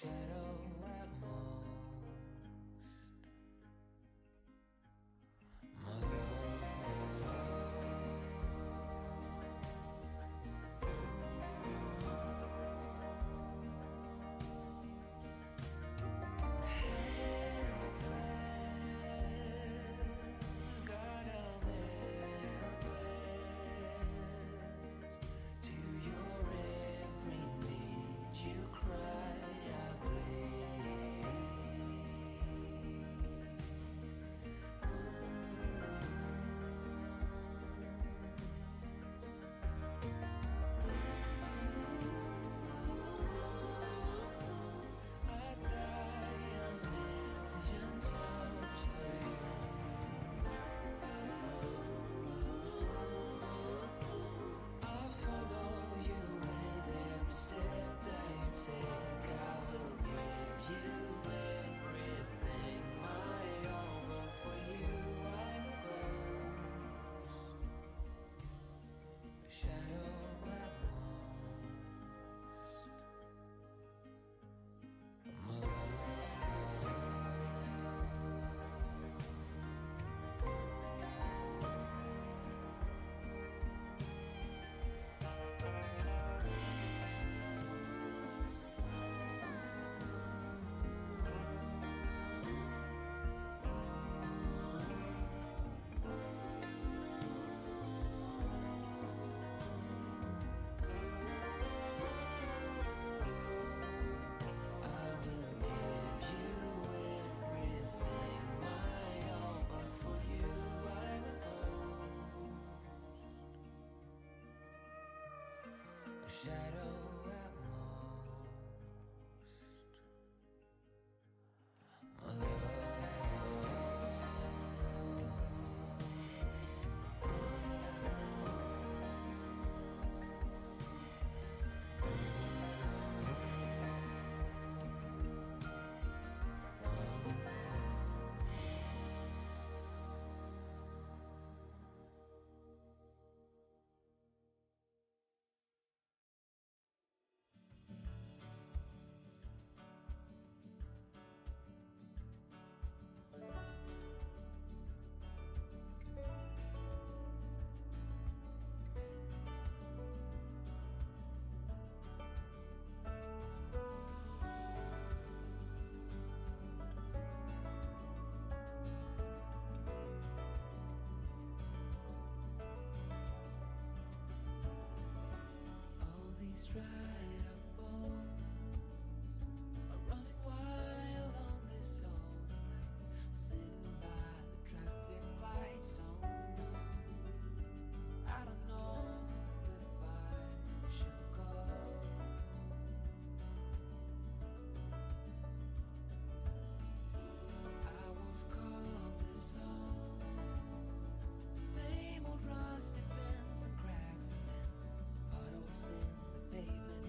shadow at most. My helpless, God, I'm helpless. To your every need you cry, I bleed. I die a million times for you. I'll follow you with every step that you take. I will give you everything, my all, but for you I'm a ghost, a shadow at most. My I will give you everything, my all, but for you I will go, a shadow at most. My all these dried up bones are running wild on this old night. Sitting by the traffic lights, I don't know if I should go. I was called this home, same old rusty fence and cracks and dents, puddles in the pavement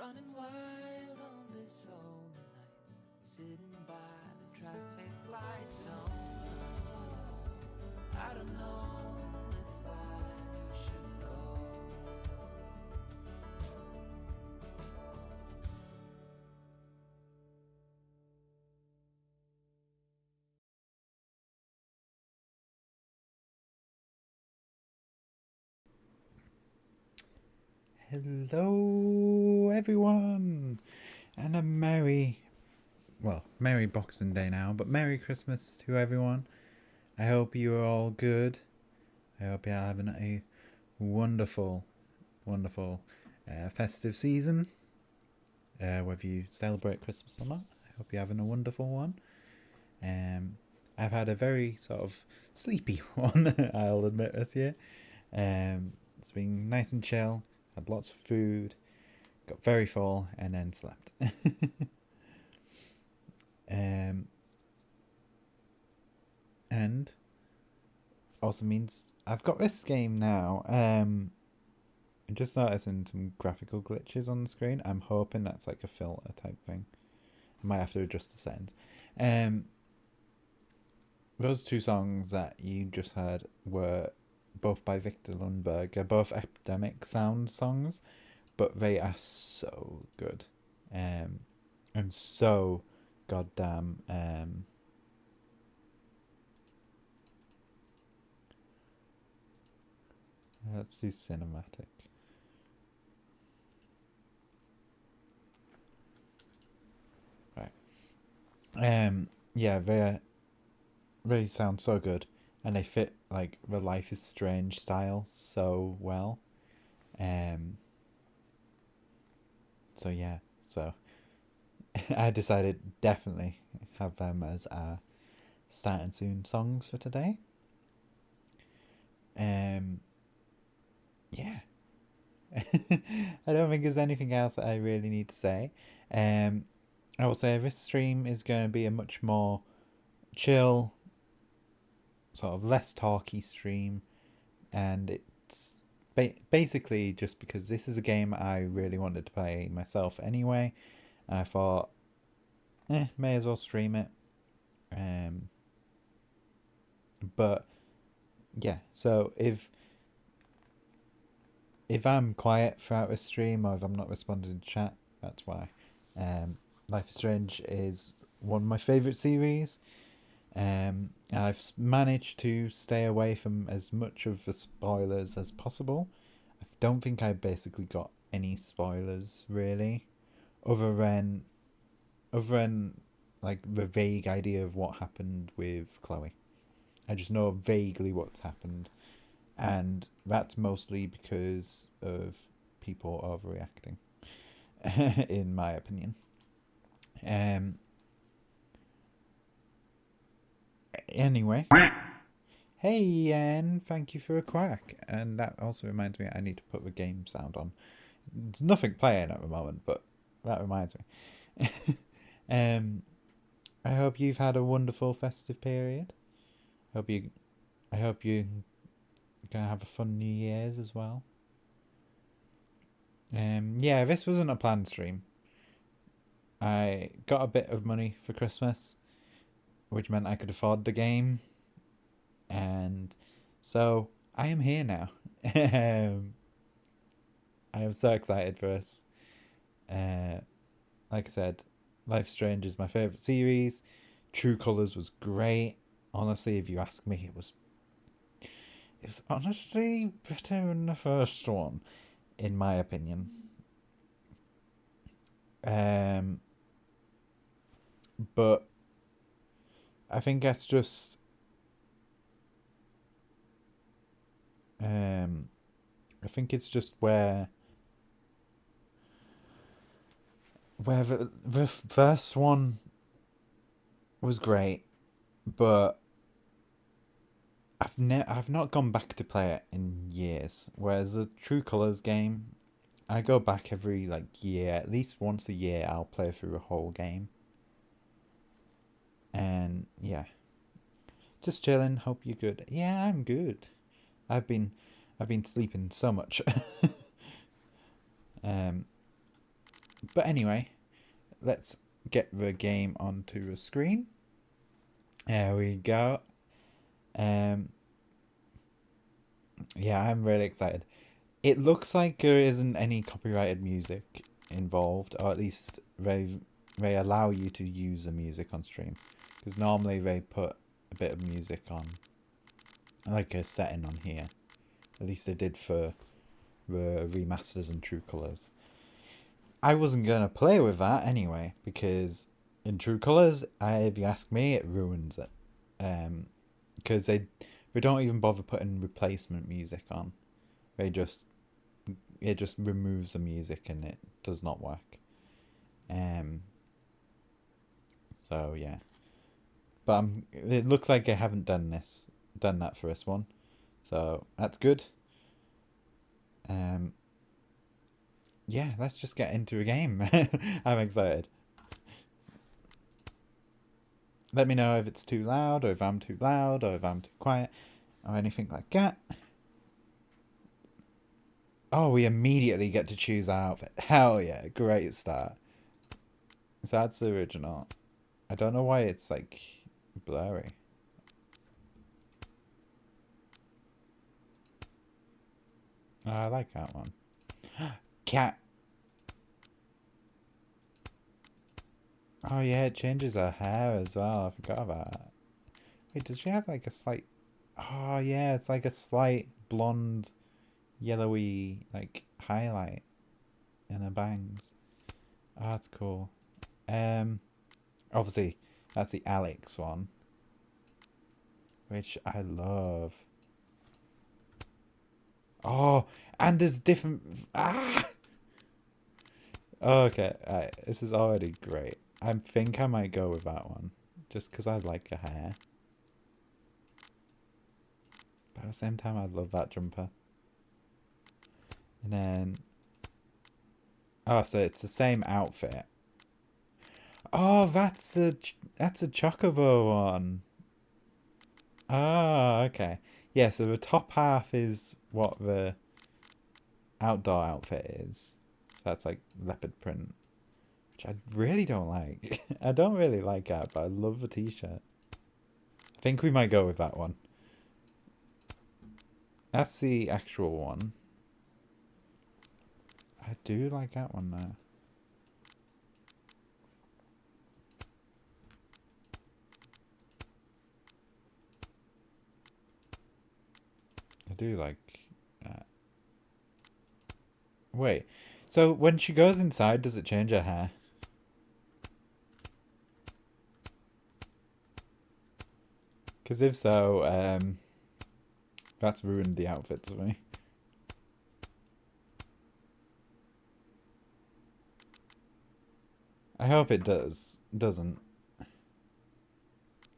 running wild on this holy night, sitting by the traffic lights. Oh no, I don't know if I should go. Hello, everyone, and a merry Boxing Day now, but Merry Christmas to everyone. I hope you are all good. I hope you're having a wonderful, wonderful festive season. Whether you celebrate Christmas or not, I hope you're having a wonderful one. I've had a very sort of sleepy one, I'll admit, this year. It's been nice and chill. Had lots of food, got very full, and then slept. And also means I've got this game now. I'm just noticing some graphical glitches on the screen. I'm hoping that's like a filter type thing. I might have to adjust the settings. Those two songs that you just heard were both by Victor Lundberg. They're both Epidemic Sound songs, but they are so good, and so goddamn. Let's do cinematic. Right. Yeah, they really sound so good, and they fit like the Life is Strange style so well. So yeah, so I decided definitely have them as our starting soon songs for today. Yeah. I don't think there's anything else that I really need to say. I will say this stream is going to be a much more chill, sort of less talky stream, and it's basically just because this is a game I really wanted to play myself anyway. I thought, may as well stream it. But yeah, so if I'm quiet throughout the stream or if I'm not responding to chat, that's why. Life is Strange is one of my favourite series. I've managed to stay away from as much of the spoilers as possible. I don't think I basically got any spoilers really, other than like the vague idea of what happened with Chloe. I just know vaguely what's happened, and that's mostly because of people overreacting, in my opinion. Anyway, hey Ian, thank you for a quack, and that also reminds me I need to put the game sound on. There's nothing playing at the moment, but that reminds me. I hope you've had a wonderful festive period. I hope you gonna have a fun New Year's as well. Yeah, this wasn't a planned stream. I got a bit of money for Christmas, which meant I could afford the game, and so I am here now. I am so excited for us. Like I said, Life is Strange is my favourite series. True Colors was great. Honestly, if you ask me, it was honestly better than the first one, in my opinion. But I think that's just I think it's just where the first one was great, but I've not gone back to play it in years. Whereas the True Colors game, I go back every like year, at least once a year. I'll play through a whole game. And yeah, just chilling. Hope you're good. Yeah, I'm good. I've been sleeping so much. But anyway, let's get the game onto the screen. There we go. Yeah, I'm really excited. It looks like there isn't any copyrighted music involved, or at least they allow you to use the music on stream. Because normally they put a bit of music on, like a setting on here. At least they did for the remasters and True Colors. I wasn't gonna play with that anyway, because in True Colors, if you ask me, it ruins it. Because they don't even bother putting replacement music on. It just removes the music and it does not work. So yeah, but it looks like I haven't done that for this one, so that's good. Yeah, let's just get into a game. I'm excited. Let me know if it's too loud, or if I'm too loud, or if I'm too quiet, or anything like that. Oh, we immediately get to choose our outfit. Hell yeah, great start. So that's the original. I don't know why it's like blurry. Oh, I like that one. Cat. Oh yeah, it changes her hair as well. I forgot about that. Wait, does she have like a slight... Oh yeah, it's like a slight blonde, yellowy like highlight in her bangs. Oh, that's cool. Obviously that's the Alex one, which I love. Oh, and there's different... Ah! Okay, alright, this is already great. I think I might go with that one, just because I like the hair. But at the same time, I love that jumper. And then... Oh, so it's the same outfit. Oh, that's a Chocobo one. Ah, okay. Yeah, so the top half is what the outdoor outfit is. So that's like leopard print, which I really don't like. I don't really like that, but I love the t-shirt. I think we might go with that one. That's the actual one. I do like that one now. I do like that. Wait, so when she goes inside, does it change her hair? Because if so, that's ruined the outfits for me. I hope it doesn't.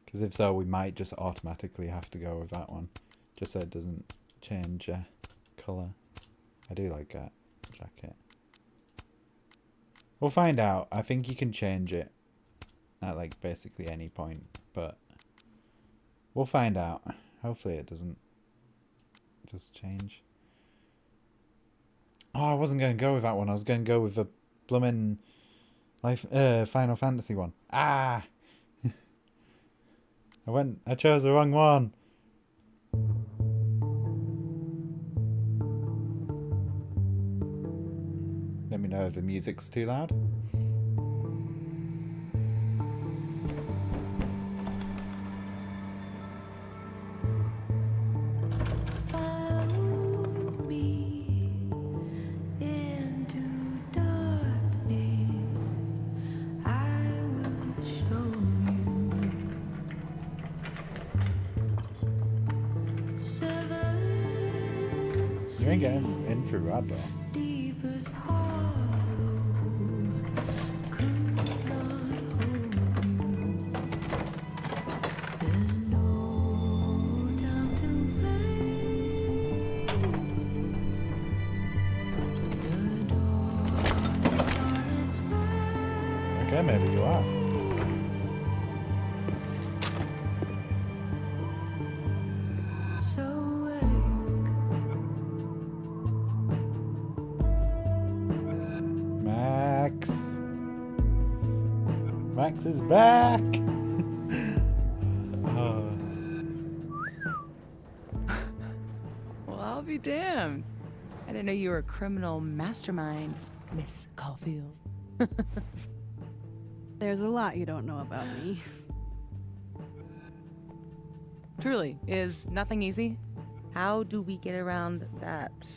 Because if so, we might just automatically have to go with that one. Just so it doesn't change colour. I do like that jacket. We'll find out. I think you can change it at like basically any point, but we'll find out. Hopefully it doesn't just change. Oh, I wasn't going to go with that one. I was going to go with the bloomin' Final Fantasy one. Ah! I chose the wrong one. Let me know if the music's too loud. You ain't getting in through that door. Okay, maybe you are. Max. Max is back! Oh. Well, I'll be damned. I didn't know you were a criminal mastermind, Miss Caulfield. There's a lot you don't know about me. Truly, is nothing easy? How do we get around that?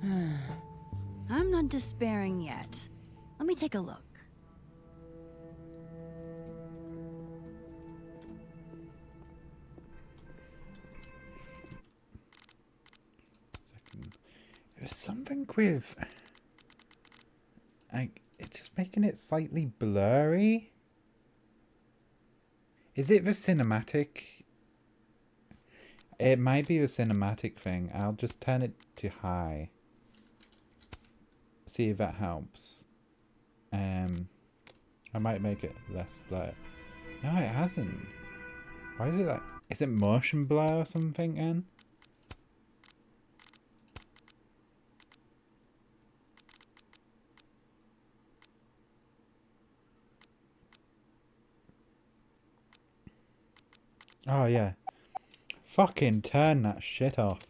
I'm not despairing yet. Let me take a look. Second. There's something with... it's just making it slightly blurry. Is it the cinematic? It might be the cinematic thing. I'll just turn it to high. See if that helps. I might make it less blur. No, it hasn't. Why is it like... Is it motion blur or something then? Oh yeah. Fucking turn that shit off.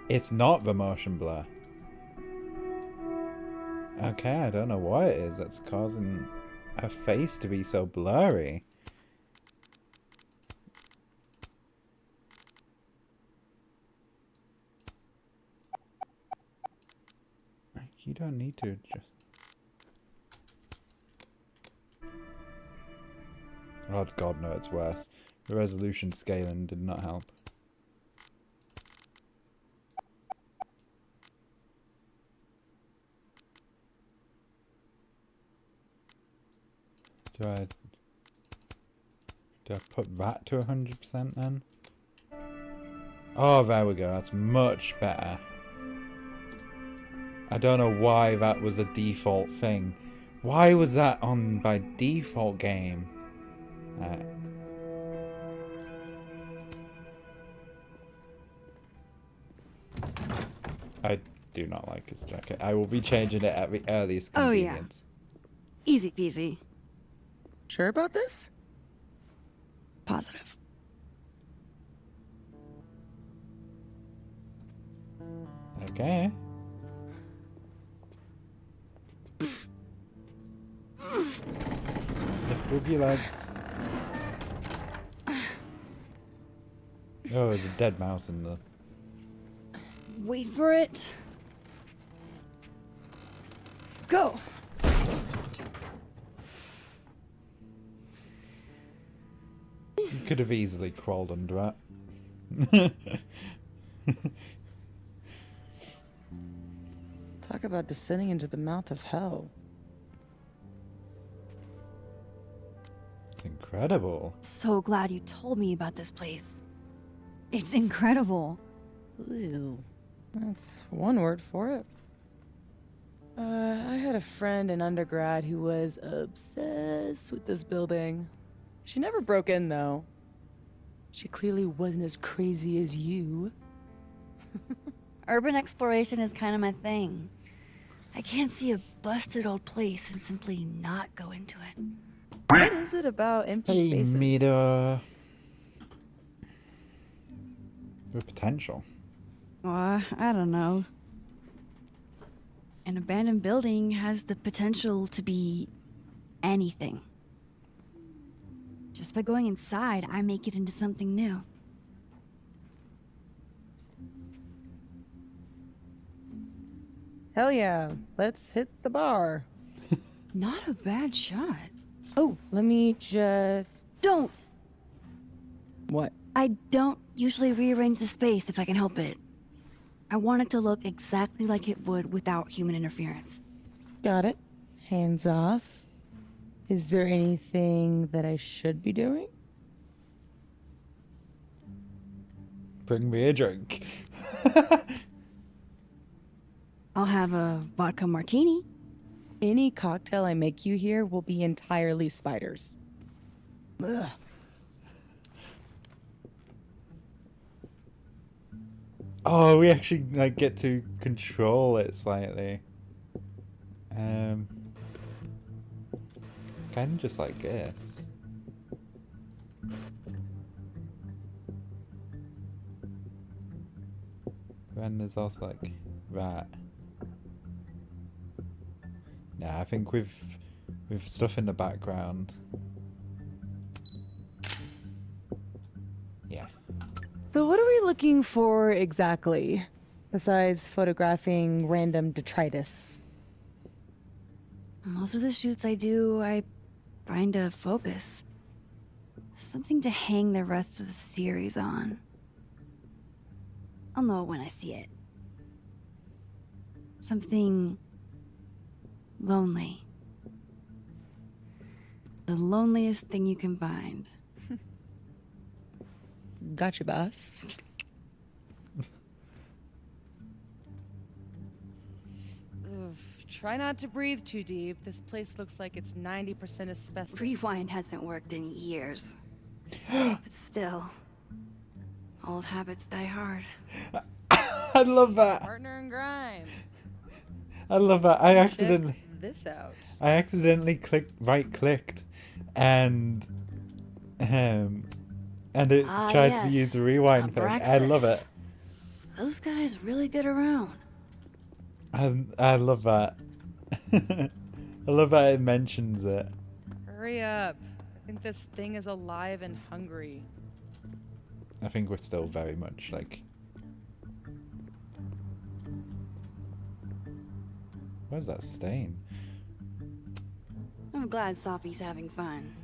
It's not the motion blur. Okay, I don't know what it is that's causing her face to be so blurry. Like, you don't need to just... Oh god, no, it's worse. The resolution scaling did not help. Do I put that to 100% then? Oh, there we go. That's much better. I don't know why that was a default thing. Why was that on by default game? I do not like his jacket. I will be changing it at the earliest Oh, yeah. convenience. Easy peasy. Sure about this? Positive. Okay. Lift with your legs. Oh, there's a dead mouse in the... Wait for it. Go! You could have easily crawled under that. Talk about descending into the mouth of hell. It's incredible. So glad you told me about this place. It's incredible. Ew. That's one word for it. I had a friend in undergrad who was obsessed with this building. She never broke in, though. She clearly wasn't as crazy as you. Urban exploration is kind of my thing. I can't see a busted old place and simply not go into it. What is it about empty Hey, spaces? meter. The potential. I don't know. An abandoned building has the potential to be anything. Just by going inside, I make it into something new. Hell yeah, let's hit the bar. Not a bad shot. Oh, let me just... Don't! What? I don't usually rearrange the space if I can help it. I want it to look exactly like it would without human interference. Got it. Hands off. Is there anything that I should be doing? Bring me a drink. I'll have a vodka martini. Any cocktail I make you here will be entirely spiders. Ugh. Oh, we actually like get to control it slightly. Kind of just like this. Then there's also like that. Yeah, I think with stuff in the background. Yeah. So, what are we looking for exactly? Besides photographing random detritus? Most of the shoots I do, I find a focus. Something to hang the rest of the series on. I'll know it when I see it. Something lonely. The loneliest thing you can find. Gotcha, boss. Try not to breathe too deep. This place looks like it's 90% asbestos. Rewind hasn't worked in years. But still, old habits die hard. I love that. Partner in crime. I love that. I Check accidentally this out. right-clicked, and it Ah, tried to yes. use the rewind thing. I love it. Those guys really get around. I love that. I love that it mentions it. Hurry up. I think this thing is alive and hungry. I think we're still very much like. Where's that stain? I'm glad Sophie's having fun.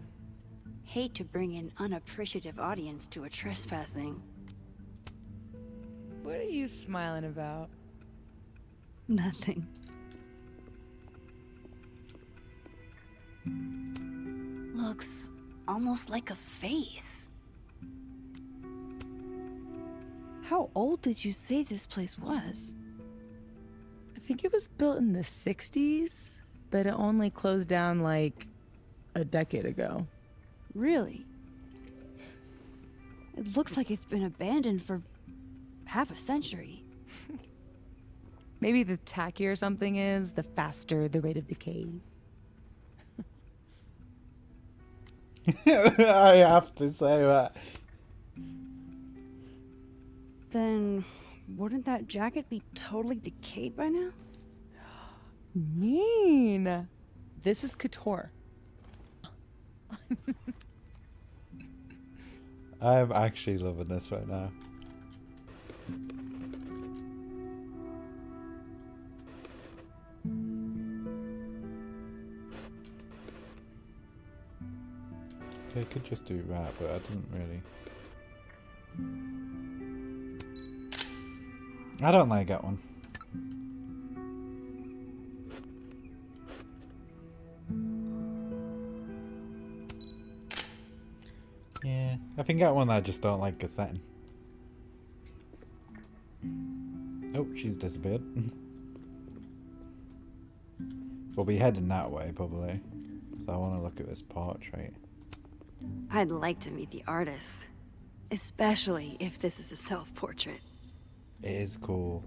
Hate to bring an unappreciative audience to a trespassing. What are you smiling about? Nothing. Looks almost like a face. How old did you say this place was? I think it was built in the 60s, but it only closed down like a decade ago. Really? It looks like it's been abandoned for half a century. Maybe the tackier something is, the faster the rate of decay. I have to say that. Then wouldn't that jacket be totally decayed by now? Mean. This is couture. I'm actually loving this right now. Okay, I could just do that, but I didn't really. I don't like that one. Yeah, I think that one I just don't like a setting. Oh, she's disappeared. We'll be heading that way probably. So I want to look at this portrait. I'd like to meet the artist. Especially if this is a self-portrait. It is cool.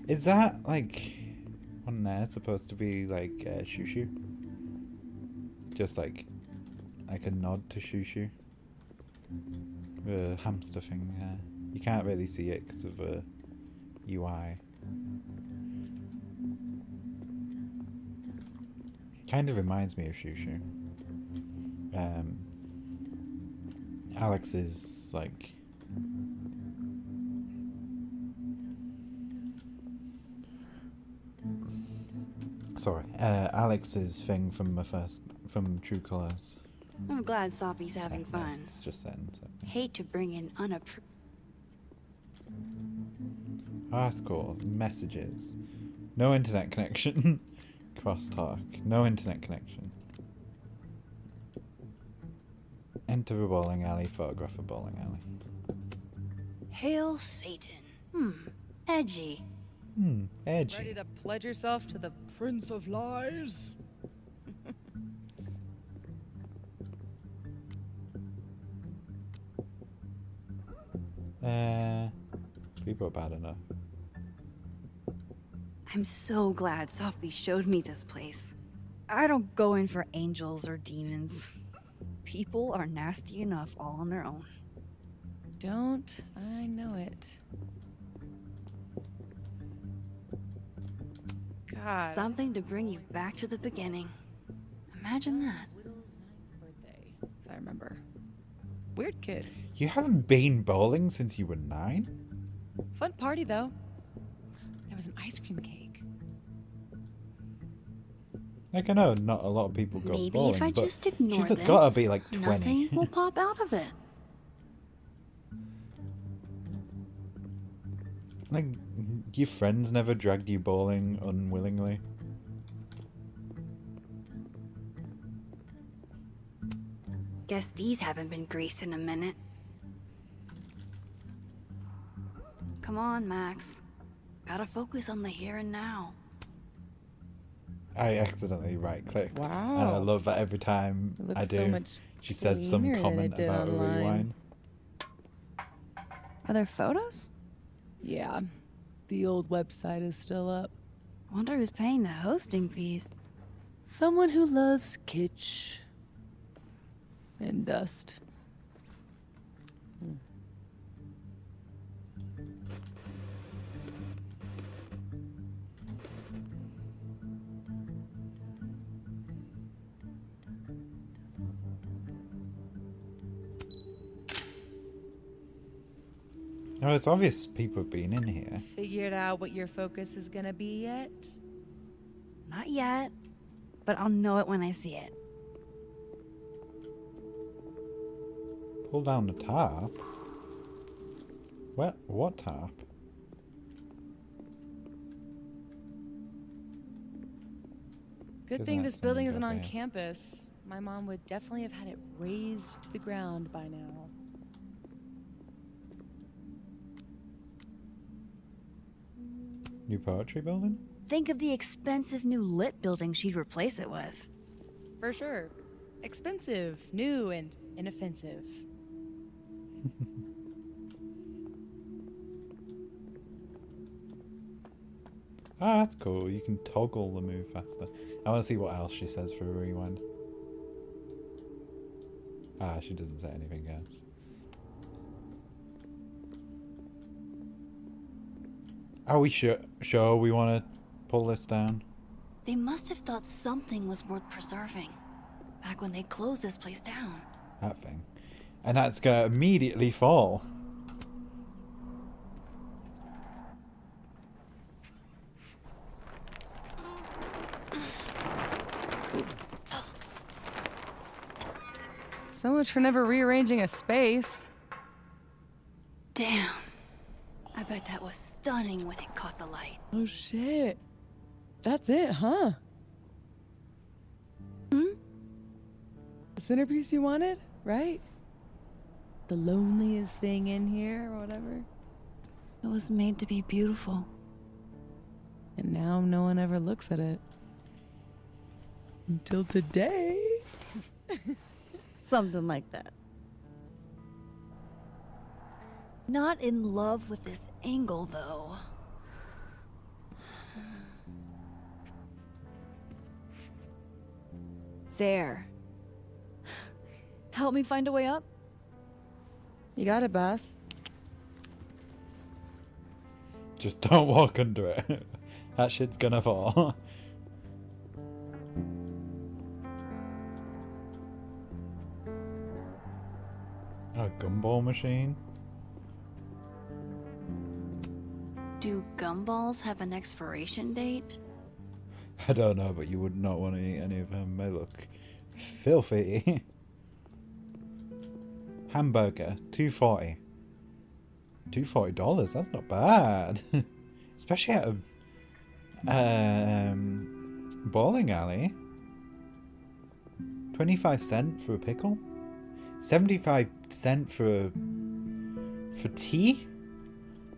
Is that like on there supposed to be like Shushu? Just like a nod to Shushu? The hamster thing there. You can't really see it because of the UI. Kind of reminds me of Shushu. Alex is like Alex's thing from from True Colors. I'm glad Sophie's having fun. It's just saying. So. Hate to bring in Oh, that's cool. Messages. No internet connection. Crosstalk. No internet connection. Enter a bowling alley. Photograph a bowling alley. Hail Satan. Edgy. Edgy. Ready to pledge yourself to the Prince of Lies? People are bad enough. I'm so glad Sophie showed me this place. I don't go in for angels or demons. People are nasty enough all on their own. Don't I know it? God. Something to bring you back to the beginning. Imagine that. Whittle's 9th birthday, if I remember. Weird kid. You haven't been bowling since you were 9? Fun party though. There was an ice cream cake. Like, I know not a lot of people go Maybe bowling, if I but just ignore she's this, gotta be like 20. nothing will pop out of it. Like, your friends never dragged you bowling unwillingly? Guess these haven't been greased in a minute. Come on, Max. Gotta focus on the here and now. I accidentally right-clicked. Wow. And I love that every time It looks I do. so much She says some cleaner than it comment did about a online. rewind. Are there photos? Yeah. The old website is still up. Wonder who's paying the hosting fees. Someone who loves kitsch and dust. Oh, it's obvious people have been in here. Figured out what your focus is gonna be yet? Not yet, but I'll know it when I see it. Pull down the tarp? What tarp? Good Isn't thing that this something building isn't on goddamn- campus. My mom would definitely have had it razed to the ground by now. New poetry building? Think of the expensive new lit building she'd replace it with. For sure. Expensive, new, and inoffensive. Ah, that's cool. You can toggle the move faster. I want to see what else she says for a rewind. Ah, she doesn't say anything else. Are we sure we want to pull this down? They must have thought something was worth preserving. Back when they closed this place down. That thing. And that's going to immediately fall. So much for never rearranging a space. Damn. I bet that was stunning when it caught the light. Oh shit. That's it, huh? Hmm? The centerpiece you wanted, right? The loneliest thing in here or whatever. It was made to be beautiful. And now no one ever looks at it. Until today. Something like that. Not in love with this angle, though. There. Help me find a way up? You got it, boss. Just don't walk under it. That shit's gonna fall. A gumball machine? Do gumballs have an expiration date? I don't know, but you would not want to eat any of them. They look filthy. Hamburger, $2.40. $240, that's not bad. Especially at a bowling alley. 25 cents for a pickle? 75 cents for tea?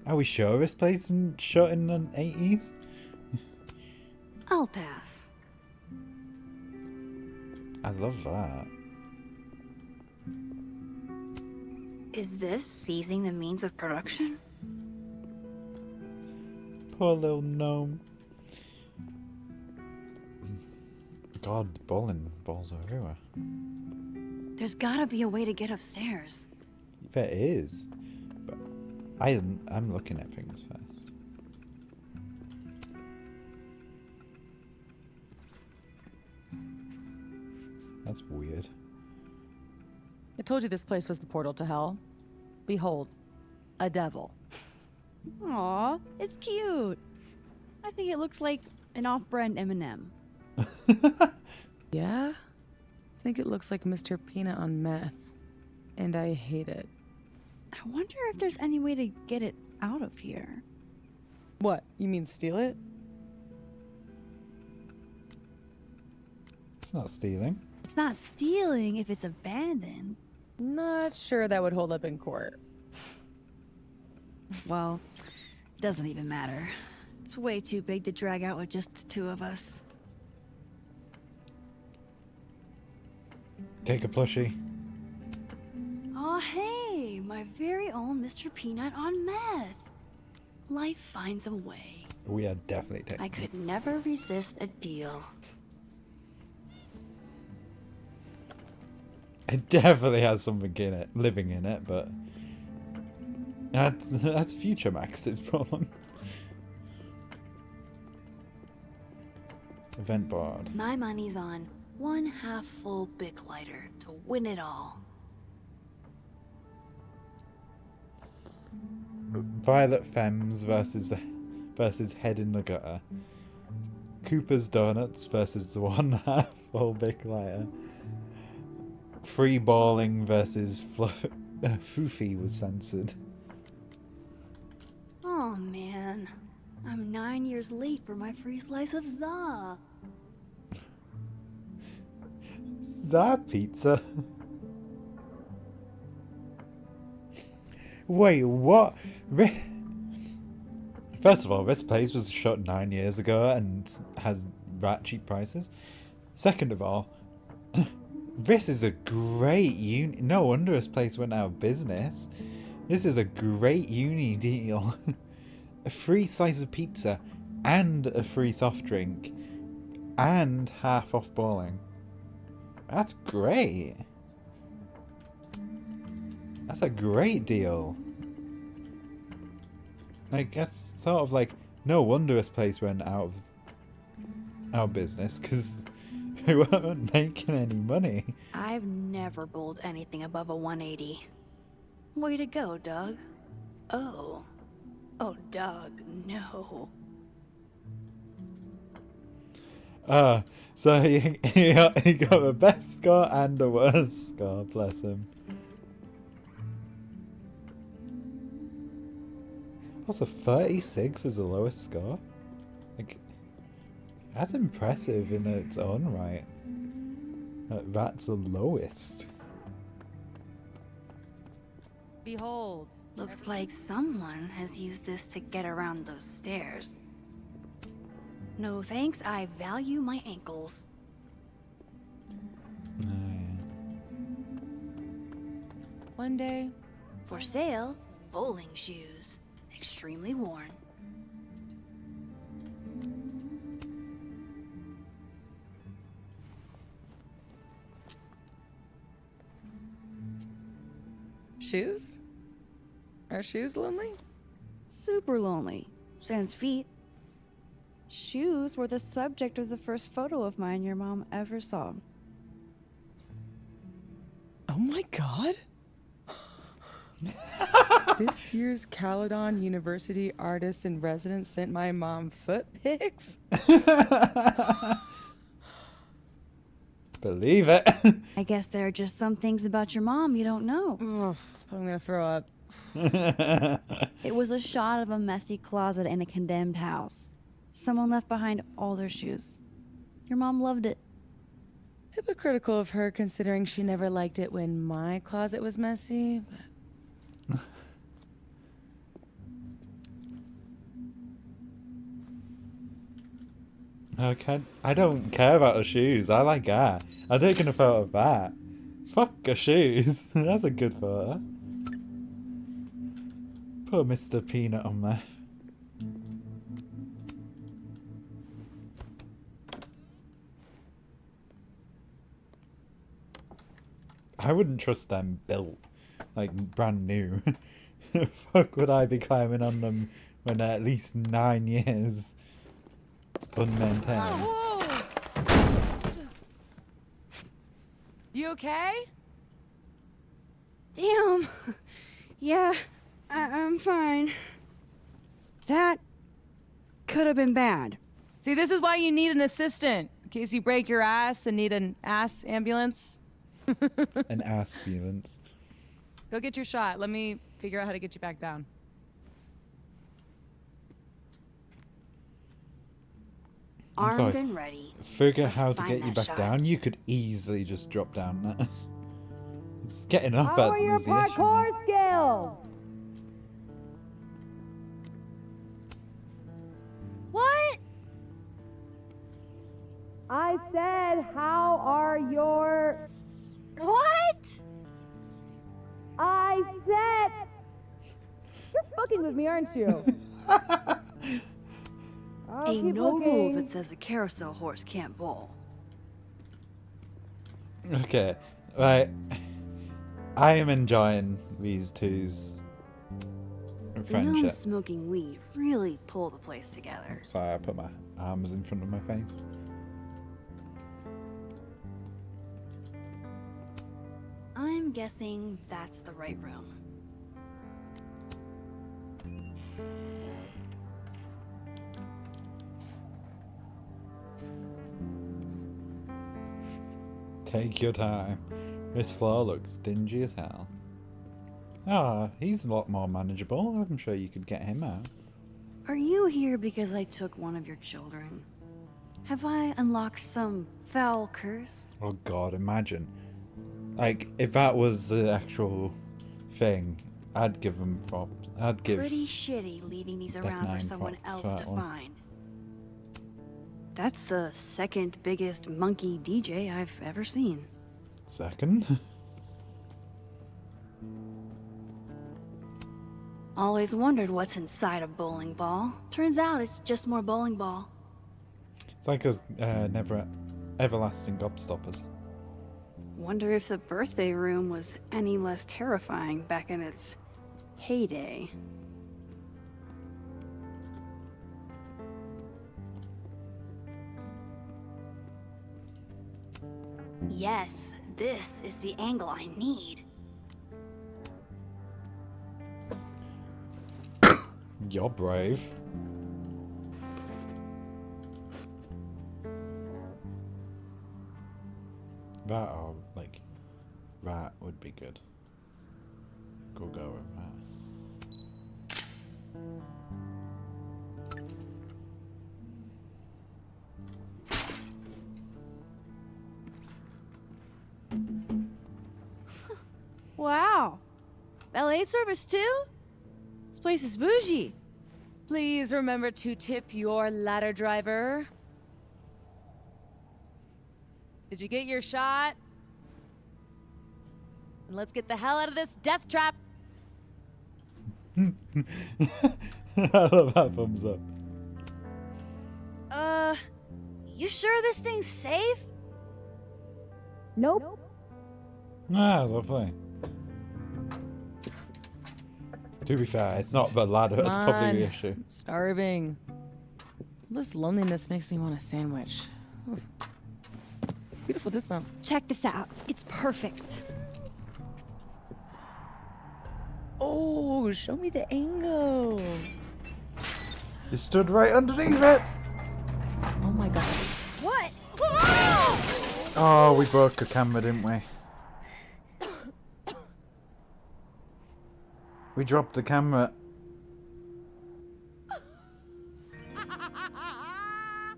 Are we sure this place isn't shut in the 80s? I'll pass. I love that. Is this seizing the means of production? Poor little gnome. I God, bowling balls are everywhere. There's gotta be a way to get upstairs. There is. But I'm looking at things first. That's weird. I told you this place was the portal to hell. Behold, a devil. Aw, it's cute. I think it looks like an off-brand M&M. Yeah? I think it looks like Mr. Peanut on meth. And I hate it. I wonder if there's any way to get it out of here. What? You mean steal it? It's not stealing. It's not stealing if it's abandoned. Not sure that would hold up in court. Well, doesn't even matter. It's way too big to drag out with just the two of us. Take a plushie. Aw, hey, my very own Mr. Peanut on meth. Life finds a way. We are definitely taking. I could never resist a deal. It definitely has something in it, living in it, but that's Future Max's problem. Event board. My money's on one half-full Bic lighter to win it all. Violet Femmes versus Head in the Gutter. Cooper's Donuts versus the one half full Bic lighter. Free balling versus Foofy was censored. Oh man, I'm 9 years late for my free slice of za. That pizza. Wait, what? First of all, this place was shut 9 years ago and has rat cheap prices. Second of all, this is a great uni. No wonder this place went out of business. This is a great uni deal. A free slice of pizza and a free soft drink and half off bowling. That's great. That's a great deal. Like, that's sort of like, no wonder this place went out of business, because we weren't making any money. I've never bowled anything above a 180. Way to go, Doug. Oh. Oh, Doug, no. So he got the best score and the worst score, bless him. Also, 36 is the lowest score. Like, that's impressive in its own right. That's the lowest. Behold. Looks like someone has used this to get around those stairs. No thanks, I value my ankles. Oh, yeah. One day. For sale, bowling shoes. Extremely worn. Shoes? Are shoes lonely? Super lonely. Sans feet. Shoes were the subject of the first photo of mine your mom ever saw. Oh my god. This year's Caledon University artist in residence sent my mom foot pics. Believe it. I guess there are just some things about your mom you don't know. Ugh, I'm gonna throw up. It was a shot of a messy closet in a condemned house. Someone left behind all their shoes. Your mom loved it. Hypocritical of her, considering she never liked it when my closet was messy. Okay, I don't care about the shoes. I like that. I'm taking a photo of that. Fuck the shoes. That's a good photo. Put Mr. Peanut on there. I wouldn't trust them built, like brand new. Fuck would I be climbing on them when they're at least 9 years unmaintained? Whoa! You okay? Damn. Yeah, I'm fine. That could have been bad. See, this is why you need an assistant. In case you break your ass and need an ass ambulance. An ambulance. Go get your shot. Let me figure out how to get you back down. I'm Armed sorry. and ready. Figure Let's how to find get you that back shot. down. You could easily just drop down. It's getting up How at are your was the issue, man. parkour skills? What? I said, how are your... What? I said... You're fucking with me, aren't you? Ain't no rule that says a carousel horse can't bowl. Okay, right. I am enjoying these two's The gnomes friendship. smoking weed really pull the place together. Sorry, I put my arms in front of my face. I'm guessing that's the right room. Take your time. This floor looks dingy as hell. Ah, he's a lot more manageable. I'm sure you could get him out. Are you here because I took one of your children? Have I unlocked some foul curse? Oh god, imagine. Like, if that was the actual thing, I'd give him props. I'd give... Pretty shitty leaving these Deck around for 9 someone props for else that to one. find. That's the second biggest monkey DJ I've ever seen. Second? Always wondered what's inside a bowling ball. Turns out it's just more bowling ball. It's like us never everlasting gobstoppers. Wonder if the birthday room was any less terrifying back in its heyday. Yes, this is the angle I need. You're brave. That or like that would be good. Go with that. Wow. Ballet service too? This place is bougie. Please remember to tip your ladder driver. Did you get your shot? And let's get the hell out of this death trap. I love that thumbs up. You sure this thing's safe? Nope. Ah, lovely. To be fair, it's not the ladder that's probably the issue. Starving. This loneliness makes me want a sandwich. Oof. Beautiful dismount. Check this out. It's perfect. Oh, show me the angle. It stood right underneath it. Oh my god. What? Oh, we broke the camera, didn't we? We dropped the camera.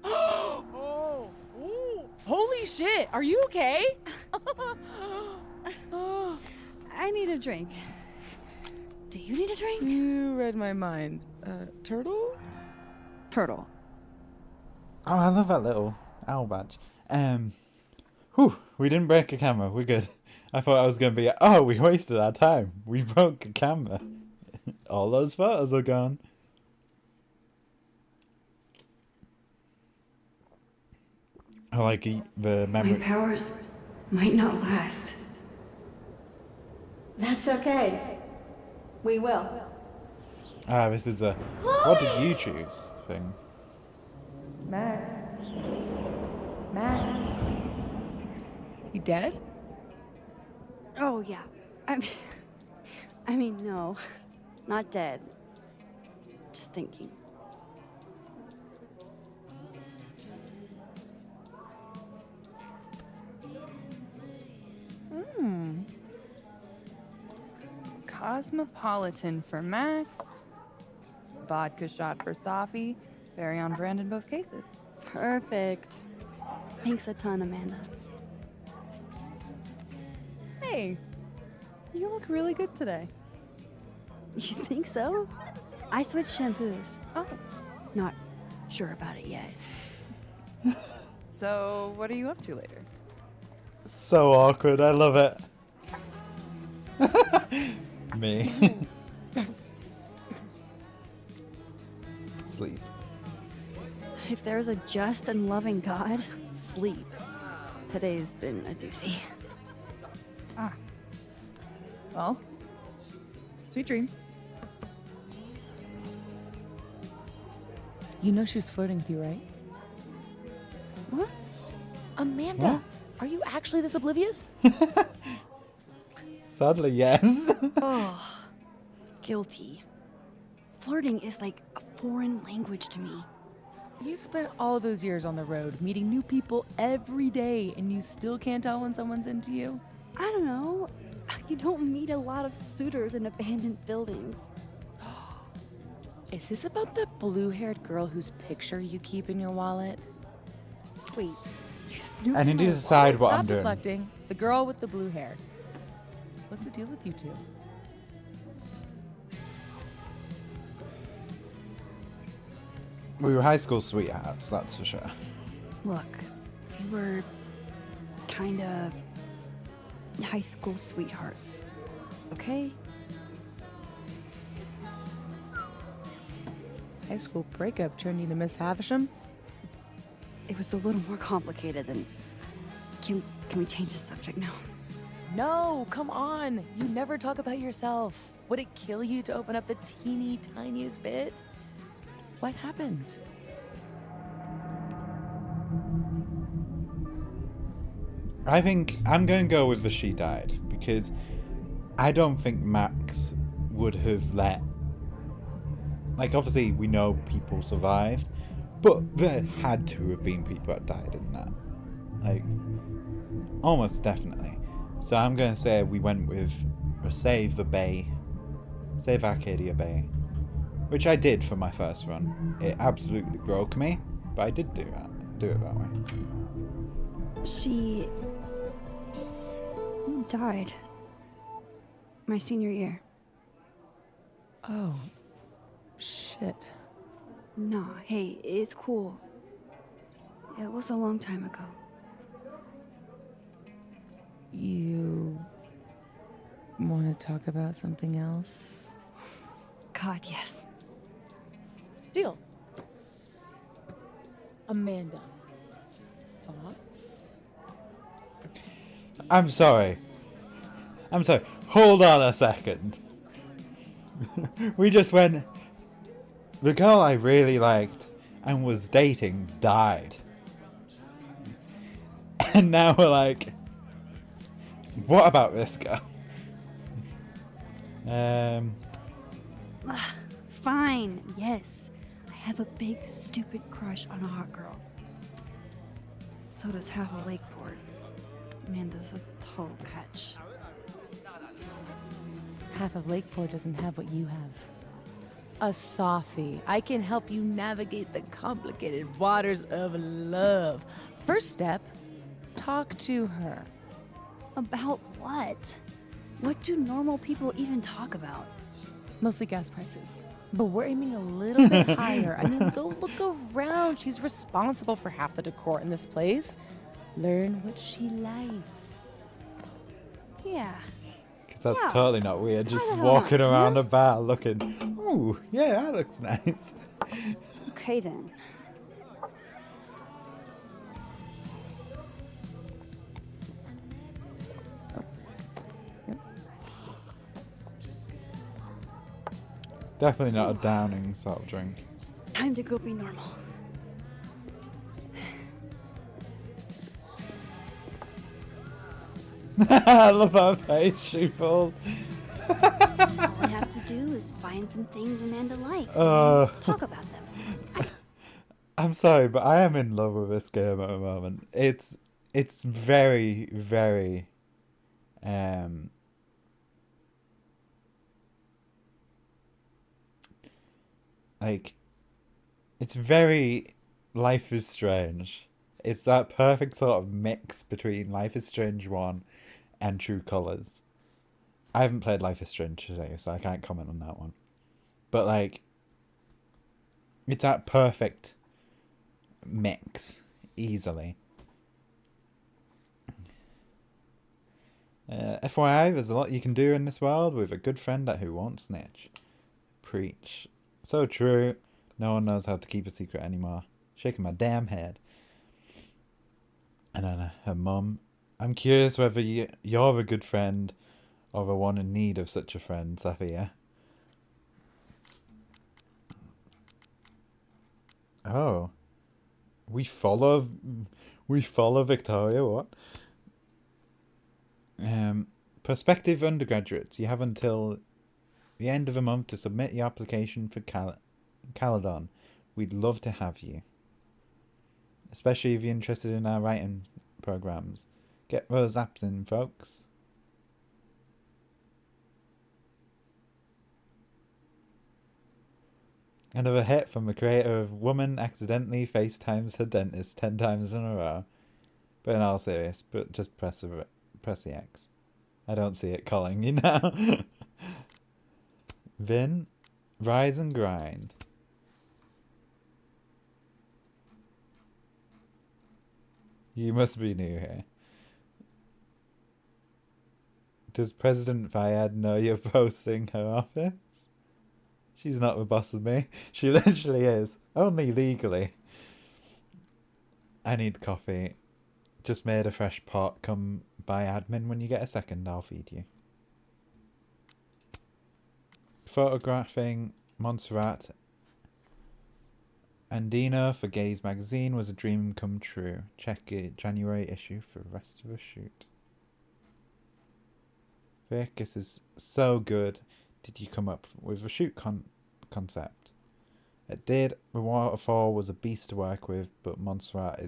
Oh, holy shit! Are you okay? I need a drink. Do you need a drink? You read my mind. Turtle? Turtle. Oh, I love that little owl badge. Whew, we didn't break a camera. We're good. I thought I was going to be, oh, we wasted our time. We broke a camera. All those photos are gone. I like the My memory. powers might not last. That's okay. We will. Ah, this is a what did you choose thing. Max. Max. You dead? Oh, yeah. I mean, no. Not dead. Just thinking. Cosmopolitan for Max. Vodka shot for Safi. Very on brand in both cases. Perfect. Thanks a ton, Amanda. Hey, you look really good today. You think so? I switched shampoos. Oh. Not sure about it yet. So, what are you up to later? So awkward. I love it. Me. Sleep. If there's a just and loving God, sleep. Today's been a doozy. Ah. Well, sweet dreams. You know she was flirting with you, right? What? Amanda, What? are you actually this oblivious? Sadly, yes. Oh, guilty. Flirting is like a foreign language to me. You spent all those years on the road, meeting new people every day, and you still can't tell when someone's into you? I don't know. You don't meet a lot of suitors in abandoned buildings. Is this about the blue-haired girl whose picture you keep in your wallet? Wait, you snooped I in need my to decide what Stop I'm doing. deflecting. The girl with the blue hair. What's the deal with you two? We were high school sweethearts, that's for sure. Look, we were kinda high school sweethearts, okay? High school breakup turned you to Miss Havisham? It was a little more complicated than... Can we change the subject now? No, come on. You never talk about yourself. Would it kill you to open up the teeny tiniest bit? What happened? I think I'm going to go with the she died because I don't think Max would have let. Like, obviously, we know people survived, but there had to have been people that died in that. Like, almost definitely. So I'm going to say we went with Save the Bay, Save Arcadia Bay, which I did for my first run. It absolutely broke me, but I did do it that way. She... died. My senior year. Oh, shit. Nah, hey, it's cool. It was a long time ago. You want to talk about something else? God, yes. Deal. Amanda, thoughts? I'm sorry. Hold on a second. We just went. The girl I really liked and was dating died. And now we're like, what about this girl? Fine, yes. I have a big, stupid crush on a hot girl. So does half of Lakeport. Amanda's a total catch. Half of Lakeport doesn't have what you have. A Safi. I can help you navigate the complicated waters of love. First step, talk to her. About what? What do normal people even talk about? Mostly gas prices. But we're aiming a little bit higher. I mean, go look around. She's responsible for half the decor in this place. Learn what she likes. Yeah. Because that's Yeah. totally not weird. Just I don't walking know. around a bar looking, ooh, yeah, that looks nice. Okay then. Definitely not a downing sort of drink. Time to go be normal. I love her face, she falls. All we have to do is find some things Amanda likes and talk about them. I'm sorry, but I am in love with this game at the moment. It's very, very like it's very Life is Strange. It's that perfect sort of mix between Life is Strange 1 and True Colors. I haven't played Life is Strange today, so I can't comment on that one. But like it's that perfect mix easily. FYI, there's a lot you can do in this world with a good friend at Who Won't Snitch. Preach. So true. No one knows how to keep a secret anymore. Shaking my damn head. And then her mum. I'm curious whether you're a good friend or the one in need of such a friend, Safia. Oh. We follow Victoria, what? Prospective undergraduates, you have until the end of the month to submit your application for Caledon. We'd love to have you. Especially if you're interested in our writing programs. Get those apps in, folks. Another hit from the creator of Woman Accidentally FaceTimes Her Dentist 10 times in a row. But in all serious, but just press the X. I don't see it calling you now. Vin, rise and grind. You must be new here. Does President Fayad know you're posting her office? She's not the boss of me. She literally is. Only legally. I need coffee. Just made a fresh pot. Come by admin when you get a second. I'll feed you. Photographing Montserrat Andino for Gaze magazine was a dream come true. Check it January issue for the rest of the shoot. Vic, this is so good. Did you come up with a shoot concept? It did. The waterfall was a beast to work with, but Montserrat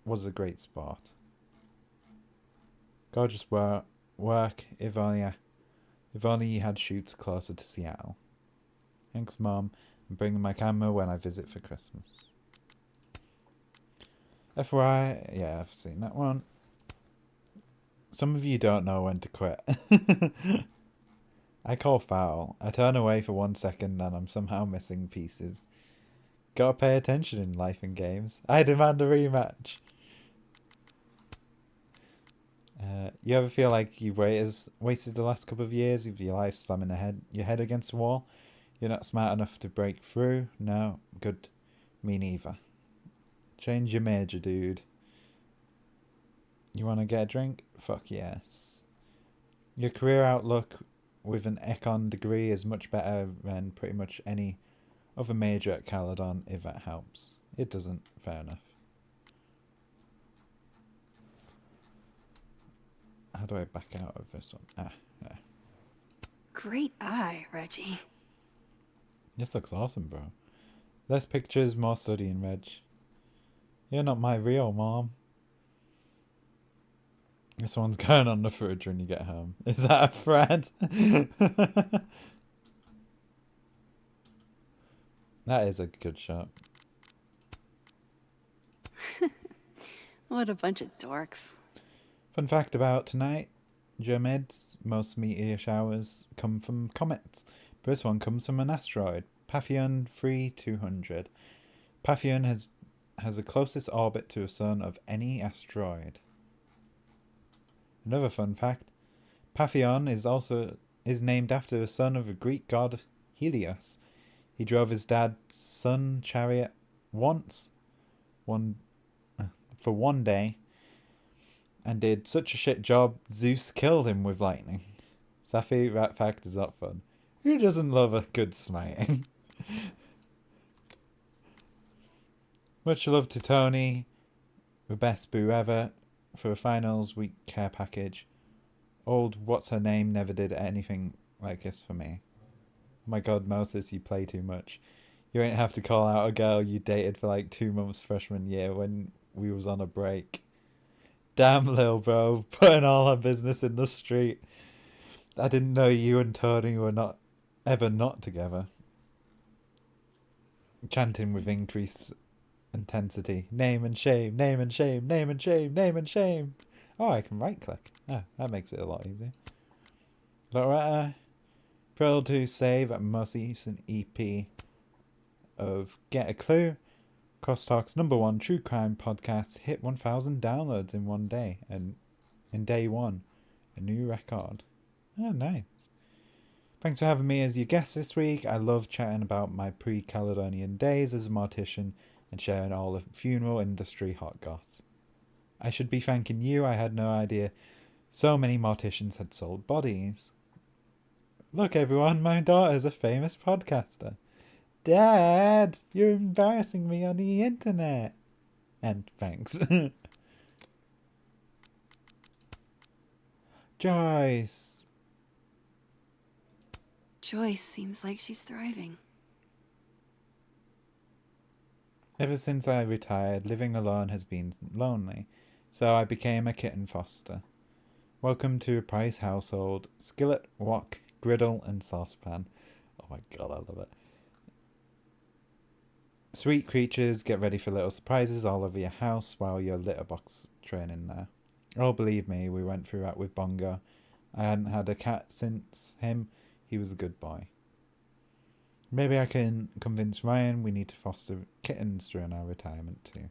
was a great spot. Gorgeous work. If only you had shoots closer to Seattle. Thanks, Mom. I'm bringing my camera when I visit for Christmas. FYI, yeah, I've seen that one. Some of you don't know when to quit. I call foul. I turn away for 1 second and I'm somehow missing pieces. Gotta pay attention in life and games. I demand a rematch. You ever feel like you've wasted the last couple of years of your life slamming your head against the wall? You're not smart enough to break through? No? Good. Me neither. Change your major, dude. You want to get a drink? Fuck yes. Your career outlook with an econ degree is much better than pretty much any other major at Caledon, if that helps. It doesn't. Fair enough. How do I back out of this one? Yeah. Great eye, Reggie. This looks awesome, bro. Less pictures, more studying, Reg. You're not my real mom. This one's going on the fridge when you get home. Is that a thread? That is a good shot. What a bunch of dorks. Fun fact about tonight, Germaids, most meteor showers come from comets. But this one comes from an asteroid, Paphion 3200. Paphion has the closest orbit to a sun of any asteroid. Another fun fact, Paphion is named after the son of the Greek god Helios. He drove his dad's sun chariot for one day, and did such a shit job, Zeus killed him with lightning. Safi, that fact is not fun. Who doesn't love a good smiting? Much love to Tony, the best boo ever, for a finals week care package. Old what's her name never did anything like this for me. Oh my god, Moses, you play too much. You ain't have to call out a girl you dated for like 2 months freshman year when we was on a break. Damn, lil bro, putting all her business in the street. I didn't know you and Tony were not ever not together. Chanting with increased intensity. Name and shame, name and shame, name and shame, name and shame. Oh, I can right click. Ah, that makes it a lot easier. Loretta, thrilled to say that most recent EP of Get a Clue, Crosstalk's #1 true crime podcast, hit 1,000 downloads in one day, and in day one, a new record. Oh, nice. Thanks for having me as your guest this week. I love chatting about my pre-Caledonian days as a mortician and sharing all the funeral industry hot goss. I should be thanking you. I had no idea so many morticians had sold bodies. Look, everyone, my daughter's a famous podcaster. Dad, you're embarrassing me on the internet. And thanks. Joyce. Joyce seems like she's thriving. Ever since I retired, living alone has been lonely, so I became a kitten foster. Welcome to a Price household. Skillet, wok, griddle, and saucepan. Oh my god, I love it. Sweet creatures, get ready for little surprises all over your house while you're litter box training there. Oh, believe me, we went through that with Bongo. I hadn't had a cat since him. He was a good boy. Maybe I can convince Ryan we need to foster kittens during our retirement too.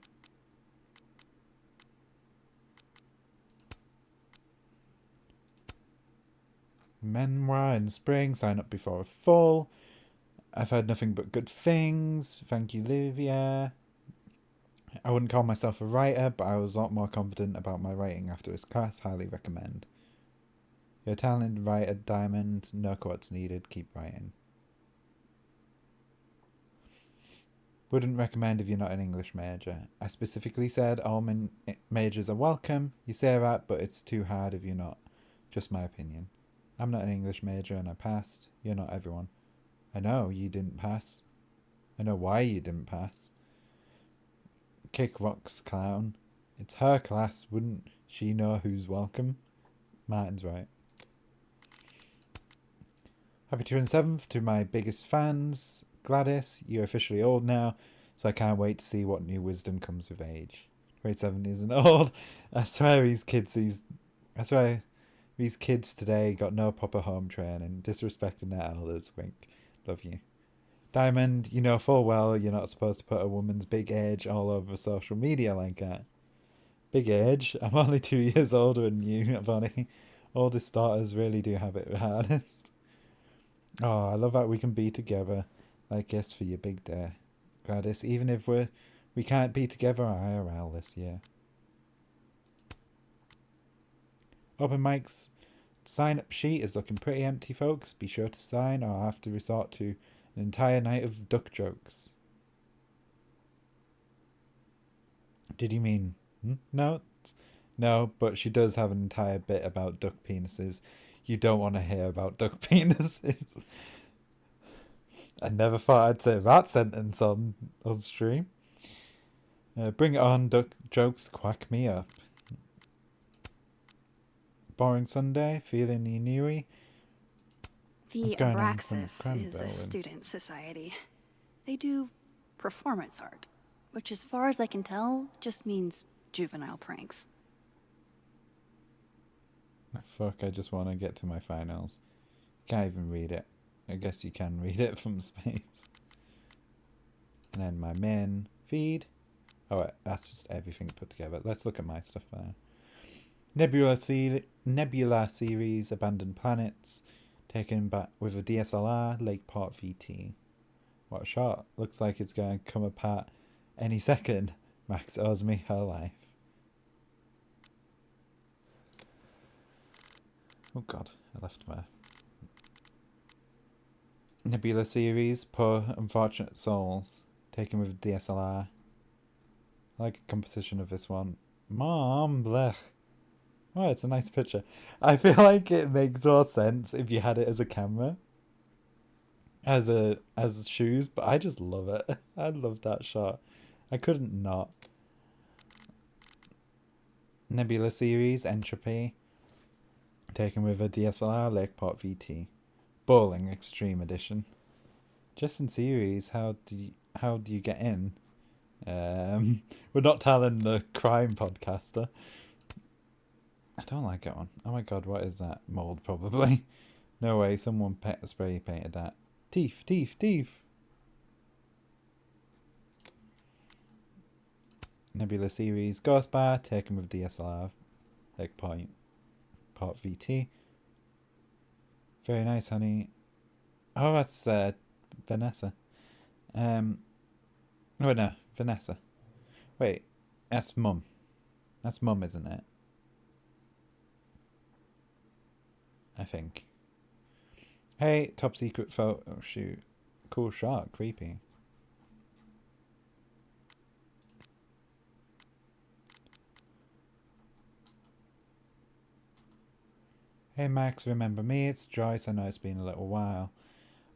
Memoir in spring, sign up before fall. I've heard nothing but good things. Thank you, Livia. I wouldn't call myself a writer, but I was a lot more confident about my writing after this class. Highly recommend. You're a talented writer, Diamond. No quotes needed. Keep writing. Wouldn't recommend if you're not an English major. I specifically said all majors are welcome. You say that, but it's too hard if you're not. Just my opinion. I'm not an English major and I passed. You're not everyone. I know you didn't pass. I know why you didn't pass. Kick rocks, clown. It's her class. Wouldn't she know who's welcome? Martin's right. Happy 27th to my biggest fans. Gladys, you're officially old now, so I can't wait to see what new wisdom comes with age. 27 isn't old. I swear these kids today got no proper home training, disrespecting their elders. Wink. Love you. Diamond, you know full well you're not supposed to put a woman's big age all over social media like that. Big age? I'm only 2 years older than you, Bonnie. Oldest daughters really do have it hardest. Oh, I love that we can be together. I guess for your big day, Gladys, even if we can't be together IRL this year. Open mics sign up sheet is looking pretty empty, folks. Be sure to sign or I'll have to resort to an entire night of duck jokes. Did you mean no? No, but she does have an entire bit about duck penises. You don't want to hear about duck penises. I never thought I'd say that sentence on stream. Bring it on, duck jokes quack me up. Boring Sunday, feeling the newy. The Abraxas is a student society. They do performance art, which as far as I can tell, just means juvenile pranks. Fuck, I just want to get to my finals. Can't even read it. I guess you can read it from space. And then my main feed. Oh, wait, that's just everything put together. Let's look at my stuff there. Nebula series, Abandoned Planets. Taken back with a DSLR, Lakeport VT. What a shot. Looks like it's going to come apart any second. Max owes me her life. Oh god, I left my... Nebula series, Poor Unfortunate Souls, taken with DSLR. I like a composition of this one. Mom, blech. Oh, it's a nice picture. I feel like it makes more sense if you had it as a camera. As shoes, but I just love it. I love that shot. I couldn't not. Nebula series, Entropy, taken with a DSLR, Lakeport VT. Bowling Extreme Edition. Just in series, how do you get in? We're not telling the crime podcaster. I don't like that one. Oh my god, what is that? Mold, probably. No way, someone spray painted that. Teeth. Nebula series, Ghost Bar, taken with DSLR, Lakeport VT. Very nice, honey. Oh, that's Vanessa. Oh no, Vanessa. Wait, that's Mum. That's Mum, isn't it? I think. Hey, top secret photo shoot. Cool shot, creepy. Hey Max, remember me? It's Joyce. I know it's been a little while.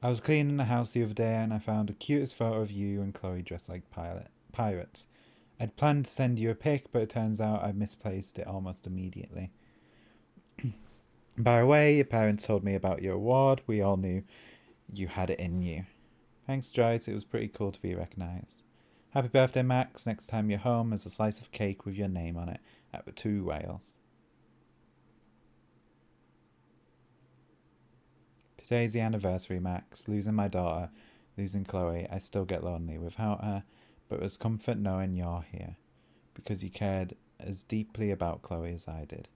I was cleaning the house the other day and I found the cutest photo of you and Chloe dressed like pirates. I'd planned to send you a pic, but it turns out I misplaced it almost immediately. By the way, your parents told me about your award. We all knew you had it in you. Thanks, Joyce. It was pretty cool to be recognised. Happy birthday, Max. Next time you're home, there's a slice of cake with your name on it at the 2 Wales. Today's the anniversary, Max. Losing my daughter, losing Chloe. I still get lonely without her, but there's comfort knowing you're here. Because you cared as deeply about Chloe as I did.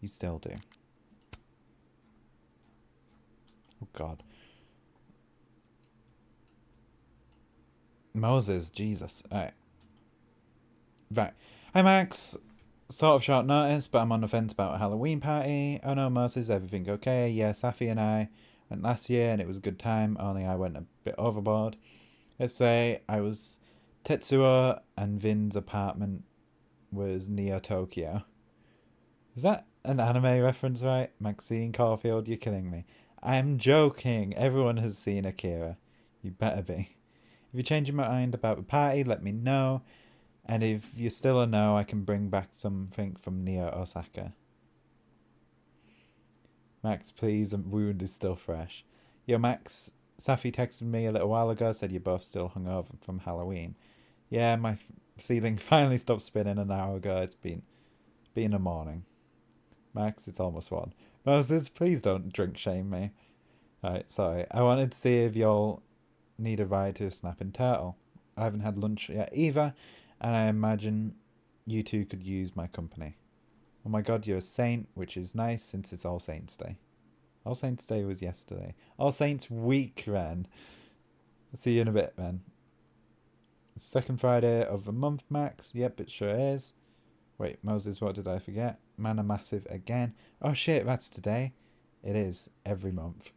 You still do. Oh, God. Moses, Jesus. Alright. Right. Hi, Max. Sort of short notice, but I'm on the fence about a Halloween party. Oh no, Moses, everything okay? Yeah, Safi and I went last year and it was a good time, only I went a bit overboard. Let's say I was Tetsuo and Vin's apartment was Neo Tokyo. Is that an anime reference, right? Maxine Caulfield, you're killing me. I'm joking. Everyone has seen Akira. You better be. If you change your mind about the party, let me know. And if you're still a no, I can bring back something from Neo Osaka. Max, please, a wound is still fresh. Yo, Max, Safi texted me a little while ago, said you're both still hungover from Halloween. Yeah, my ceiling finally stopped spinning an hour ago. It's been a morning. Max, it's almost 1. Moses, please don't drink shame me. Alright, sorry. I wanted to see if y'all need a ride to a Snapping Turtle. I haven't had lunch yet either, and I imagine you two could use my company. Oh my god, you're a saint, which is nice since it's All Saints Day. All Saints Day was yesterday. All Saints Week, Ren. I'll see you in a bit, man. Second Friday of the month, Max. Yep, it sure is. Wait, Moses, what did I forget? Mana Massive again. Oh shit, that's today. It is, every month.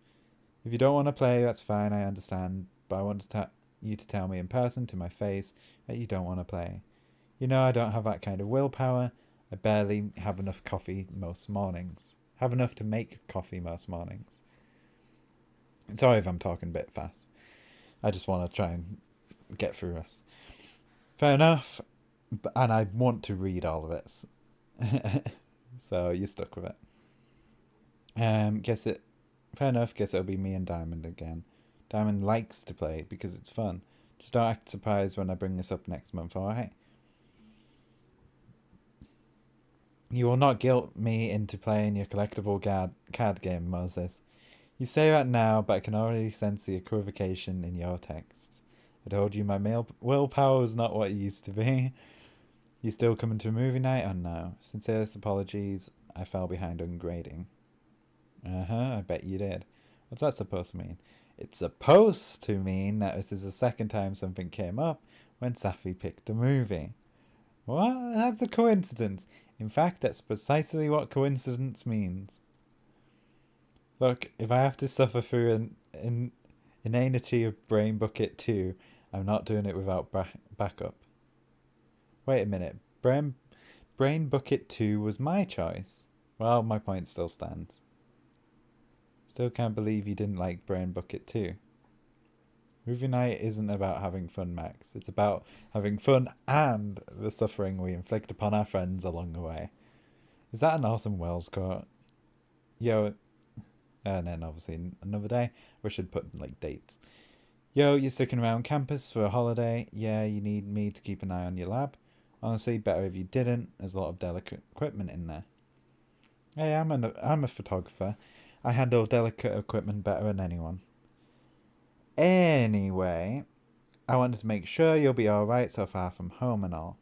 If you don't want to play, that's fine, I understand. But I want you to tell me in person to my face that you don't want to play. You know I don't have that kind of willpower. I barely have enough coffee most mornings. Have enough to make coffee most mornings. Sorry if I'm talking a bit fast. I just want to try and get through this. Fair enough. And I want to read all of this. So you're stuck with it. Guess it. Fair enough. Guess it'll be me and Diamond again. Diamond likes to play because it's fun. Just don't act surprised when I bring this up next month, alright? You will not guilt me into playing your collectible card game, Moses. You say that now, but I can already sense the equivocation in your texts. I told you my willpower is not what it used to be. You still coming to a movie night? Oh no. Sincerest apologies, I fell behind on grading. I bet you did. What's that supposed to mean? It's supposed to mean that this is the second time something came up when Safi picked a movie. What? That's a coincidence. In fact, that's precisely what coincidence means. Look, if I have to suffer through Inanity of Brain Bucket 2. I'm not doing it without backup. Wait a minute. Brain Bucket 2 was my choice. Well, my point still stands. Still can't believe you didn't like Brain Bucket 2. Movie night isn't about having fun, Max. It's about having fun and the suffering we inflict upon our friends along the way. Is that an Orson Welles quote? Yo, and then obviously another day. We should put like dates. Yo, you're sticking around campus for a holiday. Yeah, you need me to keep an eye on your lab. Honestly, better if you didn't. There's a lot of delicate equipment in there. Hey, I'm a photographer. I handle delicate equipment better than anyone. Anyway, I wanted to make sure you'll be alright so far from home and all.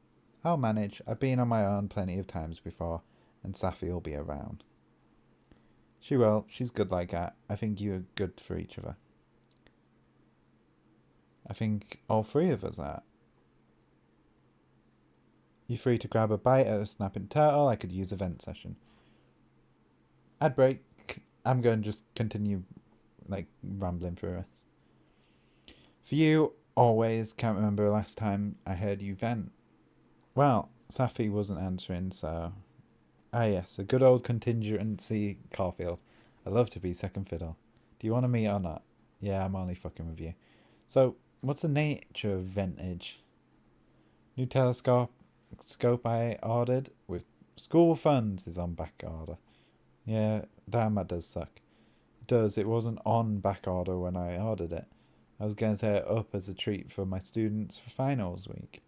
I'll manage. I've been on my own plenty of times before, and Safi will be around. She will. She's good like that. I think you're good for each other. I think all three of us are. You free to grab a bite at a snapping turtle? I could use a vent session. Ad break. I'm going to just continue like rambling through it. For you, always, can't remember the last time I heard you vent. Well, Safi wasn't answering, so... Ah yes, a good old contingency Caulfield. I love to be second fiddle. Do you want to meet or not? Yeah, I'm only fucking with you. So, what's the nature of vintage? New telescope I ordered with school funds is on back order. Yeah, damn, that does suck. It does. It wasn't on back order when I ordered it. I was going to set it up as a treat for my students for finals week.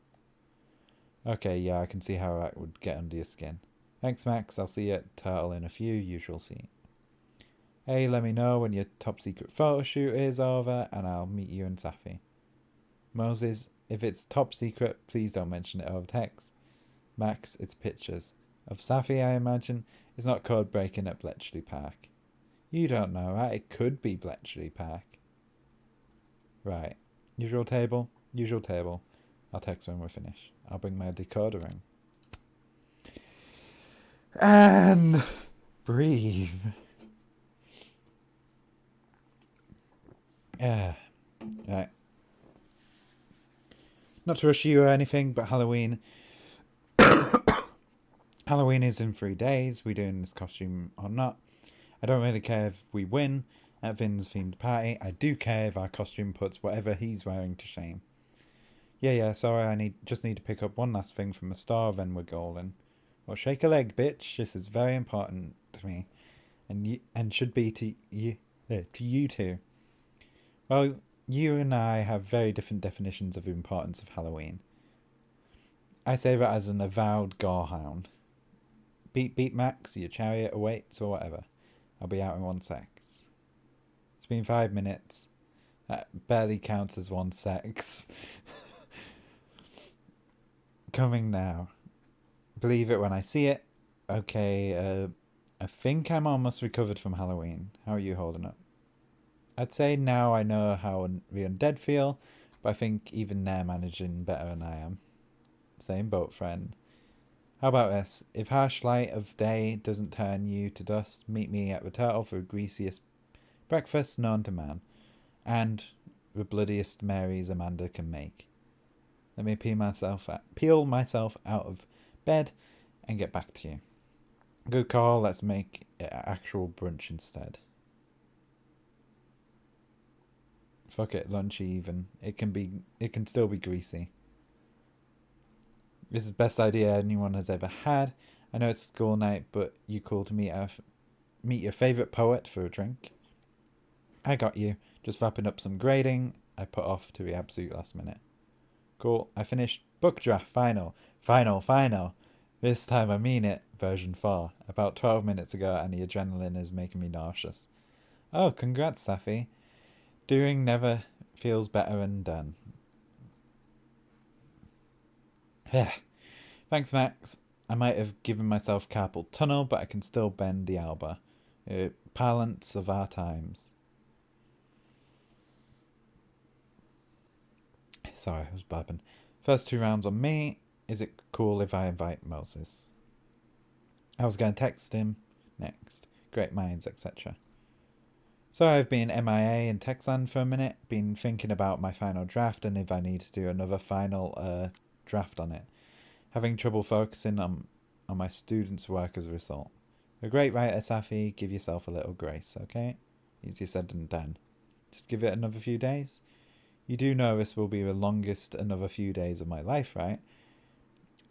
Okay, yeah, I can see how that would get under your skin. Thanks, Max. I'll see you at Turtle in a few. Usual scene. Hey, let me know when your top secret photo shoot is over, and I'll meet you and Safi. Moses, if it's top secret, please don't mention it over text. Max, it's pictures. Of Safi, I imagine. It's not code breaking at Bletchley Park. You don't know, right? It could be Bletchley Park. Right. Usual table? Usual table. I'll text when we're finished. I'll bring my decoder ring. And breathe. Yeah. Right. Not to rush you or anything, but Halloween. Halloween is in 3 days. We doing this costume or not? I don't really care if we win at Vin's themed party. I do care if our costume puts whatever he's wearing to shame. Yeah, sorry, I just need to pick up one last thing from the store, then we're golden. Well, shake a leg, bitch. This is very important to me. And should be to you too. Well, you and I have very different definitions of the importance of Halloween. I say that as an avowed gorehound. Beat Max, your chariot awaits or whatever. I'll be out in 1 sec. It's been 5 minutes. That barely counts as 1 sec. Coming now. Believe it when I see it. Okay, I think I'm almost recovered from Halloween. How are you holding up? I'd say now I know how the undead feel, but I think even they're managing better than I am. Same boat, friend. How about this? If harsh light of day doesn't turn you to dust, meet me at the Turtle for the greasiest breakfast known to man, and the bloodiest Marys Amanda can make. Let me peel myself out of bed and get back to you. Good call. Let's make it actual brunch instead. Fuck it, lunchy even. It can still be greasy. This is the best idea anyone has ever had. I know it's school night, but you cool to meet your favourite poet for a drink? I got you. Just wrapping up some grading. I put off to the absolute last minute. Cool. I finished book draft final. This time I mean it. Version 4. About 12 minutes ago, and the adrenaline is making me nauseous. Oh, congrats, Safi. Doing never feels better than done. Yeah. Thanks, Max. I might have given myself carpal tunnel, but I can still bend the elbow. Parlance of our times. Sorry, I was blabbing. First 2 rounds on me. Is it cool if I invite Moses? I was going to text him next. Great minds, etc. So I've been MIA in Techland for a minute, been thinking about my final draft and if I need to do another final draft on it. Having trouble focusing on my students' work as a result. A great writer, Safi, give yourself a little grace, okay? Easier said than done. Just give it another few days. You do know this will be the longest another few days of my life, right?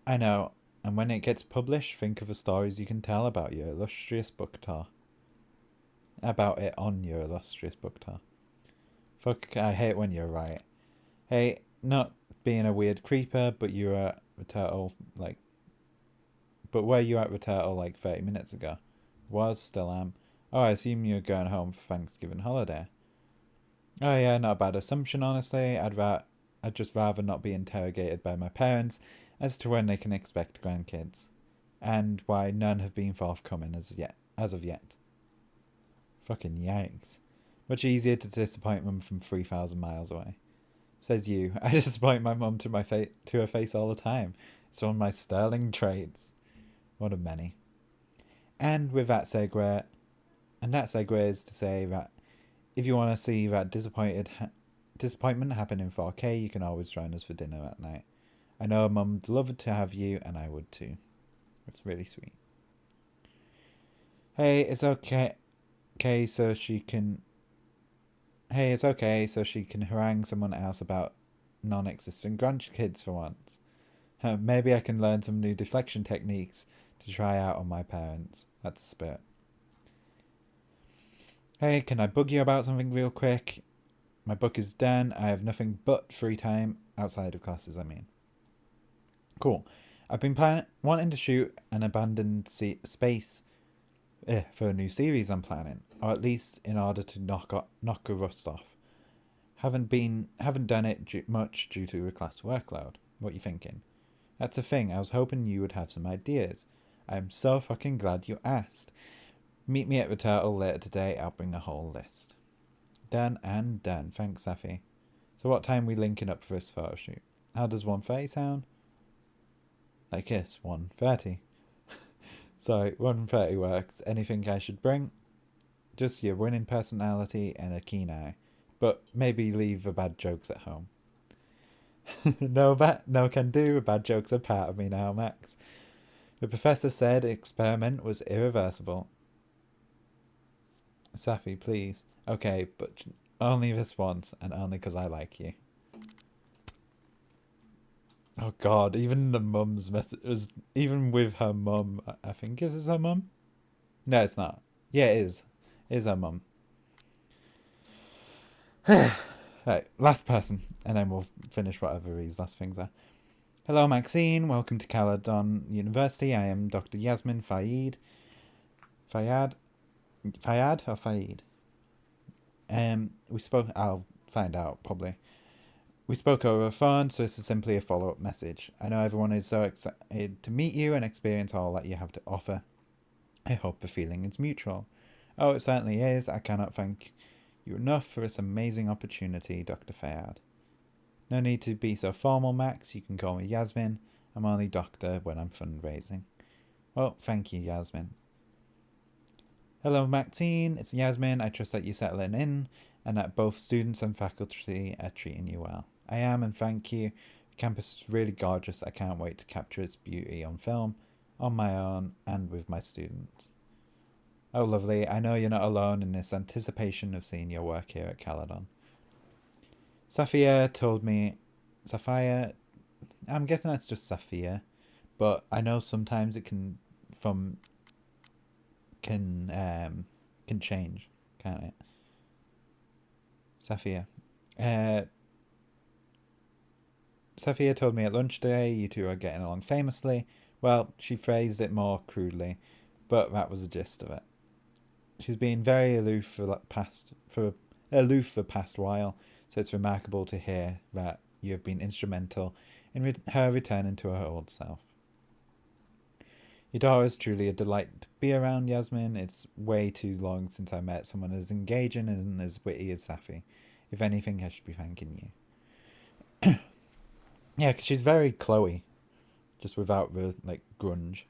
I know, and when it gets published, think of the stories you can tell about your illustrious book tour. About it on your illustrious book tour. Fuck, I hate when you're right. Hey, not being a weird creeper, but you were at the turtle, But where you at the turtle 30 minutes ago? Was, still am. Oh, I assume you're going home for Thanksgiving holiday. Oh yeah, not a bad assumption, honestly. I'd just rather not be interrogated by my parents as to when they can expect grandkids. And why none have been forthcoming as of yet. Fucking yikes. Much easier to disappoint them from 3,000 miles away. Says you. I disappoint my mum to her face all the time. It's one of my sterling traits. One of many. And with that segue, that segues to say that if you want to see that disappointment happen in 4K, you can always join us for dinner at night. I know Mum'd love to have you, and I would too. It's really sweet. Hey, it's okay. So she can harangue someone else about non-existent grandkids for once. Maybe I can learn some new deflection techniques to try out on my parents. That's the spirit. Hey, can I bug you about something real quick? My book is done. I have nothing but free time outside of classes, I mean. Cool. I've been wanting to shoot an abandoned space for a new series I'm planning, or at least in order to knock a rust off. Haven't done it much due to a class workload. What you thinking? That's a thing. I was hoping you would have some ideas. I'm so fucking glad you asked. Meet me at the turtle later today. I'll bring a whole list. Done and done. Thanks, Safi. So what time we linking up for this photo shoot? How does 1:30 sound? Like this, 1:30. Sorry, 1:30 works. Anything I should bring? Just your winning personality and a keen eye. But maybe leave the bad jokes at home. No can do. The bad jokes are part of me now, Max. The professor said experiment was irreversible. Safi, please. Okay, but only this once, and only because I like you. Oh god, even the mum's message was, even with her mum, I think, is this her mum? No, it's not. Yeah, it is. It is her mum. Right, last person, and then we'll finish whatever these last things are. Hello, Maxine. Welcome to Caledon University. I am Dr. Yasmin Fayyad. Fayyad or Fayyad? We spoke. I'll find out probably. We spoke over the phone, so this is simply a follow-up message. I know everyone is so excited to meet you and experience all that you have to offer. I hope the feeling is mutual. Oh, it certainly is. I cannot thank you enough for this amazing opportunity, Dr. Fayyad. No need to be so formal, Max. You can call me Yasmin. I'm only doctor when I'm fundraising. Well, thank you, Yasmin. Hello, Maxine. It's Yasmin. I trust that you're settling in and that both students and faculty are treating you well. I am, and thank you. The campus is really gorgeous. I can't wait to capture its beauty on film, on my own, and with my students. Oh, lovely. I know you're not alone in this anticipation of seeing your work here at Caledon. Safia told me... Safia... I'm guessing that's just Safia. But I know sometimes it can change, can't it? Safia. Safia told me at lunch today you two are getting along famously. Well, she phrased it more crudely, but that was the gist of it. She's been very aloof for the past while, so it's remarkable to hear that you have been instrumental in her returning to her old self. Your daughter is truly a delight to be around, Yasmin. It's way too long since I met someone as engaging and as witty as Safi. If anything, I should be thanking you. Yeah, because she's very Chloe, just without the, grunge.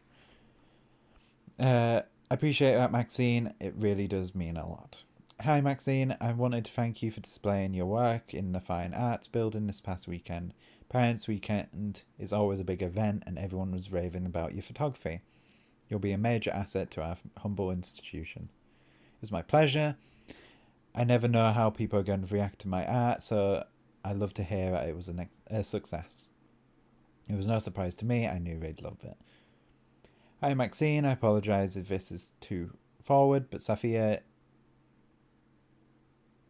I appreciate that, Maxine. It really does mean a lot. Hi Maxine, I wanted to thank you for displaying your work in the Fine Arts building this past weekend. Parents' Weekend is always a big event and everyone was raving about your photography. You'll be a major asset to our humble institution. It was my pleasure. I never know how people are going to react to my art, so I love to hear that it was a success. It was no surprise to me, I knew they'd love it. Hi Maxine, I apologise if this is too forward, but Safia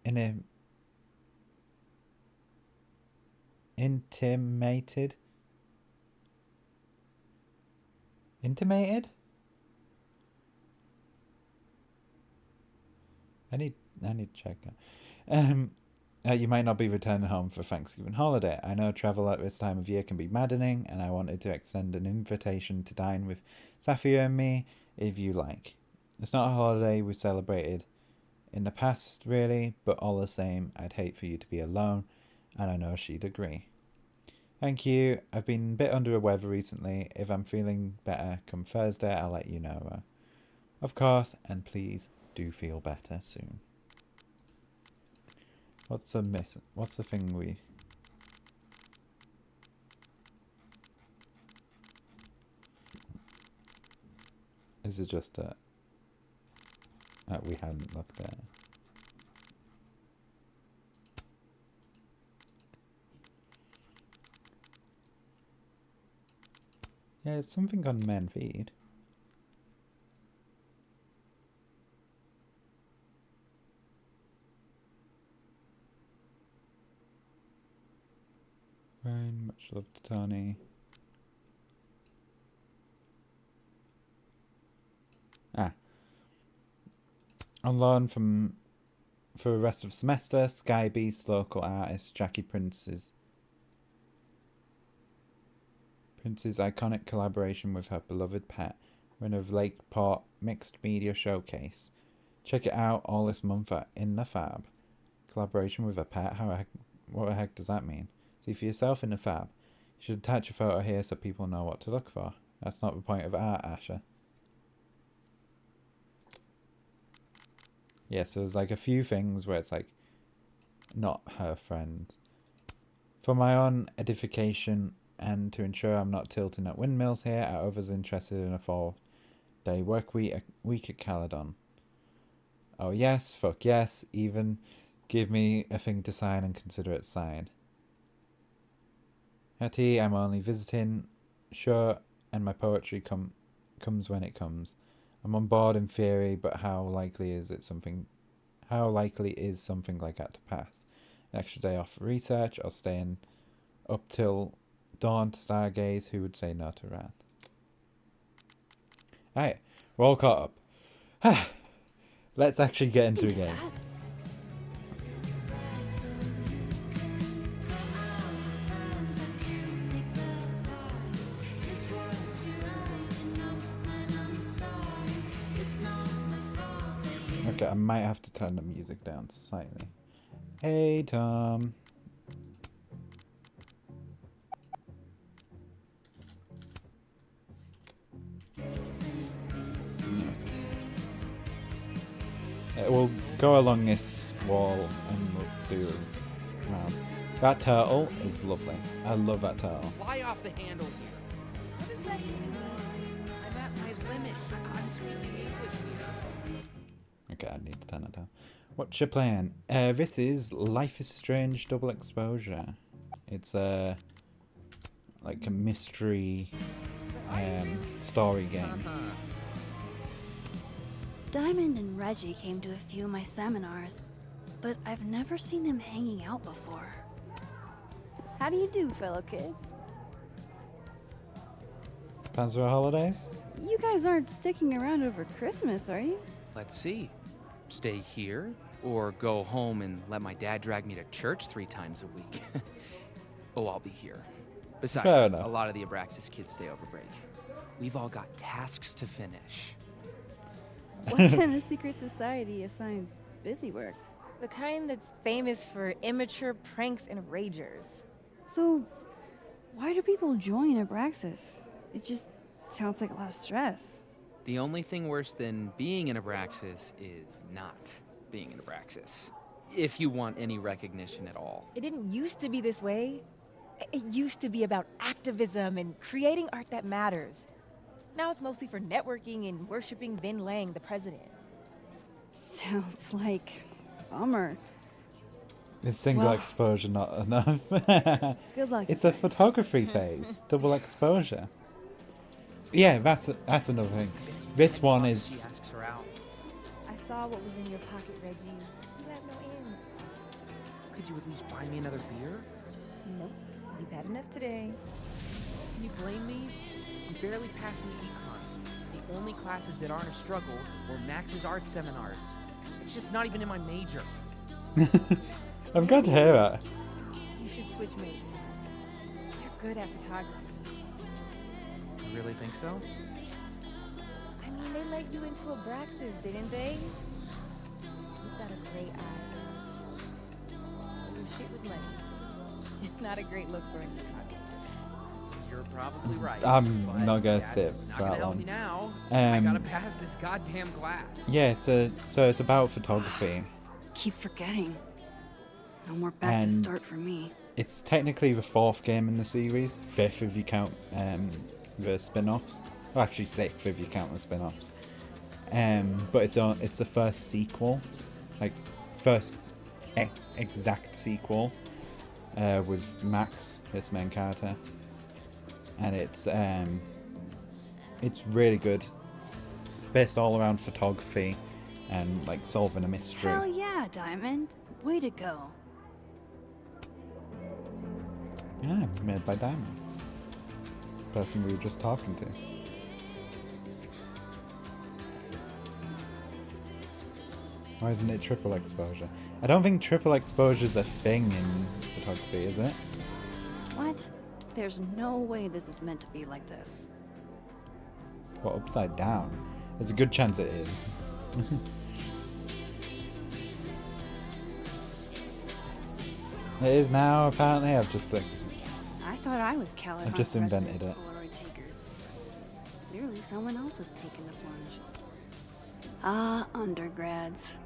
intimated? I need to check. You might not be returning home for Thanksgiving holiday. I know travel at this time of year can be maddening, and I wanted to extend an invitation to dine with Safia and me, if you like. It's not a holiday we celebrated in the past, really, but all the same, I'd hate for you to be alone, and I know she'd agree. Thank you. I've been a bit under the weather recently. If I'm feeling better come Thursday, I'll let you know. Of course, and please do feel better soon. What's the thing we... Is it just a... we hadn't looked at. Yeah, it's something on men feed. Ryan, much love to Tony. On loan for the rest of the semester, Sky Beast local artist Jackie Prince's iconic collaboration with her beloved pet, ran of Lakeport Mixed Media Showcase. Check it out all this month at In the Fab. Collaboration with a pet? What the heck does that mean? See for yourself in the Fab. You should attach a photo here so people know what to look for. That's not the point of art, Asher. Yeah, so there's like a few things where it's like not her friend. For my own edification and to ensure I'm not tilting at windmills here, are others interested in a 4-day work week at Caledon? Oh yes, fuck yes, even give me a thing to sign and consider it signed. Hattie, I'm only visiting, sure, and my poetry comes when it comes. I'm on board in theory, but how likely is something like that to pass? An extra day off for research, or staying up till dawn to stargaze? Who would say no to that? Alright, we're all caught up. Let's actually get into the game. Okay, I might have to turn the music down slightly. Hey, Tom. We'll go along this wall and we'll do a round. That turtle is lovely. I love that turtle. Fly off the handle here. What does that mean? I'm at my limit. I'm speaking English here. Okay, I need to turn it down. What's your plan? This is Life is Strange Double Exposure. It's like a mystery story game. Diamond and Reggie came to a few of my seminars, but I've never seen them hanging out before. How do you do, fellow kids? Plans for holidays? You guys aren't sticking around over Christmas, are you? Let's see. Stay here, or go home and let my dad drag me to church 3 times a week. Oh, I'll be here. Besides, a lot of the Abraxas kids stay over break. We've all got tasks to finish. What kind of secret society assigns busy work? The kind that's famous for immature pranks and ragers. So, why do people join Abraxas? It just sounds like a lot of stress. The only thing worse than being in Abraxas is not. being in Abraxas. If you want any recognition at all. It didn't used to be this way. It used to be about activism and creating art that matters. Now it's mostly for networking and worshiping Vin Lang, the president. Sounds like bummer. Is single Well- exposure not enough? Good luck. It's you a guys. photography phase. Double exposure. Yeah, that's another thing. This one She is... asks her out. I saw what was in your pocket, Reggie. You have no ends. Could you at least buy me another beer? Nope. You've had enough today. Can you blame me? I'm barely passing econ. The only classes that aren't a struggle were Max's art seminars. It's just not even in my major. I'm glad to hear that. You should switch mates. You're good at photography. You really think so? I mean, they let you into Abraxas, didn't they? You've got a great eye, Reg. You're shit with money. Not a great look for an econ. You're probably right. I'm but not gonna that's sit not that gonna help long. me now. I Um, gotta pass this goddamn class. Yeah, so it's about photography. Keep forgetting. No more back to And- start for me. It's technically the 4th game in the series, 5th if you count the spin-offs. Well, actually 6th if you count the spin-offs. But it's the first sequel, like first exact sequel with Max, this main character, and it's really good, based all around photography and like solving a mystery. Hell yeah, Diamond. Way to go. Yeah, made by Diamond. Person we were just talking to. Why isn't it triple exposure? I don't think triple exposure is a thing in photography, is it? What? There's no way this is meant to be like this. What, upside down? There's a good chance it is. It is now, apparently. I thought I was Callahan's I've just resident invented it. Polaroid taker. Clearly someone else has taken the plunge. Ah, undergrads.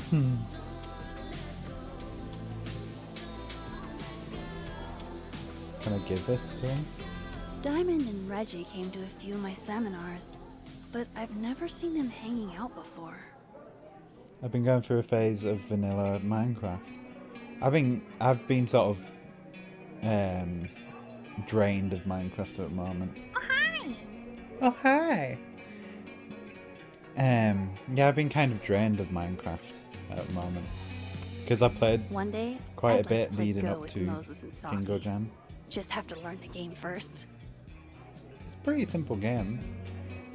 Hmm. Can I give this to him? Diamond and Reggie came to a few of my seminars, but I've never seen them hanging out before. I've been going through a phase of vanilla Minecraft. I've been sort of drained of Minecraft at the moment. Oh, hi! Oh hi. Yeah, I've been kind of drained of Minecraft at the moment because I played One day, quite I'd a like bit to play leading Go up with to Moses and Saki. Bingo Jam. Just have to learn the game first. It's a pretty simple game.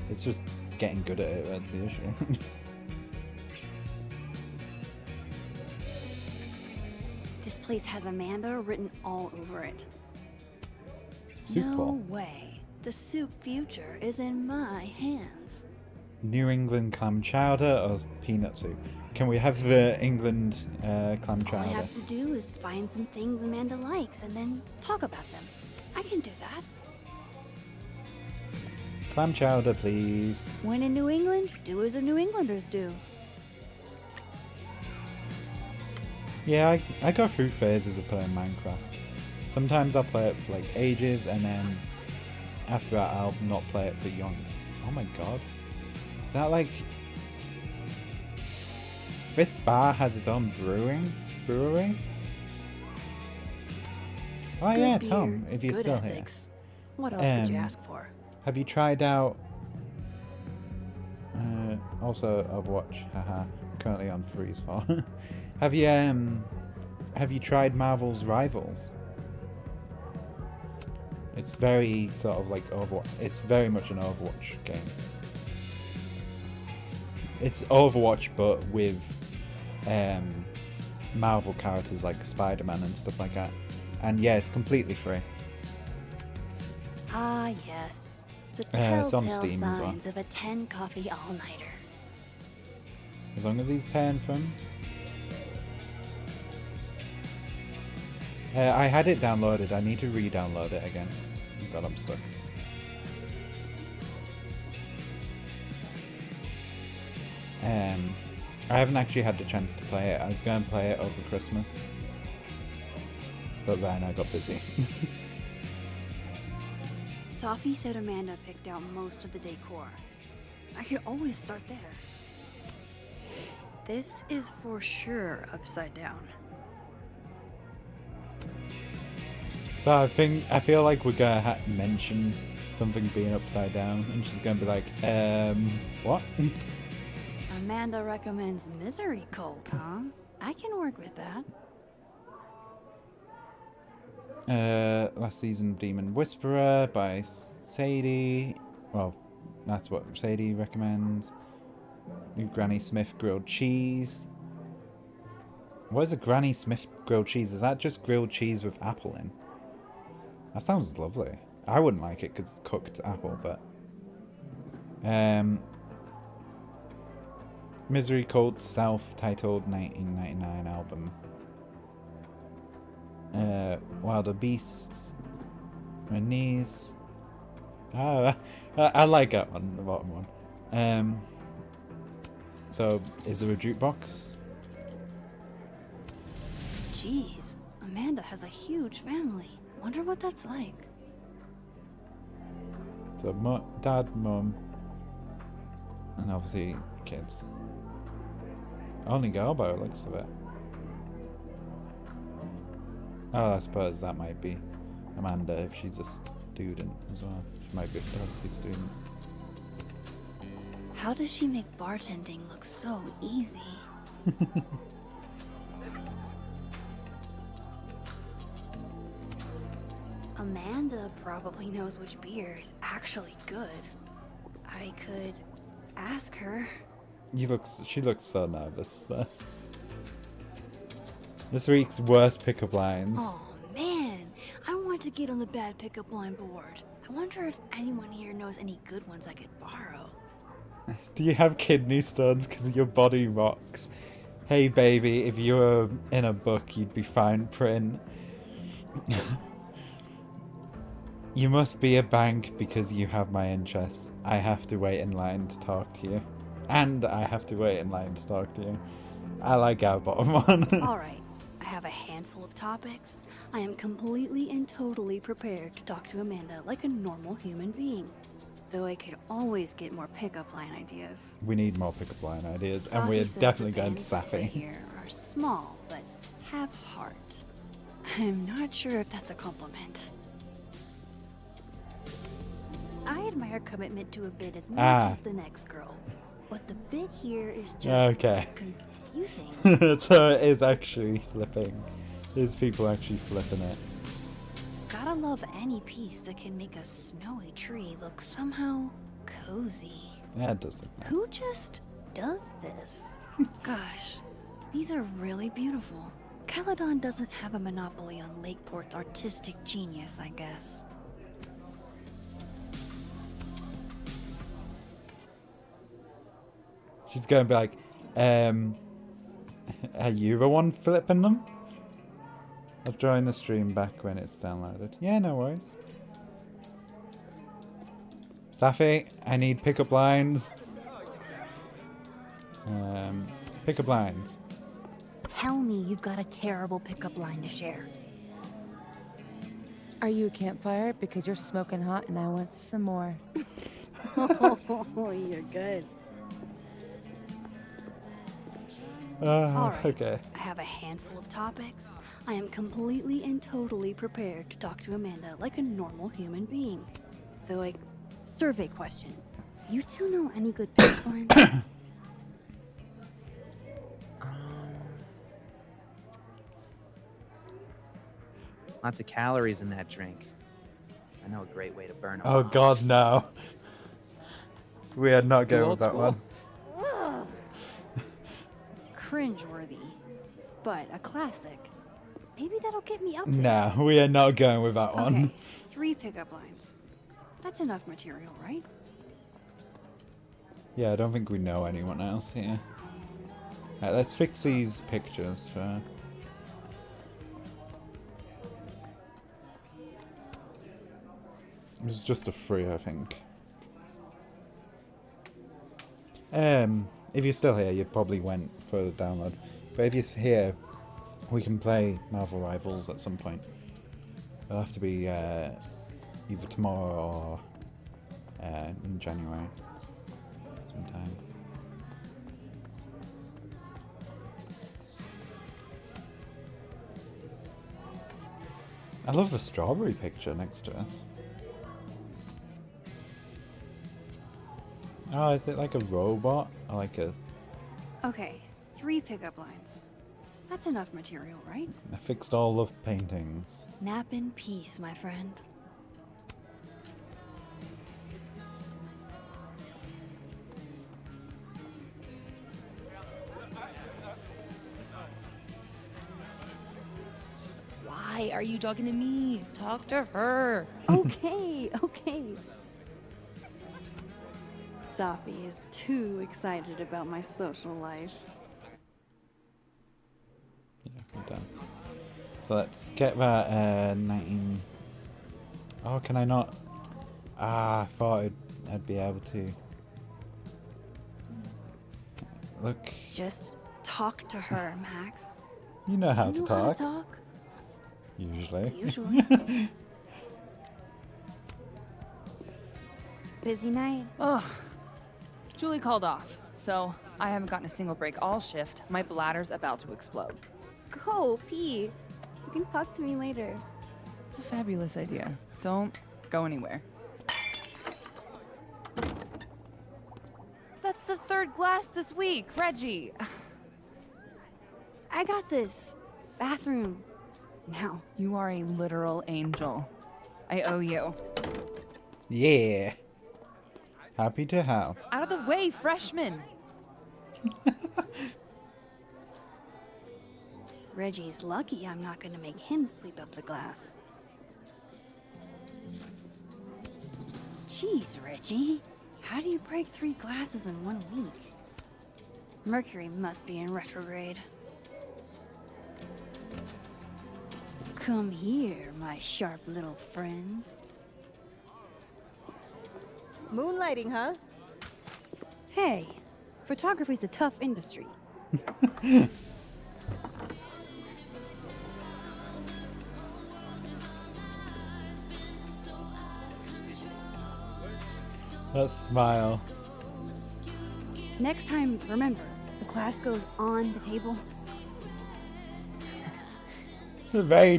It's just getting good at it. That's the issue. This place has Amanda written all over it. Soup No ball. way. The soup future is in my hands. New England clam chowder or peanut soup? Can we have the England clam All I chowder? have to do is find some things Amanda likes and then talk about them. I can do that. Clam chowder, please. When in New England, do as the New Englanders do. Yeah, I go through phases of playing Minecraft. Sometimes I'll play it for like ages, and then after that I'll not play it for yonks. Oh my god. Is that like... This bar has its own brewery? Oh Good yeah, beer, Tom, if you're good still ethics. What else could you Um, ask for? Have you tried out... also Overwatch, haha, currently on freeze fall. Have you tried Marvel's Rivals? It's very sort of like Overwatch. It's very much an Overwatch game. It's Overwatch but with Marvel characters like Spider-Man and stuff like that. And yeah, it's completely free. Ah, yes. The it's on telltale Steam as well. signs of a 10 coffee all-nighter. As long as he's paying for them. I had it downloaded. I need to re-download it again. God, I'm stuck. I haven't actually had the chance to play it. I was going to play it over Christmas, but then I got busy. Safi said Amanda picked out most of the decor. I could always start there. This is for sure upside down. So I feel like we're gonna mention something being upside down, and she's gonna be like, what? Amanda recommends Misery Cult, huh? I can work with that. Last season, Demon Whisperer by Sadie. Well, that's what Sadie recommends. Granny Smith grilled cheese. What is a Granny Smith grilled cheese? Is that just grilled cheese with apple in? That sounds lovely. I wouldn't like it because it's cooked apple, but... Misery Cult's self-titled 1999 album. Wilder Beasts. My knees. Oh, I like that one, the bottom one. So, is there a jukebox? Jeez, Amanda has a huge family. Wonder what that's like. So, dad, mum, and obviously kids. Only girl by the looks of it. Oh, I suppose that might be Amanda if she's a student as well. She might be a photography student. How does she make bartending look so easy? Amanda probably knows which beer is actually good. I could ask her. She looks so nervous. This week's worst pickup lines. Oh man, I want to get on the bad pickup line board. I wonder if anyone here knows any good ones I could borrow. Do you have kidney stones because your body rocks? Hey baby, if you were in a book, you'd be fine print. You must be a bank because you have my interest. I have to wait in line to talk to you. And I have to wait in line to talk to you. I like our bottom one. Alright, I have a handful of topics. I am completely and totally prepared to talk to Amanda like a normal human being. Though I could always get more pickup line ideas. We need more pickup line ideas, and Safi we're says definitely the going to bands Safi. here are small, but have heart. I'm not sure if that's a compliment. I admire commitment to a bit as much as the next girl, but the bit here is just confusing. So it is actually flipping. There's people actually flipping it. Gotta love any piece that can make a snowy tree look somehow cozy. Yeah, it does look nice. Who just does this? Gosh, these are really beautiful. Caledon doesn't have a monopoly on Lakeport's artistic genius, I guess. She's going to be like, are you the one flipping them? I'll join the stream back when it's downloaded. Yeah, no worries. Safi, I need pickup lines. Pickup lines. Tell me you've got a terrible pickup line to share. Are you a campfire? Because you're smoking hot and I want some more. Oh, you're good. Alright, okay. I have a handful of topics. I am completely and totally prepared to talk to Amanda like a normal human being. Though I... Survey question. You two know any good pickup lines? Lots of calories in that drink. I know a great way to burn them. Oh god, no. We are not going with that school. one. Cringeworthy, but a classic. Maybe that'll get me up there. No, we are not going with that one. Okay, 3 pickup lines. That's enough material, right? Yeah, I don't think we know anyone else here. Right, let's fix these pictures for... It was just a 3, I think. If you're still here, you probably went for the download. But if you're here, we can play Marvel Rivals at some point. It'll have to be either tomorrow or in January sometime. I love the strawberry picture next to us. Oh, is it like a robot? Or like a... Okay, 3 pickup lines. That's enough material, right? I fixed all the paintings. Nap in peace, my friend. Why are you talking to me? Talk to her. Okay, okay. Safi is too excited about my social life. Yeah, we're done. So let's get that 19... Oh, can I not? Ah, I thought I'd be able to. Look. Just talk to her, Max. You know how to You know talk. how to talk? Usually. Usually. Busy night? Ugh. Julie called off, so I haven't gotten a single break all shift. My bladder's about to explode. Go, pee. You can talk to me later. It's a fabulous idea. Don't go anywhere. That's the 3rd glass this week, Reggie. I got this. Bathroom. Now. You are a literal angel. I owe you. Yeah. Happy to help. Out of the way, freshman! Reggie's lucky I'm not gonna make him sweep up the glass. Jeez, Reggie. How do you break 3 glasses in 1 week? Mercury must be in retrograde. Come here, my sharp little friends. Moonlighting, huh? Hey, photography's a tough industry. That smile. Next time, remember, the glass goes on the table. Very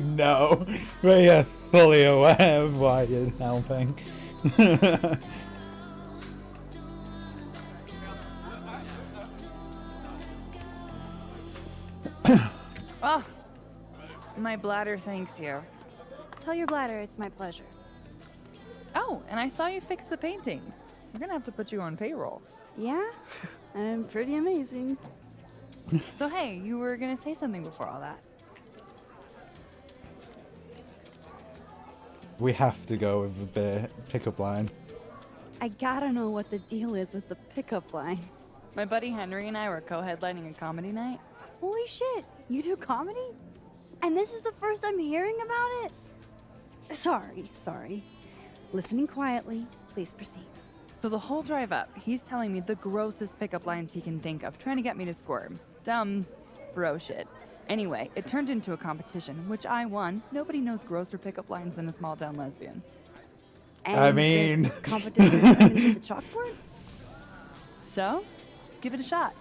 very fully aware of why you're helping. Oh, my bladder thanks you. Tell your bladder it's my pleasure. Oh, and I saw you fix the paintings. We're gonna have to put you on payroll. Yeah? I'm pretty amazing. So hey, you were gonna say something before all that. We have to go with the pickup line. I gotta know what the deal is with the pickup lines. My buddy Henry and I were co-headlining a comedy night. Holy shit, you do comedy? And this is the first I'm hearing about it? Sorry. Listening quietly, please proceed. So the whole drive up, he's telling me the grossest pickup lines he can think of, trying to get me to squirm. Dumb bro shit. Anyway, it turned into a competition, which I won. Nobody knows grosser pickup lines than a small town lesbian. And I mean... the competition turned into the chalkboard? So, give it a shot.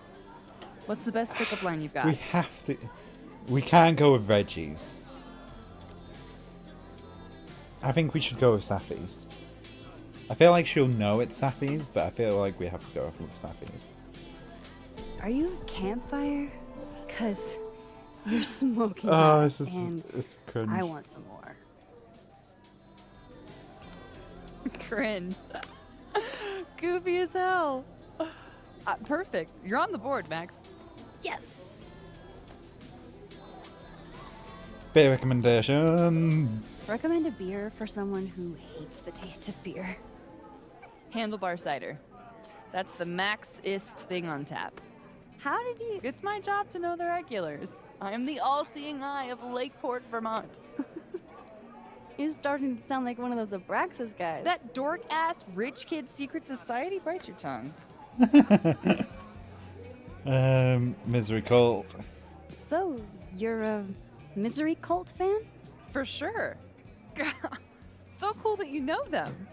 What's the best pickup line you've got? We have to... We can't go with Reggie's. I think we should go with Safi's. I feel like she'll know it's Safi's, but I feel like we have to go with Safi's. Are you a campfire? 'Cause you're smoking Oh, hot, this is and it's cringe. I want some more. Cringe. Goofy as hell. Perfect. You're on the board, Max. Yes! Beer recommendations. Recommend a beer for someone who hates the taste of beer. Handlebar cider. That's the Max-ist thing on tap. How did you... It's my job to know the regulars. I am the all-seeing eye of Lakeport, Vermont. You're starting to sound like one of those Abraxas guys. That dork-ass rich kid secret society? Bite your tongue. Misery Cult. So, you're a Misery Cult fan? For sure. So cool that you know them.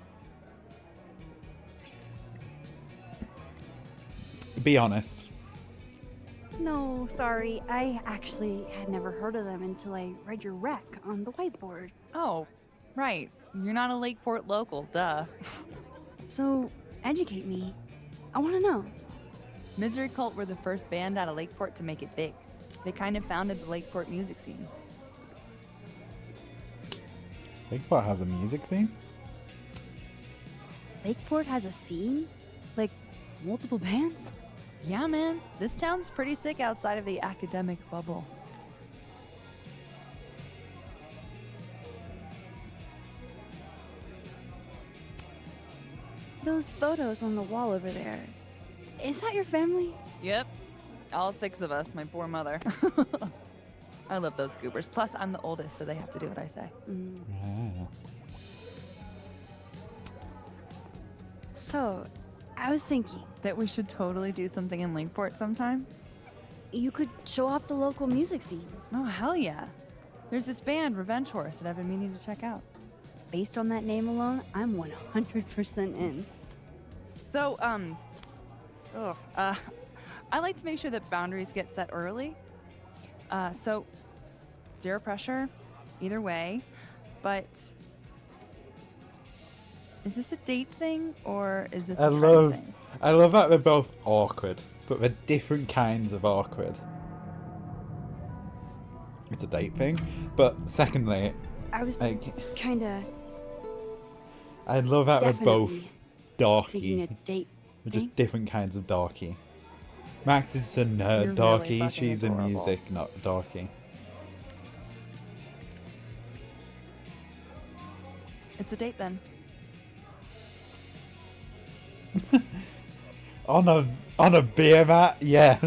Be honest. No, sorry. I actually had never heard of them until I read your rec on the whiteboard. Oh, right. You're not a Lakeport local, duh. So, educate me. I want to know. Misery Cult were the first band out of Lakeport to make it big. They kind of founded the Lakeport music scene. Lakeport has a music scene? Lakeport has a scene? Like, multiple bands? Yeah, man. This town's pretty sick outside of the academic bubble. Those photos on the wall over there. Is that your family? Yep. All 6 of us, my poor mother. I love those goobers. Plus, I'm the oldest, so they have to do what I say. Yeah. So, I was thinking That we should totally do something in Lakeport sometime? you could show off the local music scene. Oh, hell yeah. There's this band, Revenge Horse, that I've been meaning to check out. Based on that name alone, I'm 100% in. So, I like to make sure that boundaries get set early. So, zero pressure, either way. But, is this a date thing, or is this a friend thing? I love that they're both awkward, but they're different kinds of awkward. It's a date thing, but secondly, I was like, kinda I love that they're both definitely thinking a dorky. date They're thing. just different kinds of dorky. Max is a nerd You're really dorky, fucking she's a adorable. music not dorky. It's a date then. On a beer mat, yes.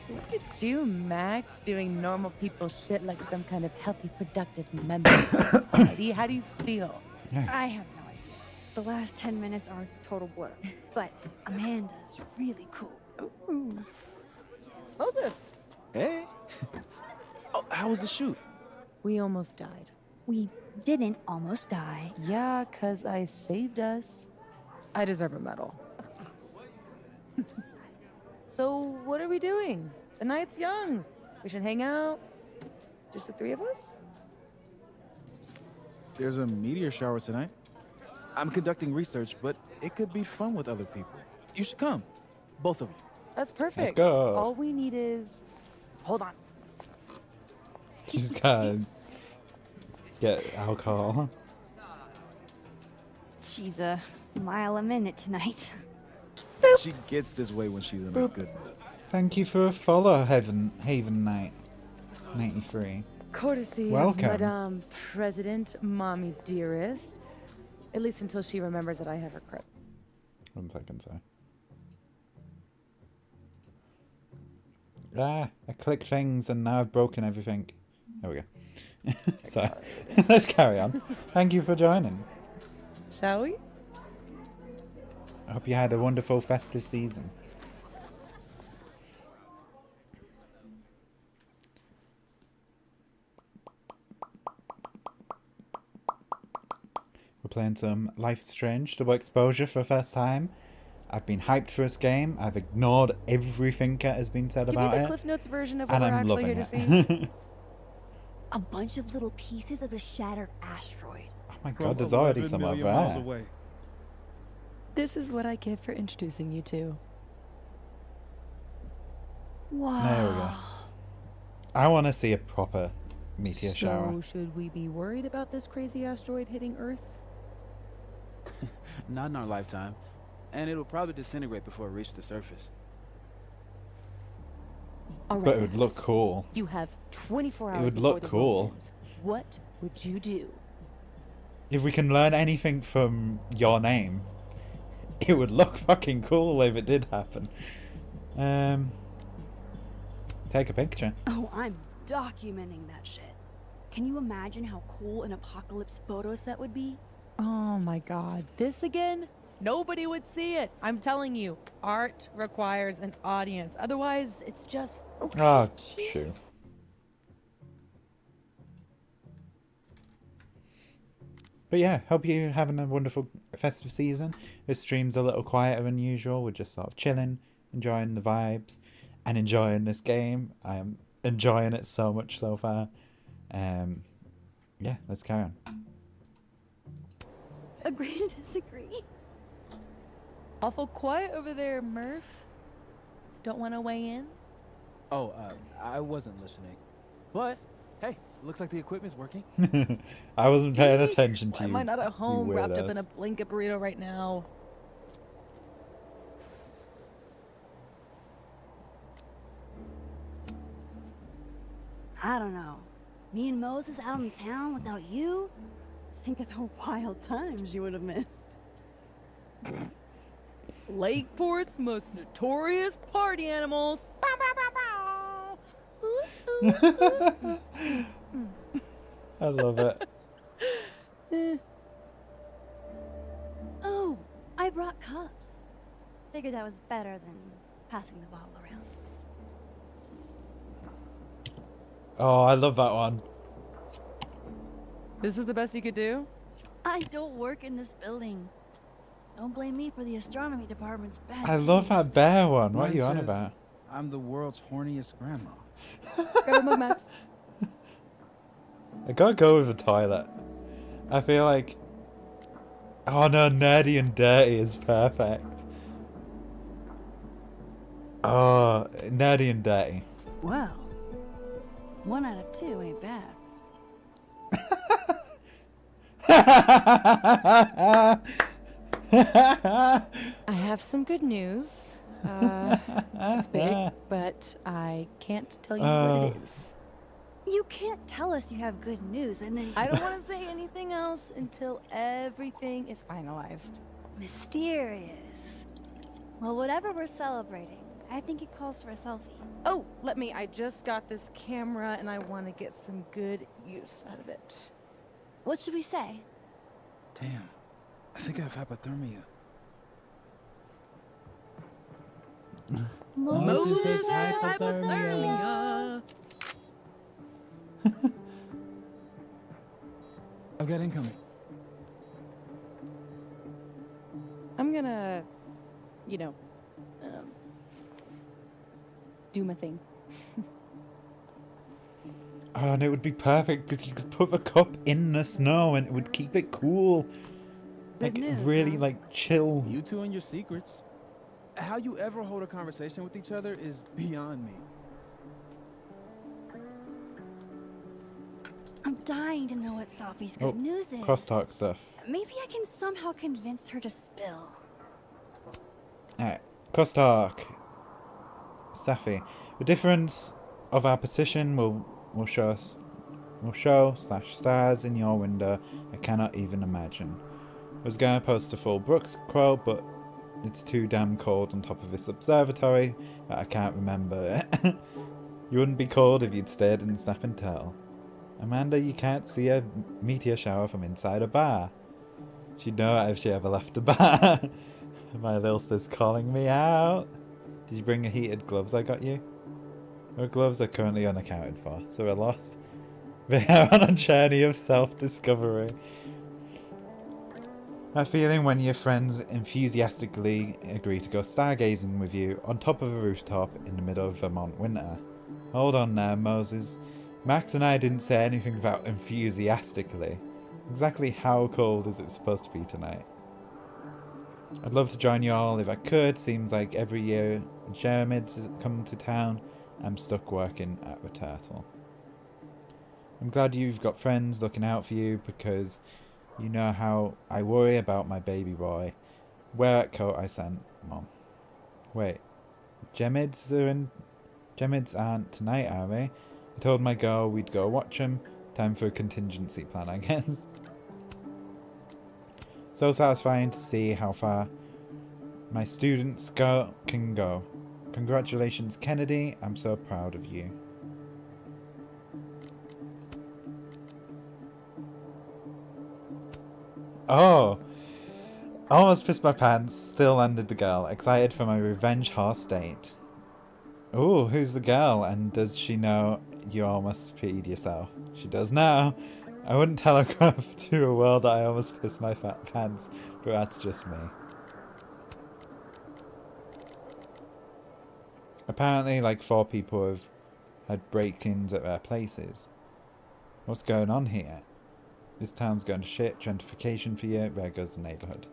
Look at you, Max, doing normal people shit like some kind of healthy, productive member of society. How do you feel? I have no idea. The last 10 minutes are a total blur. But Amanda's really cool. Ooh. Moses. Hey. Oh, how was the shoot? We almost died. We didn't almost die. Yeah, 'cause I saved us. I deserve a medal. So, what are we doing? The night's young. We should hang out. Just the 3 of us? There's a meteor shower tonight. I'm conducting research, but it could be fun with other people. You should come. Both of you. That's perfect. Let's go. All we need is... Hold on. She's gotta get alcohol. She's a mile a minute tonight. She gets this way when she's in a good mood. Thank you for a follow, Haven Knight 93. Courtesy Welcome. of Madame President, Mommy Dearest. At least until she remembers that I have her crib. 1 second, sorry. I clicked things and now I've broken everything. There we go. So, let's carry on. Thank you for joining. Shall we? I hope you had a wonderful festive season. We're playing some Life is Strange double exposure for the first time. I've been hyped for this game. I've ignored everything that has been said Give about me the it. Cliff Notes version of what And we're I'm actually loving here to see. it. A bunch of little pieces of a shattered asteroid. Oh my god, there's already some over there. This is what I get for introducing you to. Wow. There we go. I want to see a proper meteor shower. So, should we be worried about this crazy asteroid hitting Earth? Not in our lifetime. And it'll probably disintegrate before it reaches the surface. All right, But it would Max. look cool. You have 24 It hours would before look the cool. world ends. What would you do? If we can learn anything from your name, it would look fucking cool if it did happen. Take a picture. Oh, I'm documenting that shit. Can you imagine how cool an apocalypse photo set would be? Oh my god, this again? Nobody would see it. I'm telling you, art requires an audience. Otherwise, it's just... Oh, shoot. But yeah, hope you're having a wonderful festive season. This stream's a little quieter than usual. We're just sort of chilling, enjoying the vibes, and enjoying this game. I am enjoying it so much so far. Yeah, let's carry on. Agree to disagree. Awful quiet over there, Murph. Don't want to weigh in? Oh, I wasn't listening. But, hey, looks like the equipment's working. I wasn't paying attention to Why you. am I not at home wrapped up weirdos. in a blanket burrito right now? I don't know. Me and Moses out in town without you? Think of the wild times you would have missed. Lakeport's most notorious party animals. I love it. Oh, I brought cups. Figured that was better than passing the bottle around. Oh, I love that one. This is the best you could do? I don't work in this building. Don't blame me for the astronomy department's bad I love taste. that bear one. What are Mine you on says, about? I'm the world's horniest grandma. Grab a Max. I gotta go with the toilet. I feel like... Oh no, Nerdy and Dirty is perfect. Oh, Nerdy and Dirty. Well, 1 out of 2 ain't bad. I have some good news. It's big, but I can't tell you what it is. You can't tell us you have good news and then... I don't want to say anything else until everything is finalized. Mysterious. Well, whatever we're celebrating, I think it calls for a selfie. Oh, I just got this camera and I want to get some good use out of it. What should we say? Damn, I think I have hypothermia. Moses has hypothermia. I've got incoming. I'm gonna, do my thing. Oh, and it would be perfect because you could put the cup in the snow and it would keep it cool. Like, Good news, really, huh? like, chill. You two and your secrets. How you ever hold a conversation with each other is beyond me. I'm dying to know what Sophie's good news is. Crosstalk stuff. Maybe I can somehow convince her to spill. Alright, crosstalk. Safi. The difference of our position will show / stars in your window. I cannot even imagine. I was going to post a full Brooks quote, but it's too damn cold on top of this observatory that I can't remember it. You wouldn't be cold if you'd stayed in Snap and Tell. Amanda, you can't see a meteor shower from inside a bar. She'd know it if she ever left the bar. My little sis calling me out. Did you bring the heated gloves I got you? Her gloves are currently unaccounted for, so we're lost. They are on a journey of self-discovery. That feeling when your friends enthusiastically agree to go stargazing with you on top of a rooftop in the middle of Vermont winter. Hold on now, Moses. Max and I didn't say anything about enthusiastically. Exactly how cold is it supposed to be tonight? I'd love to join you all if I could. Seems like every year when Jeremids come to town, I'm stuck working at the Turtle. I'm glad you've got friends looking out for you because you know how I worry about my baby boy. Wear that coat I sent, Mom. Wait, Jeremids aren't tonight, are they? I told my girl we'd go watch them. Time for a contingency plan, I guess. So satisfying to see how far my students can go. Congratulations, Kennedy. I'm so proud of you. Oh. Almost pissed my pants, still landed the girl, excited for my revenge horse date. Ooh, who's the girl, and does she know you almost peed yourself? She does now. I wouldn't telegraph to a world that I almost pissed my fat pants, but that's just me. Apparently, like 4 people have had break-ins at their places. What's going on here? This town's going to shit, gentrification for you, there goes the neighbourhood.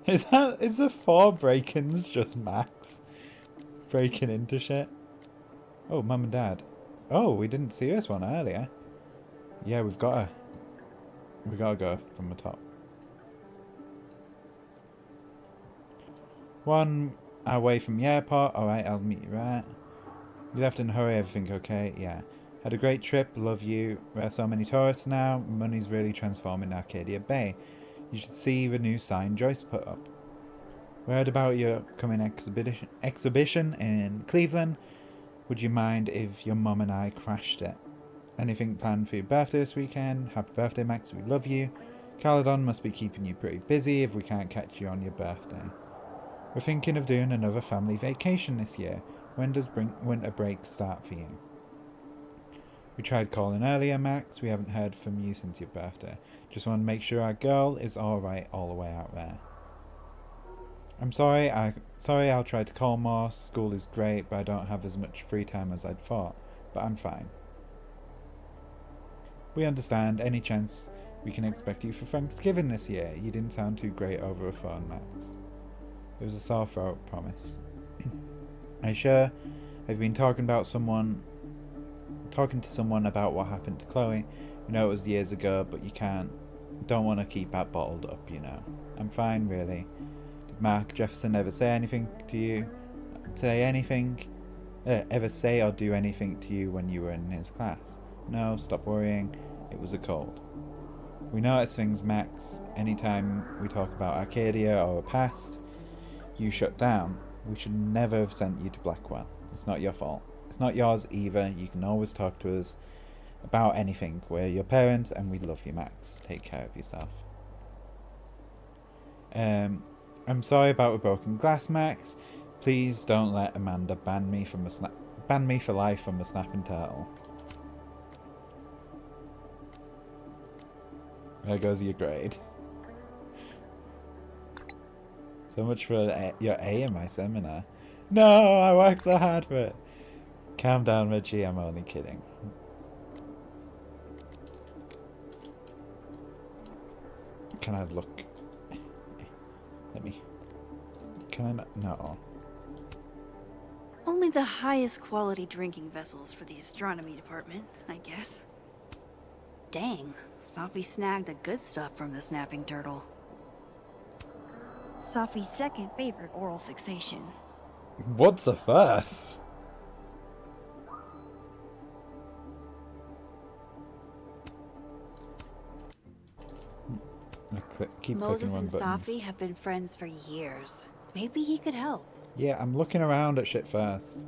Is there 4 break-ins, just Max? Breaking into shit? Oh, Mum and Dad. Oh, we didn't see this one earlier. Yeah, we gotta go from the top. 1 away from the airport. Alright, I'll meet you there. You left in a hurry, everything okay? Yeah. Had a great trip, love you. There are so many tourists now. Money's really transforming Arcadia Bay. You should see the new sign Joyce put up. We heard about your upcoming exhibition in Cleveland. Would you mind if your mum and I crashed it? Anything planned for your birthday this weekend? Happy birthday, Max, we love you. Caledon must be keeping you pretty busy if we can't catch you on your birthday. We're thinking of doing another family vacation this year. When does winter break start for you? We tried calling earlier, Max. We haven't heard from you since your birthday. Just want to make sure our girl is alright all the way out there. I'm sorry, I'll try to call more. School is great, but I don't have as much free time as I'd thought. But I'm fine. We understand. Any chance we can expect you for Thanksgiving this year? You didn't sound too great over the phone, Max. It was a sore throat, promise. Are you sure? I've been talking to someone about what happened to Chloe. You know it was years ago, but you don't want to keep that bottled up, you know. I'm fine, really. Did Mark Jefferson ever say anything to you? Ever say or do anything to you when you were in his class? No, stop worrying. It was a cold. We notice things, Max. Anytime we talk about Arcadia or our past, you shut down. We should never have sent you to Blackwell. It's not your fault. It's not yours either. You can always talk to us about anything. We're your parents and we love you, Max. Take care of yourself. I'm sorry about the broken glass, Max. Please don't let Amanda ban me for life from the snapping turtle. There goes your grade. So much for your A in my seminar. No, I worked so hard for it. Calm down, Richie. I'm only kidding. Can I look? Let me. Can I not? No. Only the highest quality drinking vessels for the astronomy department, I guess. Dang, Safi snagged the good stuff from the snapping turtle. Safi's second favorite oral fixation. What's the first? Keep Moses clicking and buttons. Safi have been friends for years. Maybe he could help. Yeah, I'm looking around at shit first.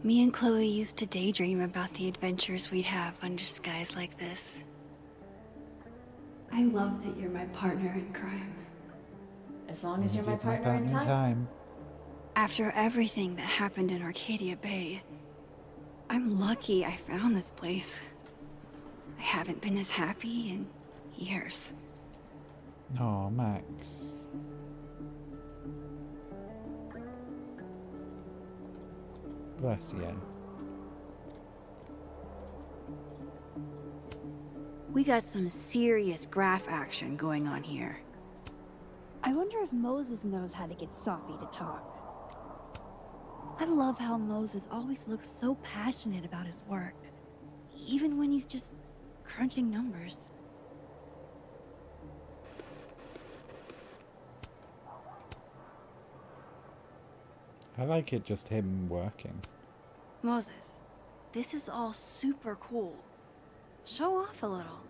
Me and Chloe used to daydream about the adventures we'd have under skies like this. I love that you're my partner in crime. As long as you're my partner in time. After everything that happened in Arcadia Bay, I'm lucky I found this place. I haven't been this happy in years. Oh, Max. Bless you. We got some serious graph action going on here. I wonder if Moses knows how to get Safi to talk. I love how Moses always looks so passionate about his work, even when he's just crunching numbers. I like it just him working. Moses, this is all super cool. Show off a little.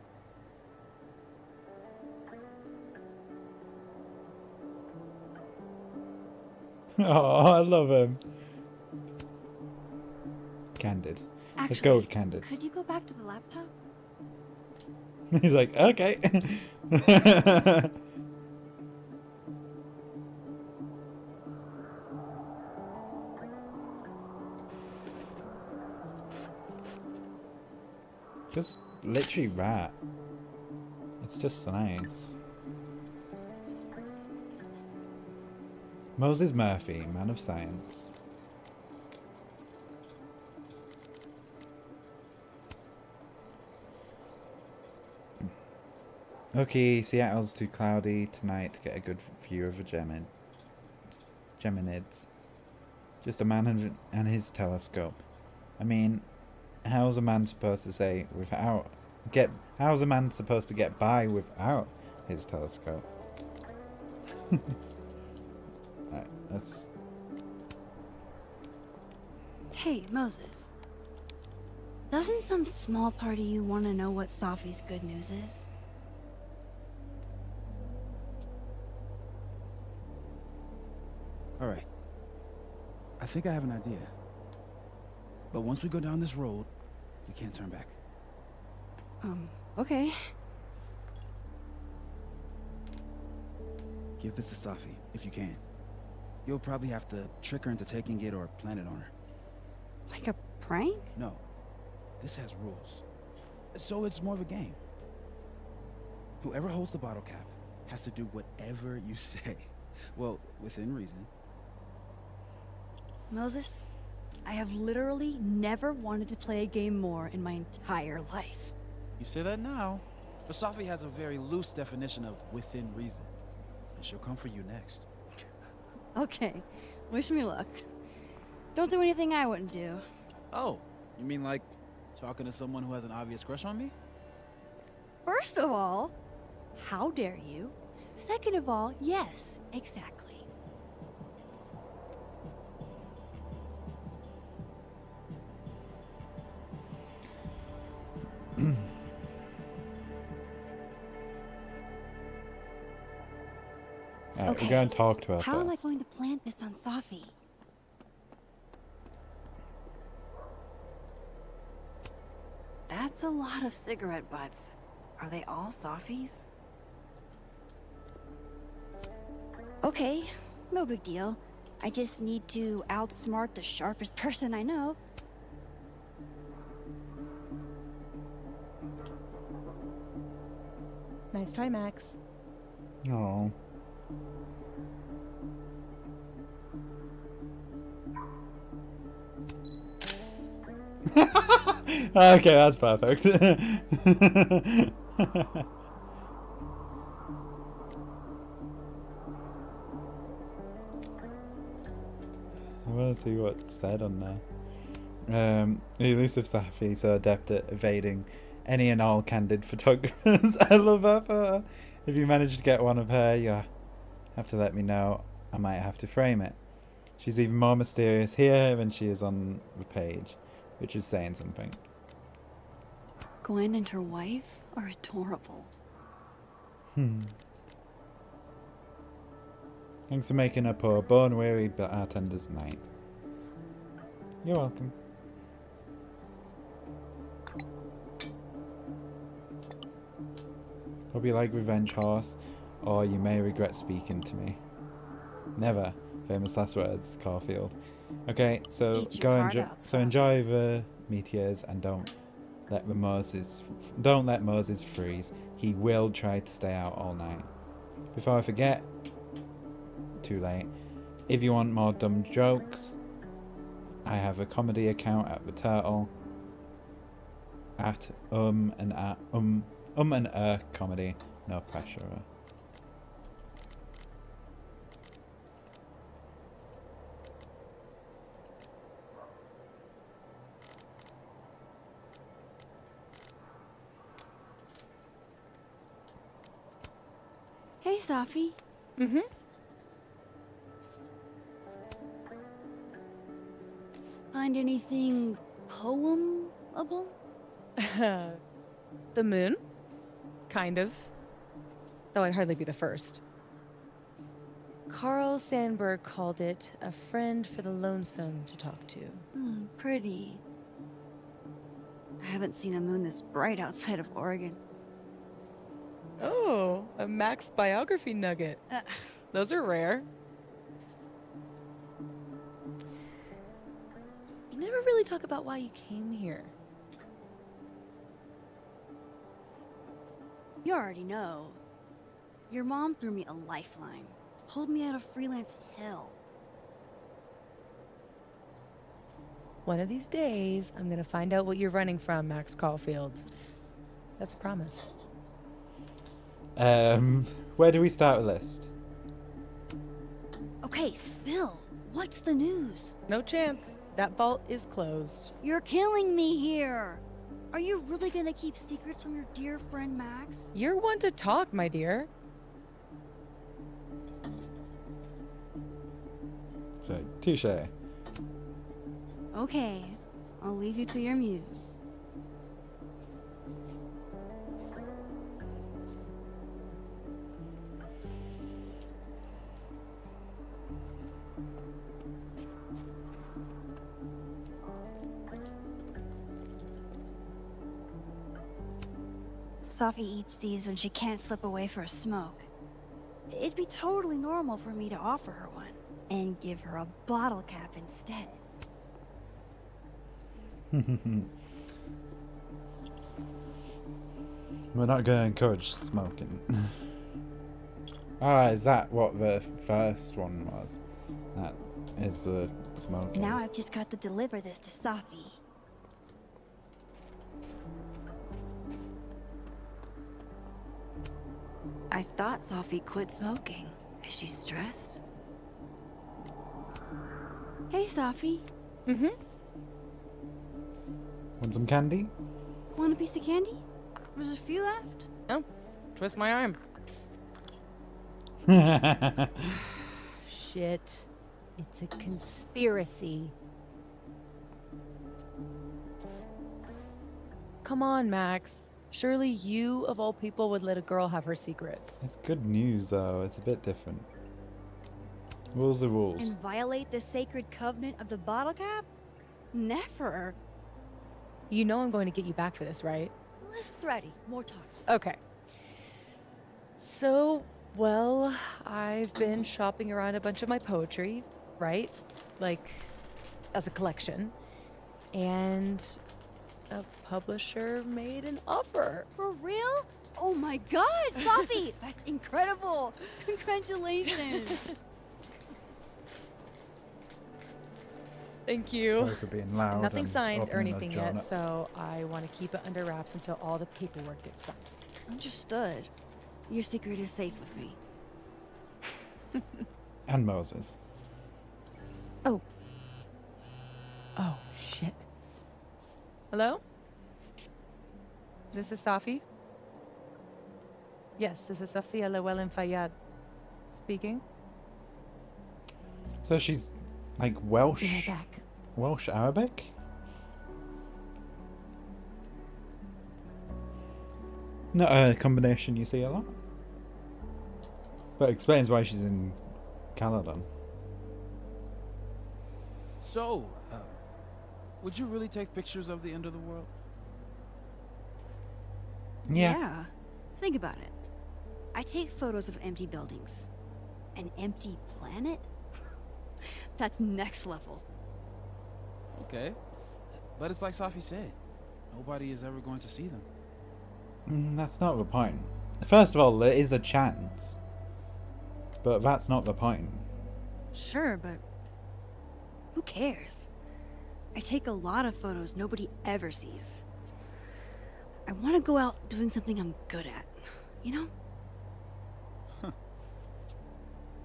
Oh, I love him. Candid. Actually, Let's go with Candid. Could you go back to the laptop? He's like, okay. Just literally rat. It's just nice. Moses Murphy, man of science. Okay, Seattle's too cloudy tonight to get a good view of a Geminids. Just a man and his telescope. I mean, how's a man supposed to say without how's a man supposed to get by without his telescope? Right, that's... Hey, Moses. Doesn't some small part of you want to know what Safi's good news is? All right. I think I have an idea. But once we go down this road, we can't turn back. Okay. Give this to Safi, if you can. You'll probably have to trick her into taking it or plant it on her. Like a prank? No. This has rules. So it's more of a game. Whoever holds the bottle cap has to do whatever you say. Well, within reason. Moses, I have literally never wanted to play a game more in my entire life. You say that now, but Safi has a very loose definition of within reason. And she'll come for you next. Okay, wish me luck. Don't do anything I wouldn't do. Oh, you mean like talking to someone who has an obvious crush on me? First of all, how dare you? Second of all, yes, exactly. Okay. We're going to talk to her How first. am I going to plant this on Safi? That's a lot of cigarette butts. Are they all Safi's? Okay, no big deal. I just need to outsmart the sharpest person I know. Nice try, Max. Oh. Okay, that's perfect. I want to see what's said on there. The elusive Safi, so adept at evading any and all candid photographers. I love her photo. If you manage to get one of her, you have to let me know. I might have to frame it. She's even more mysterious here than she is on the page, which is saying something. Gwen and her wife are adorable. Thanks for making a poor, bone-weary bartender's night. You're welcome. Hope you like Revenge Horse, or you may regret speaking to me. Never. Famous last words, Caulfield. Okay, so enjoy the meteors and don't let Moses freeze. He will try to stay out all night. Before I forget, too late. If you want more dumb jokes, I have a comedy account at the Turtle at and comedy. No pressure. Hey, Safi. Find anything poemable? The moon? Kind of. Though I'd hardly be the first. Carl Sandburg called it a friend for the lonesome to talk to. Pretty. I haven't seen a moon this bright outside of Oregon. A Max biography nugget. Those are rare. You never really talk about why you came here. You already know. Your mom threw me a lifeline. Pulled me out of freelance hell. One of these days, I'm gonna find out what you're running from, Max Caulfield. That's a promise. Where do we start a list? Okay, spill. What's the news? No chance. That vault is closed. You're killing me here. Are you really gonna keep secrets from your dear friend Max? You're one to talk, my dear. So, touche. Okay, I'll leave you to your muse. Sophie eats these when she can't slip away for a smoke. It'd be totally normal for me to offer her one and give her a bottle cap instead. We're not going to encourage smoking. Is that what the first one was? That is the smoking. Now I've just got to deliver this to Sophie. I thought Sophie quit smoking. Is she stressed? Hey, Sophie. Mm-hmm. Want some candy? Want a piece of candy? There's a few left. Oh, twist my arm. Shit. It's a conspiracy. Come on, Max. Surely you, of all people, would let a girl have her secrets. It's good news, though. It's a bit different. Rules are rules. And violate the sacred covenant of the bottle cap? Never. You know I'm going to get you back for this, right? Less thready, more talk. Okay. So, well, I've been shopping around a bunch of my poetry, right? Like, as a collection. And a publisher made an offer. For real? Oh my god, Sophie! That's incredible! Congratulations! Thank you. Sorry for being loud. Nothing signed or opening anything that jar yet, up. so I want to keep it under wraps until all the paperwork gets signed. Understood. Your secret is safe with me. And Moses. Oh, shit. Hello? This is Safi? Yes, this is Safia Llewellyn Fayyad speaking. So she's like Welsh. Be right back. Welsh Arabic? Not a combination you see a lot. But it explains why she's in Caledon. So, would you really take pictures of the end of the world? Yeah. Think about it. I take photos of empty buildings. An empty planet? That's next level. Okay. But it's like Safi said. Nobody is ever going to see them. That's not the point. First of all, there is a chance. But that's not the point. Sure, but who cares? I take a lot of photos nobody ever sees. I want to go out doing something I'm good at, you know? Huh.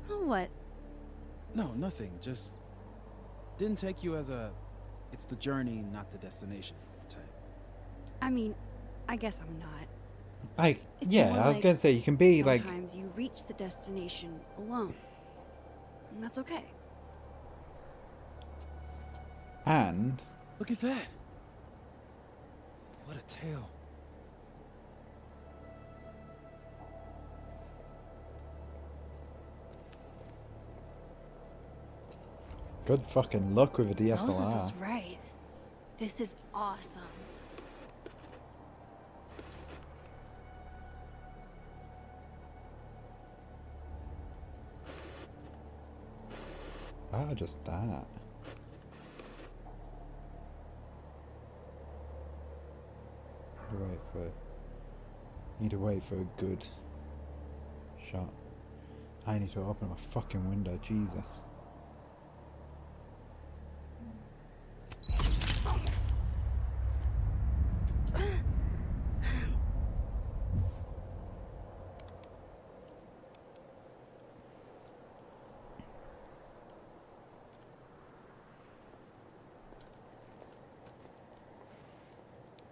Oh, what? No, nothing. Just didn't take you as a it's the journey, not the destination type. I mean, I guess I'm not. Like, It's yeah, more I was like gonna say you can be like. Sometimes you reach the destination alone. And that's okay. And Look at that. What a tale. good fucking luck with a DSLR. Moses was right. This is awesome. rather just that. Need to wait for a good shot. I need to open my fucking window, Jesus.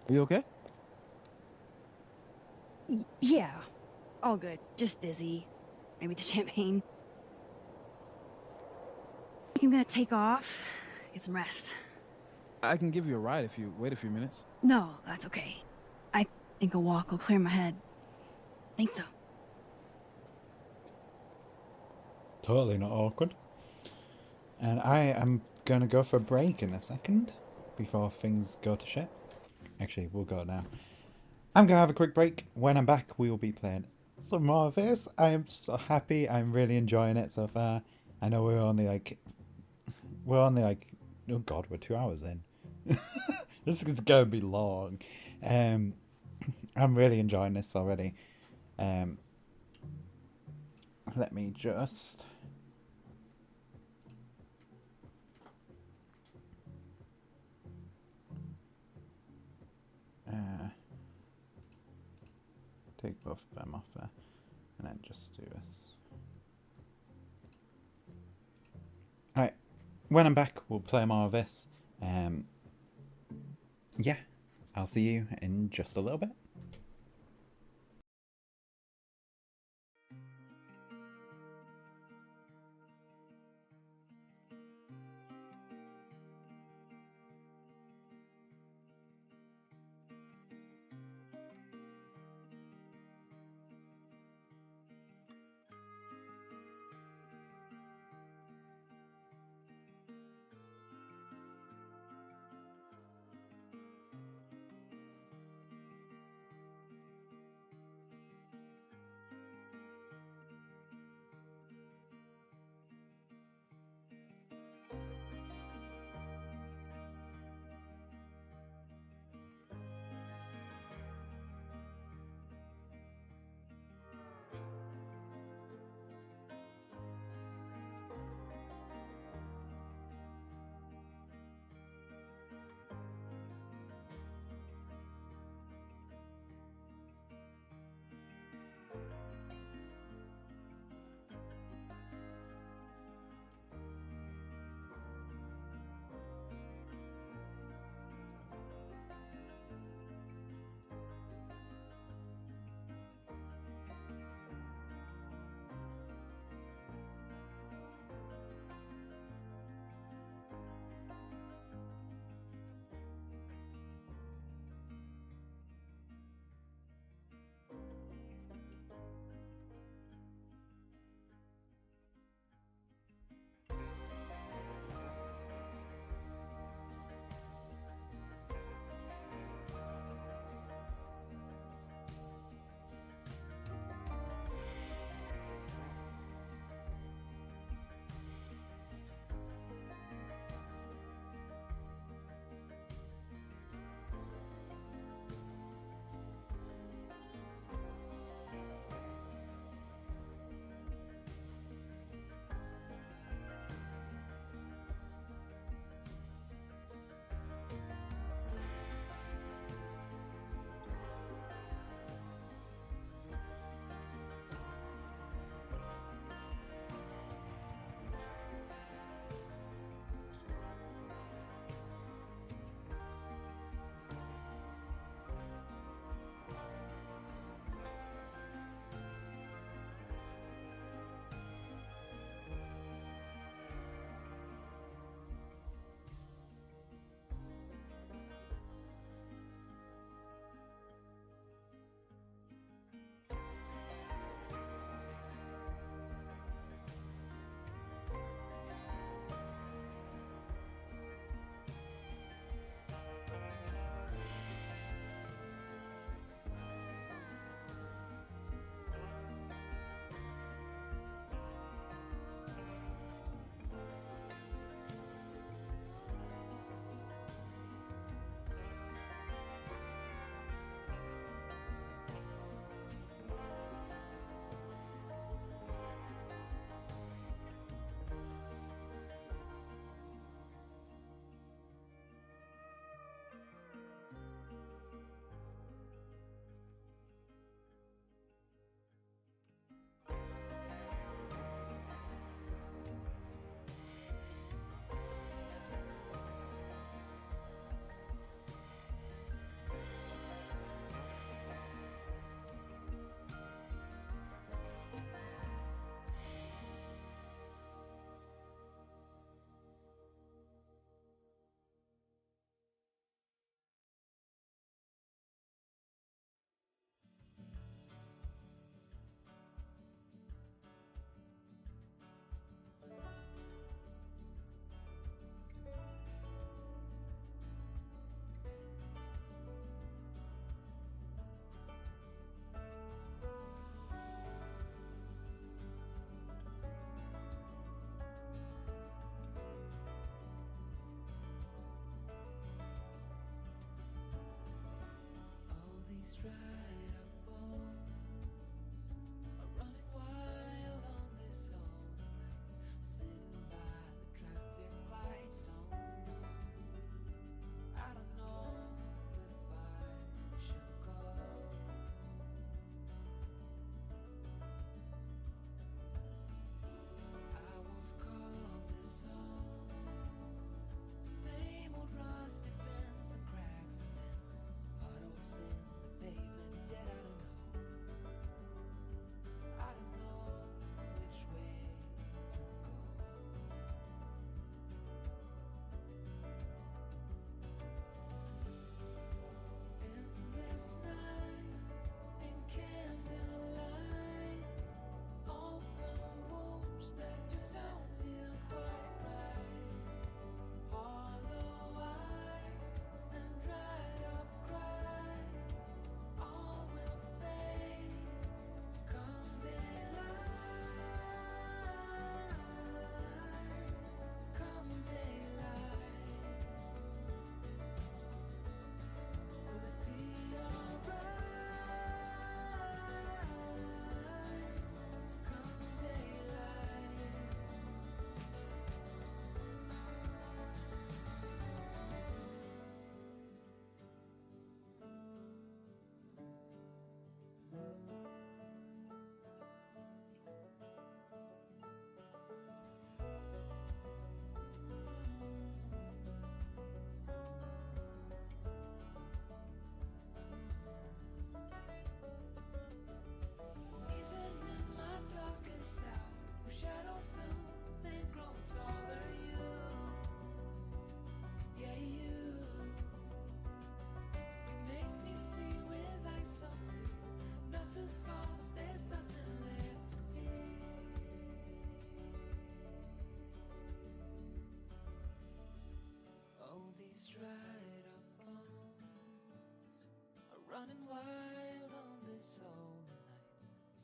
Are you okay? Yeah, all good. Just dizzy. Maybe the champagne. I'm gonna take off, get some rest. I can give you a ride if you wait a few minutes. No, that's okay. I think a walk will clear my head. Think so. Totally not awkward. And I am gonna go for a break in a second before things go to shit. Actually, we'll go now. I'm gonna have a quick break. When I'm back, we will be playing some more of this. I am so happy. I'm really enjoying it so far. I know we're only like, oh god, we're 2 hours in. This is gonna be long. I'm really enjoying this already. Let me just. Take both of them off there, and then just do this. Alright, when I'm back, we'll play more of this. Yeah, I'll see you in just a little bit.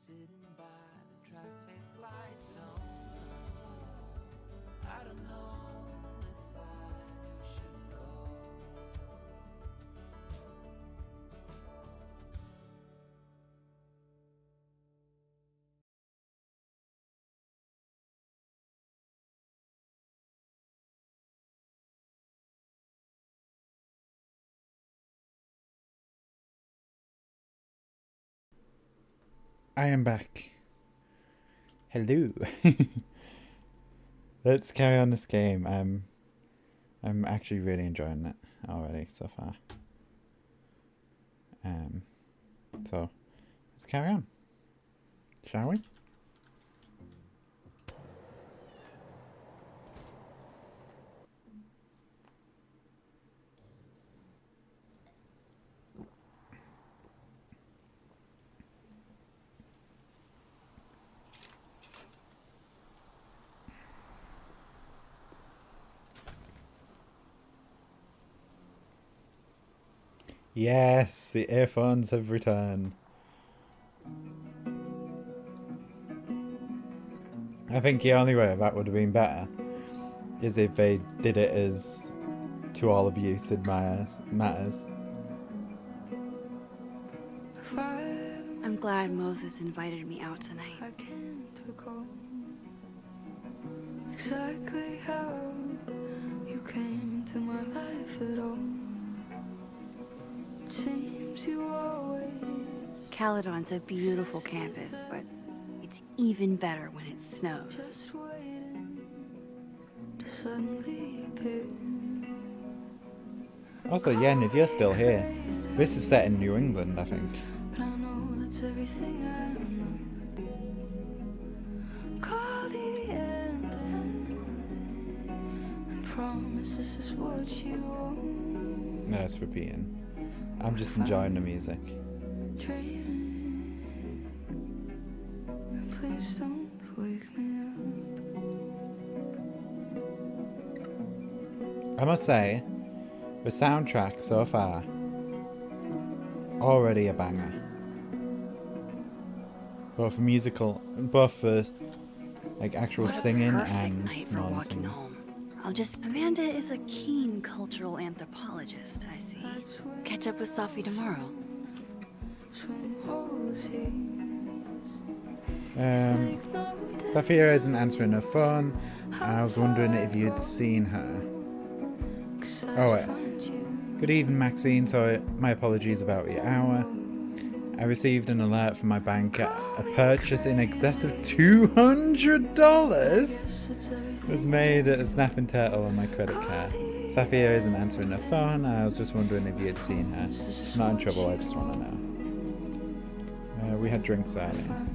sitting by the traffic lights on. I don't know if I should go. I am back. Hello. Let's carry on this game. I'm actually really enjoying it already so far. So let's carry on, shall we? Yes, the earphones have returned. I think the only way that would have been better is if they did it as to all of you, Sid Matters. I'm glad Moses invited me out tonight. I can't recall exactly how you came into my life at all. Seems you always. Caledon's a beautiful campus, but it's even better when it snows. Just waiting to suddenly appear. Also, Yen, if you're still here, this is set in New England, I think. But I know that's everything I know. Call the end and promise this is what you want. No, it's repeating. I'm just enjoying the music. Dreaming. Please don't wake me up. I must say, the soundtrack so far, already a banger. Both musical, both for like actual singing and night for walking home. Amanda is a keen cultural anthropologist, I see. Catch up with Sophie tomorrow. Sophia isn't answering her phone. I was wondering if you'd seen her. Oh wait. Good evening, Maxine. Sorry, my apologies about the hour. I received an alert from my bank at a purchase in excess of $200 was made at a Snapping Turtle on my credit card. Sophia isn't answering her phone. I was just wondering if you had seen her. Not in trouble, I just want to know. We had drinks earlier.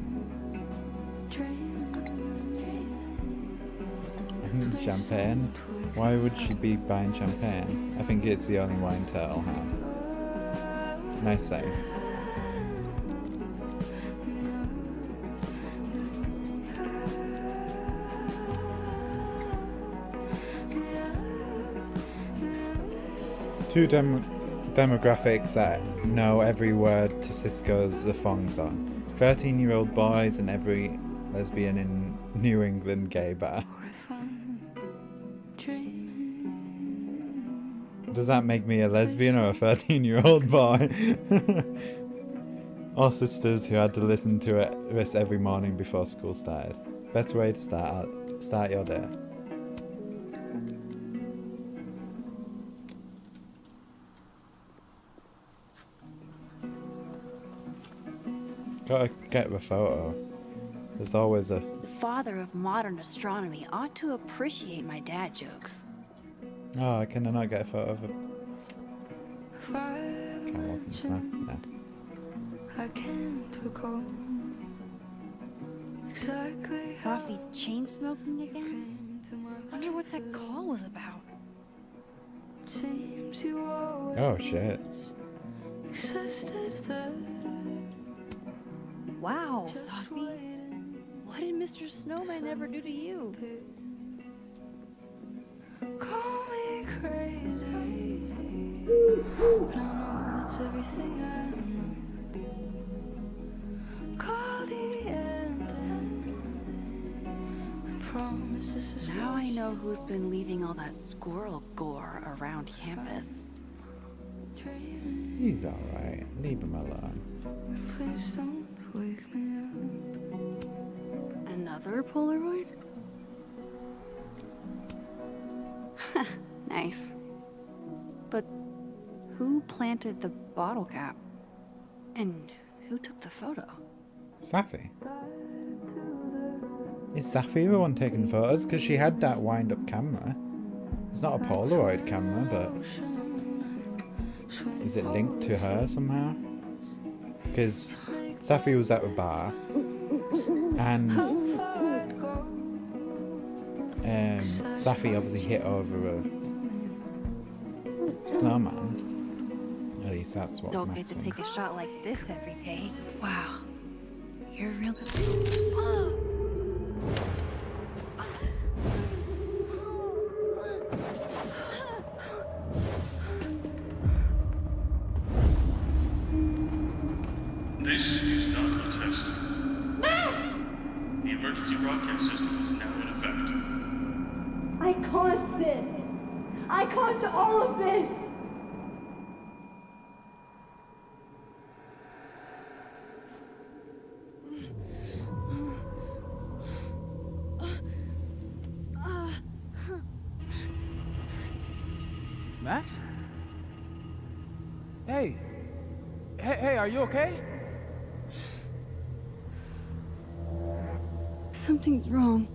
Champagne? Why would she be buying champagne? I think it's the only wine Turtle had. Nice save. Two demographics that know every word to Cisco's The Thong Song. 13-year-old boys and every lesbian in New England gay bar. Does that make me a lesbian or a 13-year-old boy? Or sisters who had to listen to this every morning before school started. Best way to start your day. Gotta get the photo. There's always a... The father of modern astronomy ought to appreciate my dad jokes. Oh, can I not get a photo of it? Can't walk in the snow. No. I can't recall exactly. Sophie's chain smoking again? I wonder what that call was about. Oh shit. Wow, Sophie. What did Mr. Snowman ever do to you? Call me crazy, but I know that's everything I know. Call the Now I know who's been leaving all that squirrel gore around campus. He's alright. Leave him alone. Please don't wake me up. Another Polaroid? Nice. But who planted the bottle cap? And who took the photo? Safi. Is Safi the one taking photos? Because she had that wind-up camera. It's not a Polaroid camera, but is it linked to her somehow? Because Safi was at a bar, and Safi obviously hit over a snowman. At least that's what Don't get to take a shot like this every day. Wow. You're really... This is not a test. Max! The emergency broadcast system is now in effect. I caused this! I caused all of this! Max? Hey, are you okay? Something's wrong.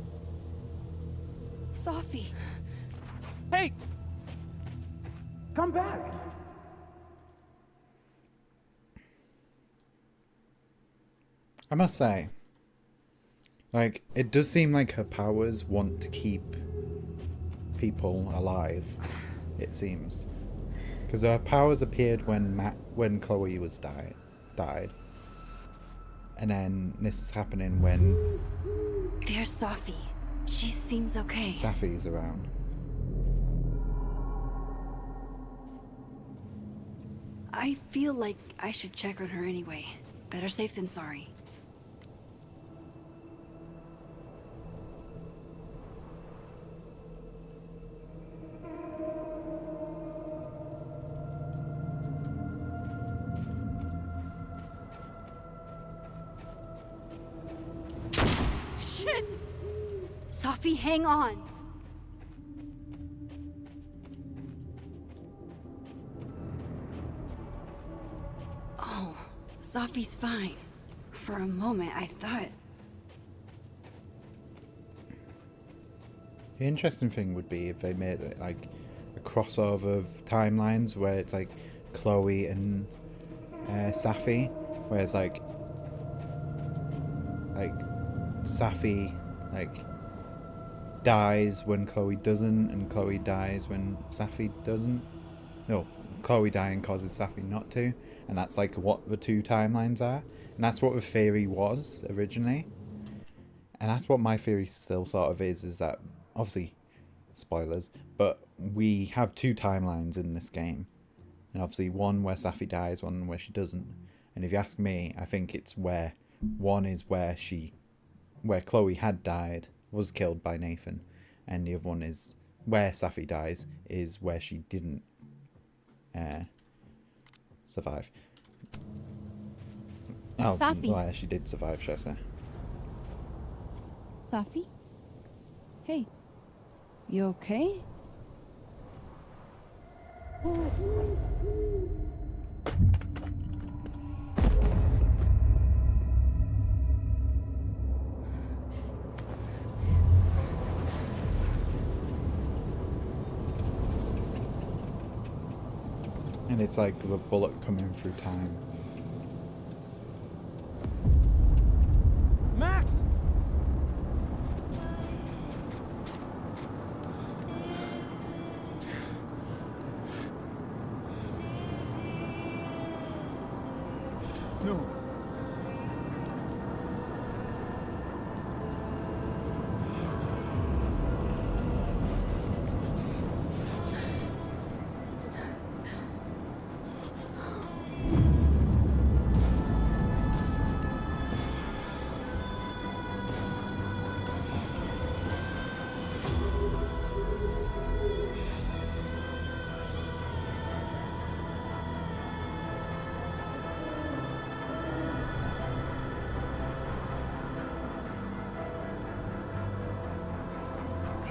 Safi. Hey! Come back! I must say, like, it does seem like her powers want to keep people alive, it seems. Because her powers appeared when Chloe was died. And then this is happening when... There's Safi. She seems okay. Safi's around. I feel like I should check on her anyway. Better safe than sorry. Shit! Safi, hang on! Oh, Safi's fine. For a moment, I thought... The interesting thing would be if they made it like a crossover of timelines where it's like Chloe and Safi, whereas like Safi dies when Chloe doesn't, and Chloe dies when Safi doesn't. No, Chloe dying causes Safi not to, and that's like what the two timelines are, and that's what the theory was originally, and that's what my theory still sort of is that obviously spoilers, but we have two timelines in this game, and obviously one where Safi dies, one where she doesn't. And if you ask me, I think it's where one is where Chloe had died, was killed by Nathan, and the other one is where Safi dies, is where she didn't survive. Oh, Safi. where she did survive, should I say. Safi? Hey. You okay? And it's like the bullet coming through time. Max! No.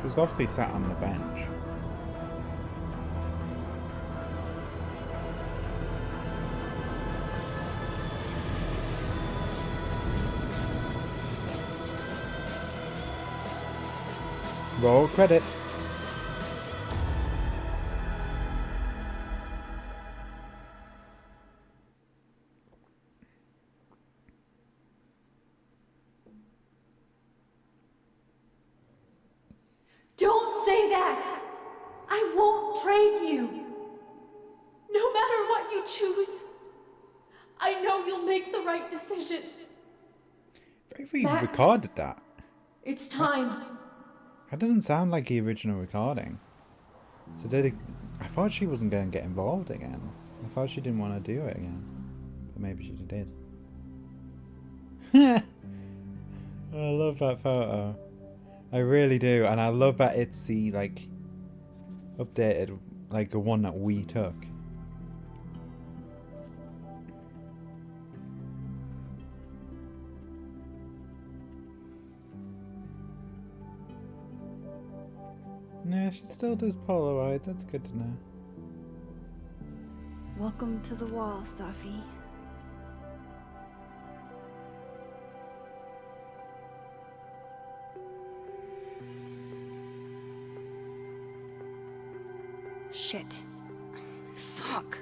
She was obviously sat on the bench. Roll credits. Don't say that! I won't trade you! No matter what you choose, I know you'll make the right decision. He Max, recorded that. it's time. That doesn't sound like the original recording. So I thought she wasn't going to get involved again. I thought she didn't want to do it again. But maybe she did. I love that photo. I really do. And I love that it's the, like, updated, like, the one that we took. Yeah, she still does Polaroid. That's good to know. Welcome to the wall, Safi. Shit. Fuck.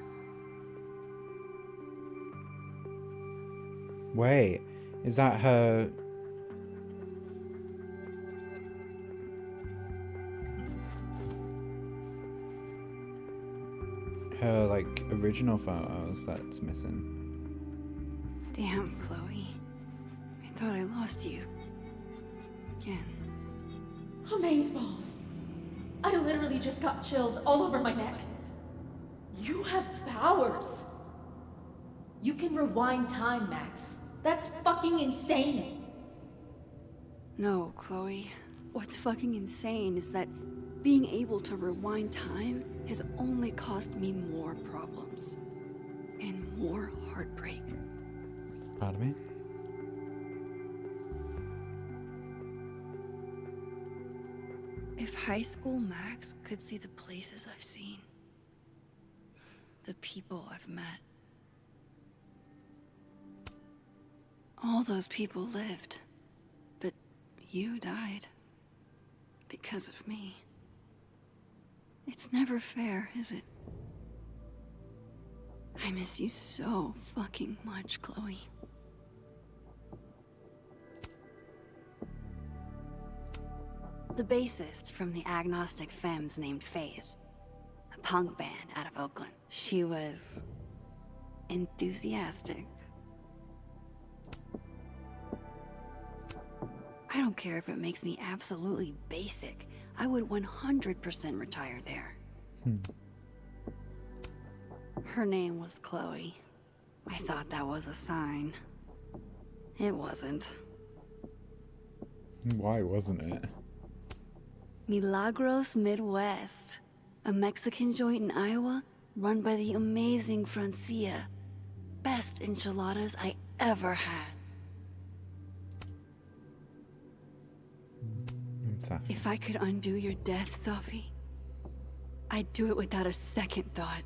Wait, is that her... her, like, original photos that's missing? Damn, Chloe. I thought I lost you. Again. Amazeballs. I literally just got chills all over my neck. You have powers. You can rewind time, Max. That's fucking insane. No, Chloe. What's fucking insane is that being able to rewind time has only caused me more problems. And more heartbreak. Pardon me? If high school Max could see the places I've seen, the people I've met, all those people lived, but you died because of me. It's never fair, is it? I miss you so fucking much, Chloe. The bassist from the Agnostic Femmes named Faith, a punk band out of Oakland. She was enthusiastic. I don't care if it makes me absolutely basic. I would 100% retire there. Her name was Chloe. I thought that was a sign. It wasn't. Why wasn't it? Milagros Midwest, a Mexican joint in Iowa run by the amazing Francia. Best enchiladas I ever had. If I could undo your death, Safi, I'd do it without a second thought.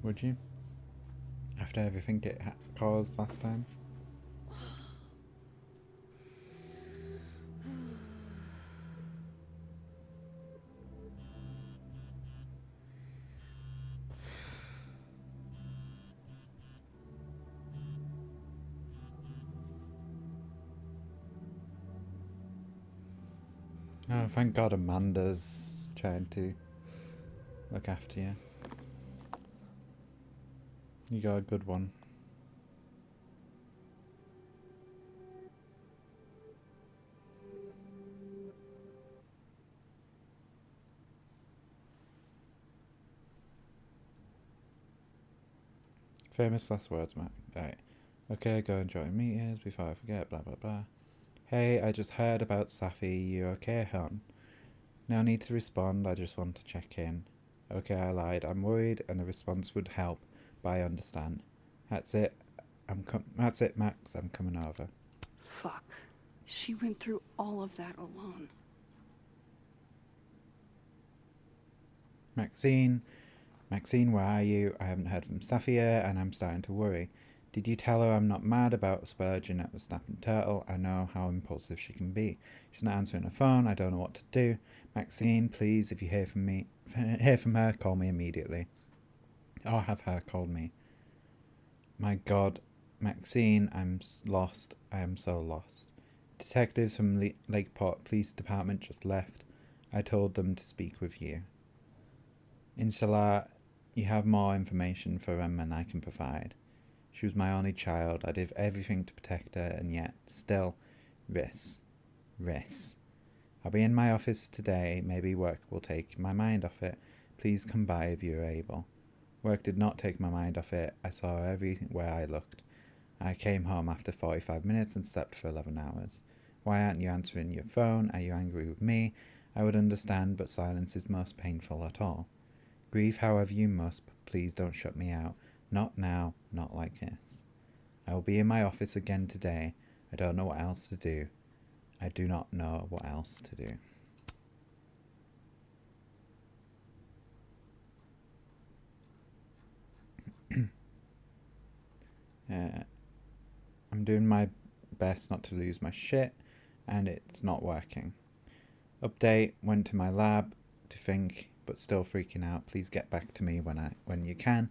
Would you? After everything it caused last time? Oh, thank God Amanda's trying to look after you. You got a good one. Famous last words, Matt. Right. Okay, go enjoy meetings before I forget, blah blah blah. Hey, I just heard about Safi. You okay, hon? No need to respond, I just want to check in. Okay, I lied. I'm worried and a response would help, but I understand. That's it. That's it, Max. I'm coming over. Fuck. She went through all of that alone. Maxine, where are you? I haven't heard from Safia, and I'm starting to worry. Did you tell her I'm not mad about splurging at the snapping turtle? I know how impulsive she can be. She's not answering her phone. I don't know what to do. Maxine, please, if you hear from her, call me immediately. Or have her call me. My God, Maxine, I'm lost. I am so lost. Detectives from Lakeport Police Department just left. I told them to speak with you. Inshallah, you have more information for them than I can provide. She was my only child. I did everything to protect her, and yet, still, Riss. I'll be in my office today. Maybe work will take my mind off it. Please come by if you're able. Work did not take my mind off it. I saw her everywhere I looked. I came home after 45 minutes and slept for 11 hours. Why aren't you answering your phone? Are you angry with me? I would understand, but silence is most painful at all. Grieve however you must, but please don't shut me out. Not now, not like this. I will be in my office again today. I don't know what else to do. I do not know what else to do. I'm doing my best not to lose my shit, and it's not working. Update, went to my lab to think, but still freaking out. Please get back to me when you can.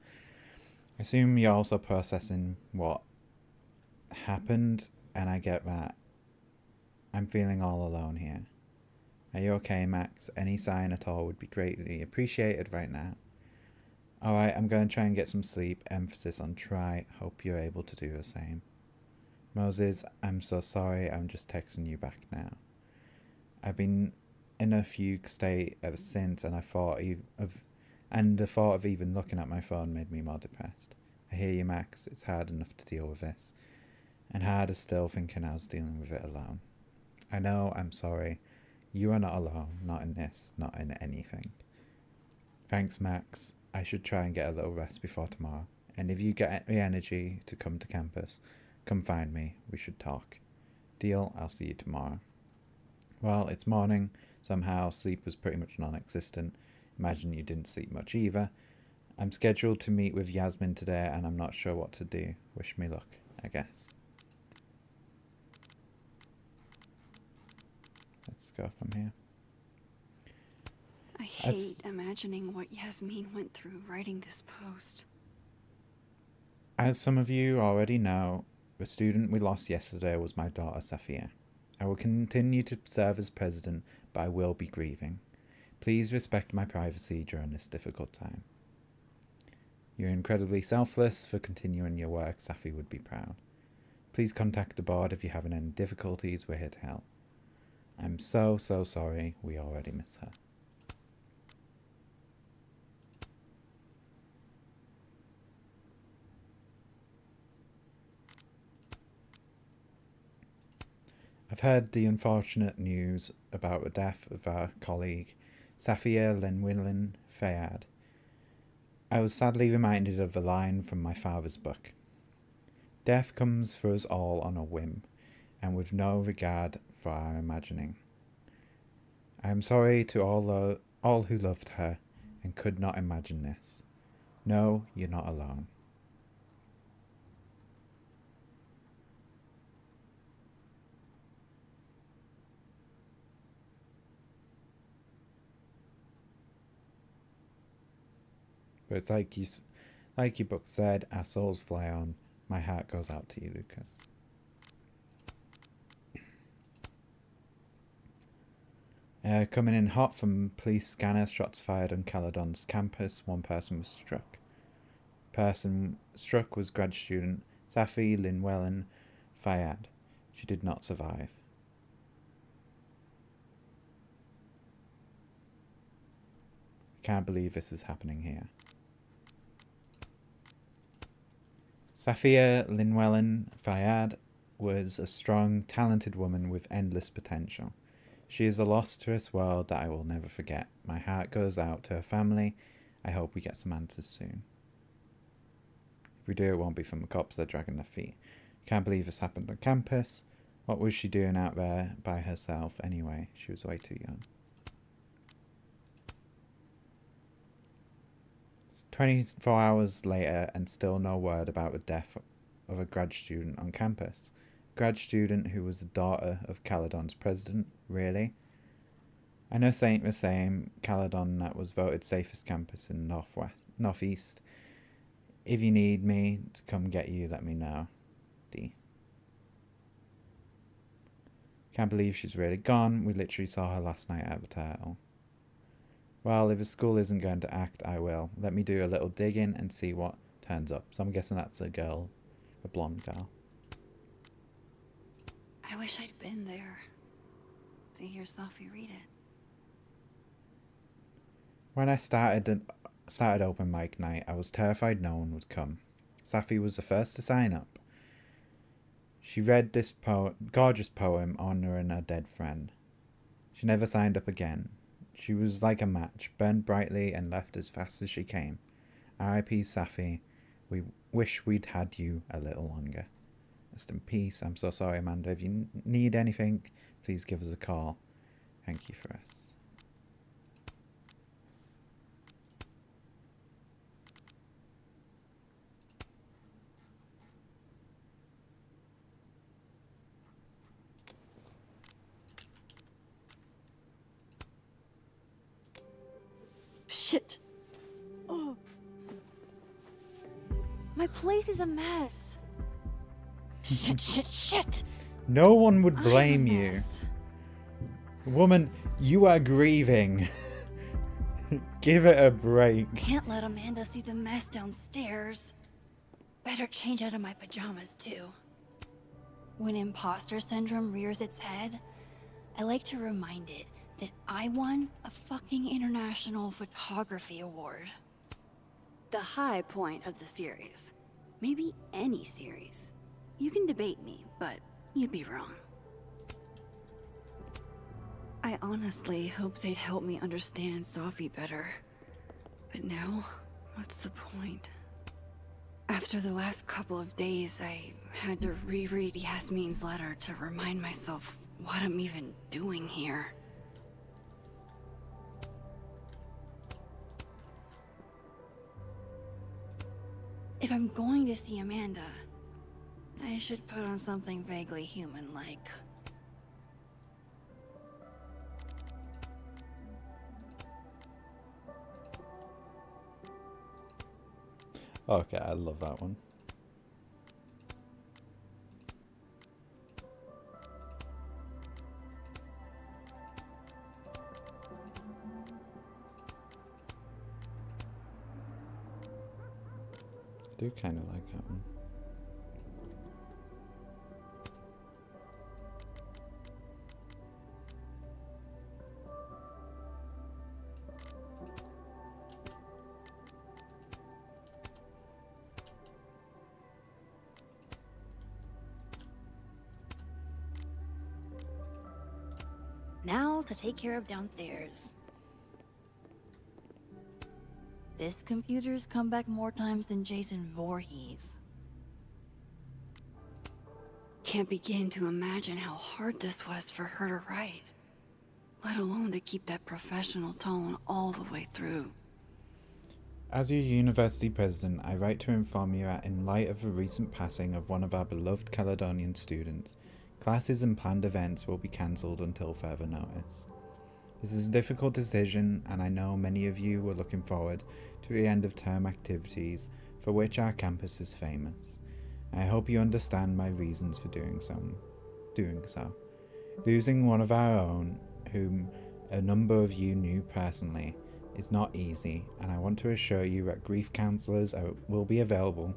I assume you're also processing what happened, and I get that. I'm feeling all alone here. Are you okay, Max? Any sign at all would be greatly appreciated right now. Alright, I'm going to try and get some sleep. Emphasis on try. Hope you're able to do the same. Moses, I'm so sorry. I'm just texting you back now. I've been in a fugue state ever since, and the thought of even looking at my phone made me more depressed. I hear you, Max. It's hard enough to deal with this. And harder still thinking I was dealing with it alone. I know, I'm sorry. You are not alone. Not in this. Not in anything. Thanks, Max. I should try and get a little rest before tomorrow. And if you get the energy to come to campus, come find me. We should talk. Deal? I'll see you tomorrow. Well, it's morning. Somehow sleep was pretty much non-existent. Imagine you didn't sleep much either. I'm scheduled to meet with Yasmin today, and I'm not sure what to do. Wish me luck, I guess. Let's go from here. I hate imagining what Yasmin went through writing this post. As some of you already know, the student we lost yesterday was my daughter, Safia. I will continue to serve as president, but I will be grieving. Please respect my privacy during this difficult time. You're incredibly selfless for continuing your work. Safi would be proud. Please contact the board if you're having any difficulties. We're here to help. I'm so sorry. We already miss her. I've heard the unfortunate news about the death of our colleague, Safia Linwilin Fayad. I was sadly reminded of a line from my father's book. Death comes for us all on a whim, and with no regard for our imagining. I am sorry to all who loved her and could not imagine this. No, you're not alone. But it's like your book said, our souls fly on. My heart goes out to you, Lucas. Coming in hot from police scanner, shots fired on Caledon's campus. One person was struck. Person struck was grad student Safi Linwellan Fayad. She did not survive. Can't believe this is happening here. Safia Linwellan Fayad was a strong, talented woman with endless potential. She is a loss to this world that I will never forget. My heart goes out to her family. I hope we get some answers soon. If we do, it won't be from the cops. They're dragging their feet. Can't believe this happened on campus. What was she doing out there by herself anyway? She was way too young. It's 24 hours later and still no word about the death of a grad student on campus. Grad student who was the daughter of Caledon's president. Really? I know this ain't the same Caledon that was voted safest campus in Northeast. If you need me to come get you, let me know. D. Can't believe she's really gone. We literally saw her last night at the turtle. Well, if the school isn't going to act, I will. Let me do a little digging and see what turns up. So I'm guessing that's a girl, a blonde girl. I wish I'd been there to hear Sophie read it. When I started open mic night, I was terrified no one would come. Safi was the first to sign up. She read this gorgeous poem honouring her dead friend. She never signed up again. She was like a match, burned brightly and left as fast as she came. R.I.P. Safi, we wish we'd had you a little longer. Rest in peace. I'm so sorry, Amanda. If you need anything, please give us a call. Thank you for us. Shit! Oh. My place is a mess. Shit! No one would blame you. Woman, you are grieving. Give it a break. Can't let Amanda see the mess downstairs. Better change out of my pajamas, too. When imposter syndrome rears its head, I like to remind it that I won a fucking international photography award. The high point of the series. Maybe any series. You can debate me, but you'd be wrong. I honestly hoped they'd help me understand Sophie better. But now, what's the point? After the last couple of days, I had to reread Yasmin's letter to remind myself what I'm even doing here. If I'm going to see Amanda, I should put on something vaguely human-like. Okay, I love that one. I do kind of like that one. Now to take care of downstairs. This computer's come back more times than Jason Voorhees. Can't begin to imagine how hard this was for her to write, let alone to keep that professional tone all the way through. As your university president, I write to inform you that in light of the recent passing of one of our beloved Caledonian students, classes and planned events will be cancelled until further notice. This is a difficult decision, and I know many of you were looking forward to the end of term activities for which our campus is famous. I hope you understand my reasons for doing so. Losing one of our own, whom a number of you knew personally, is not easy, and I want to assure you that grief counsellors will be available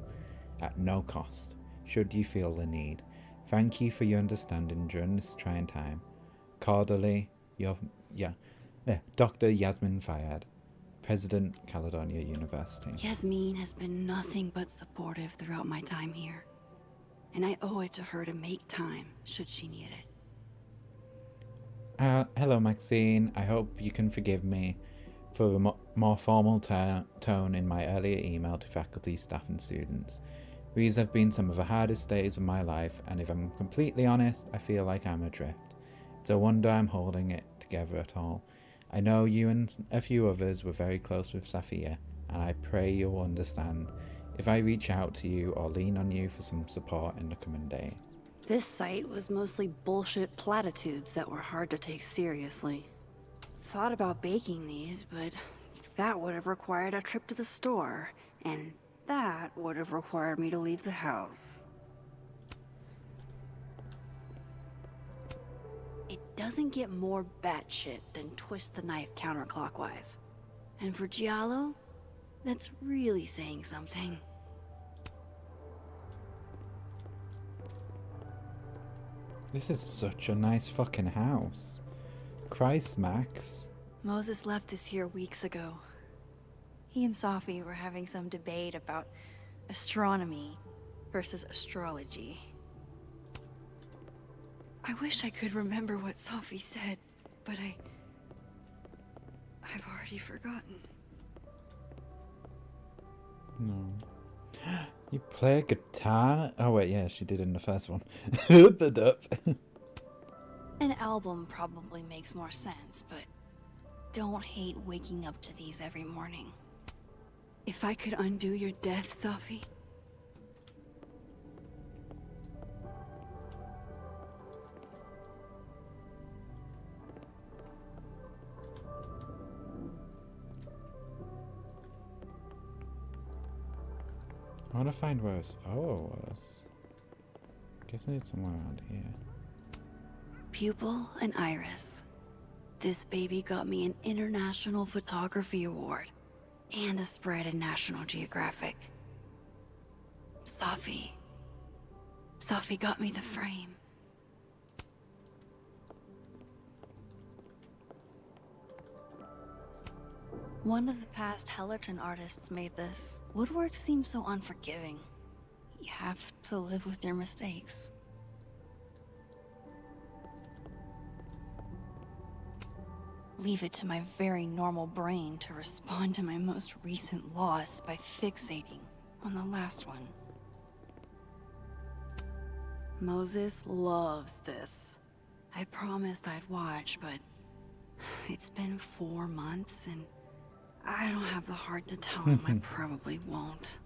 at no cost, should you feel the need. Thank you for your understanding during this trying time. Cordially, Dr. Yasmin Fayyad, President, Caledonia University. Yasmin has been nothing but supportive throughout my time here, and I owe it to her to make time should she need it. Hello, Maxine. I hope you can forgive me. for a more formal tone in my earlier email to faculty, staff and students. These have been some of the hardest days of my life, and if I'm completely honest, I feel like I'm adrift. It's a wonder I'm holding it together at all. I know you and a few others were very close with Safia, and I pray you'll understand if I reach out to you or lean on you for some support in the coming days. This site was mostly bullshit platitudes that were hard to take seriously. Thought about baking these, but that would have required a trip to the store, and that would have required me to leave the house. It doesn't get more batshit than twist the knife counterclockwise. And for Giallo, that's really saying something. This is such a nice fucking house. Christ, Max. Moses left this here weeks ago. He and Safi were having some debate about astronomy versus astrology. I wish I could remember what Safi said, but I've already forgotten. No. You play guitar? Oh wait, yeah, she did in the first one. An album probably makes more sense, but don't hate waking up to these every morning. If I could undo your death, Safi. I want to find where his photo was. Guess I need somewhere around here. Pupil and Iris. This baby got me an International Photography Award and a spread in National Geographic. Safi got me the frame. One of the past Hellerton artists made this. Woodwork seems so unforgiving. You have to live with your mistakes. Leave it to my very normal brain to respond to my most recent loss by fixating on the last one. Moses loves this. I promised I'd watch, but it's been 4 months and I don't have the heart to tell him I probably won't.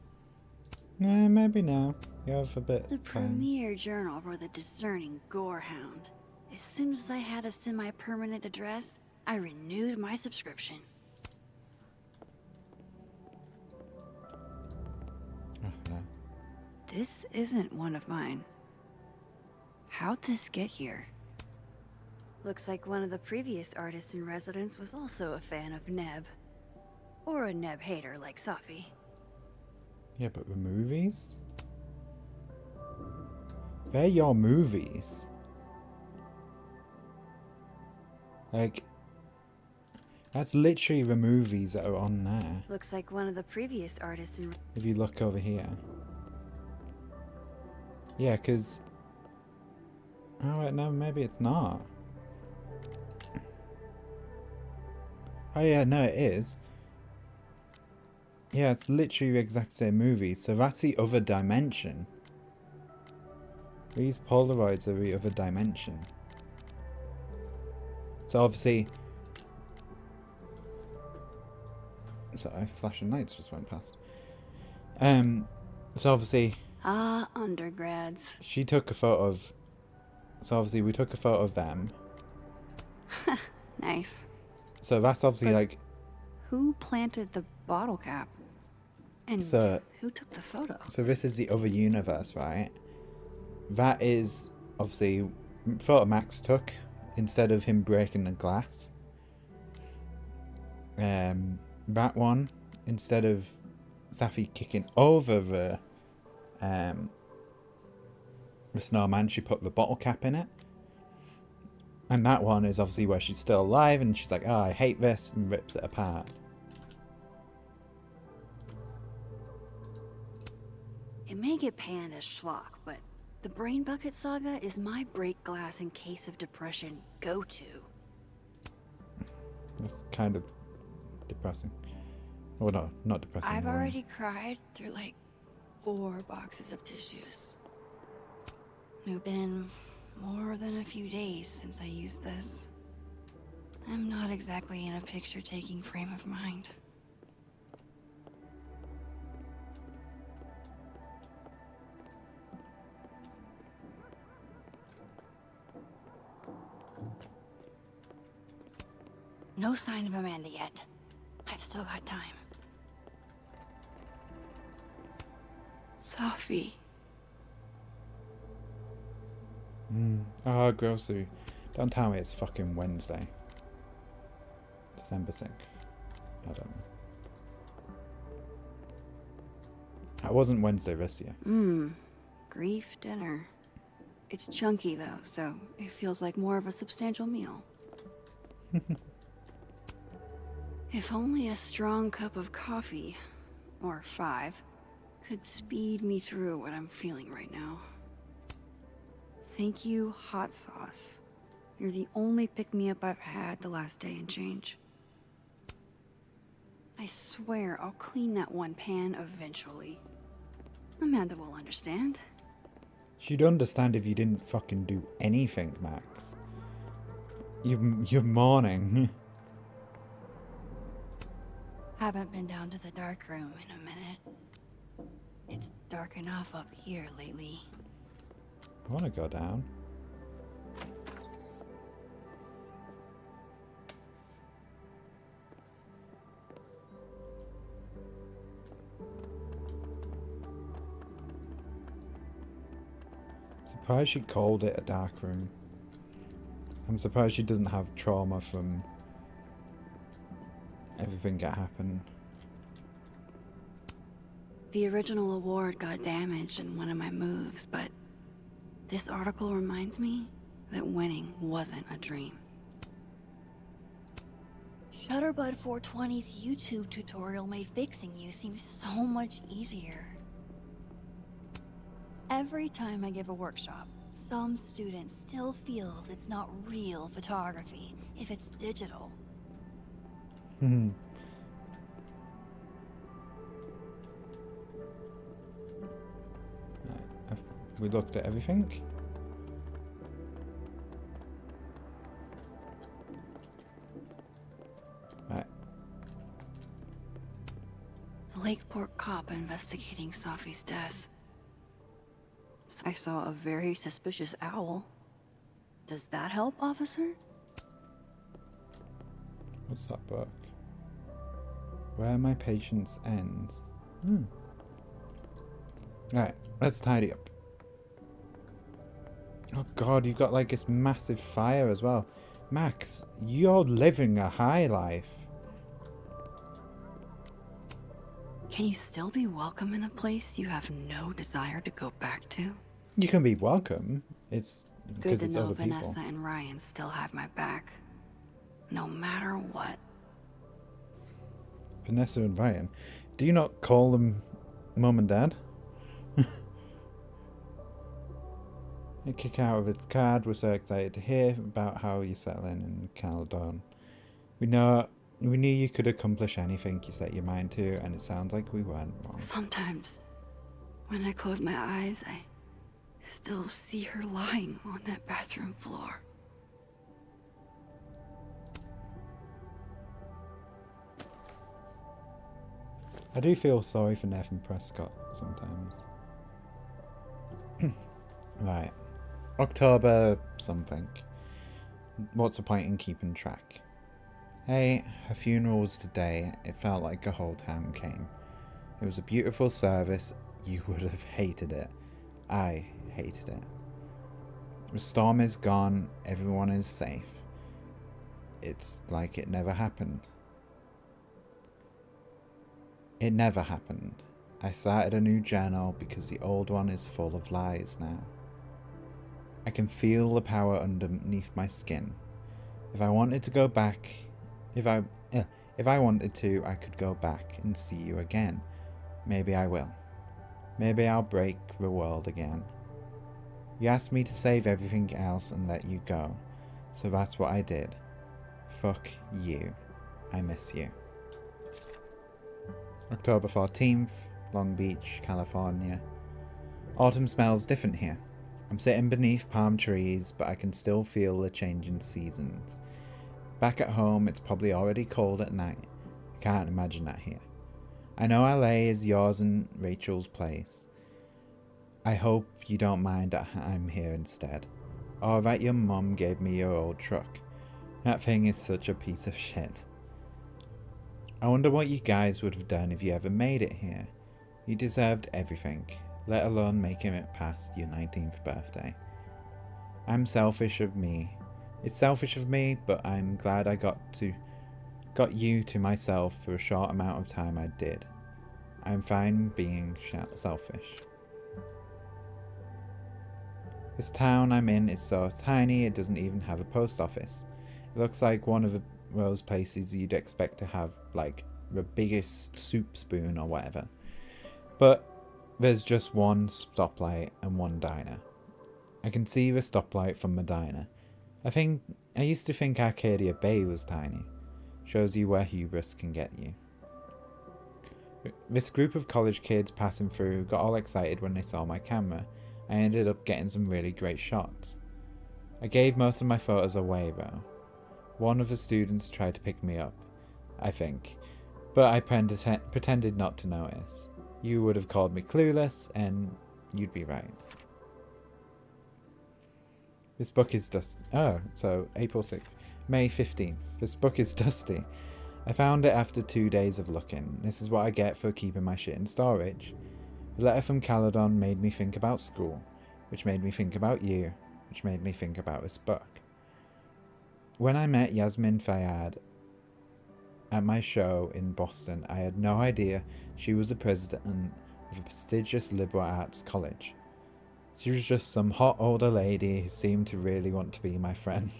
Nah, maybe now. You have a bit. The premier journal for the discerning gorehound. As soon as I had a semi-permanent address, I renewed my subscription. This isn't one of mine. How'd this get here? Looks like one of the previous artists in residence was also a fan of Neb. Or a Neb hater like Safi. Yeah, but the movies? They're your movies. Like, that's literally the movies that are on there. Looks like one of the previous artists in... If you look over here. Yeah, because... Oh, wait, no, maybe it's not. Oh, yeah, no, it is. Yeah, it's literally the exact same movie, so that's the other dimension. These Polaroids are the other dimension. So obviously... Sorry, flashing lights just went past. So obviously... Ah, undergrads. She took a photo of... So obviously we took a photo of them. Nice. So that's obviously like... Who planted the bottle cap? And so, who took the photo? So this is the other universe, right? That is obviously photo Max took instead of him breaking the glass. That one, instead of Safi kicking over the snowman, she put the bottle cap in it. And that one is obviously where she's still alive and she's like, oh, I hate this, and rips it apart. It may get panned as schlock, but the Brain Bucket Saga is my break glass in case of depression go-to. That's kind of depressing. Or no, not depressing. I've already cried through like 4 boxes of tissues. It's been more than a few days since I used this. I'm not exactly in a picture-taking frame of mind. No sign of Amanda yet. I've still got time. Sophie. Oh, grocery. Don't tell me it's fucking Wednesday. December 6th. I don't know. It wasn't Wednesday this year. Grief dinner. It's chunky though, so it feels like more of a substantial meal. If only a strong cup of coffee, or 5, could speed me through what I'm feeling right now. Thank you, hot sauce. You're the only pick-me-up I've had the last day and change. I swear I'll clean that one pan eventually. Amanda will understand. She'd understand if you didn't fucking do anything, Max. You're mourning. Haven't been down to the dark room in a minute. It's dark enough up here lately. I want to go down. Surprised she called it a dark room. I'm surprised she doesn't have trauma from everything that happened. The original award got damaged in one of my moves, but this article reminds me that winning wasn't a dream. Shutterbud 420's YouTube tutorial made fixing you seem so much easier. Every time I give a workshop, some student still feels it's not real photography if it's digital. Have we looked at everything? Right. The Lakeport cop investigating Sophie's death. I saw a very suspicious owl. Does that help, officer? What's that book? Where my patience ends. Right, let's tidy up. Oh god, you've got like this massive fire as well. Max, you're living a high life. Can you still be welcome in a place you have no desire to go back to? You can be welcome. It's Good because to it's know other Vanessa people. and Ryan still have my back. No matter what. Vanessa and Ryan. Do you not call them Mum and Dad? A kick out of its card. We're so excited to hear about how you're settling in Caledon. We knew you could accomplish anything you set your mind to, and it sounds like we weren't wrong. Sometimes, when I close my eyes, I still see her lying on that bathroom floor. I do feel sorry for Nathan Prescott sometimes. Right. October something. What's the point in keeping track? Hey, her funeral was today. It felt like a whole town came. It was a beautiful service. You would have hated it. I hated it. The storm is gone. Everyone is safe. It's like it never happened. It never happened. I started a new journal because the old one is full of lies now. I can feel the power underneath my skin. If I wanted to go back, if I wanted to, I could go back and see you again. Maybe I will. Maybe I'll break the world again. You asked me to save everything else and let you go, so that's what I did. Fuck you. I miss you. October 14th, Long Beach, California. Autumn smells different here. I'm sitting beneath palm trees, but I can still feel the change in seasons. Back at home, it's probably already cold at night. I can't imagine that here. I know LA is yours and Rachel's place. I hope you don't mind that I'm here instead. Alright, your mum gave me your old truck. That thing is such a piece of shit. I wonder what you guys would have done if you ever made it here. You deserved everything, let alone making it past your 19th birthday. I'm selfish of me. It's selfish of me, but I'm glad I got you to myself for a short amount of time I did. I'm fine being selfish. This town I'm in is so tiny it doesn't even have a post office. It looks like one of those places you'd expect to have, like, the biggest soup spoon or whatever. But there's just one stoplight and one diner. I can see the stoplight from the diner. I used to think Arcadia Bay was tiny. Shows you where hubris can get you. This group of college kids passing through got all excited when they saw my camera. I ended up getting some really great shots. I gave most of my photos away though. One of the students tried to pick me up, I think, but I pretended not to notice. You would have called me clueless, and you'd be right. This book is dusty. Oh, so April 6th. May 15th. This book is dusty. I found it after 2 days of looking. This is what I get for keeping my shit in storage. The letter from Caledon made me think about school, which made me think about you, which made me think about this book. When I met Yasmin Fayyad at my show in Boston, I had no idea she was the president of a prestigious liberal arts college. She was just some hot older lady who seemed to really want to be my friend.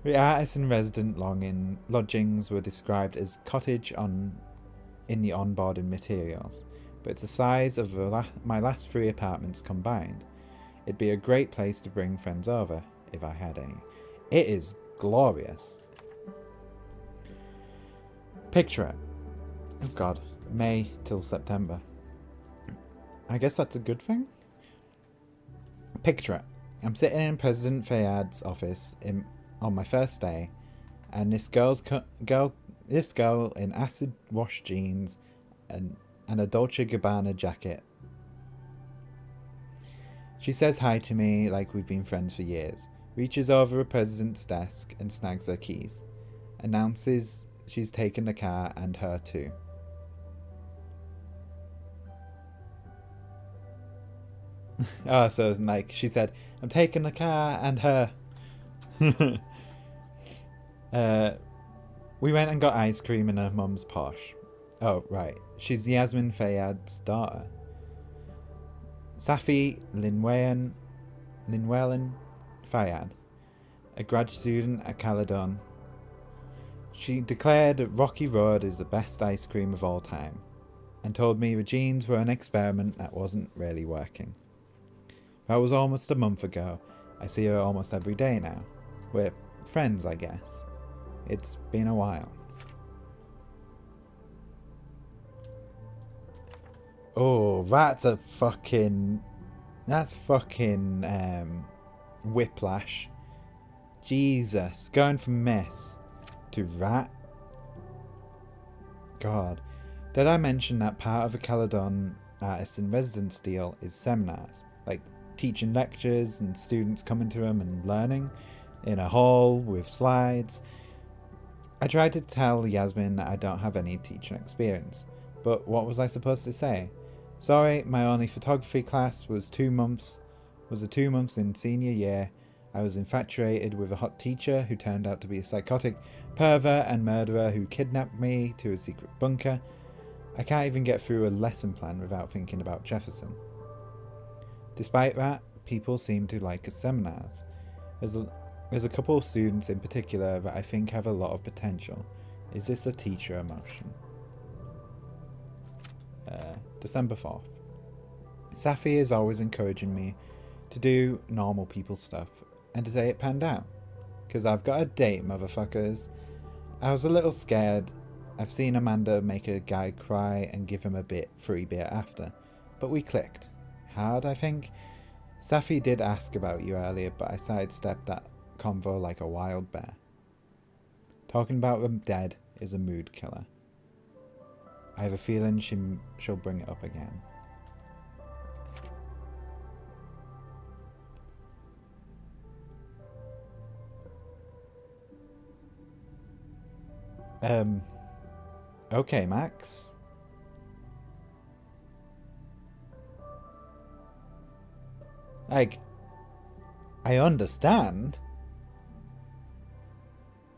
The artist and resident lodgings were described as cottage in the onboarding materials, but it's the size of my last 3 apartments combined. It'd be a great place to bring friends over, if I had any. It is glorious. Picture it. Oh god, May till September. I guess that's a good thing? Picture it. I'm sitting in President Fayyad's office on my first day, and this girl in acid wash jeans and a Dolce & Gabbana jacket. She says hi to me like we've been friends for years, reaches over the president's desk and snags her keys, announces she's taken the car and her too. Oh, so like she said, I'm taking the car and her. We went and got ice cream in her mum's posh. Oh, right. She's Yasmin Fayyad's daughter. Safi Linwellan Fayyad, a grad student at Caledon. She declared that Rocky Road is the best ice cream of all time, and told me the jeans were an experiment that wasn't really working. That was almost a month ago. I see her almost every day now. We're friends, I guess. It's been a while. Oh, that's fucking whiplash. Jesus, going from mess to rat. God, did I mention that part of a Caledon artist in residence deal is seminars, like teaching lectures and students coming to them and learning in a hall with slides. I tried to tell Yasmin that I don't have any teaching experience, but what was I supposed to say? Sorry, my only photography class was 2 months in senior year. I was infatuated with a hot teacher who turned out to be a psychotic pervert and murderer who kidnapped me to a secret bunker. I can't even get through a lesson plan without thinking about Jefferson. Despite that, people seem to like his seminars. There's a couple of students in particular that I think have a lot of potential. Is this a teacher emotion? December 4th. Safi is always encouraging me to do normal people stuff and to say it panned out. Because I've got a date, motherfuckers. I was a little scared I've seen Amanda make a guy cry and give him a free beer after, but we clicked. Hard, I think. Safi did ask about you earlier, but I sidestepped that convo like a wild bear. Talking about them dead is a mood killer. I have a feeling she'll bring it up again. Okay, Max. Like, I understand.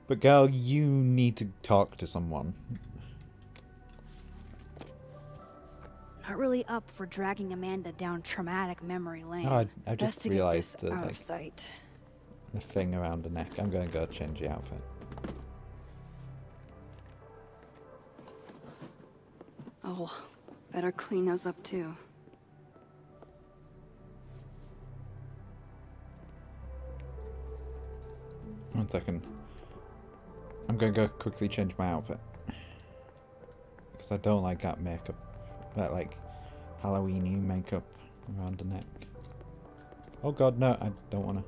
But girl, you need to talk to someone. Not really up for dragging Amanda down traumatic memory lane. Oh, I Best just to get realised this that, out like, of sight. the thing around the neck. I'm going to go change the outfit. Oh, better clean those up too. One second. I'm going to go quickly change my outfit. Because I don't like that makeup. That, like, Halloween-y makeup around the neck. Oh god, no, I don't want to.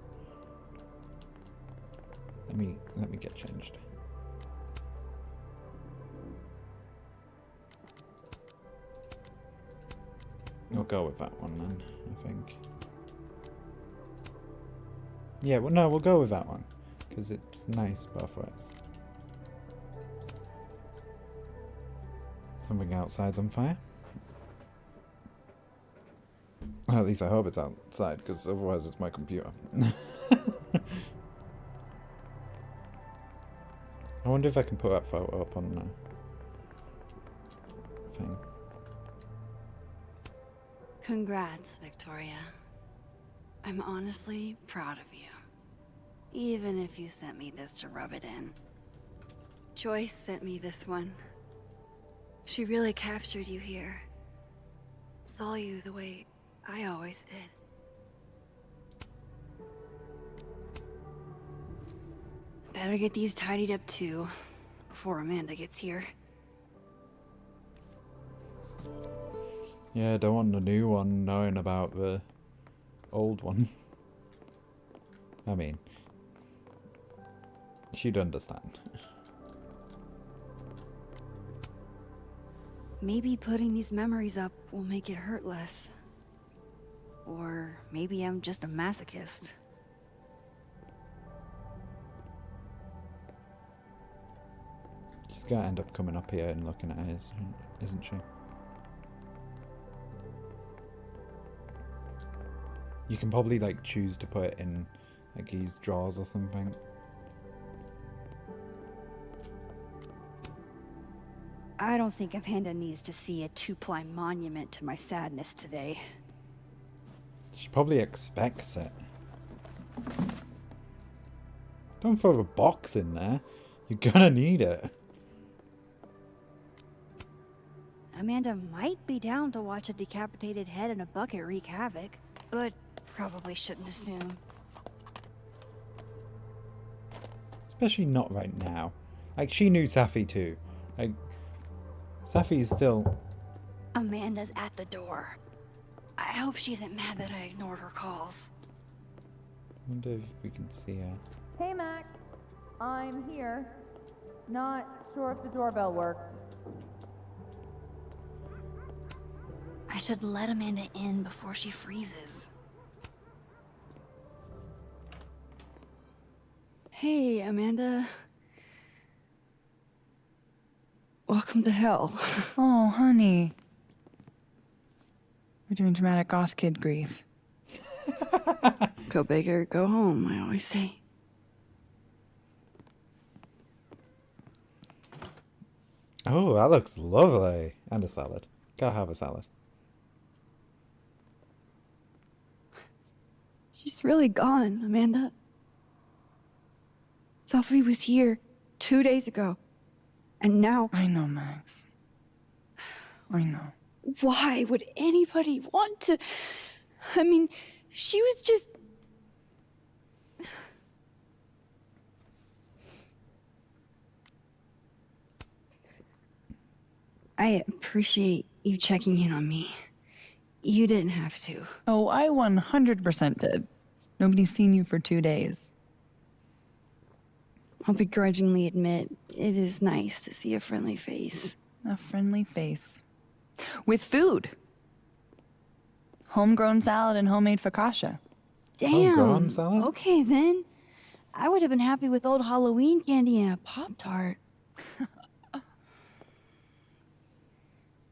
Let me get changed. We'll go with that one then, I think. Yeah, well, no, we'll go with that one. Because it's nice both ways. Something outside's on fire. Well, at least I hope it's outside, because otherwise it's my computer. I wonder if I can put that photo up on the thing. Congrats, Victoria. I'm honestly proud of you. Even if you sent me this to rub it in. Joyce sent me this one. She really captured you here. Saw you the way I always did. Better get these tidied up too, before Amanda gets here. Yeah, I don't want the new one knowing about the old one. I mean, she'd understand. Maybe putting these memories up will make it hurt less. Or maybe I'm just a masochist. She's gonna end up coming up here and looking at hers, isn't she? You can probably like choose to put it in like these drawers or something. I don't think Amanda needs to see a 2-ply monument to my sadness today. She probably expects it. Don't throw a box in there. You're gonna need it. Amanda might be down to watch a decapitated head in a bucket wreak havoc, but probably shouldn't assume. Especially not right now. Like, she knew Safi too. Like, Safi is still... Amanda's at the door. I hope she isn't mad that I ignored her calls. I wonder if we can see her. Hey, Max. I'm here. Not sure if the doorbell works. I should let Amanda in before she freezes. Hey, Amanda. Welcome to hell. Oh, honey. We're doing dramatic goth kid grief. Go big or go home, I always say. Oh, that looks lovely. And a salad. Gotta have a salad. She's really gone, Amanda. Sophie was here 2 days ago. And now... I know, Max. I know. Why would anybody want to... I mean, she was just... I appreciate you checking in on me. You didn't have to. Oh, I 100% did. Nobody's seen you for 2 days. I'll begrudgingly admit, it is nice to see a friendly face. A friendly face. With food. Homegrown salad and homemade focaccia. Damn. Homegrown salad? Okay then. I would have been happy with old Halloween candy and a Pop-Tart.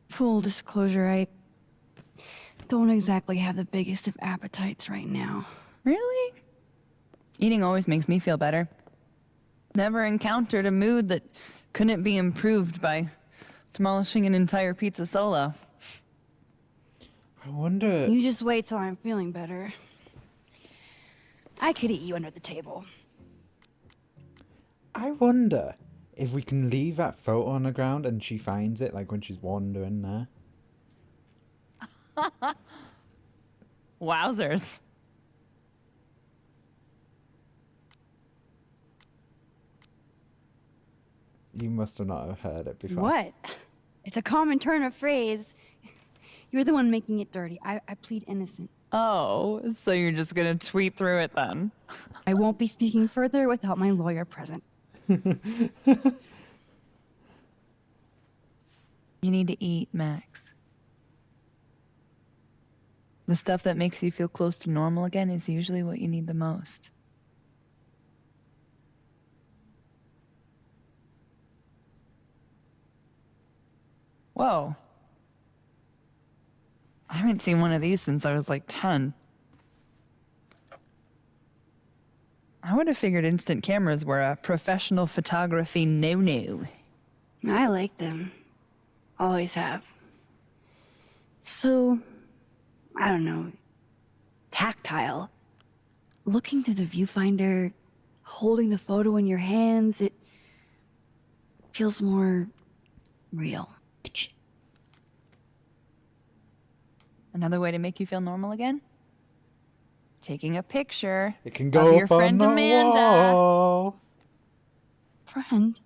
Full disclosure, I don't exactly have the biggest of appetites right now. Really? Eating always makes me feel better. Never encountered a mood that couldn't be improved by demolishing an entire pizza solo. I wonder... You just wait till I'm feeling better. I could eat you under the table. I wonder if we can leave that photo on the ground and she finds it, like when she's wandering there. Wowzers. You must have not have heard it before. What? It's a common turn of phrase. You're the one making it dirty. I plead innocent. Oh, so you're just gonna tweet through it then? I won't be speaking further without my lawyer present. You need to eat, Max. The stuff that makes you feel close to normal again is usually what you need the most. Whoa. I haven't seen one of these since I was like 10. I would have figured instant cameras were a professional photography no-no. I like them. Always have. So, I don't know, tactile. Looking through the viewfinder, holding the photo in your hands, it feels more real. Another way to make you feel normal again? Taking a picture It can go of your up on friend the Amanda. wall. Friend?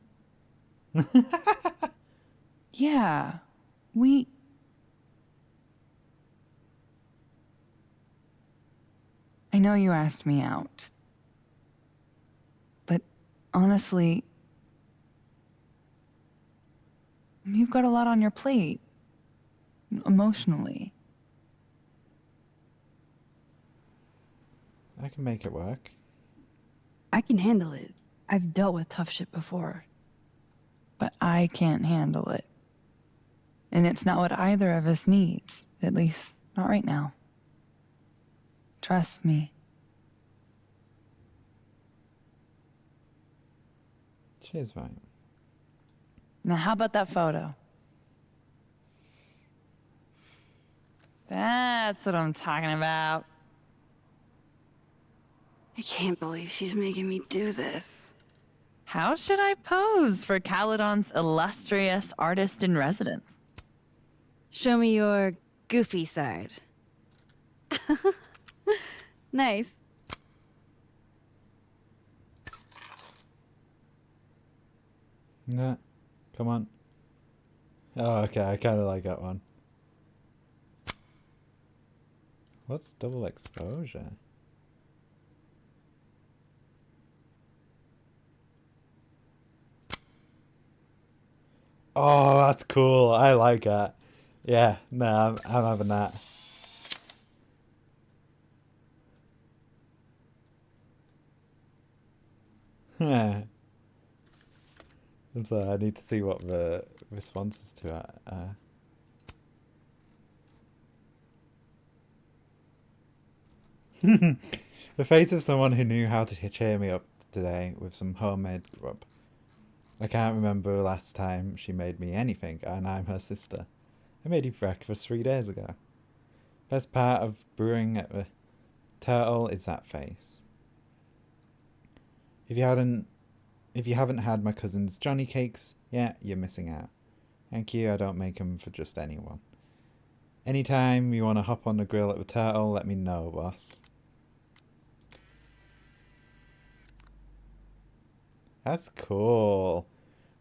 Yeah, I know you asked me out. But honestly, you've got a lot on your plate. Emotionally. I can make it work. I can handle it. I've dealt with tough shit before. But I can't handle it. And it's not what either of us needs. At least, not right now. Trust me. She's fine. Now, how about that photo? That's what I'm talking about. I can't believe she's making me do this. How should I pose for Caledon's illustrious artist in residence? Show me your goofy side. Nice. No, come on. Oh, okay, I kind of like that one. What's double exposure? Oh, that's cool. I like that. Yeah, no, I'm having that. I'm sorry, I need to see what the response is to it. The face of someone who knew how to cheer me up today with some homemade grub. I can't remember the last time she made me anything, and I'm her sister. I made you breakfast 3 days ago. Best part of brewing at the Turtle is that face. If you haven't had my cousin's Johnny cakes yet, you're missing out. Thank you, I don't make them for just anyone. Anytime you want to hop on the grill at the Turtle, let me know, boss. That's cool.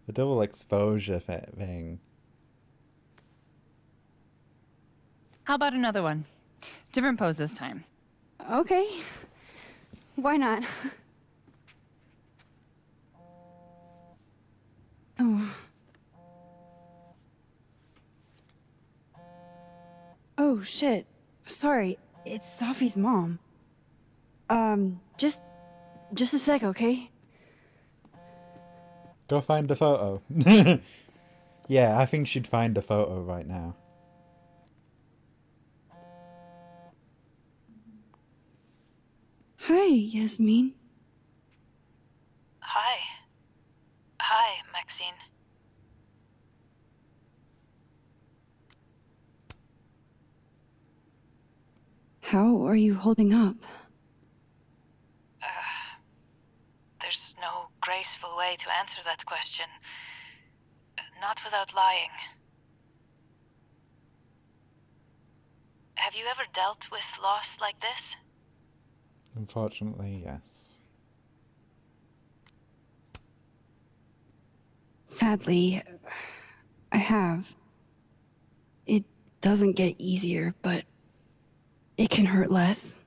The double exposure thing. How about another one? Different pose this time. Okay. Why not? Oh. Oh, shit. Sorry, it's Sophie's mom. Just a sec, okay? Go find the photo. Yeah, I think she'd find the photo right now. Hi, Yasmin. Hi. Hi, Maxine. How are you holding up? There's no graceful way to answer that question. Not without lying. Have you ever dealt with loss like this? Unfortunately, yes. Sadly, I have. It doesn't get easier, but it can hurt less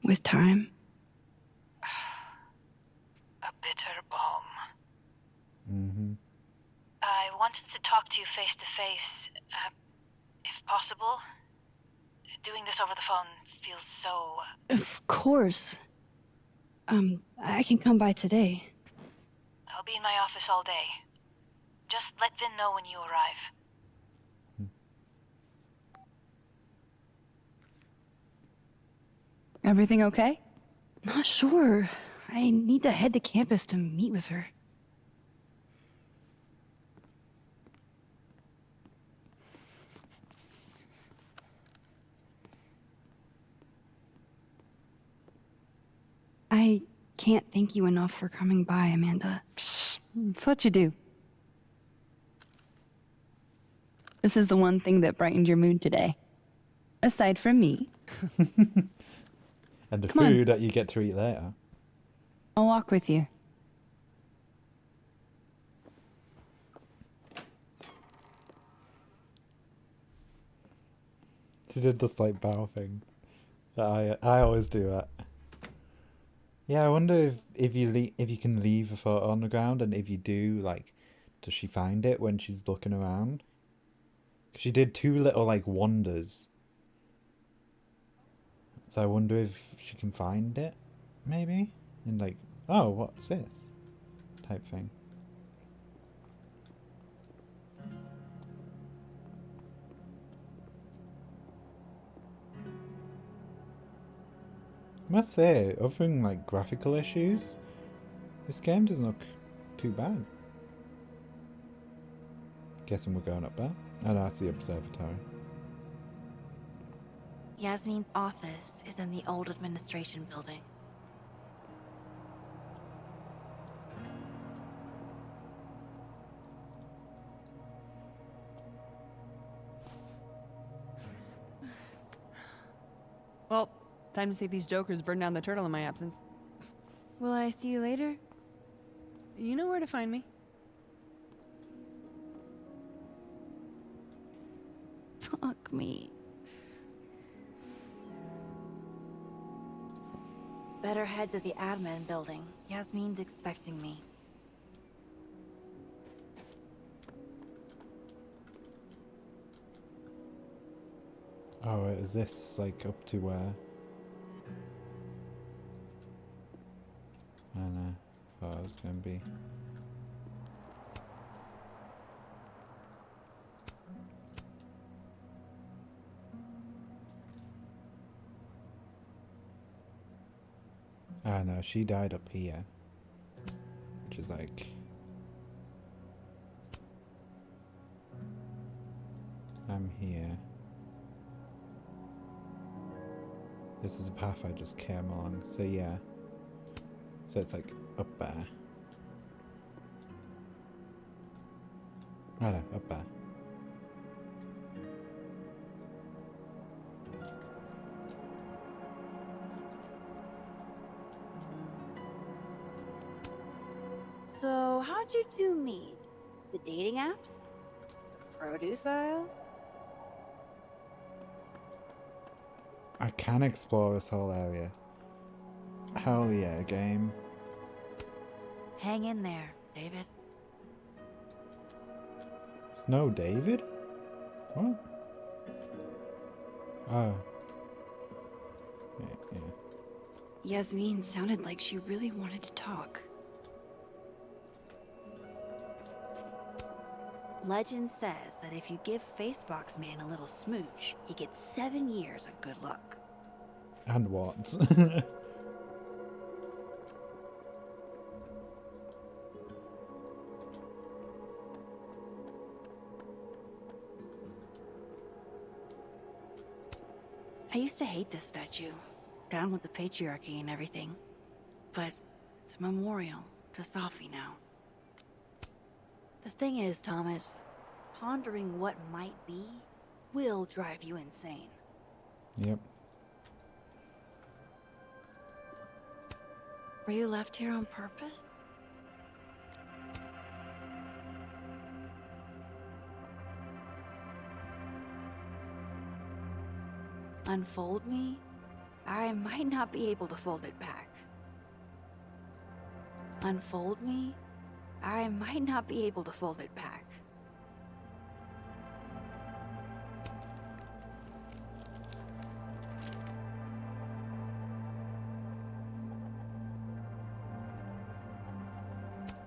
with time. A bitter balm. Mm-hmm. I wanted to talk to you face to face, if possible. Doing this over the phone feels so... Of course. I can come by today. I'll be in my office all day. Just let Vin know when you arrive. Everything okay? Not sure. I need to head to campus to meet with her. I can't thank you enough for coming by, Amanda. It's what you do. This is the one thing that brightened your mood today. Aside from me. And the Come on. food that you get to eat later. I'll walk with you. She did this like bow thing. That I always do that. Yeah, I wonder if you can leave a photo on the ground, and if you do, like, does she find it when she's looking around? 'Cause she did 2 little like wanders. So I wonder if she can find it, maybe? And like, oh, what's this? Type thing. I must say, other than like graphical issues, this game doesn't look too bad. Guessing we're going up there. Oh no, that's the observatory. Yasmin's office is in the old administration building. Well, time to see these jokers burn down the turtle in my absence. Will I see you later? You know where to find me. Fuck me. Better head to the admin building. Yasmin's expecting me. Oh, is this like up to where? I don't know. Thought it was gonna be. Ah no, she died up here. Which is like... I'm here. This is a path I just came along, so yeah. So it's like up there. I know, up there. So, how'd you two meet? The dating apps? Produce aisle? I can explore this whole area. Hell yeah, game. Hang in there, David. Snow David? What? Oh. Yeah. Yasmin sounded like she really wanted to talk. Legend says that if you give Facebox Man a little smooch, he gets 7 years of good luck. And what? I used to hate this statue, down with the patriarchy and everything. But it's a memorial to Safi now. The thing is, Thomas, pondering what might be will drive you insane. Yep. Were you left here on purpose? Unfold me? I might not be able to fold it back. Unfold me? I might not be able to fold it back.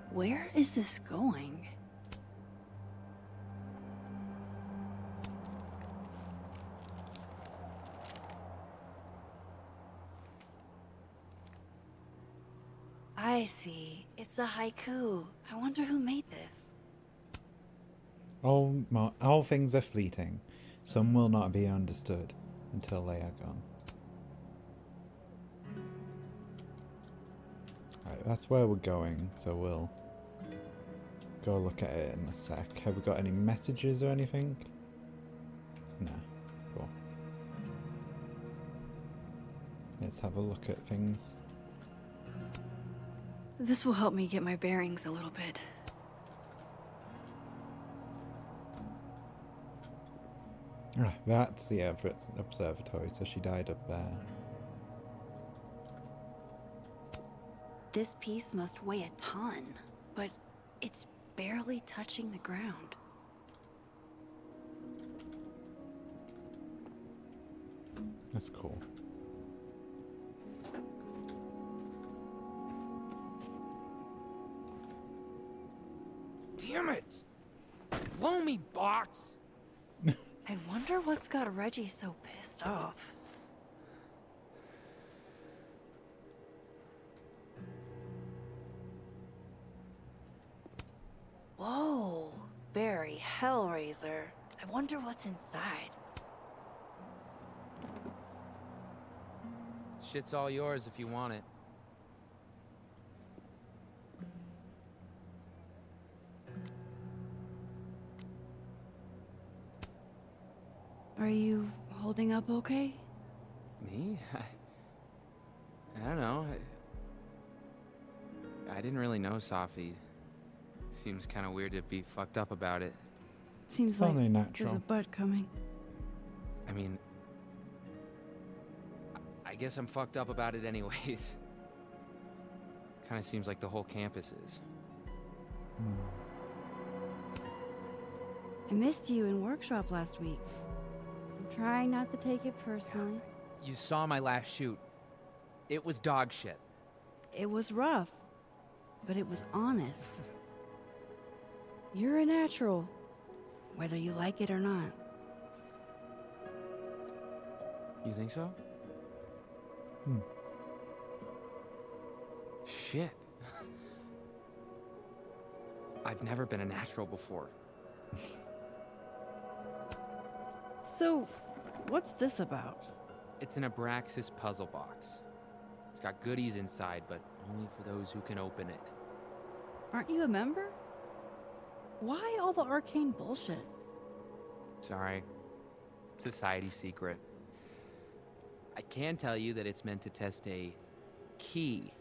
Where is this going? I see. It's a haiku. I wonder who made this. All things are fleeting. Some will not be understood until they are gone. Right, that's where we're going, so we'll go look at it in a sec. Have we got any messages or anything? No. Cool. Let's have a look at things. This will help me get my bearings a little bit. Ah, that's the Everett Observatory, so she died up there. This piece must weigh a ton, but it's barely touching the ground. That's cool. Damn it! Blow me, box! I wonder what's got Reggie so pissed off. Whoa, very Hellraiser. I wonder what's inside. Shit's all yours if you want it. Are you holding up okay? Me? I don't know. I didn't really know Safi. Seems kind of weird to be fucked up about it. Seems It's like only there's natural. a butt coming. I mean, I guess I'm fucked up about it anyways. Kind of seems like the whole campus is. I missed you in workshop last week. I'm trying not to take it personally. You saw my last shoot. It was dog shit. It was rough, but it was honest. You're a natural, whether you like it or not. You think so? Shit. I've never been a natural before. So, what's this about? It's an Abraxas puzzle box. It's got goodies inside, but only for those who can open it. Aren't you a member? Why all the arcane bullshit? Sorry. Society secret. I can tell you that it's meant to test a key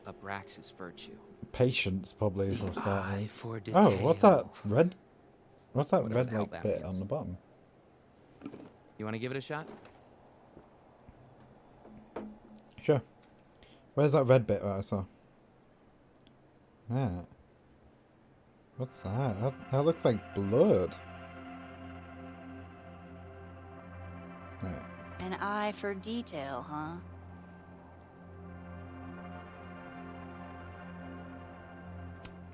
Abraxas virtue. Patience, probably, for eye starters. for Oh, what's that red? What's that Whatever red the hell like that bit means. on the bottom? You want to give it a shot? Where's that red bit that I saw? Yeah. What's that? That looks like blood. Right. An eye for detail, huh?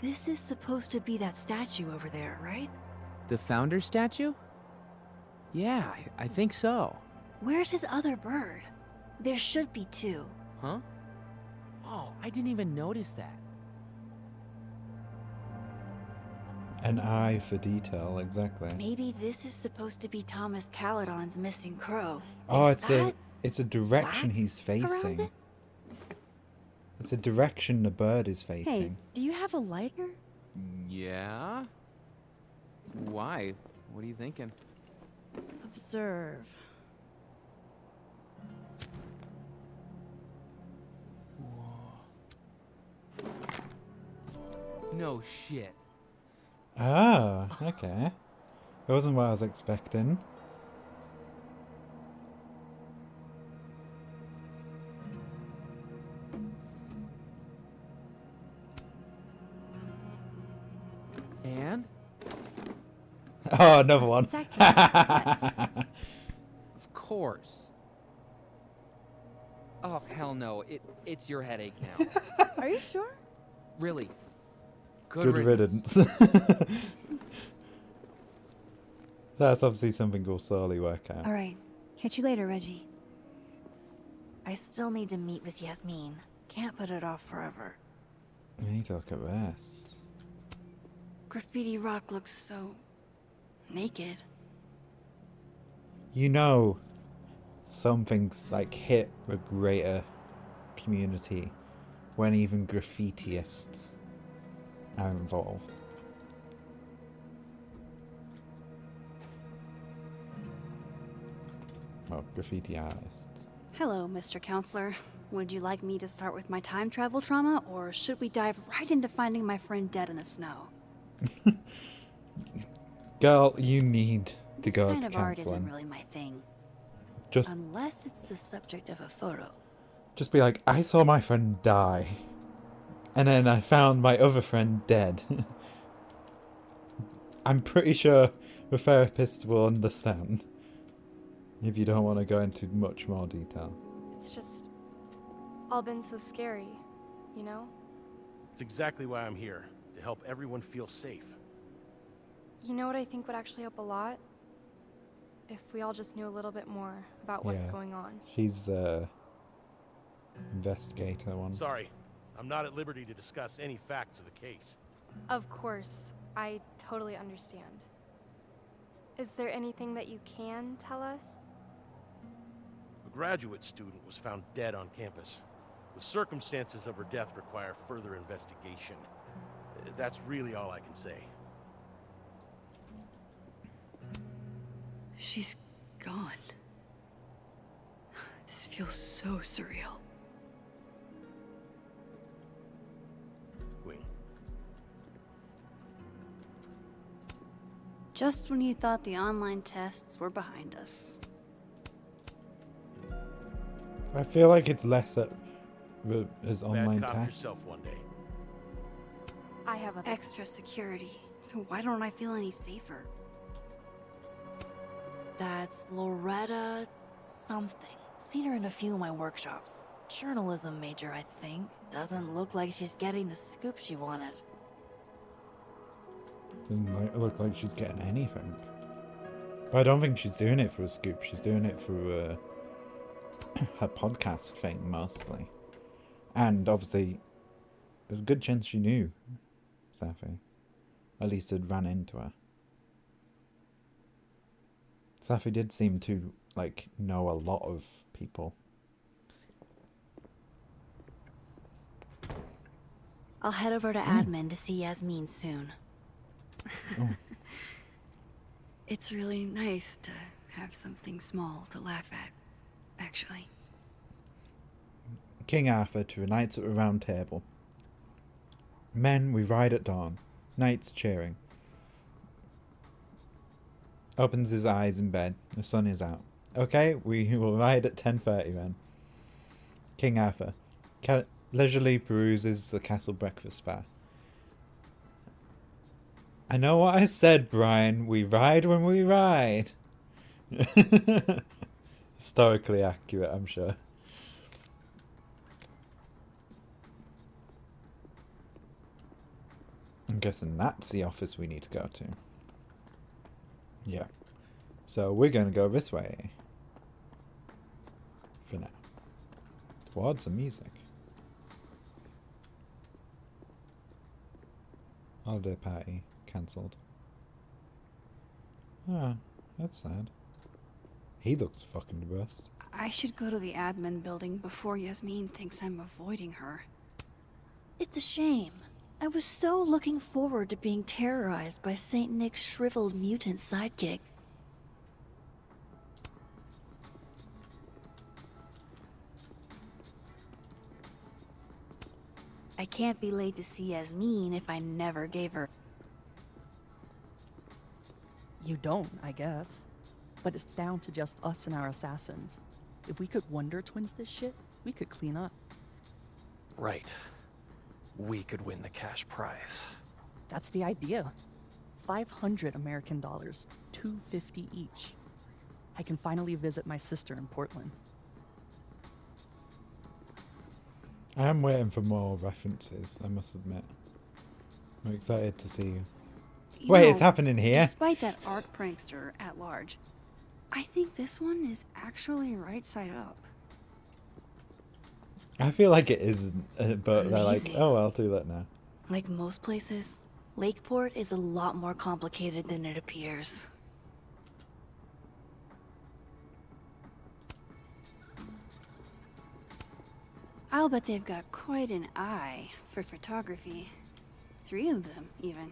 This is supposed to be that statue over there, right? The founder statue? Yeah, I think so. Where's his other bird? There should be two. Huh? Oh, I didn't even notice that. An eye for detail, exactly. Maybe this is supposed to be Thomas Caledon's missing crow. Oh, Is that it's a direction he's facing. it? It's a direction the bird is Hey, facing. do you have a lighter? Yeah? Why? What are you thinking? Observe. No shit. Ah, okay. That wasn't what I was expecting. And? Oh, another one. Of course. Oh, hell no. It's your headache now. Are you sure? Really. Good riddance. That's obviously something we'll slowly work out. All right. Catch you later, Reggie. I still need to meet with Yasmin. Can't put it off forever. We need to look at this. Graffiti Rock looks so naked. You know, something's like hit a greater community when even graffitiists are involved. Well, graffiti artists. Hello, Mr. Counselor. Would you like me to start with my time travel trauma, or should we dive right into finding my friend dead in the snow? Girl, you need to This go kind to of art counselling. isn't really my thing. Just Unless it's the subject of a photo. Just be like, I saw my friend die. And then I found my other friend dead. I'm pretty sure the therapist will understand. If you don't want to go into much more detail. It's just all been so scary, you know? It's exactly why I'm here, to help everyone feel safe. You know what I think would actually help a lot? If we all just knew a little bit more about what's Yeah. going on. She's investigator one. Sorry, I'm not at liberty to discuss any facts of the case. Of course, I totally understand. Is there anything that you can tell us? A graduate student was found dead on campus. The circumstances of her death require further investigation. That's really all I can say. She's gone. This feels so surreal. Queen. Just when you thought the online tests were behind us. I feel like it's less at as online Bad cop tests. yourself one day. I have a extra security, so why don't I feel any safer? That's Loretta something. Seen her in a few of my workshops. Journalism major, I think. Doesn't look like she's getting the scoop she wanted. Doesn't look like she's getting anything. But I don't think she's doing it for a scoop. She's doing it for her podcast thing mostly. And obviously, there's a good chance she knew Safi. At least had ran into her. Safi did seem to, like, know a lot of people. I'll head over to admin to see Yasmin soon. Oh. It's really nice to have something small to laugh at, actually. King Arthur to the Knights at the Round Table. Men, we ride at dawn. Knights cheering. Opens his eyes in bed. The sun is out. Okay, we will ride at 10:30 then. King Arthur. leisurely peruses the castle breakfast bar. I know what I said, Brian. We ride when we ride. Historically accurate, I'm sure. I'm guessing that's the office we need to go to. Yeah. So we're going to go this way. For now. Towards the music. Holiday party cancelled. Ah, that's sad. He looks fucking depressed. I should go to the admin building before Yasmin thinks I'm avoiding her. It's a shame. I was so looking forward to being terrorized by Saint Nick's shriveled mutant sidekick. I can't be late to see Yasmin if I never gave her. You don't, I guess. But it's down to just us and our assassins. If we could Wonder Twins this shit, we could clean up. Right. We could win the cash prize. That's the idea. 500 American dollars, $250 each. I can finally visit my sister in Portland. I am waiting for more references, I must admit. I'm excited to see you. Wait, it's happening here? Despite that art prankster at large, I think this one is actually right side up. I feel like it isn't, but they're like, Amazing. oh, I'll do that now. Like most places, Lakeport is a lot more complicated than it appears. I'll bet they've got quite an eye for photography. 3 of them, even.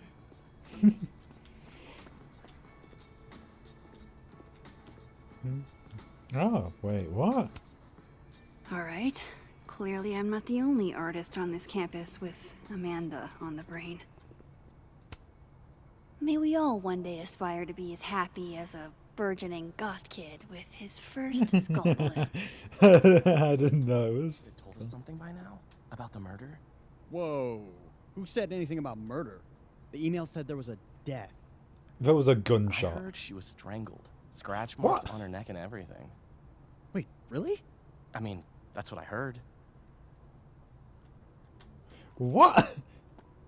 Oh, wait, what? Alright. Clearly I'm not the only artist on this campus with Amanda on the brain. May we all one day aspire to be as happy as a burgeoning goth kid with his first skull bullet. I didn't know it was. They told us something by now? About the murder? Whoa. Who said anything about murder? The email said there was a death. That was a I gunshot. heard she was strangled. Scratch marks on her neck and everything. Wait, really? I mean, that's what I heard. What?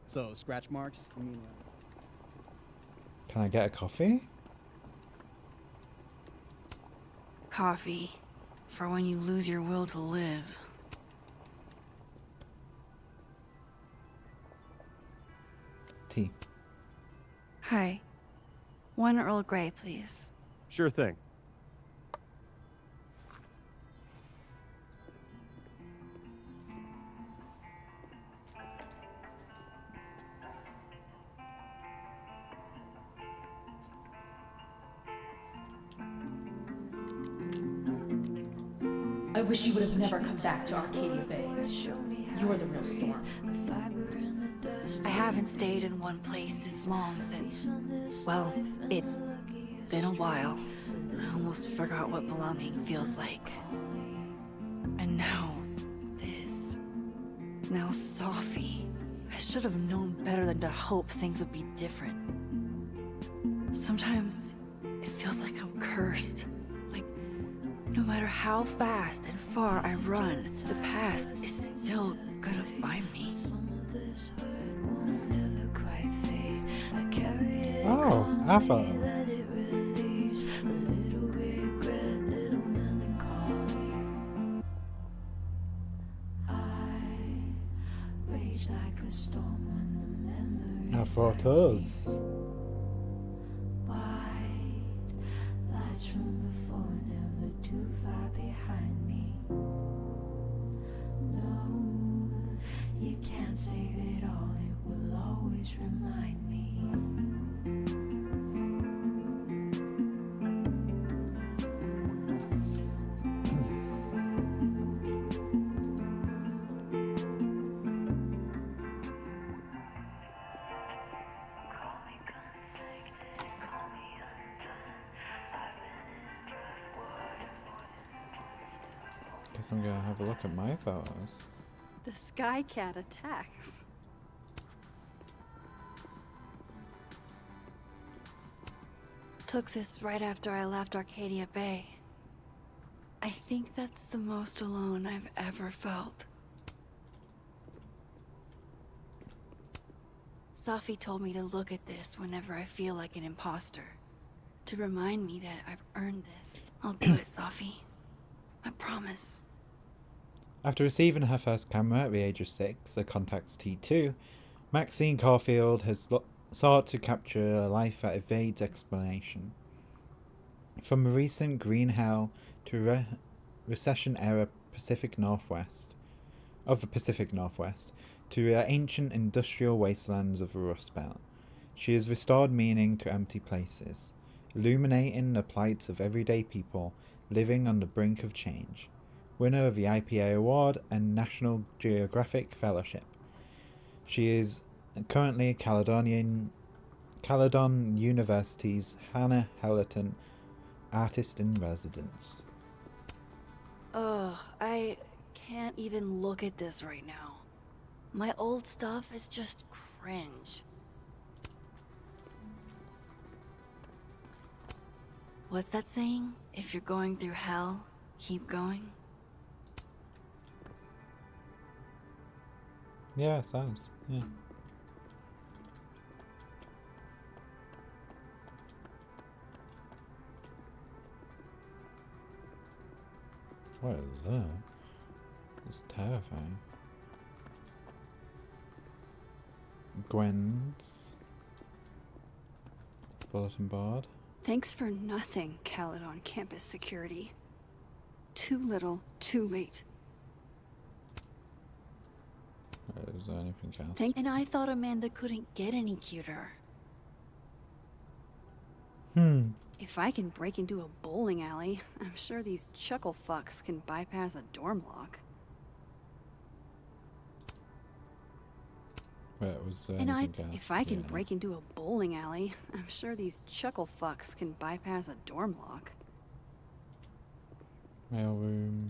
So, scratch marks? You mean, Can I get a coffee? Coffee. For when you lose your will to live. Tea. Hi. 1 Earl Grey, please. Sure thing. I wish you would have never come back to Arcadia Bay. You're the real storm. I haven't stayed in one place this long since... Well, it's been a while. I almost forgot what belonging feels like. And now, this. Now Sophie. I should have known better than to hope things would be different. Sometimes, it feels like I'm cursed. Like, no matter how fast and far I run, the past is still gonna find me. Oh, Alpha. Now photos. Lights from before, never too far behind me. No, you can't save it all, it will always remind me. Guess I'm gonna have a look at my photos. The Sky Cat attacks. Took this right after I left Arcadia Bay. I think that's the most alone I've ever felt. Safi told me to look at this whenever I feel like an imposter. To remind me that I've earned this. I'll do it, Safi. I promise. After receiving her first camera at the age of 6, the Contax T2, Maxine Caulfield has sought to capture a life that evades explanation. From a recent green hell to recession-era Pacific Northwest, to the ancient industrial wastelands of the Rust Belt, she has restored meaning to empty places, illuminating the plights of everyday people living on the brink of change. Winner of the IPA Award and National Geographic Fellowship. She is currently Caledon University's Hannah Hellerton Artist in Residence. Ugh, I can't even look at this right now. My old stuff is just cringe. What's that saying? If you're going through hell, keep going? Yeah, sounds. Yeah. What is that? It's terrifying. Gwen's bulletin board. Thanks for nothing, Caledon campus security. Too little, too late. Is there anything else? And I thought Amanda couldn't get any cuter. If I can break into a bowling alley, I'm sure these chuckle fucks can bypass a dorm lock. Was there anything else? If I can break into a bowling alley, I'm sure these chuckle fucks can bypass a dorm lock. Mailroom.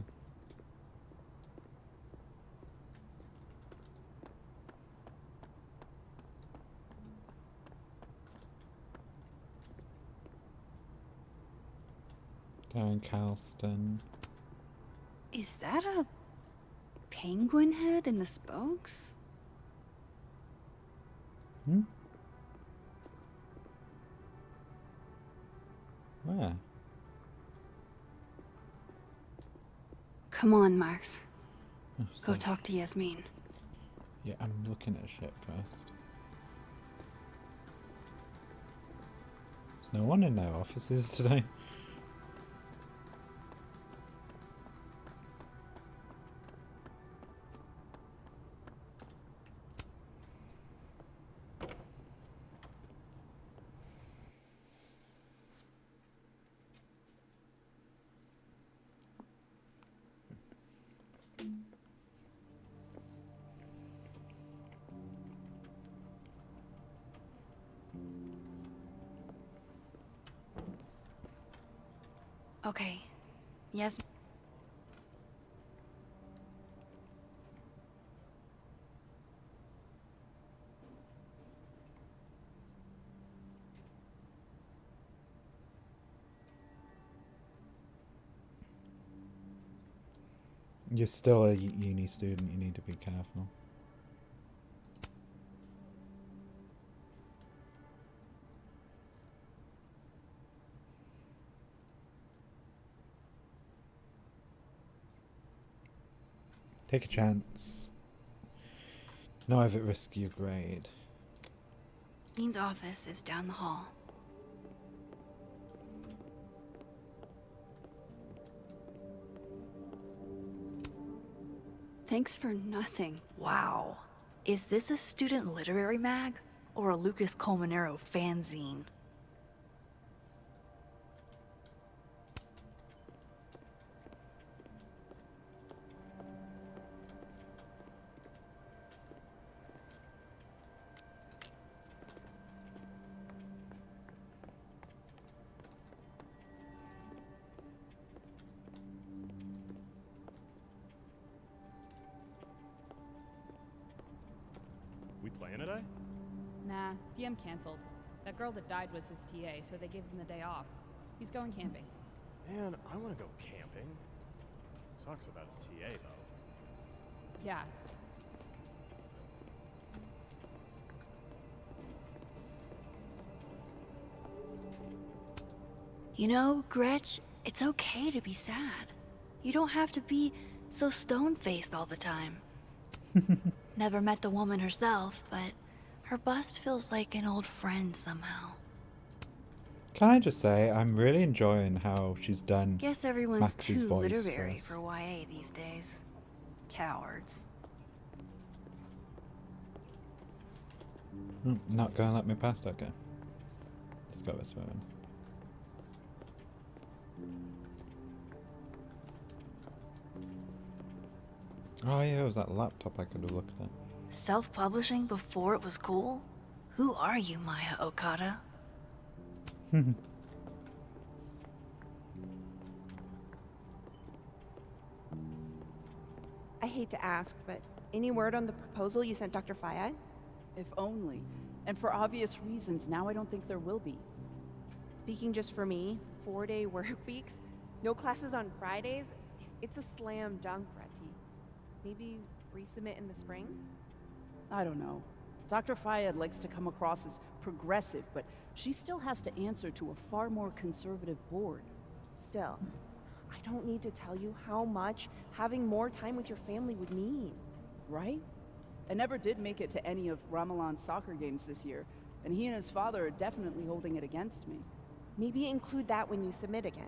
Darren Calston. Is that a penguin head in the spokes? Where? Come on, Max. Oh, Go talk to Yasmin. Yeah, I'm looking at shit first. There's no one in their offices today. Okay. Yes. You're still a uni student, you need to be careful. Take a chance. Not if it risks your grade. Dean's office is down the hall. Thanks for nothing. Wow. Is this a student literary mag? Or a Lucas Colmenero fanzine? playing today? Nah, DM canceled. That girl that died was his TA, so they gave him the day off. He's going camping. Man, I want to go camping. Sucks about his TA, though. Yeah. You know, Gretch, it's okay to be sad. You don't have to be so stone-faced all the time. Never met the woman herself, but her bust feels like an old friend somehow. Can I just say, I'm really enjoying how she's done Guess everyone's Max's too voice literary us. for YA these days. Cowards. Not gonna let me past, okay. Let's go this way then. Oh yeah, it was that laptop I could have looked at. Self-publishing before it was cool? Who are you, Maya Okada? I hate to ask, but any word on the proposal you sent Dr. Fayad? If only. And for obvious reasons, now I don't think there will be. Speaking just for me, 4-day work weeks, no classes on Fridays, it's a slam dunk, Reti. Maybe resubmit in the spring? I don't know. Dr. Fayed likes to come across as progressive, but she still has to answer to a far more conservative board. Still, I don't need to tell you how much having more time with your family would mean. Right? I never did make it to any of Ramalan's soccer games this year, and he and his father are definitely holding it against me. Maybe include that when you submit again.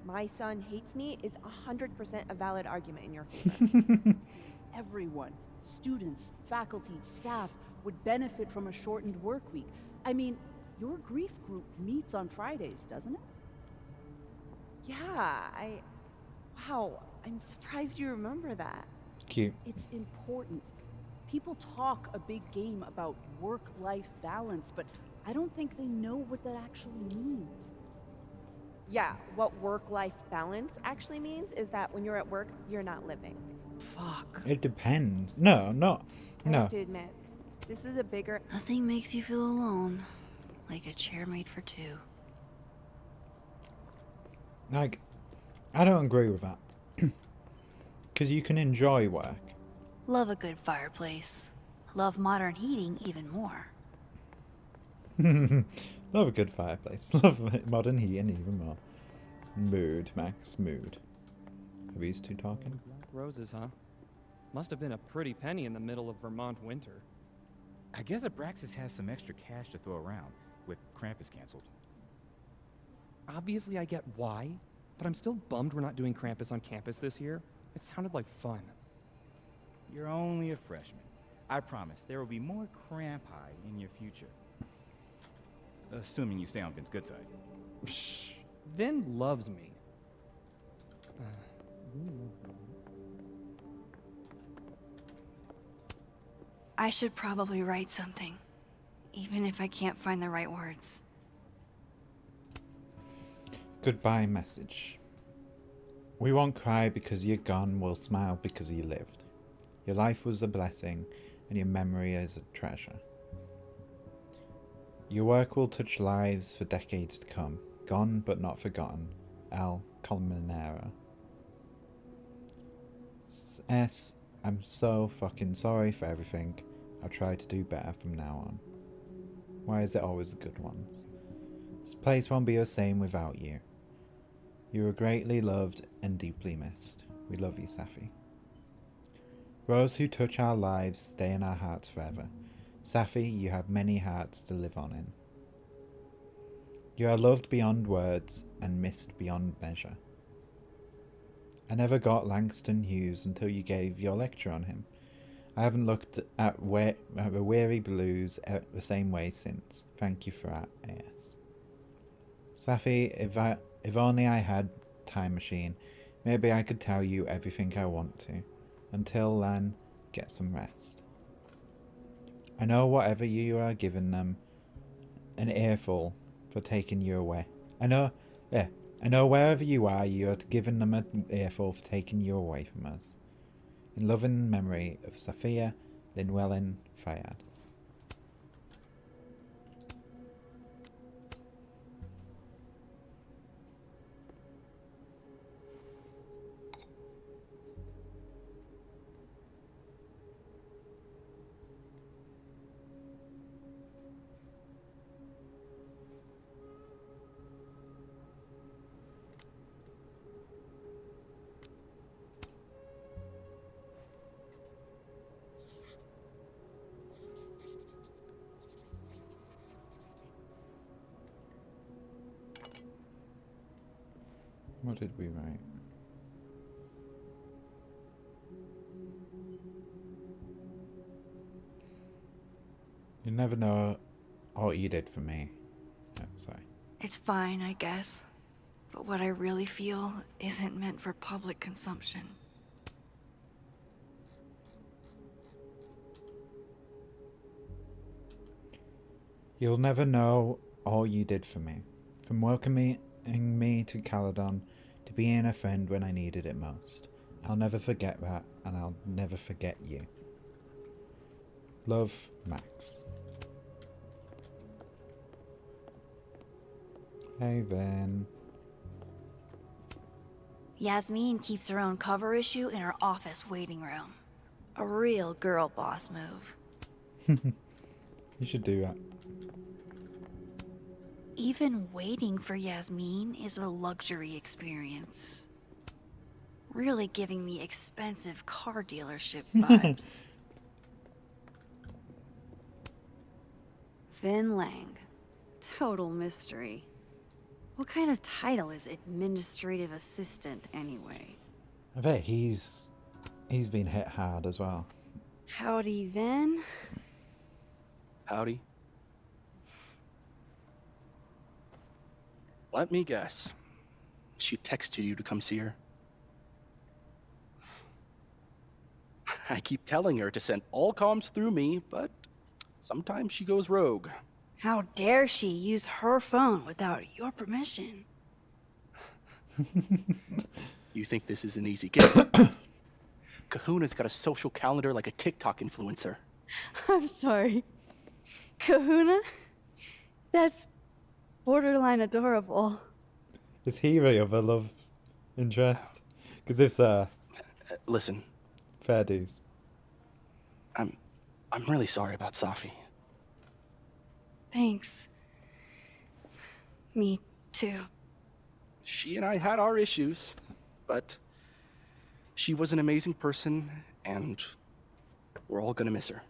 My son hates me is 100% a valid argument in your favor. Everyone, students, faculty, staff, would benefit from a shortened work week. I mean, your grief group meets on Fridays, doesn't it? Yeah, wow, I'm surprised you remember that. Cute. It's important. People talk a big game about work-life balance, but I don't think they know what that actually means. Yeah, what work-life balance actually means is that when you're at work, you're not living. Fuck. It depends. No, no. I have to admit, this is a bigger... Nothing makes you feel alone like a chair made for two. Like, I don't agree with that. Because you can enjoy work. Love a good fireplace. Love modern heating even more. Love a good fireplace. Love modern heating even more. Mood, Max, mood. Are these two talking? Black roses, huh? Must have been a pretty penny in the middle of Vermont winter. I guess Abraxas has some extra cash to throw around, with Krampus canceled. Obviously I get why, but I'm still bummed we're not doing Krampus on campus this year. It sounded like fun. You're only a freshman. I promise there will be more Krampi in your future. Assuming you stay on Vin's good side. Vin loves me. I should probably write something, even if I can't find the right words. Goodbye message. We won't cry because you're gone, we'll smile because you lived. Your life was a blessing, and your memory is a treasure. Your work will touch lives for decades to come. Gone but not forgotten. Al Colmenero. S. I'm so fucking sorry for everything. I'll try to do better from now on. Why is it always the good ones? This place won't be the same without you. You are greatly loved and deeply missed. We love you, Safi. Rose who touch our lives stay in our hearts forever. Safi, you have many hearts to live on in. You are loved beyond words and missed beyond measure. I never got Langston Hughes until you gave your lecture on him. I haven't looked at the Weary Blues the same way since. Thank you for that, AS. Safi, if only I had time machine, maybe I could tell you everything I want to. Until then, get some rest. I know whatever you are giving them an earful for taking you away. I know wherever you are giving them an earful for taking you away from us. In loving memory of Safia Linwellyn Fayad. What did we write? You never know all you did for me. Oh, sorry. It's fine, I guess. But what I really feel isn't meant for public consumption. You'll never know all you did for me. From welcoming me to Caledon, to being a friend when I needed it most. I'll never forget that, and I'll never forget you. Love, Max. Hey, Vin. Yasmin keeps her own cover issue in her office waiting room. A real girl boss move. You should do that. Even waiting for Yasmin is a luxury experience. Really giving me expensive car dealership vibes. Vin Lang. Total mystery. What kind of title is administrative assistant, anyway? I bet he's been hit hard as well. Howdy, Vin. Howdy. Let me guess. She texted you to come see her? I keep telling her to send all comms through me, but sometimes she goes rogue. How dare she use her phone without your permission? You think this is an easy game? Kahuna's got a social calendar like a TikTok influencer. I'm sorry. Kahuna? That's borderline adorable. Is he your other love interest? Because if so, listen. Fair dues. I'm really sorry about Safi. Thanks. Me too. She and I had our issues, but she was an amazing person, and we're all gonna miss her.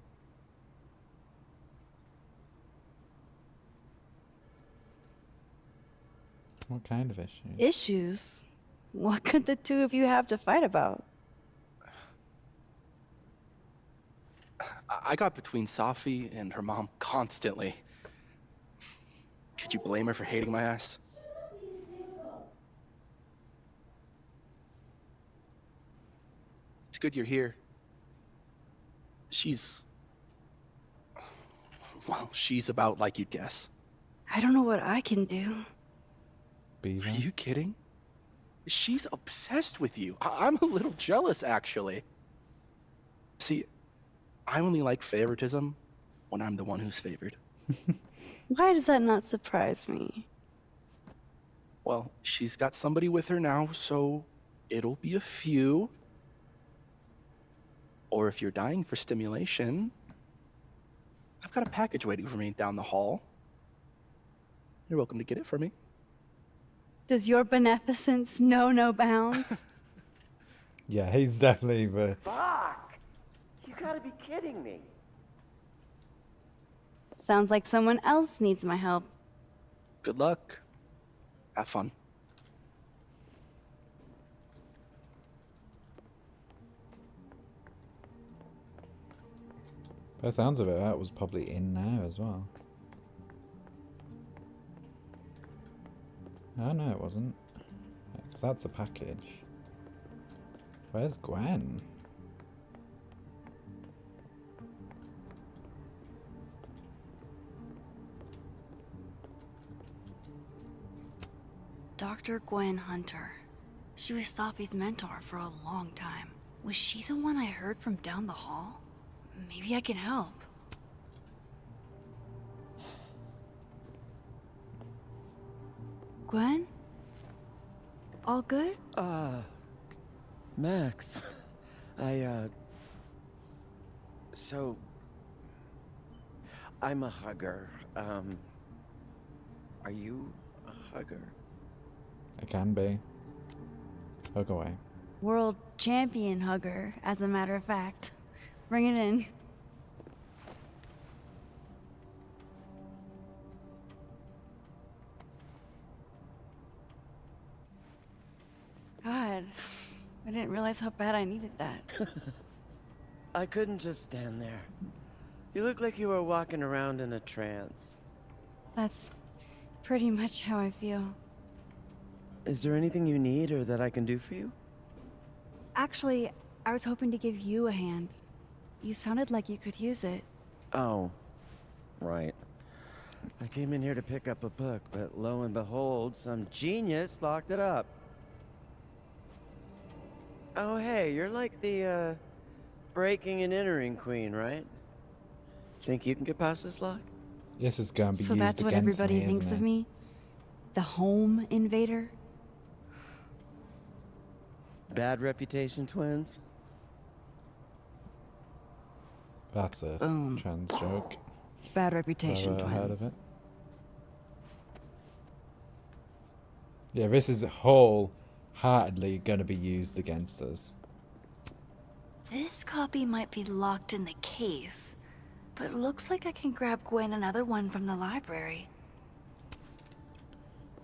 What kind of issues? Issues? What could the two of you have to fight about? I got between Safi and her mom constantly. Could you blame her for hating my ass? It's good you're here. Well, she's about like you'd guess. I don't know what I can do. Beaver? Are you kidding? She's obsessed with you. I'm a little jealous, actually. See, I only like favoritism when I'm the one who's favored. Why does that not surprise me? Well, she's got somebody with her now, so it'll be a few. Or if you're dying for stimulation, I've got a package waiting for me down the hall. You're welcome to get it for me. Does your beneficence know no bounds? Yeah, he's definitely the... Fuck! You gotta be kidding me. Sounds like someone else needs my help. Good luck. Have fun. By the sounds of it, that was probably in there as well. Oh no, it wasn't. Because that's a package. Where's Gwen? Dr. Gwen Hunter. She was Safi's mentor for a long time. Was she the one I heard from down the hall? Maybe I can help. Gwen? All good? Max. So... I'm a hugger. Are you a hugger? It can be. Hug away. World champion hugger, as a matter of fact. Bring it in. I didn't realize how bad I needed that. I couldn't just stand there. You look like you were walking around in a trance. That's pretty much how I feel. Is there anything you need or that I can do for you? Actually, I was hoping to give you a hand. You sounded like you could use it. Oh, right. I came in here to pick up a book, but lo and behold, some genius locked it up. Oh, hey, you're like the, breaking and entering queen, right? Think you can get past this lock? This is gonna be So used that's what against everybody me, thinks isn't of it? me? The home invader? Bad reputation, twins? That's a Boom. trans joke. Bad reputation, Never heard of twins. it. Yeah, this is wholeheartedly gonna be used against us. This copy might be locked in the case, but it looks like I can grab Gwen another one from the library.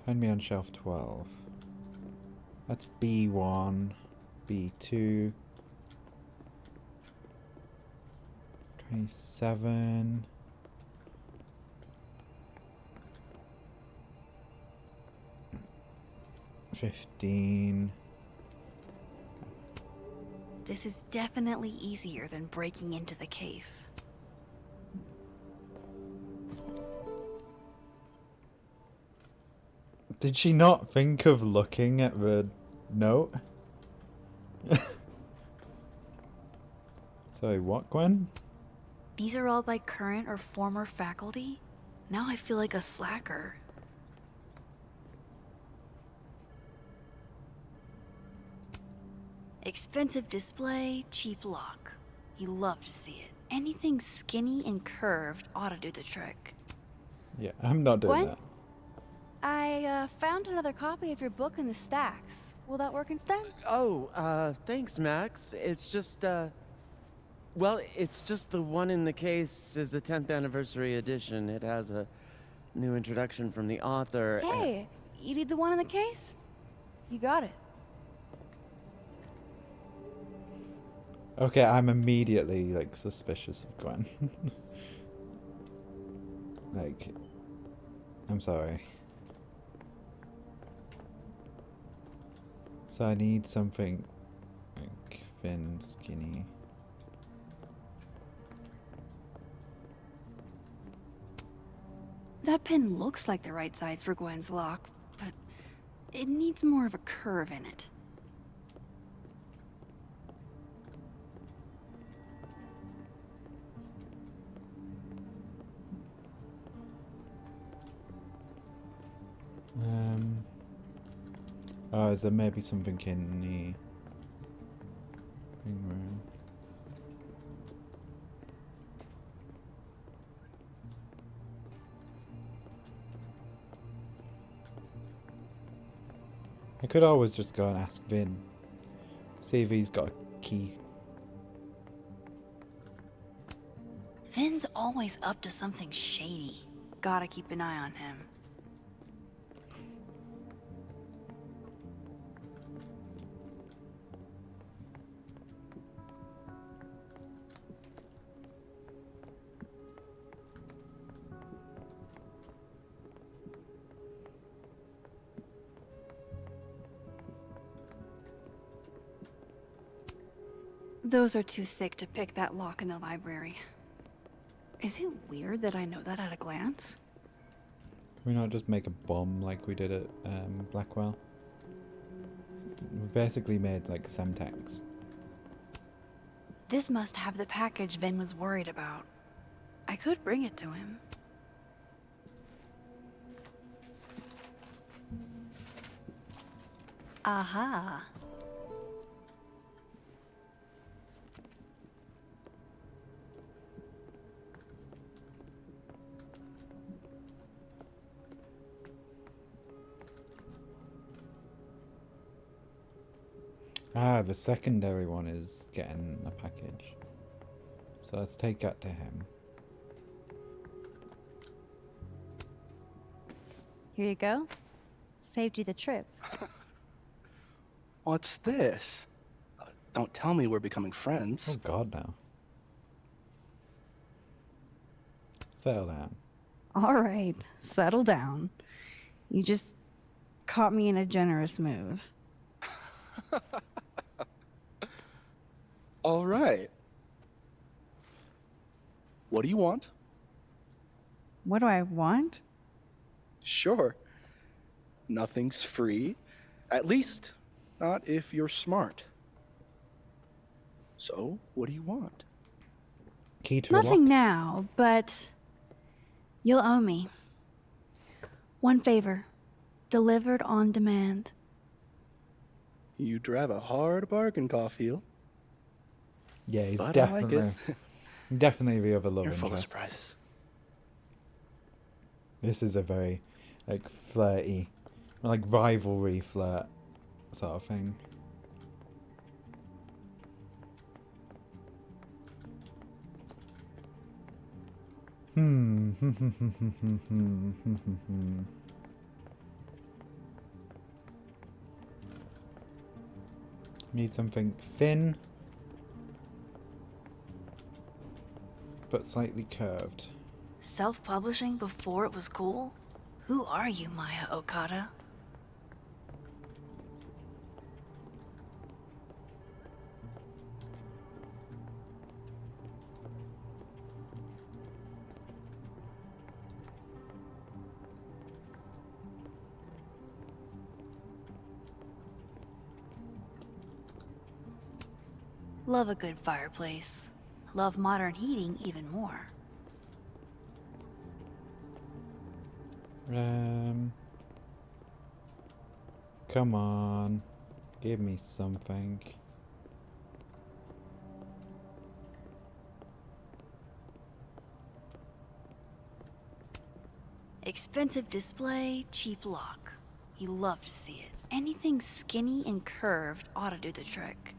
Find me on shelf 12. That's B1, B2, 27. $15. This is definitely easier than breaking into the case. Did she not think of looking at the note? Sorry, what, Gwen? These are all by current or former faculty? Now I feel like a slacker. Expensive display, cheap lock. You love to see it. Anything skinny and curved ought to do the trick. Yeah, I'm not doing Gwen? that. I found another copy of your book in the stacks. Will that work instead? Oh, thanks, Max. It's just, well, it's just the one in the case is a 10th anniversary edition. It has a new introduction from the author. and- Hey, you need the one in the case? You got it. Okay, I'm immediately, like, suspicious of Gwen. Like, I'm sorry. So I need something, like, thin, skinny. That pen looks like the right size for Gwen's lock, but it needs more of a curve in it. Oh, is there maybe something in the living room? I could always just go and ask Vin. See if he's got a key. Vin's always up to something shady. Gotta keep an eye on him. Those are too thick to pick that lock in the library. Is it weird that I know that at a glance? Can we not just make a bomb like we did at Blackwell? We basically made like Semtex. This must have the package Vin was worried about. I could bring it to him. Aha. Ah, the secondary one is getting a package. So let's take that to him. Here you go. Saved you the trip. What's this? Don't tell me we're becoming friends. Oh God, no. Settle down. All right, settle down. You just caught me in a generous mood. All right. What do you want? What do I want? Sure. Nothing's free. At least, not if you're smart. So, what do you want? Key to Nothing now, but you'll owe me. One favor, delivered on demand. You drive a hard bargain, Caulfield. Yeah, he's But I definitely, like definitely the other love You're full of interest. surprises. This is a very, like, flirty, like, rivalry flirt sort of thing. Need something thin, but slightly curved. Self-publishing before it was cool? Who are you, Maya Okada? Love a good fireplace. Love modern heating even more. Come on, give me something. Expensive display, cheap lock. You love to see it. Anything skinny and curved ought to do the trick.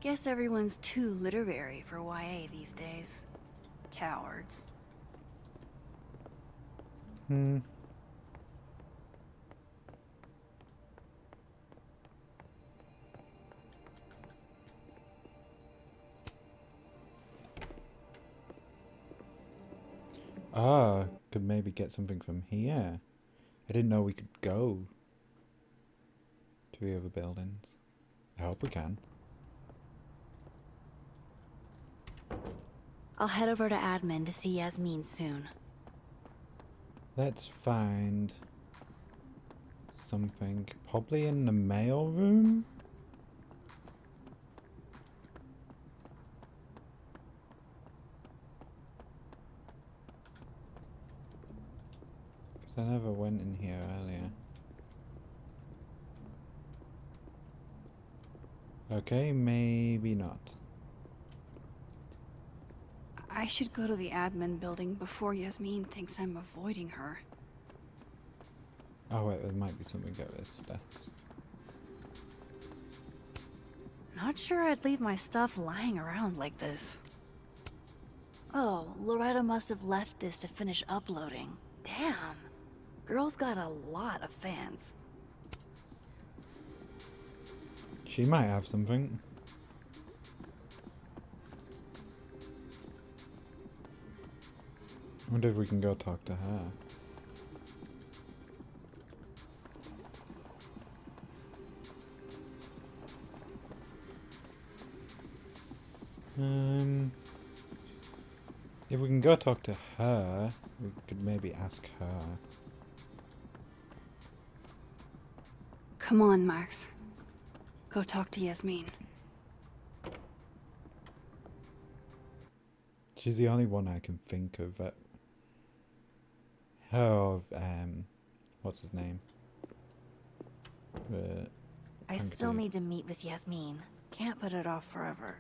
Guess everyone's too literary for YA these days. Cowards. Ah, could maybe get something from here. I didn't know we could go to the other buildings. I hope we can. I'll head over to admin to see Yasmin soon. Let's find something, probably in the mail room. Because I never went in here earlier. Okay, maybe not. I should go to the admin building before Yasmin thinks I'm avoiding her. Oh wait, there might be something at this desk. Not sure I'd leave my stuff lying around like this. Oh, Loretta must have left this to finish uploading. Damn. Girl's got a lot of fans. She might have something. I wonder if we can go talk to her. If we can go talk to her, we could maybe ask her. Come on, Max. Go talk to Yasmin. She's the only one I can think of that... Of, what's his name? I still need to meet with Yasmin. Can't put it off forever.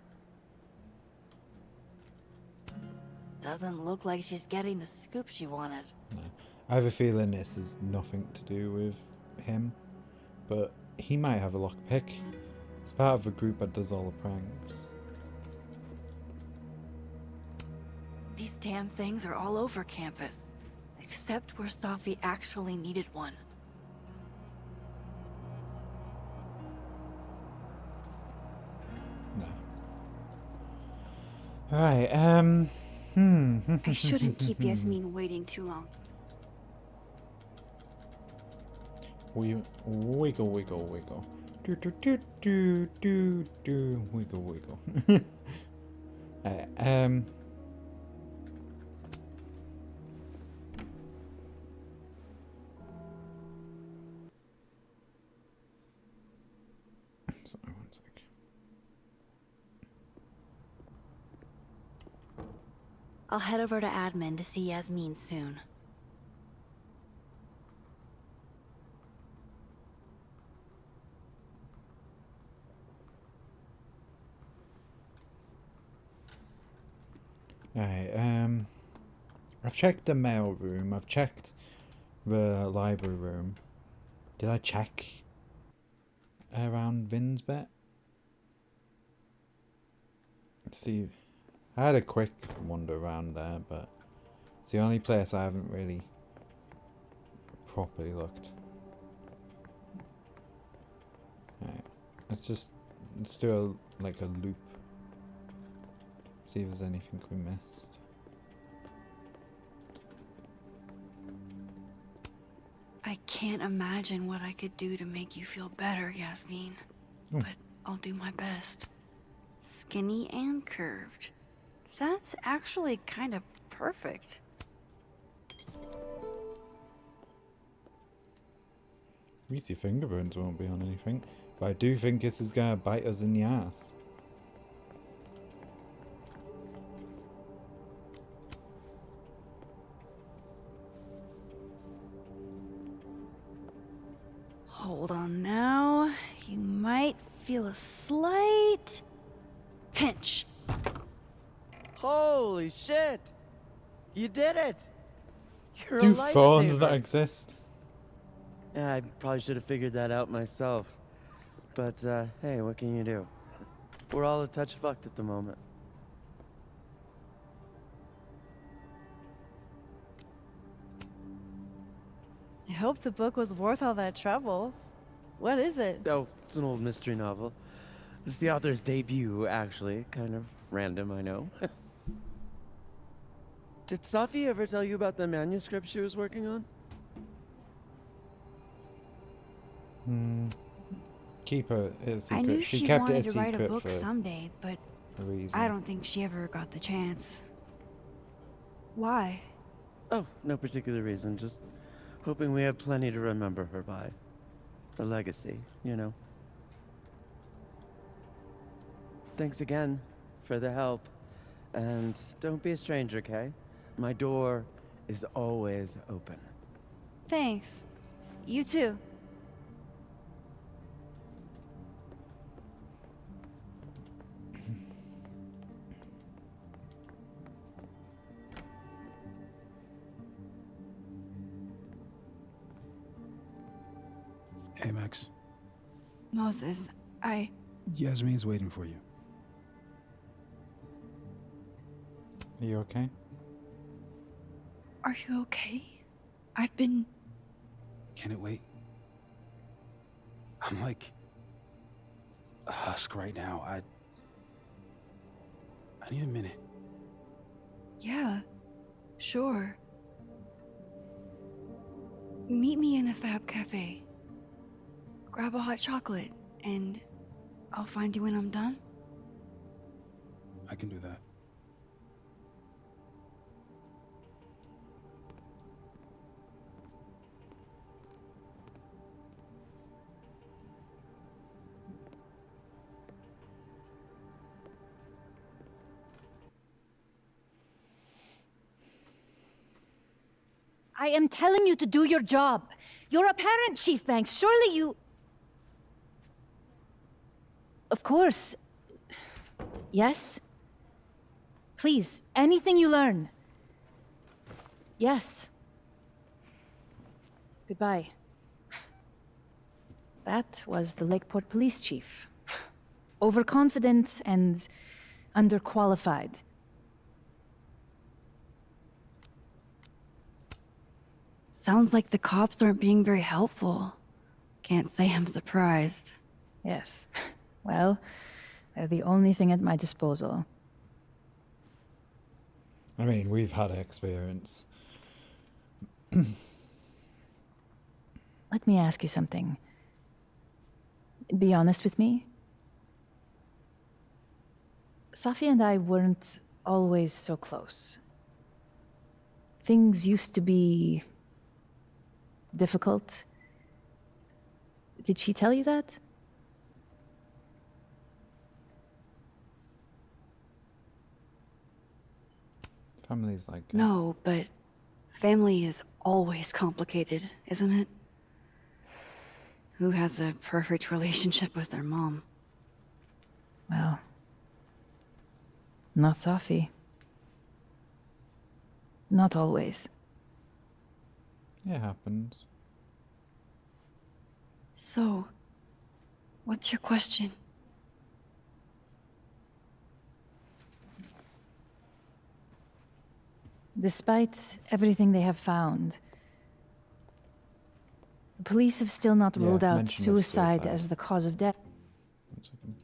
Doesn't look like she's getting the scoop she wanted. No. I have a feeling this is nothing to do with him, but he might have a lockpick. It's part of a group that does all the pranks. These damn things are all over campus. Except where Safi actually needed one. Right, I shouldn't keep Yasmin waiting too long. Wiggle, wiggle, wiggle. Do, do, do, do, do, do. Wiggle, wiggle. Right, sorry, one sec. I'll head over to admin to see Yasmin soon. Right, I've checked the mail room, I've checked the library room. Did I check around Vin's bit? Let's see, I had a quick wander around there, but it's the only place I haven't really properly looked. Right, let's do like a loop. See if there's anything we missed. I can't imagine what I could do to make you feel better, Yasmin. But I'll do my best. Skinny and curved. That's actually kind of perfect. At least your fingerprints won't be on anything. But I do think this is gonna bite us in the ass. Hold on now. You might feel a slight pinch. Holy shit! You did it! You're Do a lifesaver. phones not exist? Yeah, I probably should have figured that out myself. But, hey, what can you do? We're all a touch fucked at the moment. I hope the book was worth all that trouble. What is it? Oh, it's an old mystery novel. It's the author's debut, actually. Kind of random, I know. Did Safi ever tell you about the manuscript she was working on? Keep it a secret. I knew she she kept wanted it a to write a secret book for someday, but a reason. I don't think she ever got the chance. Why? Oh, no particular reason. Just hoping we have plenty to remember her by. A legacy, you know. Thanks again for the help. And don't be a stranger, Kay. My door is always open. Thanks. You too. Hey, Max. Moses, Yasmin's waiting for you. Are you okay? Are you okay? I've been... Can it wait? I'm like a husk right now. I need a minute. Yeah, sure. Meet me in the Fab Cafe. Grab a hot chocolate, and I'll find you when I'm done. I can do that. I am telling you to do your job. You're a parent, Chief Banks. Surely you... Of course. Yes? Please, anything you learn. Yes. Goodbye. That was the Lakeport Police Chief. Overconfident and underqualified. Sounds like the cops aren't being very helpful. Can't say I'm surprised. Yes. Well, they're the only thing at my disposal. I mean, we've had experience. Let me ask you something. Be honest with me. Safi and I weren't always so close. Things used to be difficult. Did she tell you that? Family's like... No, but family is always complicated, isn't it? Who has a perfect relationship with their mom? Well, not Safi. Not always. It happens. So, what's your question? Despite everything they have found, the police have still not ruled out suicide as the cause of death. 1 second.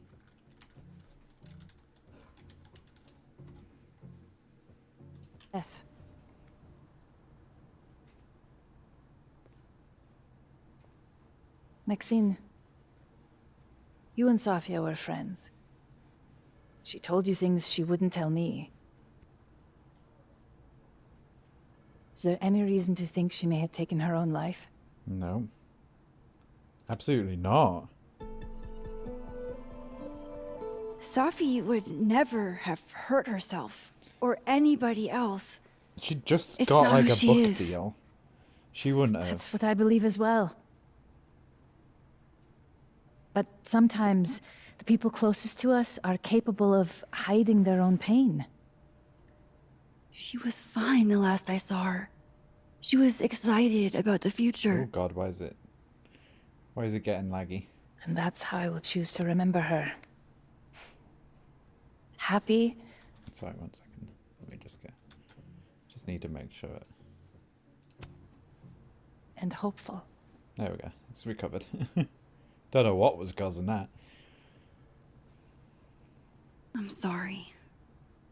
Maxine, you and Safia were friends. She told you things she wouldn't tell me. Is there any reason to think she may have taken her own life? No. Absolutely not. Safi would never have hurt herself or anybody else. She just It's got not like who a she book is. deal. She wouldn't have. That's what I believe as well. But sometimes the people closest to us are capable of hiding their own pain. She was fine the last I saw her. She was excited about the Oh future. god, why is it getting laggy? And that's how I will choose to remember her. Happy. Sorry, 1 second. Let me just need to make sure. And hopeful. There we go. It's recovered. Don't know what was causing that. I'm sorry.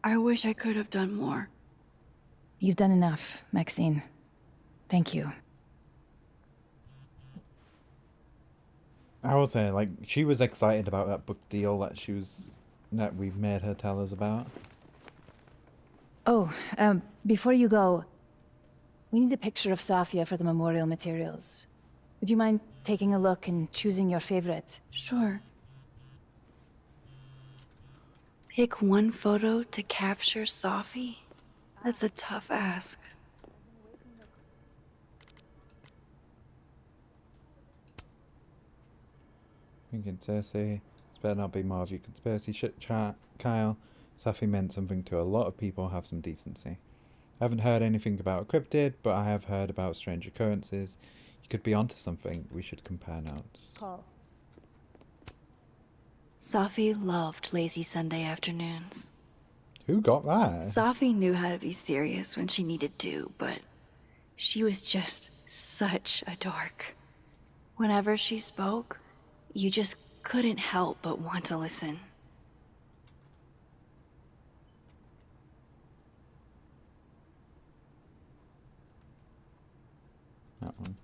I wish I could have done more. You've done enough, Maxine. Thank you. I was saying, like, she was excited about that book deal that we've made her tell us about. Oh, before you go, we need a picture of Safia for the memorial materials. Would you mind taking a look and choosing your favorite? Sure. Pick one photo to capture Safi? That's a tough ask. Thinking Cersei. This better not be more of your conspiracy shit chat, Kyle. Safi meant something to a lot of people. Have some decency. I haven't heard anything about cryptid, but I have heard about strange occurrences. You could be onto something. We should compare notes. Call. Safi loved lazy Sunday afternoons. Who got that? Safi knew how to be serious when she needed to, but she was just such a dork. Whenever she spoke, you just couldn't help but want to listen. That one.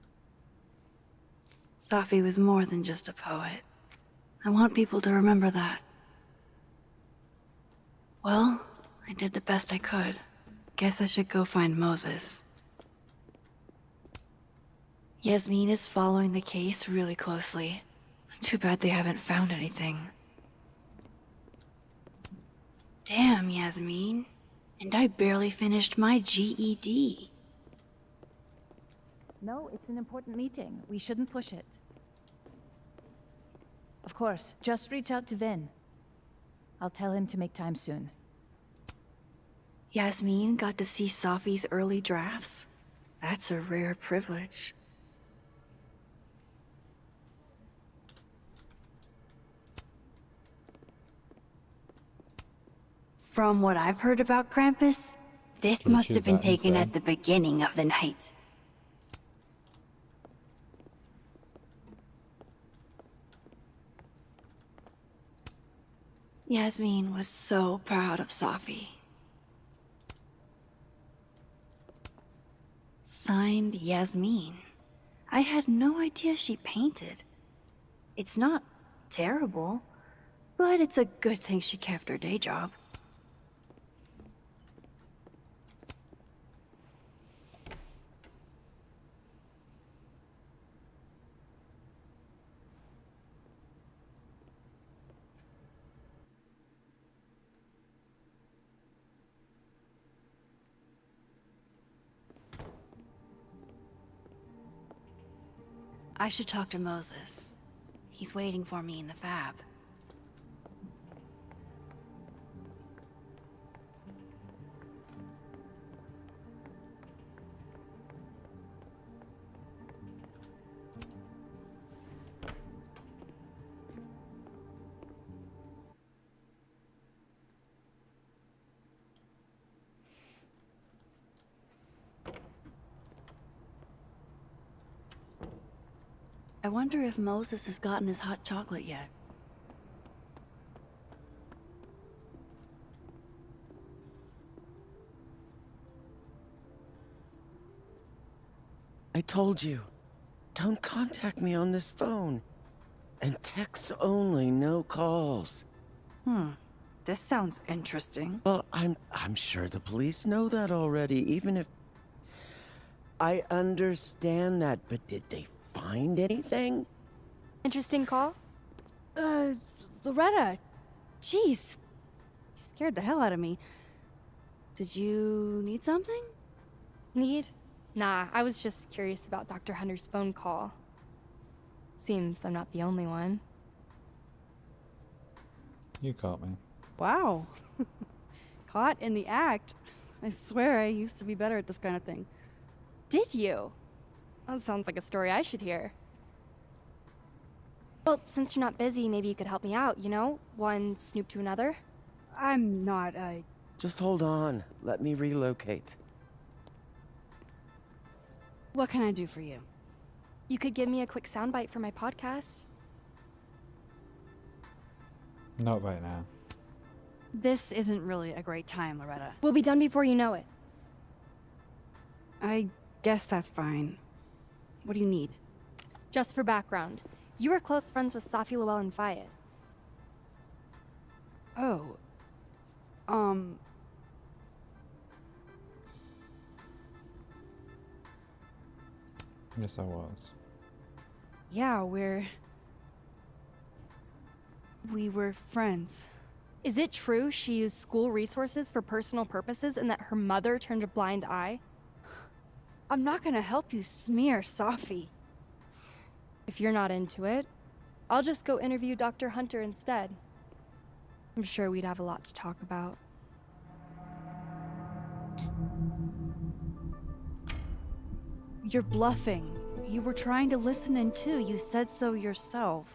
Safi was more than just a poet. I want people to remember that. Well, I did the best I could. Guess I should go find Moses. Yasmin is following the case really closely. Too bad they haven't found anything. Damn, Yasmin. And I barely finished my GED. No, it's an important meeting. We shouldn't push it. Of course, just reach out to Vin. I'll tell him to make time soon. Yasmin got to see Safi's early drafts. That's a rare privilege. From what I've heard about Krampus, this must have been taken at the beginning of the night. Yasmin was so proud of Safi. Signed, Yasmin. I had no idea she painted. It's not terrible, but it's a good thing she kept her day job. I should talk to Moses. He's waiting for me in the fab. I wonder if Moses has gotten his hot chocolate yet. I told you, don't contact me on this phone. And texts only, no calls. This sounds interesting. Well, I'm sure the police know that already, even if... I understand that, but did they find anything? Interesting call? Loretta. Jeez. You scared the hell out of me. Did you need something? Need? Nah, I was just curious about Dr. Hunter's phone call. Seems I'm not the only one. You caught me. Wow. Caught in the act. I swear I used to be better at this kind of thing. Did you? That sounds like a story I should hear. Well, since you're not busy, maybe you could help me out, you know? One snoop to another. I'm not, Just hold on. Let me relocate. What can I do for you? You could give me a quick soundbite for my podcast. Not right now. This isn't really a great time, Loretta. We'll be done before you know it. I guess that's fine. What do you need? Just for background, you were close friends with Safi Lowell and Fayed. Oh. Yes, I was. Yeah, we were friends. Is it true she used school resources for personal purposes and that her mother turned a blind eye? I'm not gonna help you smear Safi. If you're not into it, I'll just go interview Dr. Hunter instead. I'm sure we'd have a lot to talk about. You're bluffing. You were trying to listen in too. You said so yourself.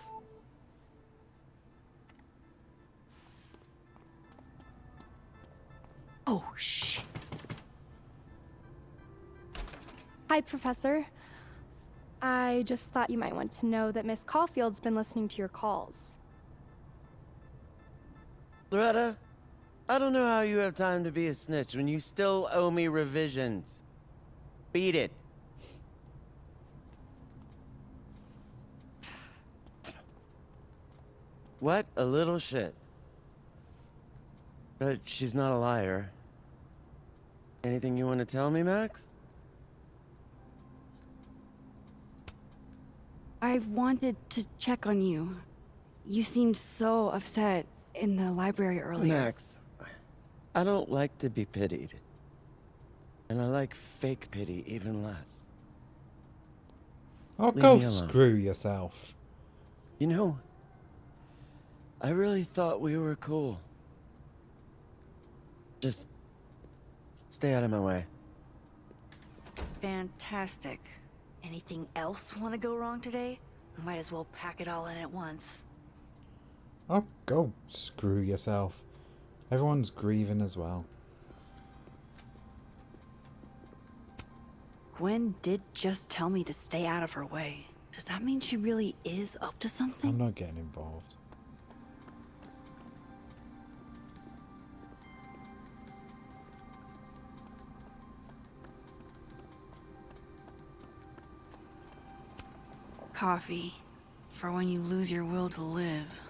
Oh, shit. Hi, Professor. I just thought you might want to know that Miss Caulfield's been listening to your calls. Loretta, I don't know how you have time to be a snitch when you still owe me revisions. Beat it. What a little shit. But she's not a liar. Anything you want to tell me, Max? I wanted to check on you. You seemed so upset in the library earlier. Max, I don't like to be pitied. And I like fake pity even less. Oh, Leave go me alone. screw yourself. You know, I really thought we were cool. Just stay out of my way. Fantastic. Anything else want to go wrong today? Might as well pack it all in at once. Oh, go screw yourself. Everyone's grieving as well. Gwen did just tell me to stay out of her way. Does that mean she really is up to something? I'm not getting involved. Coffee. For when you lose your will to live.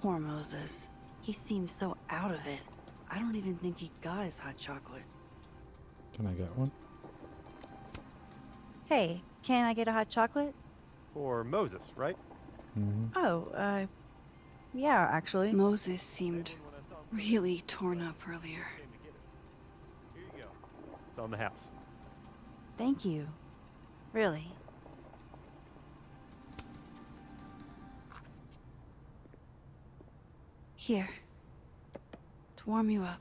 Poor Moses. He seems so out of it. I don't even think he got his hot chocolate. Can I get one? Hey, can I get a hot chocolate? For Moses, right? Oh, yeah, actually. Moses seemed really torn up earlier. Here you go. It's on the house. Thank you. Really. Here. To warm you up.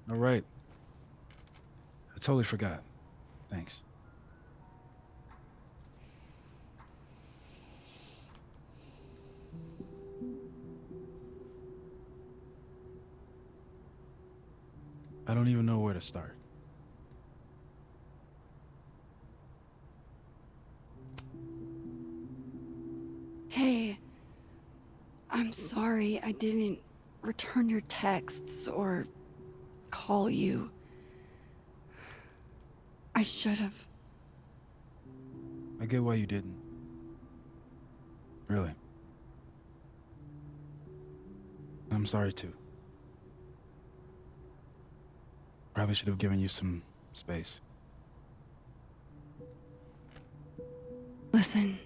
All right. I totally forgot. Thanks. I don't even know where to start. Hey, I'm sorry I didn't return your texts or call you. I should have. I get why you didn't. Really. I'm sorry too. Probably should have given you some space. Listen,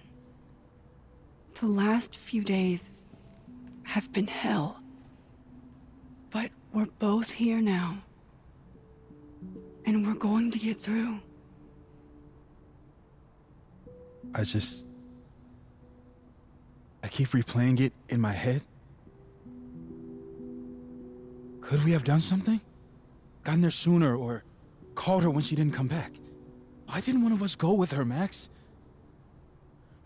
the last few days have been hell. But we're both here now. And we're going to get through. I keep replaying it in my head. Could we have done something? Gotten there sooner or called her when she didn't come back? Why didn't one of us go with her, Max?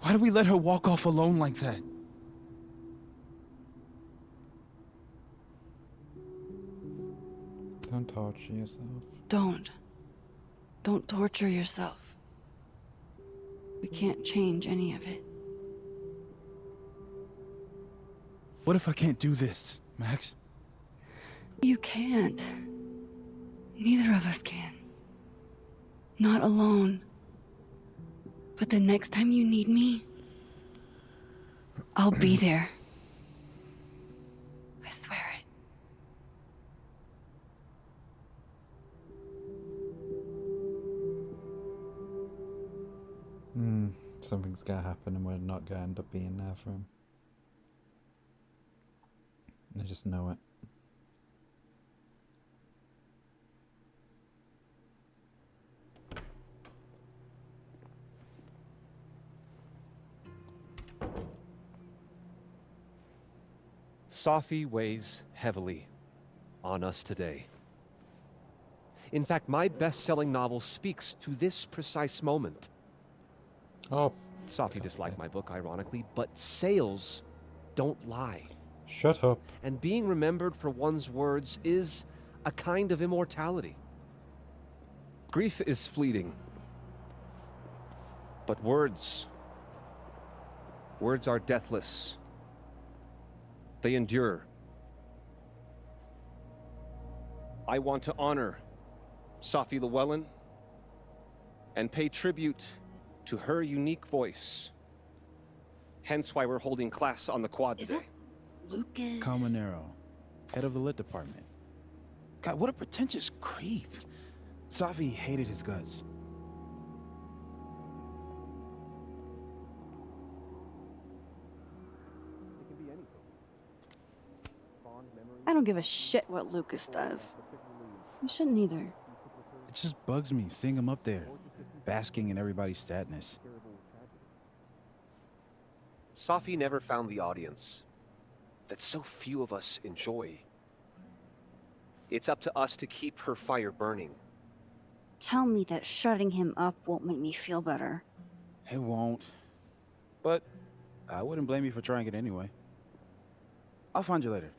Why did we let her walk off alone like that? Don't torture yourself. Don't. Don't torture yourself. We can't change any of it. What if I can't do this, Max? You can't. Neither of us can. Not alone. But the next time you need me, I'll be there. I swear it. Something's gonna happen and we're not gonna end up being there for him. I just know it. Safi weighs heavily on us today. In fact, my best-selling novel speaks to this precise moment. Oh. Safi disliked my book, ironically, but sales don't lie. Shut up. And being remembered for one's words is a kind of immortality. Grief is fleeting. But words are deathless. They endure. I want to honor Safi Llewellyn and pay tribute to her unique voice. Hence why we're holding class on the quad today. Lucas. Caminero, head of the lit department. God, what a pretentious creep. Safi hated his guts. I don't give a shit what Lucas does. You shouldn't either. It just bugs me seeing him up there, basking in everybody's sadness. Safi never found the audience that so few of us enjoy. It's up to us to keep her fire burning. Tell me that shutting him up won't make me feel better. It won't. But I wouldn't blame you for trying it anyway. I'll find you later.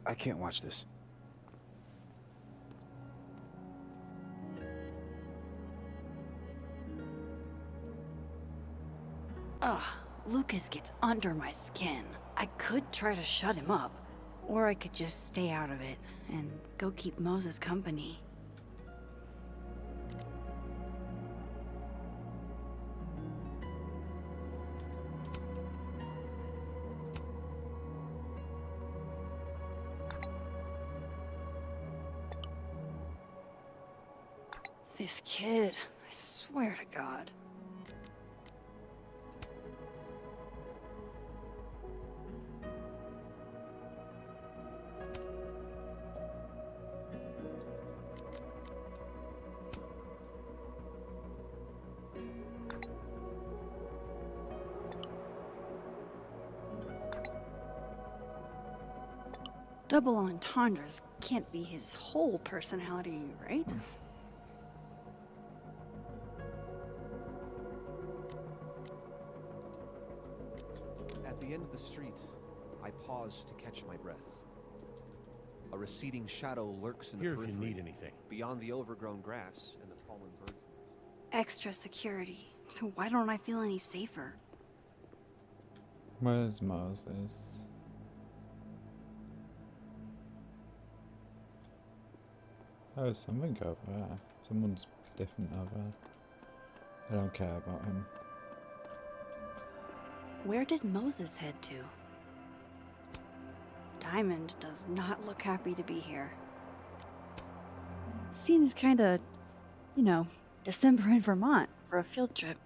I can't watch this. Ugh, Lucas gets under my skin. I could try to shut him up. Or I could just stay out of it and go keep Moses company. This kid, I swear to God. Double entendres can't be his whole personality, right? At the end of the street, I pause to catch my breath. A receding shadow lurks in the Here if periphery, you need anything. beyond the overgrown grass and the fallen bird. Extra security. So why don't I feel any safer? Where's Moses? Oh, something over there. Someone's different over there. I don't care about him. Where did Moses head to? Diamond does not look happy to be here. Seems kinda, you know, December in Vermont for a field trip.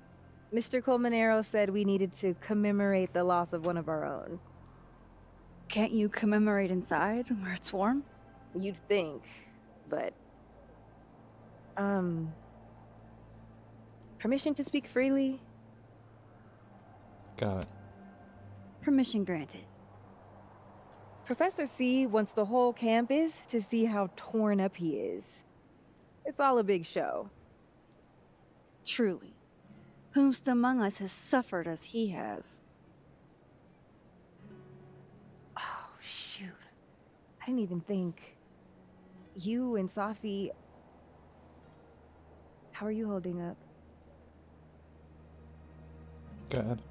Mr. Colmenero said we needed to commemorate the loss of one of our own. Can't you commemorate inside where it's warm? You'd think, but... Permission to speak freely? Got it. Permission granted. Professor C wants the whole campus to see how torn up he is. It's all a big show. Truly. Whomst among us has suffered as he has? Oh, shoot. I didn't even think. You and Safi... How are you holding up? Good.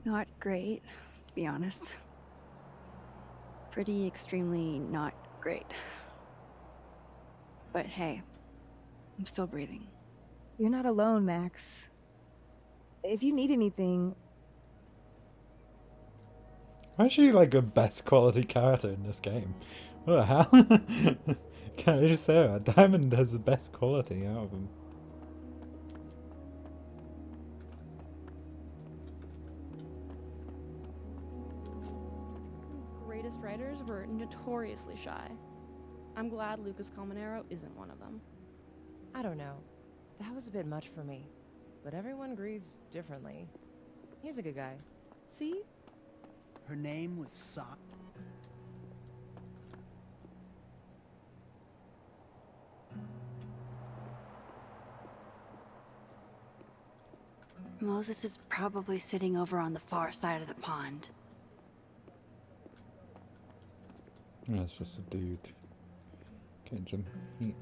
Not great, to be honest. Pretty extremely not great. But hey, I'm still breathing. You're not alone, Max. If you need anything... Why is she like a best quality character in this game? What the hell? Can I just say that? Diamond has the best quality out of them. Greatest writers were notoriously shy. I'm glad Lucas Colmenero isn't one of them. I don't know. That was a bit much for me. But everyone grieves differently. He's a good guy. See? Her name was Sock. Moses is probably sitting over on the far side of the pond. Yeah, it's just a dude getting some heat.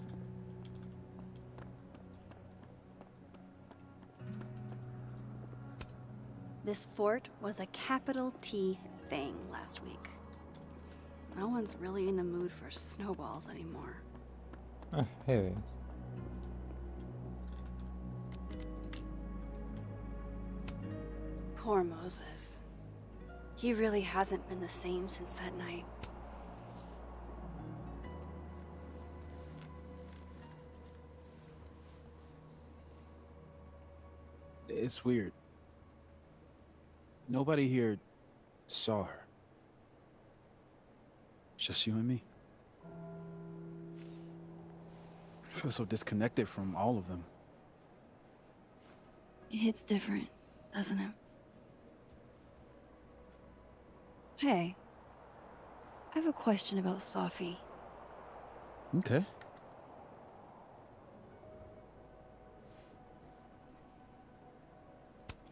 This fort was a capital T thing last week. No one's really in the mood for snowballs anymore. Ah, here he is. Poor Moses. He really hasn't been the same since that night. It's weird. Nobody here saw her. Just you and me. I feel so disconnected from all of them. It hits different, doesn't it? Hey, I have a question about Safi. Okay.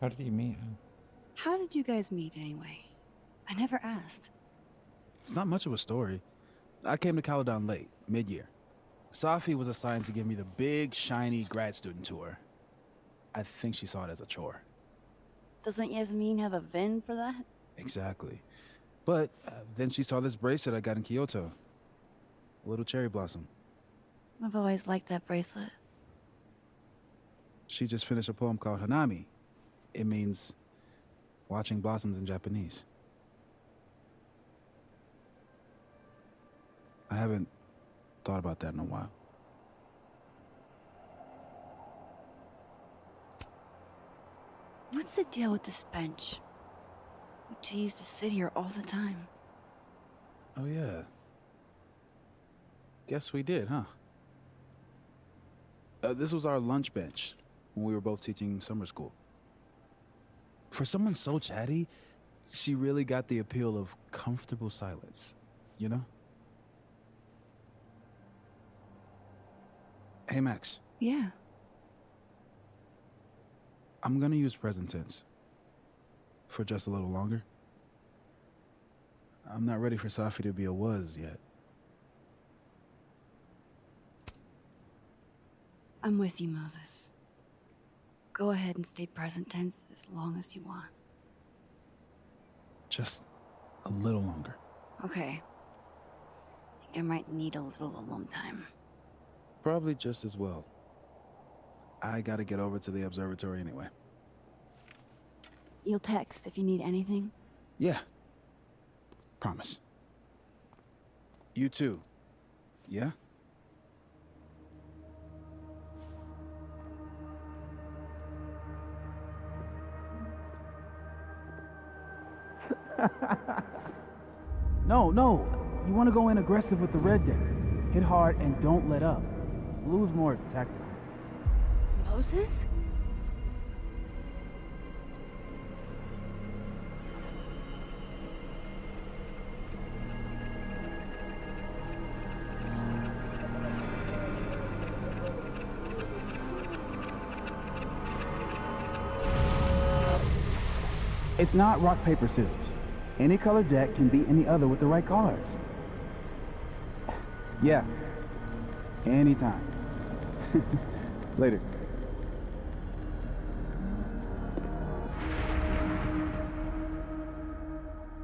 How did you meet her? How did you guys meet anyway? I never asked. It's not much of a story. I came to Caledon late, mid-year. Safi was assigned to give me the big, shiny grad student tour. I think she saw it as a chore. Doesn't Yasmin have a VIN for that? Exactly. But then she saw this bracelet I got in Kyoto. A little cherry blossom. I've always liked that bracelet. She just finished a poem called Hanami. It means watching blossoms in Japanese. I haven't thought about that in a while. What's the deal with this bench? We used to sit here all the time. Oh, yeah. Guess we did, huh? This was our lunch bench when we were both teaching summer school. For someone so chatty, she really got the appeal of comfortable silence, you know? Hey, Max. Yeah. I'm gonna use present tense. For just a little longer. I'm not ready for Safi to be a was yet. I'm with you, Moses. Go ahead and stay present tense as long as you want. Just a little longer. Okay. I think I might need a little alone time. Probably just as well. I gotta get over to the observatory anyway. You'll text if you need anything? Yeah. Promise. You too. Yeah? No. You want to go in aggressive with the red deck. Hit hard and don't let up. Blue's more tactical. Moses? It's not rock, paper, scissors. Any colored deck can beat any other with the right cards. Yeah. Anytime. Later.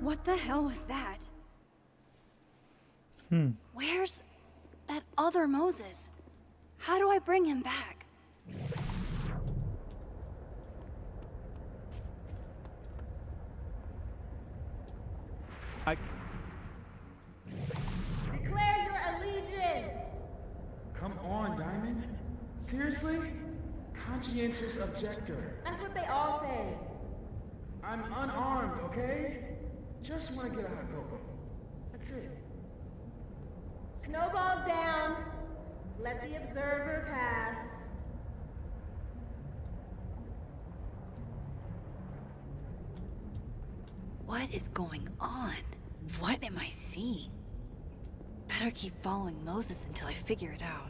What the hell was that? Where's that other Moses? How do I bring him back? Declare your allegiance! Come on, Diamond. Seriously? Conscientious objector. That's what they all say. I'm unarmed, okay? Just want to get a hot cocoa. That's it. Snowballs down. Let the observer pass. What is going on? What am I seeing? Better keep following Moses until I figure it out.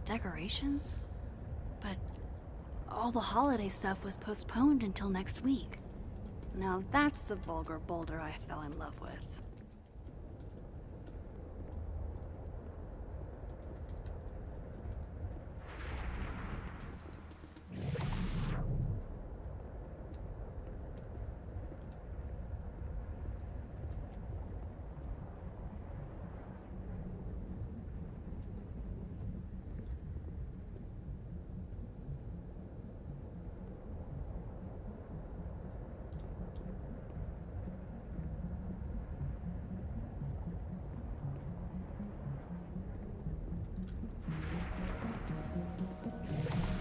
Decorations? But all the holiday stuff was postponed until next week. Now that's the vulgar boulder I fell in love with.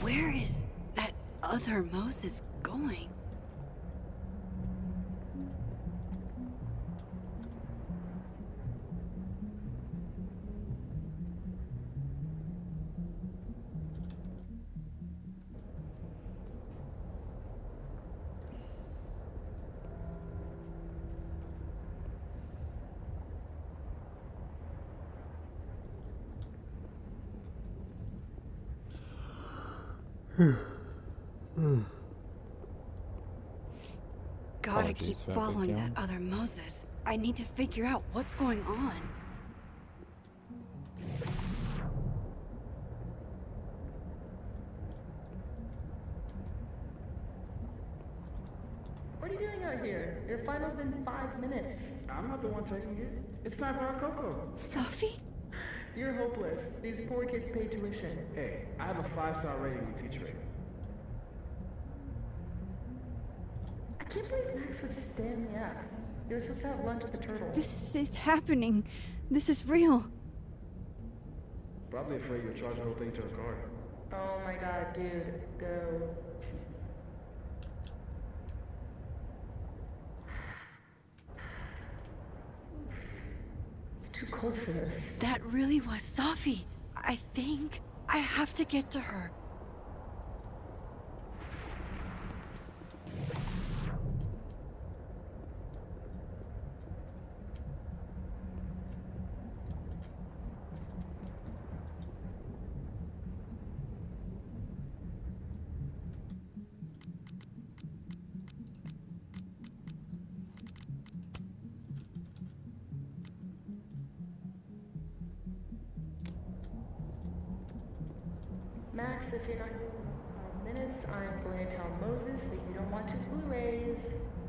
Where is that other Moses going? Gotta keep following that other Moses. I need to figure out what's going on. What are you doing out here? Your final's in 5 minutes. I'm not the one taking it. It's time for our cocoa. Safi? You're hopeless. These poor kids pay tuition. Hey, I have a 5-star rating on Teacherate. I can't believe Max would stand me up. You were supposed to have lunch at the Turtle. This is happening. This is real. Probably afraid you'll charge the whole thing to her card. Oh my god, dude, go. It's too cold for this. That really was Safi. I think I have to get to her. Max, if you're not doing 5 minutes, I'm going to tell Moses that you don't want his Blu-rays.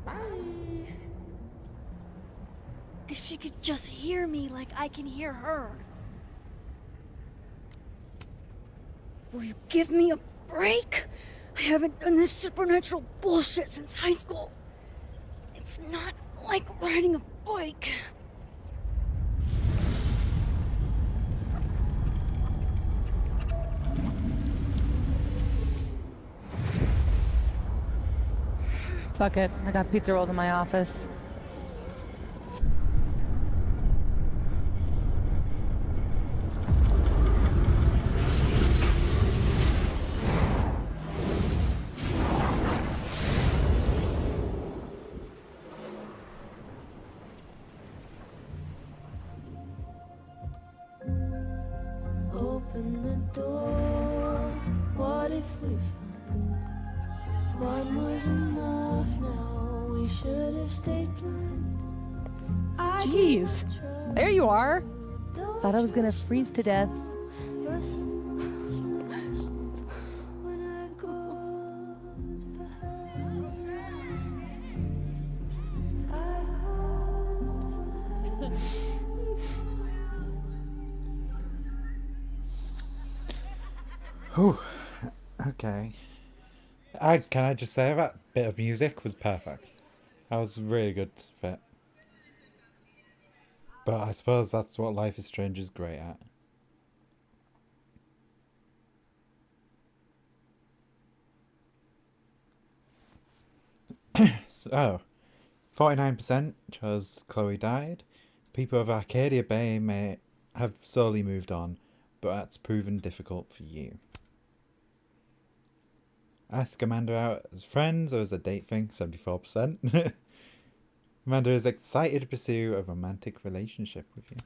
Bye! If she could just hear me like I can hear her. Will you give me a break? I haven't done this supernatural bullshit since high school. It's not like riding a bike. Fuck it. I got pizza rolls in my office. Open the door. What if we find one was enough now? We should have stayed blind. Jeez. There you are. Thought I was gonna freeze to death. Whew. Okay. Can I just say that bit of music was perfect. That was really good fit. But I suppose that's what Life is Strange is great at. So, 49% chose Chloe died. People of Arcadia Bay may have slowly moved on, but that's proven difficult for you. Ask Amanda out as friends or as a date thing, 74%. Amanda is excited to pursue a romantic relationship with you.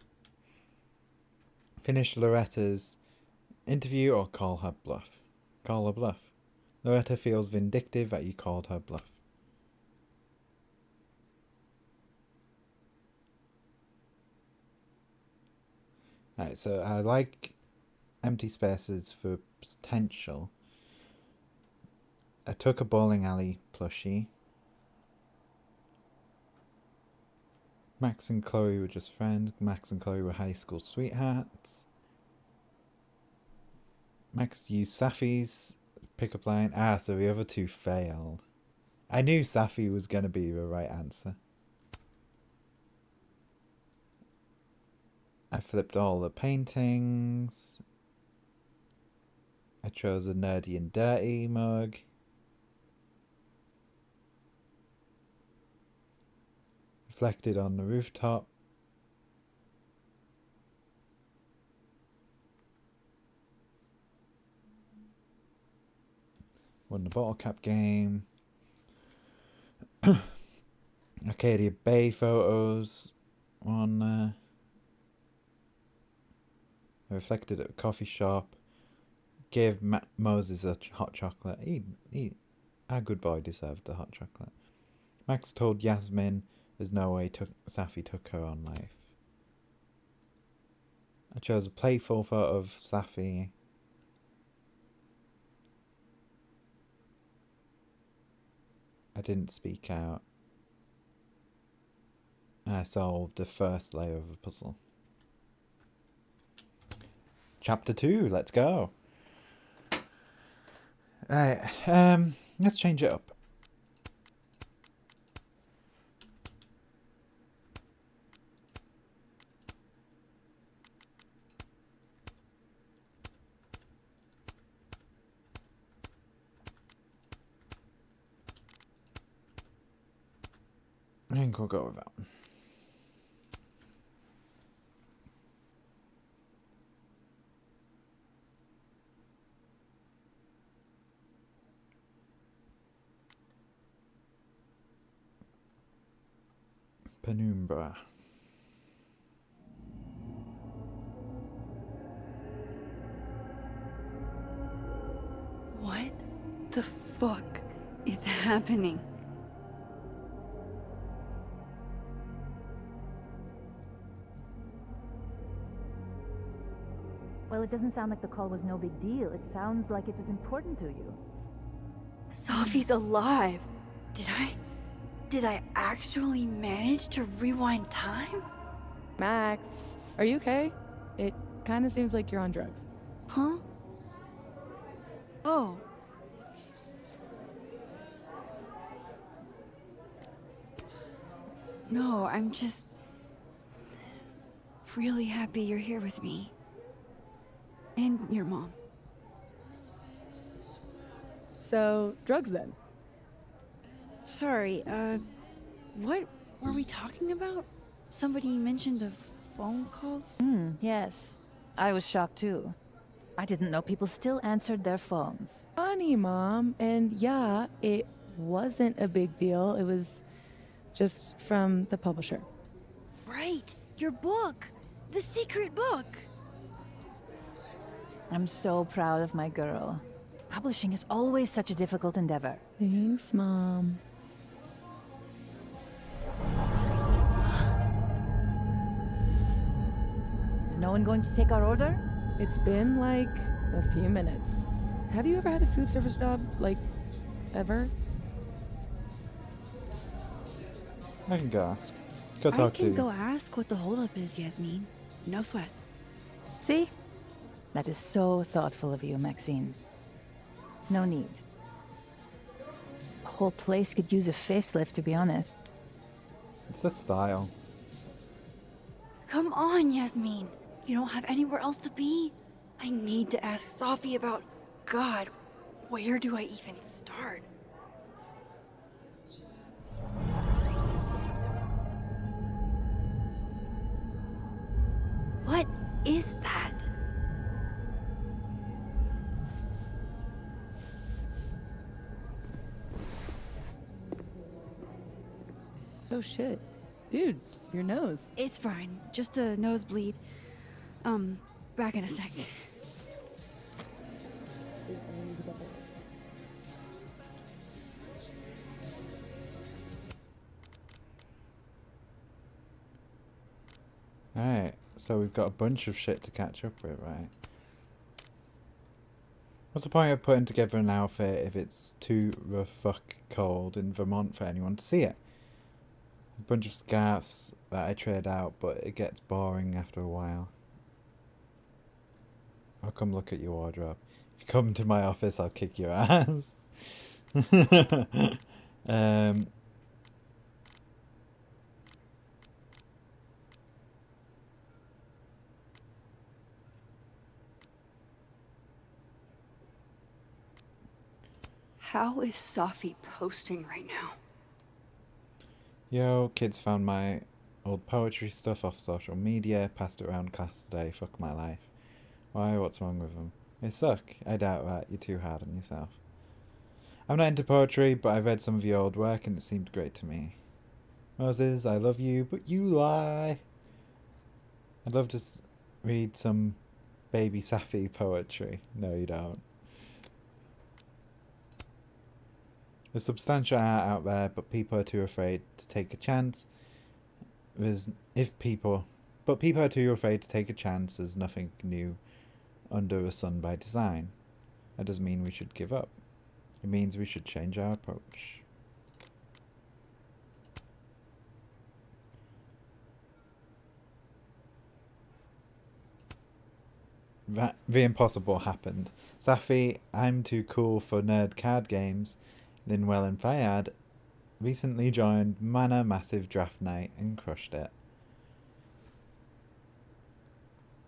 Finish Loretta's interview or call her bluff. Call her bluff. Loretta feels vindictive that you called her bluff. Alright, so I like empty spaces for potential. I took a bowling alley plushie. Max and Chloe were just friends. Max and Chloe were high school sweethearts. Max used Safi's pickup line. Ah, so the other two failed. I knew Safi was going to be the right answer. I flipped all the paintings. I chose a nerdy and dirty mug. Reflected on the rooftop. Won the bottle cap game. Arcadia Bay photos on there. I reflected at a coffee shop. Gave Moses a hot chocolate. Our good boy deserved a hot chocolate. Max told Yasmin there's no way Safi took her on life. I chose a playful photo of Safi. I didn't speak out. And I solved the first layer of the puzzle. Chapter 2, let's go. Alright, let's change it up. think we'll go with that. Penumbra. What the fuck is happening? Well, it doesn't sound like the call was no big deal. It sounds like it was important to you. Sophie's alive. Did I actually manage to rewind time? Max, are you okay? It kind of seems like you're on drugs. Huh? Oh. No, I'm just really happy you're here with me. And your mom. So, drugs then? Sorry, what were we talking about? Somebody mentioned a phone call? Yes. I was shocked too. I didn't know people still answered their phones. Funny, Mom. And yeah, it wasn't a big deal. It was just from the publisher. Right, your book. The secret book. I'm so proud of my girl. Publishing is always such a difficult endeavor. Thanks, Mom. Is no one going to take our order? It's been like a few minutes. Have you ever had a food service job? Like, ever? I can go ask. Go I talk to can go ask what the holdup is, Yasmin. No sweat. See? That is so thoughtful of you, Maxine. No need. The whole place could use a facelift, to be honest. It's the style. Come on, Yasmin. You don't have anywhere else to be? I need to ask Sophie about... God, where do I even start? What is that? Oh shit. Dude, your nose. It's fine. Just a nosebleed. Back in a sec. Alright, so we've got a bunch of shit to catch up with, right? What's the point of putting together an outfit if it's too rough fuck cold in Vermont for anyone to see it? A bunch of scarves that I trade out, but it gets boring after a while. I'll come look at your wardrobe. If you come to my office, I'll kick your ass. How is Sophie posting right now? Yo, kids found my old poetry stuff off social media, passed it around class today, fuck my life. Why, what's wrong with them? They suck. I doubt that, you're too hard on yourself. I'm not into poetry, but I read some of your old work and it seemed great to me. Moses, I love you, but you lie. I'd love to read some baby Safi poetry. No, you don't. There's substantial art out there, but people are too afraid to take a chance. People are too afraid to take a chance. There's nothing new under the sun by design. That doesn't mean we should give up. It means we should change our approach. The impossible happened. Safi, I'm too cool for nerd card games. Linwell and Fayad recently joined Mana Massive Draft Night and crushed it.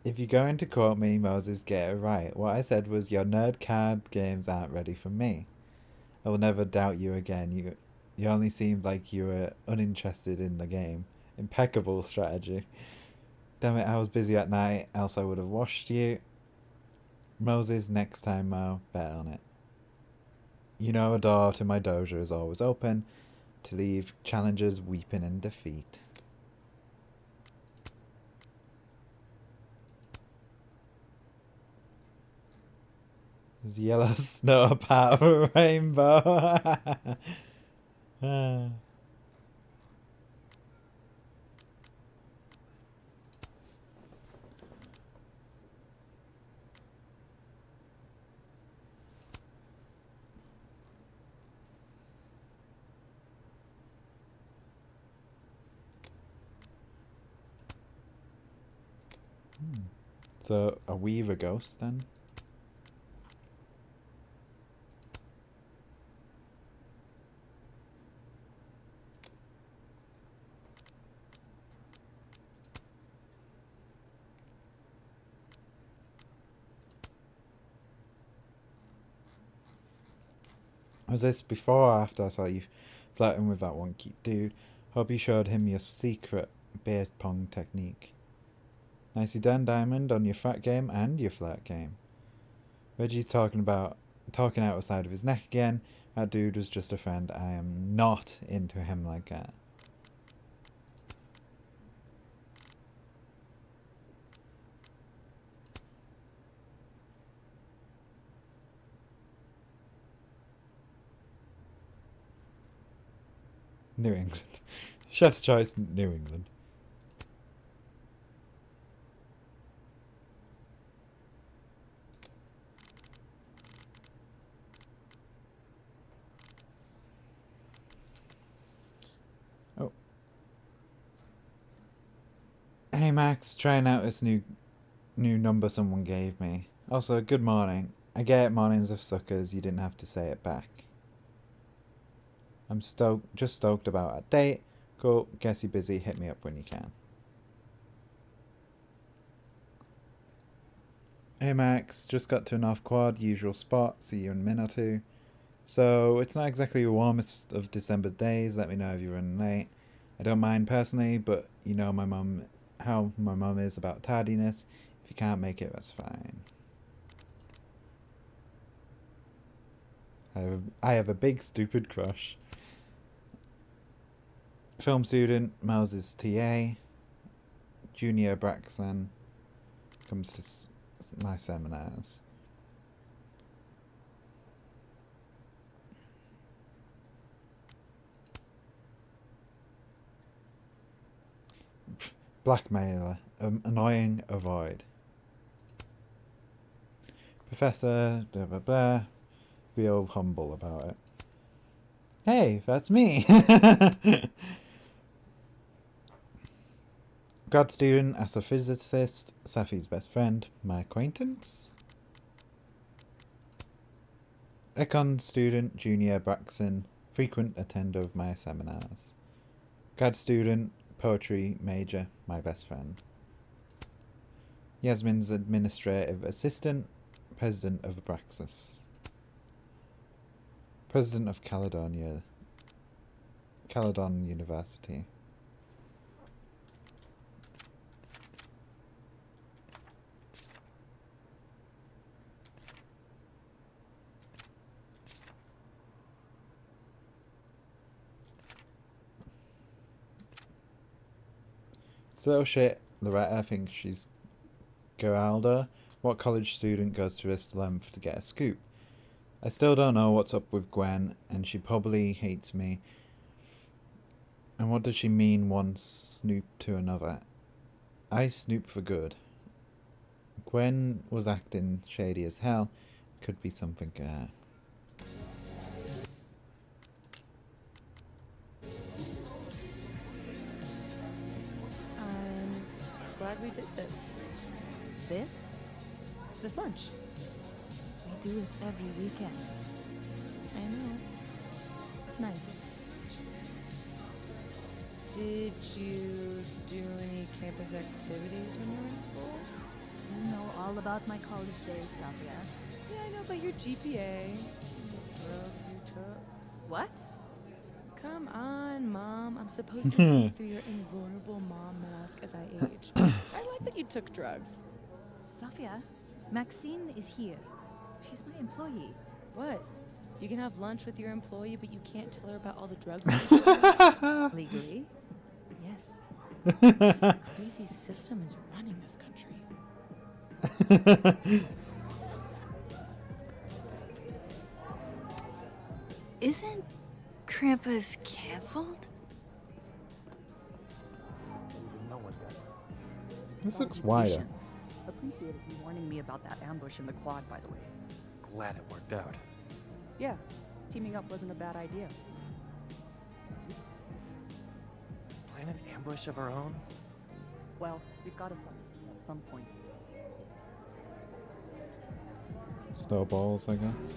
If you're going to quote me, Moses, get it right. What I said was your nerd card games aren't ready for me. I will never doubt you again. You only seemed like you were uninterested in the game. Impeccable strategy. Damn it, I was busy at night, else I would have washed you. Moses, next time, Mo, bet on it. You know a door to my dojo is always open to leave challengers weeping in defeat. There's yellow snow part of a rainbow. Ah. So, a weaver ghost then? Was this before or after I saw you flirting with that one cute dude? Hope you showed him your secret beer pong technique. Nicely done, Diamond, on your fat game and your flirt game. Reggie's talking out the side of his neck again. That dude was just a friend. I am not into him like that. New England. Chef's choice, New England. Oh. Hey Max, trying out this new number someone gave me. Also, good morning. I get mornings of suckers, you didn't have to say it back. I'm just stoked about our date. Cool, guess you're busy, hit me up when you can. Hey Max, just got to a North Quad, usual spot, see you in a minute or two. So, it's not exactly the warmest of December days, let me know if you're running late. I don't mind personally, but you know how my mum is about tardiness. If you can't make it, that's fine. I have a big stupid crush. Film student, Moses TA, Junior Braxton, comes to my seminars. Blackmailer, annoying, avoid. Professor, blah blah blah, real humble about it. Hey, that's me! Grad student, astrophysicist, Safi's best friend, my acquaintance. Econ student, Junior Braxton, frequent attender of my seminars. Grad student, poetry major, my best friend. Yasmin's administrative assistant, president of Abraxas. President of Caledon University. So shit, Loretta thinks she's Geralda. What college student goes to this length to get a scoop? I still don't know what's up with Gwen, and she probably hates me. And what does she mean one snoop to another? I snoop for good. Gwen was acting shady as hell. Could be something I'm glad we did this. This lunch. We do it every weekend. I know. It's nice. Did you do any campus activities when you were in school? You know all about my college days, Safia. Yeah, I know about your GPA. The drugs you took. What? Come Come on, Mom. I'm supposed to see through your invulnerable mom mask as I age. I like that you took drugs. Safia, Maxine is here. She's my employee. What? You can have lunch with your employee, but you can't tell her about all the drugs you do? Legally? Yes. Crazy system is running this country. Isn't Krampus canceled? This looks wider. Appreciated you warning me about that ambush in the quad, by the way. Glad it worked out. Yeah, teaming up wasn't a bad idea. Plan an ambush of our own? Well, we've got to fight at some point. Snowballs, I guess.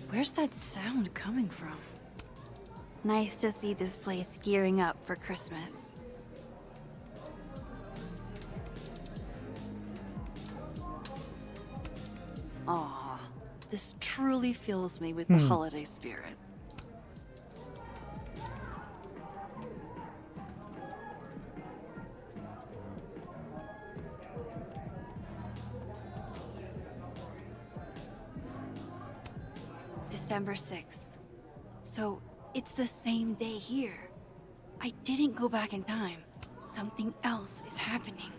Where's that sound coming from? Nice to see this place gearing up for Christmas. Aw, this truly fills me with the holiday spirit. December 6th. So, it's the same day here. I didn't go back in time. Something else is happening.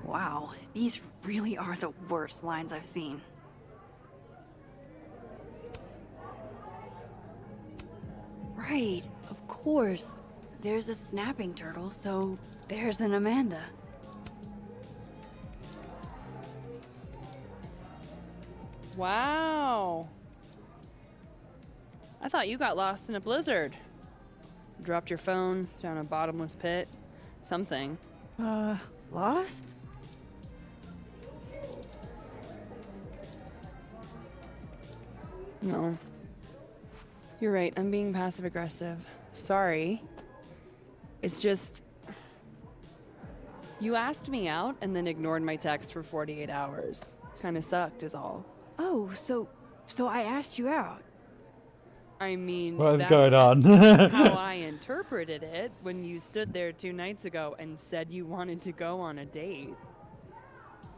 Wow, these really are the worst lines I've seen. Right, of course. There's a snapping turtle, so there's an Amanda. Wow. I thought you got lost in a blizzard. Dropped your phone down a bottomless pit. Something. Lost? No. You're right, I'm being passive aggressive. Sorry. It's just... You asked me out and then ignored my text for 48 hours. Kinda sucked is all. Oh, so I asked you out. I mean, What is that's going on? how I interpreted it when you stood there 2 nights ago and said you wanted to go on a date.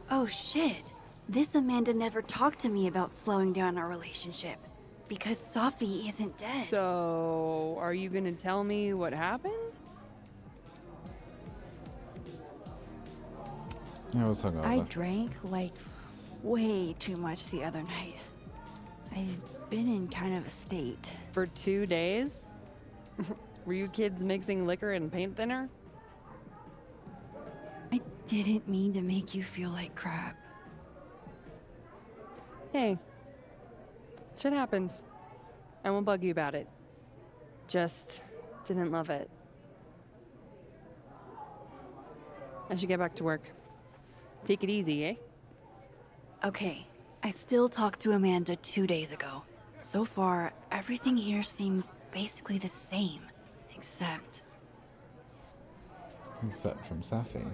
Oh shit. This Amanda never talked to me about slowing down our relationship. Because Sophie isn't dead. So, are you gonna tell me what happened? I was hungover. I drank, like, way too much the other night. I've been in kind of a state. For 2 days? Were you kids mixing liquor and paint thinner? I didn't mean to make you feel like crap. Hey. Shit happens. I won't bug you about it. Just didn't love it. I should get back to work. Take it easy, eh? Okay, I still talked to Amanda 2 days ago. So far, everything here seems basically the same, except... Except from Safi.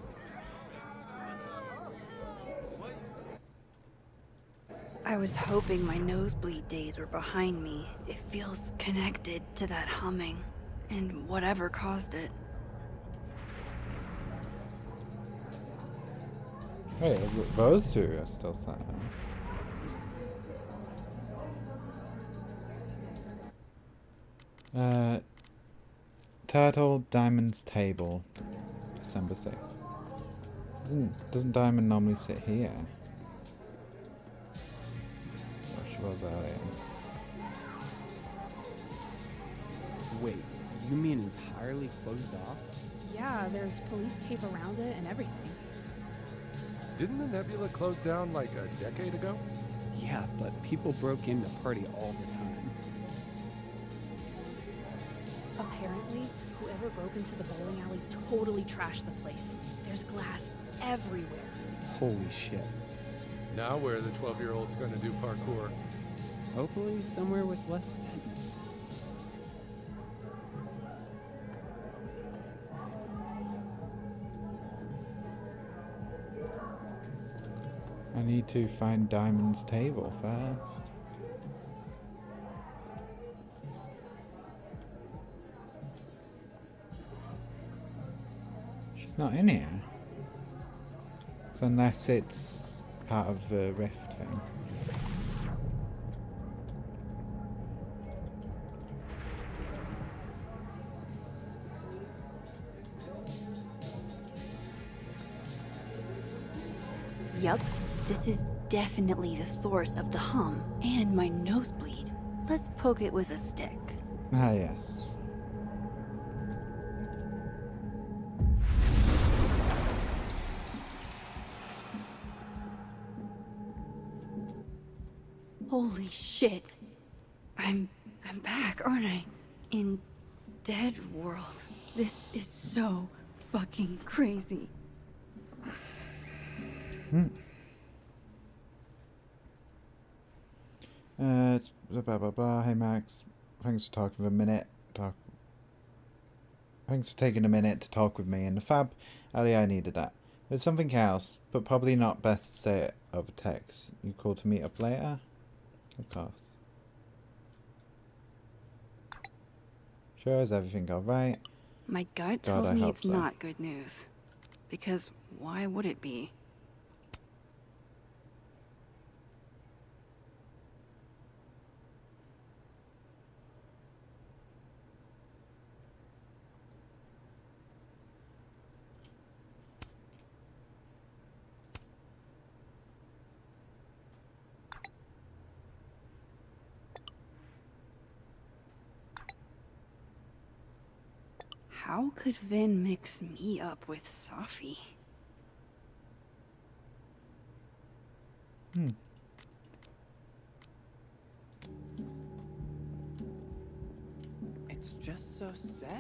I was hoping my nosebleed days were behind me. It feels connected to that humming, and whatever caused it. Wait, those two are still sat here. Turtle Diamond's table, December 6th. Doesn't Diamond normally sit here? Oh, she was earlier. Wait, you mean entirely closed off? Yeah, there's police tape around it and everything. Didn't the Nebula close down like a decade ago? Yeah, but people broke in to party all the time. Apparently, whoever broke into the bowling alley totally trashed the place. There's glass everywhere. Holy shit. Now where are the 12-year-olds going to do parkour? Hopefully somewhere with less tents. I need to find Diamond's table first. She's not in here. So unless it's part of the rift thing. Yup, this is definitely the source of the hum and my nosebleed. Let's poke it with a stick. Ah, yes. Holy shit. I'm back, aren't I? In Dead World. This is so fucking crazy. It's blah blah blah. Hey Max, thanks for talking for a minute. Thanks for taking a minute to talk with me. And the fab, Ali, I needed that. There's something else, but probably not best to say it over text. You call to meet up later? Of course. Sure, is everything alright? My gut God, tells I me hope it's so. not good news. Because why would it be? How could Vin mix me up with Safi? It's just so sad.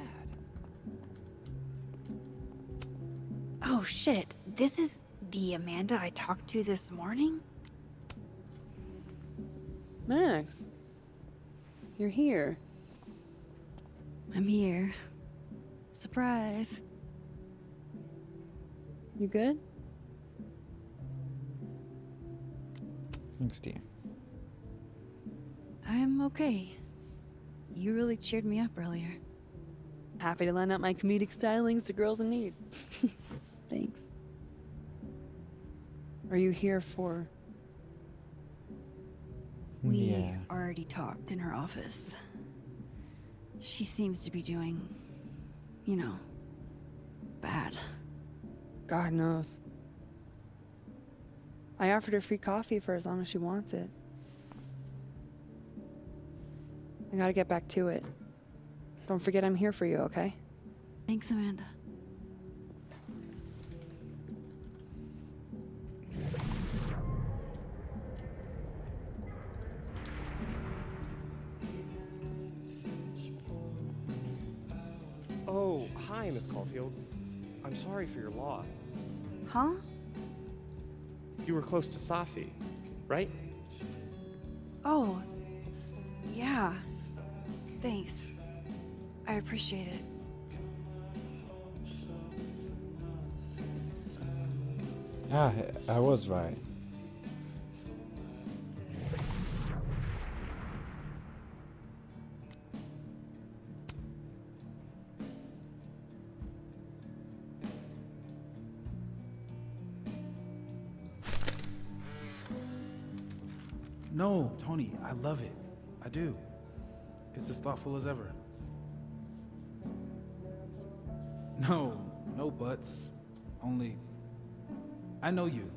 Oh shit, this is the Amanda I talked to this morning? Max, you're here. I'm here. Surprise. You good? Thanks, dear. I'm okay. You really cheered me up earlier. Happy to lend out my comedic stylings to girls in need. Thanks. Are you here for... We Yeah. already talked in her office. She seems to be doing, you know, bad. God knows. I offered her free coffee for as long as she wants it. I gotta get back to it. Don't forget I'm here for you, okay? Thanks, Amanda. Oh, hi, Miss Caulfield. I'm sorry for your loss. Huh? You were close to Safi, right? Oh, yeah. Thanks. I appreciate it. Ah, I was right. No, Tony, I love it. I do. It's as thoughtful as ever. No buts. Only, I know you.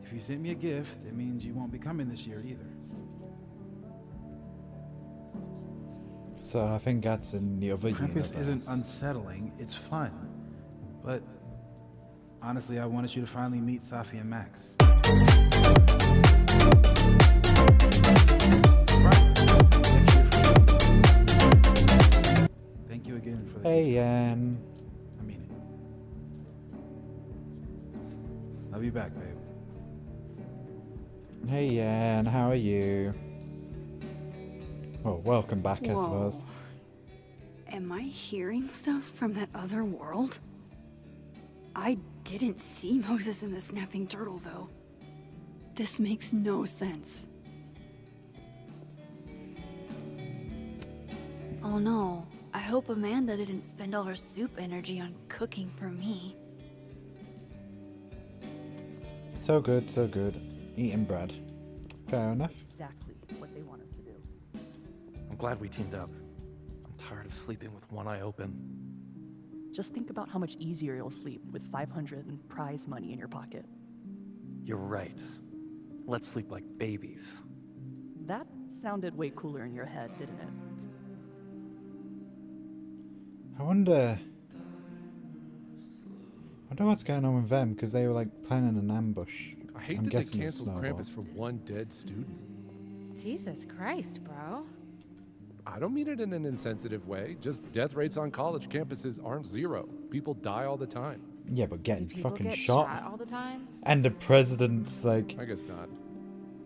If you sent me a gift, it means you won't be coming this year either. So I think that's in the other universe. Krampus isn't unsettling, it's fun. But honestly, I wanted you to finally meet Safi and Max. Thank you again for the Hey, gift. I mean it. Love you back, babe. Hey, Yan, how are you? Well, welcome back, I suppose. Am I hearing stuff from that other world? I didn't see Moses and the snapping turtle, though. This makes no sense. Oh no, I hope Amanda didn't spend all her soup energy on cooking for me. So good, so good. Eating bread. Fair enough. Exactly what they want us to do. I'm glad we teamed up. I'm tired of sleeping with one eye open. Just think about how much easier you'll sleep with 500 in prize money in your pocket. You're right. Let's sleep like babies. That sounded way cooler in your head, didn't it? I wonder what's going on with them, because they were like planning an ambush. I hate I'm that they guessing it's canceled snowball. Krampus for one dead student. Jesus Christ, bro. I don't mean it in an insensitive way. Just death rates on college campuses aren't zero. People die all the time. Yeah, but getting People fucking get shot. all the time? And the president's like... I guess not.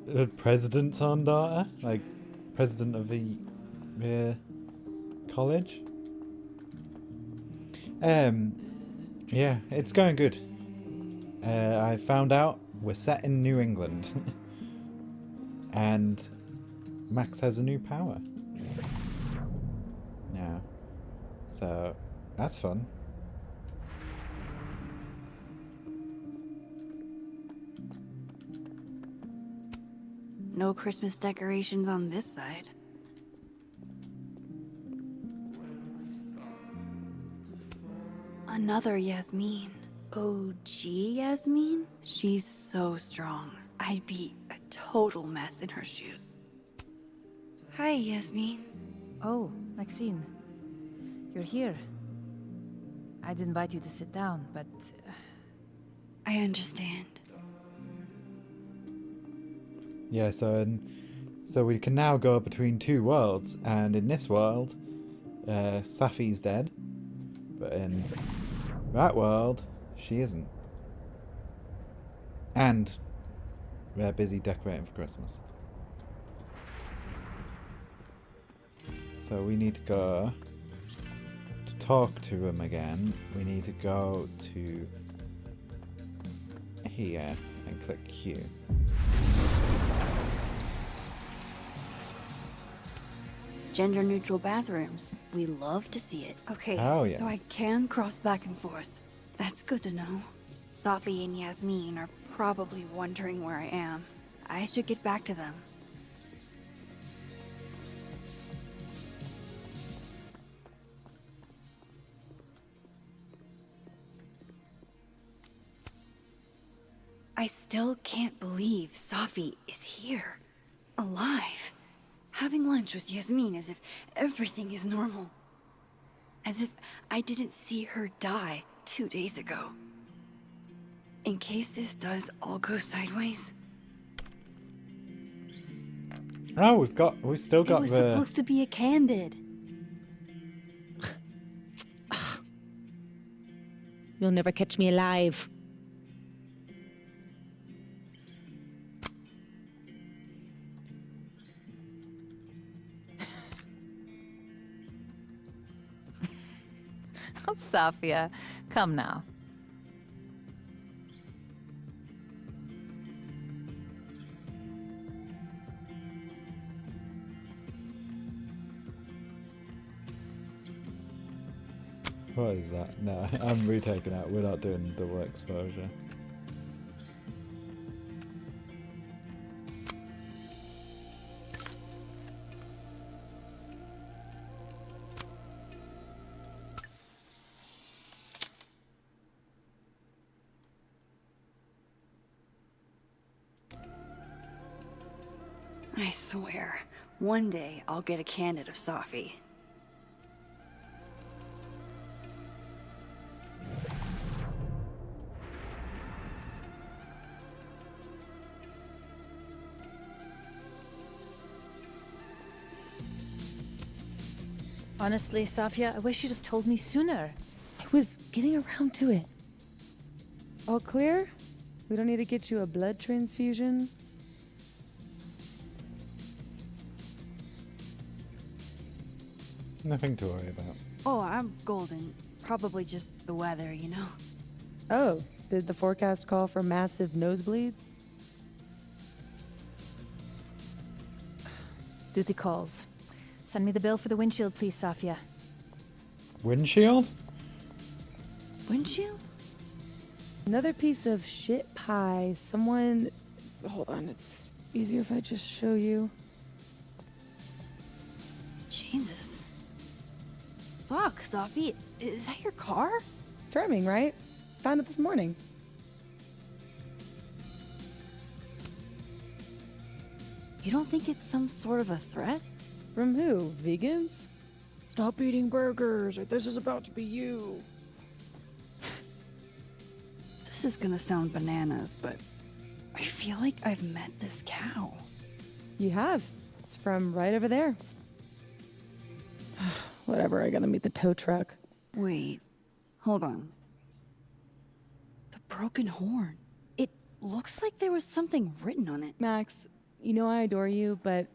The president's on data? Like, president of the college? Yeah, it's going good. I found out we're set in New England. And Max has a new power. Now. So, that's fun. No Christmas decorations on this side. Another Yasmin. OG Yasmin? She's so strong. I'd be a total mess in her shoes. Hi, Yasmin. Oh, Maxine. You're here. I'd invite you to sit down, but... I understand. Yeah, so we can now go between two worlds, and in this world, Safi's dead, but in that world, she isn't. And they're busy decorating for Christmas. So we need to go to talk to him again. We need to go to here and click Q. Gender-neutral bathrooms. We love to see it. Okay, Oh, yeah. so I can cross back and forth. That's good to know. Safi and Yasmin are probably wondering where I am. I should get back to them. I still can't believe Safi is here. Alive. Having lunch with Yasmin as if everything is normal. As if I didn't see her die 2 days ago. In case this does all go sideways. Oh, we've still got It was the... supposed to be a candid. You'll never catch me alive. Oh, Safia, come now. What is that? No, I'm retaking out. We're not doing double exposure. I swear, one day I'll get a candid of Safi. Honestly, Safia, I wish you'd have told me sooner. I was getting around to it. All clear? We don't need to get you a blood transfusion? Nothing to worry about. Oh, I'm golden. Probably just the weather, you know? Oh, did the forecast call for massive nosebleeds? Duty calls. Send me the bill for the windshield, please, Safia. Windshield? Windshield? Another piece of shit pie. Someone... Hold on, it's easier if I just show you. Jesus. Fuck, Safi. Is that your car? Charming, right? Found it this morning. You don't think it's some sort of a threat? From who? Vegans? Stop eating burgers, or this is about to be you. This is gonna sound bananas, but I feel like I've met this cow. You have. It's from right over there. Whatever, I gotta meet the tow truck. Wait, hold on. The broken horn. It looks like there was something written on it. Max, you know I adore you, but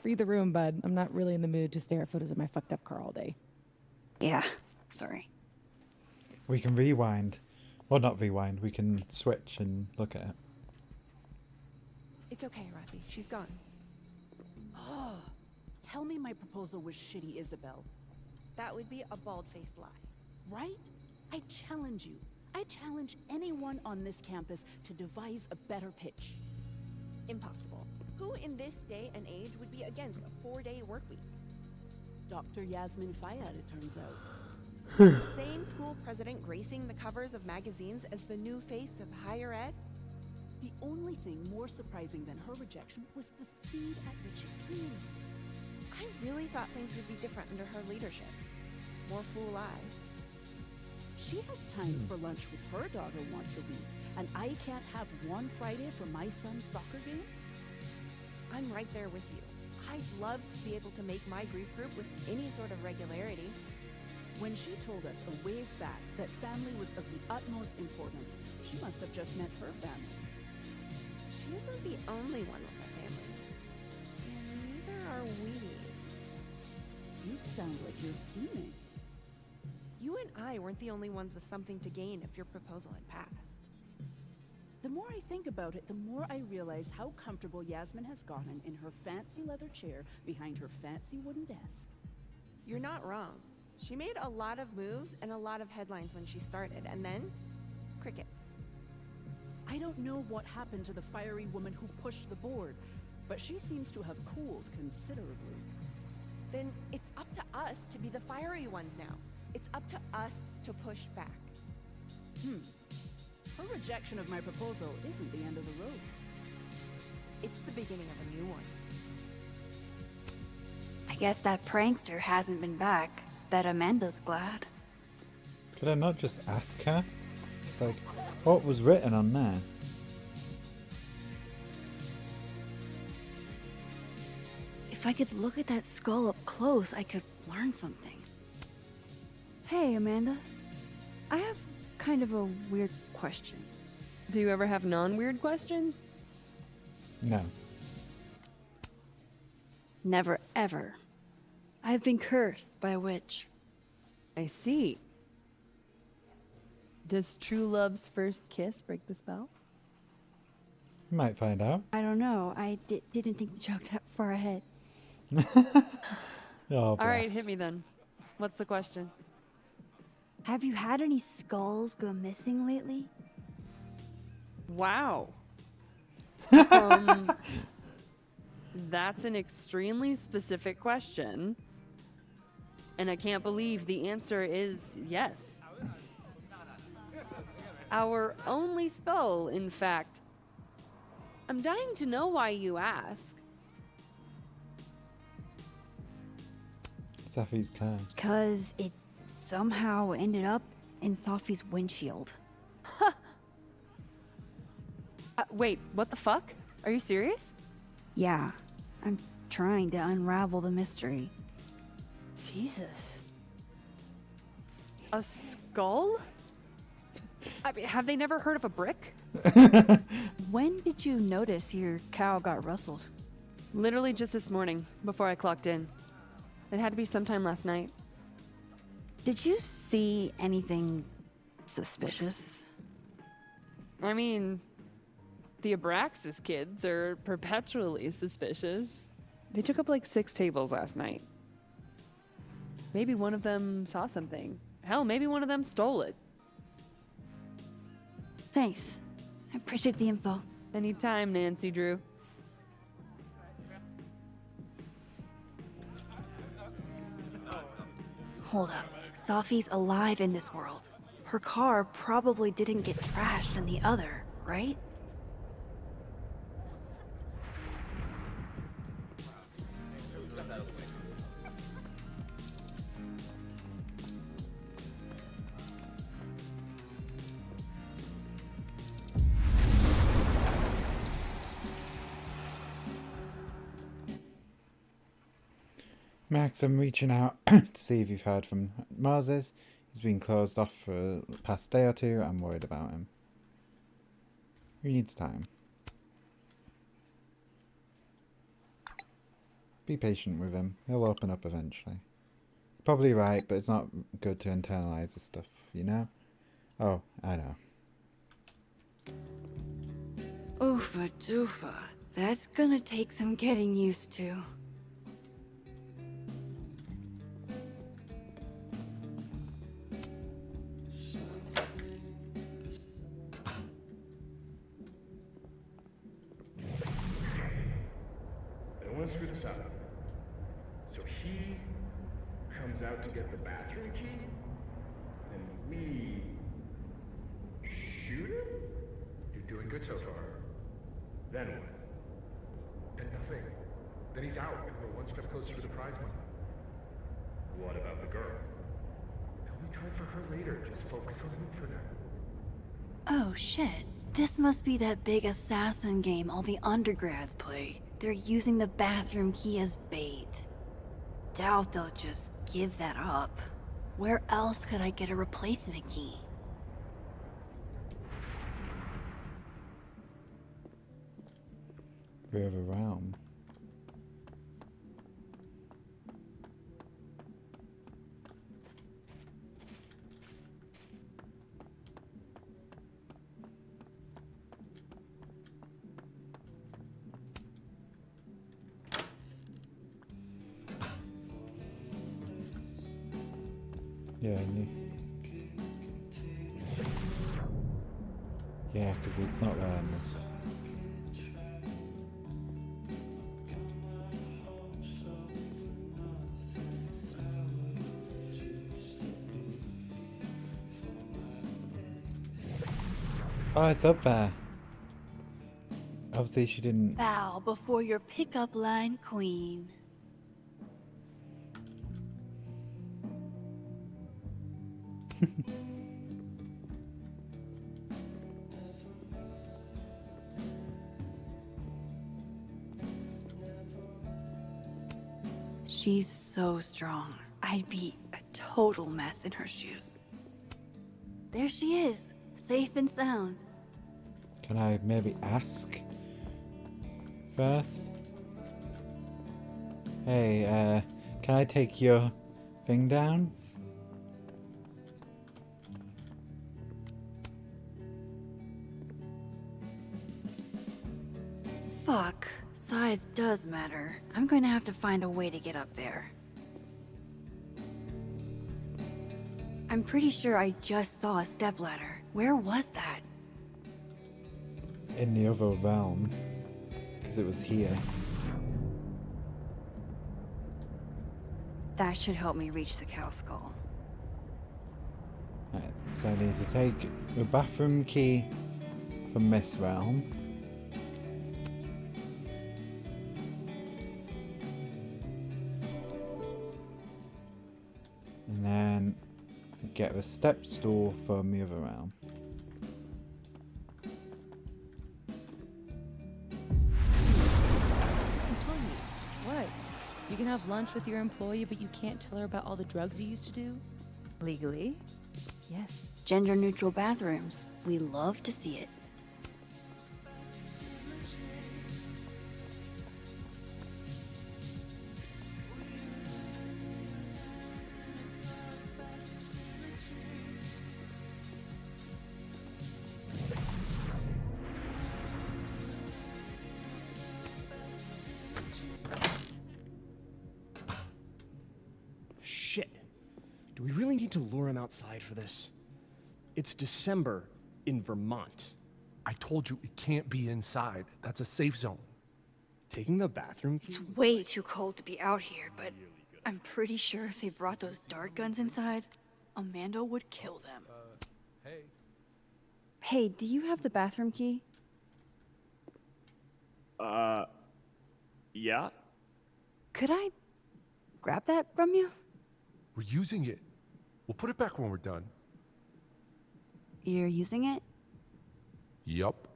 read the room, bud. I'm not really in the mood to stare at photos of my fucked up car all day. Yeah, sorry. We can rewind. Well, not rewind. We can switch and look at it. It's okay, Rafi. She's gone. Oh, tell me my proposal was shitty, Isabel. That would be a bald-faced lie. Right? I challenge you. I challenge anyone on this campus to devise a better pitch. Impossible. Who in this day and age would be against a 4-day work week? Dr. Yasmin Fayyad, it turns out. The same school president gracing the covers of magazines as the new face of higher ed? The only thing more surprising than her rejection was the speed at which it came. I really thought things would be different under her leadership. More fool I. She has time for lunch with her daughter once a week, and I can't have one Friday for my son's soccer games? I'm right there with you. I'd love to be able to make my Greek group with any sort of regularity. When she told us a ways back that family was of the utmost importance, she must have just meant her family. She isn't the only one with a family. And neither are we. You sound like you're scheming. You and I weren't the only ones with something to gain if your proposal had passed. The more I think about it, the more I realize how comfortable Yasmin has gotten in her fancy leather chair behind her fancy wooden desk. You're not wrong. She made a lot of moves and a lot of headlines when she started, and then crickets. I don't know what happened to the fiery woman who pushed the board, but she seems to have cooled considerably. Then it's up to us to be the fiery ones now. It's up to us to push back. Her rejection of my proposal isn't the end of the road. It's the beginning of a new one. I guess that prankster hasn't been back. Bet Amanda's glad. Could I not just ask her? Like, what was written on there? If I could look at that skull up close, I could learn something. Hey, Amanda. I have kind of a weird question. Do you ever have non-weird questions? No. Never, ever. I've been cursed by a witch. I see. Does true love's first kiss break the spell? Might find out. I don't know. I didn't think the joke that far ahead. Oh, All right, bless. hit me then. What's the question? Have you had any skulls go missing lately? Wow. That's an extremely specific question. And I can't believe the answer is yes. Our only skull, in fact. I'm dying to know why you ask. Safi's car. Because it somehow ended up in Sophie's windshield. Wait, what the fuck? Are you serious? Yeah, I'm trying to unravel the mystery. Jesus. A skull? I mean, have they never heard of a brick? When did you notice your cow got rustled? Literally just this morning, before I clocked in. It had to be sometime last night. Did you see anything suspicious? I mean, the Abraxas kids are perpetually suspicious. They took up like 6 tables last night. Maybe one of them saw something. Hell, maybe one of them stole it. Thanks. I appreciate the info. Anytime, Nancy Drew. Hold up. Safi's alive in this world. Her car probably didn't get trashed in the other, right? Max, I'm reaching out to see if you've heard from Moses. He's been closed off for the past day or two. I'm worried about him. He needs time. Be patient with him. He'll open up eventually. Probably right, but it's not good to internalize this stuff, you know? Oh, I know. Oofa doofa. That's gonna take some getting used to. I don't want to screw this up. So he comes out to get the bathroom key, and we shoot him? You're doing good so far. Then what? Then nothing. Then he's out, and we're one step closer to the prize money. What about the girl? There'll be time for her later. Just focus on him for now. Oh shit. This must be that big assassin game all the undergrads play. They're using the bathroom key as bait. Doubt they'll just give that up. Where else could I get a replacement key? River Realm. Yeah, because it's not there in this. Oh, it's up there. Obviously, she didn't. Bow before your pickup line queen. She's so strong. I'd be a total mess in her shoes. There she is, safe and sound. Can I maybe ask first? Hey, can I take your thing down? Fuck. Size does matter. I'm going to have to find a way to get up there. I'm pretty sure I just saw a stepladder. Where was that? In the other realm. Because it was here. That should help me reach the cow skull. Right, so I need to take the bathroom key from this realm. And then get a step stool from the other realm. What? You can have lunch with your employee, but you can't tell her about all the drugs you used to do? Legally? Yes. Gender-neutral bathrooms. We love to see it. to lure him outside for this? It's December in Vermont. I told you it can't be inside. That's a safe zone. Taking the bathroom key? It's way too cold to be out here, but I'm pretty sure if they brought those dart guns inside, Amanda would kill them. Hey. Hey, do you have the bathroom key? Yeah? Could I grab that from you? We're using it. We'll put it back when we're done. You're using it? Yup.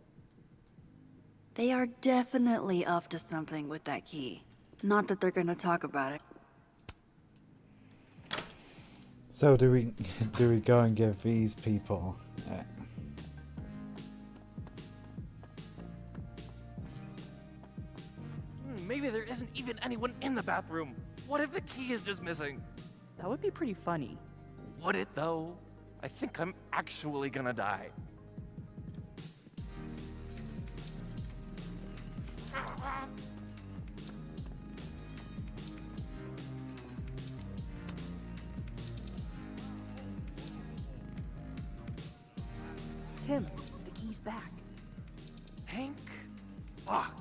They are definitely up to something with that key. Not that they're gonna talk about it. So do we go and give these people? Maybe there isn't even anyone in the bathroom. What if the key is just missing? That would be pretty funny. Would it though? I think I'm actually gonna die. Tim, the key's back. Hank? Fuck.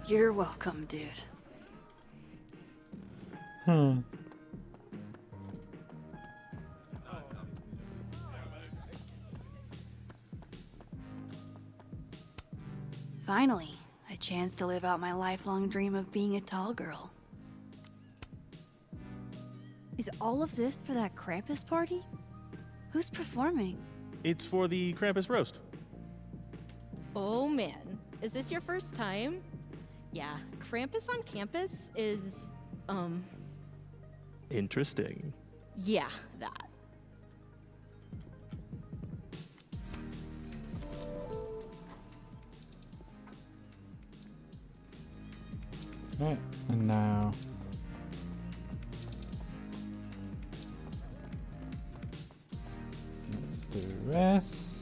You're welcome, dude. Finally, a chance to live out my lifelong dream of being a tall girl. Is all of this for that Krampus party? Who's performing? It's for the Krampus roast. Oh man, is this your first time? Yeah, Krampus on campus is, Interesting. yeah, that. Right, and now let's do this.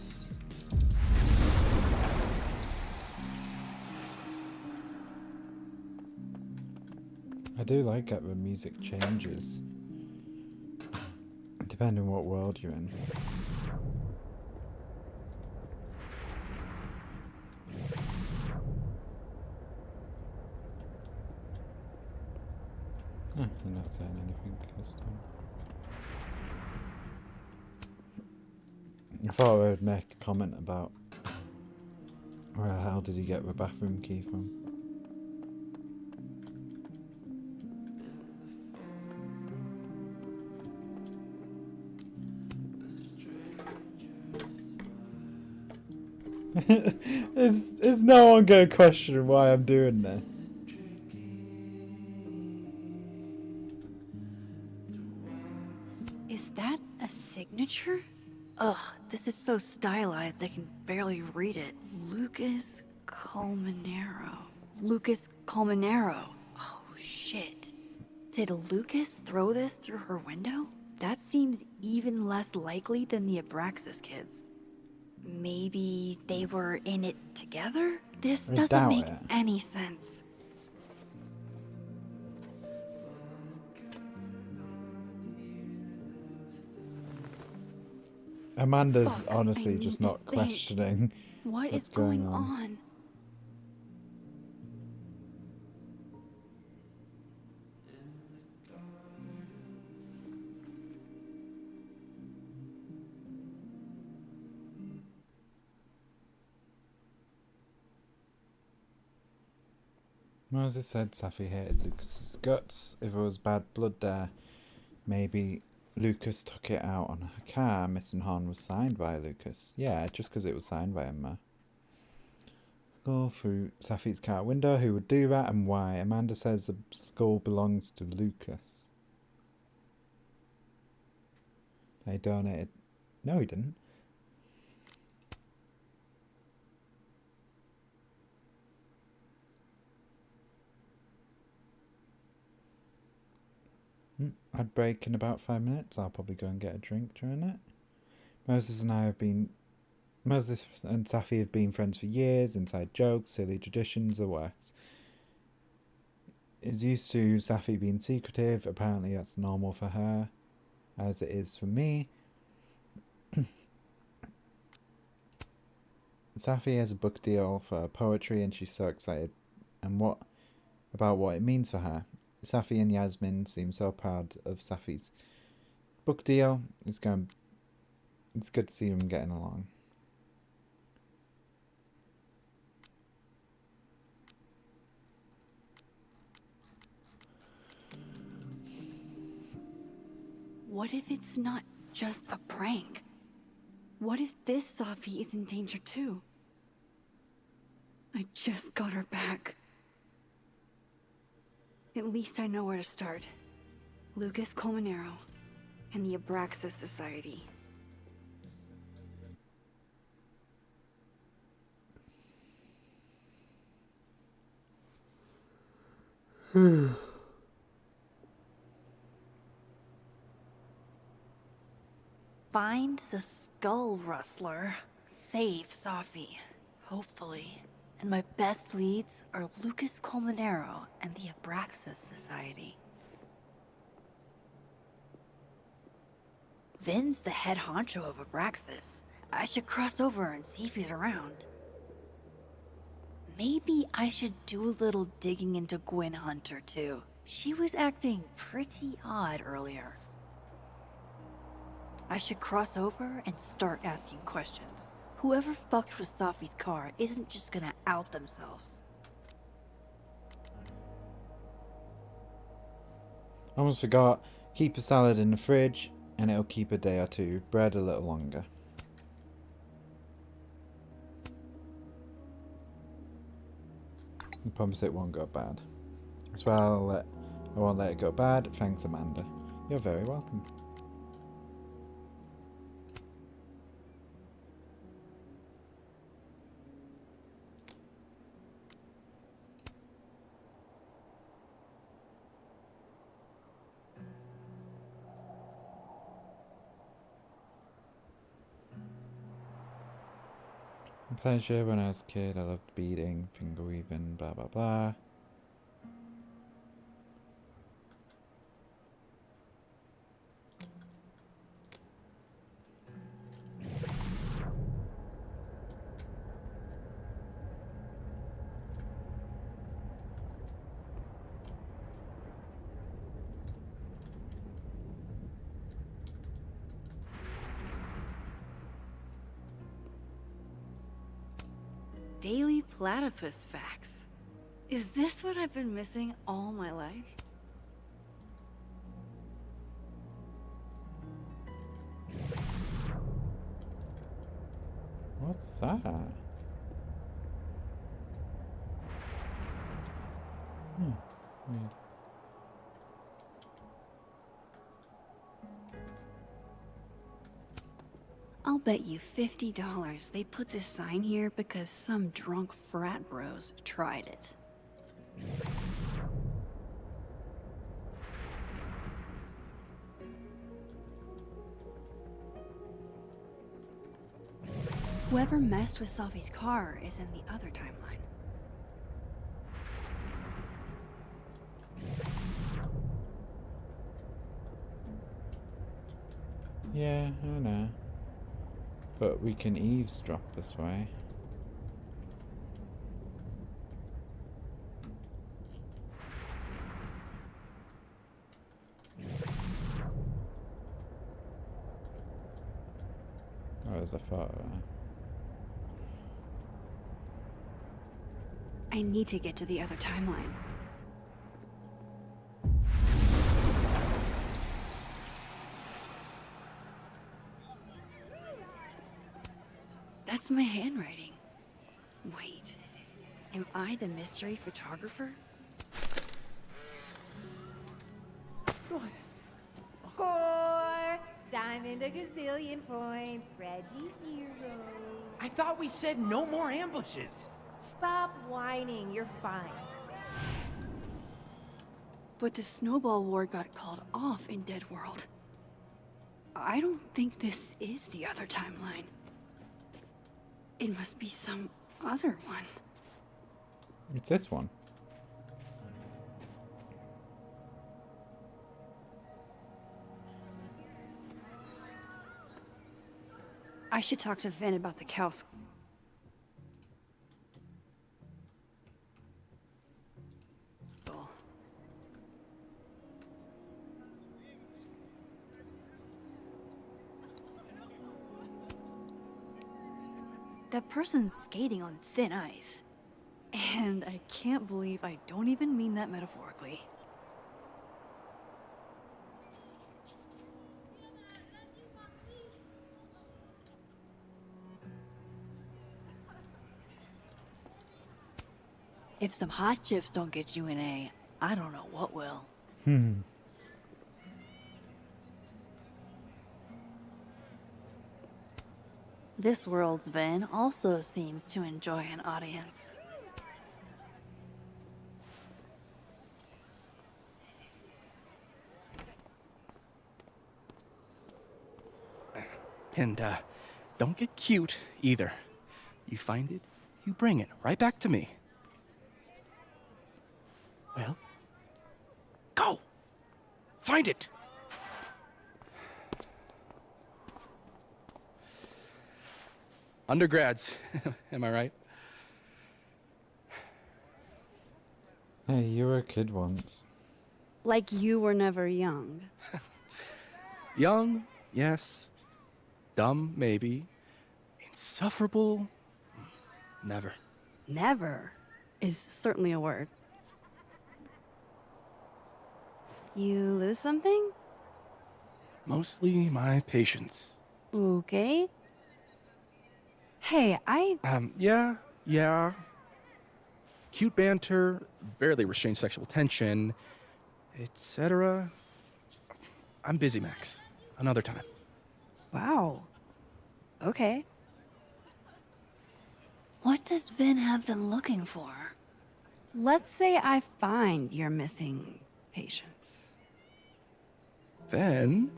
I do like it when music changes, depending on what world you're in. You're not saying anything this time. I thought I would make a comment about where the hell did he get the bathroom key from? Is no one gonna question why I'm doing this? Is that a signature? Ugh, this is so stylized I can barely read it. Lucas Colmenero. Lucas Colmenero. Oh, shit. Did Lucas throw this through her window? That seems even less likely than the Abraxas kids. Maybe they were in it together? This I doesn't doubt make it. any sense. Amanda's Fuck, honestly I just need to not think. questioning What what's is going on. on? Moses said Safi hated Lucas's guts. If there was bad blood there, maybe Lucas took it out on her car. Missing Horn was signed by Lucas. Yeah, just because it was signed by Emma. Go through Safi's car window. Who would do that and why? Amanda says the skull belongs to Lucas. They donated. No, he didn't. I'd break in about 5 minutes. I'll probably go and get a drink during it. Moses and Safi have been friends for years. Inside jokes, silly traditions, the works. is used to Safi being secretive. Apparently that's normal for her, as it is for me. Safi has a book deal for poetry and she's so excited about what it means for her. Safi and Yasmin seem so proud of Safi's book deal. It's good to see them getting along. What if it's not just a prank? What if this Safi is in danger too? I just got her back. At least I know where to start. Lucas Colmenero and the Abraxas Society. Find the Skull Rustler. Save Safi. Hopefully. And my best leads are Lucas Colmenero and the Abraxas Society. Vin's the head honcho of Abraxas. I should cross over and see if he's around. Maybe I should do a little digging into Gwen Hunter too. She was acting pretty odd earlier. I should cross over and start asking questions. Whoever fucked with Safi's car isn't just gonna out themselves. Almost forgot. Keep a salad in the fridge and it'll keep a day or two. Bread a little longer. I promise it won't go bad. As well, I won't let it go bad. Thanks, Amanda. You're very welcome. Pleasure when I was a kid. I loved beading, finger weaving, blah blah blah. Daily platypus facts. Is this what I've been missing all my life? What's that? Weird. I'll bet you $50 they put this sign here because some drunk frat bros tried it. Whoever messed with Safi's car is in the other timeline. Yeah, I know. But we can eavesdrop this way. Oh, there's a photo. I need to get to the other timeline. That's my handwriting. Wait, am I the mystery photographer? Score! Diamond a gazillion points. Reggie 0. I thought we said no more ambushes. Stop whining. You're fine. But the Snowball War got called off in Dead World. I don't think this is the other timeline. It must be some other one. It's this one. I should talk to Vin about the cow. That person's skating on thin ice. And I can't believe I don't even mean that metaphorically. If some hot chips don't get you an A, I don't know what will. This world's Vin also seems to enjoy an audience. And, don't get cute, either. You find it, you bring it right back to me. Well, go! Find it! Undergrads, am I right? Hey, you were a kid once. Like you were never young. Young, yes. Dumb, maybe. Insufferable, never. Never is certainly a word. You lose something? Mostly my patience. Okay. Hey, Yeah. Cute banter, barely restrained sexual tension, etc. I'm busy, Max. Another time. Wow. Okay. What does Vin have them looking for? Let's say I find you're missing patience. Then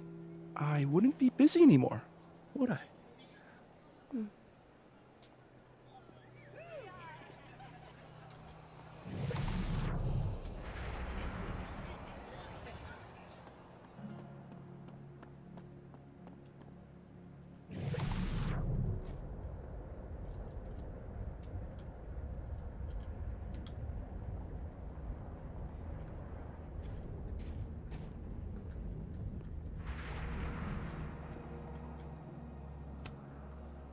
I wouldn't be busy anymore, would I?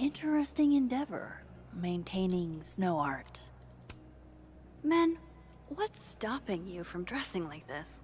Interesting endeavor, maintaining snow art. Men, what's stopping you from dressing like this?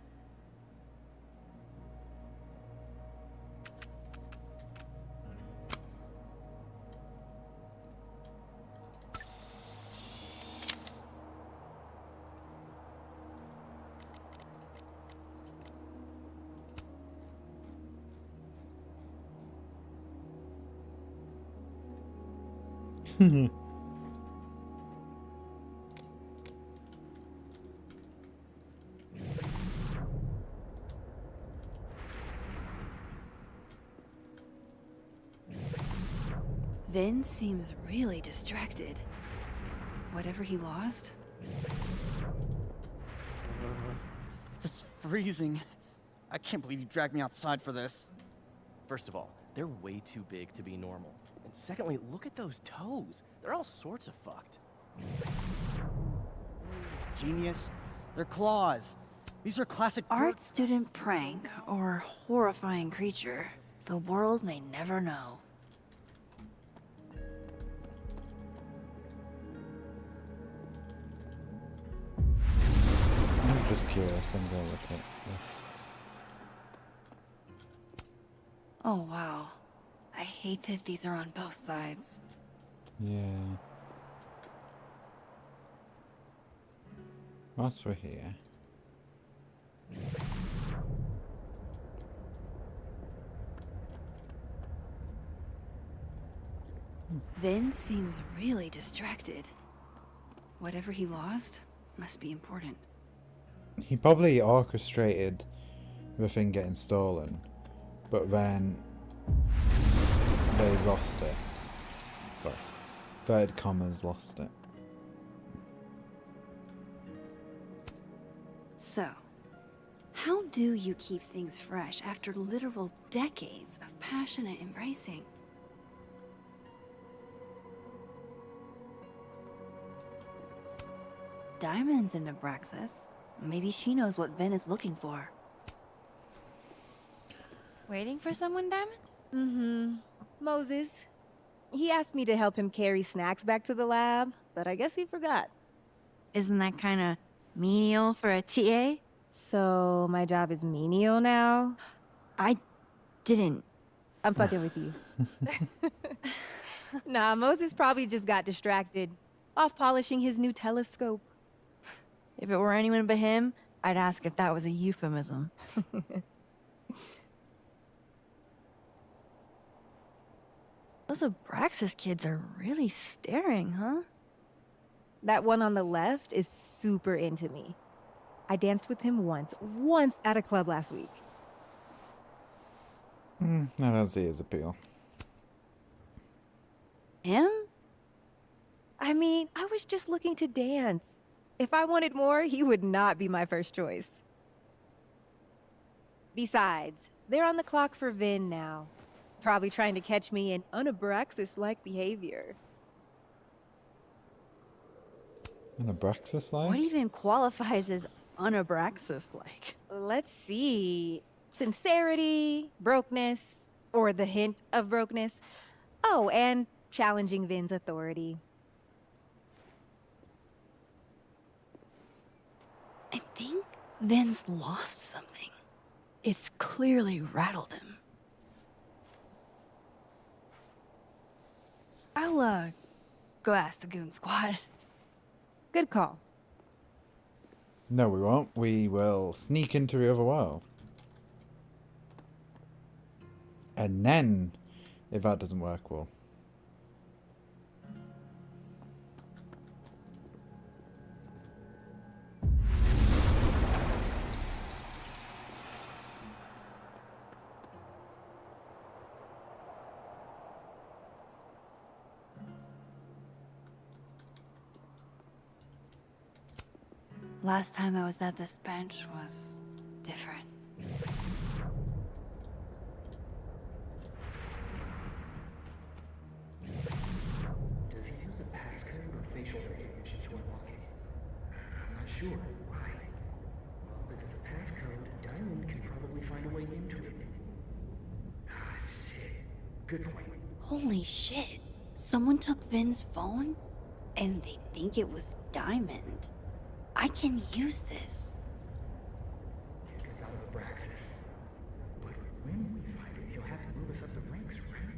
Vin seems really distracted. Whatever he lost? It's freezing. I can't believe you dragged me outside for this. First of all, they're way too big to be normal. And secondly, look at those toes. They're all sorts of fucked. Genius. They're claws. These are classic Art student prank or horrifying creature. The world may never know. I'm just curious, I'm gonna look at this. Oh wow. I hate that these are on both sides. Yeah. Whilst we're here. Vin seems really distracted. Whatever he lost must be important. He probably orchestrated the thing getting stolen, but then they lost it. But inverted commas lost it. So, how do you keep things fresh after literal decades of passionate embracing? Diamond's in Abraxas. Maybe she knows what Vin is looking for. Waiting for someone, Diamond? Mm-hmm. Moses. He asked me to help him carry snacks back to the lab, but I guess he forgot. Isn't that kind of menial for a TA? So my job is menial now? I didn't. I'm fucking with you. Nah, Moses probably just got distracted. Off polishing his new telescope. If it were anyone but him, I'd ask if that was a euphemism. Those Abraxas kids are really staring, huh? That one on the left is super into me. I danced with him once at a club last week. I don't see his appeal. Him? I mean, I was just looking to dance. If I wanted more, he would not be my first choice. Besides, they're on the clock for Vin now. Probably trying to catch me in unabraxas-like behavior. An Abraxas-like? What even qualifies as unabraxas-like? Let's see. Sincerity, brokenness, or the hint of brokenness. Oh, and challenging Vin's authority. I think Vin's lost something. It's clearly rattled him. I'll, go ask the Goon Squad. Good call. No, we won't. We will sneak into the other world. And then, if that doesn't work, we'll... Last time I was at this bench was different. Does he use a passcode or facial recognition to unlock it? I'm not sure. Why? Well, if it's a passcode, Diamond can probably find a way into it. Ah, shit. Good point. Holy shit. Someone took Vin's phone? And they think it was Diamond. I can use this. Kick us out of Abraxas. But when we find it, he'll have to move us up the ranks, right?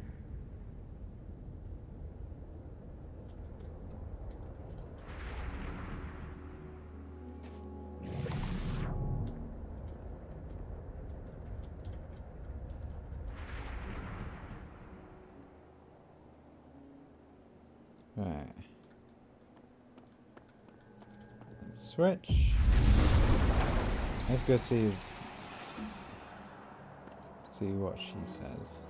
Right. Switch. Let's go see what she says.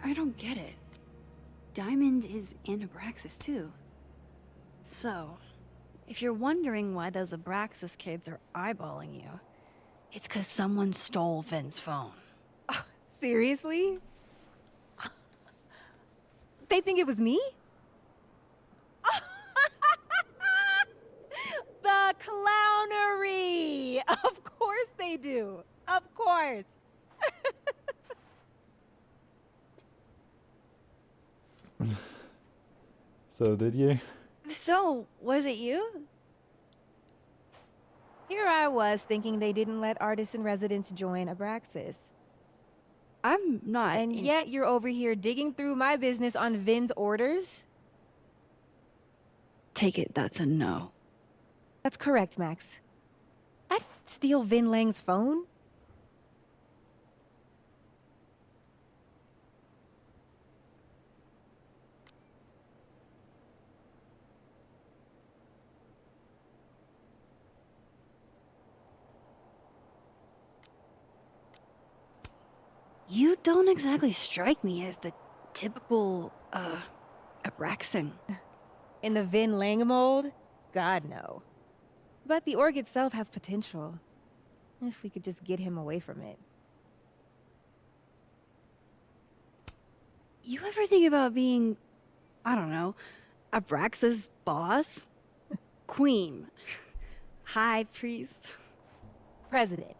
I don't get it. Diamond is in Abraxas too. So, if you're wondering why those Abraxas kids are eyeballing you, it's because someone stole Vin's phone. Seriously? They think it was me? The clownery! Of course they do. Of course. So did you? So, was it you? Here I was thinking they didn't let artists in residence join Abraxas. I'm not. And yet you're over here digging through my business on Vin's orders? Take it, that's a no. That's correct, Max. I'd steal Vin Lang's phone? You don't exactly strike me as the typical, Abraxan. In the Vin Lang mold? God, no. But the org itself has potential. If we could just get him away from it. You ever think about being, I don't know, Abraxas' boss? Queen. High priest. President.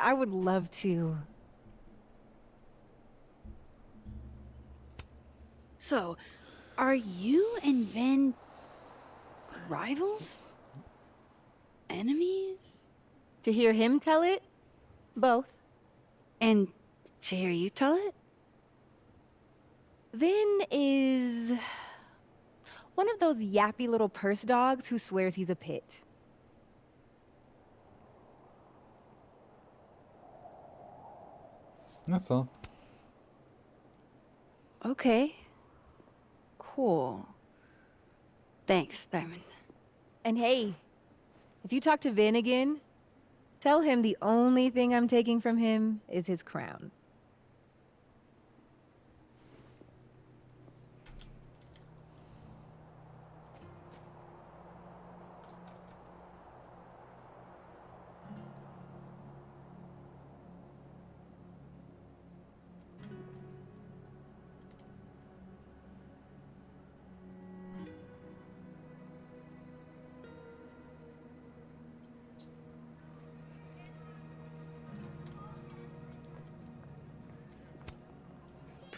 I would love to. So, are you and Ven rivals? Enemies? To hear him tell it? Both. And to hear you tell it? Vin is one of those yappy little purse dogs who swears he's a pit. That's all. Okay. Cool. Thanks, Diamond. And hey, if you talk to Vin again, tell him the only thing I'm taking from him is his crown.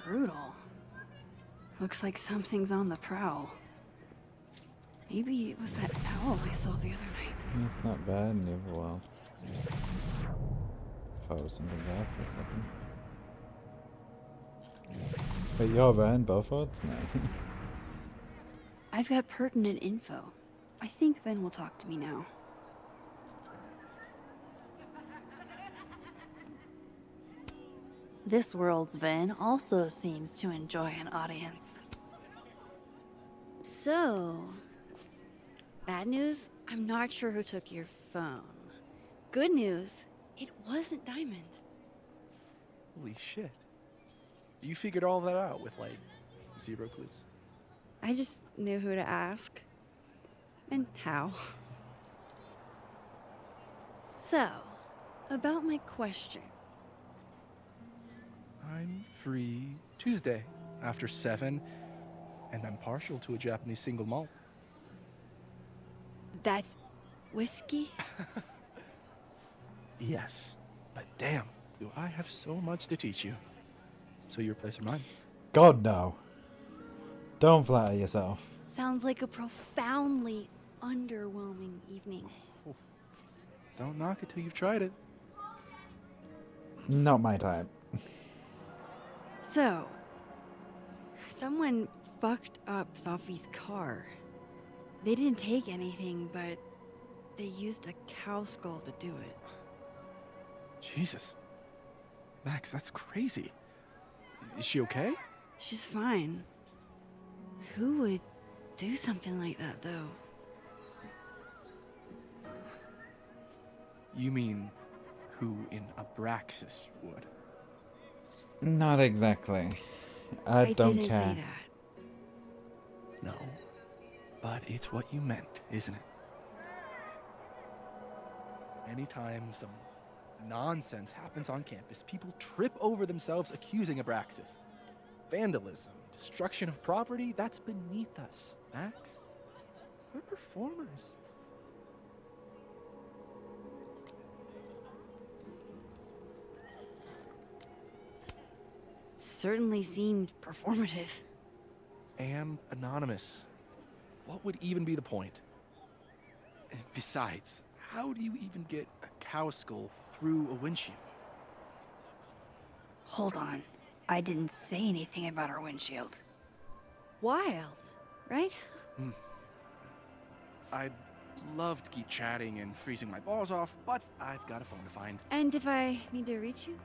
Brutal. Looks like something's on the prowl. Maybe it was that owl I saw the other night. It's not bad in the other world. Thought it was something there for a second. But you're Ven Beaufort? No. I've got pertinent info. I think Ven will talk to me now. This world's Ven also seems to enjoy an audience. So, bad news, I'm not sure who took your phone. Good news, it wasn't Diamond. Holy shit. You figured all that out with, like, 0 clues. I just knew who to ask. And how. So, about my question. I'm free Tuesday after 7, and I'm partial to a Japanese single malt. That's whiskey? Yes, but damn, do I have so much to teach you. So your place or mine? God, no. Don't flatter yourself. Sounds like a profoundly underwhelming evening. Don't knock it till you've tried it. Not my type. So, someone fucked up Sophie's car. They didn't take anything, but they used a cow skull to do it. Jesus. Max, that's crazy. Is she okay? She's fine. Who would do something like that, though? You mean who in Abraxas would? Not exactly. I don't didn't care. say that. No, but it's what you meant, isn't it? Anytime some nonsense happens on campus, people trip over themselves accusing Abraxas. Vandalism, destruction of property, that's beneath us, Max. We're performers. Certainly seemed performative. And anonymous. What would even be the point? And besides, how do you even get a cow skull through a windshield? Hold on. I didn't say anything about our windshield. Wild, right? I'd love to keep chatting and freezing my balls off, but I've got a phone to find. And if I need to reach you?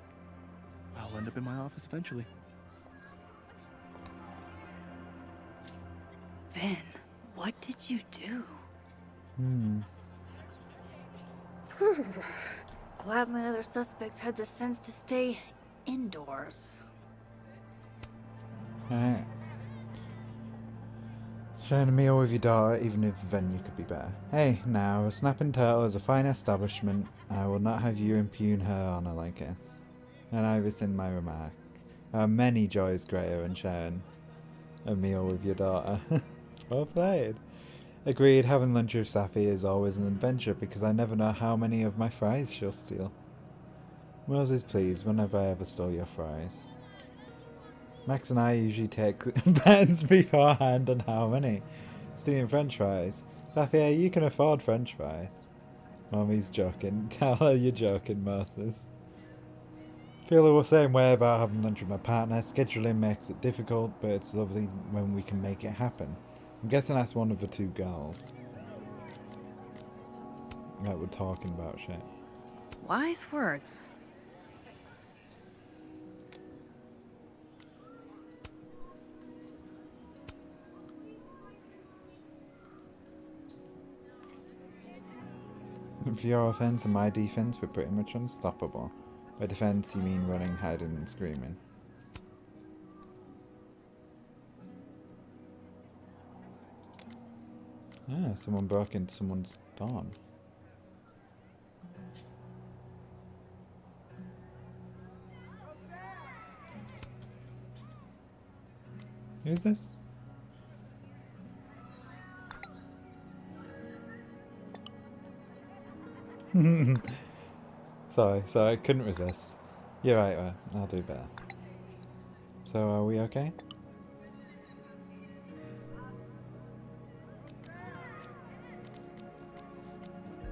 I'll end up in my office eventually. Ben, what did you do? Glad my other suspects had the sense to stay indoors. Alright. Sharing a meal with your daughter, even if the venue could be better. Hey, now, a Snapping Turtle is a fine establishment, and I will not have you impugn her honor like this. And I rescind my remark. Many joys greater than sharing a meal with your daughter. Well played. Agreed, having lunch with Safi is always an adventure because I never know how many of my fries she'll steal. Moses, please, whenever I ever stole your fries. Max and I usually take bets beforehand on how many. Stealing french fries. Safi, you can afford french fries. Mommy's joking. Tell her you're joking, Moses. Feel the same way about having lunch with my partner. Scheduling makes it difficult, but it's lovely when we can make it happen. I'm guessing that's one of the two girls that were talking about shit. Wise words. For your offense and my defense, we're pretty much unstoppable. By defense, you mean running, hiding, and screaming. Ah, someone broke into someone's dorm. Who's this? Sorry, I couldn't resist. You're right, I'll do better. So, are we okay?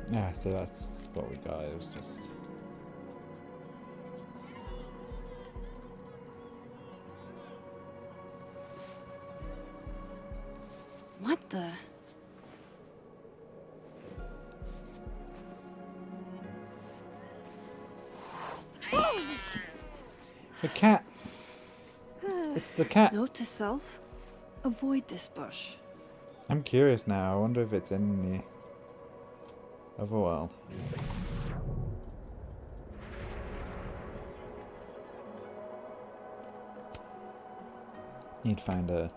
Yeah, so that's what we got. It was just... What the? The cat! It's the cat! Note to self: avoid this bush. I'm curious now. I wonder if it's in the other world. Need to find a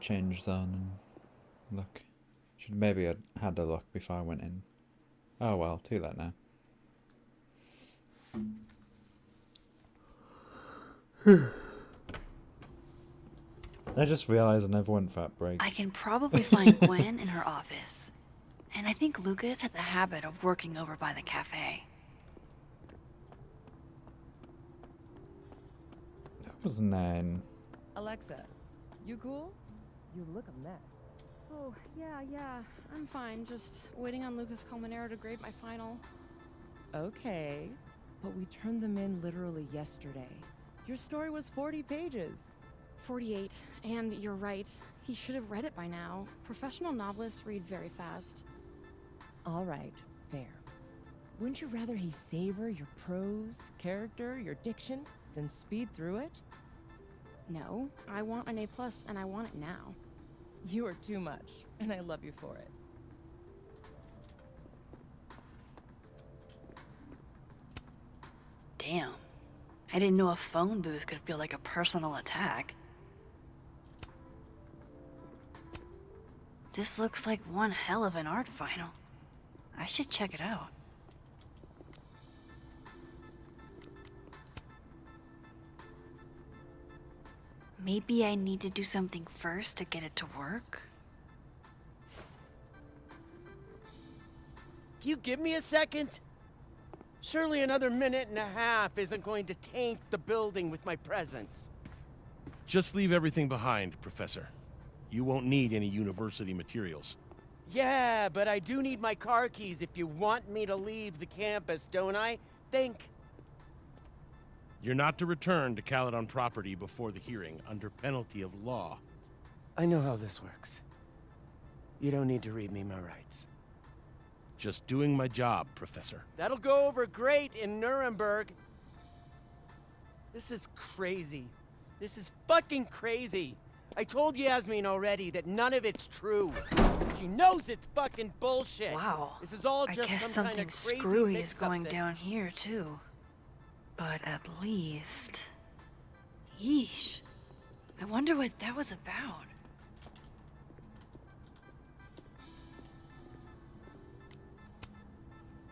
change zone and look. Should maybe have had a look before I went in. Oh well, too late now. I just realized I never went for that break. I can probably find Gwen in her office. And I think Lucas has a habit of working over by the cafe. That was 9. Alexa, you cool? You look a mess. Oh, yeah, I'm fine. Just waiting on Lucas Colmenero to grade my final. Okay, but we turned them in literally yesterday. Your story was 40 pages. 48, and you're right. He should have read it by now. Professional novelists read very fast. All right, fair. Wouldn't you rather he savor your prose, character, your diction, than speed through it? No, I want an A+, and I want it now. You are too much, and I love you for it. Damn. I didn't know a phone booth could feel like a personal attack. This looks like one hell of an art final. I should check it out. Maybe I need to do something first to get it to work? You give me a second? Surely another minute and a half isn't going to taint the building with my presence. Just leave everything behind, Professor. You won't need any university materials. Yeah, but I do need my car keys if you want me to leave the campus, don't I? Think. You're not to return to Caledon property before the hearing, under penalty of law. I know how this works. You don't need to read me my rights. Just doing my job, Professor. That'll go over great in Nuremberg. This is crazy. This is fucking crazy. I told Yasmin already that none of it's true. She knows it's fucking bullshit. Wow. This is all I just guess some kind something of crazy screwy is mix-up going that- down here, too. But at least... Yeesh. I wonder what that was about.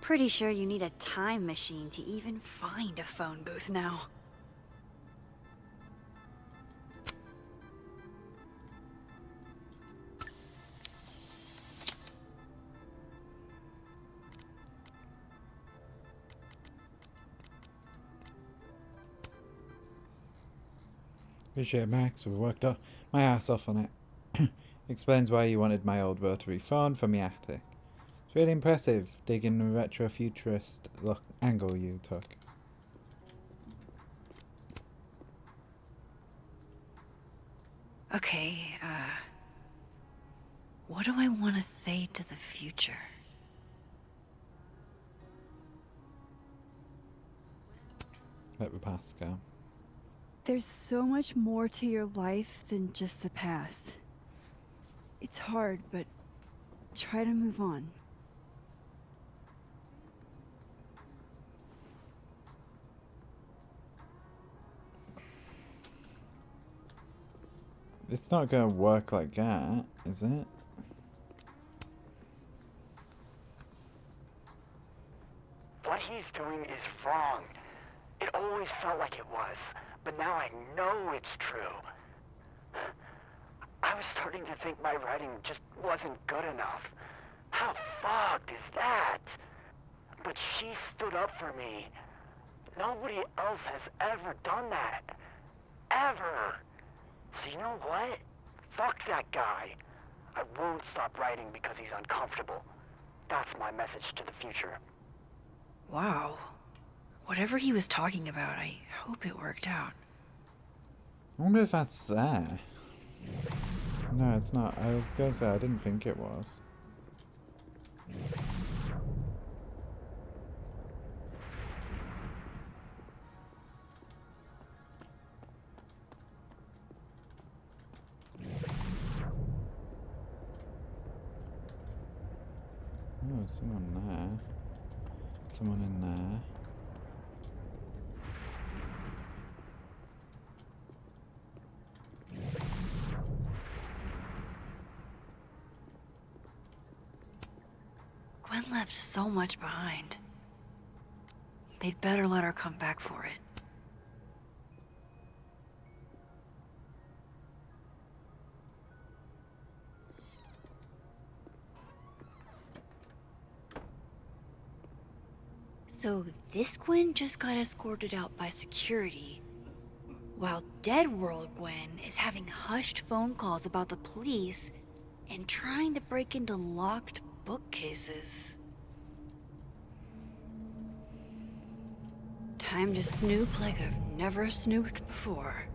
Pretty sure you need a time machine to even find a phone booth now. Appreciate it, Max. We worked my ass off on it. Explains why you wanted my old rotary phone from the attic. It's really impressive, digging the retro-futurist look angle you took. Okay, what do I want to say to the future? Let the past go. There's so much more to your life than just the past. It's hard, but try to move on. It's not gonna work like that, is it? What he's doing is wrong. It always felt like it was, but now I know it's true. I was starting to think my writing just wasn't good enough. How fucked is that? But she stood up for me. Nobody else has ever done that. Ever. So you know what? Fuck that guy. I won't stop writing because he's uncomfortable. That's my message to the future. Wow. Whatever he was talking about, I hope it worked out. I wonder if that's there. No, it's not. I was gonna say I didn't think it was. Oh, someone there. Someone in there. Gwen left so much behind. They'd better let her come back for it. So this Gwen just got escorted out by security, while Dead World Gwen is having hushed phone calls about the police and trying to break into locked bookcases. Time to snoop like I've never snooped before.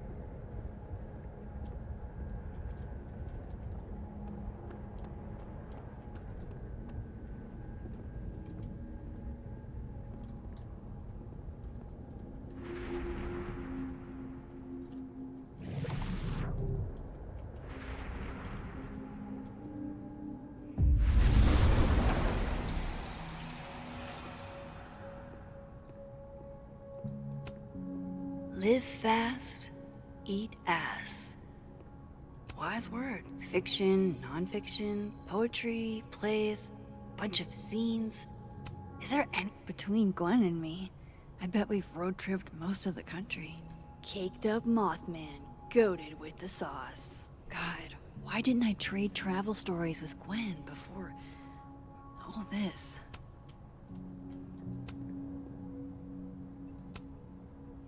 Live fast, eat ass. Wise word. Fiction, nonfiction, poetry, plays, bunch of scenes. Is there any between Gwen and me? I bet we've road tripped most of the country. Caked up Mothman, goated with the sauce. God, why didn't I trade travel stories with Gwen before all this?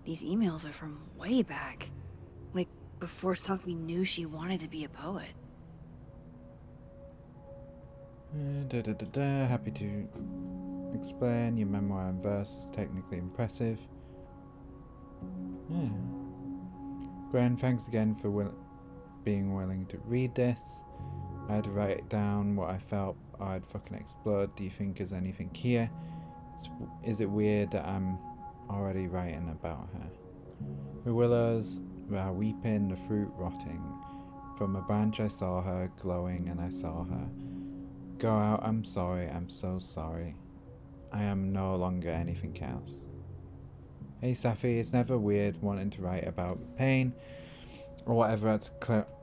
These emails are from way back. Like, before Sophie knew she wanted to be a poet. Happy to explain. Your memoir and verse is technically impressive. Yeah. Gwen, thanks again for being willing to read this. I had to write down what I felt or I'd fucking explode. Do you think there's anything here? Is it weird that I'm already writing about her? The willows were weeping, the fruit rotting. From a branch I saw her glowing, and I saw her go out. I'm sorry, I'm so sorry. I am no longer anything else. Hey Safi, it's never weird wanting to write about pain or whatever that's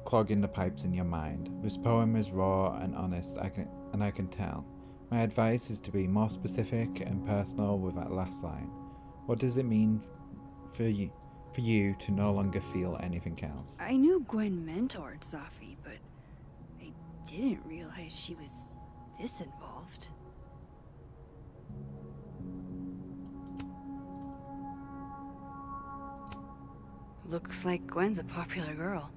clogging the pipes in your mind. This poem is raw and honest, I can tell. My advice is to be more specific and personal with that last line. What does it mean for you to no longer feel anything else? I knew Gwen mentored Safi, but I didn't realize she was this involved. Looks like Gwen's a popular girl.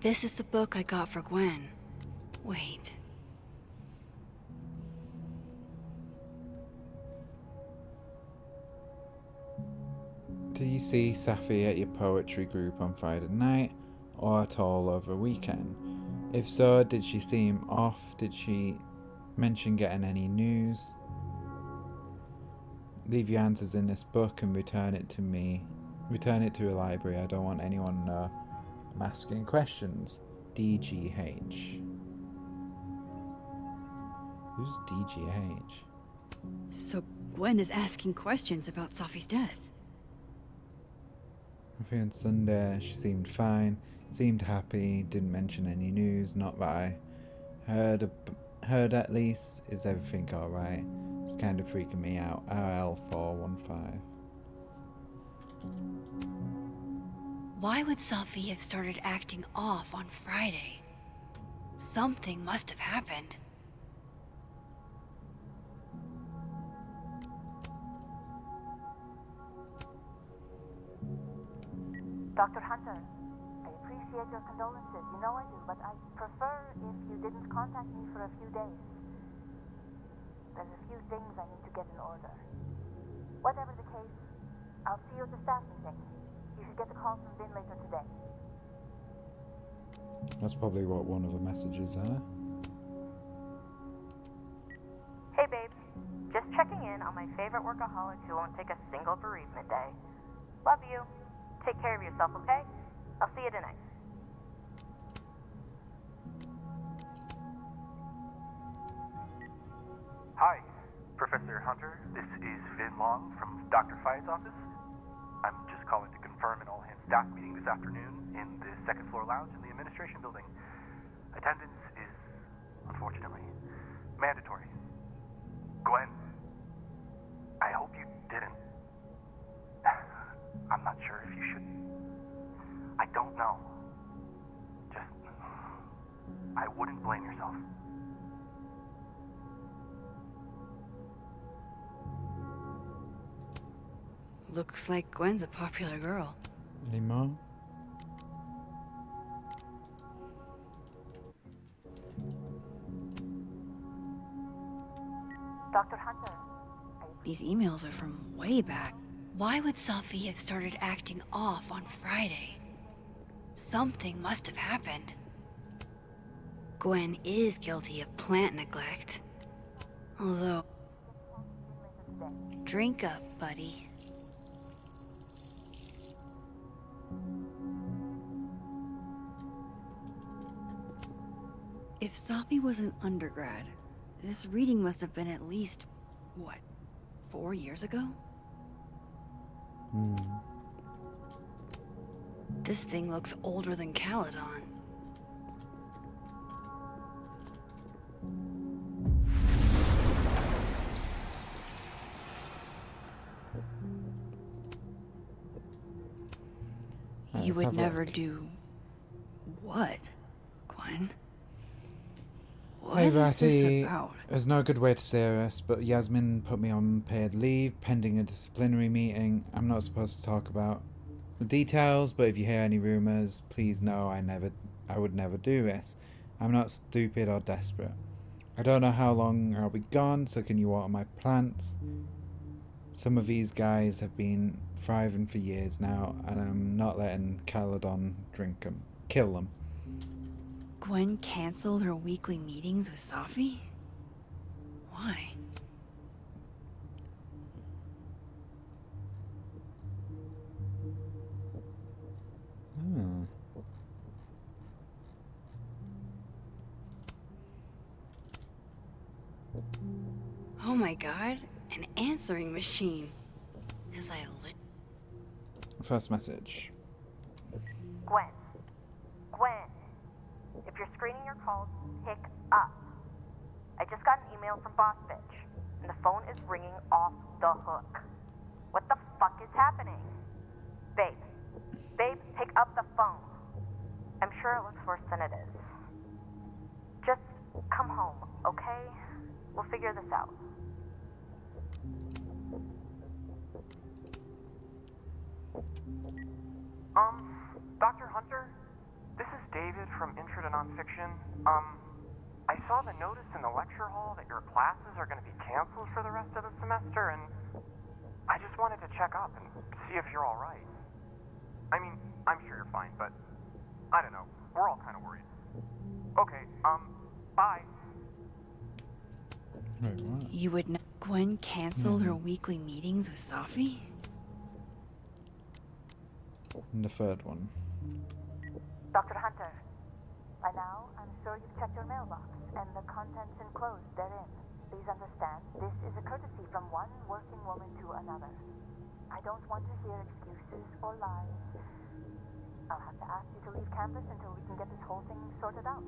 This is the book I got for Gwen. Wait. Do you see Safi at your poetry group on Friday night, or at all over a weekend? If so, did she seem off? Did she mention getting any news? Leave your answers in this book and return it to me. Return it to a library. I don't want anyone to know I'm asking questions. DGH. Who's DGH? So Gwen is asking questions about Safi's death. I think on Sunday she seemed fine, seemed happy, didn't mention any news, not that I heard at least. Is everything alright? It's kind of freaking me out. RL415. Why would Safi have started acting off on Friday? Something must have happened. Dr. Hunter, I appreciate your condolences. You know I do, but I prefer if you didn't contact me for a few days. There's a few things I need to get in order. Whatever the case, I'll see you at the staff meeting. You should get the call from Vin later today. That's probably what one of the messages are. Hey babe, just checking in on my favorite workaholic who won't take a single bereavement day. Love you. Take care of yourself, okay? I'll see you tonight. Hi, Professor Hunter. This is Vin Long from Dr. Fye's office. I'm just calling to confirm an all-hands staff meeting this afternoon in the second floor lounge in the administration building. Attendance is, unfortunately, mandatory. Gwen, I hope you didn't. I'm not sure if you should. I don't know. Just, I wouldn't blame yourself. Looks like Gwen's a popular girl. Any more? Dr. Hunter. These emails are from way back. Why would Safi have started acting off on Friday? Something must have happened. Gwen is guilty of plant neglect. Although... Drink up, buddy. If Safi was an undergrad, this reading must have been at least, what, 4 years ago? This thing looks older than Caledon. You would never do what, Gwen? What Hey is this Ratty, about? there's no good way to say this, but Yasmin put me on paid leave pending a disciplinary meeting. I'm not supposed to talk about the details, but if you hear any rumours, please know I would never do this. I'm not stupid or desperate. I don't know how long I'll be gone, so can you water my plants? Some of these guys have been thriving for years now, and I'm not letting Caledon kill them. Gwen canceled her weekly meetings with Safi? Why? Oh my god, an answering machine. As I lit. First message. Gwen. Gwen. If you're screening your calls, pick up. I just got an email from Boss Bitch, and the phone is ringing off the hook. What the fuck is happening? Babe. Babe, pick up the phone. I'm sure it looks worse than it is. Just come home, okay? We'll figure this out. Dr. Hunter? This is David from Intro to Nonfiction. I saw the notice in the lecture hall that your classes are going to be canceled for the rest of the semester, and I just wanted to check up and see if you're all right. I mean, I'm sure you're fine, but I don't know. We're all kind of worried. Okay, bye. Wait, what? You would know Gwen canceled her weekly meetings with Safi? And the third one. Dr. Hunter, by now I'm sure you've checked your mailbox and the contents enclosed therein. Please understand, this is a courtesy from one working woman to another. I don't want to hear excuses or lies. I'll have to ask you to leave campus until we can get this whole thing sorted out.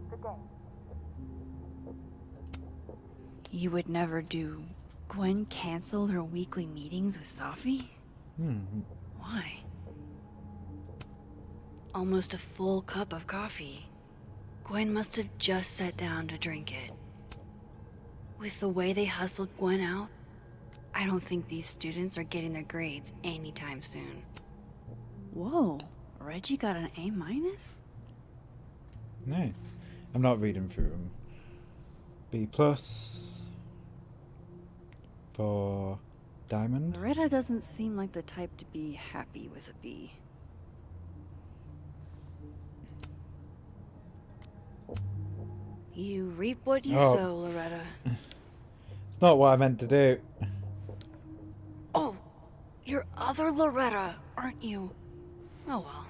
Good day. You would never do. Gwen canceled her weekly meetings with Safi? Why? Almost a full cup of coffee. Gwen must have just sat down to drink it. With the way they hustled Gwen out, I don't think these students are getting their grades anytime soon. Whoa, Reggie got an A-? Nice. I'm not reading through them. B+ for Diamond. Loretta doesn't seem like the type to be happy with a B. You reap what you sow, Loretta. It's not what I meant to do. Oh, you're other Loretta, aren't you? Oh well.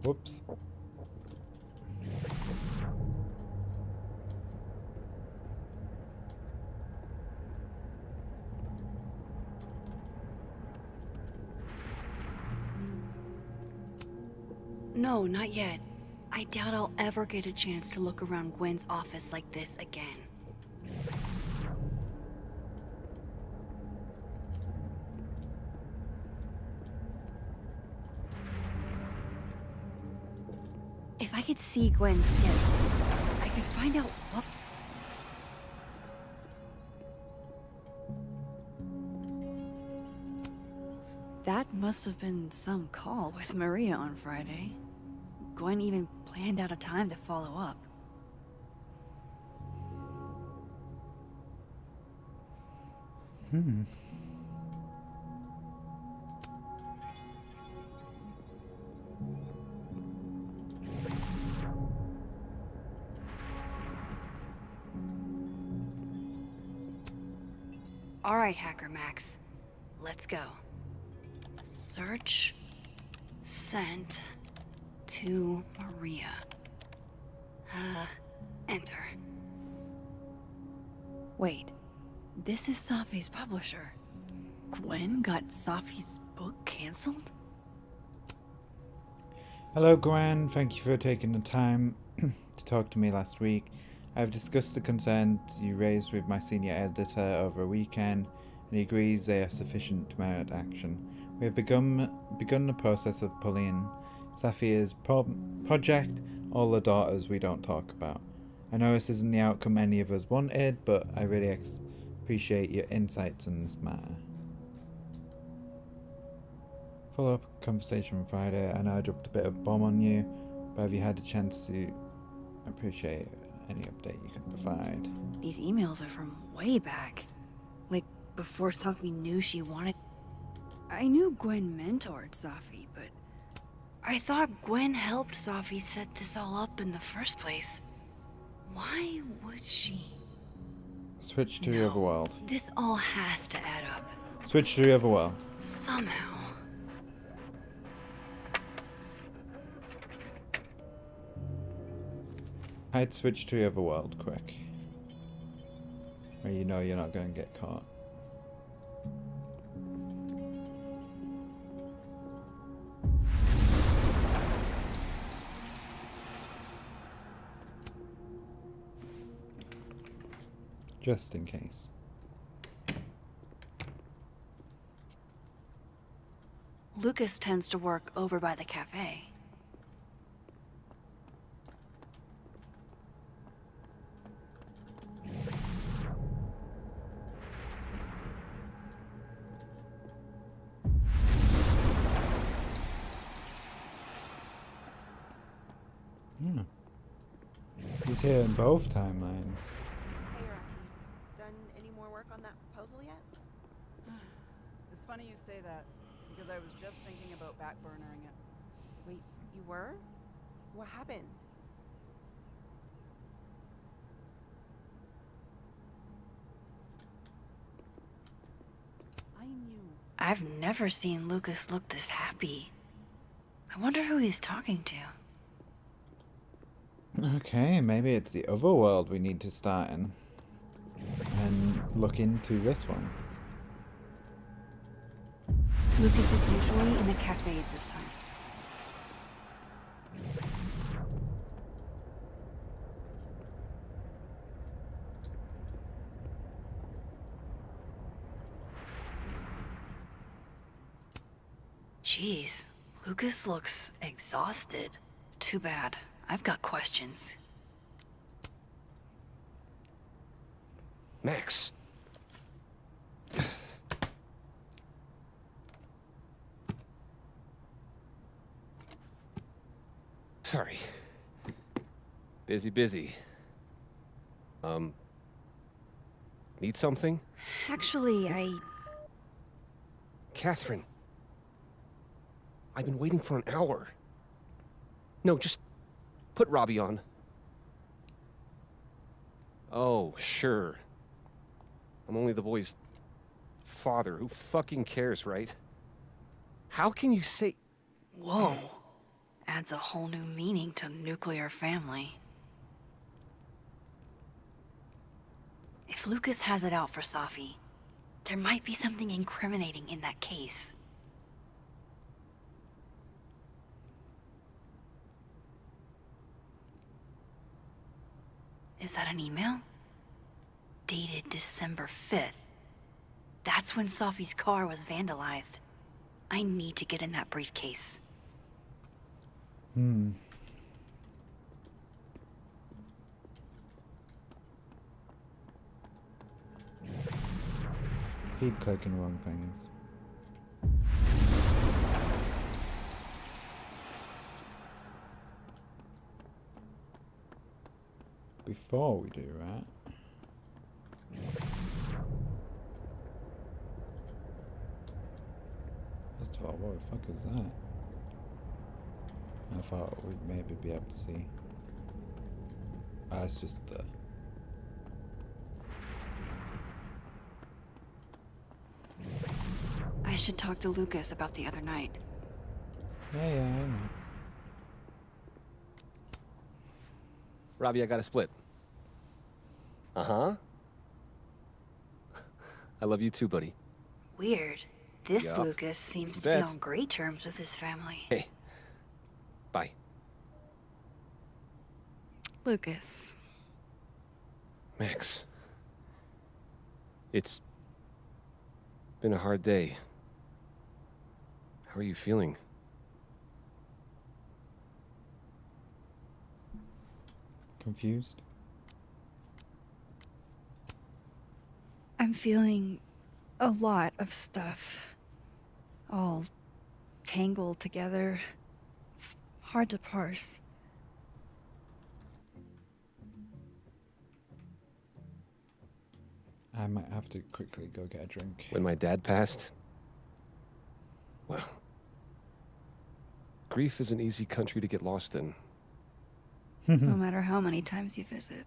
Whoops. No, not yet. I doubt I'll ever get a chance to look around Gwen's office like this again. If I could see Gwen's schedule, I could find out what... That must have been some call with Maria on Friday. Gwen even planned out a time to follow up. All right, Hacker Max. Let's go. Search. Sent. To Maria. Enter. Wait. This is Safi's publisher. Gwen got Safi's book canceled? Hello, Gwen. Thank you for taking the time to talk to me last week. I have discussed the concerns you raised with my senior editor over a weekend, and he agrees they are sufficient to merit action. We have begun the process of pulling Safi's project, all the daughters we don't talk about. I know this isn't the outcome any of us wanted, but I really appreciate your insights on this matter. Follow-up conversation on Friday. I know I dropped a bit of a bomb on you, but have you had a chance to appreciate any update you can provide? These emails are from way back. Like, before Safi knew she wanted... I knew Gwen mentored Safi, but... I thought Gwen helped Safi set this all up in the first place. Why would she? Switch to the other world. This all has to add up. Switch to the other world. Somehow. I'd switch to the other world quick. Where you know you're not going to get caught. Just in case. Lucas tends to work over by the cafe. He's here in both timelines. Hey, Rocky. Done any more work on that proposal yet? It's funny you say that, because I was just thinking about backburnering it. Wait, you were? What happened? I knew. I've never seen Lucas look this happy. I wonder who he's talking to. Okay, maybe it's the other world we need to start in. And look into this one. Lucas is usually in the cafe at this time. Jeez, Lucas looks exhausted. Too bad. I've got questions. Max. Sorry. Busy. Need something? Actually, Catherine. I've been waiting for an hour. No, just put Robbie on. Oh, sure. I'm only the boy's father. Who fucking cares, right? How can you say... Whoa. Adds a whole new meaning to nuclear family. If Lucas has it out for Safi, there might be something incriminating in that case. Is that an email? Dated December 5th. That's when Safi's car was vandalized. I need to get in that briefcase. Keep clicking wrong things. Before we do that, first of all, what the fuck is that? I thought we'd maybe be able to see. Ah, it's just I should talk to Lucas about the other night. yeah, I know. Robbie, I got a split. Uh-huh. I love you too, buddy. Weird. This Yup. Lucas seems to Bet. be on great terms with his family. Hey. Bye. Lucas. Max. It's been a hard day. How are you feeling? Confused? I'm feeling a lot of stuff. All tangled together. It's hard to parse. I might have to quickly go get a drink. When my dad passed, well, grief is an easy country to get lost in. No matter how many times you visit.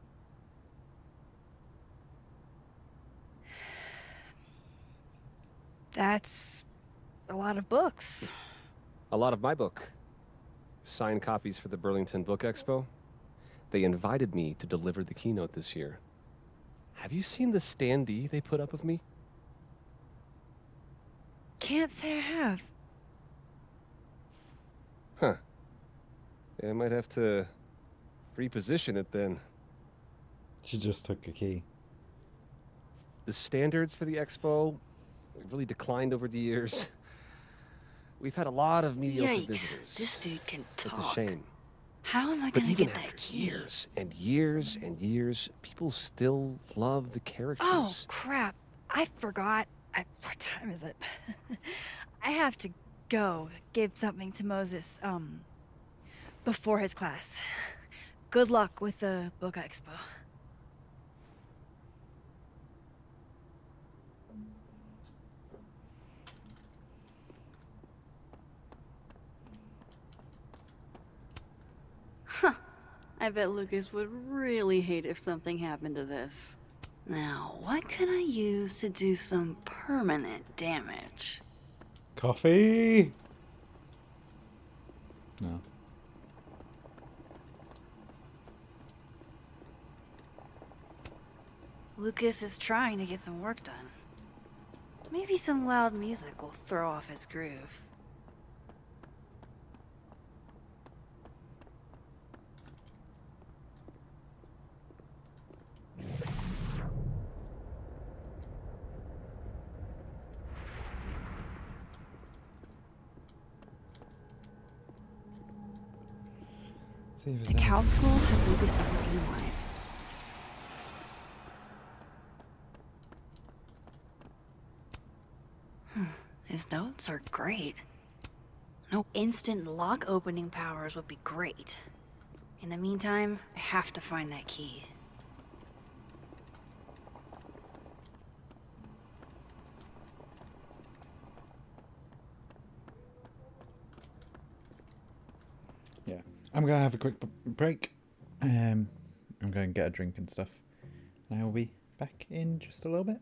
That's a lot of books. A lot of my book. Signed copies for the Burlington Book Expo. They invited me to deliver the keynote this year. Have you seen the standee they put up of me? Can't say I have. Huh. Yeah, I might have to reposition it then. She just took a key. The standards for the expo really declined over the years. We've had a lot of mediocre Yikes. visitors. This dude can talk. It's a shame. How am I But gonna even get that after key? years and years and years, people still love the characters. Oh, crap. I forgot. What time is it? I have to go give something to Moses, before his class. Good luck with the book expo. Huh. I bet Lucas would really hate if something happened to this. Now, what can I use to do some permanent damage? Coffee? No. Lucas is trying to get some work done. Maybe some loud music will throw off his groove. See if The there's cow anything. school had Lucas's name on it. His notes are great. No instant lock opening powers would be great. In the meantime, I have to find that key. Yeah, I'm gonna have a quick break. I'm going to get a drink and stuff. And I will be back in just a little bit.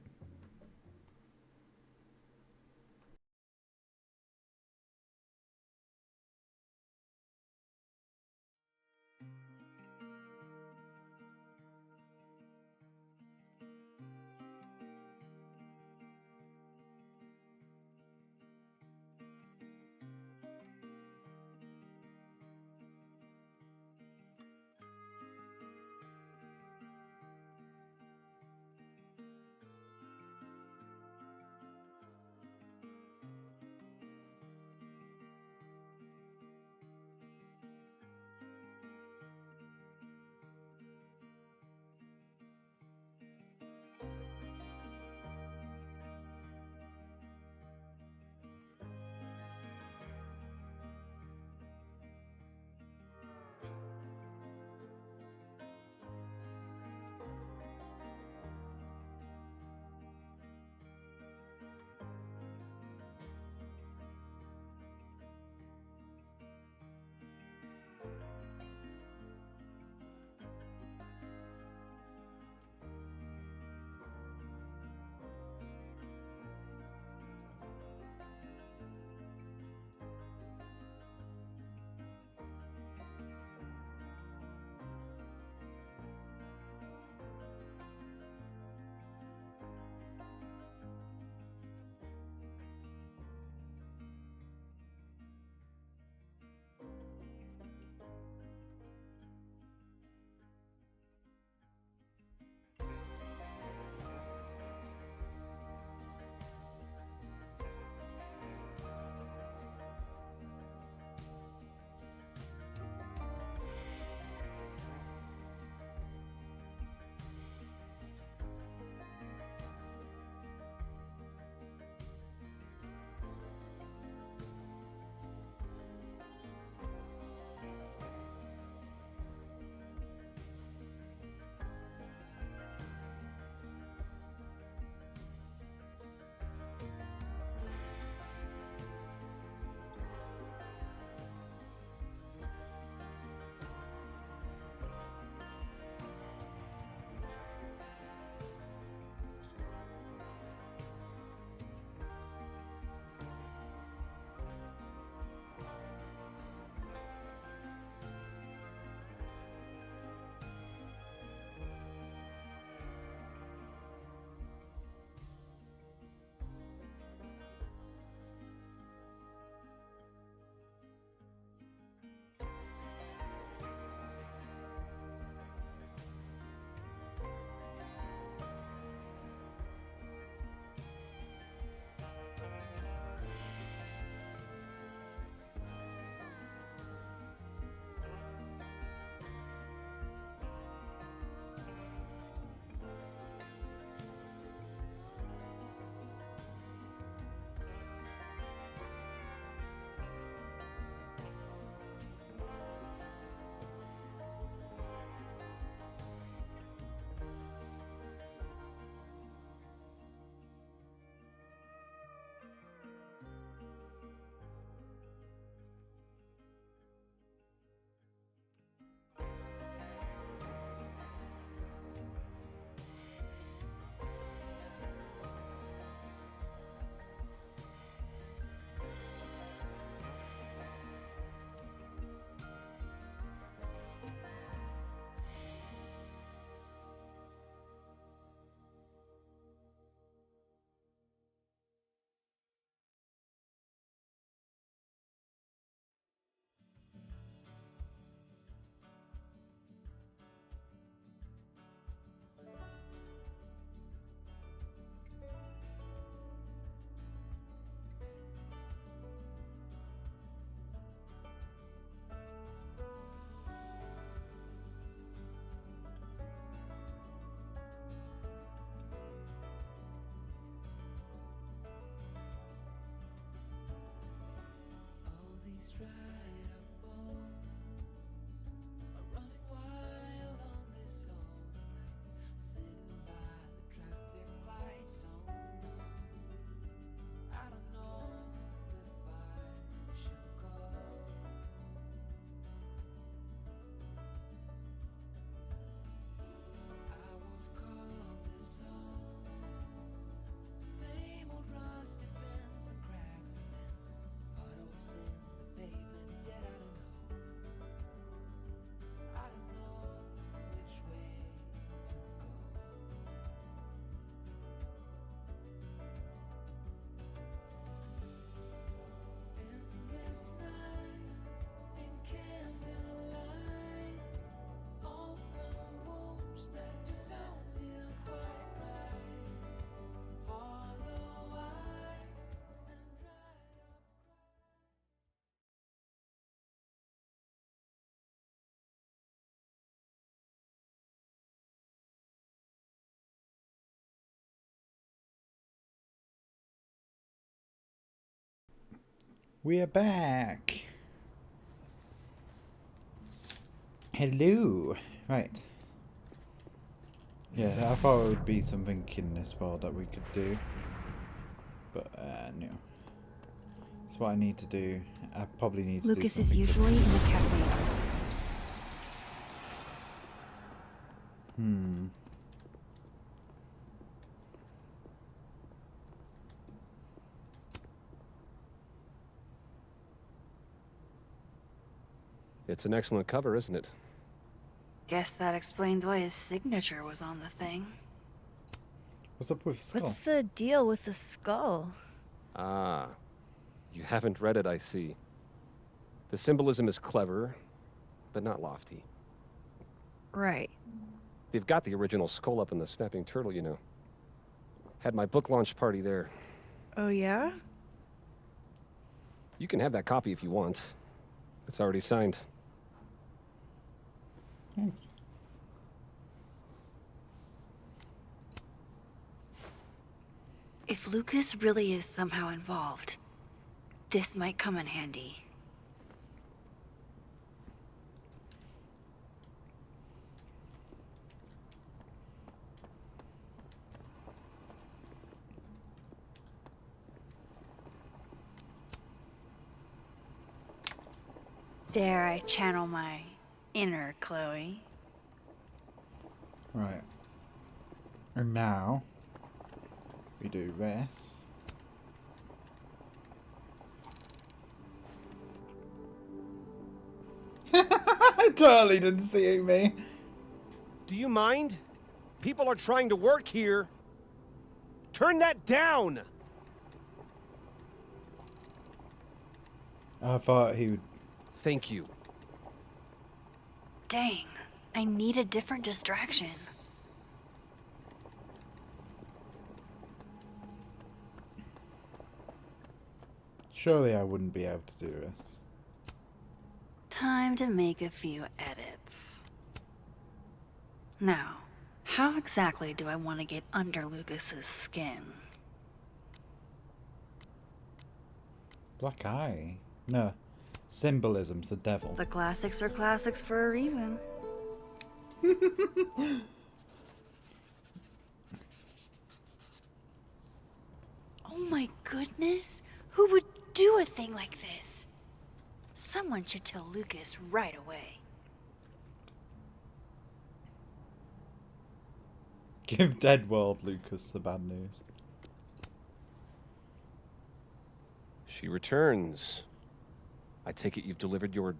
We are back. Hello. Right. Yeah, I thought it would be something in this world that we could do. But, no. That's what I need to do. I probably need to Lucas do is something usually in the cafe at this time. It's an excellent cover, isn't it? Guess that explains why his signature was on the thing. What's up with Skull? What's the deal with the skull? Ah, you haven't read it, I see. The symbolism is clever, but not lofty. Right. They've got the original skull up in the Snapping Turtle, you know. Had my book launch party there. Oh, yeah? You can have that copy if you want. It's already signed. Thanks. If Lucas really is somehow involved, this might come in handy. Dare I channel my inner Chloe? Right. And now we do this. I totally didn't see me. Do you mind? People are trying to work here. Turn that down! I thought he would. Thank you. Dang, I need a different distraction. Surely I wouldn't be able to do this. Time to make a few edits. Now, how exactly do I want to get under Lucas's skin? Black eye. No. Symbolism's the devil. The classics are classics for a reason. Oh my goodness! Who would do a thing like this? Someone should tell Lucas right away. Give Dead World Lucas the bad news. She returns. I take it you've delivered your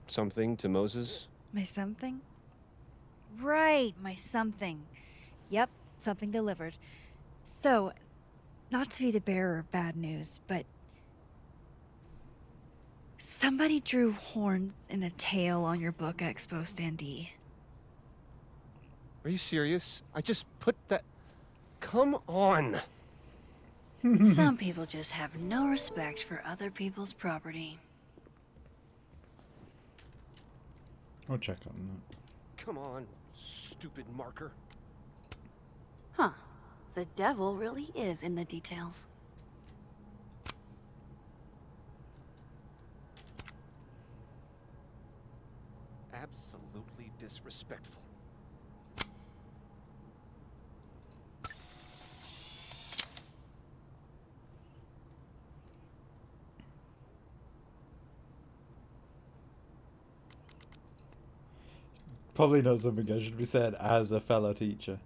something to Moses? My something? Right, my something. Yep, something delivered. So, not to be the bearer of bad news, but somebody drew horns and a tail on your book expo standee. Are you serious? I just put that... Come on! Some people just have no respect for other people's property. I'll check on that. Come on, stupid marker. Huh. The devil really is in the details. Absolutely disrespectful. Probably not something I should be said as a fellow teacher.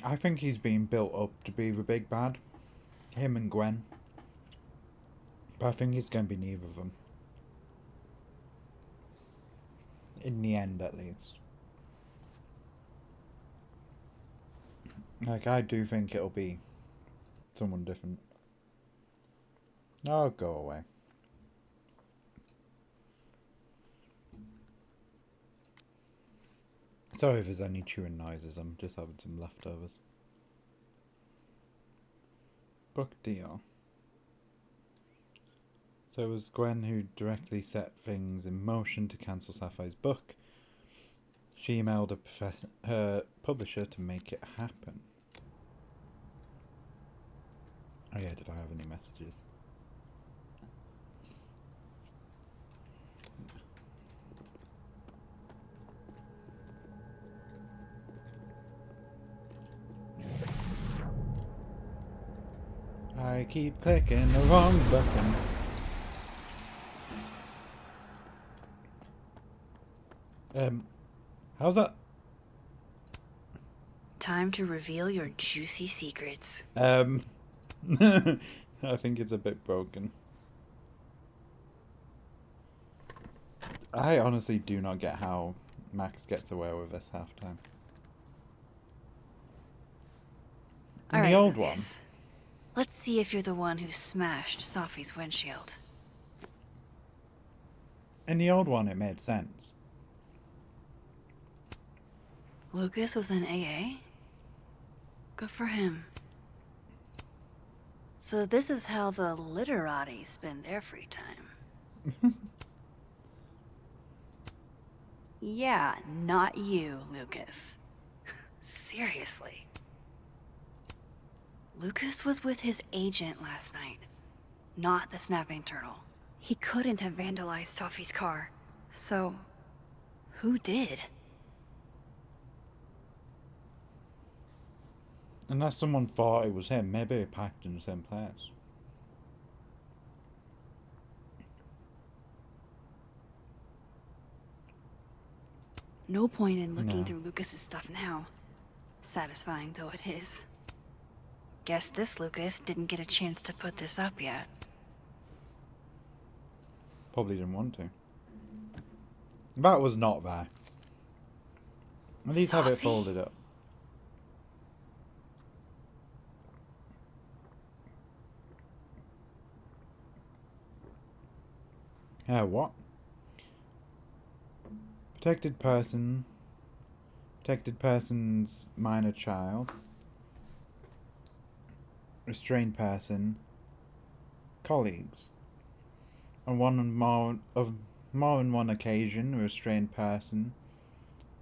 I think he's being built up to be the big bad. Him and Gwen. But I think it's going to be neither of them. In the end, at least. Like, I do think it'll be someone different. Oh, go away. Sorry if there's any chewing noises, I'm just having some leftovers. Book deal. So it was Gwen who directly set things in motion to cancel Sapphire's book. She emailed her publisher to make it happen. Oh yeah, did I have any messages? I keep clicking the wrong button. How's that? Time to reveal your juicy secrets. I think it's a bit broken. I honestly do not get how Max gets away with this half time. In the old one. Let's see if you're the one who smashed Sophie's windshield. In the old one, it made sense. Lucas was in AA? Good for him. So this is how the literati spend their free time. Yeah, not you, Lucas. Seriously. Lucas was with his agent last night, not the snapping turtle. He couldn't have vandalized Sophie's car. So, who did? Unless someone thought it was him, maybe they packed in the same place. No point in looking No. through Lucas's stuff now. Satisfying though it is. Guess this Lucas didn't get a chance to put this up yet. Probably didn't want to. That was not there. At least have it Sophie? folded up. What? Protected person. Protected person's minor child. Restrained person. Colleagues. On more than one occasion, a restrained person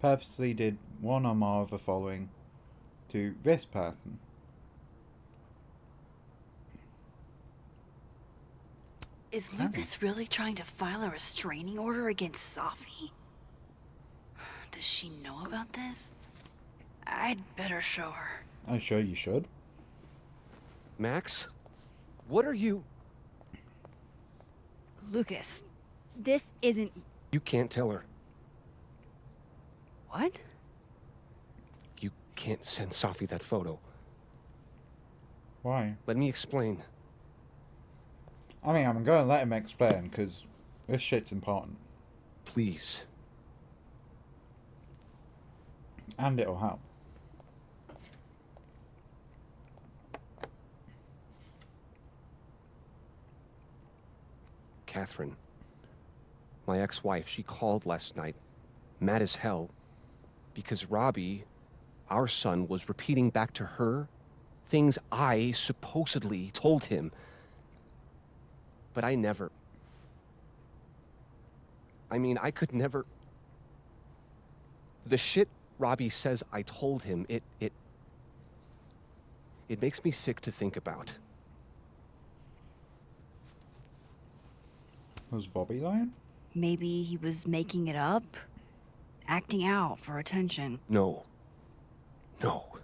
purposely did one or more of the following to this person. Is Lucas really trying to file a restraining order against Sophie? Does she know about this? I'd better show her. I'm sure you should. Max? What are you... Lucas, this isn't... You can't tell her. What? You can't send Sophie that photo. Why? Let me explain. I mean, I'm gonna let him explain, because this shit's important. Please. And it'll help. Catherine, my ex-wife, she called last night, mad as hell, because Robbie, our son, was repeating back to her things I supposedly told him. But I never. I mean, I could never. The shit Robbie says I told him, it makes me sick to think about. Was Bobby lying? Maybe he was making it up? Acting out for attention. No. No.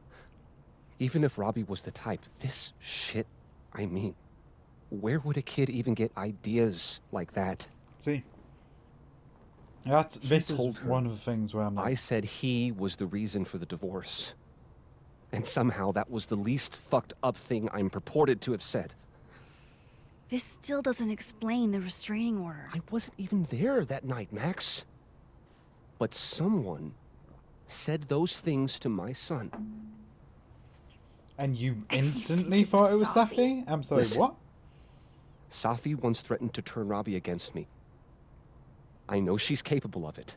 Even if Robbie was the type, this shit, I mean, where would a kid even get ideas like that? See? This is one of the things where I'm like... I said he was the reason for the divorce. And somehow that was the least fucked up thing I'm purported to have said. This still doesn't explain the restraining order. I wasn't even there that night, Max. But someone said those things to my son. And you instantly thought it was Safi? I'm sorry, Listen. what? Safi once threatened to turn Robbie against me. I know she's capable of it.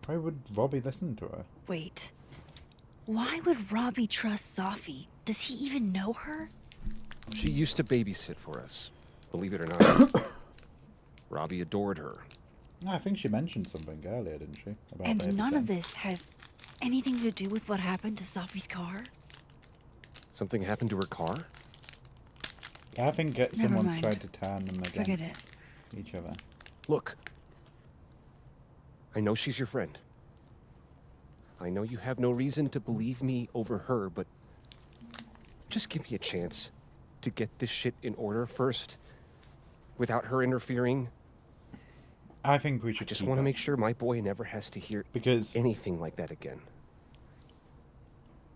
Why would Robbie listen to her? Wait. Why would Robbie trust Safi? Does he even know her? She used to babysit for us, believe it or not. Robbie adored her. I think she mentioned something earlier, didn't she? About And none of babysitting. this has anything to do with what happened to Safi's car? Something happened to her car? I think Never someone's mind. tried to turn them Forget against it. each other. Look, I know she's your friend. I know you have no reason to believe me over her, but just give me a chance to get this shit in order first, without her interfering. I think we should I just keep want to it. make sure my boy never has to hear anything like that again.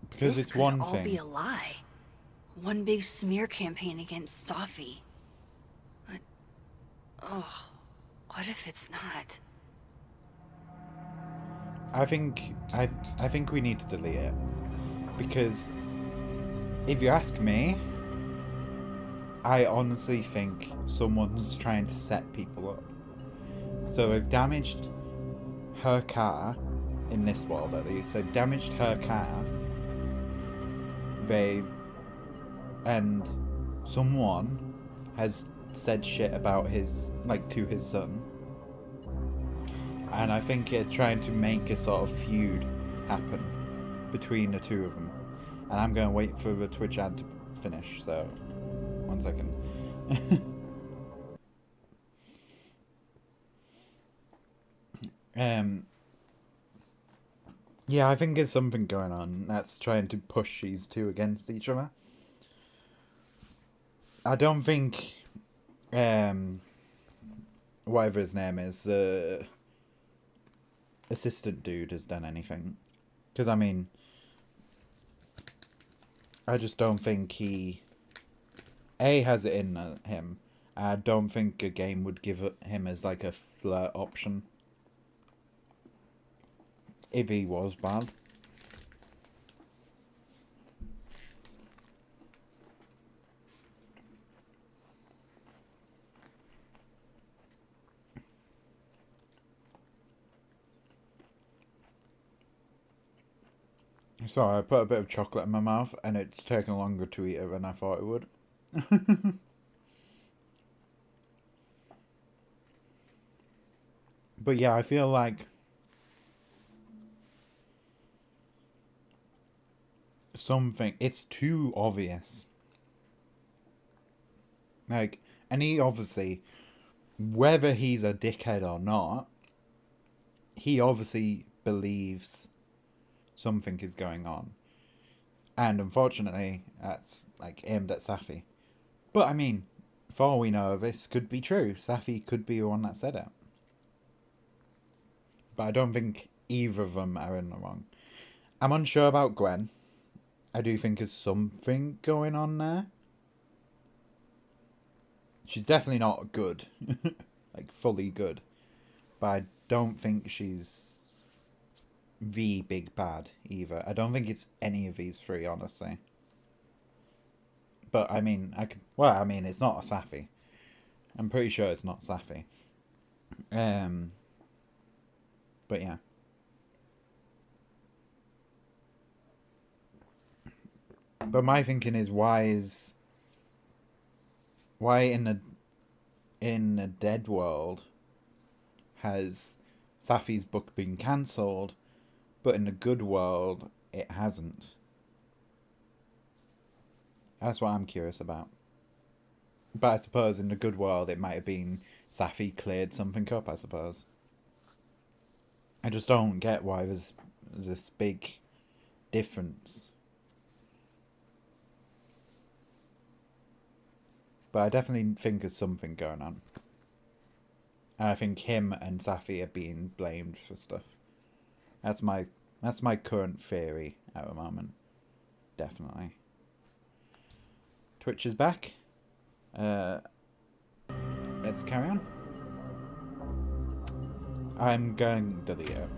Because This it's could one all thing. be a lie. One big smear campaign against Safi. But, oh, what if it's not? I think we need to delete it, because if you ask me, I honestly think someone's trying to set people up. So they've damaged her car, in this world at least. They've damaged her car. And someone has said shit about his, like, to his son. And I think it's trying to make a sort of feud happen between the two of them. And I'm going to wait for the Twitch ad to finish, so 1 second. Yeah, I think there's something going on that's trying to push these two against each other. I don't think, whatever his name is, assistant dude has done anything. Because, I mean, I just don't think he, A, has it in him. I don't think a game would give him as, like, a flirt option. If he was bad. Sorry, I put a bit of chocolate in my mouth and it's taken longer to eat it than I thought it would. But yeah, I feel like something, it's too obvious. Like, and he obviously, whether he's a dickhead or not, he obviously believes something is going on. And unfortunately, that's like aimed at Safi. But I mean, for all we know, this could be true. Safi could be the one that said it. But I don't think either of them are in the wrong. I'm unsure about Gwen. I do think there's something going on there. She's definitely not good. Like, fully good. But I don't think she's the big bad either. I don't think it's any of these three, honestly. But, I mean, it's not a Safi. I'm pretty sure it's not Safi. But yeah. But my thinking is, why in the dead world has Safi's book been cancelled, but in the good world it hasn't? That's what I'm curious about. But I suppose in the good world it might have been Safi cleared something up, I suppose. I just don't get why there's this big difference. But I definitely think there's something going on. And I think him and Safi are being blamed for stuff. That's my current theory at the moment. Definitely. Twitch is back. Let's carry on. I'm going to delete it.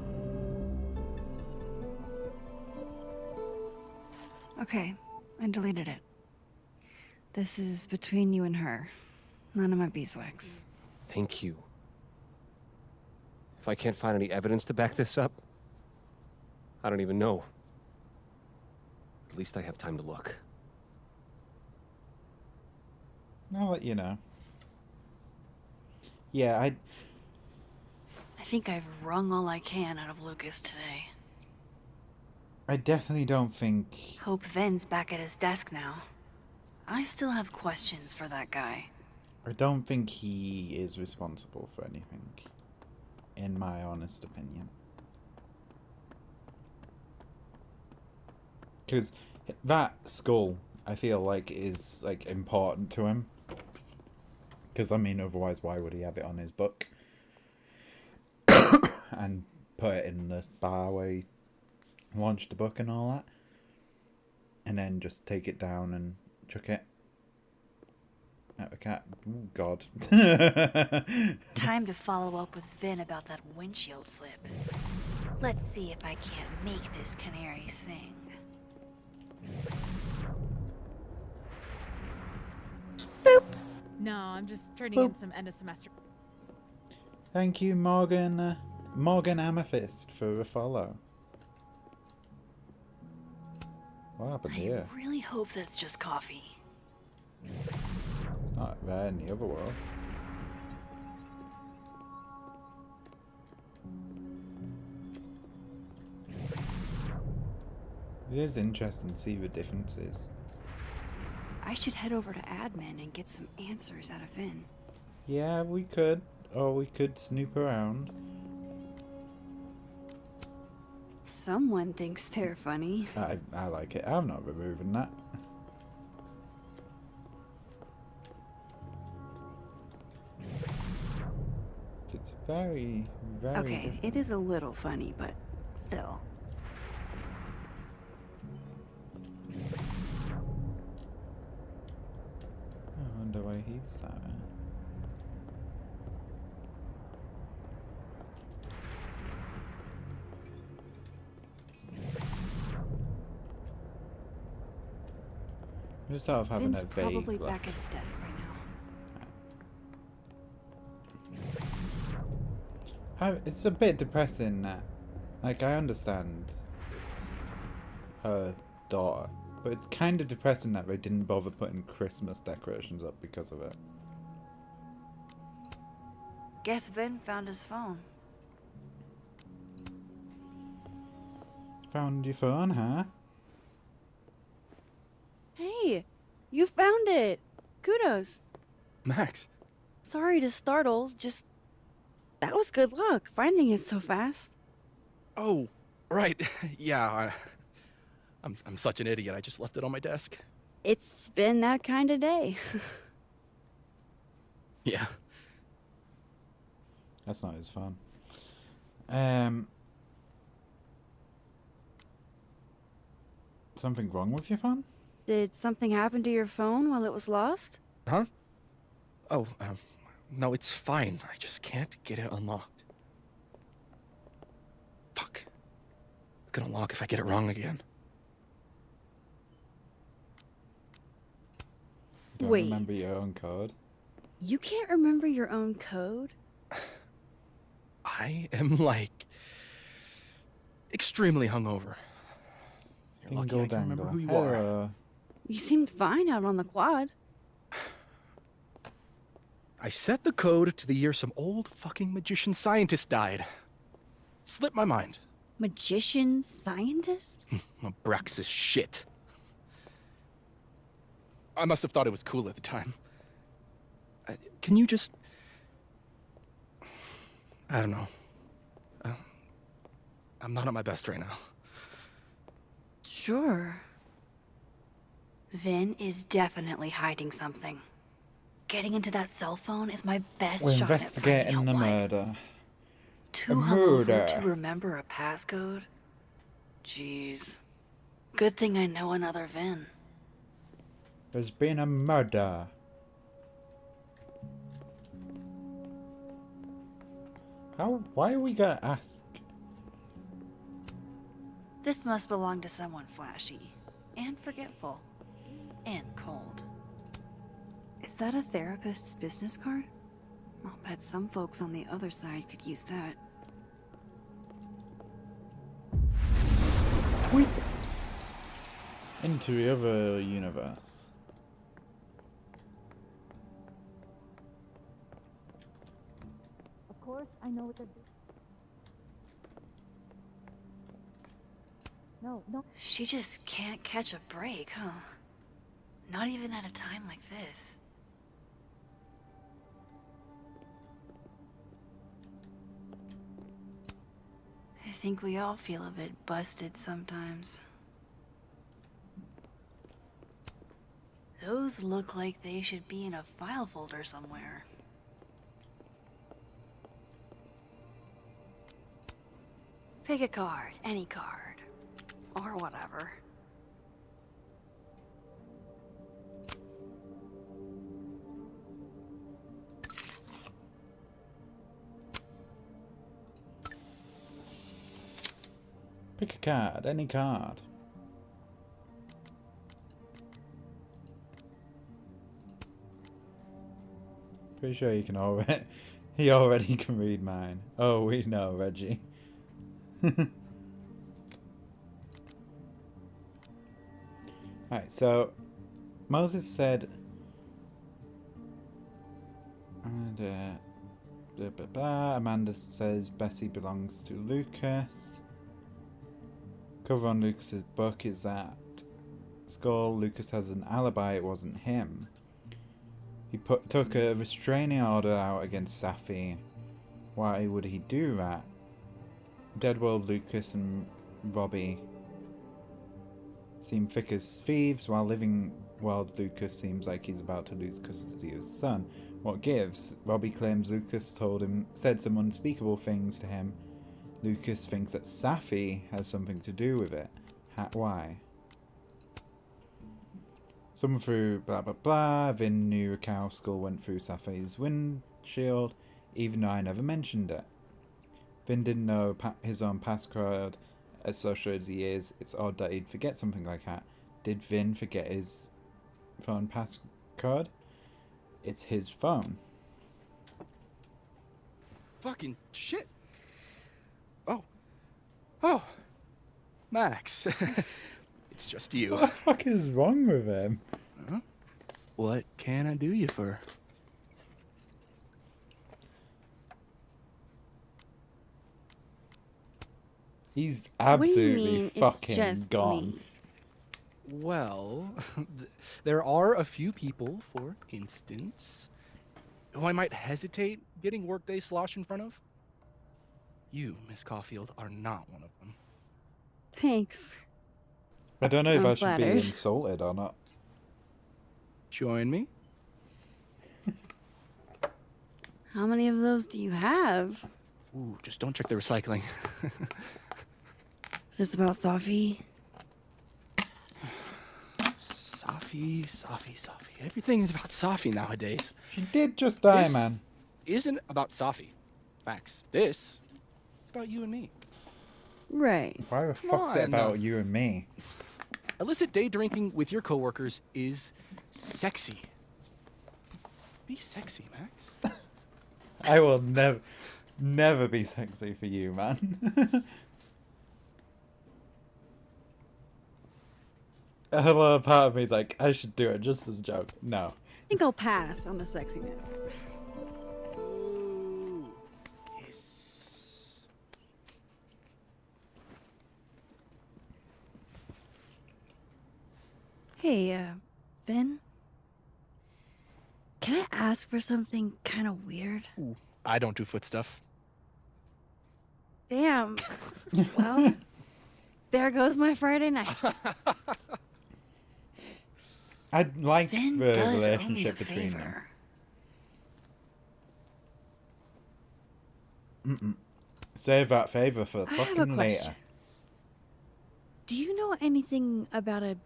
Okay, I deleted it. This is between you and her. None of my beeswax. Thank you. If I can't find any evidence to back this up, I don't even know. At least I have time to look. I'll let you know. Yeah, I think I've wrung all I can out of Lucas today. I definitely don't think... Hope Ven's back at his desk now. I still have questions for that guy. I don't think he is responsible for anything, in my honest opinion. Because that skull, I feel like, is like important to him. Because I mean, otherwise, why would he have it on his book and put it in the bar where he launched the book and all that, and then just take it down and chuck it at the cat? Oh, God. Time to follow up with Vin about that windshield slip. Let's see if I can't make this canary sing. Boop. No, I'm just turning in some end of semester. Thank you, Morgan. Morgan Amethyst, for a follow. What happened here? I really hope that's just coffee. Not there in the other world. It is interesting to see the differences. I should head over to admin and get some answers out of Vin. Yeah, we could. Or we could snoop around. Someone thinks they're funny. I like it. I'm not removing that. It's very, very Okay, different. it is a little funny, but still. I wonder why he's at. I'm just sort of having Vin's a vague probably look. back at his desk right now. It's a bit depressing that, like, I understand it's her daughter, but it's kind of depressing that they didn't bother putting Christmas decorations up because of it. Guess Vin found his phone. Found your phone, huh? Hey, you found it. Kudos. Max. Sorry to startle, just... That was good luck, finding it so fast. Oh, right. Yeah, I'm such an idiot. I just left it on my desk. It's been that kind of day. Yeah. That's not his phone. Something wrong with your phone? Did something happen to your phone while it was lost? Huh? Oh, no, it's fine. I just can't get it unlocked. Fuck. It's gonna lock if I get it wrong again. Don't Wait. remember your own code? You can't remember your own code? I am, like, extremely hungover. You're lucky I can remember who you are. You seemed fine out on the quad. I set the code to the year some old fucking magician scientist died. Slipped my mind. Magician scientist? Abraxas shit. I must have thought it was cool at the time. Can you just... I don't know. I'm not at my best right now. Sure. Vin is definitely hiding something. Getting into that cell phone is my best We're shot at finding investigating out the what. murder. Too A hungover murder. to remember a passcode? Jeez. Good thing I know another Vin. There's been a murder. Why are we gonna ask? This must belong to someone flashy. and forgetful. And cold. Is that a therapist's business card? I'll bet some folks on the other side could use that. Into the other universe. Of course, I know what they're. No. She just can't catch a break, huh? Not even at a time like this. I think we all feel a bit busted sometimes. Those look like they should be in a file folder somewhere. Pick a card, any card. Or whatever. Pick a card, any card. Pretty sure you can already. He already can read mine. Oh, we know, Reggie. Alright, so Moses said, and blah, blah, blah. Amanda says Bessie belongs to Lucas. Cover on Lucas's book is that Skull. Lucas has an alibi, it wasn't him. He took a restraining order out against Safi. Why would he do that? Deadworld Lucas and Robbie seem thick as thieves, while Living World Lucas seems like he's about to lose custody of his son. What gives? Robbie claims Lucas said some unspeakable things to him. Lucas thinks that Safi has something to do with it. Why? Someone threw blah blah blah. Vin knew a cow skull went through Safi's windshield, even though I never mentioned it. Vin didn't know his own passcode. As social as he is, it's odd that he'd forget something like that. Did Vin forget his phone passcode? It's his phone. Fucking shit. Oh. Max. It's just you. What the fuck is wrong with him? Huh? What can I do you for? He's What do you absolutely mean, it's fucking just gone. me? Well, there are a few people, for instance, who I might hesitate getting workday slosh in front of. You, Miss Caulfield, are not one of them. Thanks. I don't know if I'm I should flattered. be insulted or not. Join me? How many of those do you have? Ooh, just don't check the recycling. Is this about Safi? Safi. Everything is about Safi nowadays. She did just die, This man. Isn't about Safi. Max, this is about you and me. Right. Why the Come fuck's it on. about you and me? Illicit day drinking with your coworkers is sexy. Be sexy, Max. I will never be sexy for you, man. A little part of me is like, I should do it just as a joke. No. I think I'll pass on the sexiness. Hey, Vin? Can I ask for something kind of weird? Ooh, I don't do foot stuff. Damn. Well, there goes my Friday night. I'd like Vin the does owe me a relationship between them. favor. Save that favor for I have a fucking question. later. Do you know anything about a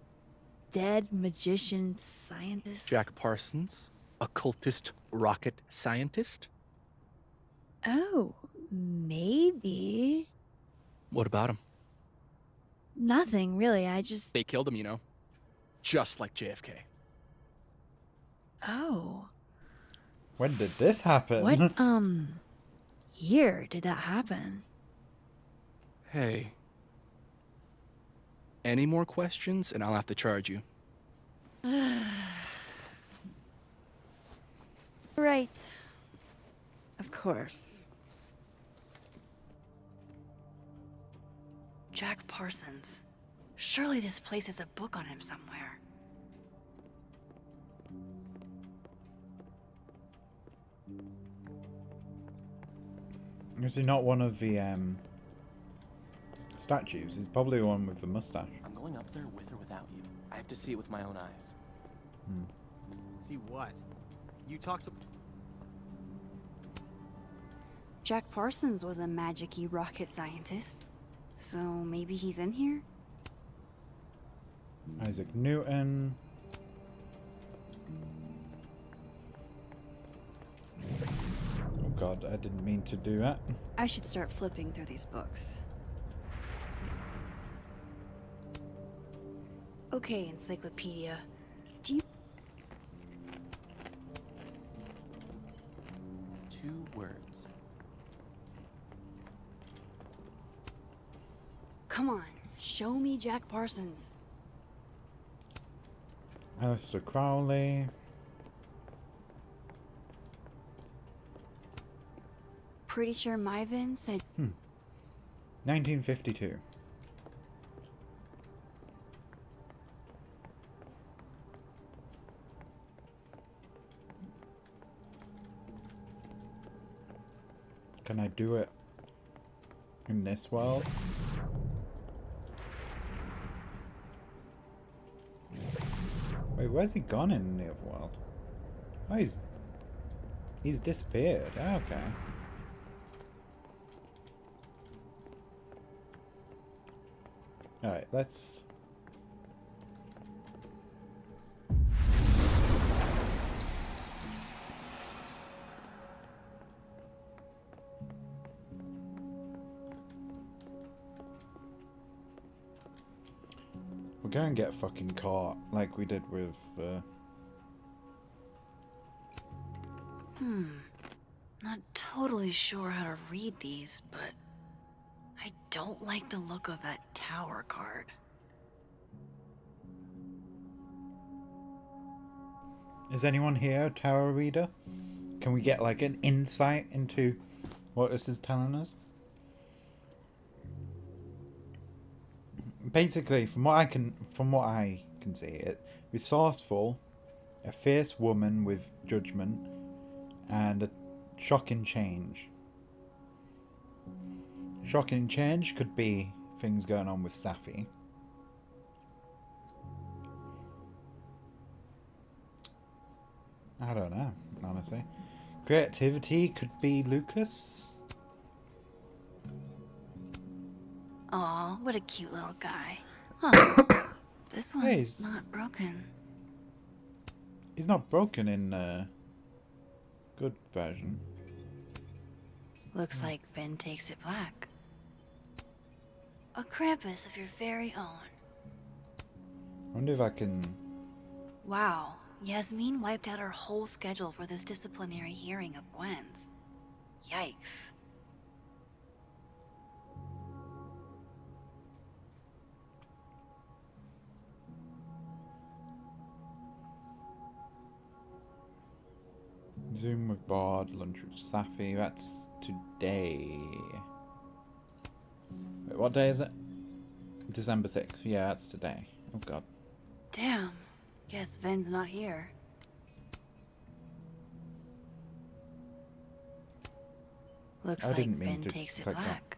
dead magician scientist? Jack Parsons, occultist rocket scientist. Oh, maybe. What about him? Nothing, really. I just. They killed him, you know. just like JFK. Oh. When did this happen? What, year did that happen? Hey. Any more questions, and I'll have to charge you. Right. Of course. Jack Parsons. Surely this place has a book on him somewhere. Is he not one of the statues? He's probably the one with the mustache. I'm going up there with or without you. I have to see it with my own eyes. See what? You talked to... Jack Parsons was a magic-y rocket scientist. So maybe he's in here? Isaac Newton. Oh god, I didn't mean to do that. I should start flipping through these books. Okay, encyclopedia. Do you... 2 words. Come on, show me Jack Parsons. Aleister Crowley. Pretty sure Myvin said... 1952. Can I do it in this world? Wait, where's he gone in the other world? Oh, he's disappeared. Oh, okay. Alright, let's... We'll go and get fucking caught like we did with, Not totally sure how to read these, but I don't like the look of that tower card. Is anyone here a tarot reader? Can we get like an insight into what this is telling us? Basically, from what I can see, it resourceful, a fierce woman with judgment, and a shocking change. Shocking change could be things going on with Safi. I don't know, honestly. Creativity could be Lucas. Aw, what a cute little guy. Huh. This one's Hey, not broken. He's not broken in good version. Looks like Ben takes it black. A Krampus of your very own. I wonder if I can... Wow, Yasmin wiped out her whole schedule for this disciplinary hearing of Gwen's. Yikes. Zoom with Bard, lunch with Safi. That's today. Wait, what day is it? December 6th. Yeah, that's today. Oh god. Damn. Guess Ven's not here. Looks I like didn't mean Ben to takes it click that. black.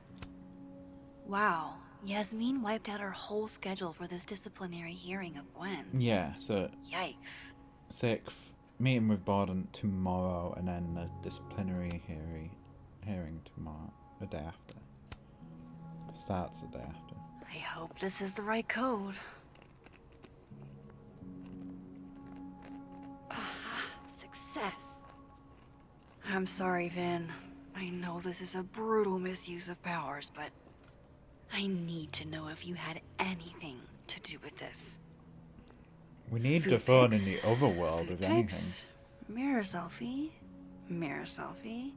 Wow. Yasmin wiped out her whole schedule for this disciplinary hearing of Gwen's. Yeah, so... Yikes. 6th. Meeting with Bard tomorrow, and then the disciplinary hearing tomorrow. The day after. Starts the day after. I hope this is the right code. Success. I'm sorry, Vin. I know this is a brutal misuse of powers, but I need to know if you had anything to do with this. We need Food the phone in pics. the other world, Food if anything. pics. Mirror selfie. Mirror selfie.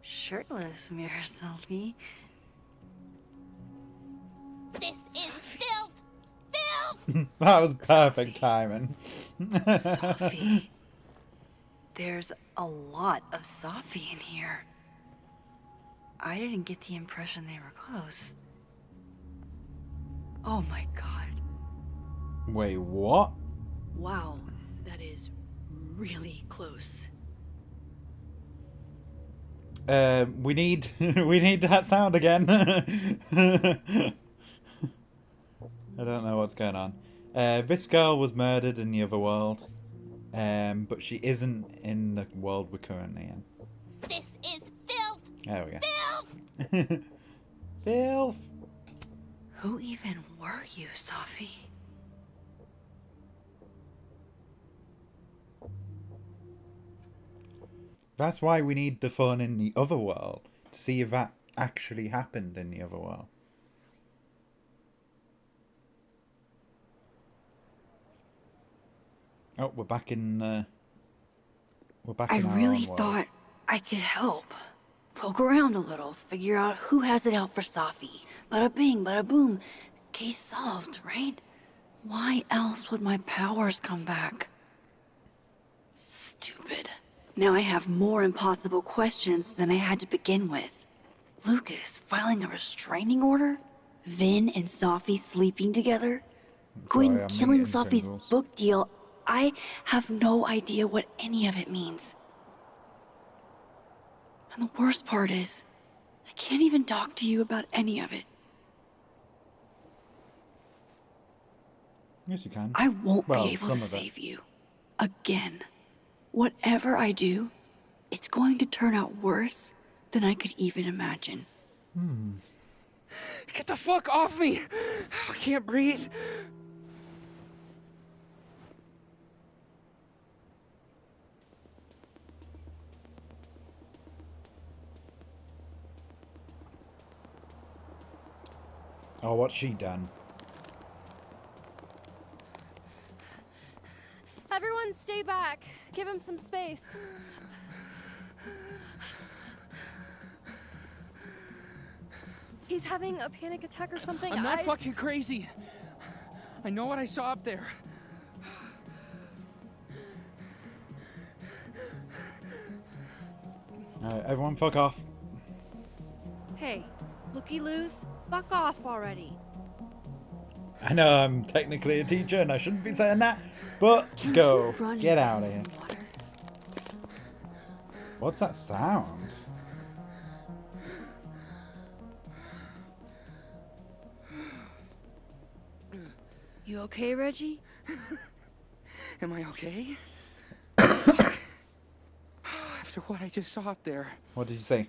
Shirtless mirror selfie. This is filth! Filth! That was perfect timing. Sophie. There's a lot of Sophie in here. I didn't get the impression they were close. Oh my god. Wait, what? Wow, that is really close. We need we need that sound again. I don't know what's going on. This girl was murdered in the other world, but she isn't in the world we're currently in. This is filth! There we go. Filth! Filth. Who even were you, Sophie? That's why we need the phone in the other world, to see if that actually happened in the other world. Oh, we're back in. We're back I in our really own world. thought I could help. Poke around a little, figure out who has it out for Sophie. Bada bing, bada boom. Case solved, right? Why else would my powers come back? Stupid. Now I have more impossible questions than I had to begin with. Lucas filing a restraining order? Vin and Sophie sleeping together? Gwen I'm killing eating Sophie's Pringles. book deal? I have no idea what any of it means. And the worst part is, I can't even talk to you about any of it. Yes, you can. I won't Well, be able to some of it. save you. Again. Whatever I do, it's going to turn out worse than I could even imagine. Get the fuck off me! I can't breathe. Oh, what's she done? Everyone stay back. Give him some space. He's having a panic attack or something. I'm not fucking crazy. I know what I saw up there. Alright, everyone fuck off. Hey, looky-loos, fuck off already. I know I'm technically a teacher and I shouldn't be saying that, but go. run Get and out grab of here. some water? What's that sound? You okay, Reggie? Am I okay? After what I just saw up there. What did you say?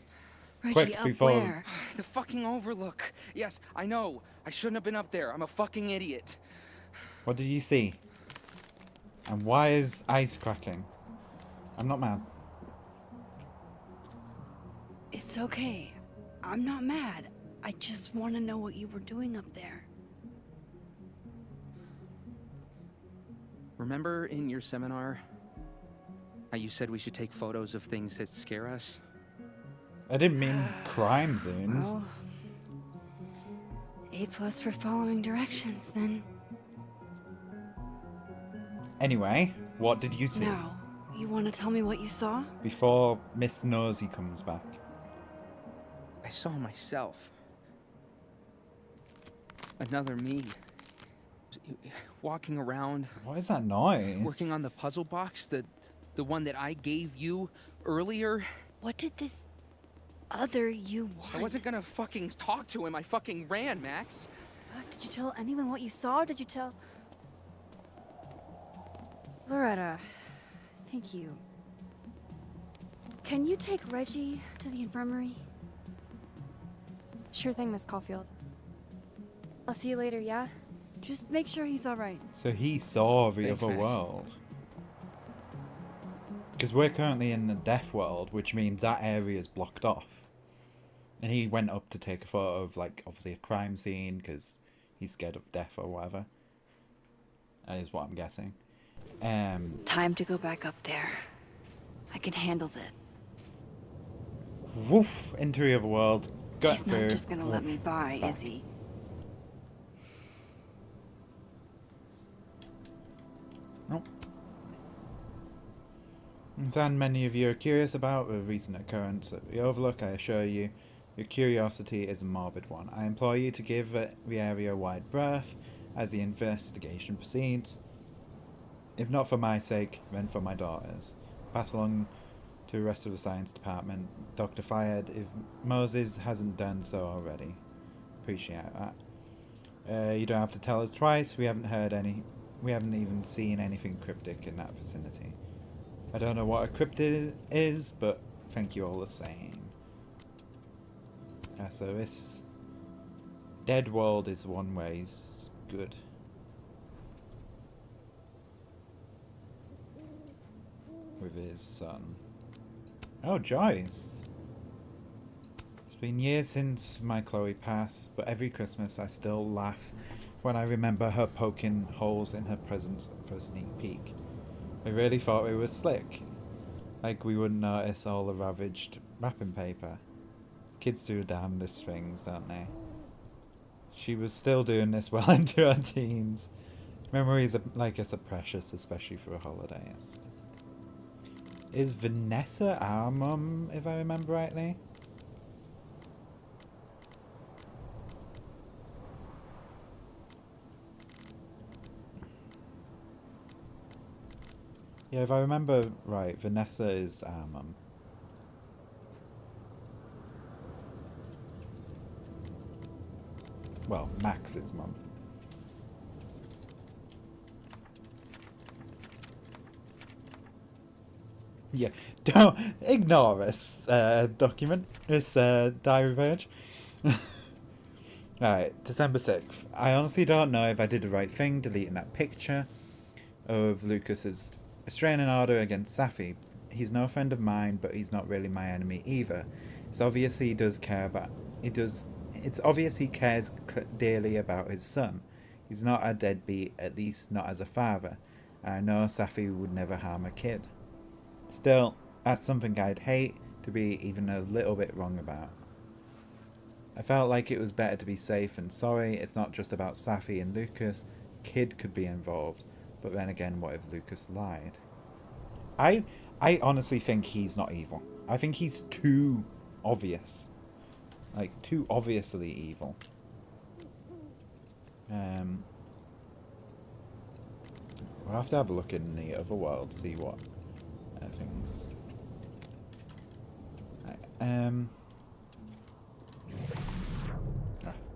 Reggie, Quick, up before... where? The fucking overlook. Yes, I know. I shouldn't have been up there. I'm a fucking idiot. What did you see? And why is ice cracking? I'm not mad. It's okay. I'm not mad. I just want to know what you were doing up there. Remember in your seminar how you said we should take photos of things that scare us? I didn't mean crime scenes. Well, A+ for following directions, then. Anyway, what did you see? Now, you want to tell me what you saw? Before Miss Nosy comes back. I saw myself. Another me. Walking around. What is that noise? Working on the puzzle box, the one that I gave you earlier. What did this other you want? I wasn't gonna fucking talk to him. I fucking ran, Max. Did you tell anyone what you saw? Did you tell... Loretta, thank you. Can you take Reggie to the infirmary? Sure thing, Miss Caulfield. I'll see you later, yeah? Just make sure he's alright. So he saw the Thanks, other Max. world. Because we're currently in the death world, which means that area is blocked off. And he went up to take a photo of, like, obviously a crime scene, because he's scared of death or whatever. That is what I'm guessing. Time to go back up there. I can handle this. Woof into the other world. Got He's through. not just gonna let me Woof. by, Back. is he? Nope. And many of you are curious about a recent occurrence at the Overlook. I assure you, your curiosity is a morbid one. I implore you to give the area a wide berth as the investigation proceeds. If not for my sake, then for my daughter's. Pass along to the rest of the science department. Dr. Fayed, if Moses hasn't done so already. Appreciate that. You don't have to tell us twice. We haven't even seen anything cryptic in that vicinity. I don't know what a cryptid is, but thank you all the same. So this dead world is one way's good. With his son. Oh, Joyce! It's been years since my Chloe passed, but every Christmas I still laugh when I remember her poking holes in her presents for a sneak peek. I really thought we were slick. Like we wouldn't notice all the ravaged wrapping paper. Kids do damnedest things, don't they? She was still doing this well into her teens. Memories, like I said, precious, especially for the holidays. Is Vanessa our mum, if I remember rightly? Yeah, if I remember right, Vanessa is our mum. Well, Max's mum. Yeah, don't ignore this document, this diary page. Alright, December 6th. I honestly don't know if I did the right thing deleting that picture of Lucas's restraining order against Safi. He's no friend of mine, but he's not really my enemy either. It's obvious he does care about... It's obvious he cares dearly about his son. He's not a deadbeat, at least not as a father. And I know Safi would never harm a kid. Still, that's something I'd hate to be even a little bit wrong about. I felt like it was better to be safe and sorry. It's not just about Safi and Lucas. Kid could be involved. But then again, what if Lucas lied? I honestly think he's not evil. I think he's too obvious. Like, too obviously evil. We'll have to have a look in the other world, see what things. Right,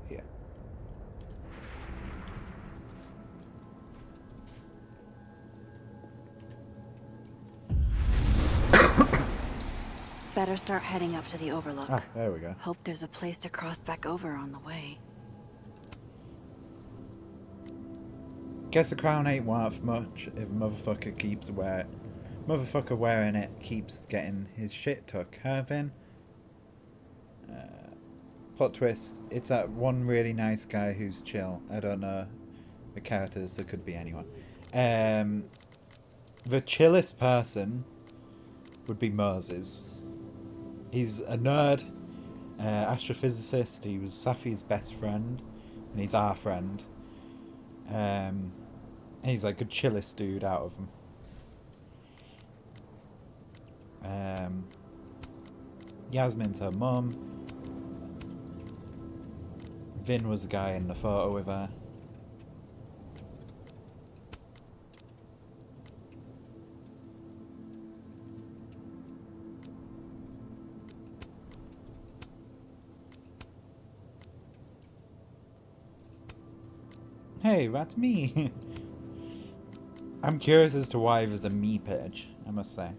here. Better start heading up to the Overlook. Ah, there we go. Hope there's a place to cross back over on the way. Guess the crown ain't worth much if motherfucker wearing it keeps getting his shit took, huh, Vin? Plot twist, it's that one really nice guy who's chill. I don't know the characters, so it could be anyone. The chillest person would be Moses. He's a nerd, astrophysicist. He was Safi's best friend, and he's our friend. He's like the chillest dude out of them. Yasmin's her mum. Vin was the guy in the photo with her. Hey, that's me. I'm curious as to why there's a me page, I must say.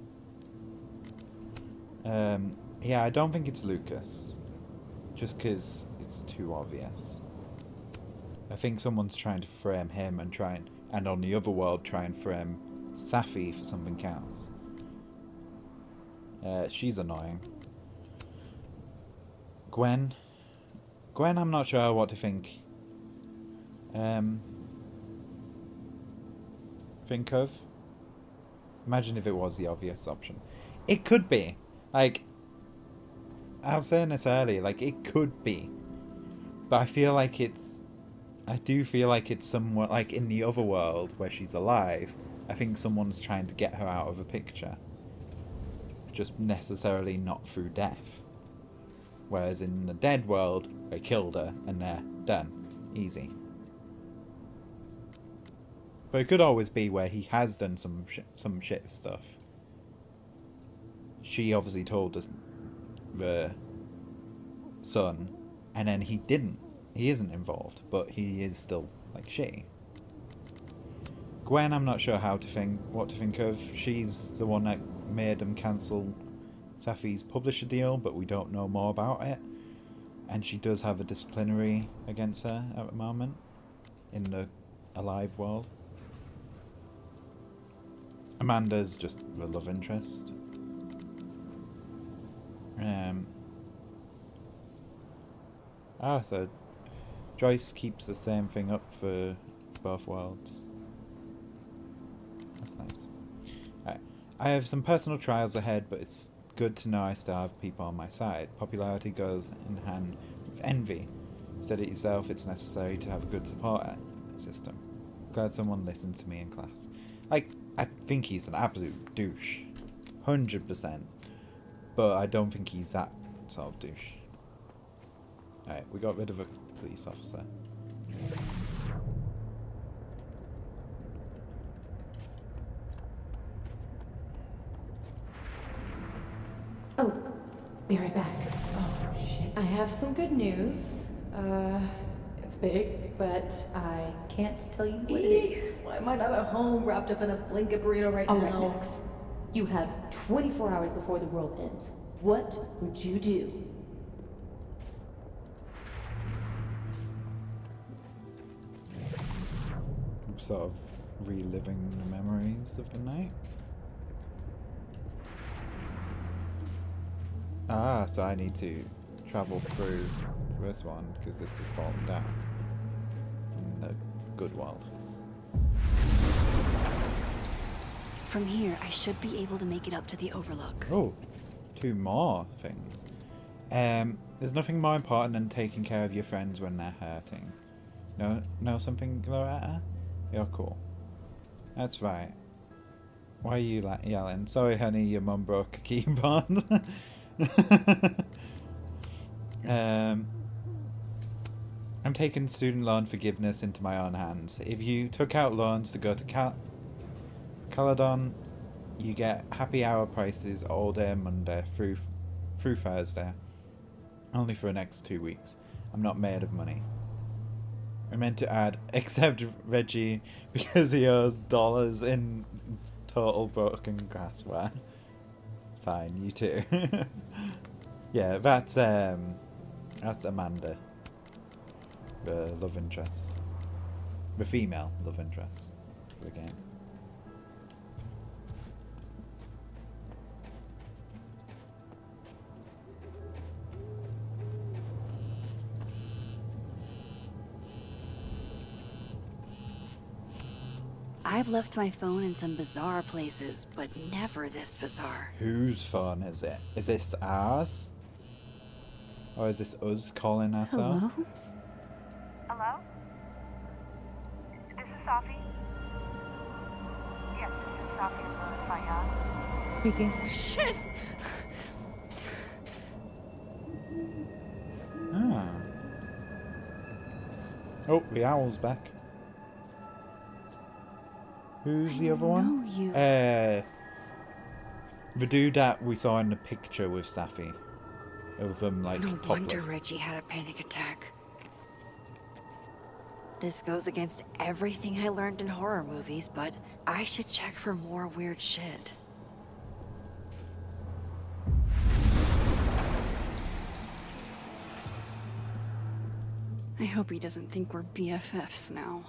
Yeah, I don't think it's Lucas. Just because it's too obvious. I think someone's trying to frame him and on the other world try and frame Safi for something else. She's annoying. Gwen, I'm not sure what to think. Think of. Imagine if it was the obvious option. It could be. Like, I was saying this earlier, like, it could be. But I feel like it's... I do feel like it's somewhat like in the other world where she's alive. I think someone's trying to get her out of a picture. Just necessarily not through death. Whereas in the dead world, they killed her and they're done. Easy. But it could always be where he has done some shit stuff. She obviously told the son, and then he didn't. He isn't involved, but he is still, like, shitty. Gwen, I'm not sure what to think of. She's the one that made them cancel Safi's publisher deal, but we don't know more about it. And she does have a disciplinary against her at the moment in the alive world. Amanda's just the love interest. So Joyce keeps the same thing up for both worlds. That's nice. Alright. I have some personal trials ahead, but it's good to know I still have people on my side. Popularity goes in hand with envy. Said it yourself, it's necessary to have a good support system. Glad someone listened to me in class. Like, I think he's an absolute douche. 100%. But I don't think he's that sort of douche. Alright, we got rid of a police officer. Oh, be right back. Oh, shit. I have some good news. It's big, but I can't tell you what it is. Why am I not at home wrapped up in a blanket burrito right now? All right, Max. You have 24 hours before the world ends. What would you do? Sort of reliving the memories of the night. Ah, so I need to travel through this one because this is fallen down in the good world. From here, I should be able to make it up to the Overlook. Oh, 2 more things. There's nothing more important than taking care of your friends when they're hurting. Know something, Loretta? You're cool. That's right. Why are you yelling? Sorry, honey, your mum broke a keyboard. I'm taking student loan forgiveness into my own hands. If you took out loans to go to Caledon, you get happy hour prices all day Monday through Thursday. Only for the next 2 weeks. I'm not made of money. I meant to add, except Reggie, because he owes dollars in total broken glassware. Fine, you too. Yeah, that's Amanda. The love interest. The female love interest for the game. I've left my phone in some bizarre places, but never this bizarre. Whose phone is it? Is this ours? Or is this us calling ourselves? Hello? Hello? This is Safi. Yes, this is Safi of Fayyad. Speaking. Shit! Ah. Oh, the owl's back. Who's the other one? You. The dude that we saw in the picture with Safi. Of them, like, No wonder topless. Reggie had a panic attack. This goes against everything I learned in horror movies, but I should check for more weird shit. I hope he doesn't think we're BFFs now.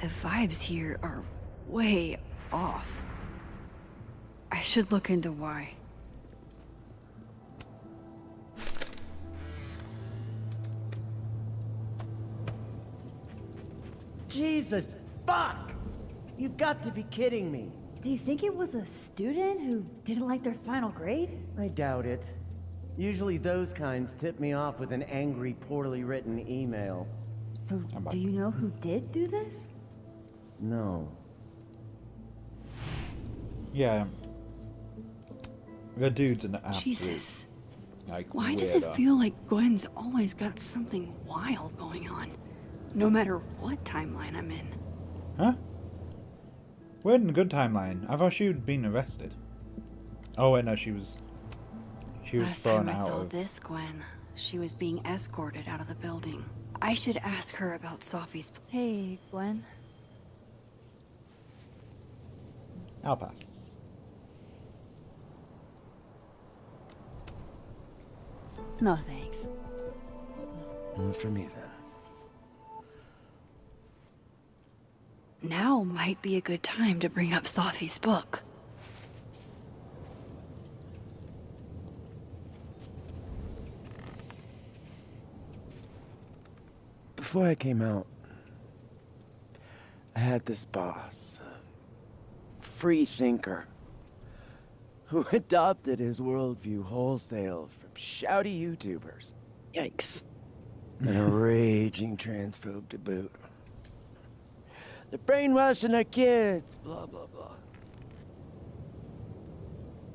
The vibes here are way off. I should look into why. Jesus, fuck! You've got to be kidding me. Do you think it was a student who didn't like their final grade? I doubt it. Usually those kinds tip me off with an angry, poorly written email. So, do you know who did do this? No. Yeah. The dude's an absolute, Jesus. like, Why does it weirdo. feel like Gwen's always got something wild going on? No matter what timeline I'm in. Huh? We're in a good timeline. I thought she'd been arrested. Oh wait, no, she was Last thrown time I out saw of... this Gwen, she was being escorted out of the building. I should ask her about Sophie's... Hey, Gwen. I'll pass. No, thanks. Not for me, then. Now might be a good time to bring up Sophie's book. Before I came out, I had this boss, a free thinker, who adopted his worldview wholesale from shouty YouTubers. Yikes. And a raging transphobe to boot. They're brainwashing our kids, blah, blah, blah.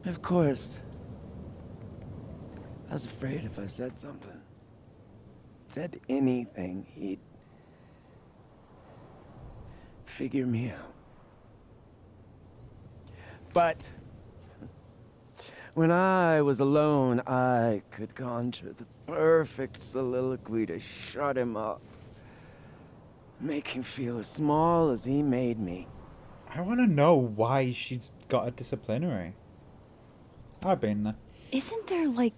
Of course, I was afraid if I said something, said anything, he'd figure me out. But when I was alone, I could conjure the perfect soliloquy to shut him up. Make him feel as small as he made me. I want to know why she's got a disciplinary. I've been there. Isn't there, like,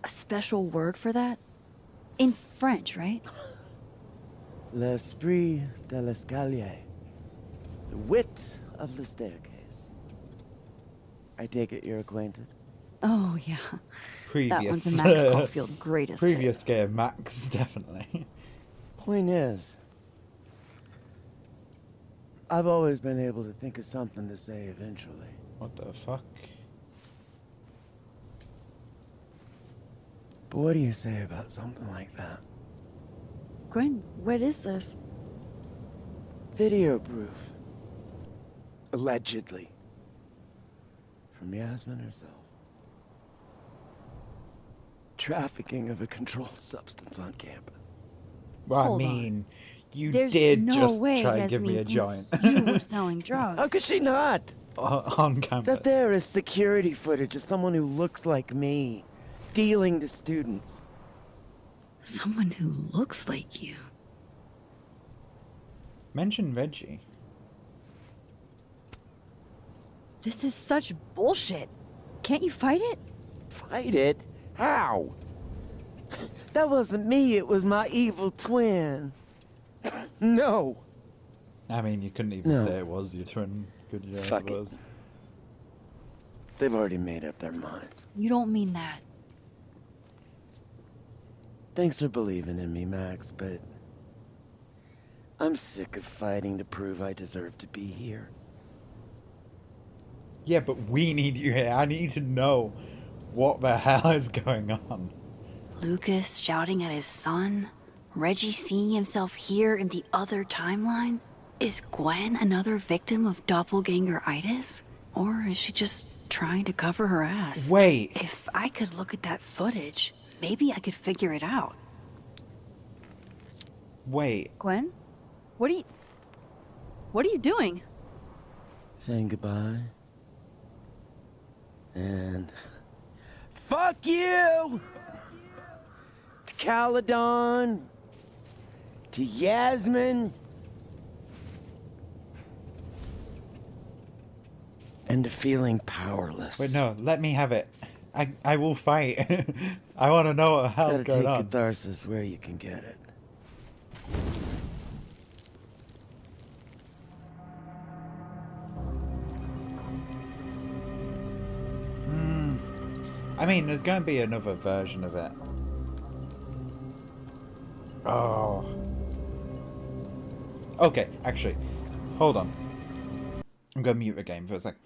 a special word for that? In French, right? L'esprit de l'escalier. The wit of the staircase. I take it you're acquainted? Oh, yeah. Previous. That one's the Max Caulfield greatest hit. Previous game, Max, definitely. Point is, I've always been able to think of something to say eventually. What the fuck? But what do you say about something like that? Gwen, what is this? Video proof. Allegedly. From Yasmin herself. Trafficking of a controlled substance on campus. Well, I Hold mean, you There's did no just way try and give me a Yasmin joint. thinks you were selling drugs. How could she not? On campus. That there is security footage of someone who looks like me, dealing to students. Someone who looks like you. Mention Reggie. This is such bullshit. Can't you fight it? Fight it? How? That wasn't me, it was my evil twin. No. I mean, you couldn't even No. say it was your twin, could you, I Fuck it. suppose? They've already made up their minds. You don't mean that. Thanks for believing in me, Max, but I'm sick of fighting to prove I deserve to be here. Yeah, but we need you here. I need to know what the hell is going on. Lucas shouting at his son? Reggie seeing himself here in the other timeline? Is Gwen another victim of doppelganger-itis? Or is she just trying to cover her ass? Wait. If I could look at that footage, maybe I could figure it out. Wait. Gwen? What are you doing? Saying goodbye. And fuck you! To Caledon. To Yasmin. And to feeling powerless. Wait, no, let me have it. I will fight. I want to know what the hell's Gotta going take on. catharsis where you can get it. I mean, there's going to be another version of it. Oh. Okay, actually, hold on. I'm going to mute the game for a sec.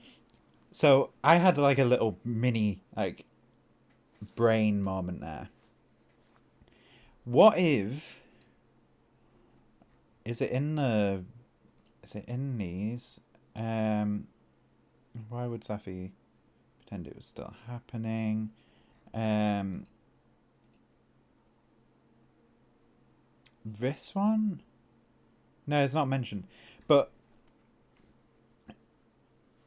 So, I had like a little mini, like, brain moment there. What if... Is it in these? Why would Safi pretend it was still happening? This one? No, it's not mentioned. But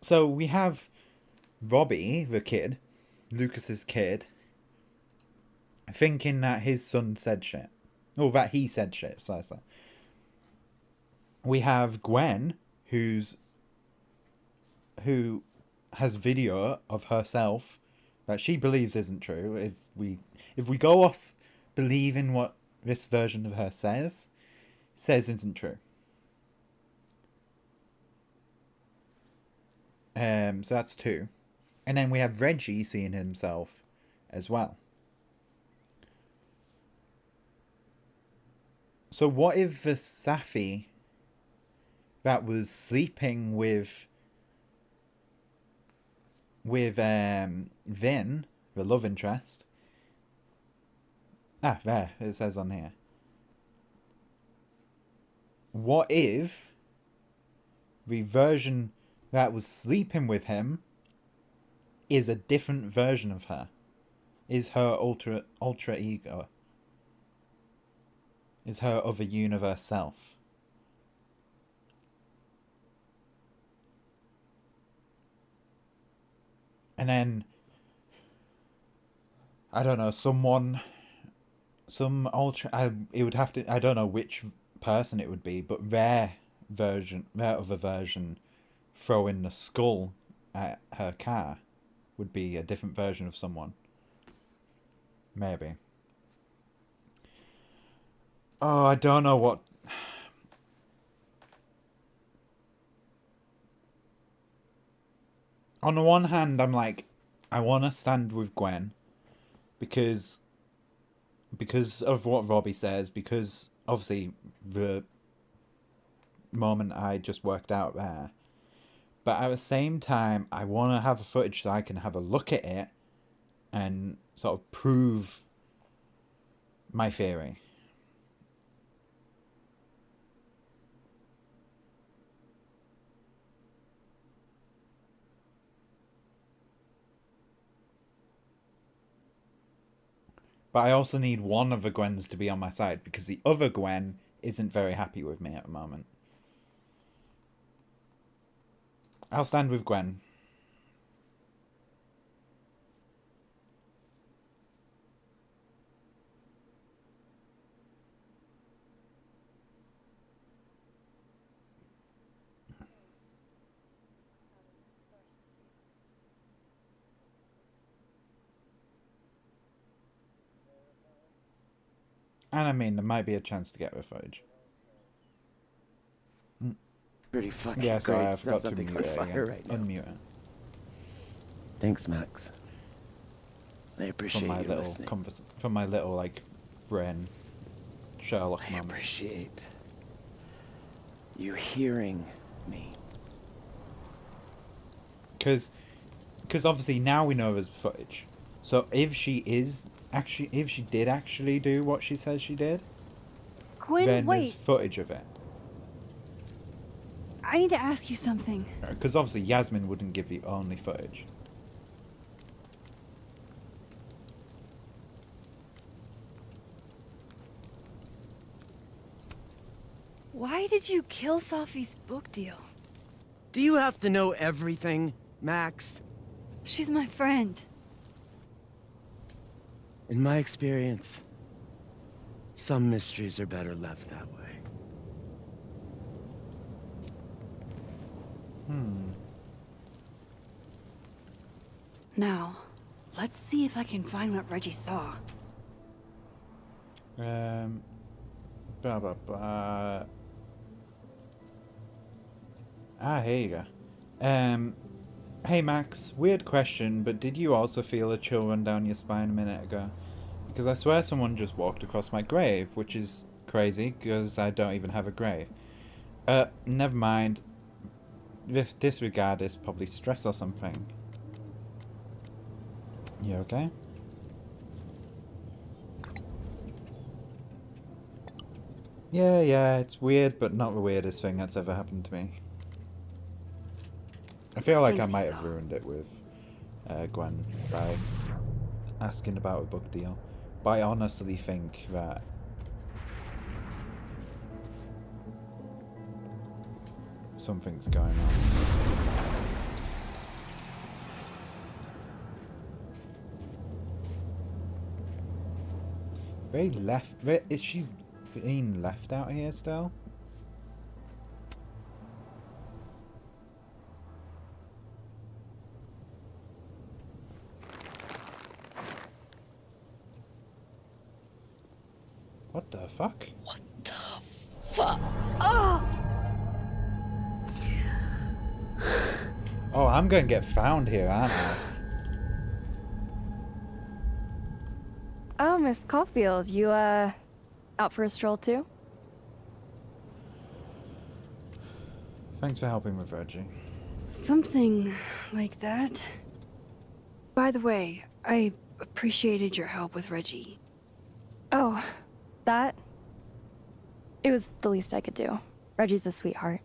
so we have Robbie, the kid, Lucas's kid, thinking that his son said shit. Or that he said shit, so. We have Gwen, who has video of herself that she believes isn't true. If we go off believing what this version of her says isn't true. So that's 2. And then we have Reggie seeing himself as well. So what if the Safi that was sleeping with Vin, the love interest. Ah, there, it says on here. What if the version that was sleeping with him is a different version of her? Is her ultra ego? Is her other universe self? And then, I don't know, it would have to, I don't know which person it would be, but their other version throwing the skull at her car would be a different version of someone. Maybe. Oh, I don't know what... On the one hand, I'm like, I want to stand with Gwen because of what Robbie says, because obviously the moment I just worked out there. But at the same time, I want to have a footage so I can have a look at it and sort of prove my theory. But I also need one of the Gwens to be on my side, because the other Gwen isn't very happy with me at the moment. I'll stand with Gwen. And I mean, there might be a chance to get the footage. Pretty fucking yeah, sorry, great. I forgot to Something mute on it fire again. right now. Unmute it. Thanks, Max. I appreciate from my you little listening. From my little, like, brain Sherlock I moment. appreciate you hearing me. Because obviously now we know there's footage. So if she did actually do what she says she did, Quinn, then there's wait. footage of it. I need to ask you something. Because obviously Yasmin wouldn't give the only footage. Why did you kill Safi's book deal? Do you have to know everything, Max? She's my friend. In my experience, some mysteries are better left that way. Now, let's see if I can find what Reggie saw. Blah, blah, blah. Ah, here you go. Hey Max, weird question, but did you also feel a chill run down your spine a minute ago? Because I swear someone just walked across my grave, which is crazy, because I don't even have a grave. Never mind. Disregard is probably stress or something. You okay? Yeah, it's weird, but not the weirdest thing that's ever happened to me. I feel like I might have ruined it with Gwen by asking about a book deal. But I honestly think that something's going on. Very left. Is she being left out here still? What the fuck? What the fuck? Oh! Oh, I'm gonna get found here, aren't I? Oh, Miss Caulfield, you, out for a stroll too? Thanks for helping with Reggie. Something like that. By the way, I appreciated your help with Reggie. Oh, that? It was the least I could do. Reggie's a sweetheart.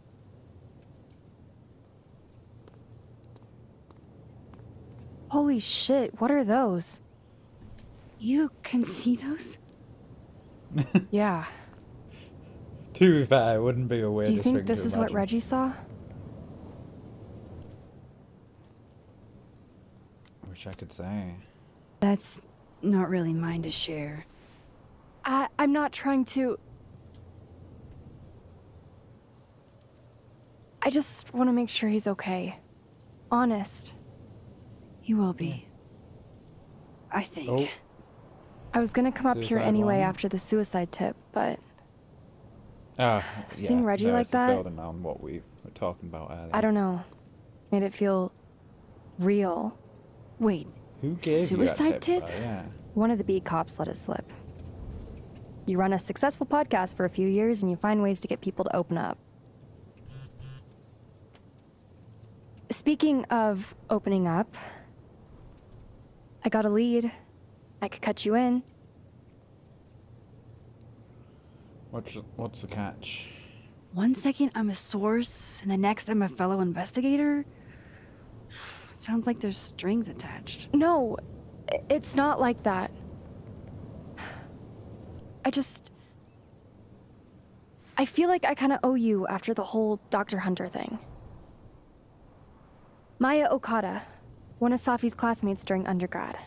Holy shit, what are those? You can see those? Yeah. To be fair, it wouldn't be a weirdest Do you thing think this to is what imagine. Reggie saw? I wish I could say. That's not really mine to share. I'm not trying to... I just want to make sure he's okay. Honest. He will be. I think. Oh. I was gonna come up here Suicide anyway one. after the suicide tip, but Seeing Reggie like it's that? building on what we were talking about earlier. I don't know. Made it feel real. Wait, Who gave suicide you that tip? though? Yeah. One of the beat cops let it slip. You run a successful podcast for a few years and you find ways to get people to open up. Speaking of opening up, I got a lead. I could cut you in. What's the catch? One second I'm a source, and the next I'm a fellow investigator? Sounds like there's strings attached. No, it's not like that. I feel like I kind of owe you after the whole Dr. Hunter thing. Maya Okada, one of Safi's classmates during undergrad.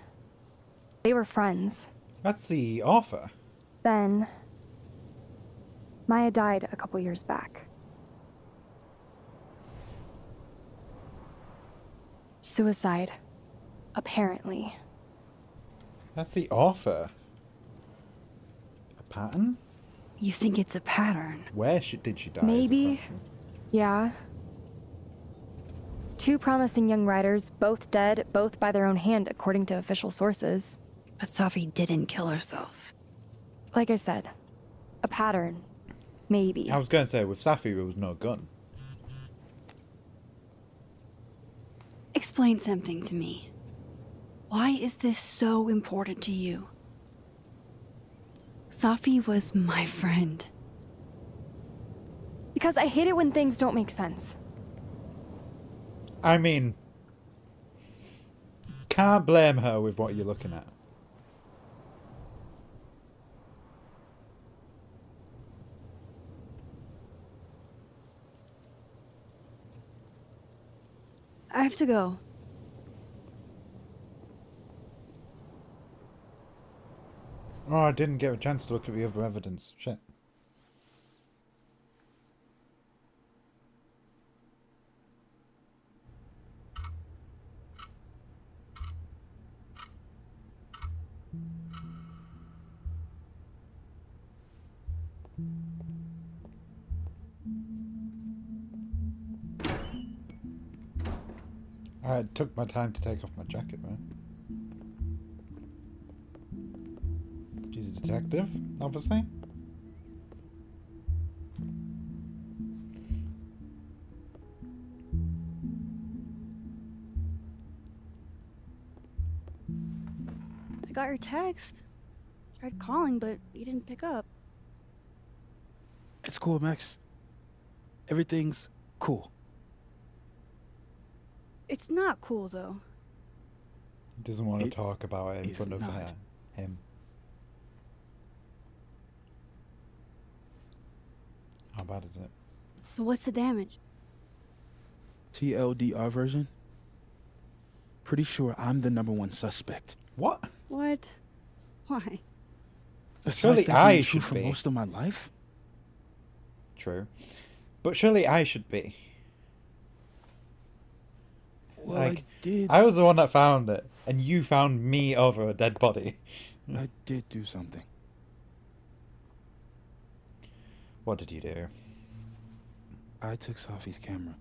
They were friends. That's the offer. Then, Maya died a couple years back. Suicide, apparently. That's the offer. A pattern? You think it's a pattern? Where did she die? is the Maybe. question. Yeah. Two promising young writers, both dead, both by their own hand, according to official sources. But Safi didn't kill herself. Like I said, a pattern. Maybe. I was going to say, with Safi, there was no gun. Explain something to me. Why is this so important to you? Safi was my friend. Because I hate it when things don't make sense. I mean, can't blame her with what you're looking at. I have to go. Oh, I didn't get a chance to look at the other evidence. Shit. I took my time to take off my jacket, man. She's a detective, obviously. I got your text. Tried calling, but you didn't pick up. It's cool, Max. Everything's cool. It's not cool, though. He doesn't want to talk about it in front of him. How bad is it? So what's the damage? TLDR version? Pretty sure I'm the #1 suspect. What? What? Why? Surely I true should for be. most of my life. True. But surely I should be. Well, Like, I did. I was the one that found it, and you found me over a dead body. I did do something. What did you do? I took Sophie's camera.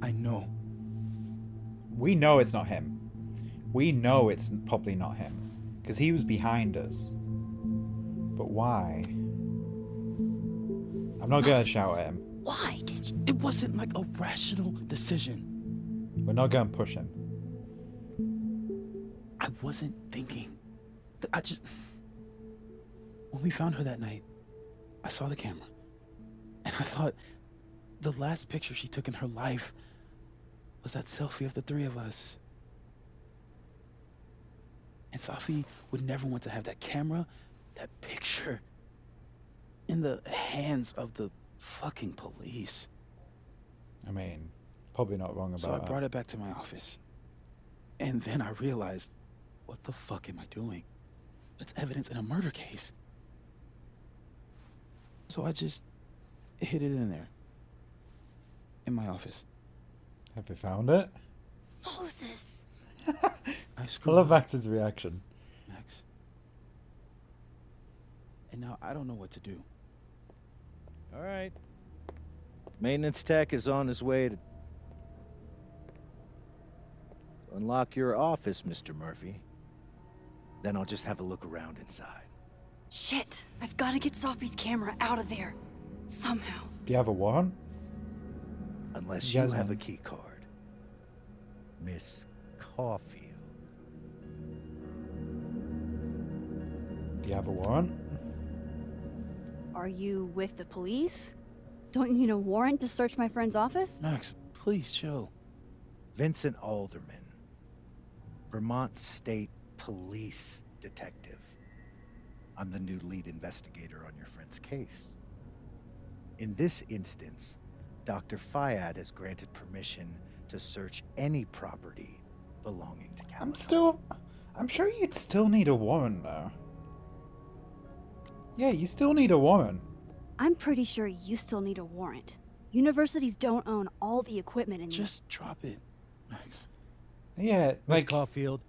I know. We know it's not him. We know it's probably not him. Because he was behind us. But why? I'm not going to shout at him. Why did you? It wasn't like a rational decision. We're not going to push him. I wasn't thinking. I just... When we found her that night, I saw the camera. And I thought the last picture she took in her life was that selfie of the three of us. And Sophie would never want to have that camera, that picture, in the hands of the fucking police. I mean, probably not wrong about So I that. brought it back to my office. And then I realized, what the fuck am I doing? That's evidence in a murder case. So I just hid it in there. In my office. Have you found it? Moses! I I screwed love up, Max's reaction. Max. And now I don't know what to do. All right. Maintenance tech is on his way to unlock your office, Mr. Murphy. Then I'll just have a look around inside. Shit! I've got to get Sophie's camera out of there. Somehow. Do you have a warrant? Unless You you guys have a want- key card. Miss Caulfield. Do you have a warrant? Are you with the police? Don't you need a warrant to search my friend's office? Max, please chill. Vincent Alderman. Vermont State Police Detective. I'm the new lead investigator on your friend's case. In this instance, Dr. Fayad has granted permission to search any property belonging to Caledon. I'm sure you'd still need a warrant, though. Yeah, you still need a warrant. I'm pretty sure you still need a warrant. Universities don't own all the equipment in Just drop it, Max. Yeah, Miss like, Caulfield,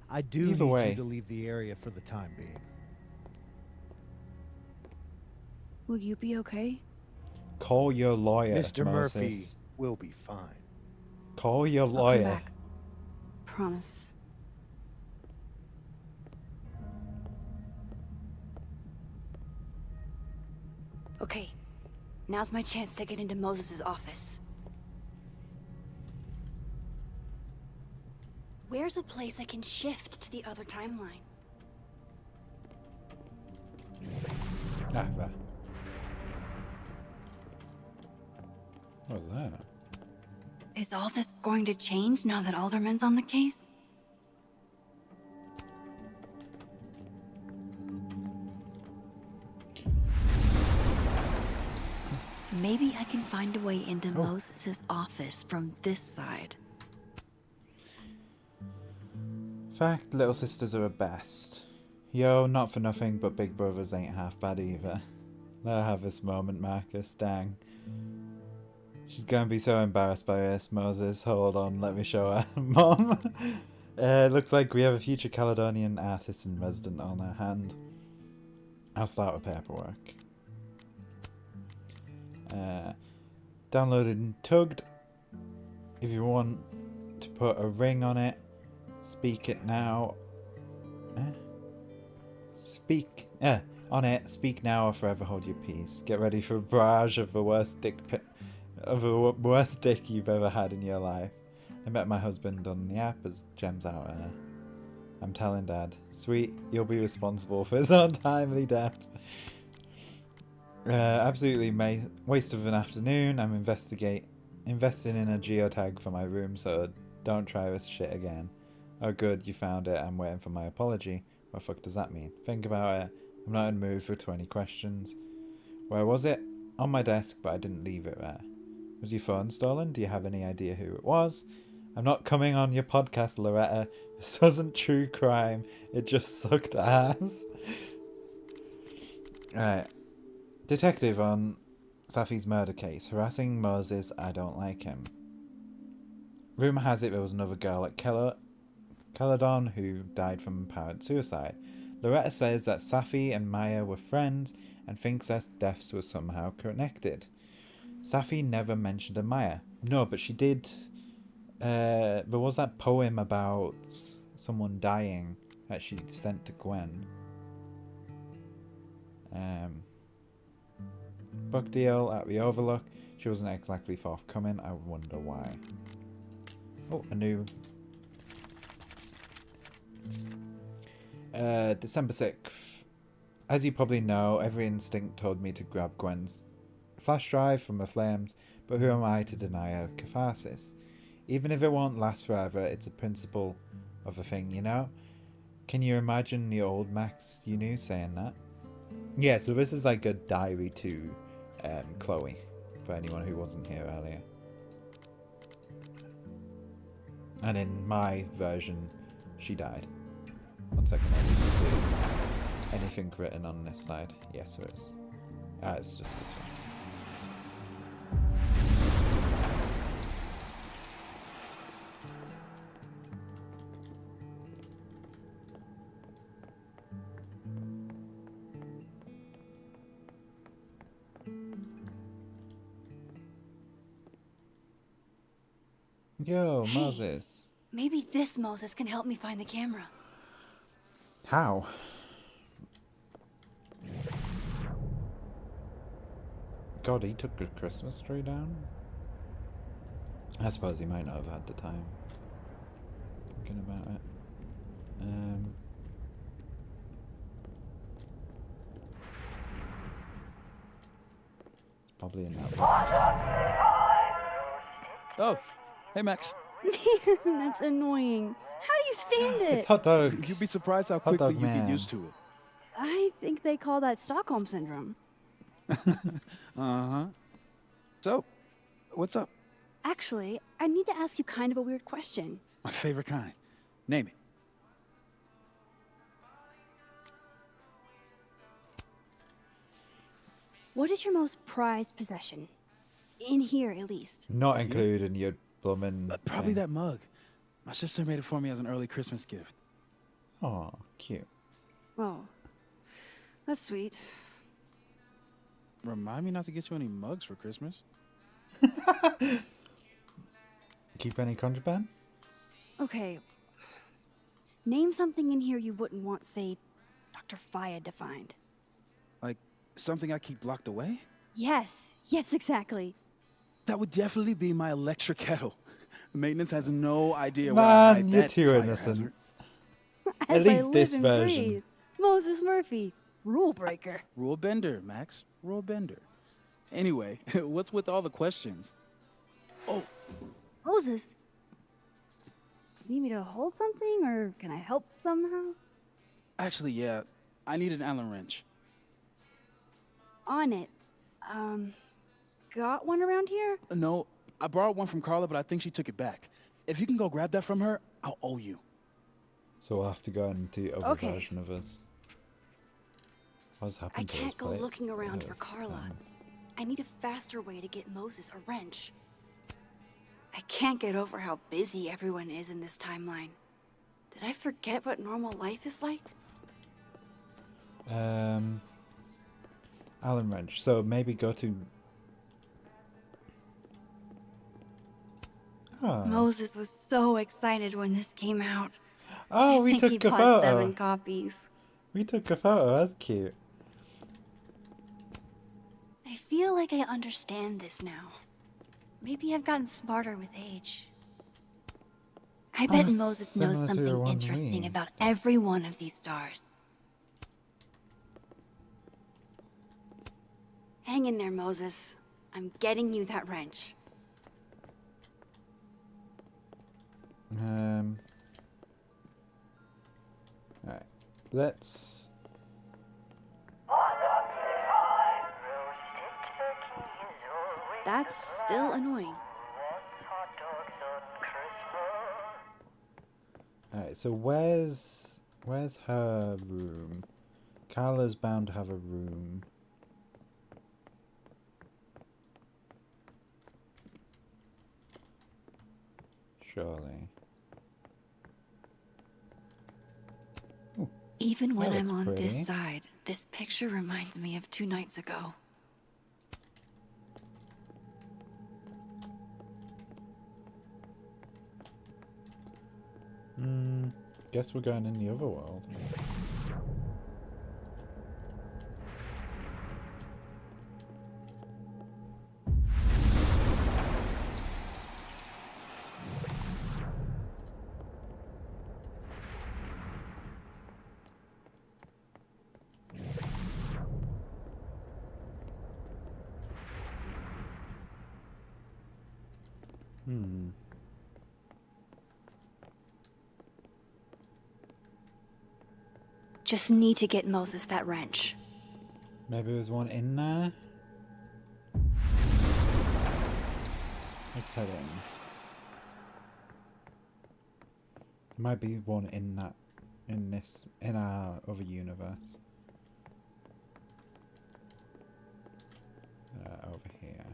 I do either need way. you to leave the area for the time being. Will you be okay? call your lawyer, Mr. Murphy Moses. will be fine. Call your I'll come lawyer. back. Promise. Okay, now's my chance to get into Moses' office. Where's a place I can shift to the other timeline? Ah, there. What was that? Is all this going to change now that Alderman's on the case? Maybe I can find a way into Moses' office from this side. Fact, little sisters are the best. Yo, not for nothing, but big brothers ain't half bad either. Let her have this moment, Marcus, dang. She's gonna be so embarrassed by this, Moses. Hold on, let me show her. Mom! Looks like we have a future Caledonian artist in resident on our hand. I'll start with paperwork. Downloaded Tugged. If you want to put a ring on it, speak it now. On it, speak now or forever hold your peace. Get ready for a barrage of the worst dick you've ever had in your life. I met my husband on the app as Gem's out. I'm telling Dad. Sweet, you'll be responsible for his untimely death. Absolutely waste of an afternoon. I'm investing in a geotag for my room, so don't try this shit again. Oh good, you found it. I'm waiting for my apology. What the fuck does that mean? Think about it. I'm not in the mood for 20 questions. Where was it? On my desk, but I didn't leave it there. Was your phone stolen? Do you have any idea who it was? I'm not coming on your podcast, Loretta. This wasn't true crime. It just sucked ass. Alright. Detective on Safi's murder case. Harassing Moses. I don't like him. Rumour has it there was another girl at Caledon who died from apparent suicide. Loretta says that Safi and Maya were friends and thinks their deaths were somehow connected. Safi never mentioned a Maya. No, but she did. There was that poem about someone dying that she sent to Gwen. Book deal at the Overlook. She wasn't exactly forthcoming. I wonder why. Oh, a new... December 6th. As you probably know, every instinct told me to grab Gwen's flash drive from the flames, but who am I to deny her catharsis? Even if it won't last forever, it's a principle of a thing, you know? Can you imagine the old Max you knew saying that? Yeah, so this is like a diary to Chloe, for anyone who wasn't here earlier. And in my version, she died. 1 second, I need to see if there's anything written on this side. Yes, there is. It's just this one. Yo, Hey. Moses. Maybe this Moses can help me find the camera. How? God, he took a Christmas tree down? I suppose he might not have had the time. Thinking about it. Probably in that one. Oh, hey Max. That's annoying. How do you stand it? It's hot dog. You'd be surprised how Hot quickly dog you get man. used to it. I think they call that Stockholm Syndrome. Uh-huh. So, what's up? Actually, I need to ask you kind of a weird question. My favorite kind. Name it. What is your most prized possession? In here, at least. Not including your blooming... Probably that mug. My sister made it for me as an early Christmas gift. Oh, cute. Oh, that's sweet. Remind me not to get you any mugs for Christmas. Keep any contraband? Okay. Name something in here you wouldn't want, say, Dr. Fayed to find. Like, something I keep locked away? Yes, exactly. That would definitely be my electric kettle. Maintenance has no idea Man, where I hide you're that too fire innocent. hazard. At As I least live this and version. breathe. Moses Murphy, rule breaker. Rule bender, Max. Rule bender. Anyway, what's with all the questions? Oh, Moses, you need me to hold something, or can I help somehow? actually, yeah. I need an Allen wrench. On it. Got one around here? No, I borrowed one from Carla, but I think she took it back. If you can go grab that from her, I'll owe you. So we'll have to go into the other Okay. version of us. What's I happened to this can't go plate? looking around Oh, for it's Carla. gone. I need a faster way to get Moses a wrench. I can't get over how busy everyone is in this timeline. Did I forget what normal life is like? Allen wrench. So maybe go to... Oh, Moses was so excited when this came out. oh I we think took he a bought photo. 7 copies. We took a photo. That's cute. I feel like I understand this now. Maybe I've gotten smarter with age. I bet Moses knows similar to the something one interesting we- about every one of these stars. Hang in there, Moses. I'm getting you that wrench. Alright. Let's... That's still annoying. Alright, so where's her room? Carla's bound to have a room. Surely. Even when that I'm looks on pretty. this side, this picture reminds me of 2 nights ago. Guess we're going in the other world. Just need to get Moses that wrench. Maybe there's one in there? Let's head in. There might be one in that, in our other universe. Over here.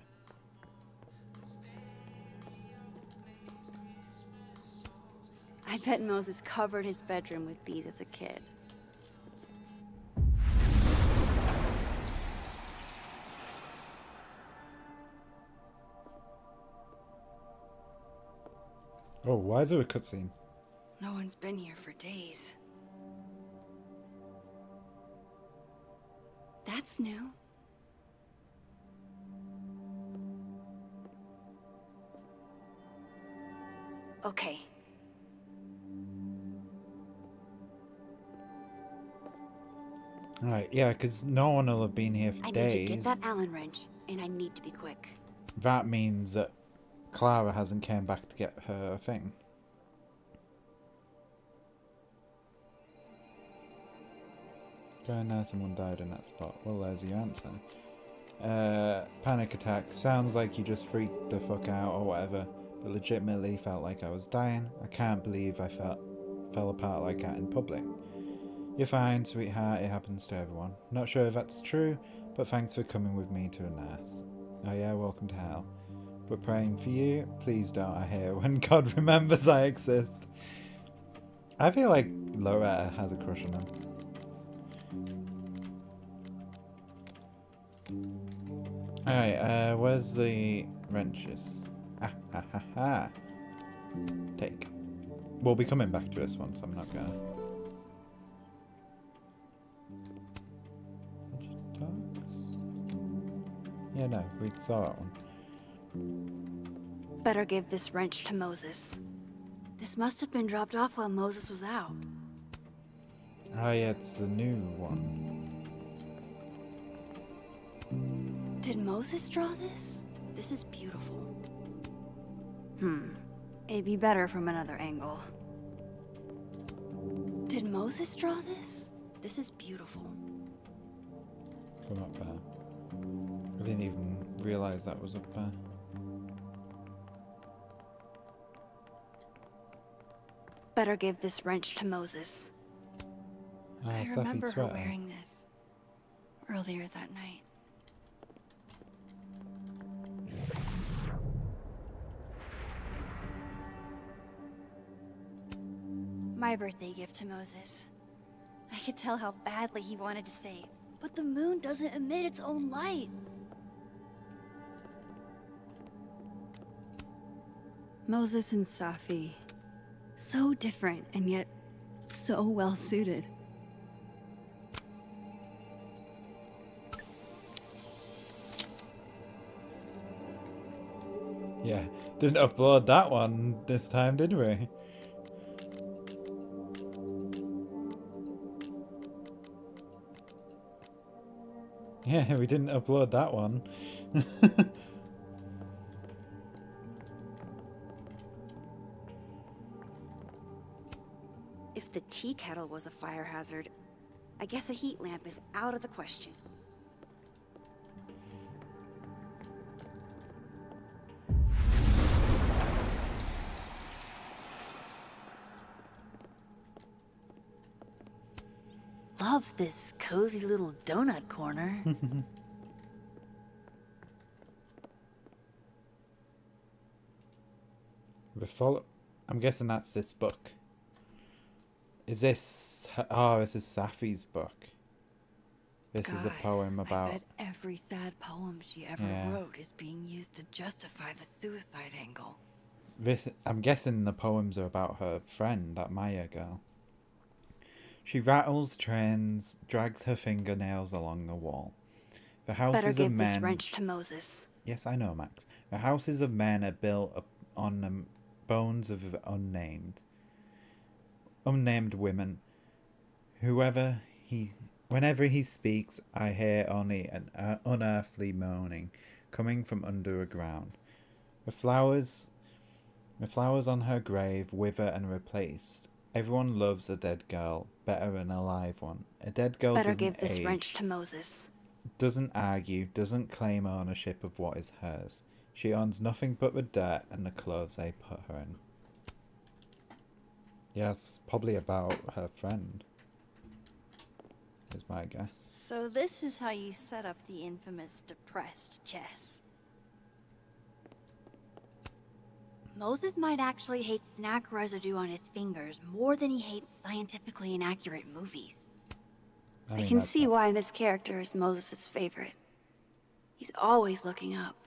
I bet Moses covered his bedroom with these as a kid. Oh, why is there a cutscene? No one's been here for days. That's new. Okay. Right, yeah, because no one will have been here for I days. need to get that Allen wrench, and I need to be quick. That means that Clara hasn't came back to get her thing. Going there, someone died in that spot. Well, there's your answer. Panic attack. Sounds like you just freaked the fuck out or whatever, but legitimately felt like I was dying. I can't believe I fell apart like that in public. You're fine, sweetheart. It happens to everyone. Not sure if that's true, but thanks for coming with me to a nurse. Oh yeah, welcome to hell. We're praying for you. Please don't, I hear, when God remembers I exist. I feel like Loretta has a crush on him. Alright, where's the wrenches? Ah, ha, ha, ha. Take. We'll be coming back to this one, so I'm not gonna... Yeah, no, we saw that one. Better give this wrench to Moses. This must have been dropped off while Moses was out. Oh yeah, it's the new one. Did Moses draw this? This is beautiful. It'd be better from another angle. Did Moses draw this? This is beautiful. Come up there. I didn't even realize that was up there. Better give this wrench to Moses. I Safi's remember her sweater. wearing this earlier that night. My birthday gift to Moses. I could tell how badly he wanted to say But the moon doesn't emit its own light. Moses and Safi. So different, and yet so well suited. Yeah, didn't upload that one this time, did we? Yeah, we didn't upload that one. If the tea kettle was a fire hazard, I guess a heat lamp is out of the question. Love this cozy little donut corner. I'm guessing that's this book. Is this... Oh, this is Safi's book. This is a poem about... I bet every sad poem she ever wrote is being used to justify the suicide angle. I'm guessing the poems are about her friend, that Maya girl. She rattles trains, drags her fingernails along the wall. The houses Better give of men... this wrench to Moses. Yes, I know, Max. The houses of men are built on the bones of unnamed women. Whenever he speaks, I hear only an unearthly moaning coming from underground. The flowers on her grave wither and replaced. Everyone loves a dead girl better than a live one. A dead girl Better doesn't give this age, wrench to Moses. doesn't argue, doesn't claim ownership of what is hers. She owns nothing but the dirt and the clothes they put her in. Yes, probably about her friend, is my guess. So this is how you set up the infamous depressed Jess. Moses might actually hate snack residue on his fingers more than he hates scientifically inaccurate movies. I can see why this character is Moses' favorite. He's always looking up.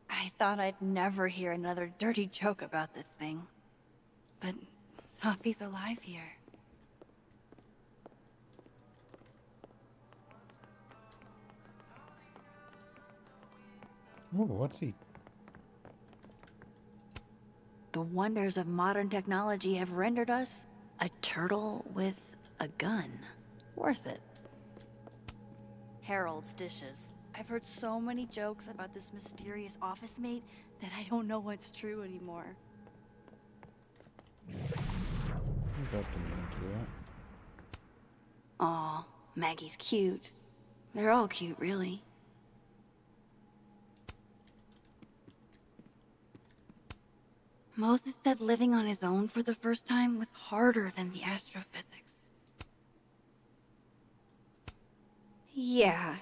I thought I'd never hear another dirty joke about this thing. But Safi's alive here. Oh, what's he? The wonders of modern technology have rendered us a turtle with a gun. Worth it. Harold's dishes. I've heard so many jokes about this mysterious office mate that I don't know what's true anymore. Aw, Maggie's cute. They're all cute, really. Moses said living on his own for the first time was harder than the astrophysics. Yeah,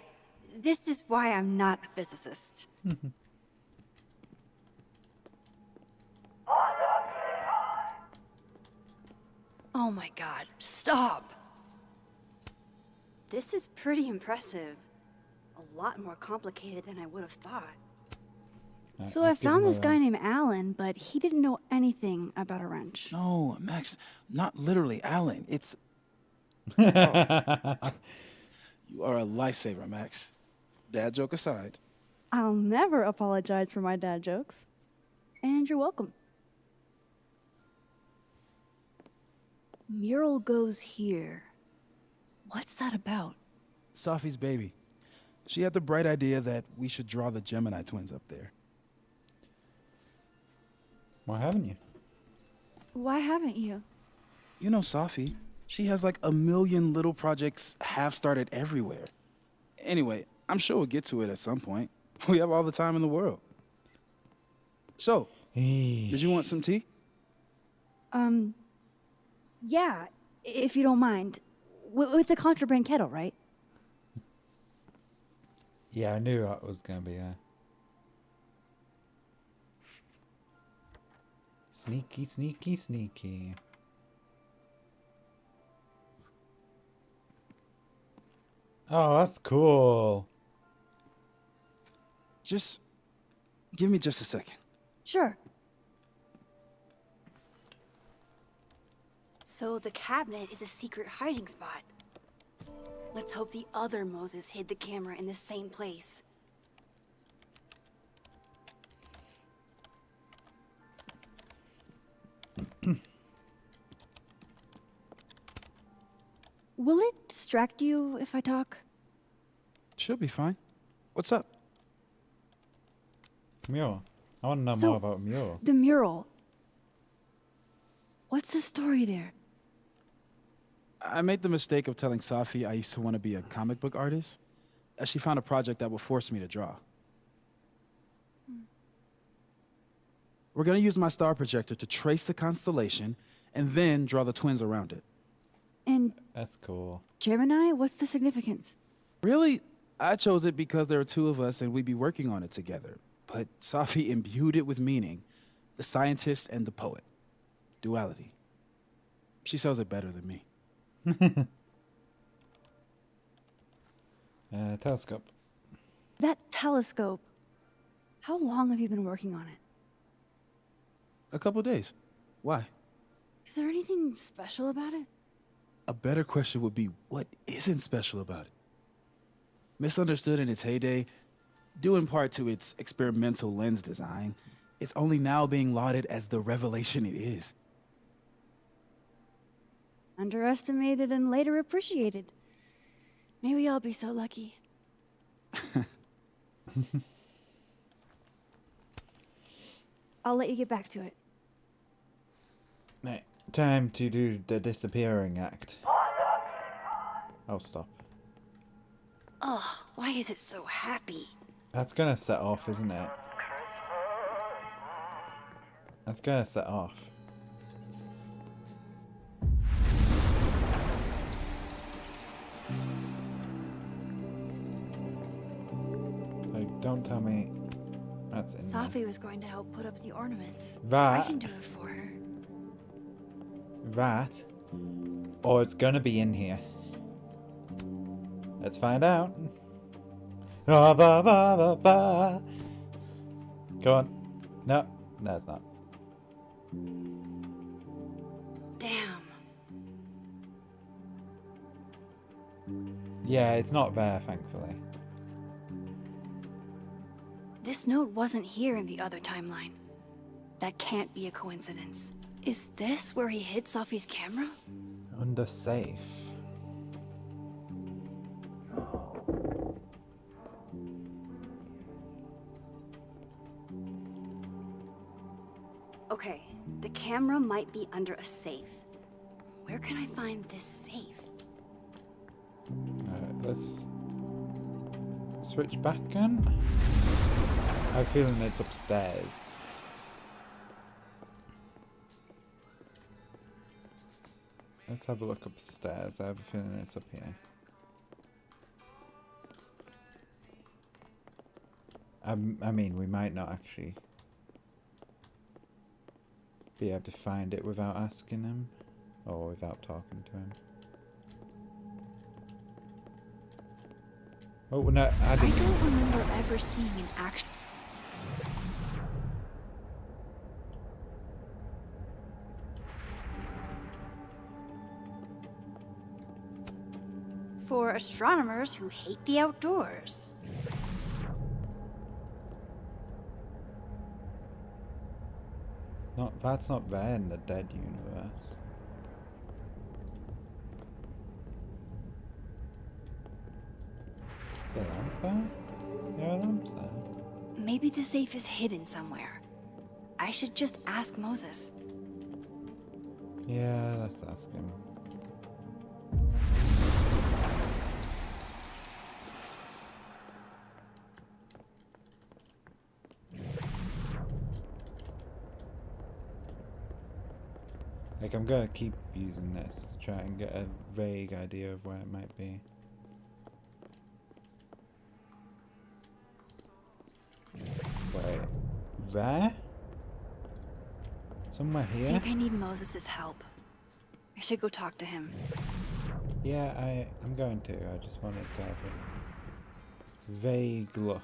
this is why I'm not a physicist. Oh my god, stop! This is pretty impressive. A lot more complicated than I would have thought. So I found this guy named Alan, but he didn't know anything about a wrench. No, Max, not literally Alan. It's... You are a lifesaver, Max. Dad joke aside. I'll never apologize for my dad jokes. And you're welcome. Mural goes here. What's that about? Safi's baby. She had the bright idea that we should draw the Gemini twins up there. Why haven't you? Why haven't you? You know Safi. She has like a million little projects half-started everywhere. Anyway, I'm sure we'll get to it at some point. We have all the time in the world. So, did you want some tea? Yeah, if you don't mind. With the contraband kettle, right? Yeah, I knew that was gonna be a... Sneaky, sneaky, sneaky. Oh, that's cool. Just give me just a second. Sure. So the cabinet is a secret hiding spot. Let's hope the other Moses hid the camera in the same place. Will it distract you if I talk? She'll be fine. What's up? Mural. I want to know So, more about Mural. The mural. What's the story there? I made the mistake of telling Safi I used to want to be a comic book artist, as she found a project that would force me to draw. We're gonna use my star projector to trace the constellation and then draw the twins around it. And That's cool. Gemini, what's the significance? Really, I chose it because there are two of us and we'd be working on it together. But Safi imbued it with meaning, the scientist and the poet. Duality. She sells it better than me. Telescope. That telescope. How long have you been working on it? A couple days. Why? Is there anything special about it? A better question would be, what isn't special about it? Misunderstood in its heyday, due in part to its experimental lens design, it's only now being lauded as the revelation it is. Underestimated and later appreciated. Maybe I'll be so lucky. I'll let you get back to it. Right. Time to do the disappearing act. Oh, stop. Ugh, why is it so happy? That's gonna set off, isn't it? That's gonna set off. Like, don't tell me that's in there. Safi was going to help put up the ornaments. That- I can do it for her. That, or it's gonna be in here. Let's find out. Ah, ba, ba, ba, ba. Go on. No, no, it's not. Damn. Yeah, it's not there, thankfully. This note wasn't here in the other timeline. That can't be a coincidence. Is this where he hid Safi's camera? Under safe. Okay, the camera might be under a safe. Where can I find this safe? Let's switch back again. I have a feeling it's upstairs. Let's have a look upstairs. I have a feeling it's up here. I mean, we might not actually be able to find it without asking him, or without talking to him. Oh no, I didn't. don't remember ever seeing an action. For astronomers who hate the outdoors. It's not. That's not there in the dead universe. Is there a lamp there? There are lamps there. Maybe the safe is hidden somewhere. I should just ask Moses. Yeah, let's ask him. Like, I'm gonna keep using this to try and get a vague idea of where it might be. Wait, there? Somewhere I here? think I need Moses's help. I should go talk to him. Yeah, I'm going to. I just wanted to have a vague look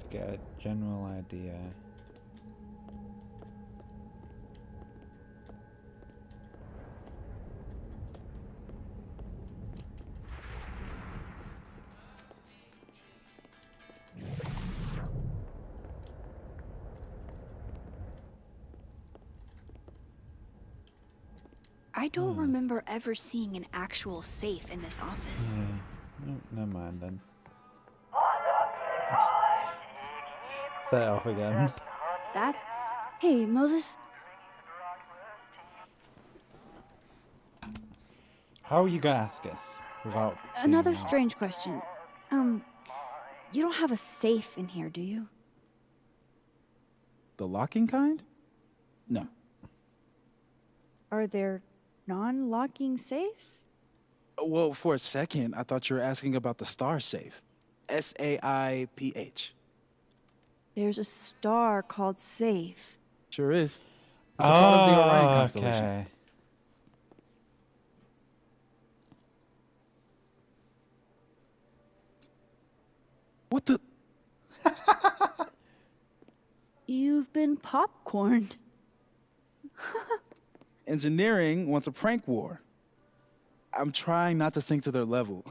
to get a general idea. I don't remember ever seeing an actual safe in this office. No, never mind then. Set it off again. That's... Hey, Moses? How are you gonna ask us without... Another seeing strange question. You don't have a safe in here, do you? The locking kind? No. Are there non-locking safes? Well, for a second, I thought you were asking about the star safe. SAIPH. There's a star called Safe. Sure is. It's a part of the Orion constellation. Okay. What the? You've been popcorned. Engineering wants a prank war. I'm trying not to sink to their level.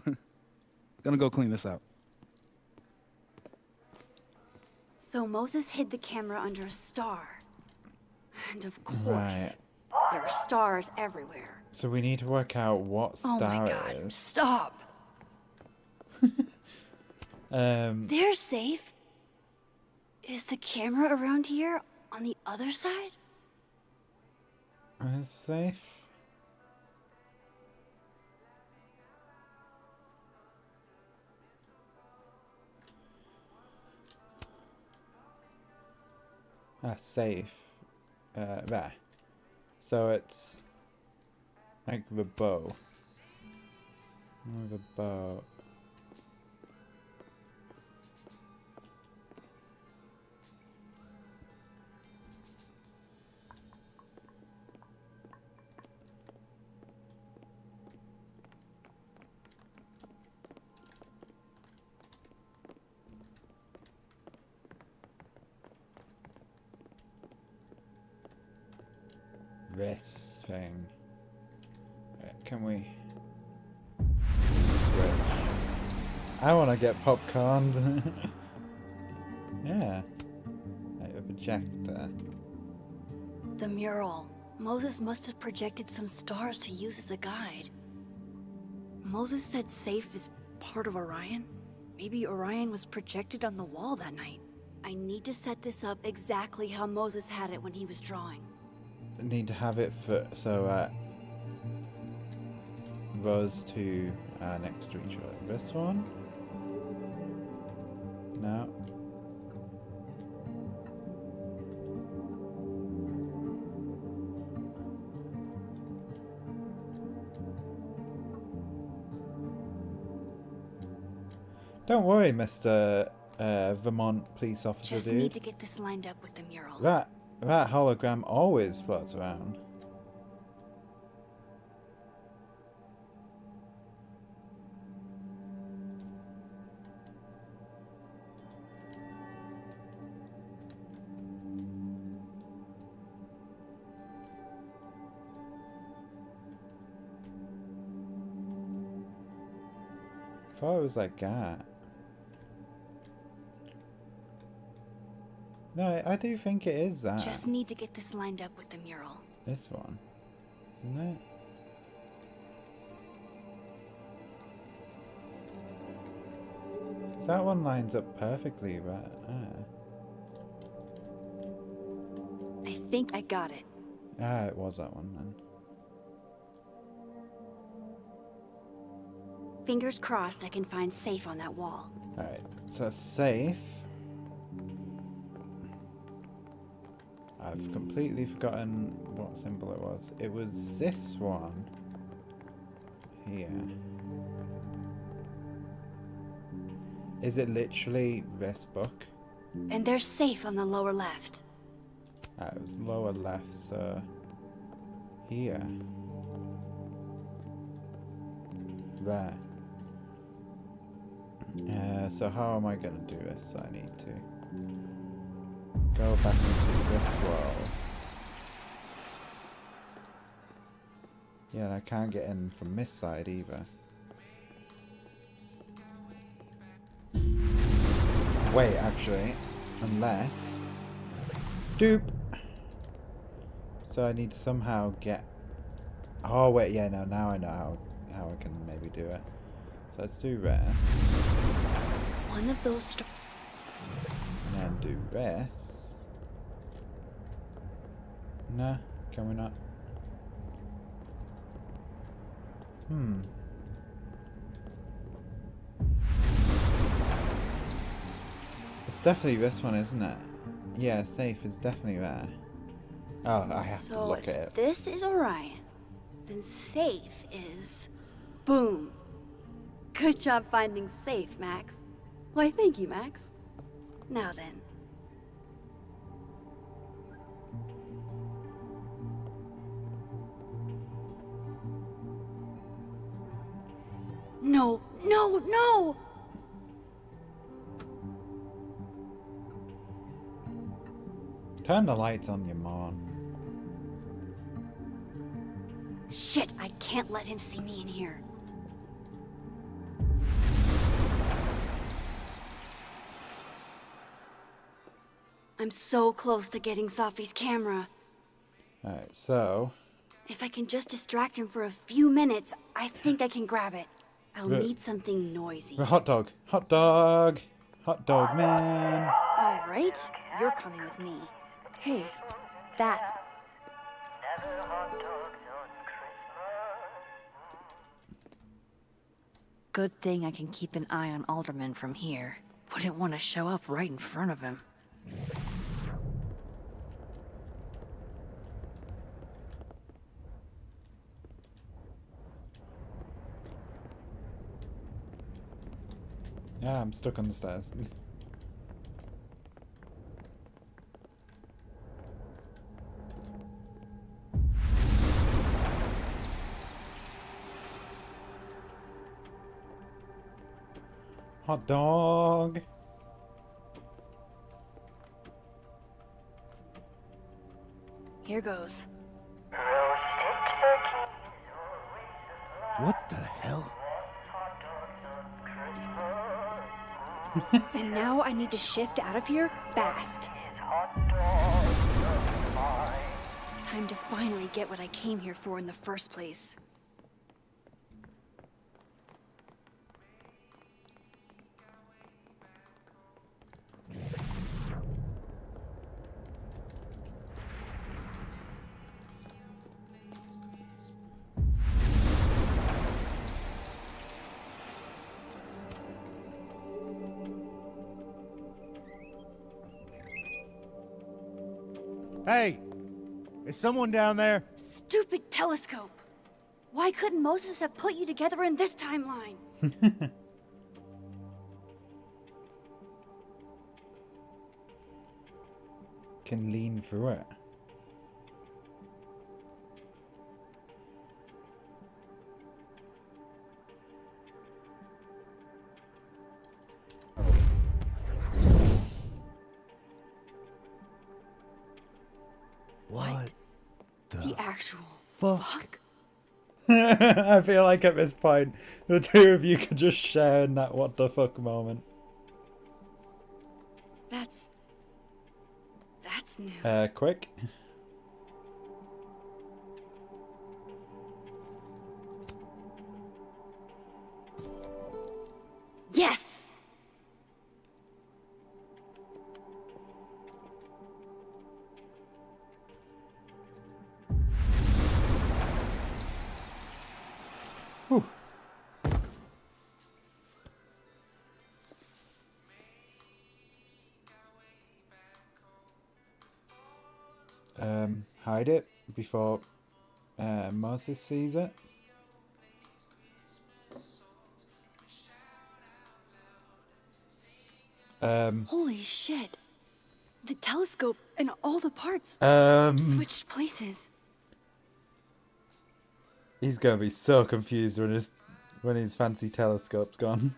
Gonna go clean this out. So Moses hid the camera under a star. And of course, Right. there are stars everywhere. So we need to work out what Oh star my god, it is. stop! They're safe. Is the camera around here on the other side? Is safe? Safe. There. So it's like the bow. The bow. This thing. Can we switch? I want to get popcorned. Yeah. Like a projector. The mural. Moses must have projected some stars to use as a guide. Moses said Safe is part of Orion. Maybe Orion was projected on the wall that night. I need to set this up exactly how Moses had it when he was drawing. Need to have it for so those two next to each other. This one? No. Don't worry, Mr. Vermont police officer Just dude. need to get this lined up with the mural. That hologram always floats around. I thought it was like that. No, I do think it is that. Just need to get this lined up with the mural. This one, isn't it? Cause that one lines up perfectly right there. I think I got it. Ah, it was that one then. Fingers crossed I can find Safe on that wall. Alright, so Safe. I've completely forgotten what symbol it was. It was this one. Here. Is it literally this book? And there's Safe on the lower left. It was lower left, so... Here. There. So how am I going to do this? I need to go back into this world. Yeah, and I can't get in from this side either. Wait, actually, unless... Doop! So I need to somehow get... Oh, wait, yeah, no, now I know how I can maybe do it. So let's do this. One of those... And then do this. Nah, can we not? It's definitely this one, isn't it? Yeah, safe is definitely there. Oh, I have to look at it. This is Orion, then safe is... Boom. Good job finding safe, Max. Why, thank you, Max. Now then. No, no, no! Turn the lights on, you moron. Shit, I can't let him see me in here. I'm so close to getting Safi's camera. Alright, so... If I can just distract him for a few minutes, I think I can grab it. I'll Right. need something noisy. Hot dog. Hot dog. Hot dog man. All right, you're coming with me. Hey, that's... Good thing I can keep an eye on Alderman from here. Wouldn't want to show up right in front of him. Yeah, I'm stuck on the stairs. Hot dog. Here goes. What the hell? And now I need to shift out of here fast. Time to finally get what I came here for in the first place. Hey! Is someone down there? Stupid telescope! Why couldn't Moses have put you together in this timeline? Can lean through it. What The actual fuck? I feel like at this point, the two of you could just share in that what the fuck moment. That's new. Quick. Yes! Whew. Hide it before Moses sees it. Holy shit. The telescope and all the parts switched places. He's gonna be so confused when his When his fancy telescope's gone.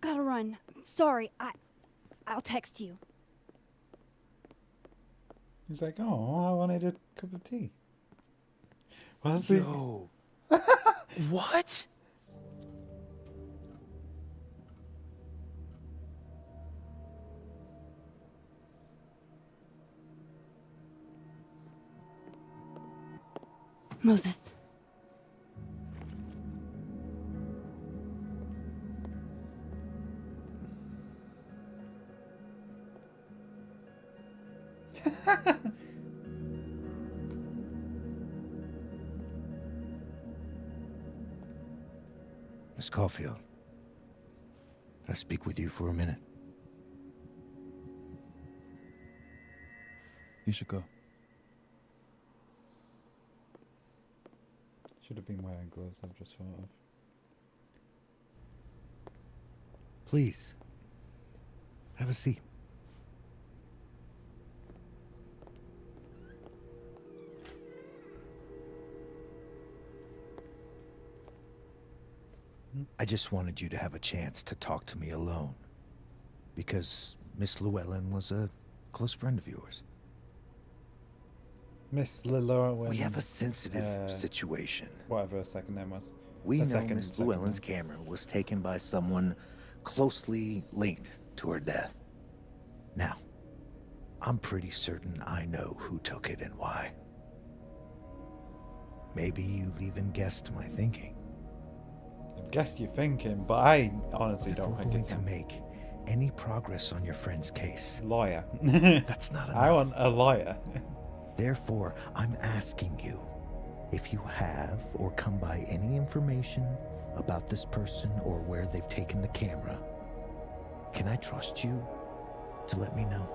Gotta run. Sorry, I'll text you. He's like, oh, I wanted a cup of tea. What's it? Yo. What? Moses. Miss Caulfield, can I speak with you for a minute? You should go. Should have been wearing gloves, I've just thought of. Please, have a seat. I just wanted you to have a chance to talk to me alone. Because Miss Llewellyn was a close friend of yours. Miss Llewellyn. We have a sensitive situation. Whatever her second name was. We Her know second Miss Llewellyn's camera was taken by someone closely linked to her death. Now, I'm pretty certain I know who took it and why. Maybe you've even guessed my thinking. I guess you're thinking, but I honestly If don't we're think going it's to him. make any progress on your friend's case. Lawyer. That's not enough. I want a lawyer. Therefore, I'm asking you if you have or come by any information about this person or where they've taken the camera. Can I trust you to let me know?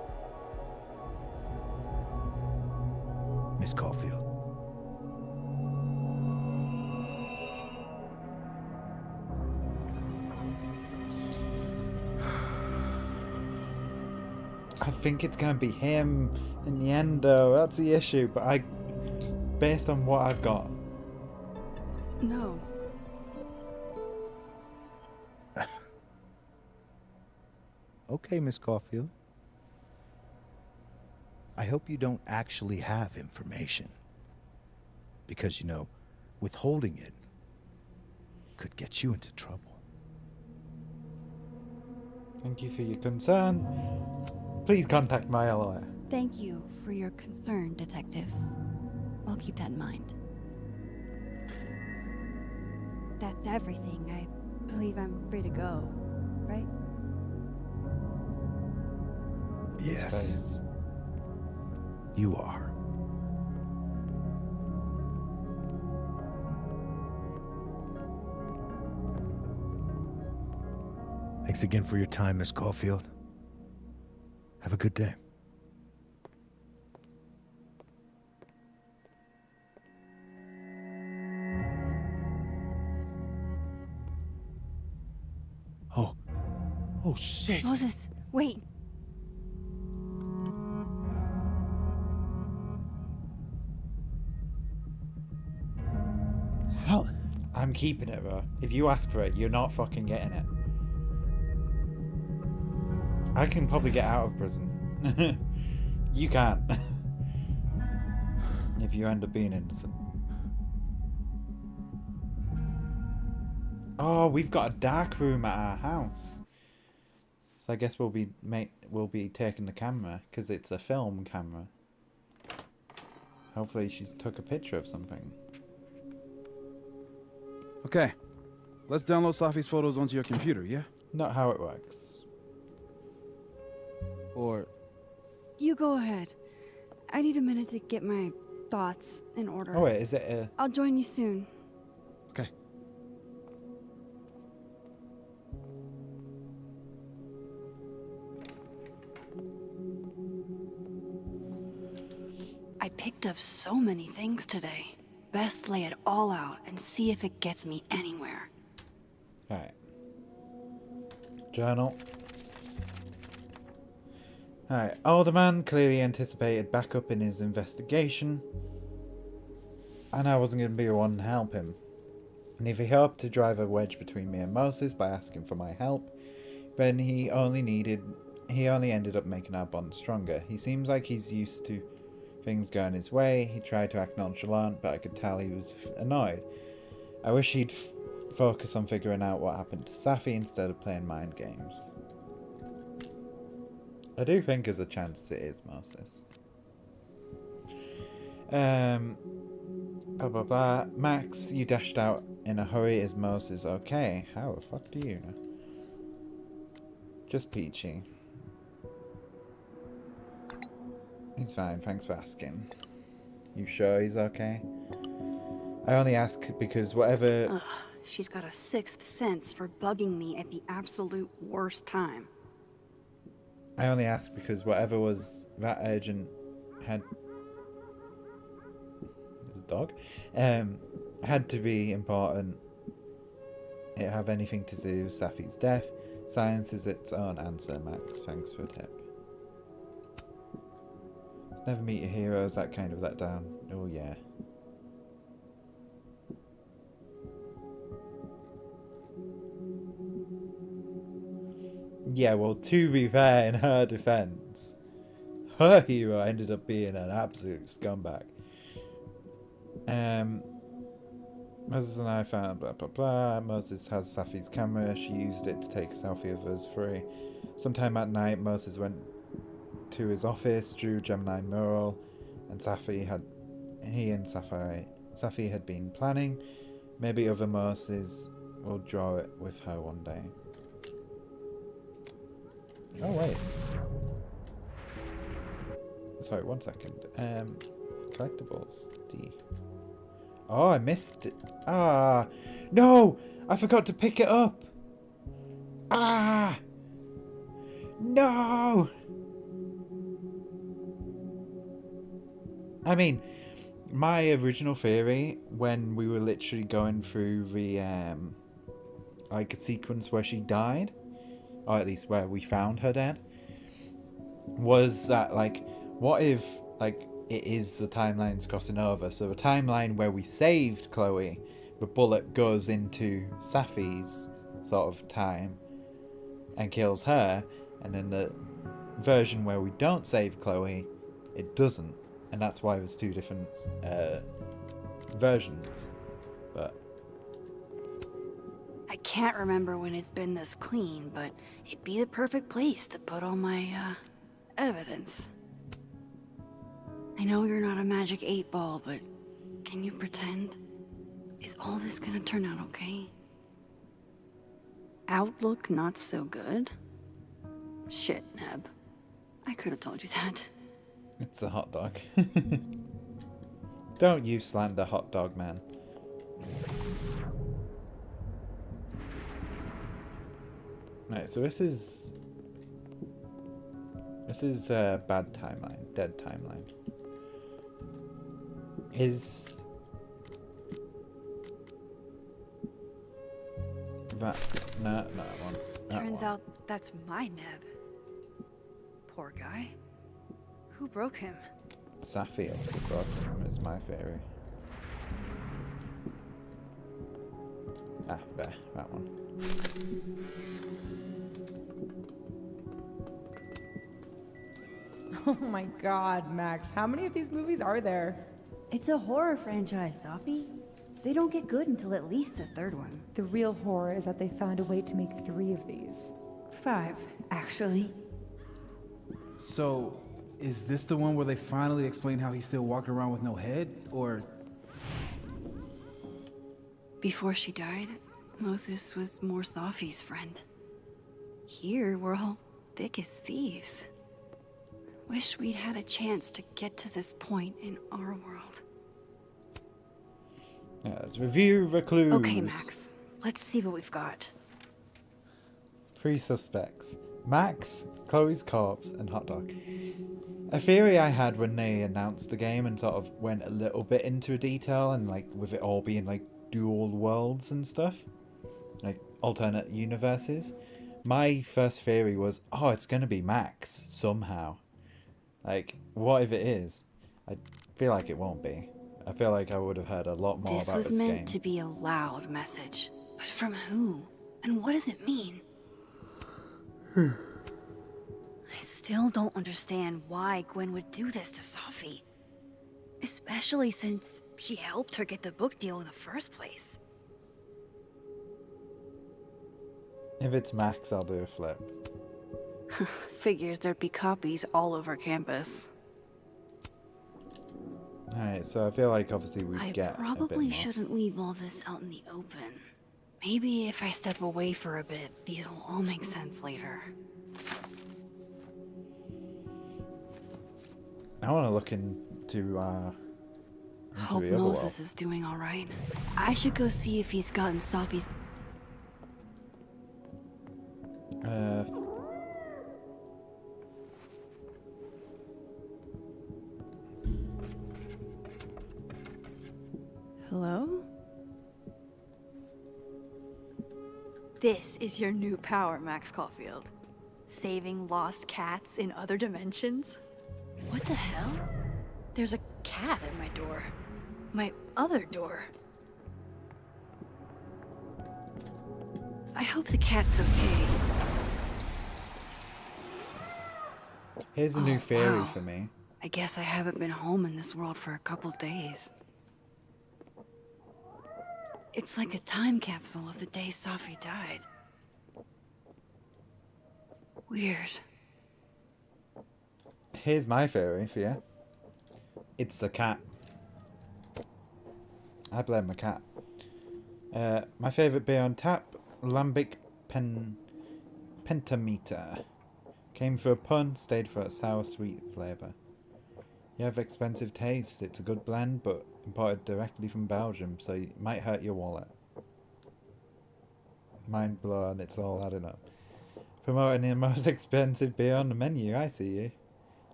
Miss Caulfield. I think it's going to be him in the end, though. That's the issue. But based on what I've got. No. Okay, Miss Caulfield. I hope you don't actually have information. Because, you know, withholding it could get you into trouble. Thank you for your concern. Please contact my lawyer. Thank you for your concern, Detective. I'll keep that in mind. That's everything. I believe I'm free to go, right? His Yes. face. You are. Thanks again for your time, Miss Caulfield. Have a good day. Oh shit. Moses, wait. How? I'm keeping it, bro. If you ask for it, you're not fucking getting it. I can probably get out of prison. You can't. If you end up being innocent. Oh, we've got a dark room at our house. So I guess we'll be taking the camera because it's a film camera. Hopefully she's took a picture of something. Okay, let's download Safi's photos onto your computer, yeah? Not how it works. Or... You go ahead. I need a minute to get my thoughts in order. Oh wait, is it a... I'll join you soon. Okay. I picked up so many things today. Best lay it all out and see if it gets me anywhere. Alright. Journal. Alright, Alderman clearly anticipated backup in his investigation, and I wasn't going to be the one to help him. And if he hoped to drive a wedge between me and Moses by asking for my help, then he only ended up making our bond stronger. He seems like he's used to things going his way. He tried to act nonchalant, but I could tell he was annoyed. I wish he'd focus on figuring out what happened to Safi instead of playing mind games. I do think there's a chance it is Moses. Blah blah blah. Max, you dashed out in a hurry. Is Moses okay? How the fuck do you know? Just peachy. He's fine, thanks for asking. You sure he's okay? I only ask because whatever... Ugh, she's got a sixth sense for bugging me at the absolute worst time. I only ask because whatever was that urgent had... There's a dog? Had to be important. It have anything to do with Safi's death. Science is its own answer, Max. Thanks for a tip. Never meet your heroes, that kind of let down. Oh yeah. Yeah, well, to be fair, in her defense, her hero ended up being an absolute scumbag. Moses and I found blah blah blah. Moses has Safi's camera. She used it to take a selfie of us three. Sometime at night, Moses went to his office, drew Gemini mural, and Safi had been planning. Maybe other Moses will draw it with her one day. Oh wait. Sorry, 1 second. Collectibles. D. Oh, I missed it. Ah, no! I forgot to pick it up. Ah, no! I mean, my original theory when we were literally going through the like a sequence where she died, or at least where we found her dead, was that like, what if like it is the timelines crossing over? So the timeline where we saved Chloe, the bullet goes into Safi's sort of time and kills her, and then the version where we don't save Chloe, it doesn't. And that's why there's two different versions. But I can't remember when it's been this clean, but it'd be the perfect place to put all my, evidence. I know you're not a magic 8-ball, but can you pretend? Is all this gonna turn out okay? Outlook not so good? Shit, Neb. I could have told you that. it's a hot dog. Don't you slander hot dog, man. Right, so this is bad timeline, dead timeline. Is that no that one? That Turns one. out that's my Neb. Poor guy. Who broke him? Safi obviously broke him, is my theory. Ah, there, that one. Oh my god, Max, how many of these movies are there? It's a horror franchise, Safi. They don't get good until at least the third one. The real horror is that they found a way to make 3 of these. 5, actually. So, is this the one where they finally explain how he's still walking around with no head? Or... Before she died, Moses was more Safi's friend. Here, we're all thick as thieves. Wish we'd had a chance to get to this point in our world. Yeah, let's review the clues. Okay, Max. Let's see what we've got. 3 suspects. Max, Chloe's corpse, and hot dog. A theory I had when they announced the game and sort of went a little bit into detail, and like with it all being like dual worlds and stuff, like alternate universes, my first theory was, oh, it's going to be Max somehow. Like, what if it is? I feel like it won't be. I feel like I would have heard a lot more This about was this meant game. to be a loud message. But from who? And what does it mean? I still don't understand why Gwen would do this to Sophie. Especially since she helped her get the book deal in the first place. If it's Max, I'll do a flip. Figures there'd be copies all over campus. Alright, so I feel like obviously we I get a bit probably more. shouldn't leave all this out in the open. Maybe if I step away for a bit, these will all make sense later. I want to look into Hope the other Moses world. is doing all right. I should go see if he's gotten Sophie's. Hello? This is your new power, Max Caulfield. Saving lost cats in other dimensions? What the hell? There's a cat at my door. My other door. I hope the cat's okay. Here's a new Oh, theory wow. for me. I guess I haven't been home in this world for a couple days. It's like a time capsule of the day Sophie died. Weird. Here's my theory for you. It's a cat. I blame the cat. My favourite beer on tap, Lambic Pentameter. Came for a pun, stayed for a sour sweet flavour. You have expensive taste, it's a good blend, but imported directly from Belgium, so it might hurt your wallet. Mind blown, it's all adding up. Promoting the most expensive beer on the menu, I see you.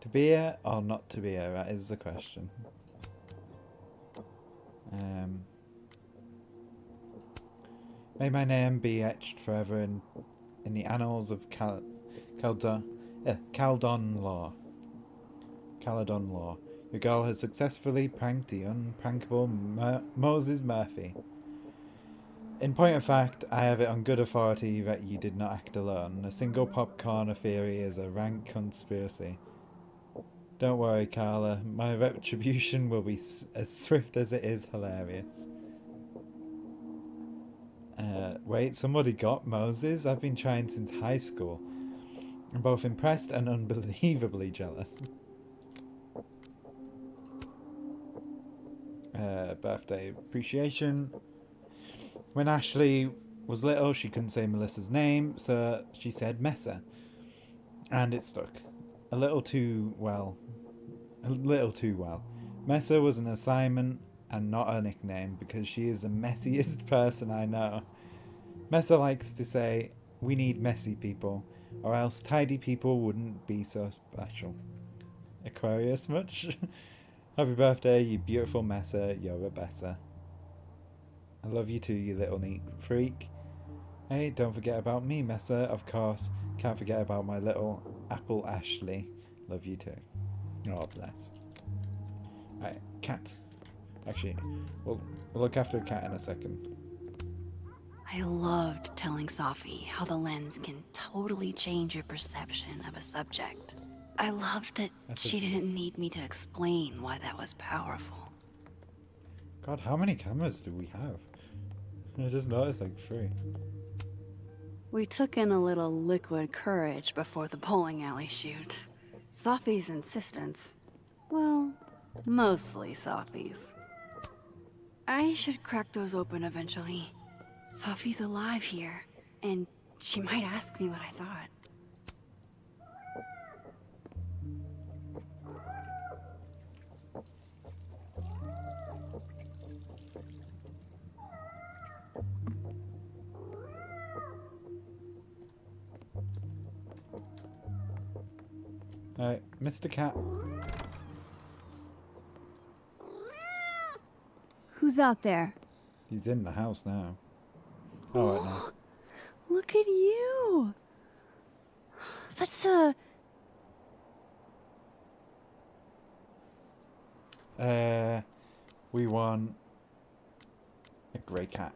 To beer or not to beer, that is the question. May my name be etched forever in the annals of Caledon law. Caledon law. Your girl has successfully pranked the unprankable Moses Murphy. In point of fact, I have it on good authority that you did not act alone. A single popcorn theory is a rank conspiracy. Don't worry, Carla. My retribution will be as swift as it is hilarious. Wait, somebody got Moses? I've been trying since high school. I'm both impressed and unbelievably jealous. Birthday appreciation. When Ashley was little, she couldn't say Melissa's name, so she said Messa. And it stuck. A little too well. Messa was an assignment and not a nickname because she is the messiest person I know. Messa likes to say, we need messy people, or else tidy people wouldn't be so special. Aquarius much? Happy birthday, you beautiful Messa, you're a Bessa. I love you too, you little neat freak. Hey, don't forget about me, Messa, of course. Can't forget about my little apple Ashley. Love you too. Oh, bless. Right, cat. Actually, we'll look after a cat in a second. I loved telling Sophie how the lens can totally change your perception of a subject. I loved that she didn't need me to explain why that was powerful. God, how many cameras do we have? I just noticed like 3. We took in a little liquid courage before the bowling alley shoot. Sophie's insistence. Well, mostly Sophie's. I should crack those open eventually. Sophie's alive here, and she might ask me what I thought. Alright, Mr. Cat. Who's out there? He's in the house now. Oh, right now. Look at you! What's a... We want a grey cat.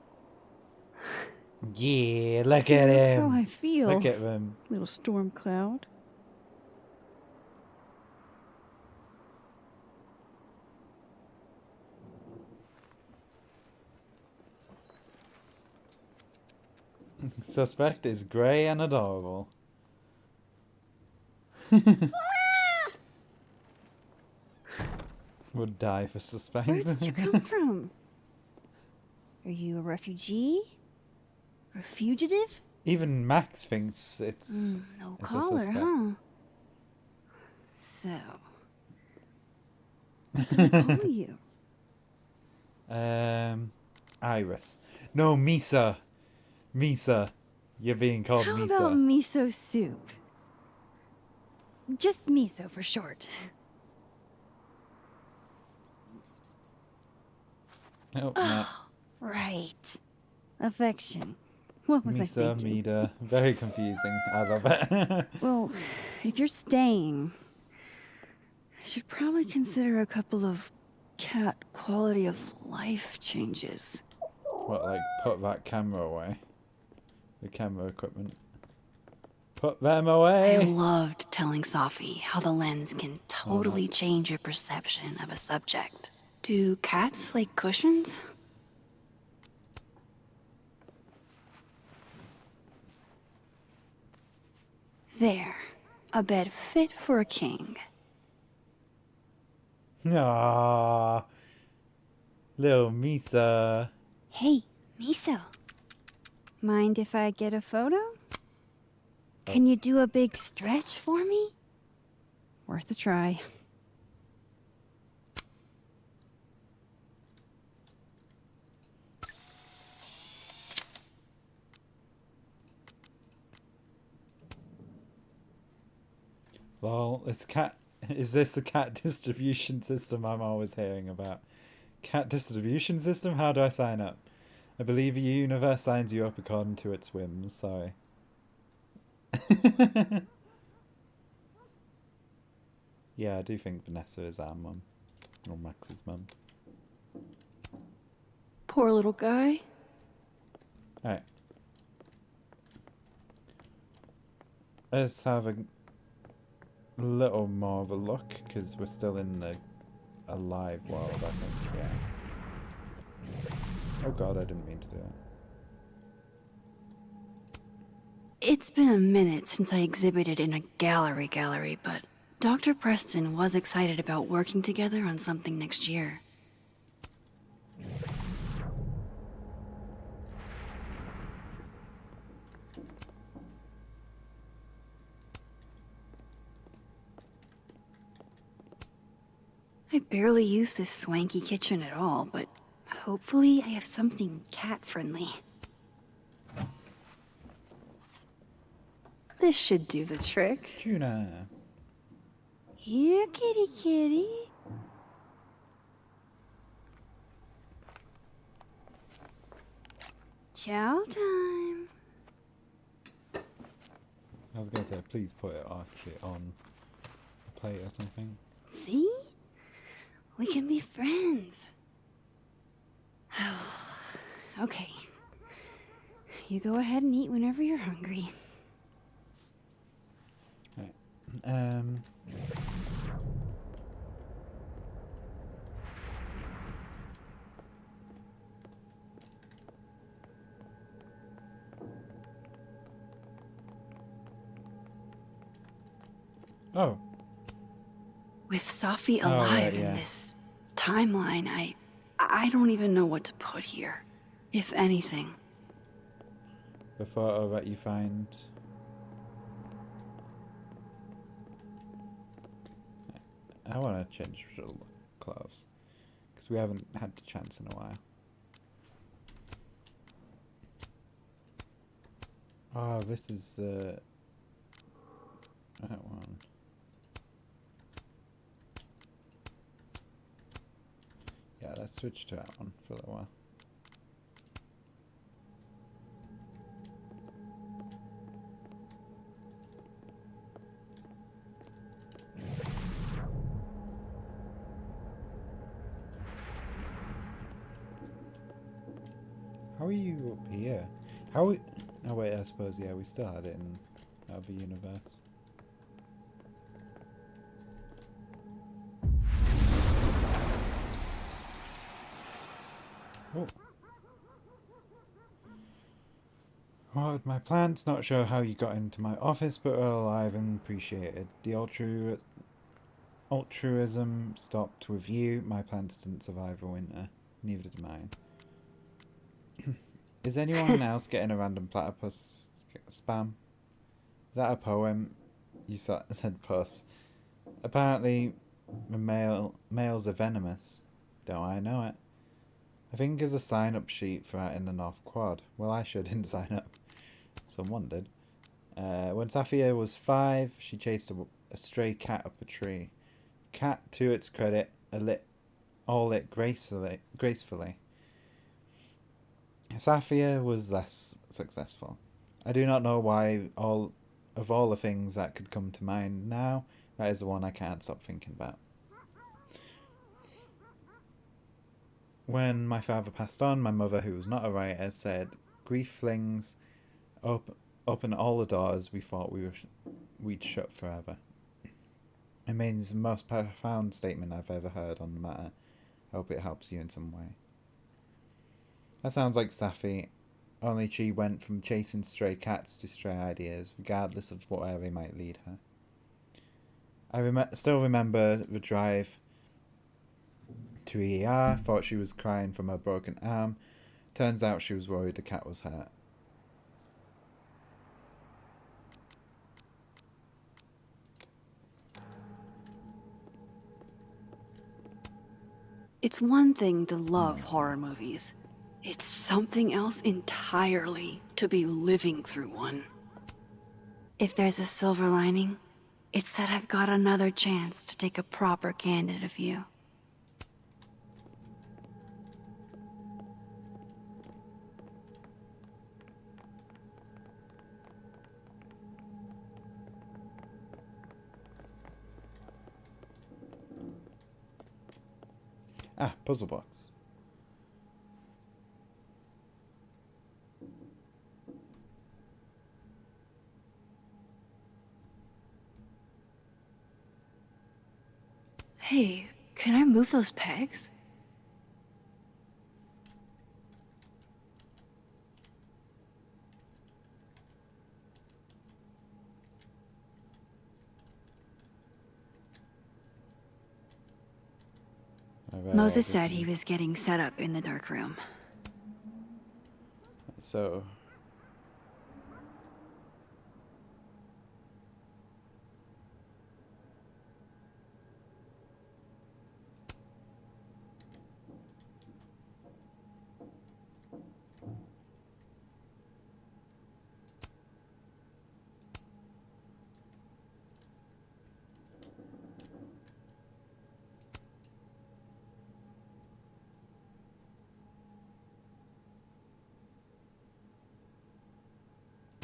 Yeah, look at Look him. how I feel. Look at them. Little storm cloud. Suspect is grey and adorable. Would die for suspect. Where did you come from? Are you a refugee? A fugitive? Even Max thinks it's No it's a collar, suspect. huh? So, what do we call you? Iris. No, Misa. Misa. You're being called How Misa. about miso soup? Just miso for short. Oh, no. Right. Affection. What was I Misa, thinking? Mida. Very confusing. I love it. Well, if you're staying, I should probably consider a couple of cat quality of life changes. What, like, put that camera away? The camera equipment. Put them away! I loved telling Safi how the lens can totally change your perception of a subject. Do cats like cushions? There. A bed fit for a king. Aww. Little Misa. Hey, Miso. Mind if I get a photo? Can you do a big stretch for me? Worth a try. Well, is this a cat distribution system I'm always hearing about? Cat distribution system? How do I sign up? I believe the universe signs you up according to its whims, sorry. Yeah, I do think Vanessa is our mum. Or Max's mum. Poor little guy. Alright. Let's have a little more of a look, because we're still in the alive world, I think, yeah. Oh god, I didn't mean to do it. It's been a minute since I exhibited in a gallery, but Dr. Preston was excited about working together on something next year. I barely use this swanky kitchen at all, but hopefully I have something cat-friendly. This should do the trick. Tuna. Here, kitty kitty. Chow time. I was gonna say, please put it actually on a plate or something. See? We can be friends. Okay. You go ahead and eat whenever you're hungry. Right. Oh. With Safi Oh, right, alive yeah. in this timeline, I don't even know what to put here, if anything. The photo that you find. I want to change the clothes because we haven't had the chance in a while. Oh, this is that one. Yeah, let's switch to that one for a little while. are you up here? How we... Oh wait, I suppose, yeah, we still had it in other universe. Oh. What would my plants? Not sure how you got into my office, but are alive and appreciated. The altruism stopped with you. My plants didn't survive a winter. Neither did mine. Is anyone else getting a random platypus spam? Is that a poem? You said puss. Apparently, males are venomous. Don't I know it? I think there's a sign-up sheet for that in the North Quad. Well, I sure didn't sign up. Someone did. When Safia was 5, she chased a stray cat up a tree. Cat, to its credit, lit gracefully. Safia was less successful. I do not know why of all the things that could come to mind now, that is the one I can't stop thinking about. When my father passed on, my mother, who was not a writer, said, "Grief flings open all the doors we thought we'd shut forever." It means the most profound statement I've ever heard on the matter. I hope it helps you in some way. That sounds like Safi, only she went from chasing stray cats to stray ideas, regardless of where they might lead her. I still remember the drive to ER, thought she was crying from her broken arm. Turns out she was worried the cat was hurt. It's one thing to love horror movies. It's something else entirely to be living through one. If there's a silver lining, it's that I've got another chance to take a proper candid of you. Ah, puzzle box. Hey, can I move those pegs? Moses said he was getting set up in the dark room. So...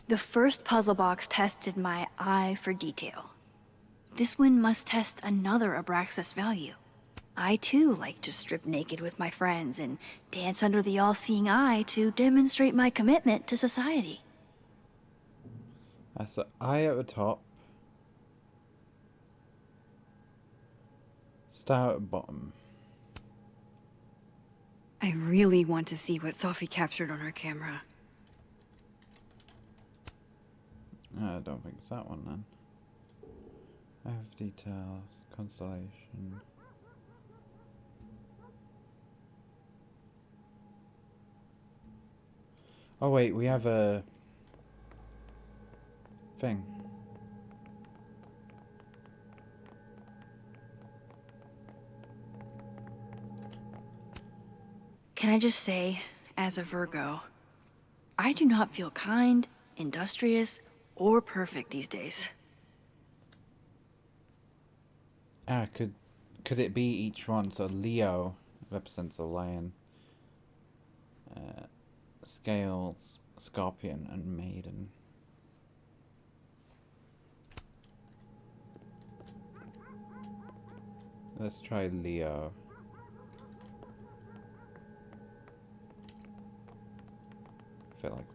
The first puzzle box tested my eye for detail. This one must test another Abraxas value. I too like to strip naked with my friends and dance under the all-seeing eye to demonstrate my commitment to society. That's the eye at the top. Star at the bottom. I really want to see what Sophie captured on her camera. I don't think it's that one then. I have details, constellation. Oh wait, we have a thing. Can I just say, as a Virgo, I do not feel kind, industrious, or perfect these days. Ah, could it be each one? So Leo represents a lion, Scales, Scorpion, and Maiden. Let's try Leo.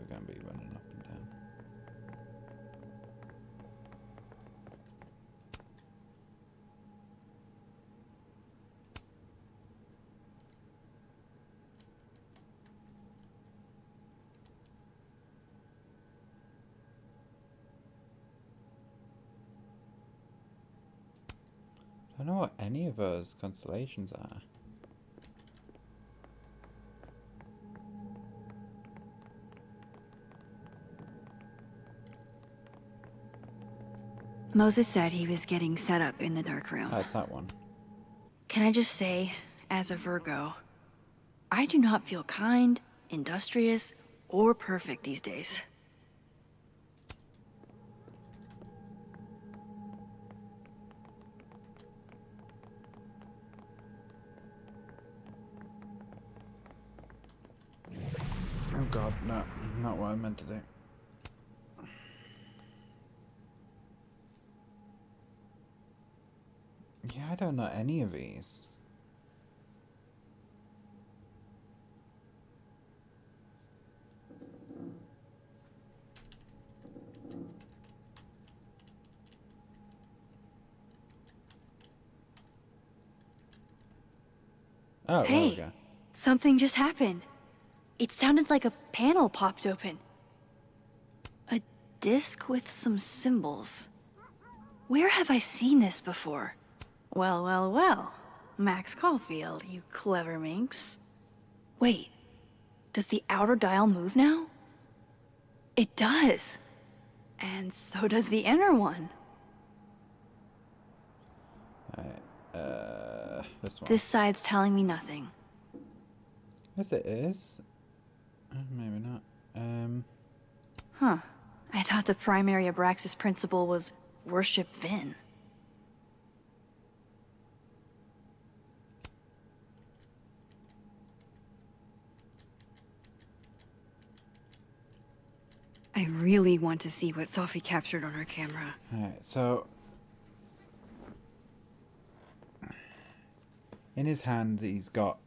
we're going to be running up and down. I don't know what any of those constellations are. Moses said he was getting set up in the Dark Realm. Oh, it's that one. Can I just say, as a Virgo, I do not feel kind, industrious, or perfect these days. Oh god, no, not what I meant to do. Yeah, I don't know any of these. Oh, there we Hey, go. something just happened. It sounded like a panel popped open. A disc with some symbols. Where have I seen this before? Well, well, well. Max Caulfield, you clever minx. Wait, does the outer dial move now? It does. And so does the inner one. This one. This side's telling me nothing. Yes, it is. Maybe not. Huh. I thought the primary Abraxas principle was worship Vin. I really want to see what Sophie captured on her camera. Alright, so in his hand he's got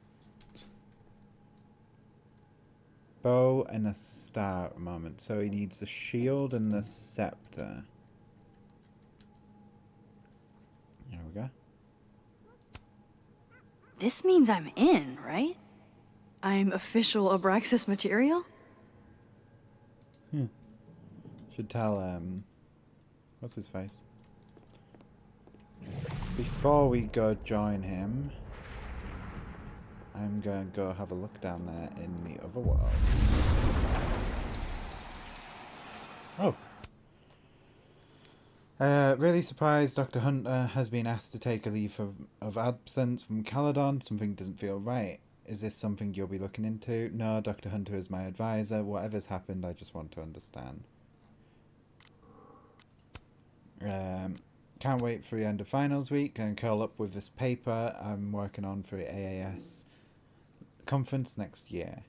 bow and a star at the moment, so he needs the shield and the scepter. There we go. This means I'm in, right? I'm official Abraxas material? Should tell what's his face? Before we go join him, I'm going to go have a look down there in the other world. Oh. Really surprised Dr. Hunter has been asked to take a leave of absence from Caledon. Something doesn't feel right. Is this something you'll be looking into? No, Dr. Hunter is my advisor. Whatever's happened, I just want to understand. Can't wait for the end of finals week and curl up with this paper I'm working on for the AAS conference next year.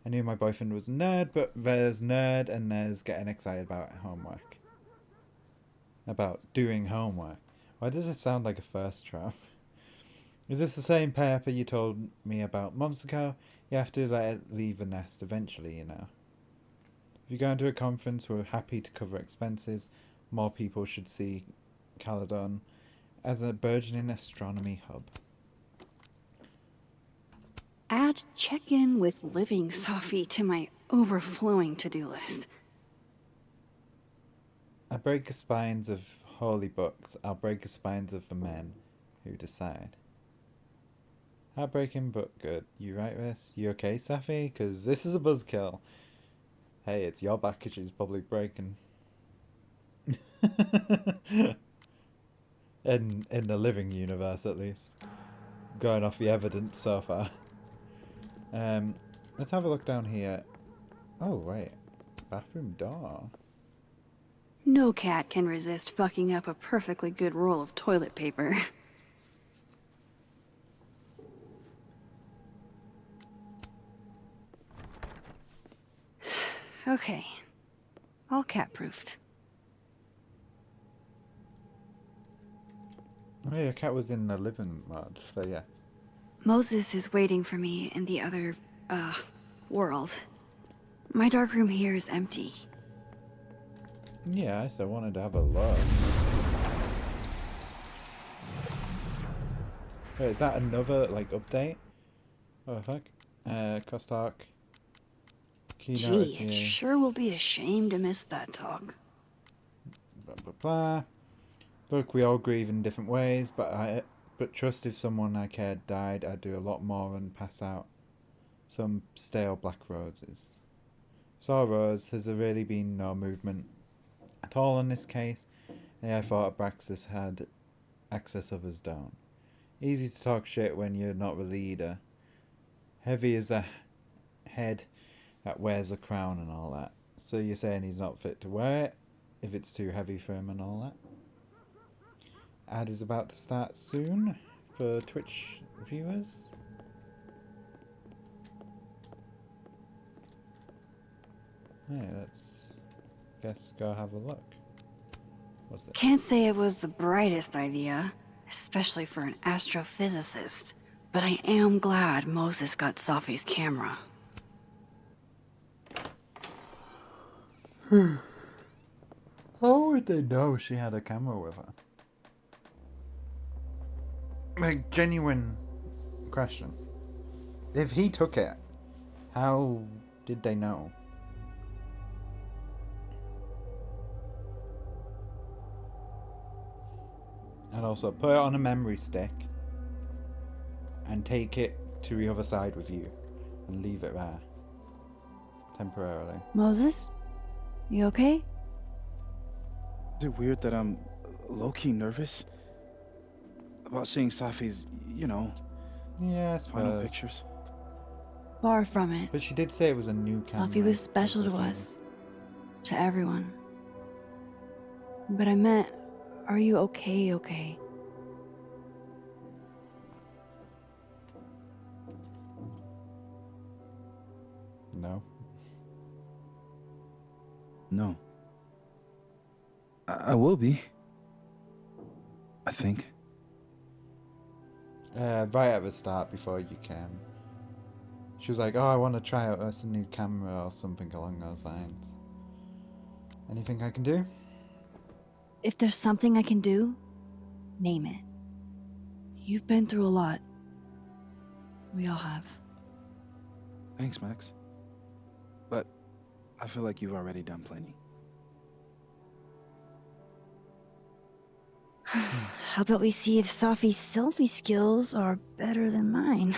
I knew my boyfriend was a nerd, but there's nerd and there's getting excited about homework. About doing homework. Why does it sound like a first trap? Is this the same paper you told me about months ago? You have to let it leave the nest eventually, you know. If you're going to a conference, we're happy to cover expenses. More people should see Caledon as a burgeoning astronomy hub. Add check-in with Living Sophie to my overflowing to-do list. I break the spines of holy books. I'll break the spines of the men who decide. Heartbreaking but good. You write this? You okay, Safi? Because this is a buzzkill. Hey, it's your package is probably breaking. in the living universe, at least. Going off the evidence so far. Let's have a look down here. Oh, wait. Bathroom door. No cat can resist fucking up a perfectly good roll of toilet paper. Okay. All cat-proofed. Oh, yeah, cat was in the living mode, so yeah. Moses is waiting for me in the other, world. My darkroom here is empty. Yes, I wanted to have a look. Wait, is that another, like, update? Oh, fuck. Crosstalk. Keynote Gee, it sure will be a shame to miss that talk. Blah, blah, blah. Look, we all grieve in different ways, but trust if someone I cared died, I'd do a lot more and pass out some stale black roses. Saw Rose, has there really been no movement at all in this case? I thought Abraxas had access, others don't. Easy to talk shit when you're not the leader. Heavy as a head that wears a crown and all that. So you're saying he's not fit to wear it, if it's too heavy for him and all that? Ad is about to start soon for Twitch viewers. Yeah, let's go have a look. What's it? Can't say it was the brightest idea, especially for an astrophysicist, but I am glad Moses got Safi's camera. How would they know she had a camera with her? Like, genuine question. If he took it, how did they know? And also, put it on a memory stick and take it to the other side with you and leave it there temporarily. Moses? You okay? Is it weird that I'm low-key nervous about seeing Safi's, you know, final pictures? Far from it. But she did say it was a new camera. Safi was special to us. To everyone. But I meant, are you okay? No. No. I will be. I think. Right at the start, before you came. She was like, oh, I want to try out a new camera or something along those lines. Anything I can do? If there's something I can do, name it. You've been through a lot. We all have. Thanks, Max. But I feel like you've already done plenty. How about we see if Safi's selfie skills are better than mine?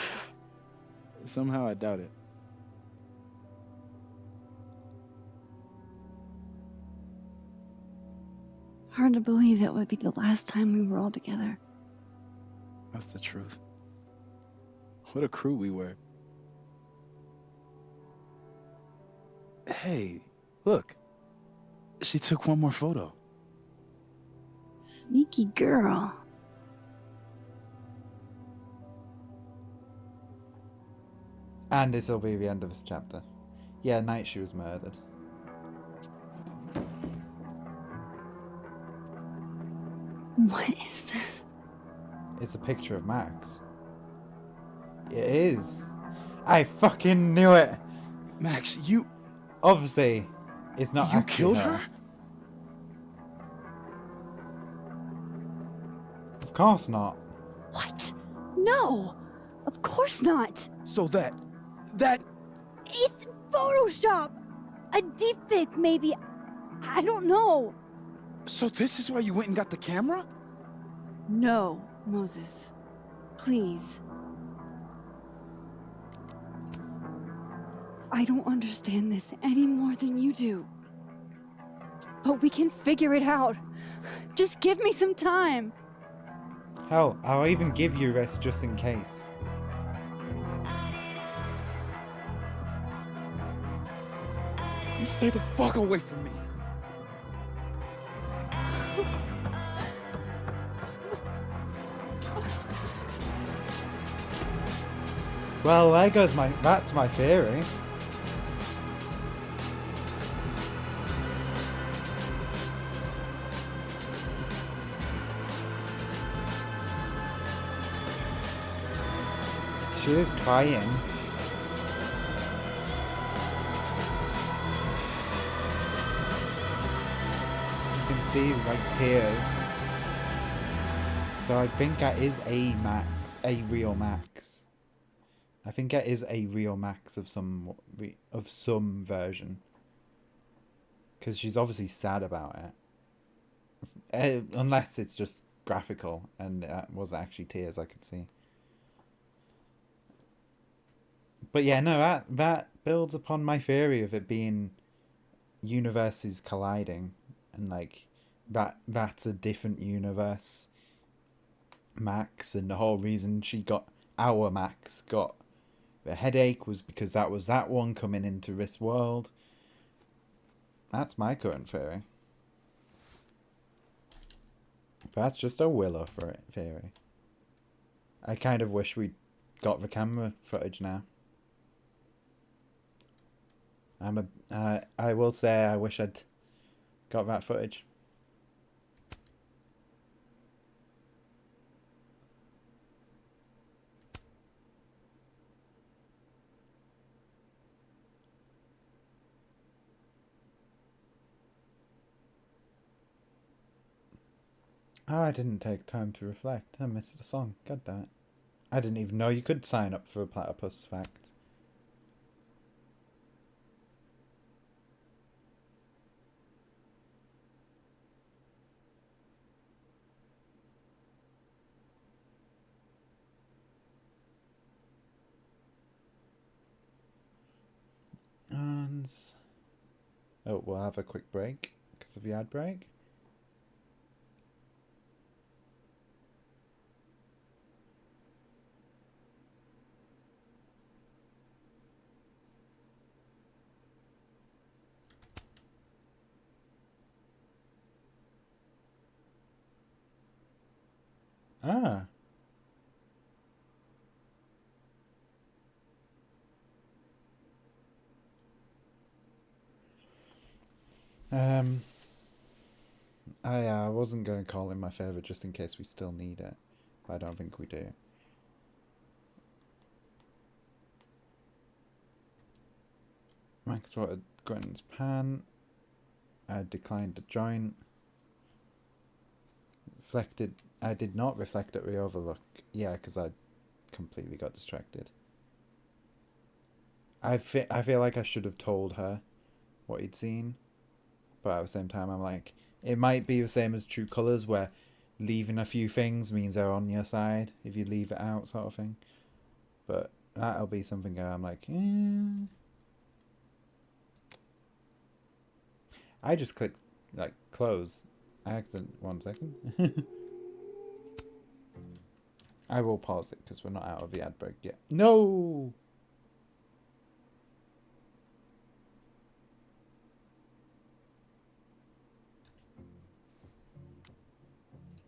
Somehow I doubt it. Hard to believe that would be the last time we were all together. That's the truth. What a crew we were. Hey, look. She took one more photo. Sneaky girl. And this will be the end of this chapter. Yeah, night she was murdered. What is this? It's a picture of Max. It is. I fucking knew it. Max, you... Obviously, it's not You actually killed her? Of course not. What? No! Of course not! So that... It's Photoshop! A deepfake, maybe. I don't know. So this is why you went and got the camera? No, Moses. Please. I don't understand this any more than you do. But we can figure it out. Just give me some time. Hell, I'll even give you this just in case. You stay the fuck away from me. Well, that's my theory. She is crying. can see like tears. So I think that is a real Max. I think that is a real Max of some version. Because she's obviously sad about it. Unless it's just graphical and it was actually tears I could see. But yeah, no, that builds upon my theory of it being universes colliding, and like that's a different universe Max, and the whole reason our Max got the headache was because that was that one coming into this world. That's my current theory. That's just a Willow theory. I kind of wish we'd got the camera footage now. I will say I wish I'd got that footage. Oh, I didn't take time to reflect. I missed the song. God damn it. I didn't even know you could sign up for a Platypus fact. And oh, we'll have a quick break because of the ad break. Ah. I wasn't going to call in my favour just in case we still need it, but I don't think we do. Max wanted Gwen's pan. I declined to join. Reflected. I did not reflect at the overlook. Yeah, because I completely got distracted. I feel like I should have told her what he'd seen, but at the same time, I'm like, it might be the same as True Colours, where leaving a few things means they're on your side if you leave it out, sort of thing. But that'll be something where I'm like, I just clicked like close. Accident. 1 second. I will pause it because we're not out of the ad break yet. No.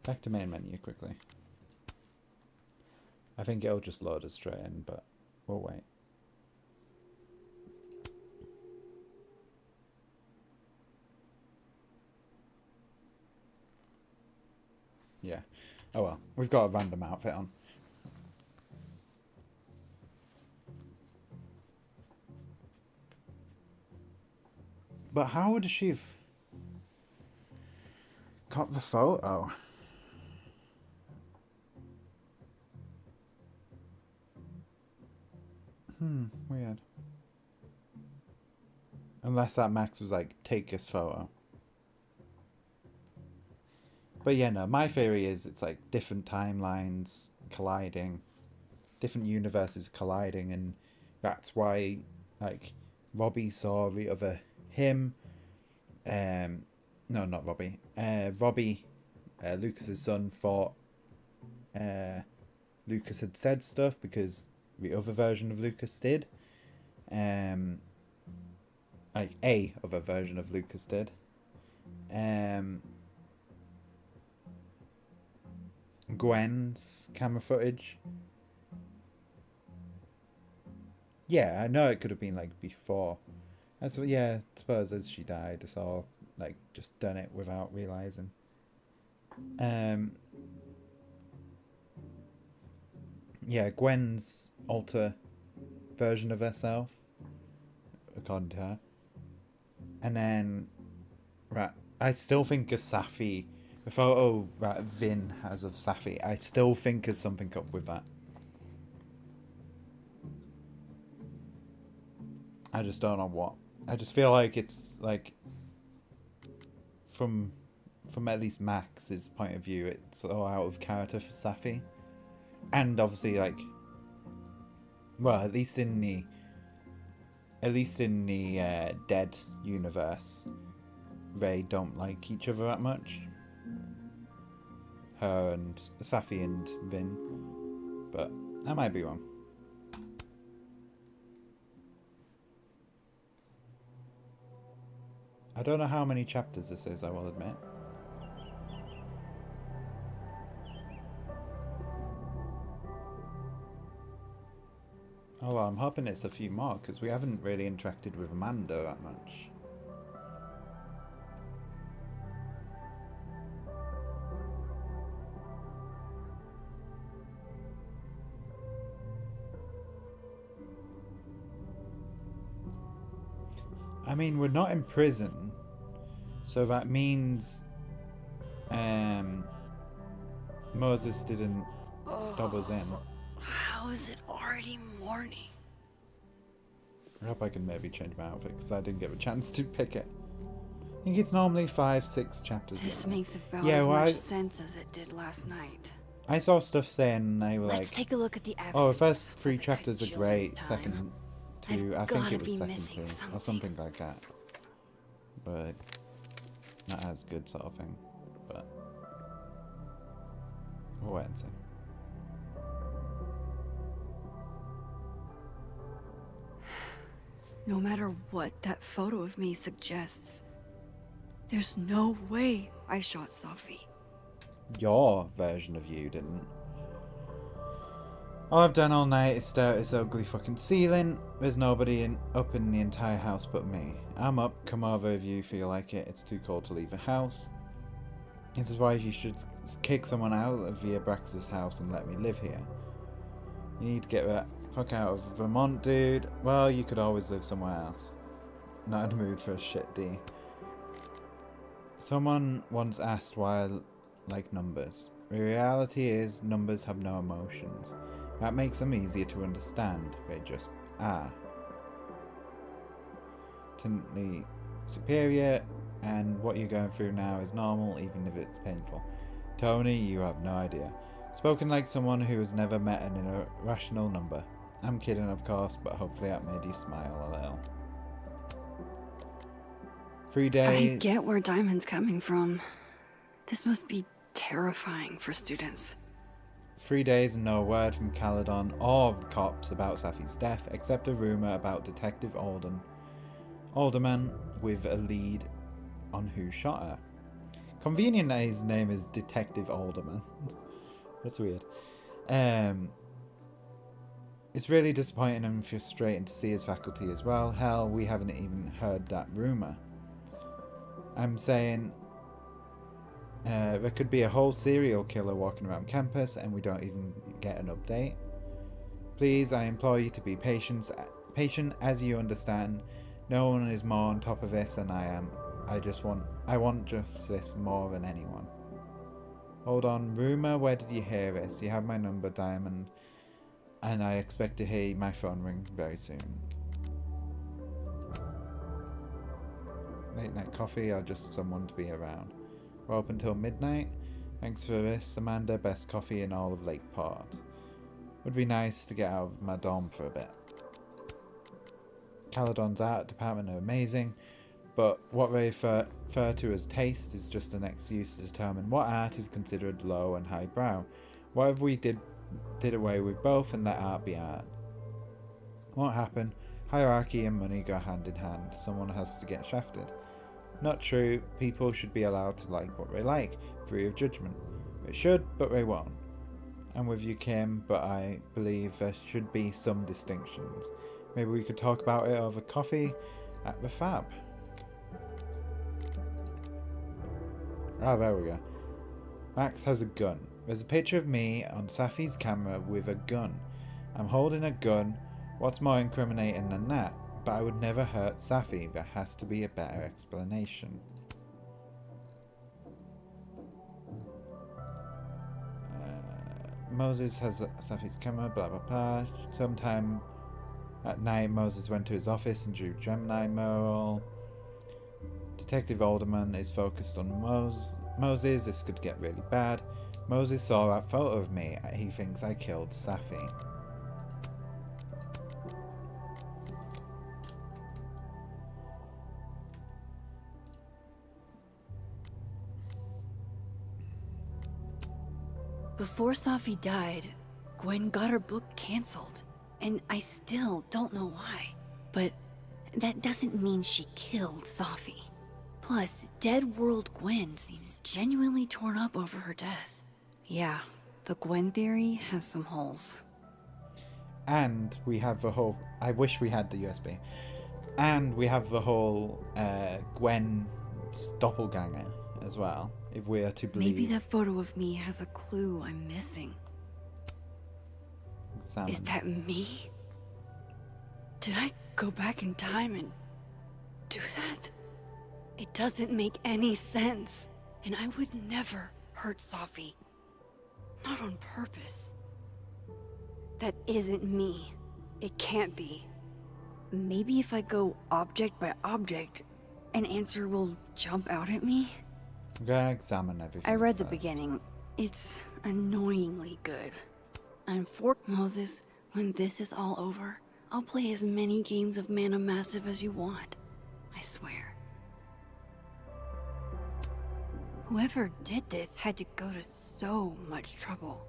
Back to main menu quickly. I think it'll just load us straight in, but we'll wait. Yeah. Oh well, we've got a random outfit on. But how would she have got the photo? Weird. Unless that Max was like, take this photo. But yeah, no, my theory is it's like different timelines colliding, different universes colliding, and that's why, like, Robbie saw the other him. No, not Robbie. Robbie, Lucas's son, thought Lucas had said stuff because the other version of Lucas did. Like, a other version of Lucas did. Gwen's camera footage. Yeah, I know it could have been like before. That's what, yeah, I suppose as she died, it's all like just done it without realizing. Yeah, Gwen's alter version of herself, according to her. And then I still think of Safi. The photo that Vin has of Safi, I still think there's something up with that. I just don't know what. I just feel like it's like from at least Max's point of view, it's so out of character for Safi. And obviously, like, well, at least in the Dead universe, they don't like each other that much. Her and Safi and Vin, but I might be wrong. I don't know how many chapters this is, I will admit. Oh well, I'm hoping it's a few more, because we haven't really interacted with Amanda that much. I mean, we're not in prison, so that means Moses didn't dob us in. How is it already morning? I hope I can maybe change my outfit because I didn't get a chance to pick it. I think it's normally 5-6 chapters. This makes about yeah, as well, much sense as it did last night. I saw stuff saying they were Let's like, take a look at the evidence. oh, the first 3 chapters are great, time. second 2, I I've think gotta it was be second missing 2, or something like that. But not as good sort of thing. But we'll wait and see. No matter what that photo of me suggests, there's no way I shot Safi. Your version of you didn't. All I've done all night is stare at this ugly fucking ceiling. There's nobody up in the entire house but me. I'm up, come over if you feel like it. It's too cold to leave the house. This is why you should kick someone out of the Abraxas house and let me live here. You need to get that fuck out of Vermont, dude. Well, you could always live somewhere else. Not in the mood for a shit D. Someone once asked why I like numbers. The reality is, numbers have no emotions. That makes them easier to understand. They just are. Totally superior, and what you're going through now is normal, even if it's painful. Tony, you have no idea. Spoken like someone who has never met an irrational number. I'm kidding, of course, but hopefully that made you smile a little. 3 days. I get where Diamond's coming from. This must be terrifying for students. 3 days and no word from Caledon or the cops about Safi's death, except a rumour about Detective Alderman with a lead on who shot her. Convenient that his name is Detective Alderman. That's weird. It's really disappointing and frustrating to see his faculty as well. Hell, we haven't even heard that rumour. I'm saying there could be a whole serial killer walking around campus and we don't even get an update. Please, I implore you to be patient as you understand. No one is more on top of this than I am. I want justice more than anyone. Hold on, rumour, where did you hear this? You have my number, Diamond, and I expect to hear my phone ring very soon. Late night coffee or just someone to be around? We're open till midnight. Thanks for this, Amanda. Best coffee in all of Lakeport. Would be nice to get out of my dorm for a bit. Caledon's art department are amazing, but what they refer to as taste is just an excuse to determine what art is considered low and highbrow. What if we did away with both and let art be art? Won't happen. Hierarchy and money go hand in hand. Someone has to get shafted. Not true. People should be allowed to like what they like, free of judgment. They should, but they won't. I'm with you, Kim, but I believe there should be some distinctions. Maybe we could talk about it over coffee at the Fab. Oh, there we go. Max has a gun. There's a picture of me on Safi's camera with a gun. I'm holding a gun. What's more incriminating than that? But I would never hurt Safi. There has to be a better explanation. Moses has Safi's camera, blah blah blah. Sometime at night, Moses went to his office and drew Gemini mural. Detective Alderman is focused on Moses. This could get really bad. Moses saw that photo of me. He thinks I killed Safi. Before Safi died, Gwen got her book cancelled, and I still don't know why. But that doesn't mean she killed Safi. Plus, Dead World Gwen seems genuinely torn up over her death. Yeah, the Gwen theory has some holes. And we have the whole... I wish we had the USB. And we have the whole Gwen's doppelganger as well, if we are to believe. Maybe that photo of me has a clue I'm missing. Salmon. Is that me? Did I go back in time and do that? It doesn't make any sense. And I would never hurt Safi. Not on purpose. That isn't me. It can't be. Maybe if I go object by object, an answer will jump out at me? I'm gonna examine everything. I read the first. beginning. It's annoyingly good. And for Moses, when this is all over, I'll play as many games of Mana Massive as you want. I swear. Whoever did this had to go to so much trouble.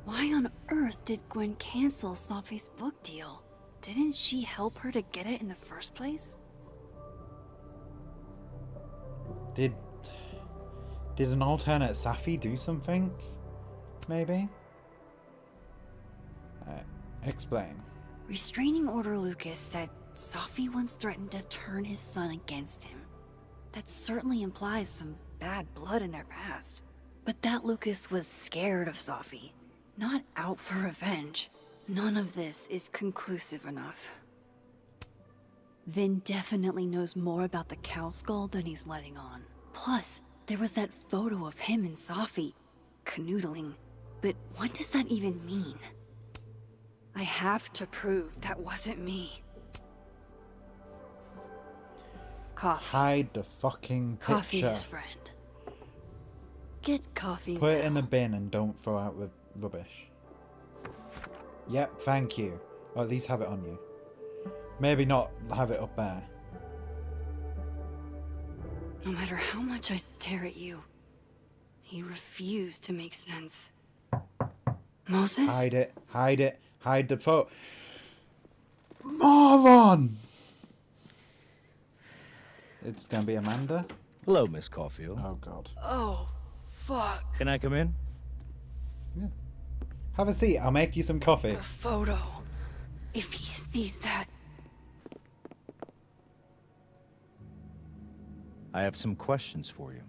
Why on earth did Gwen cancel Safi's book deal? Didn't she help her to get it in the first place? Did an alternate Safi do something? Maybe? Explain. Restraining Order Lucas said Safi once threatened to turn his son against him. That certainly implies some bad blood in their past. But that Lucas was scared of Safi, not out for revenge. None of this is conclusive enough. Vin definitely knows more about the cow skull than he's letting on. Plus, there was that photo of him and Safi canoodling. But what does that even mean? I have to prove that wasn't me. Coffee. Hide the fucking picture. Coffee is friend. Get coffee Put now. it in the bin and don't throw out the rubbish. Yep, thank you. Or at least have it on you. Maybe not have it up there. No matter how much I stare at you, he refused to make sense. Moses? Hide it. Hide it. Hide the photo. Moron! It's gonna be Amanda. Hello, Miss Caulfield. Oh, God. Oh, fuck. Can I come in? Yeah. Have a seat. I'll make you some coffee. The photo. If he sees that. I have some questions for you.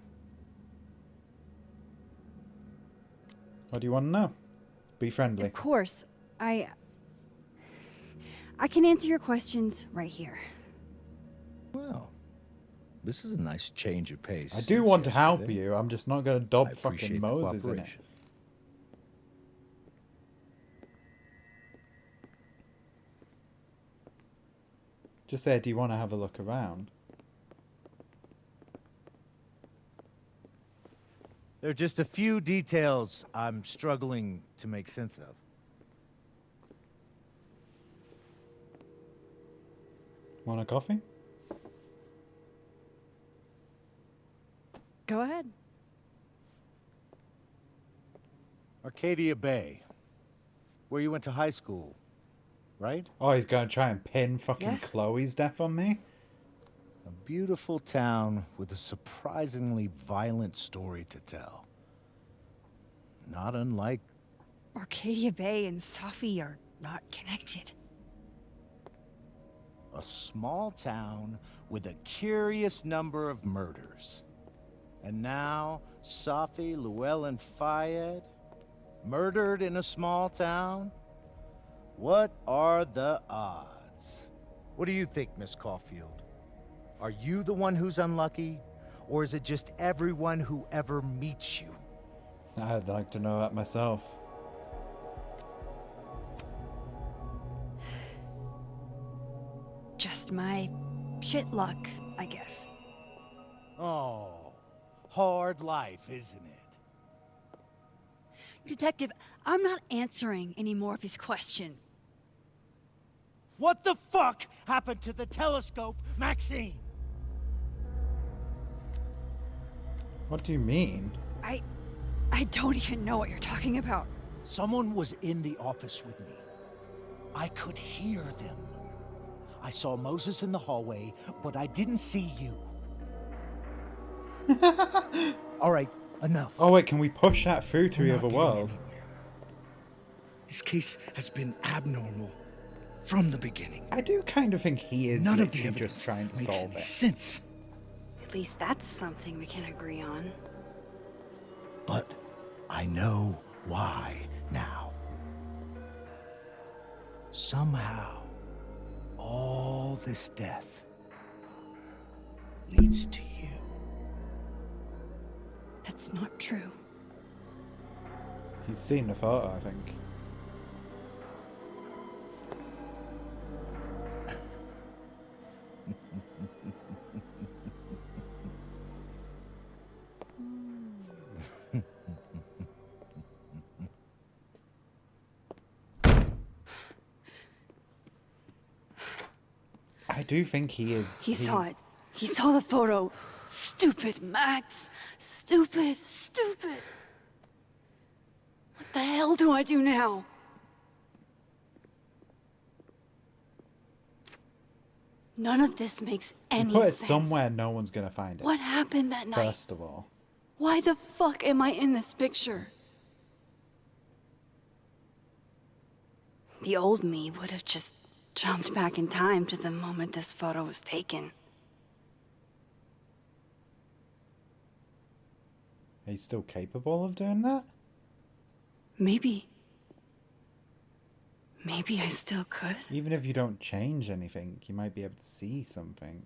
What do you want to know? Be friendly. Of course. I can answer your questions right here. Well, this is a nice change of pace. I do want to help you. I'm just not going to dob fucking Moses in it. Just say, do you want to have a look around? There are just a few details I'm struggling to make sense of. Want a coffee? Go ahead. Arcadia Bay, where you went to high school, right? Oh, he's going to try and pin fucking Yes. Chloe's death on me? A beautiful town with a surprisingly violent story to tell. Not unlike... Arcadia Bay and Safi are not connected. A small town with a curious number of murders. And now, Safi, Llewellyn Fayed, murdered in a small town? What are the odds? What do you think, Miss Caulfield? Are you the one who's unlucky? Or is it just everyone who ever meets you? I'd like to know that myself. Just my shit luck, I guess. Oh, hard life, isn't it? Detective, I'm not answering any more of his questions. What the fuck happened to the telescope, Maxine? What do you mean? I don't even know what you're talking about. Someone was in the office with me. I could hear them. I saw Moses in the hallway, but I didn't see you. All right, enough. Oh wait, can we push that through to the other world? This case has been abnormal from the beginning. I do kind of think he is None of the literally evidence just trying to makes solve any it. sense. At least that's something we can agree on. But I know why now. Somehow, all this death leads to you. That's not true. He's seen the photo, I think. I do think he is. He saw it. He saw the photo. Stupid, Max. Stupid, stupid. What the hell do I do now? None of this makes any Put it sense. somewhere no one's gonna find it. What happened that night? First of all. Why the fuck am I in this picture? The old me would have just jumped back in time to the moment this photo was taken. Are you still capable of doing that? Maybe. Maybe I still could. Even if you don't change anything, you might be able to see something.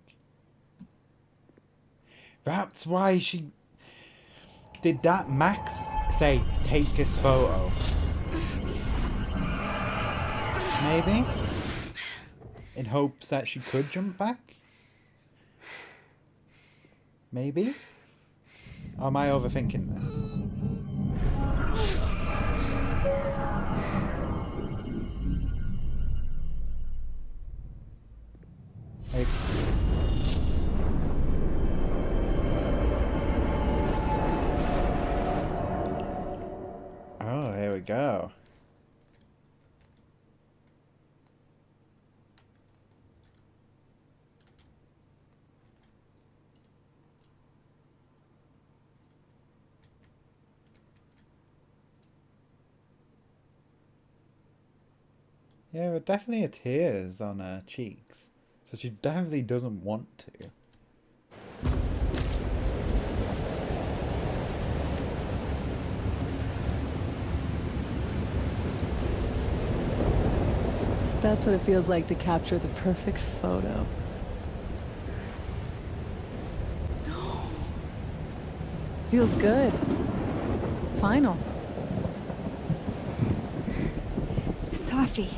That's why she... Did that Max say, take this photo? Maybe? In hopes that she could jump back? Maybe? Or am I overthinking this? Like, oh, here we go. Yeah, but definitely a tears on her cheeks. So she definitely doesn't want to. So that's what it feels like to capture the perfect photo. No. Feels good. Final. Sophie.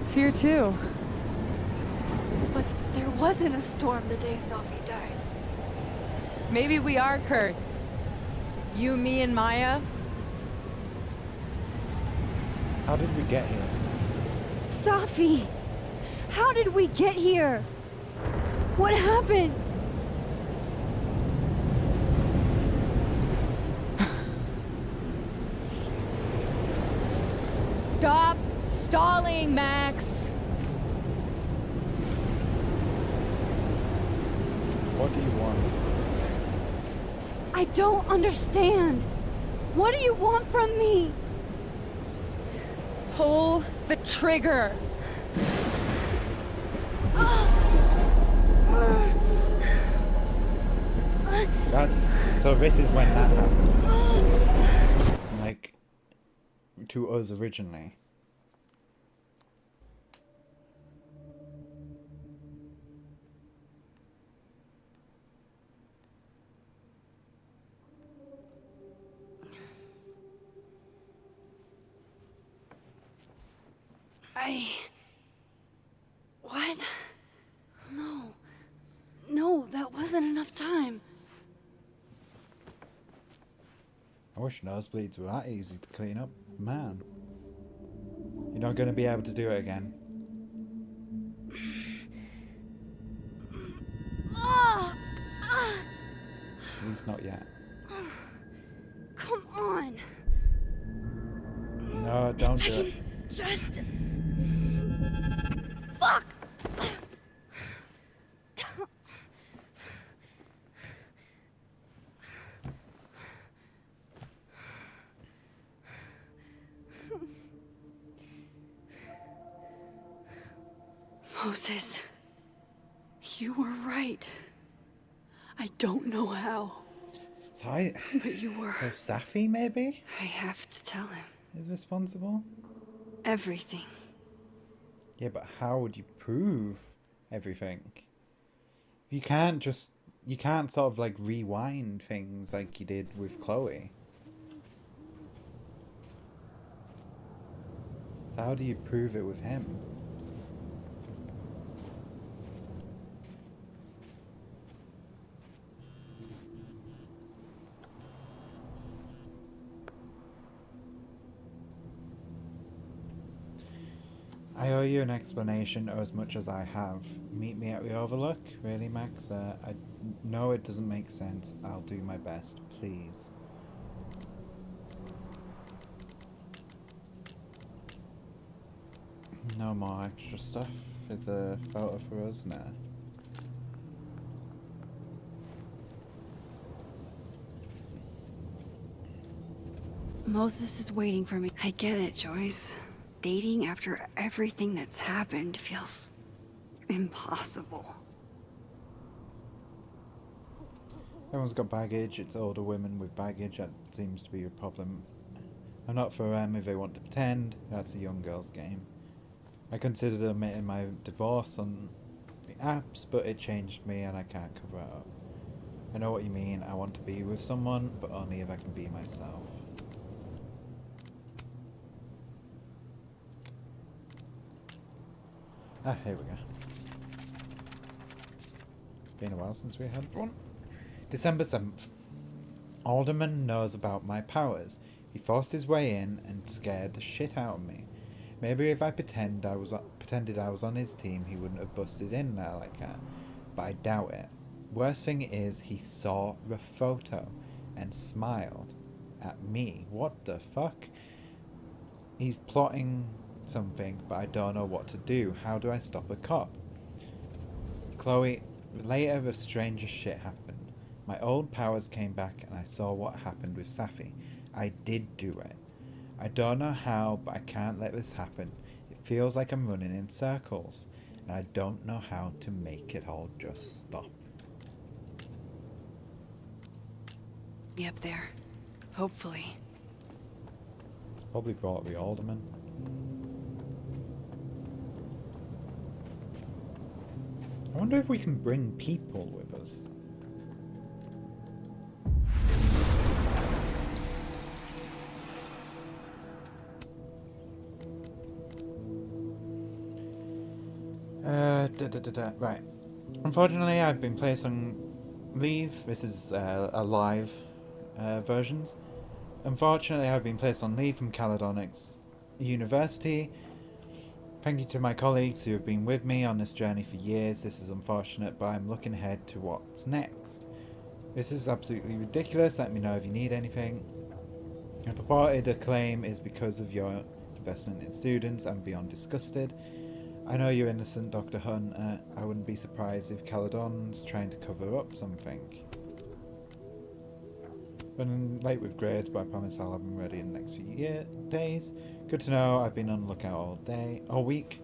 It's here too. But there wasn't a storm the day Sophie died. Maybe we are cursed. You, me, and Maya. How did we get here? Sophie! How did we get here? What happened? Stop stalling, Max! What do you want? I don't understand. What do you want from me? Pull the trigger. That's... So this is when that happened. Like, to us originally. What? No, that wasn't enough time. I wish nosebleeds were that easy to clean up. Man. You're not going to be able to do it again. At least not yet. Come on. No, don't do it. Just... Fuck! Moses, you were right. I don't know how. But you were. So Safi, maybe? I have to tell him. Is responsible? Everything. Yeah, but how would you prove everything? You can't sort of like rewind things like you did with Chloe. So how do you prove it with him? I owe you an explanation as much as I have. Meet me at the Overlook? Really, Max? I know it doesn't make sense. I'll do my best, please. No more extra stuff. There's a photo for us now. Moses is waiting for me. I get it, Joyce. Dating after everything that's happened feels impossible. Everyone's got baggage. It's older women with baggage. That seems to be a problem. I'm not for them if they want to pretend. That's a young girl's game. I considered admitting my divorce on the apps, but it changed me and I can't cover it up. I know what you mean. I want to be with someone, but only if I can be myself. Ah, here we go. Been a while since we had one. December 7th. Alderman knows about my powers. He forced his way in and scared the shit out of me. Maybe if I pretended I was on his team, he wouldn't have busted in there like that. But I doubt it. Worst thing is, he saw the photo and smiled at me. What the fuck? He's plotting something, but I don't know what to do. How do I stop a cop? Chloe, later the strangest shit happened. My old powers came back and I saw what happened with Safi. I did do it. I don't know how, but I can't let this happen. It feels like I'm running in circles, and I don't know how to make it all just stop. Yep, there. Hopefully. It's probably brought the alderman. I wonder if we can bring people with us. Right. Unfortunately, I've been placed on leave. This is a live versions. Unfortunately, I've been placed on leave from Caledonics University. Thank you to my colleagues who have been with me on this journey for years. This is unfortunate, but I'm looking ahead to what's next. This is absolutely ridiculous. Let me know if you need anything. A purported acclaim is because of your investment in students. I'm beyond disgusted. I know you're innocent, Dr. Hunt. I wouldn't be surprised if Caledon's trying to cover up something. Running late with grades, but I promise I'll have them ready in the next few days. Good to know. I've been on the lookout all week.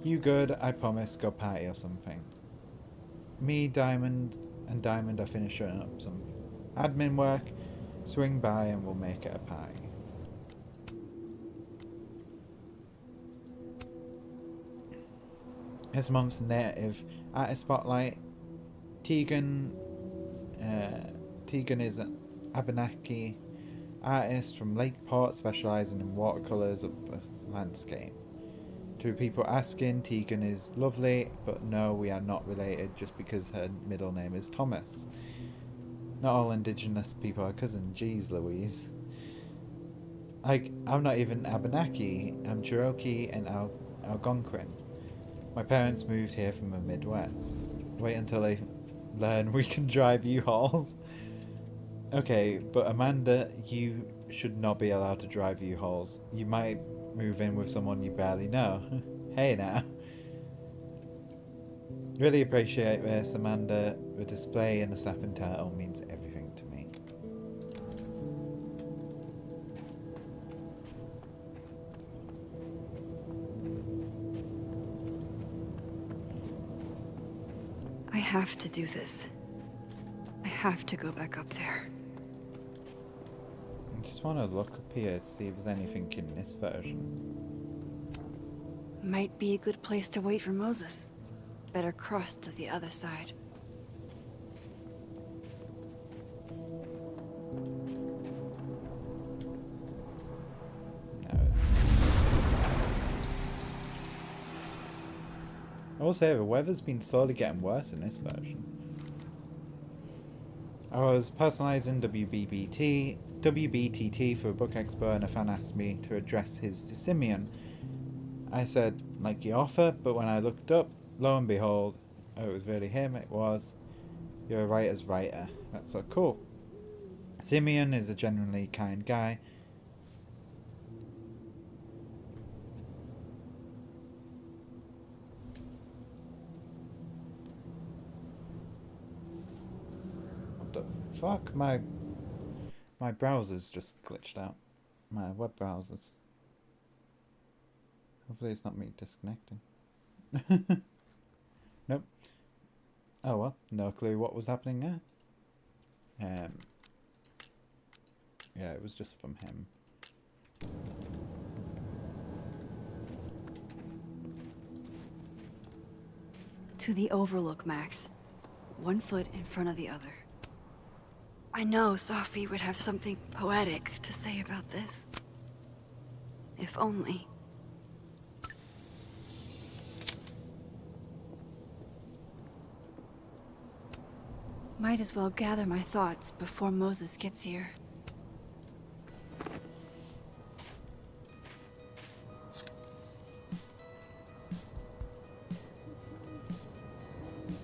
You good? I promise. Go party or something. Me, Diamond, and Diamond are finishing up some admin work. Swing by and we'll make it a party. This month's native artist spotlight. Tegan is an Abenaki artist from Lakeport, specialising in watercolours of the landscape. To people asking, Tegan is lovely, but no, we are not related just because her middle name is Thomas. Not all indigenous people are cousins. Jeez Louise. I'm not even Abenaki. I'm Cherokee and Algonquin. My parents moved here from the Midwest. Wait until they learn we can drive U-Hauls. Okay, but Amanda, you should not be allowed to drive U-Hauls. You might move in with someone you barely know. Hey now. Really appreciate this, Amanda. The display in the snapping turtle means everything to me. I have to do this. I have to go back up there. I just want to look up here to see if there's anything in this version. Might be a good place to wait for Moses. Better cross to the other side. No, it's... I will say the weather's been slowly getting worse in this version. I was personalizing WBTT for a book expo, and a fan asked me to address his to Simeon. I said, like your offer, but when I looked up, lo and behold, oh, it was really him. It was, you're a writer's writer. That's so cool. Simeon is a genuinely kind guy. What the fuck? My browser's just glitched out. My web browser's. Hopefully it's not me disconnecting. Nope. Oh well, no clue what was happening there. Yeah, it was just from him. To the overlook, Max. One foot in front of the other. I know Sophie would have something poetic to say about this. If only. Might as well gather my thoughts before Moses gets here.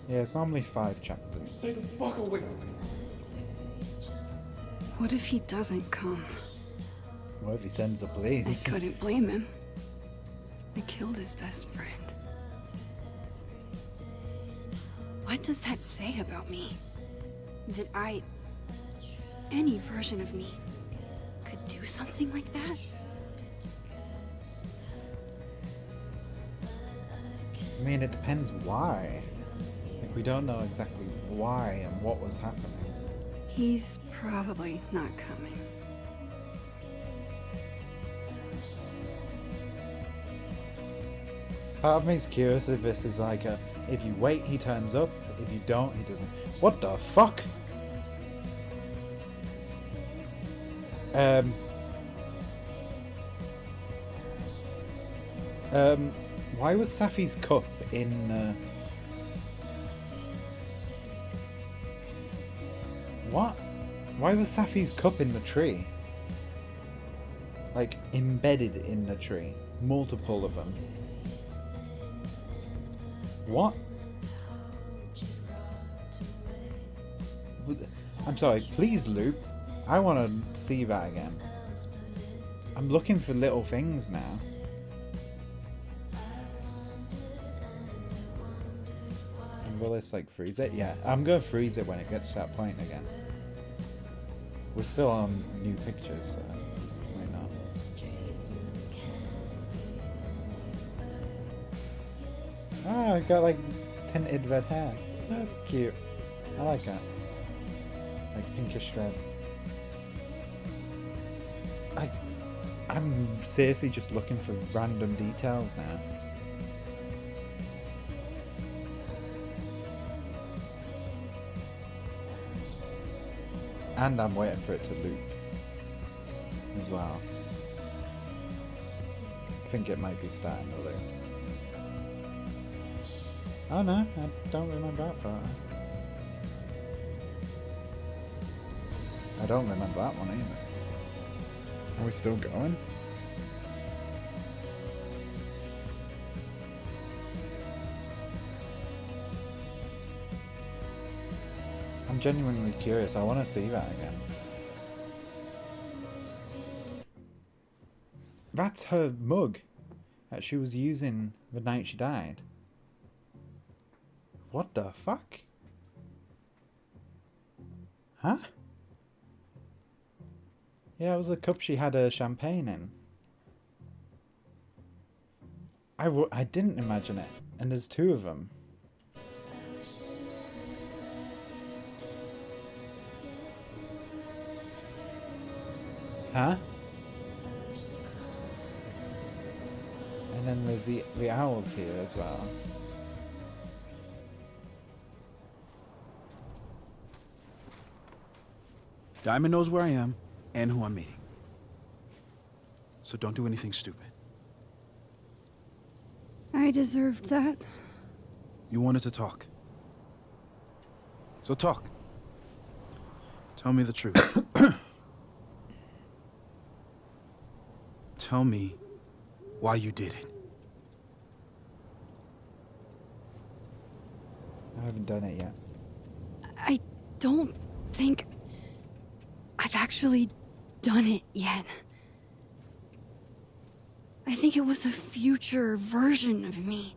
Yeah, it's normally 5 chapters. Stay the fuck away from me. What if he doesn't come? What if he sends the police? I couldn't blame him. I killed his best friend. What does that say about me? That any version of me, could do something like that? I mean, it depends why. Like, we don't know exactly why and what was happening. He's probably not coming. Part of me is curious if this is like a, if you wait, he turns up. If you don't, he doesn't. What the fuck? Why was Safi's cup in, What? Why was Safi's cup in the tree? Like, embedded in the tree. Multiple of them. What? I'm sorry, please loop. I want to see that again. I'm looking for little things now. And will this like freeze it? Yeah, I'm gonna freeze it when it gets to that point again. We're still on new pictures, so why not? Oh, I got like tinted red hair. That's cute. I like that. Like pinkish red. I'm seriously just looking for random details now. And I'm waiting for it to loop as well. I think it might be starting to loop. Oh no, I don't remember that part. I don't remember that one either. Are we still going? I'm genuinely curious. I want to see that again. That's her mug that she was using the night she died. What the fuck? Huh? Yeah, it was a cup she had her champagne in. I didn't imagine it. And there's two of them. Huh? And then there's the owls here as well. Diamond knows where I am and who I'm meeting. So don't do anything stupid. I deserved that. You wanted to talk. So talk. Tell me the truth. Tell me why you did it. I haven't done it yet. I don't think I've actually done it yet. I think it was a future version of me.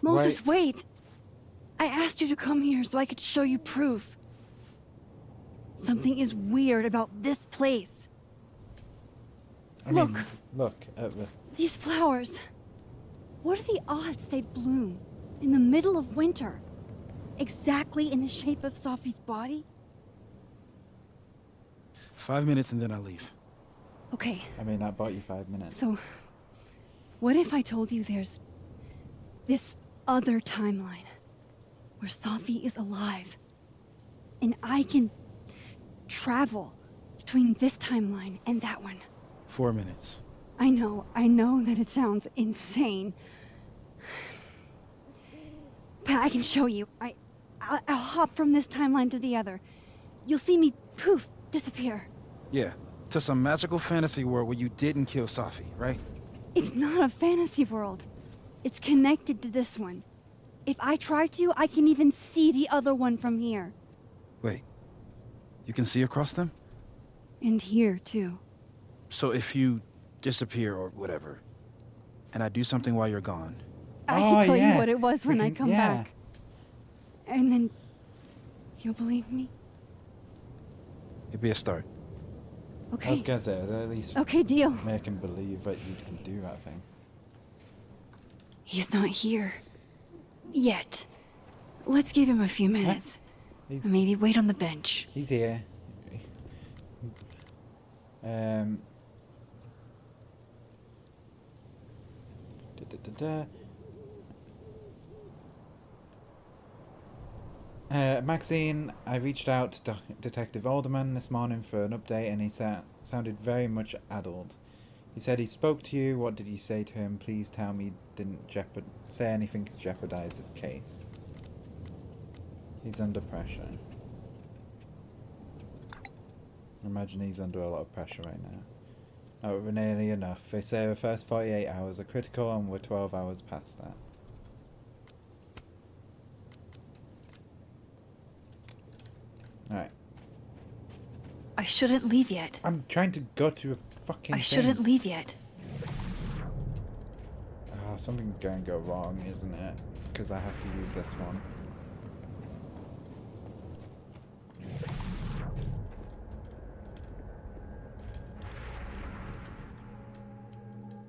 Moses, wait! I asked you to come here so I could show you proof. Something is weird about this place. Look. Look at the... These flowers. What are the odds they bloom in the middle of winter? Exactly in the shape of Sophie's body? 5 minutes and then I'll leave. Okay. I mean, that bought you 5 minutes. So, what if I told you there's this other timeline where Sophie is alive and I can travel between this timeline and that one? 4 minutes. I know that it sounds insane. But I can show you. I'll hop from this timeline to the other. You'll see me, poof, disappear. Yeah, to some magical fantasy world where you didn't kill Sophie, right? It's not a fantasy world. It's connected to this one. If I try to, I can even see the other one from here. Wait, you can see across them? And here, too. So if you disappear or whatever, and I do something while you're gone... I can tell you what it was when I come back. And then... you'll believe me? It'd be a start. Okay. I was gonna say, at least Okay, deal. make him believe that you can do that thing. He's not here. Yet. Let's give him a few minutes. Maybe wait on the bench. He's here. Maxine, I reached out to Detective Alderman this morning for an update and he sounded very much addled. He said he spoke to you. What did you say to him? Please tell me you didn't say anything to jeopardize this case. He's under pressure. I imagine he's under a lot of pressure right now. Oh, we're nearly enough. They say the first 48 hours are critical and we're 12 hours past that. Alright. I shouldn't leave yet. I'm trying to go to a fucking I thing. shouldn't leave yet. Oh, something's going to go wrong, isn't it? Because I have to use this one.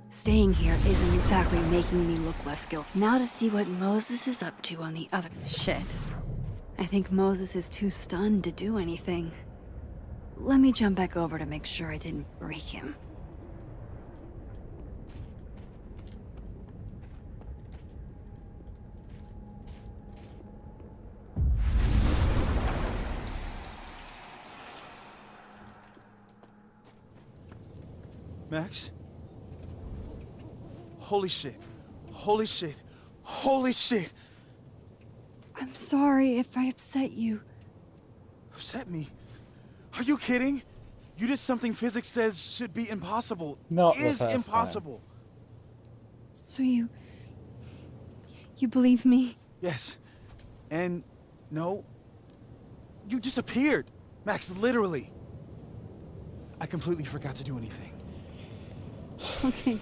Staying here isn't exactly making me look less skillful. Now to see what Moses is up to on the other... Shit. I think Moses is too stunned to do anything. Let me jump back over to make sure I didn't break him. Max? Holy shit. Holy shit. Holy shit! I'm sorry if I upset you. Upset me? Are you kidding? You did something physics says should be impossible. Not the is first time. impossible. So you believe me? Yes. And no, you disappeared, Max, literally. I completely forgot to do anything. Okay,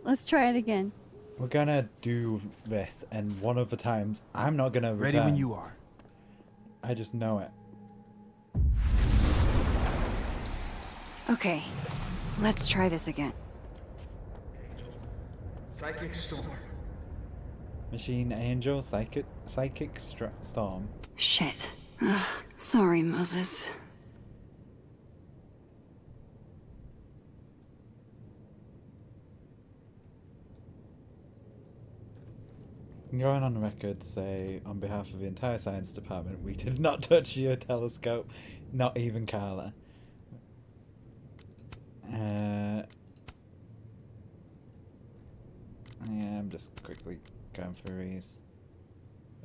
let's try it again. We're gonna do this, and one of the times I'm not gonna return. Ready when you are. I just know it. Okay, let's try this again. Psychic storm. Machine Angel, Psychic Storm. Shit. Sorry, Moses. I'm going on record to say, on behalf of the entire science department, we did not touch your telescope, not even Carla. Yeah, I'm just quickly going through these.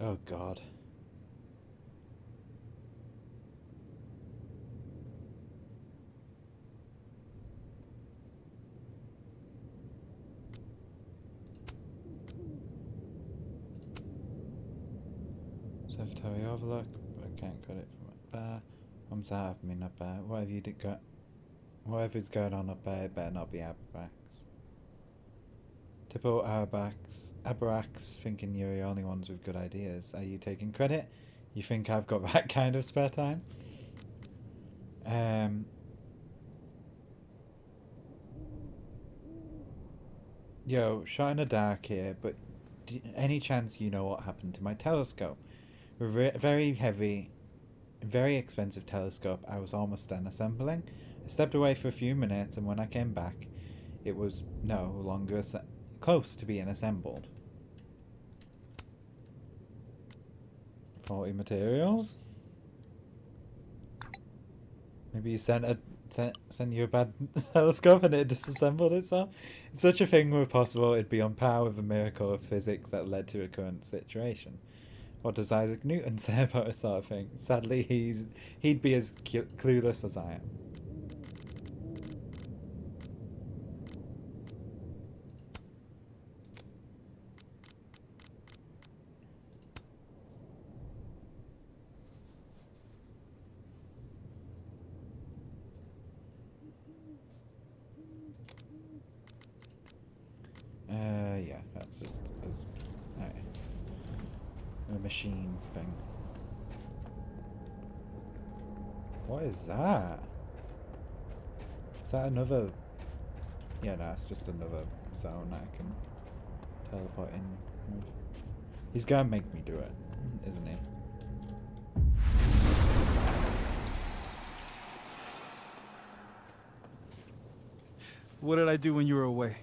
Oh god. Observatory Overlook, I can't cut it from up there. Comes out of me up there. Whatever's going on up there, it better not be Abrax. Typical Abrax thinking you're the only ones with good ideas. Are you taking credit? You think I've got that kind of spare time? Yo, shot in the dark here, but any chance you know what happened to my telescope? Very heavy, very expensive telescope I was almost done assembling. I stepped away for a few minutes, and when I came back, it was no longer close to being assembled. Faulty materials? Maybe you sent you a bad telescope and it disassembled itself? If such a thing were possible, it'd be on par with the miracle of physics that led to the current situation. What does Isaac Newton say about this sort of thing? Sadly, he'd be as clueless as I am. Yeah, that's just a machine thing. What is that? Is that another? Yeah, no, it's just another zone that I can teleport in with. He's gonna make me do it, isn't he? What did I do when you were away?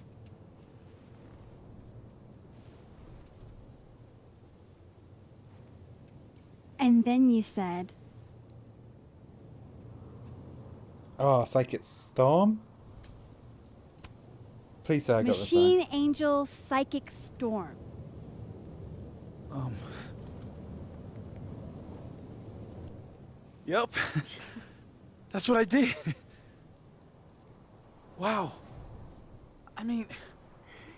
And then you said, Oh, Psychic Storm? Please say I got this right. Machine Angel Psychic Storm. Yep. That's what I did. Wow. I mean...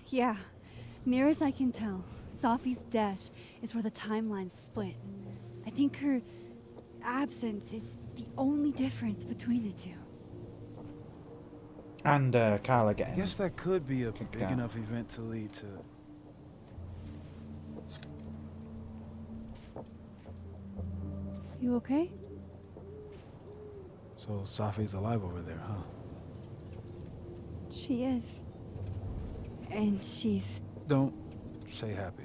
Yeah, near as I can tell, Safi's death is where the timelines split. I think her absence is the only difference between the two. And Carla getting. I guess that could be a big out. enough event to lead to... You okay? So Safi's alive over there, huh? She is. And she's... Don't say happy.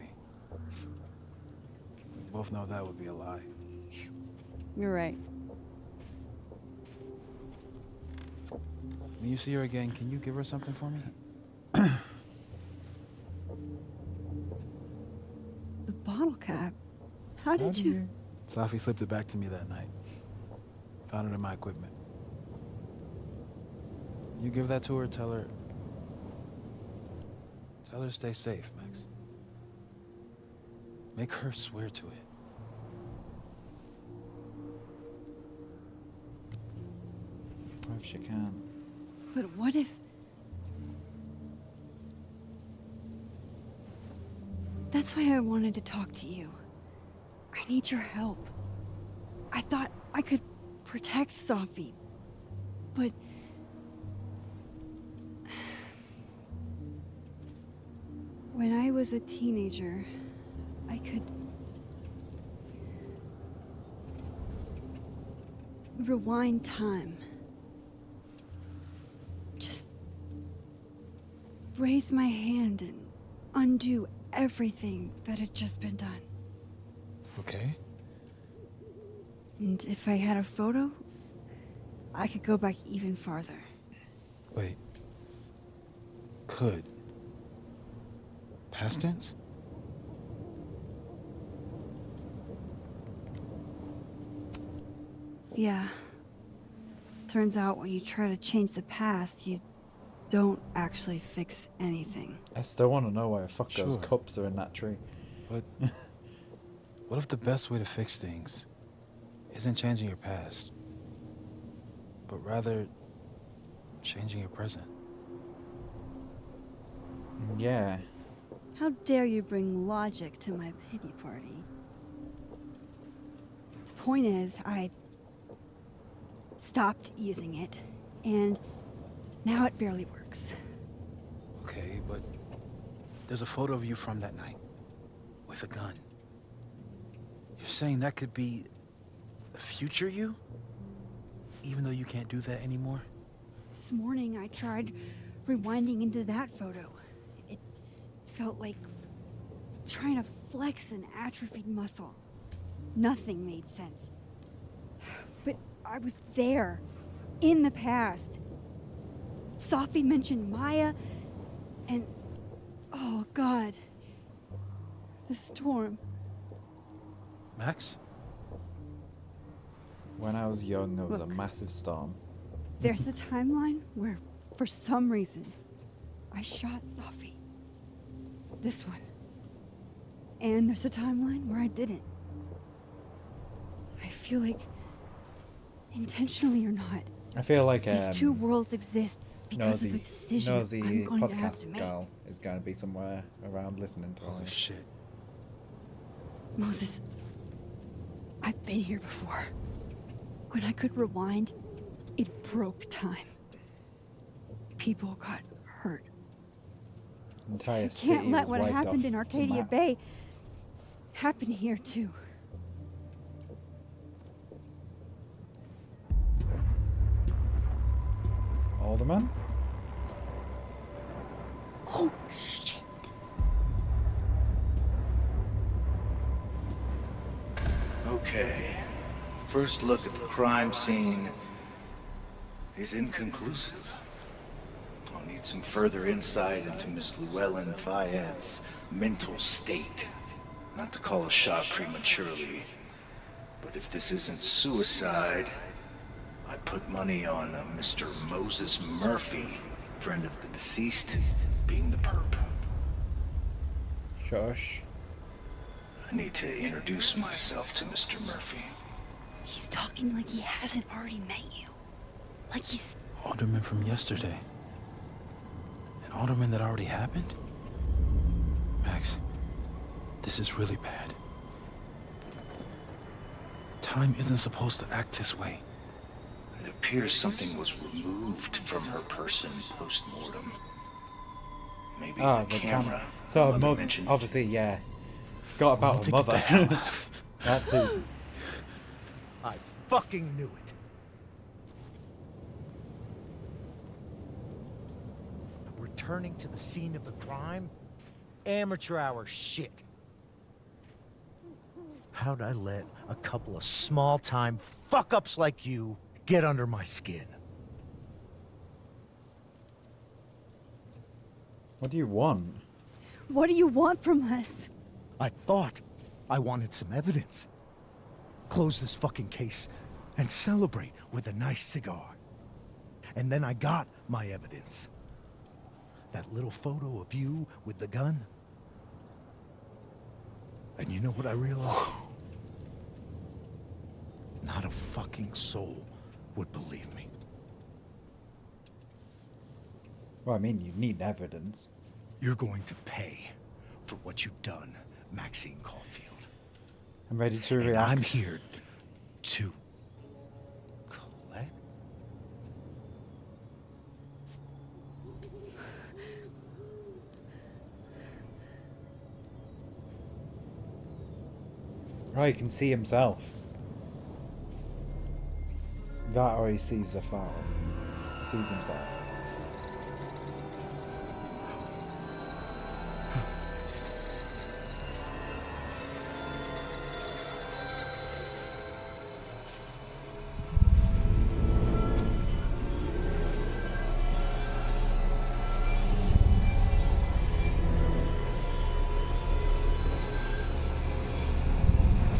We both know that would be a lie. You're right. When you see her again, can you give her something for me? The bottle cap? How did you... Safi slipped it back to me that night. Found it in my equipment. You give that to her, tell her to stay safe, Max. Make her swear to it. What if she can? But what if... That's why I wanted to talk to you. I need your help. I thought I could protect Sophie, but... When I was a teenager, I could... rewind time. Just raise my hand and undo everything that had just been done. Okay. And if I had a photo, I could go back even farther. Wait. Could. Past tense? Yeah. Turns out when you try to change the past, you don't actually fix anything. I still want to know why the fuck those Sure. cups are in that tree. But what if the best way to fix things isn't changing your past, but rather changing your present? Yeah. How dare you bring logic to my pity party? The point is, I stopped using it, and now it barely works. Okay, but there's a photo of you from that night with a gun. You're saying that could be a future you? Even though you can't do that anymore? This morning I tried rewinding into that photo. It felt like trying to flex an atrophied muscle. Nothing made sense. But I was there, in the past. Sophie mentioned Maya, and oh God, the storm. Max? When I was young, there was a Look. massive storm. There's a timeline where, for some reason, I shot Sophie. This one. And there's a timeline where I didn't. I feel like, intentionally or not, I feel like these two worlds exist because of a nosy, decision I'm nosy going to have to podcast make. girl is going to be somewhere around listening to Holy it. shit. Moses, I've been here before. When I could rewind, it broke time. People got hurt. Entire I city can't let was what wiped happened off in the Arcadia map. Bay happen here too. Alderman? Oh, shit. Okay. First look at the crime scene is inconclusive. I'll need some further insight into Miss Llewellyn Fayette's mental state. Not to call a shot prematurely, but if this isn't suicide, I'd put money on Mr. Moses Murphy, friend of the deceased, being the perp. Shush. I need to introduce myself to Mr. Murphy. He's talking like he hasn't already met you. Like he's... Alderman from yesterday. An alderman that already happened? Max, this is really bad. Time isn't supposed to act this way. It appears something was removed from her person post-mortem. Maybe the camera. So her Mother mother, mentioned. obviously, yeah. Forgot about her to get the hell mother. out of- That's who. I fucking knew it. Returning to the scene of the crime? Amateur hour shit. How'd I let a couple of small-time fuck-ups like you get under my skin? What do you want? What do you want from us? I thought I wanted some evidence. Close this fucking case and celebrate with a nice cigar. And then I got my evidence. That little photo of you with the gun. And you know what I realized? Not a fucking soul would believe me. Well, I mean, you need evidence. You're going to pay for what you've done, Maxine Caulfield. I'm ready to And react. I'm here to collect. Oh, he can see himself. That or he sees the flowers. He sees himself.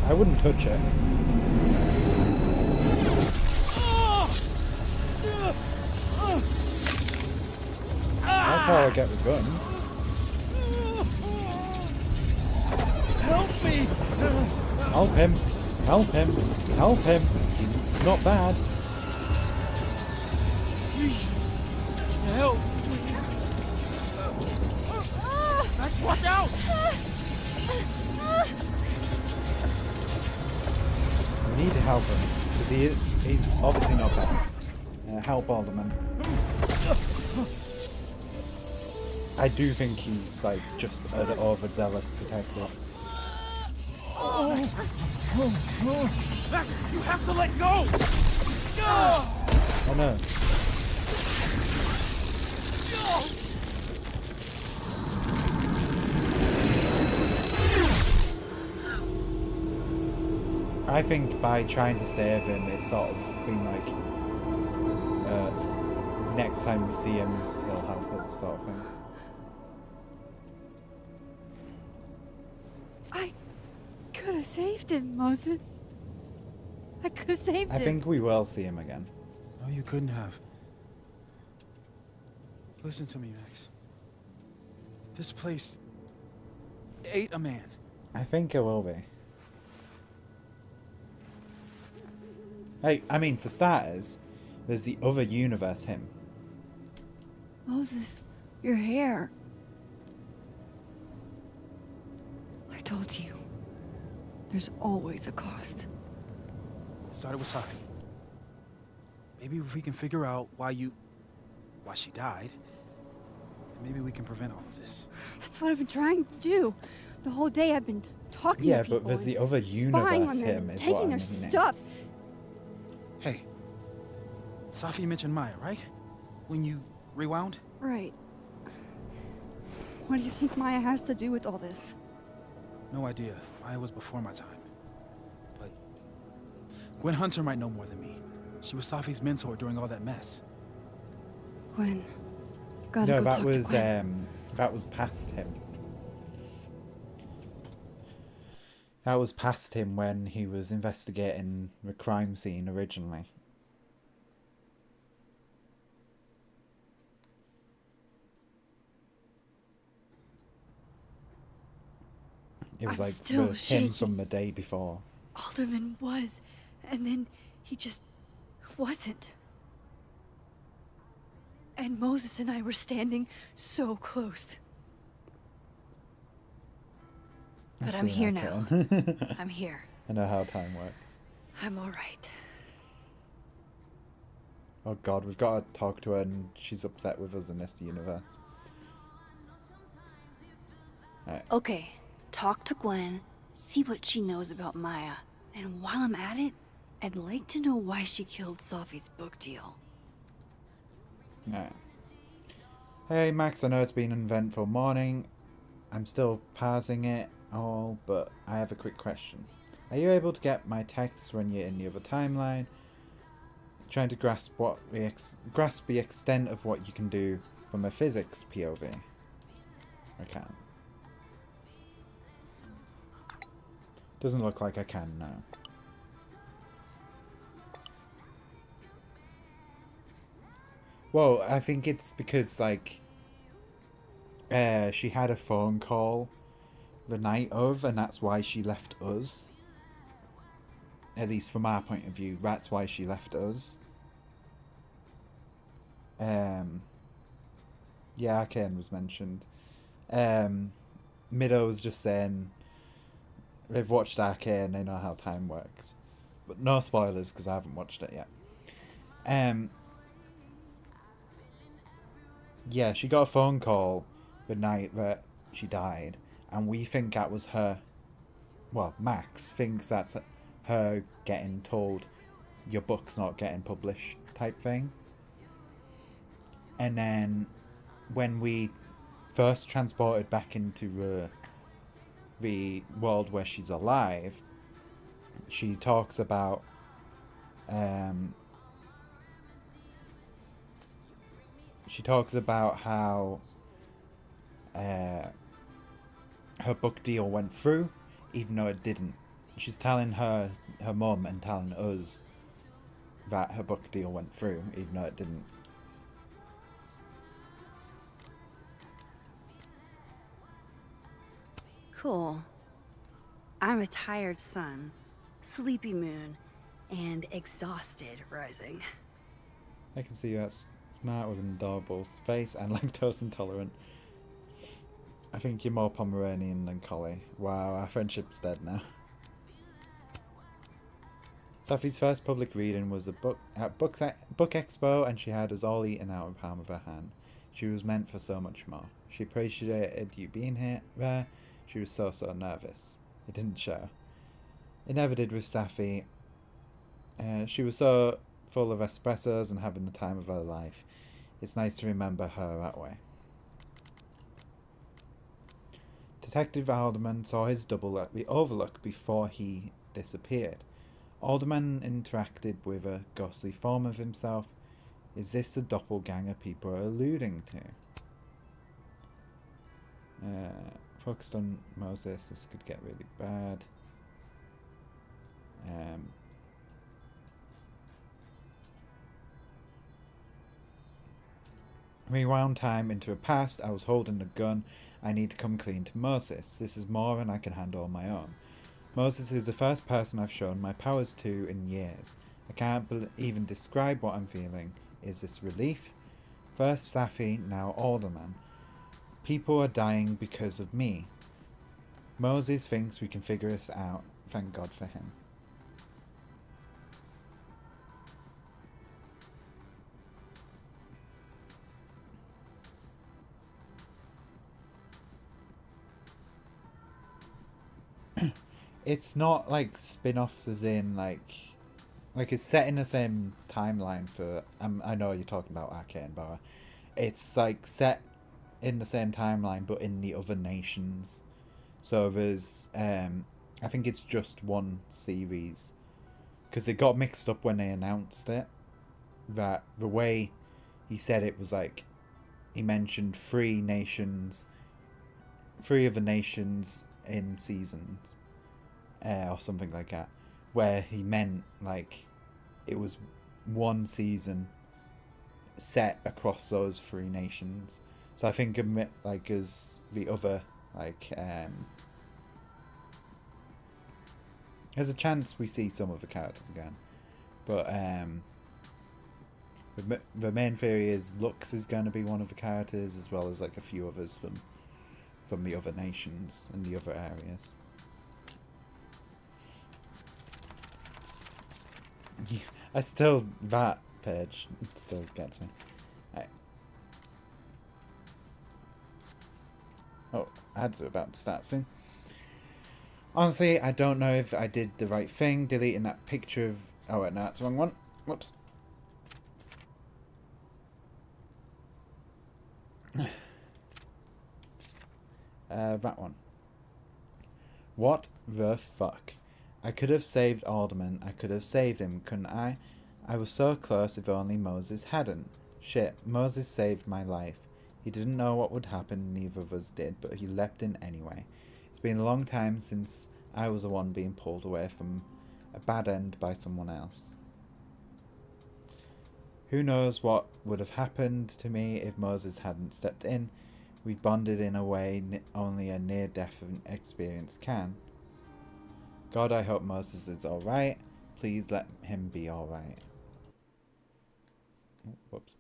I wouldn't touch it. That's how I get the gun. Help me! Help him! Help him! Help him! It's not bad. Help! Max, watch out! We need to help him because he's obviously not bad. Help Alderman. I do think he's like just an overzealous detective. Max, you have to let go! Oh no. I think by trying to save him, it's sort of been like, next time we see him, he'll help us, sort of thing. I could have saved him, Moses. I could have saved him. I think we will see him again. No, you couldn't have. Listen to me, Max. This place ate a man. I think it will be. Hey, I mean, for starters, there's the other universe him. Moses, your hair. I told you. There's always a cost. It started with Safi. Maybe if we can figure out why she died, maybe we can prevent all of this. That's what I've been trying to do. The whole day I've been talking Yeah, to people. but there's the other spying on universe them, him is taking what their I'm meaning. stuff. Hey, Safi mentioned Maya, right? When you rewound? Right. What do you think Maya has to do with all this? No idea. Maya was before my time. But Gwen Hunter might know more than me. She was Safi's mentor during all that mess. Gwen. Gotta No, go that talk was to Gwen. that was past him. That was past him when he was investigating the crime scene originally. It was I'm like still the him shaking. from the day before. Alderman was, and then he just wasn't. And Moses and I were standing so close. But I'm Actually, here I now. can. I'm here. I know how time works. I'm alright. Oh god, we've got to talk to her and she's upset with us in this universe. Alright. Okay, talk to Gwen, see what she knows about Maya, and while I'm at it, I'd like to know why she killed Sophie's book deal. Alright. Hey Max, I know it's been an eventful morning. I'm still parsing it all, but I have a quick question. Are you able to get my texts when you're in the other timeline? Trying to grasp grasp the extent of what you can do from a physics POV. I can. Doesn't look like I can now. Well, I think it's because like she had a phone call the night of, and that's why she left us. At least from our point of view, that's why she left us. Yeah, Arcane was mentioned. Mido was just saying they've watched Arcane, they know how time works. But no spoilers, because I haven't watched it yet. Yeah, she got a phone call the night that she died, and we think that was her. Well, Max thinks that's her getting told your book's not getting published type thing. And then when we first transported back into the world where she's alive, she talks about how her book deal went through, even though it didn't. She's telling her mum and telling us that her book deal went through, even though it didn't. Cool. I'm a tired sun, sleepy moon, and exhausted rising. I can see you as smart with an adorable face and lactose intolerant. I think you're more Pomeranian than Collie. Wow, our friendship's dead now. Sophie's first public reading was a book at Book Expo, and she had us all eaten out of the palm of her hand. She was meant for so much more. She appreciated you being there. She was so nervous. It didn't show. It never did with Safi. She was so full of espressos and having the time of her life. It's nice to remember her that way. Detective Alderman saw his double at the Overlook before he disappeared. Alderman interacted with a ghostly form of himself. Is this the doppelganger people are alluding to? Focused on Moses, this could get really bad. Rewound time into the past. I was holding the gun. I need to come clean to Moses. This is more than I can handle on my own. Moses is the first person I've shown my powers to in years. I can't even describe what I'm feeling. Is this relief? First Safi, now Alderman. People are dying because of me. Moses thinks we can figure this out. Thank God for him. It's not like spin-offs as in like it's set in the same timeline for I know you're talking about Arcane Bar. It's like set in the same timeline but in the other nations. So there's I think it's just one series, because it got mixed up when they announced it, that the way he said it was like he mentioned three other nations in seasons. Or something like that, where he meant like it was one season set across those three nations. So I think like as the other like there's a chance we see some of the characters again, but the main theory is Lux is going to be one of the characters, as well as like a few others from the other nations and the other areas. That page still gets me. Right. Oh, ads are about to start soon. Honestly, I don't know if I did the right thing deleting that picture of... Oh, wait, no, that's the wrong one. Whoops. That one. What the fuck? I could have saved Alderman. I could have saved him, couldn't I? I was so close if only Moses hadn't. Shit, Moses saved my life. He didn't know what would happen, neither of us did, but he leapt in anyway. It's been a long time since I was the one being pulled away from a bad end by someone else. Who knows what would have happened to me if Moses hadn't stepped in. We bonded in a way only a near-death experience can. God, I hope Moses is alright. Please let him be alright. Oh, whoops.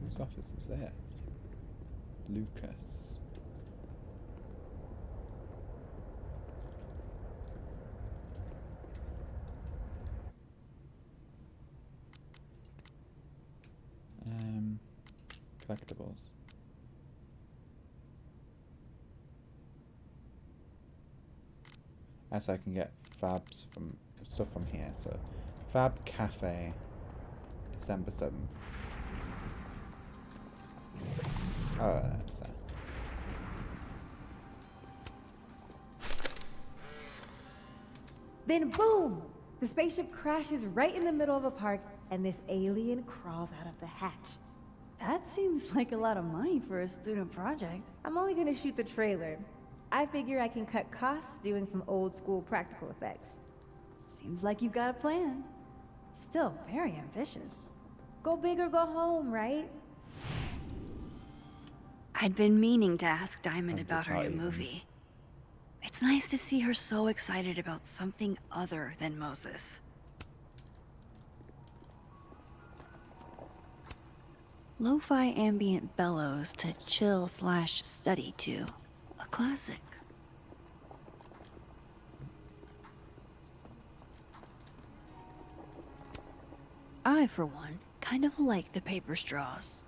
Whose office is this? Lucas. Collectibles. As I can get fabs from stuff from here, so Fab Cafe, December 7th. Oh, that's that. Then boom! The spaceship crashes right in the middle of a park, and this alien crawls out of the hatch. That seems like a lot of money for a student project. I'm only gonna shoot the trailer. I figure I can cut costs doing some old school practical effects. Seems like you've got a plan. Still very ambitious. Go big or go home, right? I'd been meaning to ask Diamond I'm about just her not new even- movie. It's nice to see her so excited about something other than Moses. Lo-fi ambient bellows to chill/study to. A classic. I, for one, kind of like the paper straws.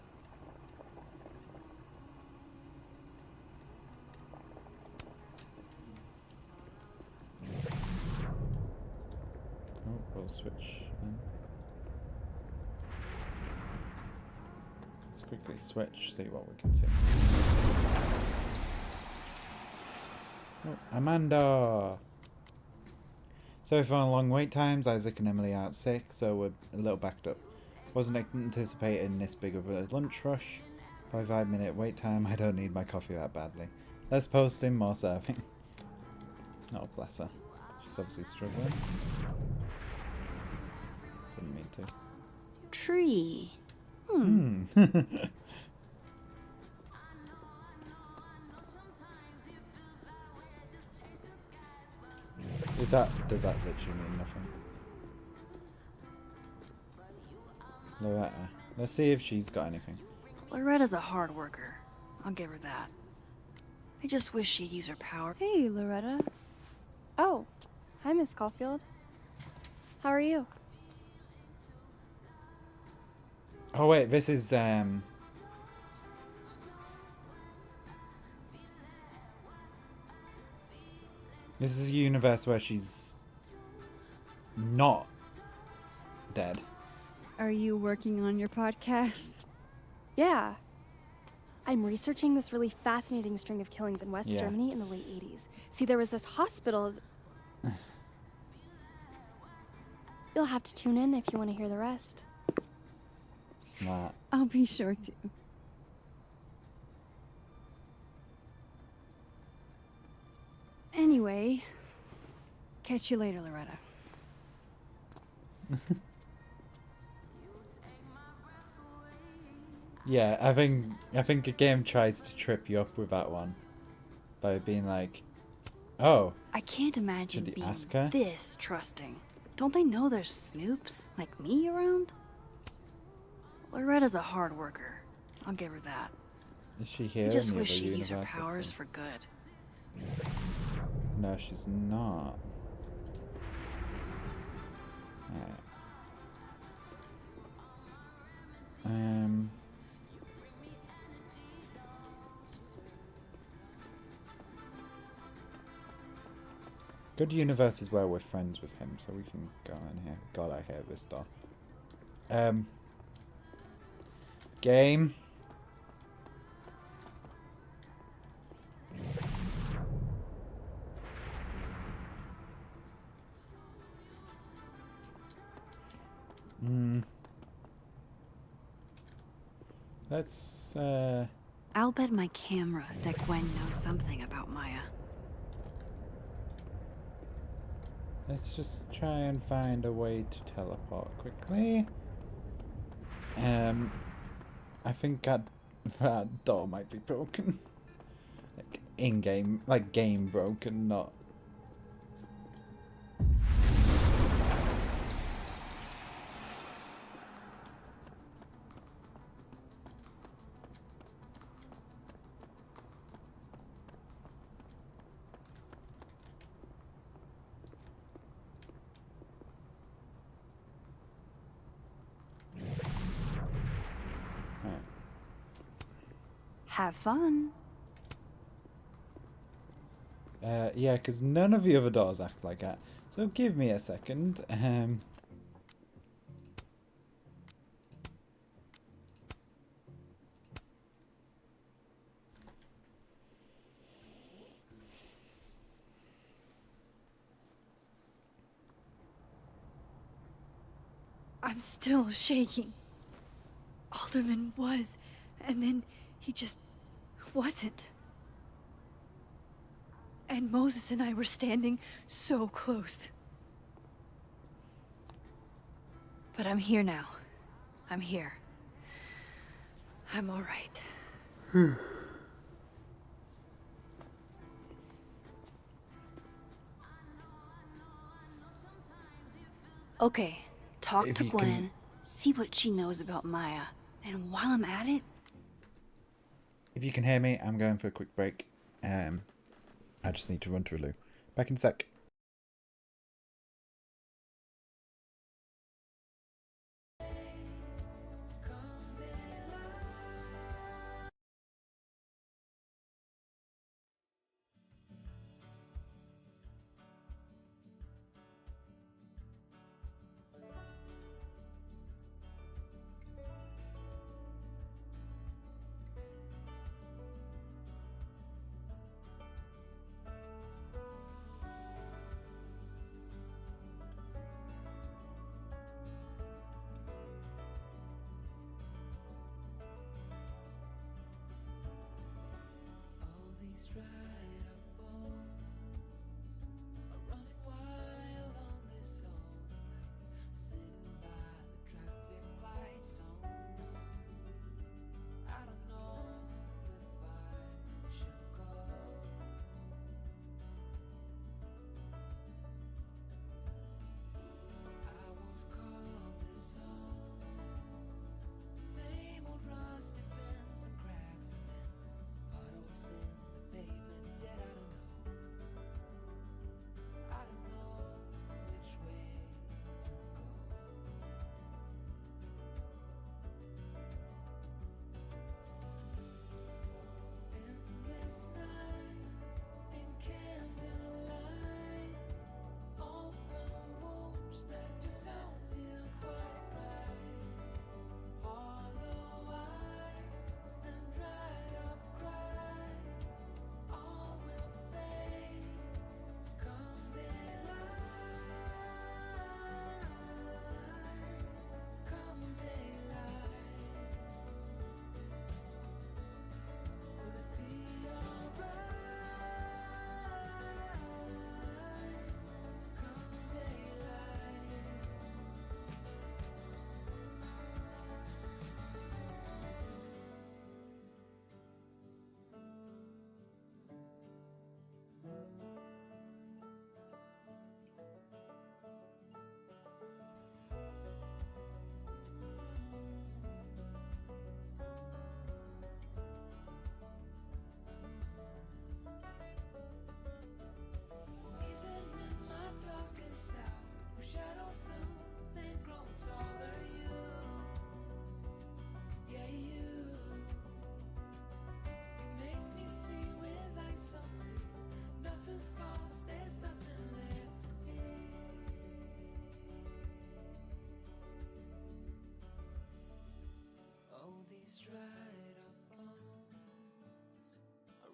Oh, we'll switch. Let's quickly switch, see what we can see. Oh, Amanda! So we found long wait times. Isaac and Emily are out sick, so we're a little backed up. Wasn't anticipating this big of a lunch rush. 5-minute wait time. I don't need my coffee that badly. Less posting, more serving. Oh, bless her. She's obviously struggling. Didn't mean to. Tree. Does that literally mean nothing? Loretta. Let's see if she's got anything. Loretta's a hard worker. I'll give her that. I just wish she'd use her power. Hey, Loretta. Oh, hi, Miss Caulfield. How are you? Oh wait, this is this is a universe where she's not dead. Are you working on your podcast? Yeah. I'm researching this really fascinating string of killings in West Yeah. Germany in the late 80s. See, there was this hospital. You'll have to tune in if you want to hear the rest. Smart. I'll be sure to. Anyway, catch you later, Loretta. Yeah, I think a game tries to trip you up with that one by being like, oh, I can't imagine Should you being ask her? this trusting. Don't they know there's snoops like me around? Loretta's a hard worker. I'll give her that. is she here I just in the wish other she'd use her universe? Let's powers see. for good. No, she's not. Alright. Good universe is where we're friends with him, so we can go in here. God, I hate this door. Game. Let's I'll bet my camera that Gwen knows something about Maya. Let's just try and find a way to teleport quickly. I think that door might be broken. Like in-game, like game broken, not... Have fun. Yeah, because none of the other doors act like that. So give me a second. I'm still shaking. Alderman was, and then he just wasn't. And Moses and I were standing so close. But I'm here now. I'm here. I'm all right. Okay, talk to Gwen, see what she knows about Maya, and while I'm at it... If you can hear me, I'm going for a quick break. I just need to run to a loo. Back in a sec.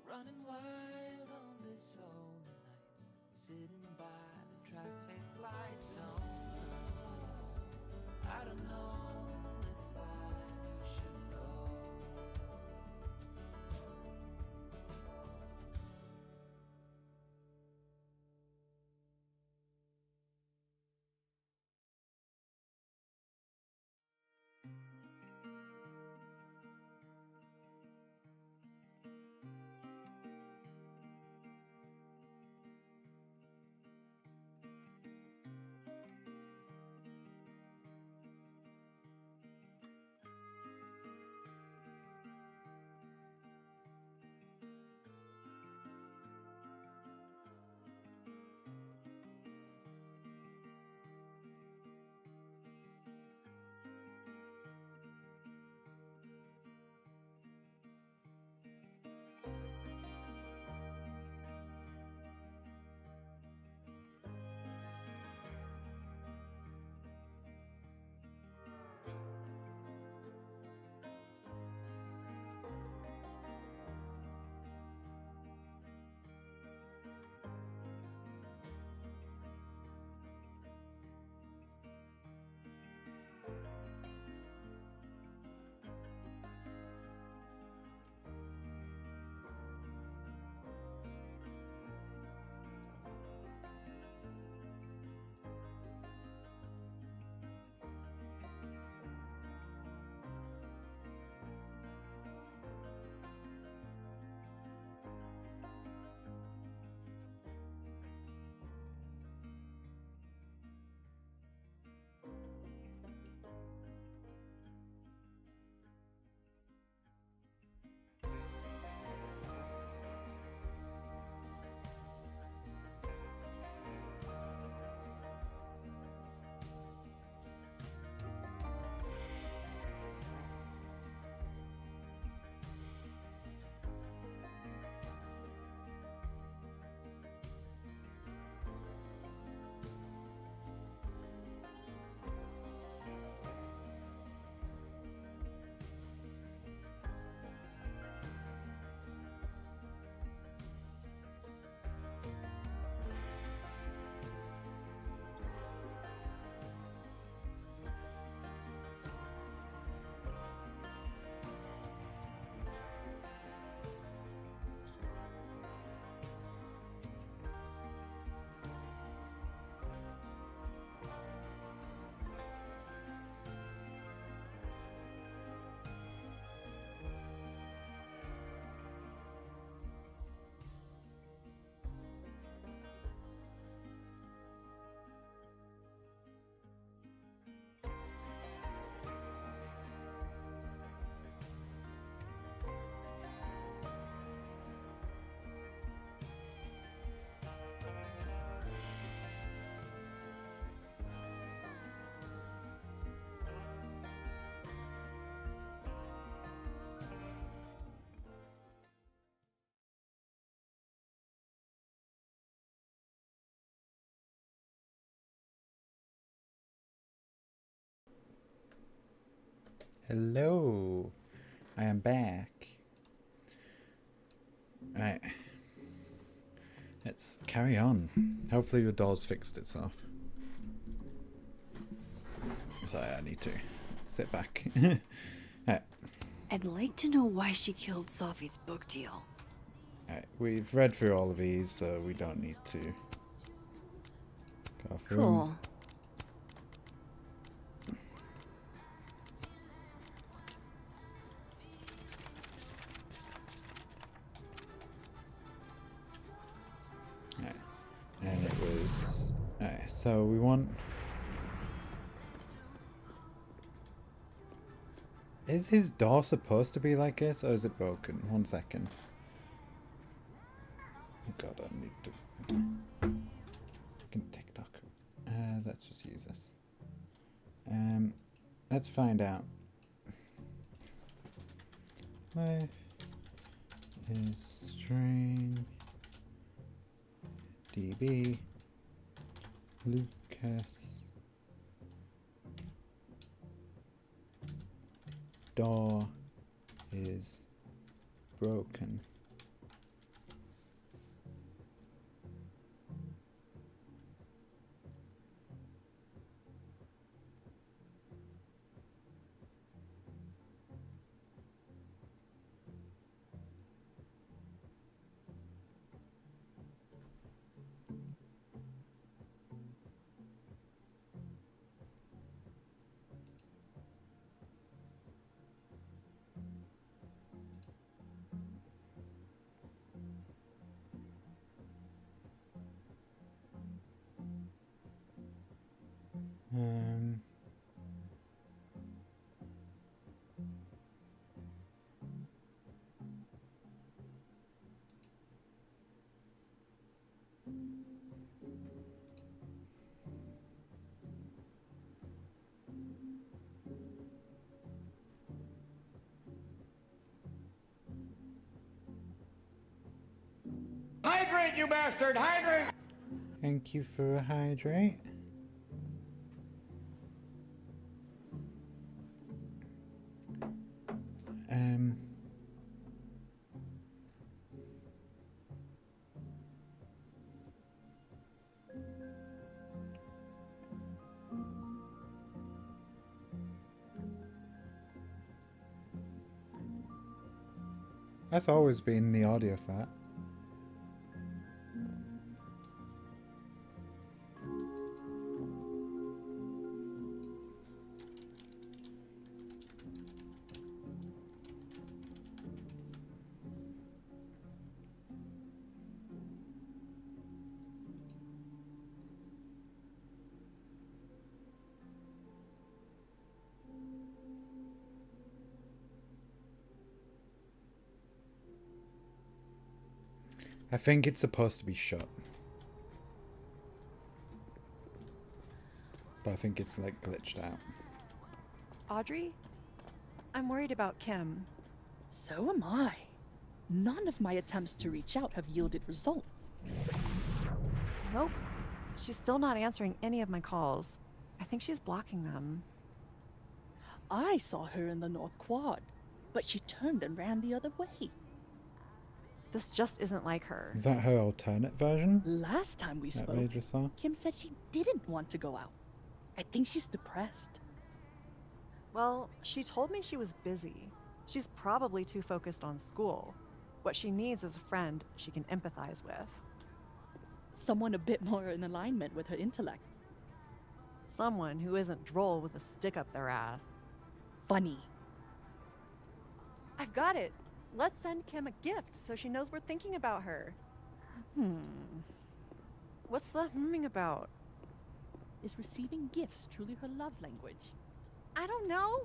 Running wild on this whole night, sitting by the traffic lights on. I don't know if I should go. Hello. I am back. Right. Let's carry on. Hopefully your door's fixed itself. Sorry, I need to sit back. Right. I'd like to know why she killed Sophie's book deal. Right. We've read through all of these, so we don't need to go through them. Cool. Right. And it was... Alright, so we want... Is his door supposed to be like this, or is it broken? 1 second. Oh god, I need to... TikTok. Let's just use this. Let's find out. Life is strange. DB. Lucas. Door is broken. Hydrate, you bastard! Hydrate! Thank you for a hydrate. That's always been the audio for that. I think it's supposed to be shut. But I think it's like glitched out. Audrey? I'm worried about Kim. So am I. None of my attempts to reach out have yielded results. Nope. She's still not answering any of my calls. I think she's blocking them. I saw her in the North Quad, but she turned and ran the other way. This just isn't like her. Is that her alternate version? Last time we that spoke, we just saw? Kim said she didn't want to go out. I think she's depressed. Well, she told me she was busy. She's probably too focused on school. What she needs is a friend she can empathize with. Someone a bit more in alignment with her intellect. Someone who isn't droll with a stick up their ass. Funny. I've got it. Let's send Kim a gift so she knows we're thinking about her. What's the humming about? Is receiving gifts truly her love language? I don't know.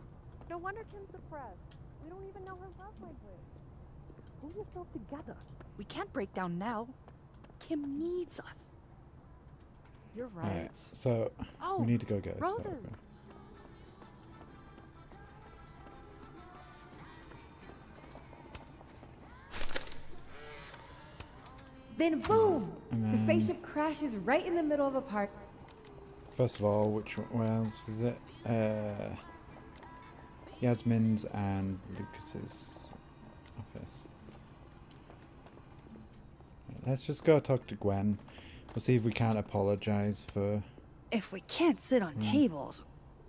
No wonder Kim's depressed. We don't even know her love language. Pull yourself together. We can't break down now. Kim needs us. You're right. Alright, so we need to go get this. Roses. Then boom! And The then- spaceship crashes right in the middle of a park. First of all, where else is it? Yasmin's and Lucas's office. Let's just go talk to Gwen. We'll see if we can't apologize for... If we can't sit on tables,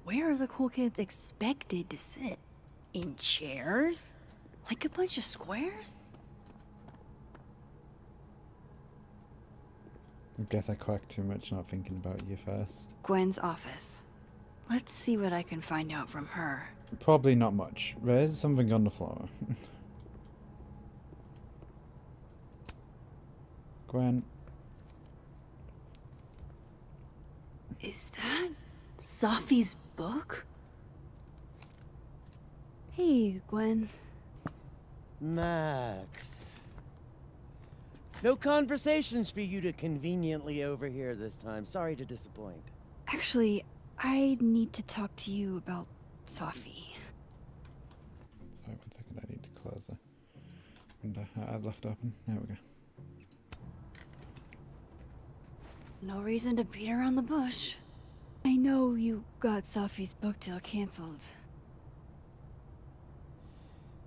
where are the cool kids expected to sit? In chairs? Like a bunch of squares? I guess I quacked too much not thinking about you first. Gwen's office. Let's see what I can find out from her. Probably not much. There's something on the floor. Gwen. Is that Sophie's book? Hey, Gwen. Max. No conversations for you to conveniently overhear this time. Sorry to disappoint. Actually, I need to talk to you about Sophie. Sorry, 1 second, I need to close the window I had left open. There we go. No reason to beat around the bush. I know you got Sophie's book deal canceled.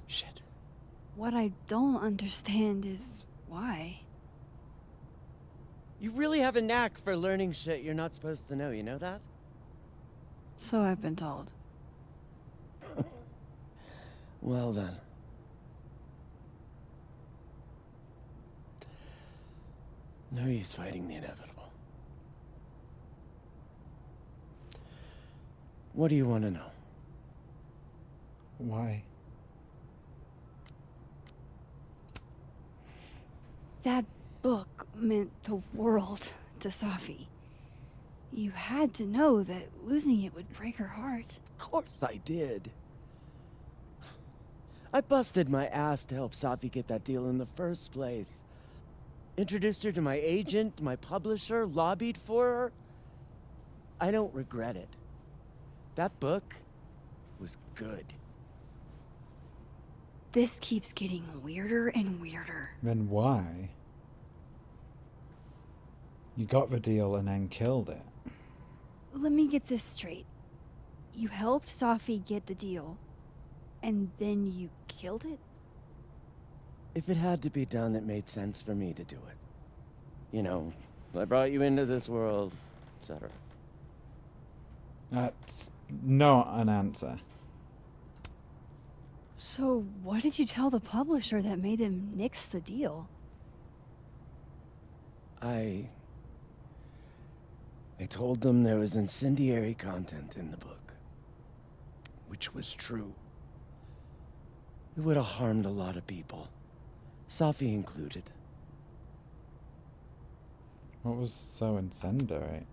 Shit. What I don't understand is why. You really have a knack for learning shit you're not supposed to know, you know that? So I've been told. Well then. No use fighting the inevitable. What do you want to know? Why? That book meant the world to Sophie. You had to know that losing it would break her heart. Of course I did. I busted my ass to help Sophie get that deal in the first place. Introduced her to my agent, my publisher, lobbied for her. I don't regret it. That book was good. This keeps getting weirder and weirder. Then why? You got the deal and then killed it. Let me get this straight. You helped Sophie get the deal, and then you killed it? If it had to be done, it made sense for me to do it. You know, I brought you into this world, etc. That's not an answer. So what did you tell the publisher that made them nix the deal? I told them there was incendiary content in the book, which was true. It would have harmed a lot of people, Sophie included. What was so incendiary?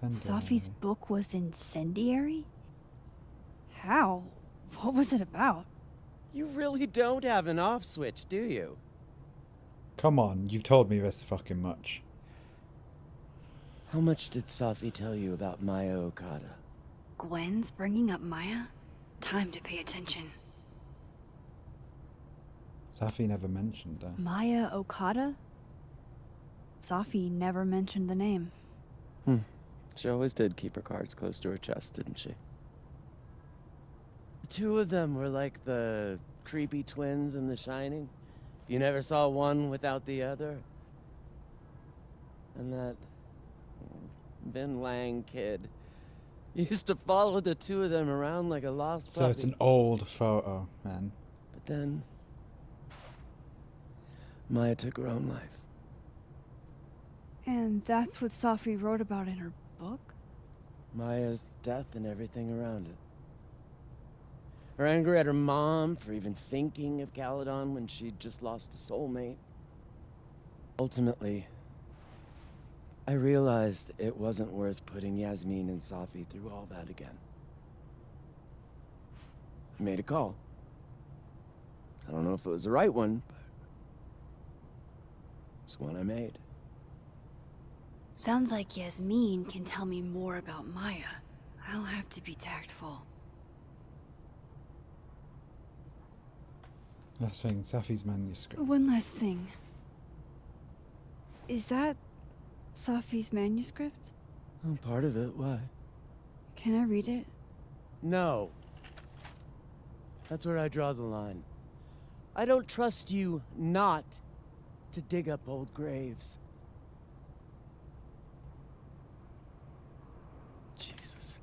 Sophie's book was incendiary? How? What was it about? You really don't have an off switch, do you? Come on, you've told me this fucking much. How much did Sophie tell you about Maya Okada? Gwen's bringing up Maya? Time to pay attention. Sophie never mentioned her. Maya Okada? Sophie never mentioned the name. She always did keep her cards close to her chest, didn't she? The two of them were like the creepy twins in The Shining. You never saw one without the other. And that Vin Lang kid used to follow the two of them around like a lost puppy. So it's an old photo, man. But then Maya took her own life. And that's what Sophie wrote about in her book? Maya's death and everything around it. Her anger at her mom for even thinking of Caledon when she'd just lost a soulmate. Ultimately, I realized it wasn't worth putting Yasmin and Sophie through all that again. I made a call. I don't know if it was the right one, but it's one I made. Sounds like Yasmin can tell me more about Maya. I'll have to be tactful. Last thing, Sophie's manuscript. One last thing. Is that Sophie's manuscript? Oh, part of it. Why? Can I read it? No. That's where I draw the line. I don't trust you not to dig up old graves. Jesus.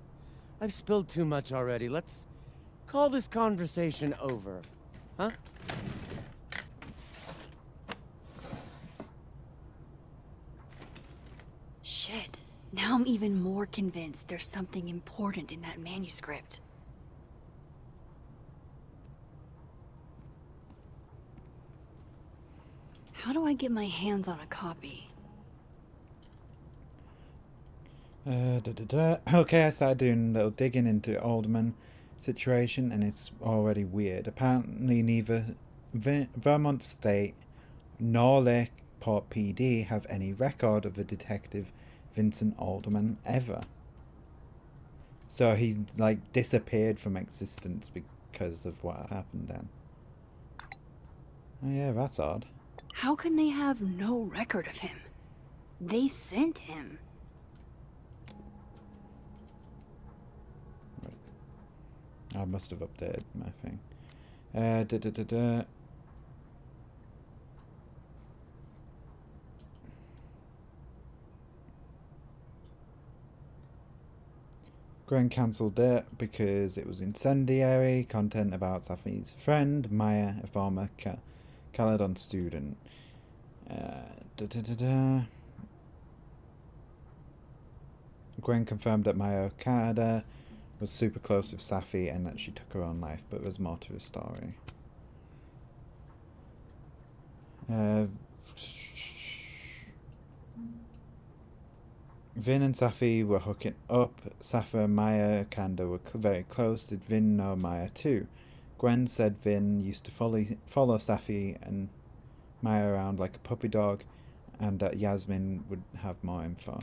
I've spilled too much already. Let's call this conversation over. Huh? Shit. Now I'm even more convinced there's something important in that manuscript. How do I get my hands on a copy? Okay, I started doing a little digging into Alderman situation, and it's already weird. Apparently neither Vermont State nor Lakeport PD have any record of a detective Vincent Alderman ever. So he's like disappeared from existence because of what happened then. Oh yeah, that's odd. How can they have no record of him? They sent him. I must have updated my thing. Gwen cancelled it because it was incendiary content about Safi's friend Maya, a former Caledon student. Gwen confirmed that Maya Okada was super close with Safi and that she took her own life, but there's more to the story. Vin and Safi were hooking up. Safi and Maya Okada were very close. Did Vin know Maya too? Gwen said Vin used to follow Safi and Maya around like a puppy dog, and that Yasmin would have more info.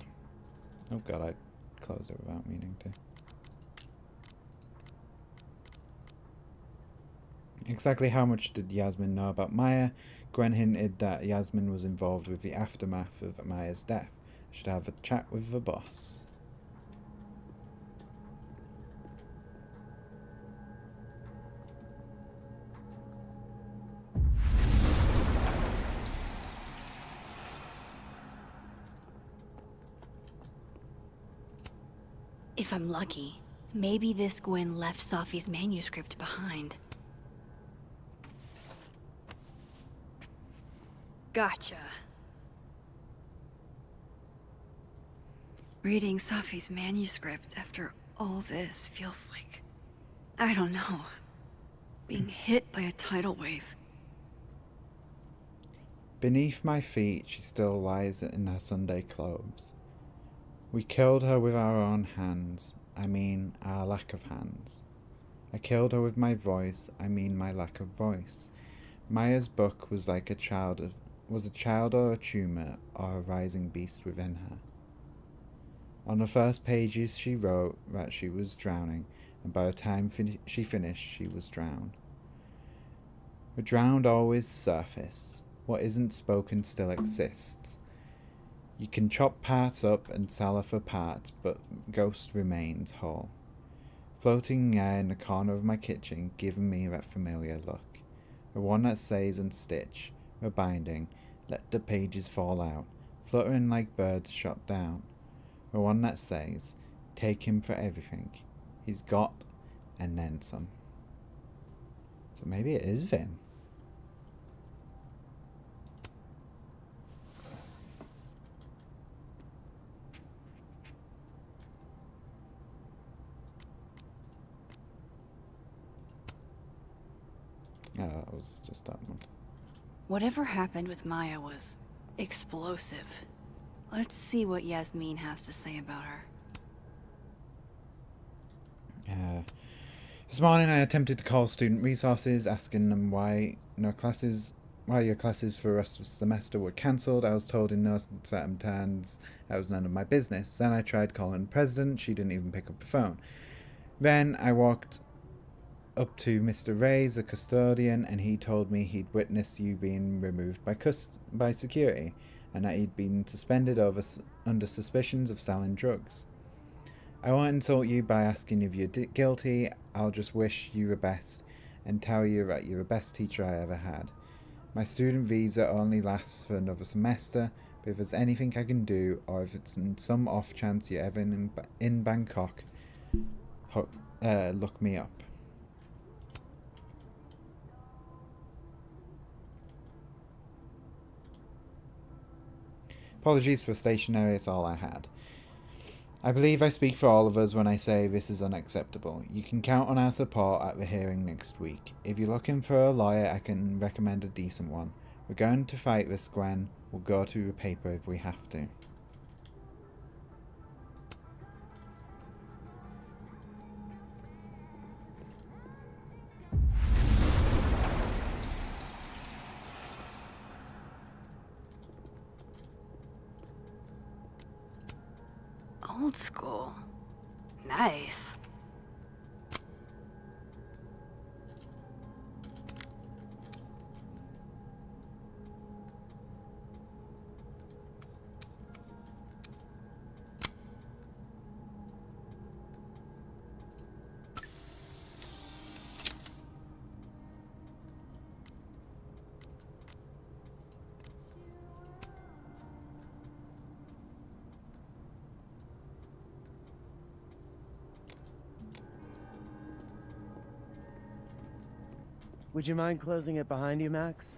Oh god, I closed it without meaning to. Exactly how much did Yasmin know about Maya? Gwen hinted that Yasmin was involved with the aftermath of Maya's death. Should have a chat with the boss. If I'm lucky, maybe this Gwen left Safi's manuscript behind. Gotcha. Reading Safi's manuscript after all this feels like, I don't know, being hit by a tidal wave. Beneath my feet, she still lies in her Sunday clothes. We killed her with our own hands. I mean, our lack of hands. I killed her with my voice. I mean, my lack of voice. Maya's book was like a child or a tumor or a rising beast within her. On the first pages she wrote that she was drowning, and by the time she finished she was drowned. The drowned always surface. What isn't spoken still exists. You can chop parts up and sell her for parts, but ghost remains whole. Floating there in the corner of my kitchen, giving me that familiar look. The one that says unstitch, the binding, let the pages fall out, fluttering like birds shot down. The one that says, take him for everything. He's got, and then some. So maybe it is Vin. Oh, that was just that one. Whatever happened with Maya was explosive. Let's see what Yasmin has to say about her. This morning I attempted to call student resources, asking them why your classes for the rest of the semester were cancelled. I was told in no certain terms that was none of my business. Then I tried calling the president. She didn't even pick up the phone. Then I walked up to Mr. Reyes, the custodian, and he told me he'd witnessed you being removed by security, and that he'd been suspended under suspicions of selling drugs. I won't insult you by asking if you're guilty. I'll just wish you the best and tell you that you're the best teacher I ever had. My student visa only lasts for another semester, but if there's anything I can do, or if it's in some off chance you're ever in Bangkok, look me up. Apologies for stationery, it's all I had. I believe I speak for all of us when I say this is unacceptable. You can count on our support at the hearing next week. If you're looking for a lawyer, I can recommend a decent one. We're going to fight this, Gwen. We'll go to the paper if we have to. Old school. Nice. Would you mind closing it behind you, Max?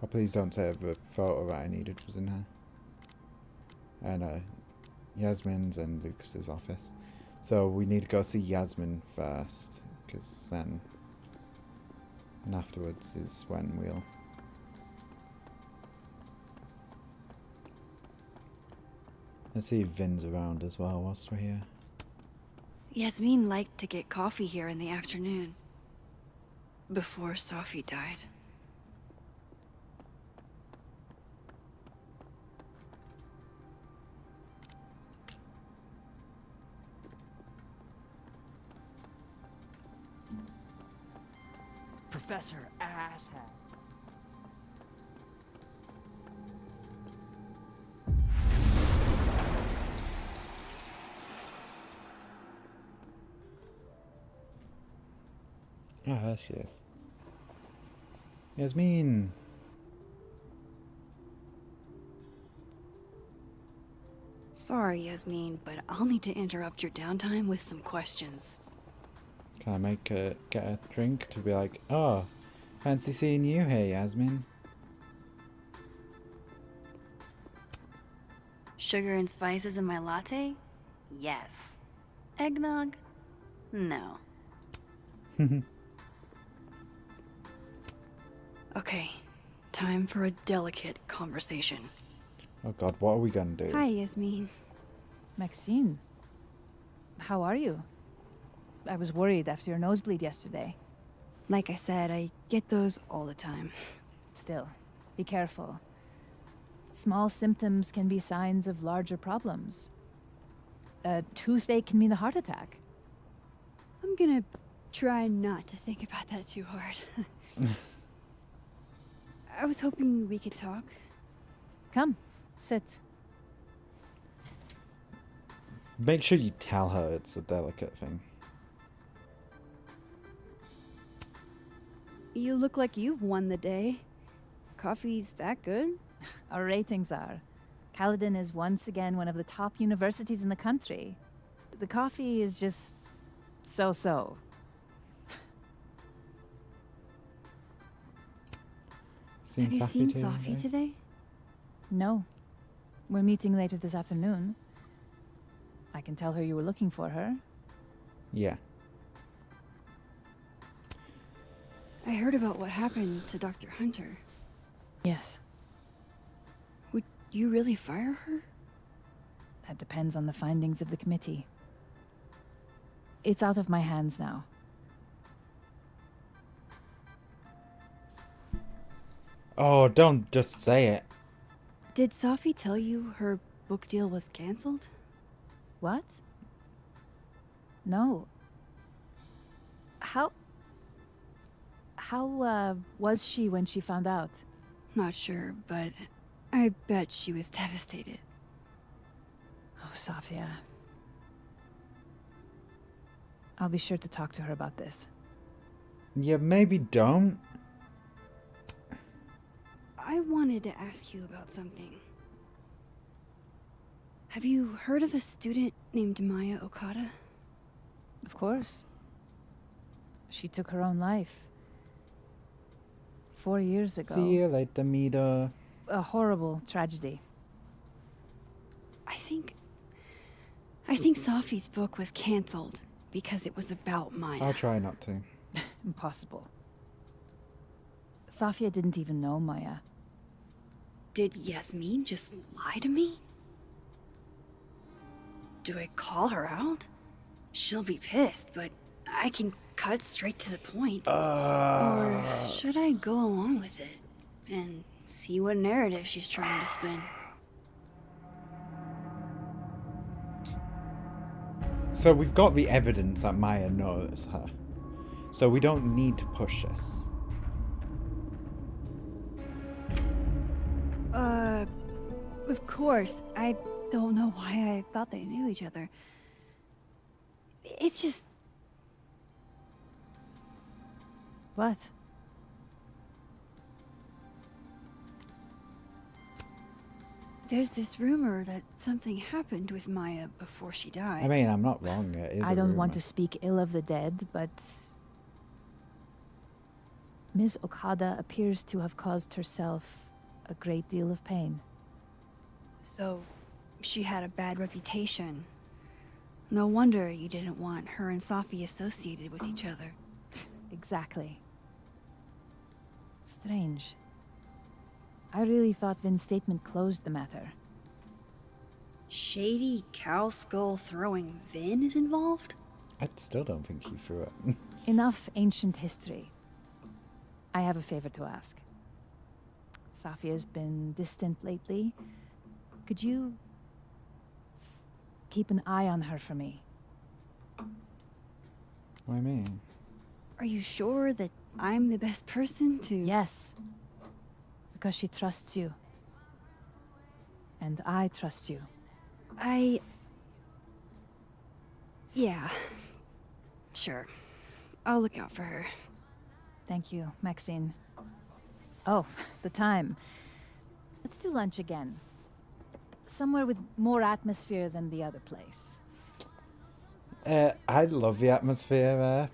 Oh, please don't say the photo that I needed was in here. And Yasmin's and Lucas's office. So we need to go see Yasmin first, because then, and afterwards is when we'll. Let's see if Vin's around as well whilst we're here. Yasmin liked to get coffee here in the afternoon. Before Sophie died. Professor Asshat. Oh, there she is. Yasmin! Sorry, Yasmin, but I'll need to interrupt your downtime with some questions. Can I get a drink to be like, oh, fancy seeing you here, Yasmin? Sugar and spices in my latte? Yes. Eggnog? No. Okay, time for a delicate conversation. Oh god, what are we gonna do? Hi, Yasmin. Maxine, how are you? I was worried after your nosebleed yesterday. Like I said, I get those all the time. Still, be careful. Small symptoms can be signs of larger problems. A toothache can mean a heart attack. I'm gonna try not to think about that too hard. I was hoping we could talk. Come, sit. Make sure you tell her it's a delicate thing. You look like you've won the day. Coffee's that good? Our ratings are. Caledon is once again one of the top universities in the country. The coffee is just so-so. Have you seen Sophie today? No. We're meeting later this afternoon. I can tell her you were looking for her. Yeah. I heard about what happened to Dr. Hunter. Yes. Would you really fire her? That depends on the findings of the committee. It's out of my hands now. Oh, don't just say it. Did Sophie tell you her book deal was cancelled? What? No. How was she when she found out? Not sure, but I bet she was devastated. Oh, Safia. I'll be sure to talk to her about this. Yeah, maybe don't. I wanted to ask you about something. Have you heard of a student named Maya Okada? Of course. She took her own life. 4 years ago. See you later, Mida. A horrible tragedy. I think Safi's book was cancelled because it was about Maya. I'll try not to. Impossible. Safia didn't even know Maya. Did Yasmin just lie to me? Do I call her out? She'll be pissed, but I can cut straight to the point. Or should I go along with it and see what narrative she's trying to spin? So we've got the evidence that Maya knows her. So we don't need to push this. Of course. I don't know why I thought they knew each other. It's just... What? There's this rumor that something happened with Maya before she died. I mean, I'm not wrong. It is I don't want rumor. to speak ill of the dead, but Ms. Okada appears to have caused herself a great deal of pain. So, she had a bad reputation. No wonder you didn't want her and Safi associated with each other. Exactly. Strange. I really thought Vin's statement closed the matter. Shady cow skull throwing Vin is involved? I still don't think he threw it. Enough ancient history. I have a favor to ask. Safia's been distant lately. Could you keep an eye on her for me? What do you mean? Are you sure that I'm the best person to... Yes. Because she trusts you. And I trust you. Yeah. Sure. I'll look out for her. Thank you, Maxine. Oh, the time. Let's do lunch again. Somewhere with more atmosphere than the other place. I love the atmosphere there.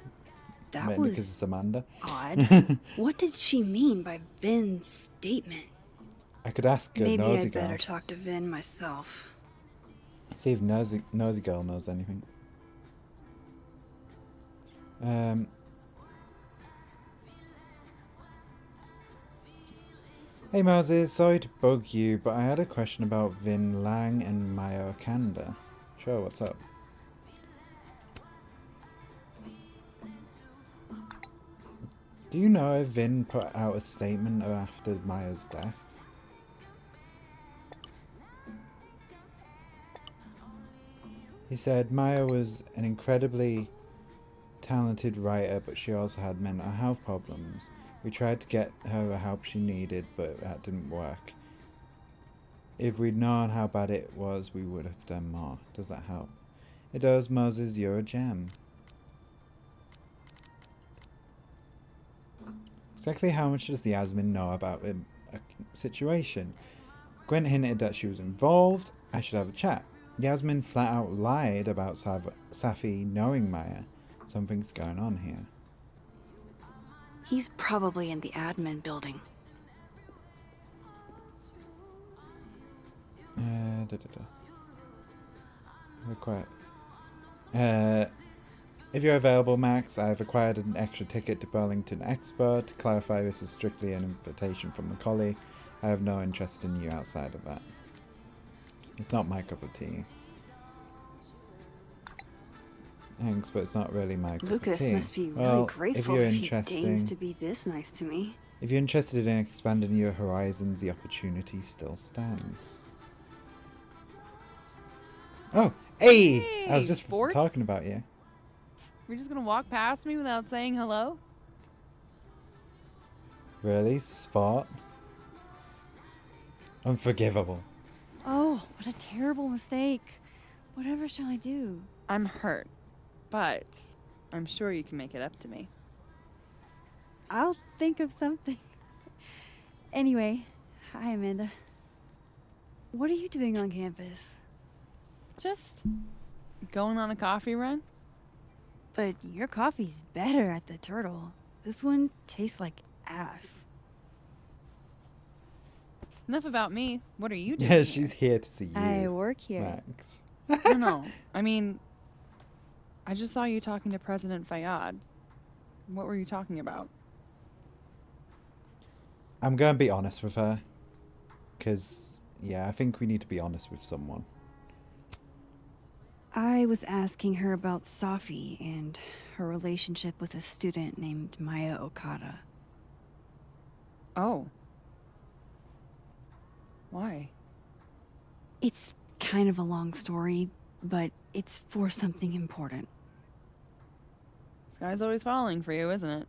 That Mainly was because it's Amanda. odd. What did she mean by Vin's statement? I could ask Maybe Nosy I'd Girl. better talk to Vin myself. See if Nosy Girl knows anything. Hey Moses, sorry to bug you, but I had a question about Vin Lang and Maya Okada. Sure, what's up? Do you know if Vin put out a statement after Maya's death? He said Maya was an incredibly talented writer, but she also had mental health problems. We tried to get her the help she needed, but that didn't work. If we'd known how bad it was, we would have done more. Does that help? It does, Moses, you're a gem. Exactly how much does Yasmin know about the situation? Gwen hinted that she was involved. I should have a chat. Yasmin flat out lied about Safi knowing Maya. Something's going on here. He's probably in the admin building. We're quiet. If you're available, Max, I have acquired an extra ticket to Burlington Expo. To clarify, this is strictly an invitation from Macaulay. I have no interest in you outside of that. It's not my cup of tea. Thanks, but it's not really my cup of tea. Lucas must be really grateful if he deigns to be this nice to me. If you're interested in expanding your horizons, the opportunity still stands. Oh, hey! I was just sport? talking about you. You're just gonna walk past me without saying hello? Really? Spot? Unforgivable. Oh, what a terrible mistake. Whatever shall I do? I'm hurt, but I'm sure you can make it up to me. I'll think of something. Anyway, hi, Amanda. What are you doing on campus? Just going on a coffee run? But your coffee's better at the Turtle. This one tastes like ass. Enough about me. What are you doing? Yeah, she's here to see you. I work here. Max. No. I mean, I just saw you talking to President Fayyad. What were you talking about? I'm going to be honest with her. Because, yeah, I think we need to be honest with someone. I was asking her about Safi and her relationship with a student named Maya Okada. Oh. Why? It's kind of a long story, but it's for something important. Sky's always falling for you, isn't it?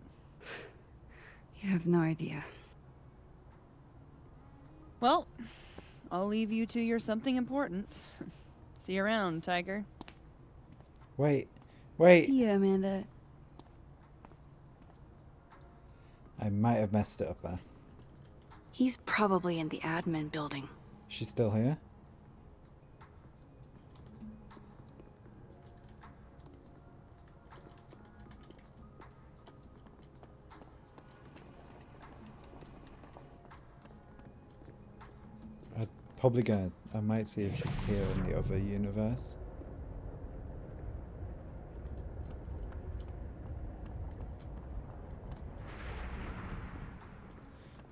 You have no idea. Well, I'll leave you to your something important. See you around, Tiger. Wait. See you, Amanda. I might have messed it up there. He's probably in the admin building. She's still here? I might see if she's here in the other universe.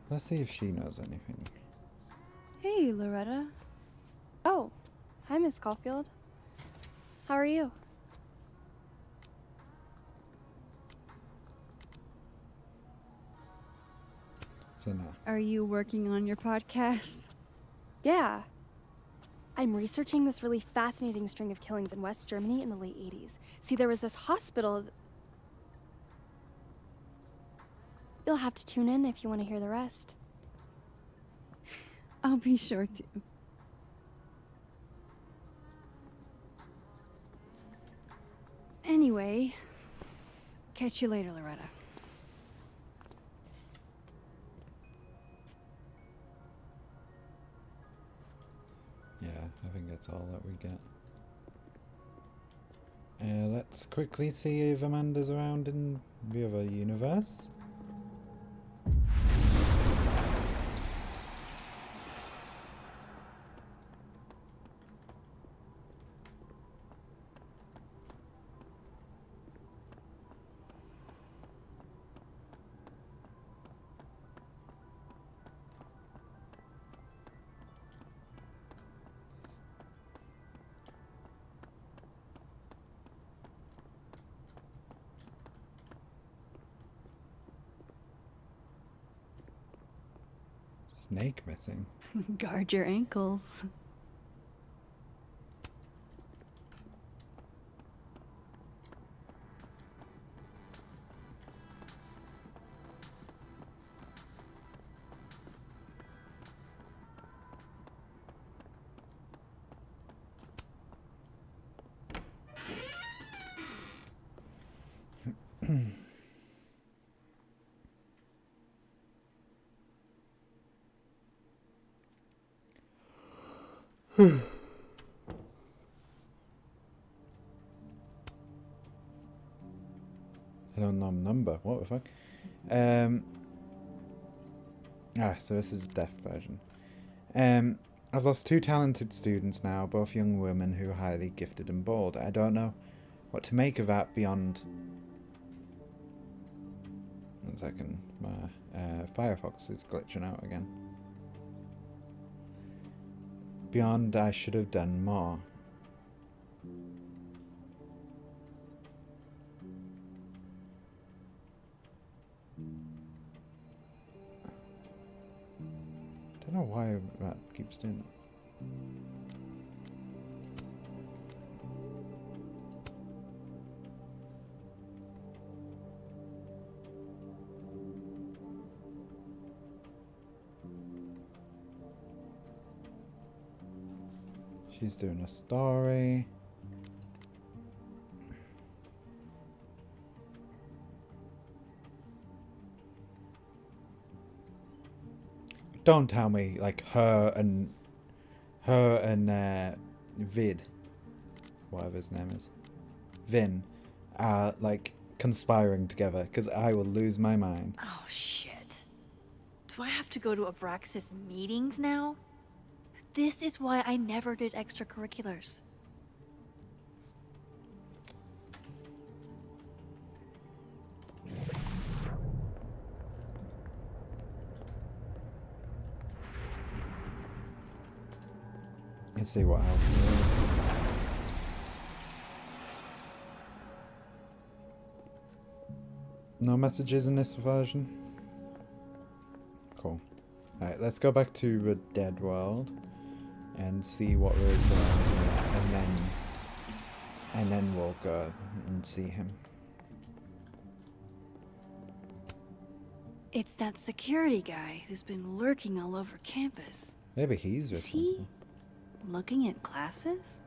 Let's see if she knows anything. Hey, Loretta. Oh, hi, Miss Caulfield. How are you? So no. Are you working on your podcast? Yeah. I'm researching this really fascinating string of killings in West Germany in the late 80s. See, there was this hospital. You'll have to tune in if you want to hear the rest. I'll be sure to. Anyway, catch you later, Loretta. Yeah, I think that's all that we get. Let's quickly see if Amanda's around in the other universe. Snake missing. Guard your ankles. I don't know number. What the fuck? So this is the deaf version. I've lost 2 talented students now, both young women who are highly gifted and bold. I don't know what to make of that beyond... 1 second. My Firefox is glitching out again. Beyond I should have done more. Don't know why that keeps doing it. She's doing a story. don't tell me like her and Vid, whatever his name is, Vin, are like conspiring together, because I will lose my mind. Oh shit. Do I have to go to Abraxas meetings now? This is why I never did extracurriculars. Let's see what else there is. No messages in this version? Cool. Alright, let's go back to the dead world and see what there is around here, and then we'll go and see him. It's that security guy who's been lurking all over campus. Maybe he's Is he responsible. looking at classes?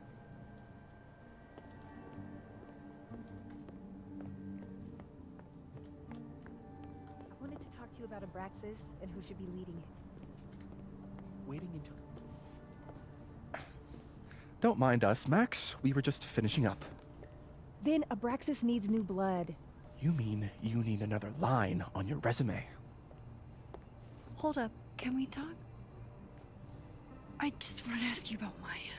I wanted to talk to you about Abraxas and who should be leading it. Waiting until... Don't mind us, Max. We were just finishing up. Vin, Abraxas needs new blood. You mean you need another line on your resume? Hold up, can we talk? I just want to ask you about Maya.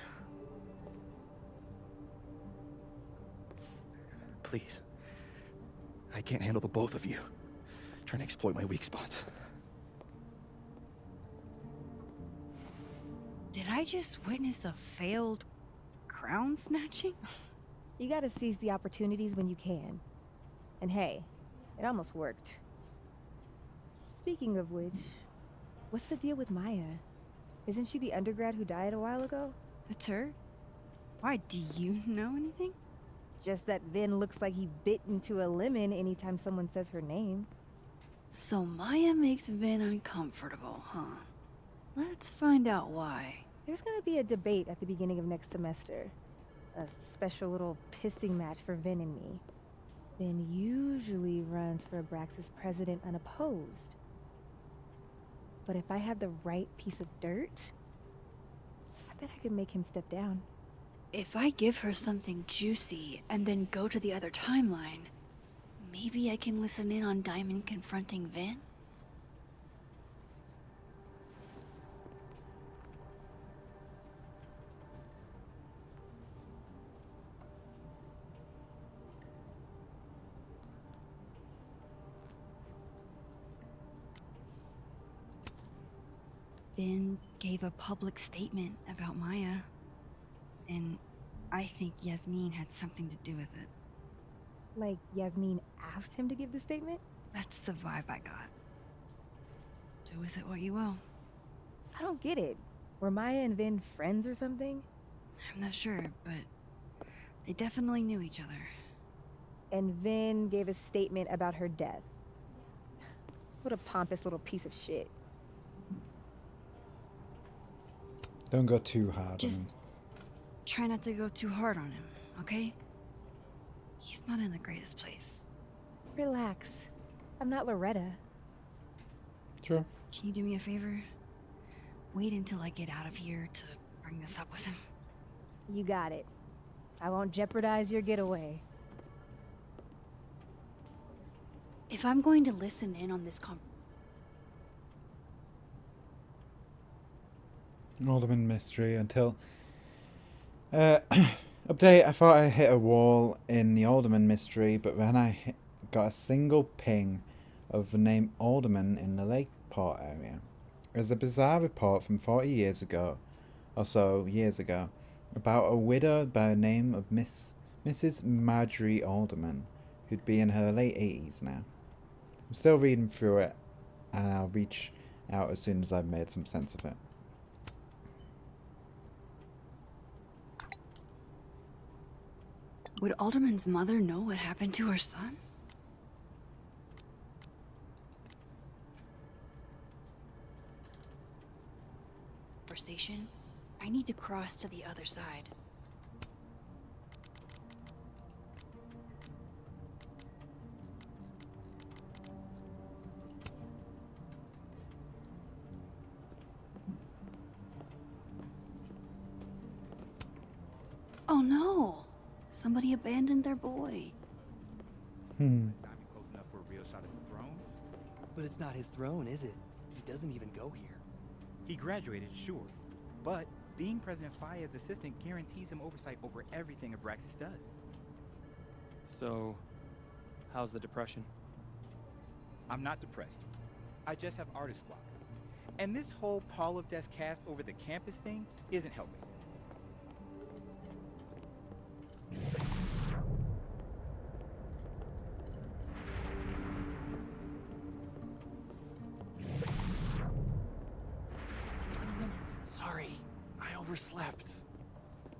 Please. I can't handle the both of you. Trying to exploit my weak spots. Did I just witness a failed crown snatching? You gotta seize the opportunities when you can. And hey, it almost worked. Speaking of which, what's the deal with Maya? Isn't she the undergrad who died a while ago? It's her? Why, do you know anything? Just that Vin looks like he bit into a lemon anytime someone says her name. So Maya makes Vin uncomfortable, huh? Let's find out why. There's gonna be a debate at the beginning of next semester. A special little pissing match for Vin and me. Vin usually runs for Abraxas president unopposed. But if I had the right piece of dirt, I bet I could make him step down. If I give her something juicy and then go to the other timeline, maybe I can listen in on Diamond confronting Vin? Vin gave a public statement about Maya. And I think Yasmin had something to do with it. Like Yasmin asked him to give the statement? That's the vibe I got. Do with it what you will. I don't get it. Were Maya and Vin friends or something? I'm not sure, but they definitely knew each other. And Vin gave a statement about her death. What a pompous little piece of shit. Don't go too hard Just on him. try not to go too hard on him, okay? He's not in the greatest place. Relax. I'm not Loretta. Sure. Can you do me a favor? Wait until I get out of here to bring this up with him. You got it. I won't jeopardize your getaway. If I'm going to listen in on this Alderman mystery until... update, I thought I hit a wall in the Alderman mystery, but then I got a single ping of the name Alderman in the Lakeport area. There's a bizarre report from 40 years ago, or so years ago, about a widow by the name of Mrs. Marjorie Alderman, who'd be in her late 80s now. I'm still reading through it, and I'll reach out as soon as I've made some sense of it. Would Alderman's mother know what happened to her son? Conversation. I need to cross to the other side. Oh no! Somebody abandoned their boy. Hmm. Close enough for a real shot at the throne? But it's not his throne, is it? He doesn't even go here. He graduated, sure. But being President Fayyad's assistant guarantees him oversight over everything Abraxas does. So, how's the depression? I'm not depressed. I just have artist block. And this whole Paul of Death cast over the campus thing isn't helping. Sorry, I overslept.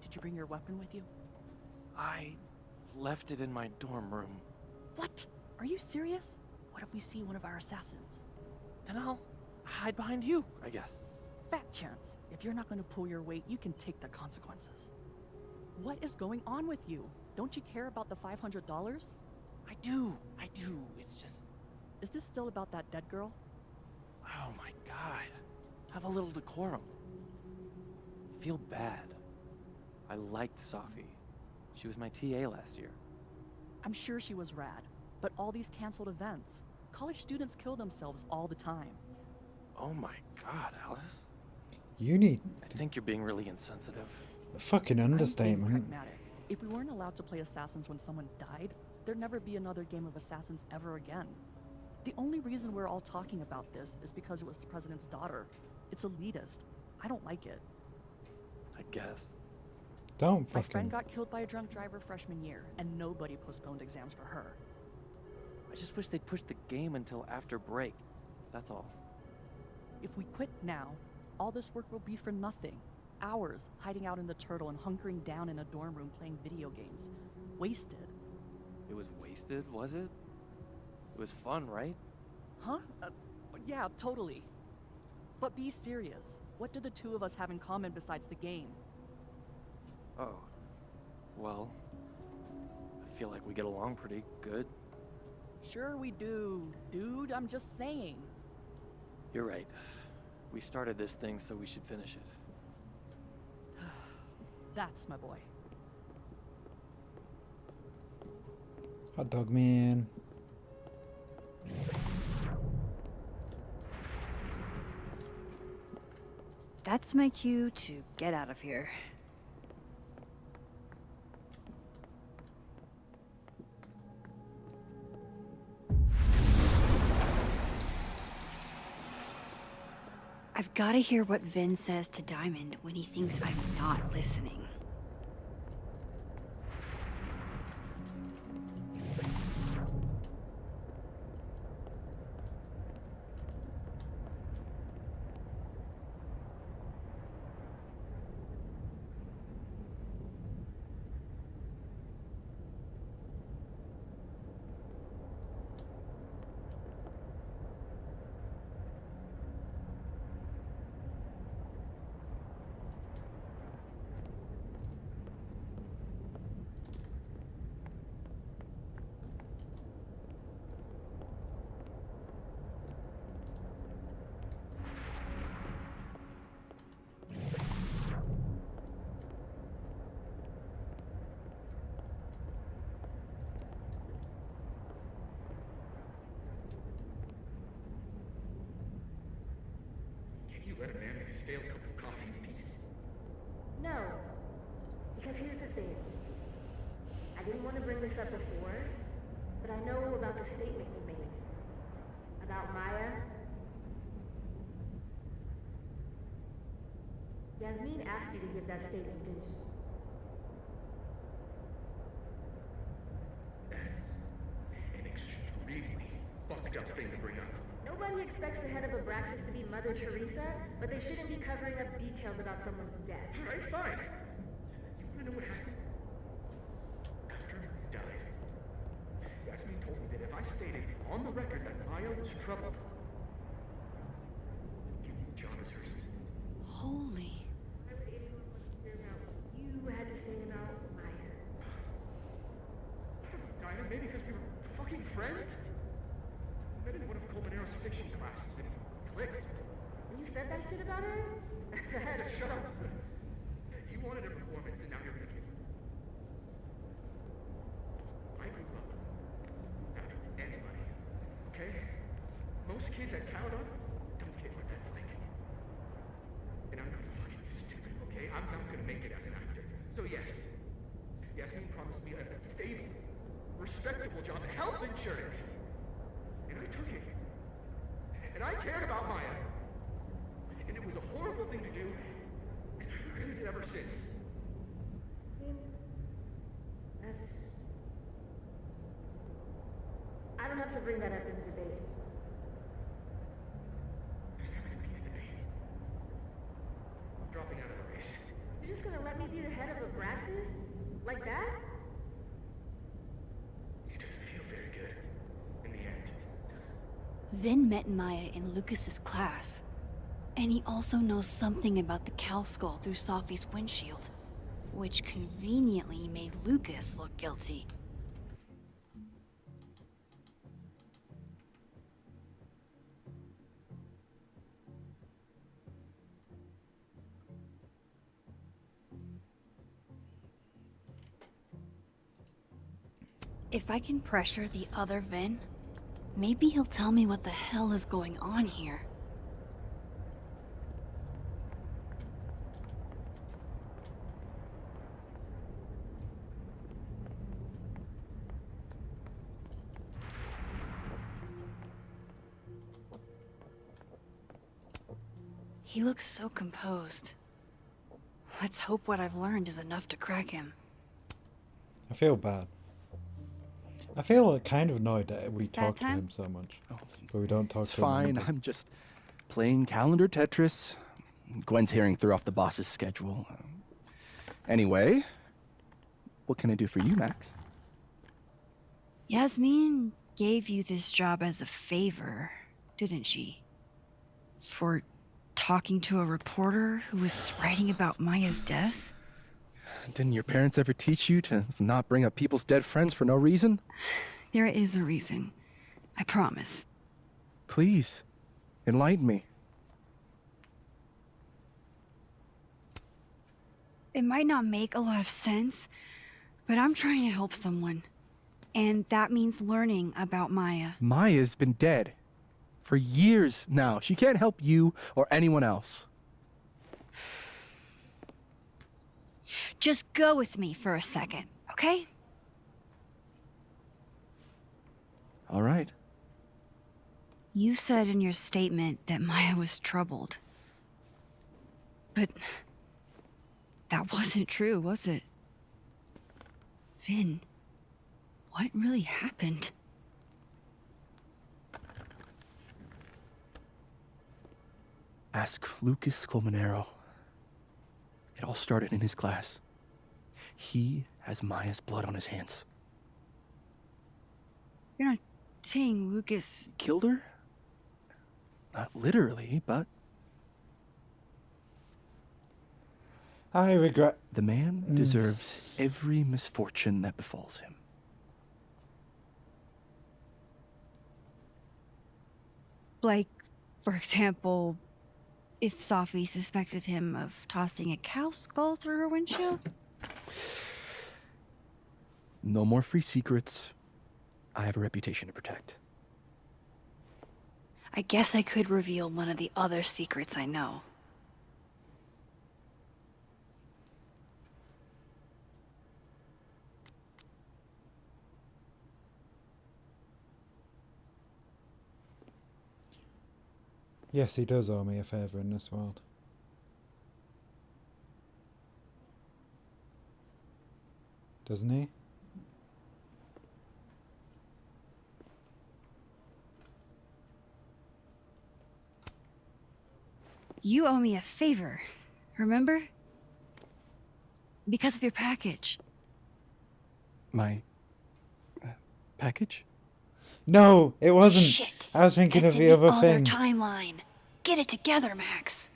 Did you bring your weapon with you? I left it in my dorm room. What? Are you serious? What if we see one of our assassins? Then I'll hide behind you, I guess. Fat chance. If you're not going to pull your weight, you can take the consequences. What is going on with you? Don't you care about the $500? I do. It's just... Is this still about that dead girl? Oh my god. Have a little decorum. Feel bad. I liked Safi. She was my TA last year. I'm sure she was rad, but all these canceled events. College students kill themselves all the time. Oh my god, Alice. You need I think you're being really insensitive. a fucking I'm being understatement. pragmatic. If we weren't allowed to play Assassins when someone died, there'd never be another game of Assassins ever again. The only reason we're all talking about this is because it was the president's daughter. It's elitist. I don't like it. I guess. Don't My fucking. friend got killed by a drunk driver freshman year, and nobody postponed exams for her. I just wish they'd pushed the game until after break. That's all. If we quit now, all this work will be for nothing. Hours hiding out in the turtle and hunkering down in a dorm room playing video games. Wasted. It was wasted, was it? It was fun, right? Huh? Yeah, totally. But be serious. What do the two of us have in common besides the game? Oh. Well, I feel like we get along pretty good. Sure we do, dude. I'm just saying. You're right. We started this thing, so we should finish it. That's my boy. Hot dog man. That's my cue to get out of here. I've got to hear what Vin says to Diamond when he thinks I'm not listening. You let a man make a stale cup of coffee in peace. No. Because here's the thing. I didn't want to bring this up before, but I know about the statement you made. About Maya. Yasmin asked you to give that statement, didn't she? That's an extremely fucked up thing to bring up. Nobody expects the head of Abraxas to be Mother Teresa, but they shouldn't be covering up details about someone's death. Alright, fine. You wanna know what happened? After he died, Yasmin told me that if I stated on the record that Maya was troubled, give me John as her assistant. Holy. Why would anyone want to hear about what you had to say about Maya? I don't know, Dinah, maybe because we were fucking friends? I met in one of Colmenaro's fiction classes and it clicked. You said that shit about her? Shut up. You wanted a performance and now you're gonna give it. Most kids at Caledon don't get what that's like. And I'm not fucking stupid, okay? I'm not gonna make it as an actor. So yes, Yasmin promised me a stable, respectable job, health insurance. And I took it. And I cared about Maya. And it was a horrible thing to do, and I've regretted it ever since. I don't have to bring that up in the debate. There's never gonna be a debate. I'm dropping out of the race. You're just gonna let me be the head of Abraxas? Like that? It doesn't feel very good in the end, does it? Vin met Maya in Lucas's class. And he also knows something about the cow skull through Sophie's windshield, which conveniently made Lucas look guilty. If I can pressure the other Vin, maybe he'll tell me what the hell is going on here. He looks so composed. Let's hope what I've learned is enough to crack him. I feel bad. I feel kind of annoyed that we talk to him so much, but we don't talk It's to him. fine. I'm just playing calendar Tetris. Gwen's hearing through off the boss's schedule. Anyway, what can I do for you, Max? Yasmin gave you this job as a favor, didn't she? For talking to a reporter who was writing about Maya's death? Didn't your parents ever teach you to not bring up people's dead friends for no reason? There is a reason. I promise. Please, enlighten me. It might not make a lot of sense, but I'm trying to help someone. And that means learning about Maya. Maya's been dead for years now. She can't help you or anyone else. Just go with me for a second, okay? All right. You said in your statement that Maya was troubled. But that wasn't true, was it? Vin, what really happened? Ask Lucas Colmenero. It all started in his class. He has Maya's blood on his hands. You're not saying Lucas Killed her? Not literally, but I regret. The man deserves every misfortune that befalls him. Like, for example, if Sophie suspected him of tossing a cow skull through her windshield? No more free secrets. I have a reputation to protect. I guess I could reveal one of the other secrets I know. Yes, he does owe me a favor in this world. Doesn't he? You owe me a favor, remember? Because of your package. My package? No, it wasn't. Shit. I was thinking It's of in the other other thing. timeline. Get it together, Max.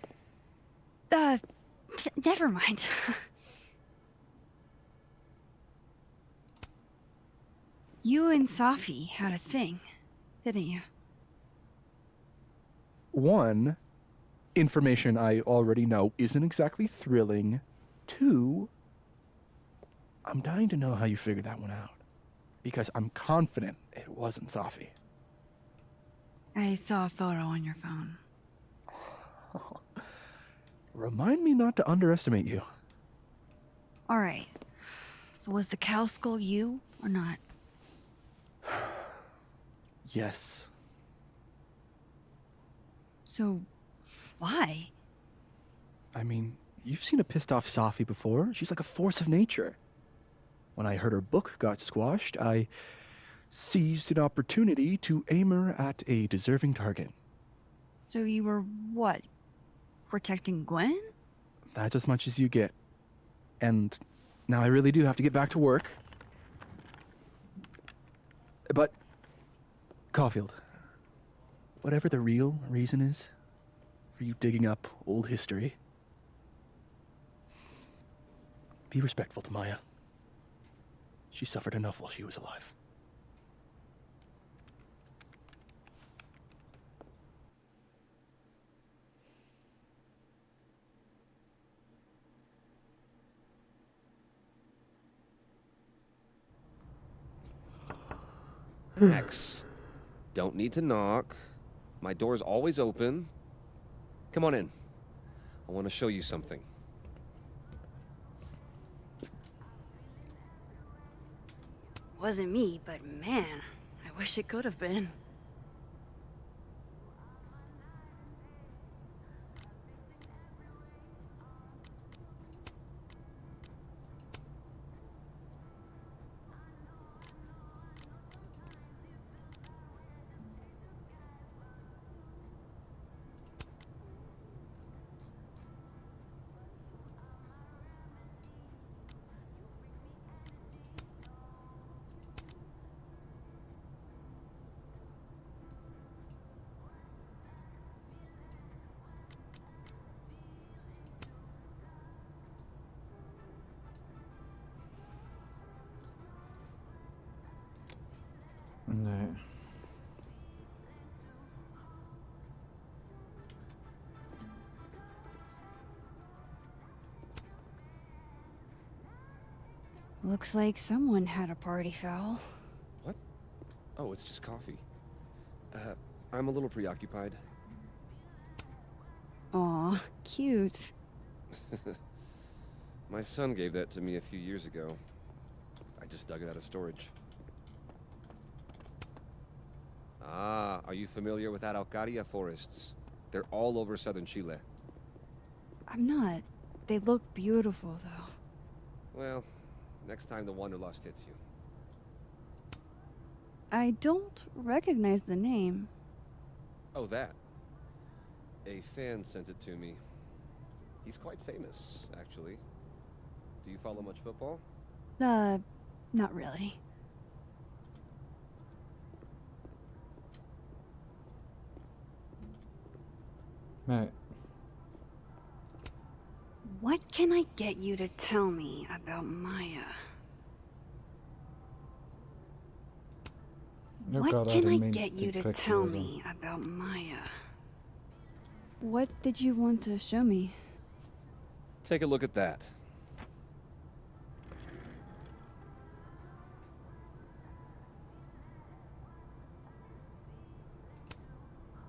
Never mind. You and Sophie had a thing, didn't you? One, information I already know isn't exactly thrilling. Two, I'm dying to know how you figured that one out. Because I'm confident it wasn't Sophie. I saw a photo on your phone. Remind me not to underestimate you. Alright. So was the cow skull you, or not? Yes. So, why? I mean, you've seen a pissed off Safi before. She's like a force of nature. When I heard her book got squashed, I seized an opportunity to aim her at a deserving target. So you were, what, protecting Gwen? That's as much as you get. And now I really do have to get back to work. But, Caulfield, whatever the real reason is for you digging up old history, be respectful to Maya. She suffered enough while she was alive. Max, don't need to knock. My door's always open. Come on in. I want to show you something. Wasn't me, but man, I wish it could have been. No. Looks like someone had a party foul. What? Oh, it's just coffee. I'm a little preoccupied. Aw, cute. My son gave that to me a few years ago. I just dug it out of storage. Ah, are you familiar with Araucaria forests? They're all over southern Chile. I'm not. They look beautiful, though. Well, next time the wanderlust hits you. I don't recognize the name. Oh, that. A fan sent it to me. He's quite famous, actually. Do you follow much football? Not really. Right. What can I get you to tell me about Maya? Oh What God, I can I didn't mean get you to click tell the other. me about Maya? What did you want to show me? Take a look at that.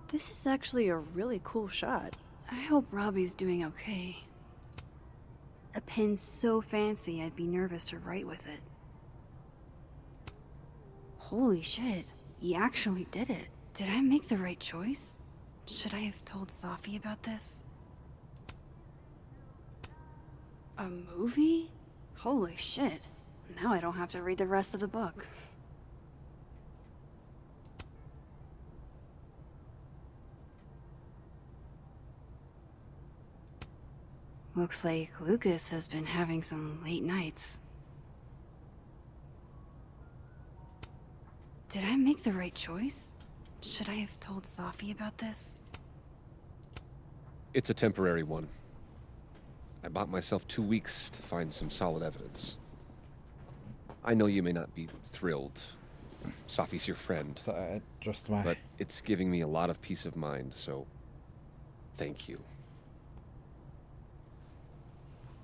This is actually a really cool shot. I hope Robbie's doing okay. A pen so fancy I'd be nervous to write with it. Holy shit, he actually did it. Did I make the right choice? Should I have told Safi about this? A movie? Holy shit. Now I don't have to read the rest of the book. Looks like Lucas has been having some late nights. Did I make the right choice? Should I have told Safi about this? It's a temporary one. I bought myself 2 weeks to find some solid evidence. I know you may not be thrilled. Safi's your friend. Just why? But it's giving me a lot of peace of mind, so thank you.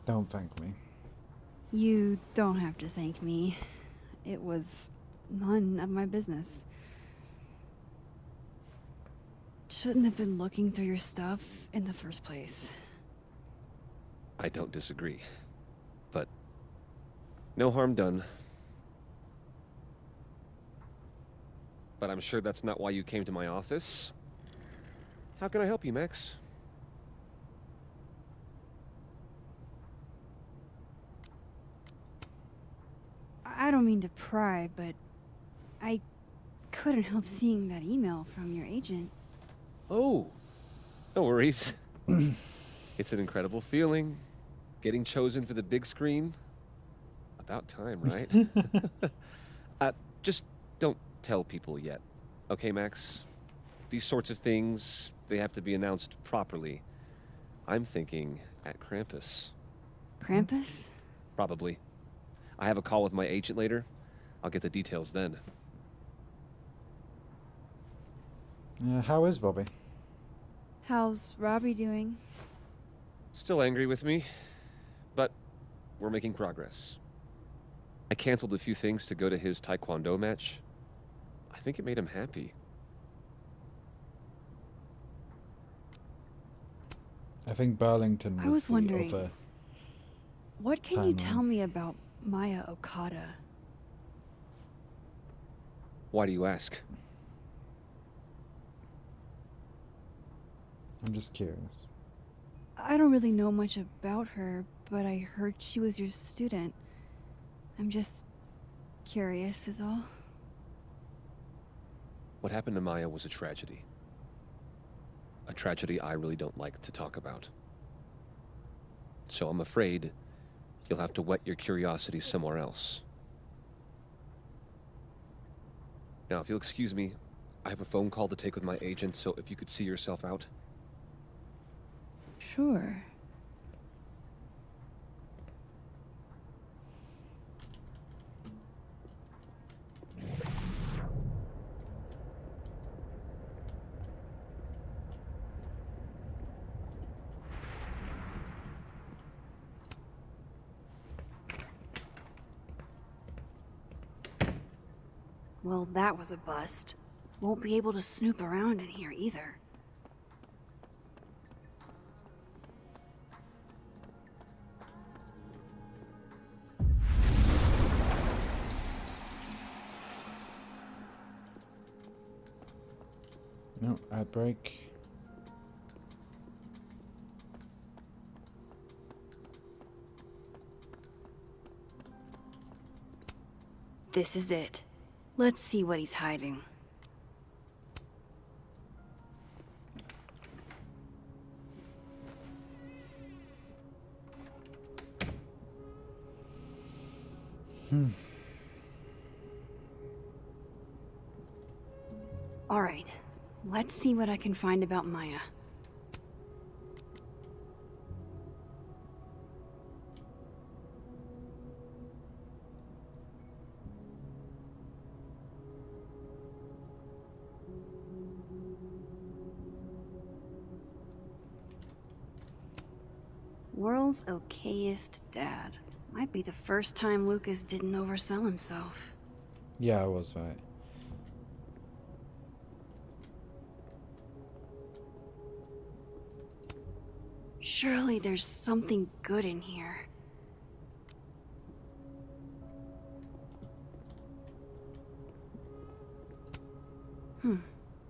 Don't thank me. You don't have to thank me. It was none of my business. shouldn't have been looking through your stuff in the first place. I don't disagree. But no harm done. But I'm sure that's not why you came to my office. How can I help you, Max? I don't mean to pry, but I couldn't help seeing that email from your agent. Oh, no worries. It's an incredible feeling. Getting chosen for the big screen. About time, right? Just don't tell people yet. Okay, Max? These sorts of things, they have to be announced properly. I'm thinking at Krampus. Krampus? Probably. I have a call with my agent later. I'll get the details then. How is Robbie? How's Robbie doing? Still angry with me, but we're making progress. I canceled a few things to go to his taekwondo match. I think it made him happy. I think Burlington was I was the wondering, other what can you timeline. tell me about Maya Okada? Why do you ask? I'm just curious. I don't really know much about her, but I heard she was your student. I'm just curious is all. What happened to Maya was a tragedy. A tragedy I really don't like to talk about. So I'm afraid you'll have to whet your curiosity somewhere else. Now, if you'll excuse me, I have a phone call to take with my agent, so if you could see yourself out. Sure. Well, that was a bust. Won't be able to snoop around in here either. No, ad break. This is it. Let's see what he's hiding. All right. Let's see what I can find about Maya. World's okayest dad. Might be the first time Lucas didn't oversell himself. Yeah, I was right. Surely there's something good in here.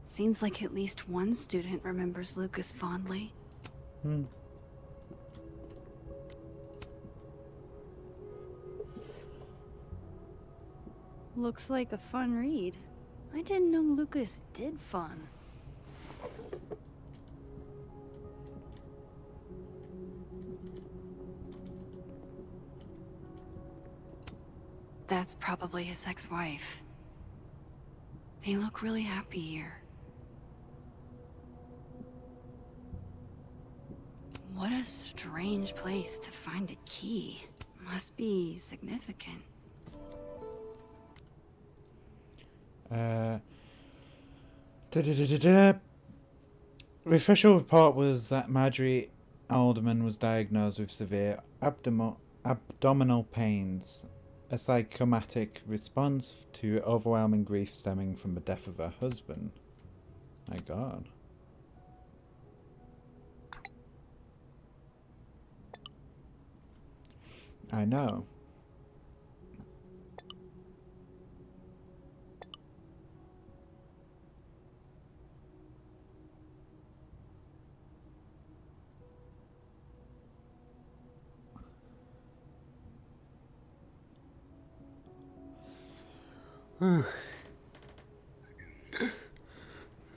Seems like at least one student remembers Lucas fondly. Looks like a fun read. I didn't know Lucas did fun. That's probably his ex-wife. They look really happy here. What a strange place to find a key. Must be significant. The official report was that Marjorie Alderman was diagnosed with severe abdominal pains, a psychomatic response to overwhelming grief stemming from the death of her husband. My God. I know.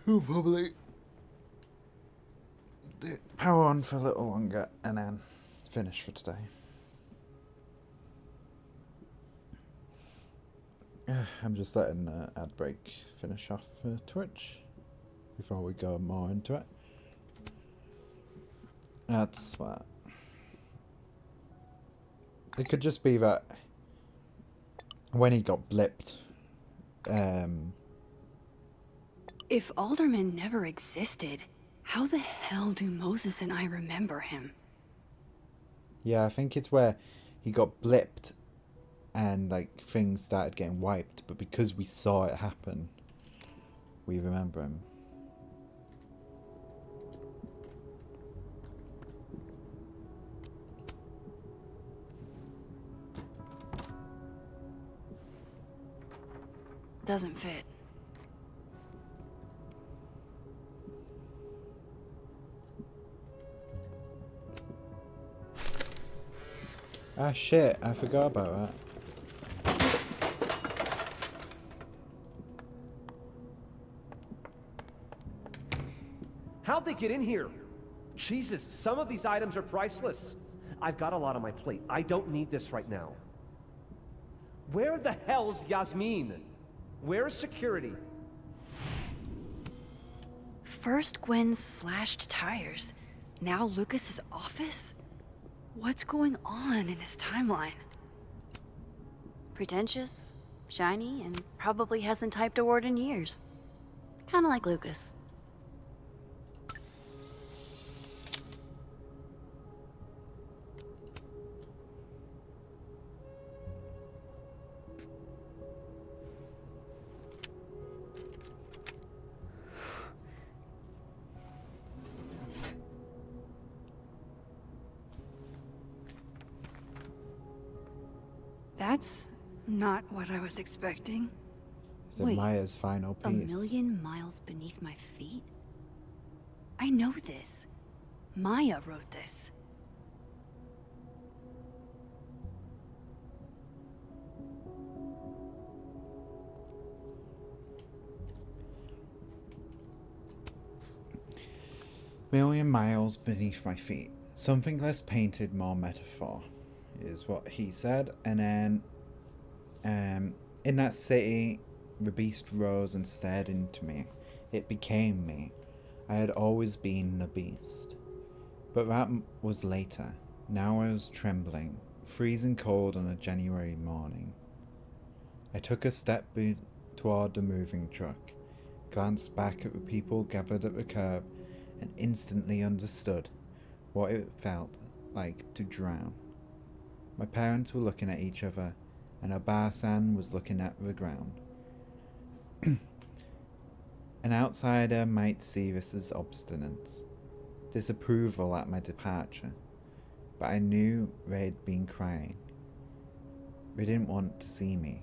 We'll probably do power on for a little longer and then finish for today. I'm just letting the ad break finish off for Twitch before we go more into it. That's smart. It could just be that when he got blipped, If Alderman never existed, how the hell do Moses and I remember him? yeah, I think it's where he got blipped and like things started getting wiped, but because we saw it happen, we remember him. Doesn't fit. Ah shit, I forgot about that. How'd they get in here? Jesus, some of these items are priceless. I've got a lot on my plate. I don't need this right now. Where the hell's Yasmin? Where's security? First Gwen's slashed tires, now Lucas's office? What's going on in his timeline? Pretentious, shiny, and probably hasn't typed a word in years. Kinda like Lucas. That's not what I was expecting. Is it Wait, Maya's final piece? A million miles beneath my feet? I know this. Maya wrote this. Million miles beneath my feet. Something less painted, more metaphor, is what he said. And then, in that city, the beast rose and stared into me. It became me. I had always been the beast. But that was later. Now I was trembling, freezing cold on a January morning. I took a step toward the moving truck, glanced back at the people gathered at the curb, and instantly understood what it felt like to drown. My parents were looking at each other, and Abasan was looking at the ground. An outsider might see this as obstinance, disapproval at my departure, but I knew they'd been crying. They didn't want to see me.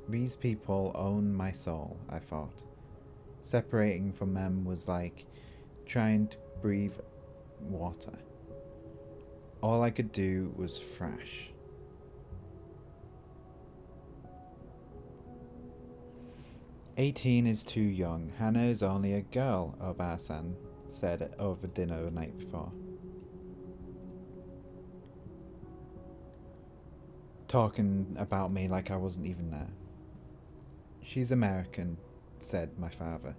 These people own my soul, I thought. Separating from them was like trying to breathe water. All I could do was thrash. "18 is too young. Hannah is only a girl," Obasan said over dinner the night before. Talking about me like I wasn't even there. "She's American," said my father,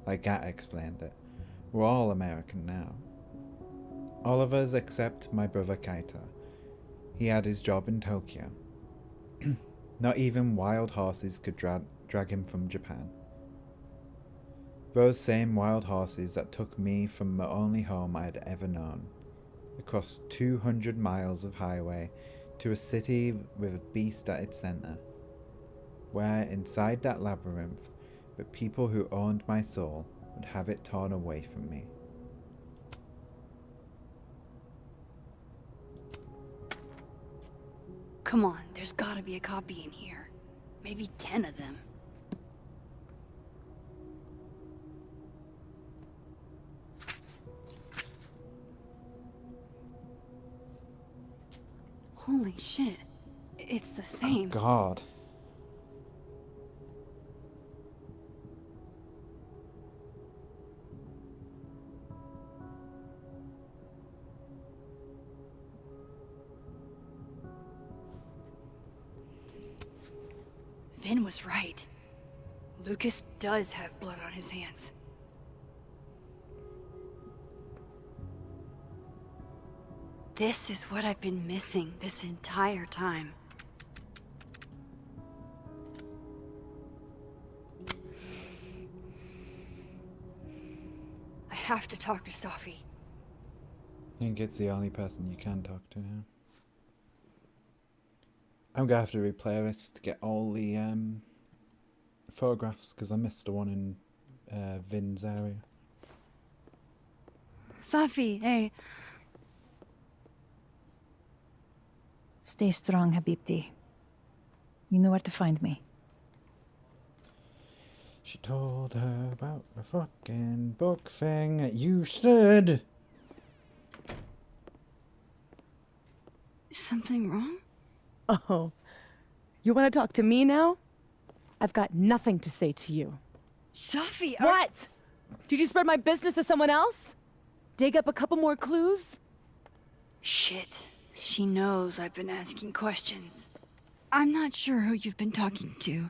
like Gat explained it. "We're all American now. All of us except my brother Kaito. He had his job in Tokyo. Not even wild horses could drag him from Japan. Those same wild horses that took me from the only home I had ever known, across 200 miles of highway to a city with a beast at its center, where inside that labyrinth the people who owned my soul would have it torn away from me." Come on, there's gotta be a copy in here. Maybe 10 of them. Holy shit. It's the same. God. Vin was right. Lucas does have blood on his hands. This is what I've been missing this entire time. I have to talk to Safi. I think it's the only person you can talk to now. I'm gonna have to replay this to get all the photographs because I missed the one in Vin's area. Safi, hey. Stay strong, Habibti. You know where to find me. She told her about the fucking book thing that you said. Is something wrong? Oh, you want to talk to me now? I've got nothing to say to you. Safi, What? Did you spread my business to someone else? Dig up a couple more clues? Shit. She knows I've been asking questions. I'm not sure who you've been talking to,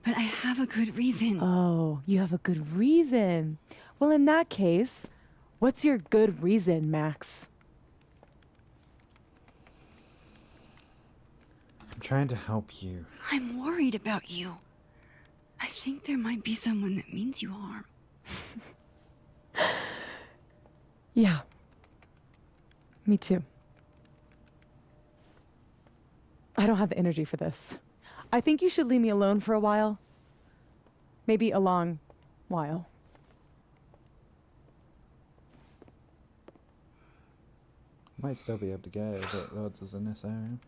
but I have a good reason. Oh, you have a good reason. Well, in that case, what's your good reason, Max? I'm trying to help you. I'm worried about you. I think there might be someone that means you harm. Yeah. Me too. I don't have the energy for this. I think you should leave me alone for a while. Maybe a long while. Might still be able to get it, but roads is in this area.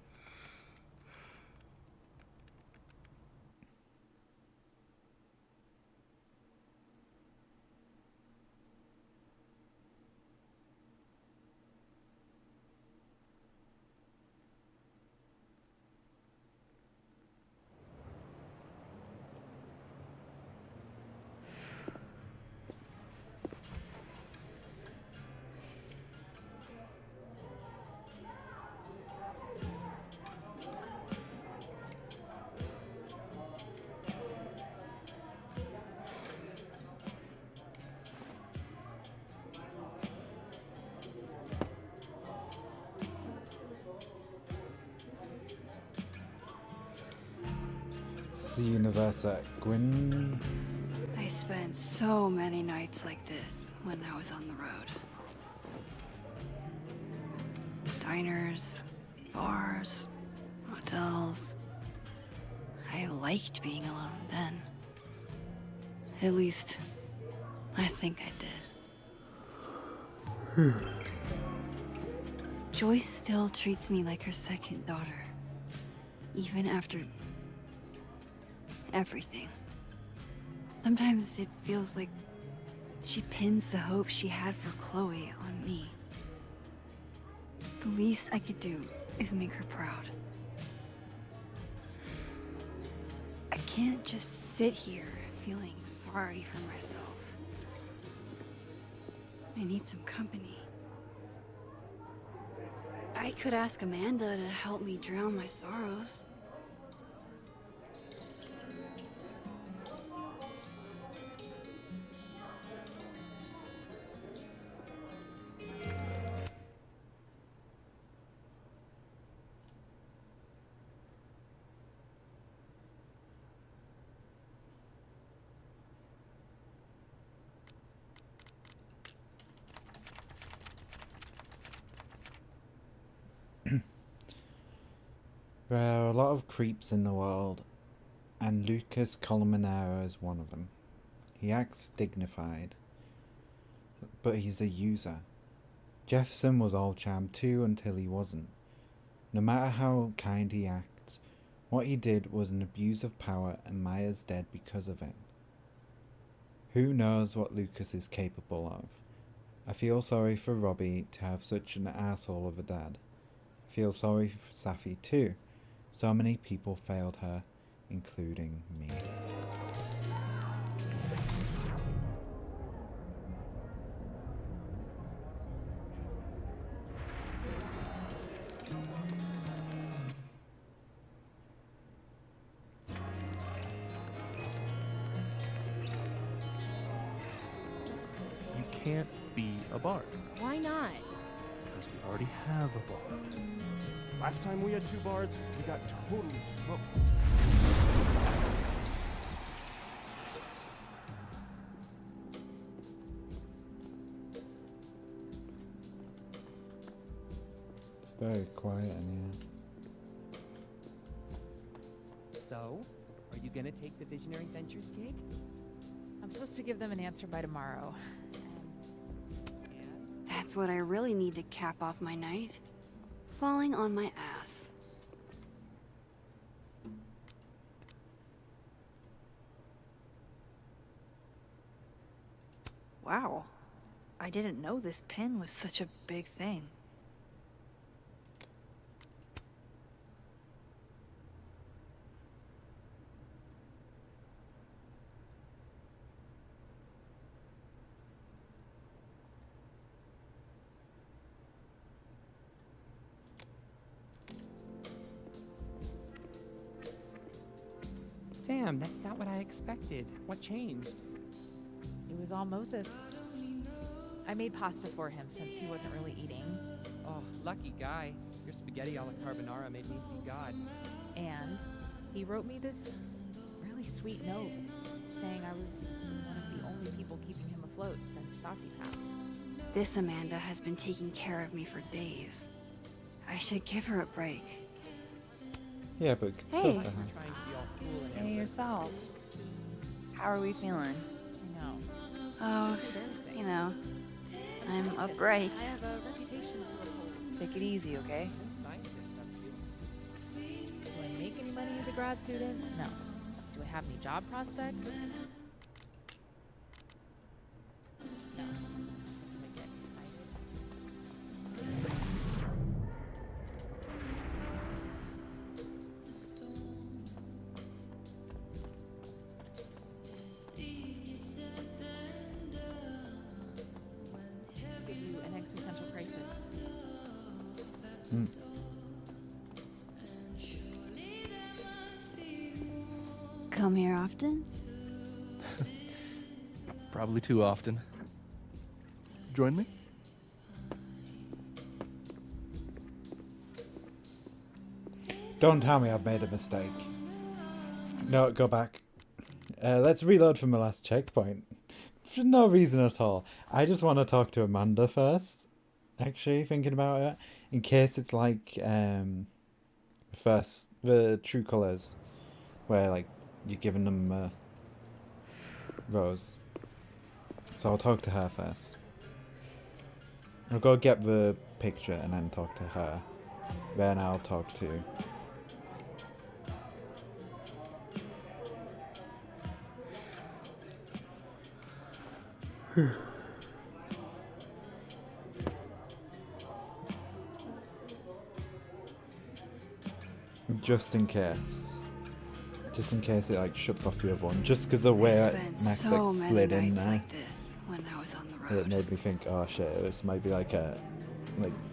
The universe at Gwyn. I spent so many nights like this when I was on the road. Diners, bars, hotels. I liked being alone then. At least, I think I did. Joyce still treats me like her second daughter. Even after everything. Sometimes it feels like she pins the hope she had for Chloe on me. The least I could do is make her proud. I can't just sit here feeling sorry for myself. I need some company. I could ask Amanda to help me drown my sorrows. There are a lot of creeps in the world, and Lucas Colmenero is one of them. He acts dignified, but he's a user. Jefferson was all charm too until he wasn't. No matter how kind he acts, what he did was an abuse of power and Maya's dead because of it. Who knows what Lucas is capable of? I feel sorry for Robbie to have such an asshole of a dad. I feel sorry for Safi too. So many people failed her, including me. You can't be a bard. Why not? Because we already have a bard. Last time we had 2 bards, we got totally smoked. It's very quiet in here. So, are you gonna take the Visionary Ventures gig? I'm supposed to give them an answer by tomorrow. That's what I really need to cap off my night. Falling on my ass. Wow. I didn't know this pin was such a big thing. Damn, that's not what I expected. What changed? It was all Moses. I made pasta for him since he wasn't really eating. Oh, lucky guy. Your spaghetti alla carbonara made me see God. And he wrote me this really sweet note saying I was one of the only people keeping him afloat since Safi passed. This Amanda has been taking care of me for days. I should give her a break. Yeah, but Hey. Trying to be all cool and Hey, yourself. How are we feeling? I know. Oh, you know, I'm upright. I have a reputation to uphold. Take it easy, okay? Do I make any money as a grad student? No. Do I have any job prospects? No. Do I get excited? To give you an existential crisis. Come here often? Probably too often. Join me? Don't tell me I've made a mistake. No, go back. Let's reload from the last checkpoint. For no reason at all. I just want to talk to Amanda first. Actually, thinking about it. In case it's like first the True Colors, where like you're giving them a rose. So I'll talk to her first. I'll go get the picture and then talk to her. Then I'll talk to just in case. Just in case it like shuts off the other one. Just because the way I Max spent so like many slid in nights there. like this when I was on the road. It made me think, oh shit, this might be like a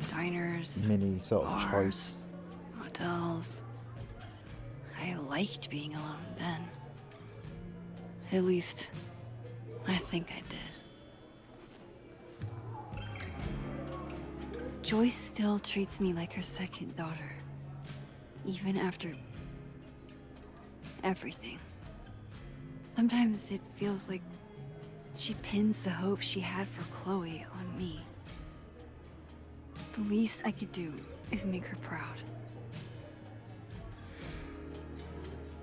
Diners, mini sort of bars, choice. hotels. I liked being alone then. At least, I think I did. Joyce still treats me like her second daughter. Even after everything. Sometimes it feels like she pins the hope she had for Chloe on me. The least I could do is make her proud.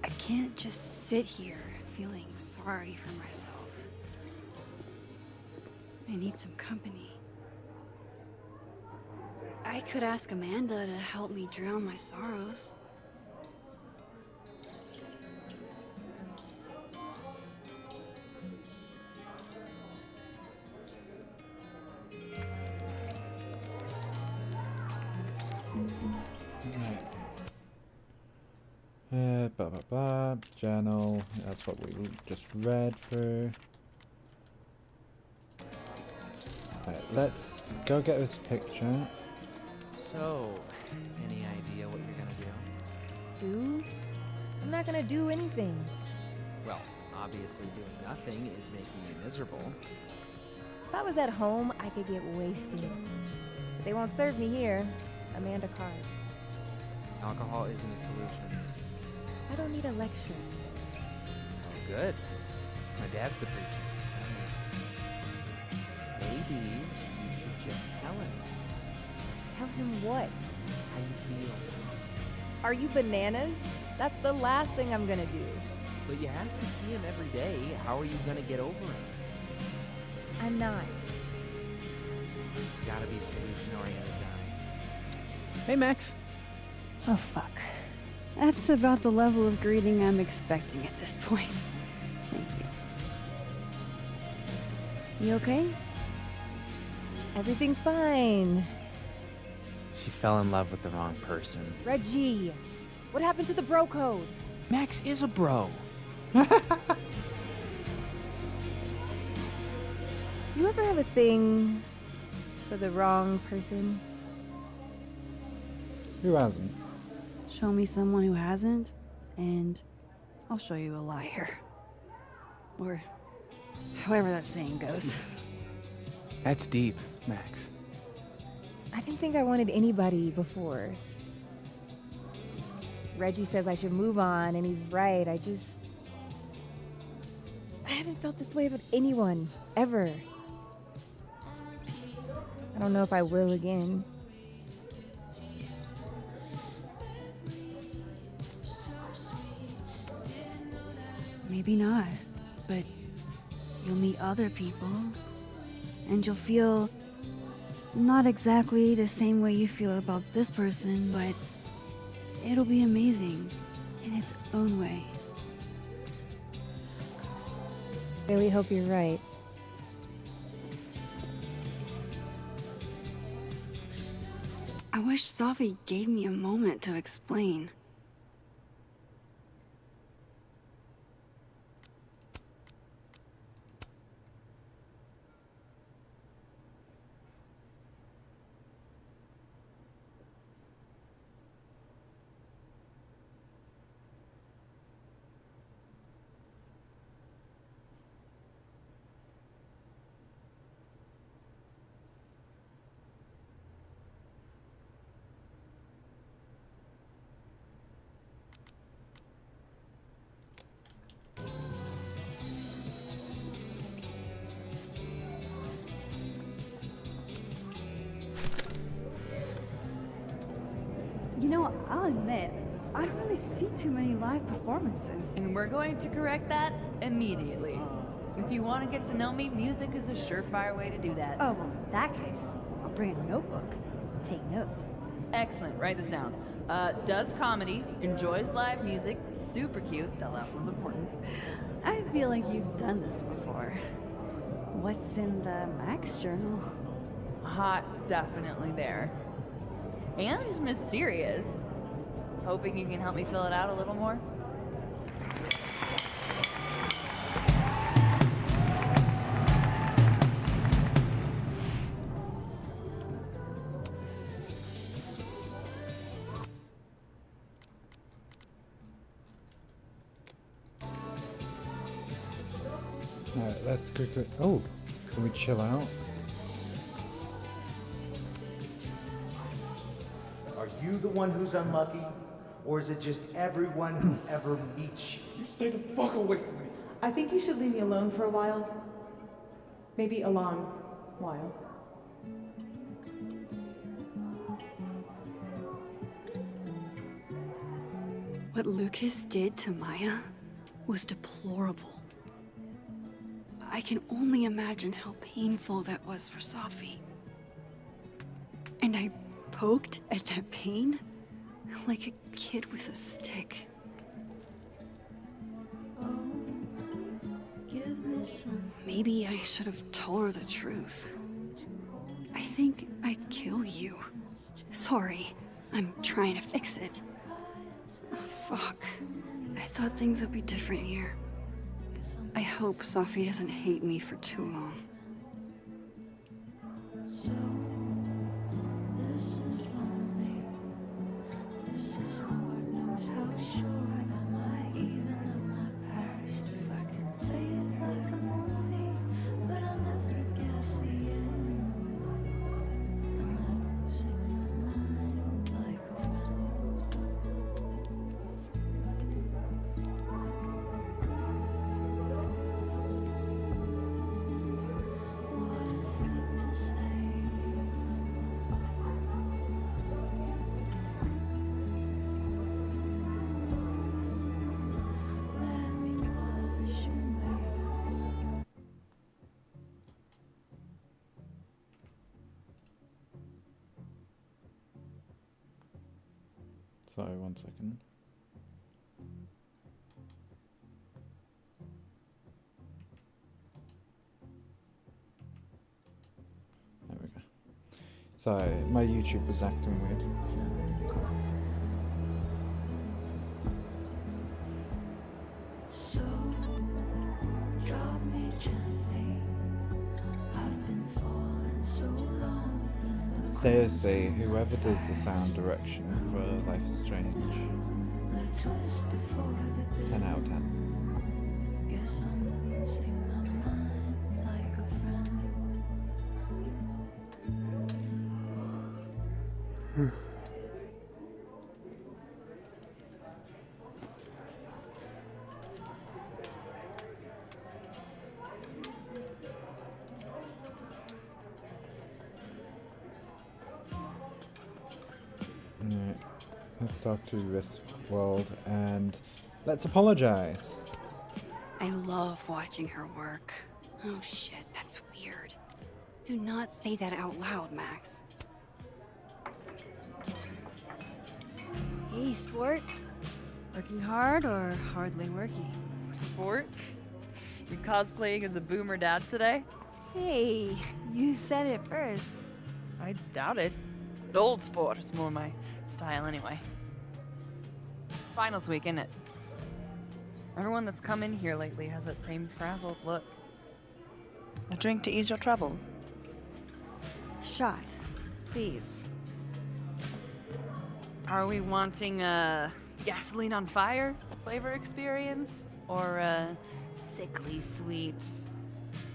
I can't just sit here feeling sorry for myself. I need some company. I could ask Amanda to help me drown my sorrows. Blah blah blah. Journal. That's what we just read through. Right, let's go get this picture. So, any idea what you're gonna do? Do? I'm not gonna do anything. Well, obviously doing nothing is making you miserable. If I was at home, I could get wasted. But they won't serve me here. Amanda Card. Alcohol isn't a solution. I don't need a lecture. Oh, good. My dad's the preacher. Maybe you should just tell him Tell him what? how you feel. Are you bananas? That's the last thing I'm gonna do. But you have to see him every day. How are you gonna get over it? I'm not. You gotta be solution-oriented, guy. Hey, Max. Oh, fuck. That's about the level of greeting I'm expecting at this point. Thank you. You okay? Everything's fine. She fell in love with the wrong person. Reggie, what happened to the bro code? Max is a bro. You ever have a thing for the wrong person? Who hasn't? Show me someone who hasn't, and I'll show you a liar. Or however that saying goes. That's deep, Max. I didn't think I wanted anybody before. Reggie says I should move on, and he's right. I haven't felt this way about anyone, ever. I don't know if I will again. Maybe not, but you'll meet other people, and you'll feel not exactly the same way you feel about this person, but it'll be amazing in its own way. Really hope you're right. I wish Safi gave me a moment to explain. You know, I'll admit, I don't really see too many live performances. And we're going to correct that immediately. If you want to get to know me, music is a surefire way to do that. Oh, well, in that case, I'll bring a notebook. Take notes. Excellent, write this down. Does comedy, enjoys live music, super cute, the last one's important. I feel like you've done this before. What's in the Max journal? Hot's definitely there. And mysterious. Hoping you can help me fill it out a little more. Alright, let's quickly. Oh, can we chill out? Are you the one who's unlucky? Or is it just everyone who ever meets you? You stay the fuck away from me. I think you should leave me alone for a while. Maybe a long while. What Lucas did to Maya was deplorable. I can only imagine how painful that was for Safi. And I poked at that pain like a kid with a stick. Maybe I should have told her the truth. I think I'd kill you. Sorry, I'm trying to fix it. Oh, fuck. I thought things would be different here. I hope Sophie doesn't hate me for too long. Sorry, 1 second. There we go. Sorry, my YouTube was acting weird. So, drop me gently. I've been falling so long. Seriously, whoever does the sound direction for Life is Strange, 10 out of 10. Guess I'm losing my mind like a friend. Right, let's talk to this world and let's apologize. I love watching her work. Oh shit, that's weird. Do not say that out loud, Max. Hey, sport. Working hard or hardly working? Sport? You're cosplaying as a boomer dad today? Hey, you said it first. I doubt it. Old sport is more my style anyway. It's finals week, isn't it? Everyone that's come in here lately has that same frazzled look. A drink to ease your troubles. Shot, please. Are we wanting a gasoline on fire flavor experience? Or a sickly sweet,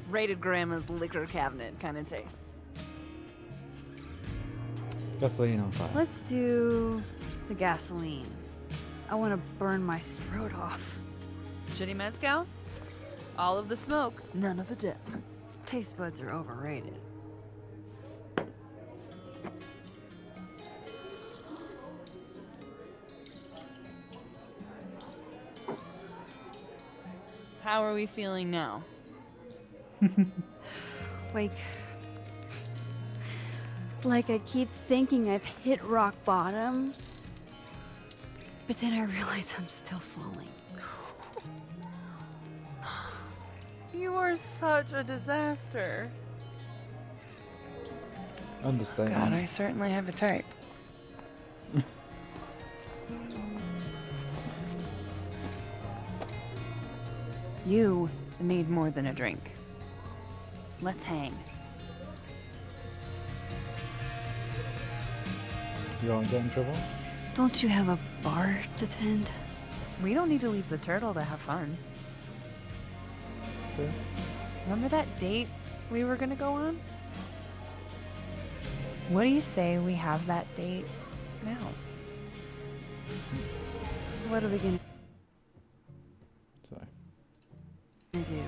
rated grandma's liquor cabinet kind of taste? Gasoline on fire. Let's do the gasoline. I want to burn my throat off. Shitty mezcal? All of the smoke, none of the depth. Taste buds are overrated. How are we feeling now? Like I keep thinking I've hit rock bottom, but then I realize I'm still falling. You are such a disaster. Understand. God, I certainly have a type. You need more than a drink. Let's hang. You won't get in trouble? Don't you have a bar to tend? We don't need to leave the turtle to have fun. Okay. Remember that date we were gonna go on? What do you say we have that date now? What are we gonna Sorry. do?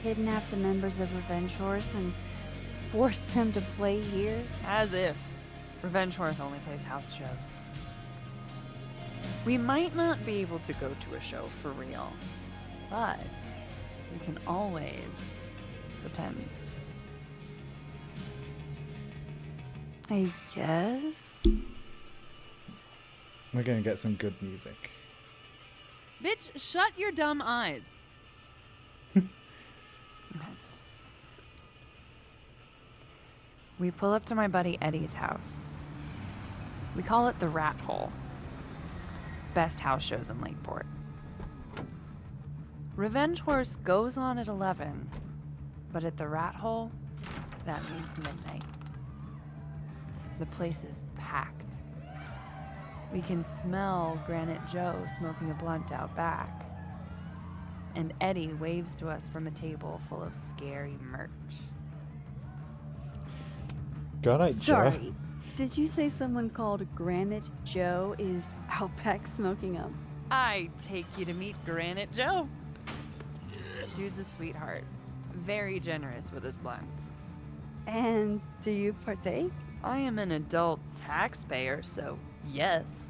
Kidnap the members of Revenge Horse and force them to play here? As if. Revenge Horse only plays house shows. We might not be able to go to a show for real, but we can always pretend. I guess. We're gonna get some good music. Bitch, shut your dumb eyes. Okay. We pull up to my buddy Eddie's house. We call it the Rat Hole. Best house shows in Lakeport. Revenge Horse goes on at 11, but at the Rat Hole, that means midnight. The place is packed. We can smell Granite Joe smoking a blunt out back. And Eddie waves to us from a table full of scary merch. Good night, Joe. Sorry, did you say someone called Granite Joe is out back smoking up? I take you to meet Granite Joe. Dude's a sweetheart. Very generous with his blunts. And do you partake? I am an adult taxpayer, so yes.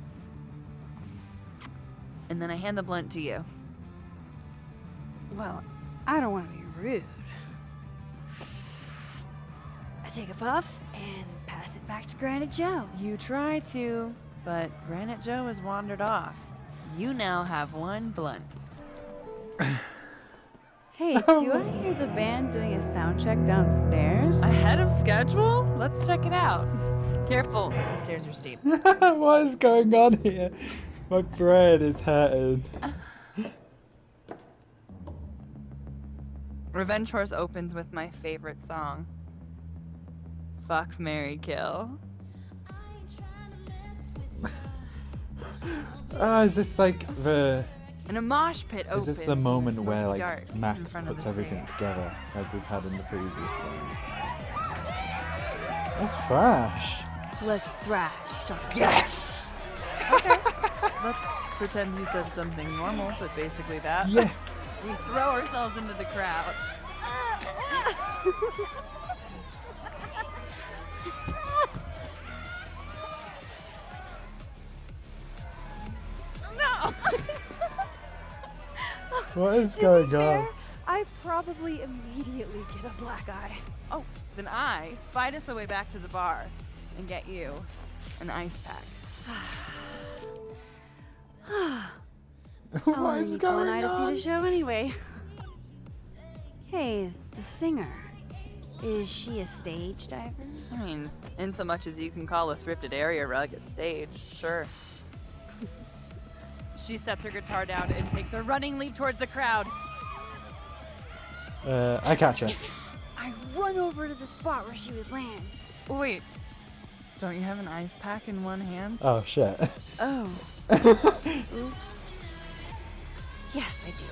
And then I hand the blunt to you. Well, I don't want to be rude. I take a puff and pass it back to Granite Joe. You try to, but Granite Joe has wandered off. You now have one blunt. Hey, do I hear the band doing a sound check downstairs? Ahead of schedule? Let's check it out. Careful, the stairs are steep. What is going on here? My brain is hurting. Revenge Horse opens with my favorite song. Fuck, Marry, Kill. Is this like the... And a mosh pit opens. Is this the in moment smoky where dark like in Max front of puts the everything stage. together like we've had in the previous games? That's fresh. Let's thrash. Yes! Okay. Let's pretend you said something normal, but basically that. Yes! We throw ourselves into the crowd. No! What is To be going fair, on? I probably immediately get a black eye. Oh, then I fight us a way back to the bar and get you an ice pack. What I'll is need going one eye to see on? the show anyway. Hey, the singer. Is she a stage diver? I mean, in so much as you can call a thrifted area rug a stage, sure. She sets her guitar down and takes a running leap towards the crowd. I catch her. I run over to the spot where she would land. Wait, don't you have an ice pack in one hand? Oh shit. Oh. Oops. Yes, I do.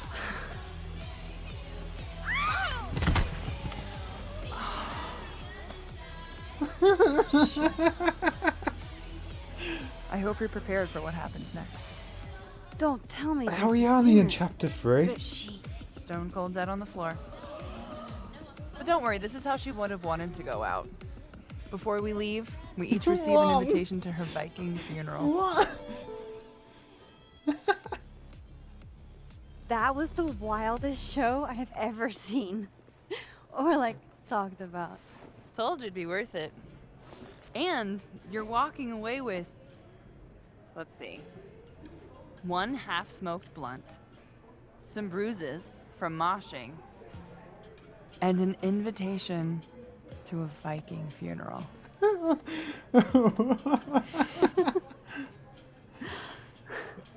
I hope you're prepared for what happens next. Don't tell me. Are we only in chapter 3? But she... Stone cold dead on the floor. But don't worry, this is how she would have wanted to go out. Before we leave, we each receive an invitation to her Viking funeral. What? That was the wildest show I have ever seen. Or like talked about. Told you it'd be worth it. And you're walking away with, let's see, one half-smoked blunt, some bruises from moshing, and an invitation to a Viking funeral.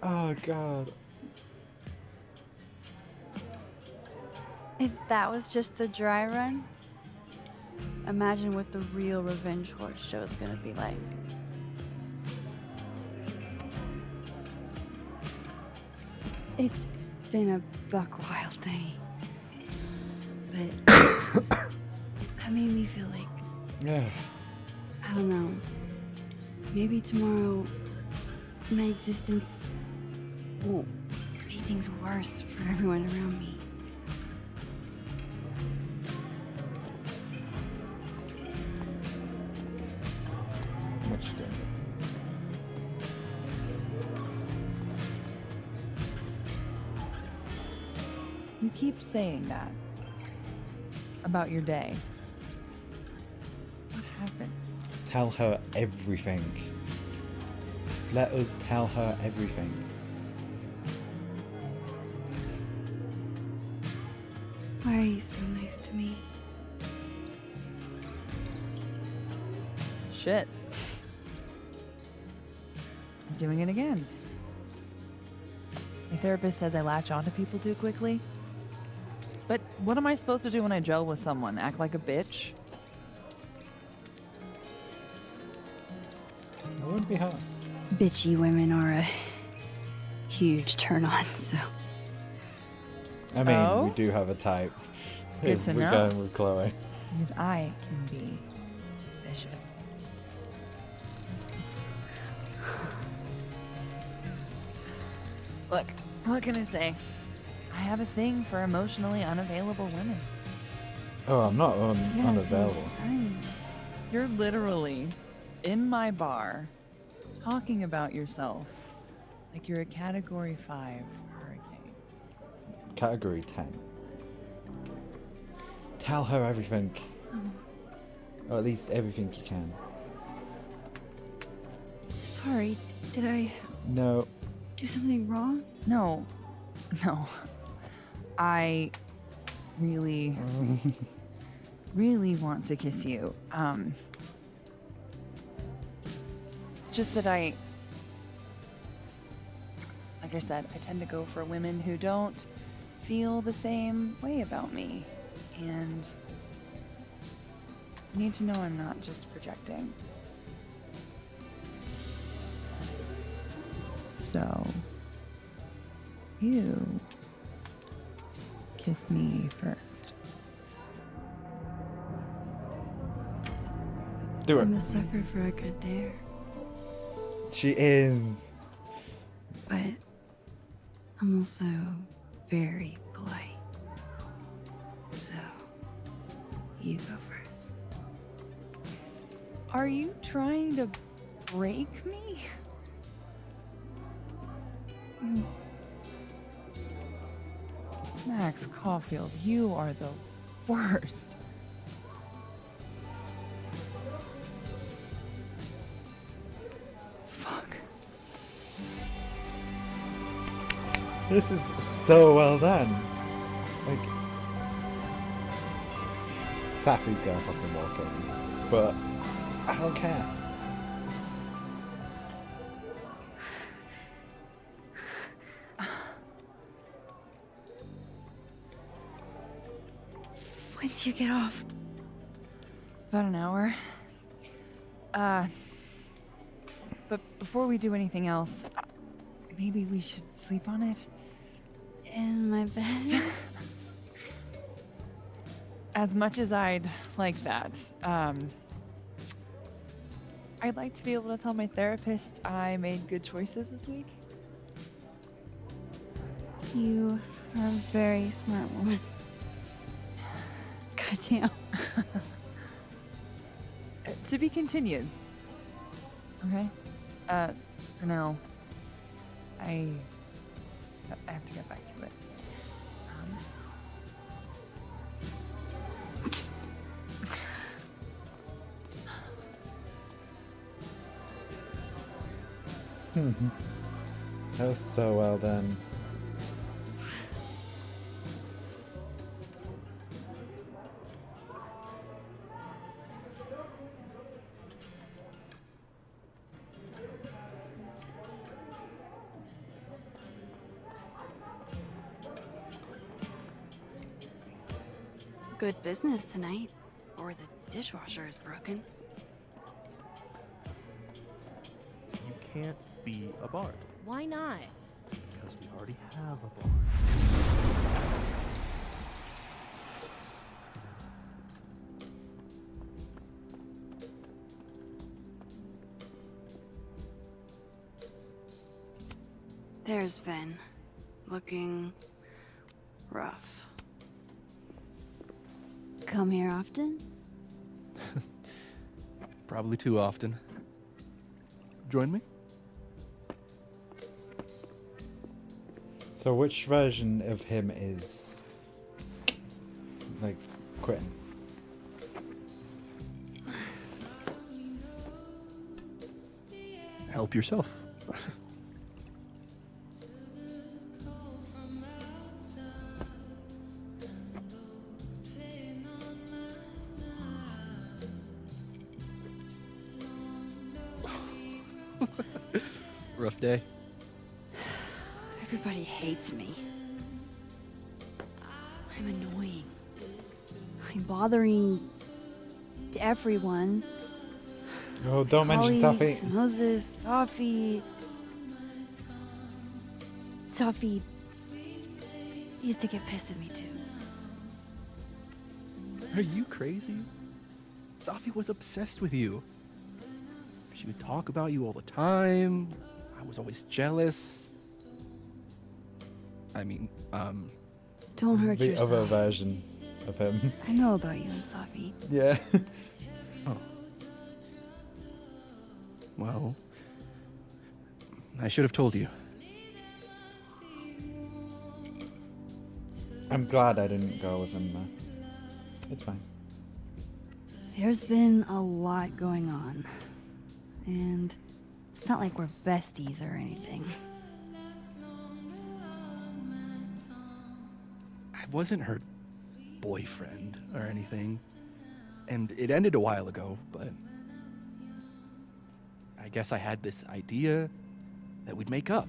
Oh god. If that was just a dry run, imagine what the real Revenge Horse show is gonna be like. It's been a buck wild day. But that made me feel like, Yeah. I don't know, maybe tomorrow my existence won't make things worse for everyone around me. What's she doing? You keep saying that about your day. What happened? Tell her everything. Let us tell her everything. Why are you so nice to me? Shit. I'm doing it again. My therapist says I latch onto people too quickly. But what am I supposed to do when I gel with someone? Act like a bitch? It wouldn't be hard. Bitchy women are a huge turn on, so. I mean, Oh? we do have a type. Good to We're know. going with Chloe. Because I can be vicious. Look, what can I say? I have a thing for emotionally unavailable women. Oh, I'm not Yeah, unavailable. You're literally in my bar talking about yourself like you're a category 5 hurricane. Category 10. Tell her everything. Or at least everything you can. Sorry, did I No. do something wrong? No. No. I really, really want to kiss you. It's just that like I said, I tend to go for women who don't feel the same way about me. And you need to know I'm not just projecting. So, you kiss me first. Do it. I'm a sucker for a good dare, She is. but I'm also very polite. So, you go first. Are you trying to break me? Max Caulfield, you are the worst. Fuck. This is so well done. Like, Safi's gonna fucking walk in, but I don't care. When do you get off? About an hour. But before we do anything else, maybe we should sleep on it? In my bed? As much as I'd like that, I'd like to be able to tell my therapist I made good choices this week. You are a very smart woman. Goddamn. To be continued. Okay? For now, I have to get back to it. That was so well done. Good business tonight, or the dishwasher is broken. You can't be a bard. Why not? Because we already have a bard. There's Ven, looking rough. Come here often? Probably too often. Join me? So which version of him is like quitting? help yourself. Rough day. Everybody hates me. I'm annoying. I'm bothering everyone. Oh, don't mention Colleagues, Sophie. Moses, Sophie. Sophie used to get pissed at me too. Are you crazy? Sophie was obsessed with you. She would talk about you all the time. I was always jealous. I mean, Don't hurt The yourself. other version of him. I know about you and Sophie. Yeah. Oh. Well, I should have told you. I'm glad I didn't go with him though. It's fine. There's been a lot going on. And it's not like we're besties or anything. I wasn't her boyfriend or anything. And it ended a while ago, but I guess I had this idea that we'd make up.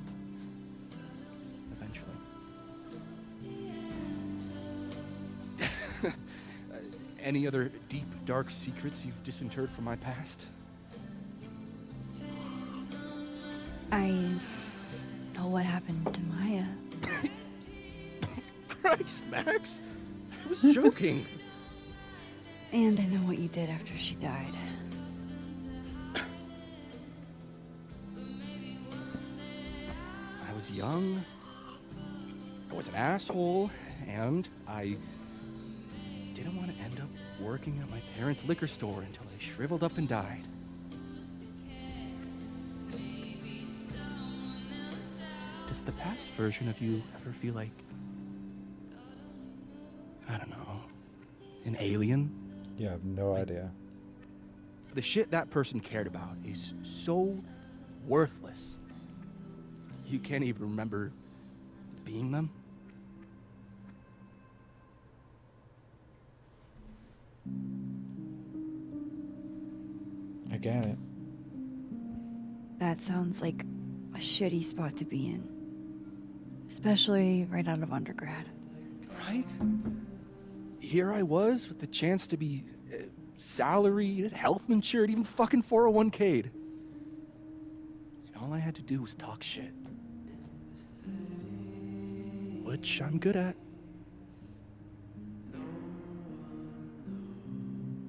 Eventually. Any other deep, dark secrets you've disinterred from my past? I know what happened to Maya. Christ, Max! I was joking. And I know what you did after she died. I was young, I was an asshole, and I didn't want to end up working at my parents' liquor store until I shriveled up and died. Does the past version of you ever feel like, I don't know, an alien? You have no idea. The shit that person cared about is so worthless. You can't even remember being them. I get it. That sounds like a shitty spot to be in. Especially right out of undergrad. Right? Here I was with the chance to be salaried, health insured, even fucking 401k'd. And all I had to do was talk shit. Which I'm good at.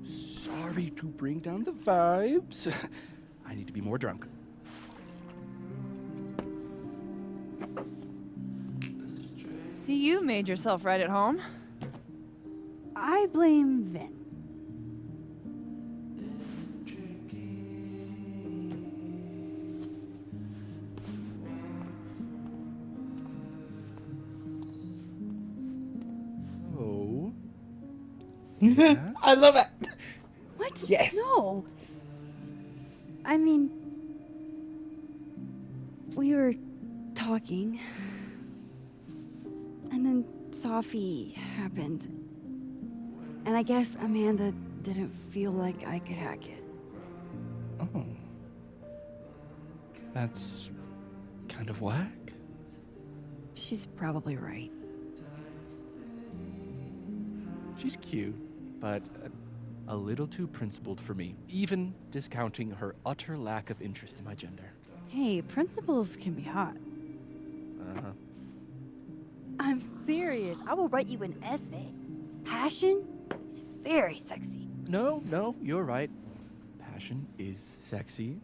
Sorry to bring down the vibes. I need to be more drunk. See, you made yourself right at home. I blame Vin. Oh. I love it. What? Yes. No. I mean, we were talking, and then Sophie happened. And I guess Amanda didn't feel like I could hack it. Oh. That's kind of whack. She's probably right. She's cute, but a little too principled for me, even discounting her utter lack of interest in my gender. Hey, principals can be hot. Uh-huh. I'm serious. I will write you an essay. Passion is very sexy. No, you're right. Passion is sexy.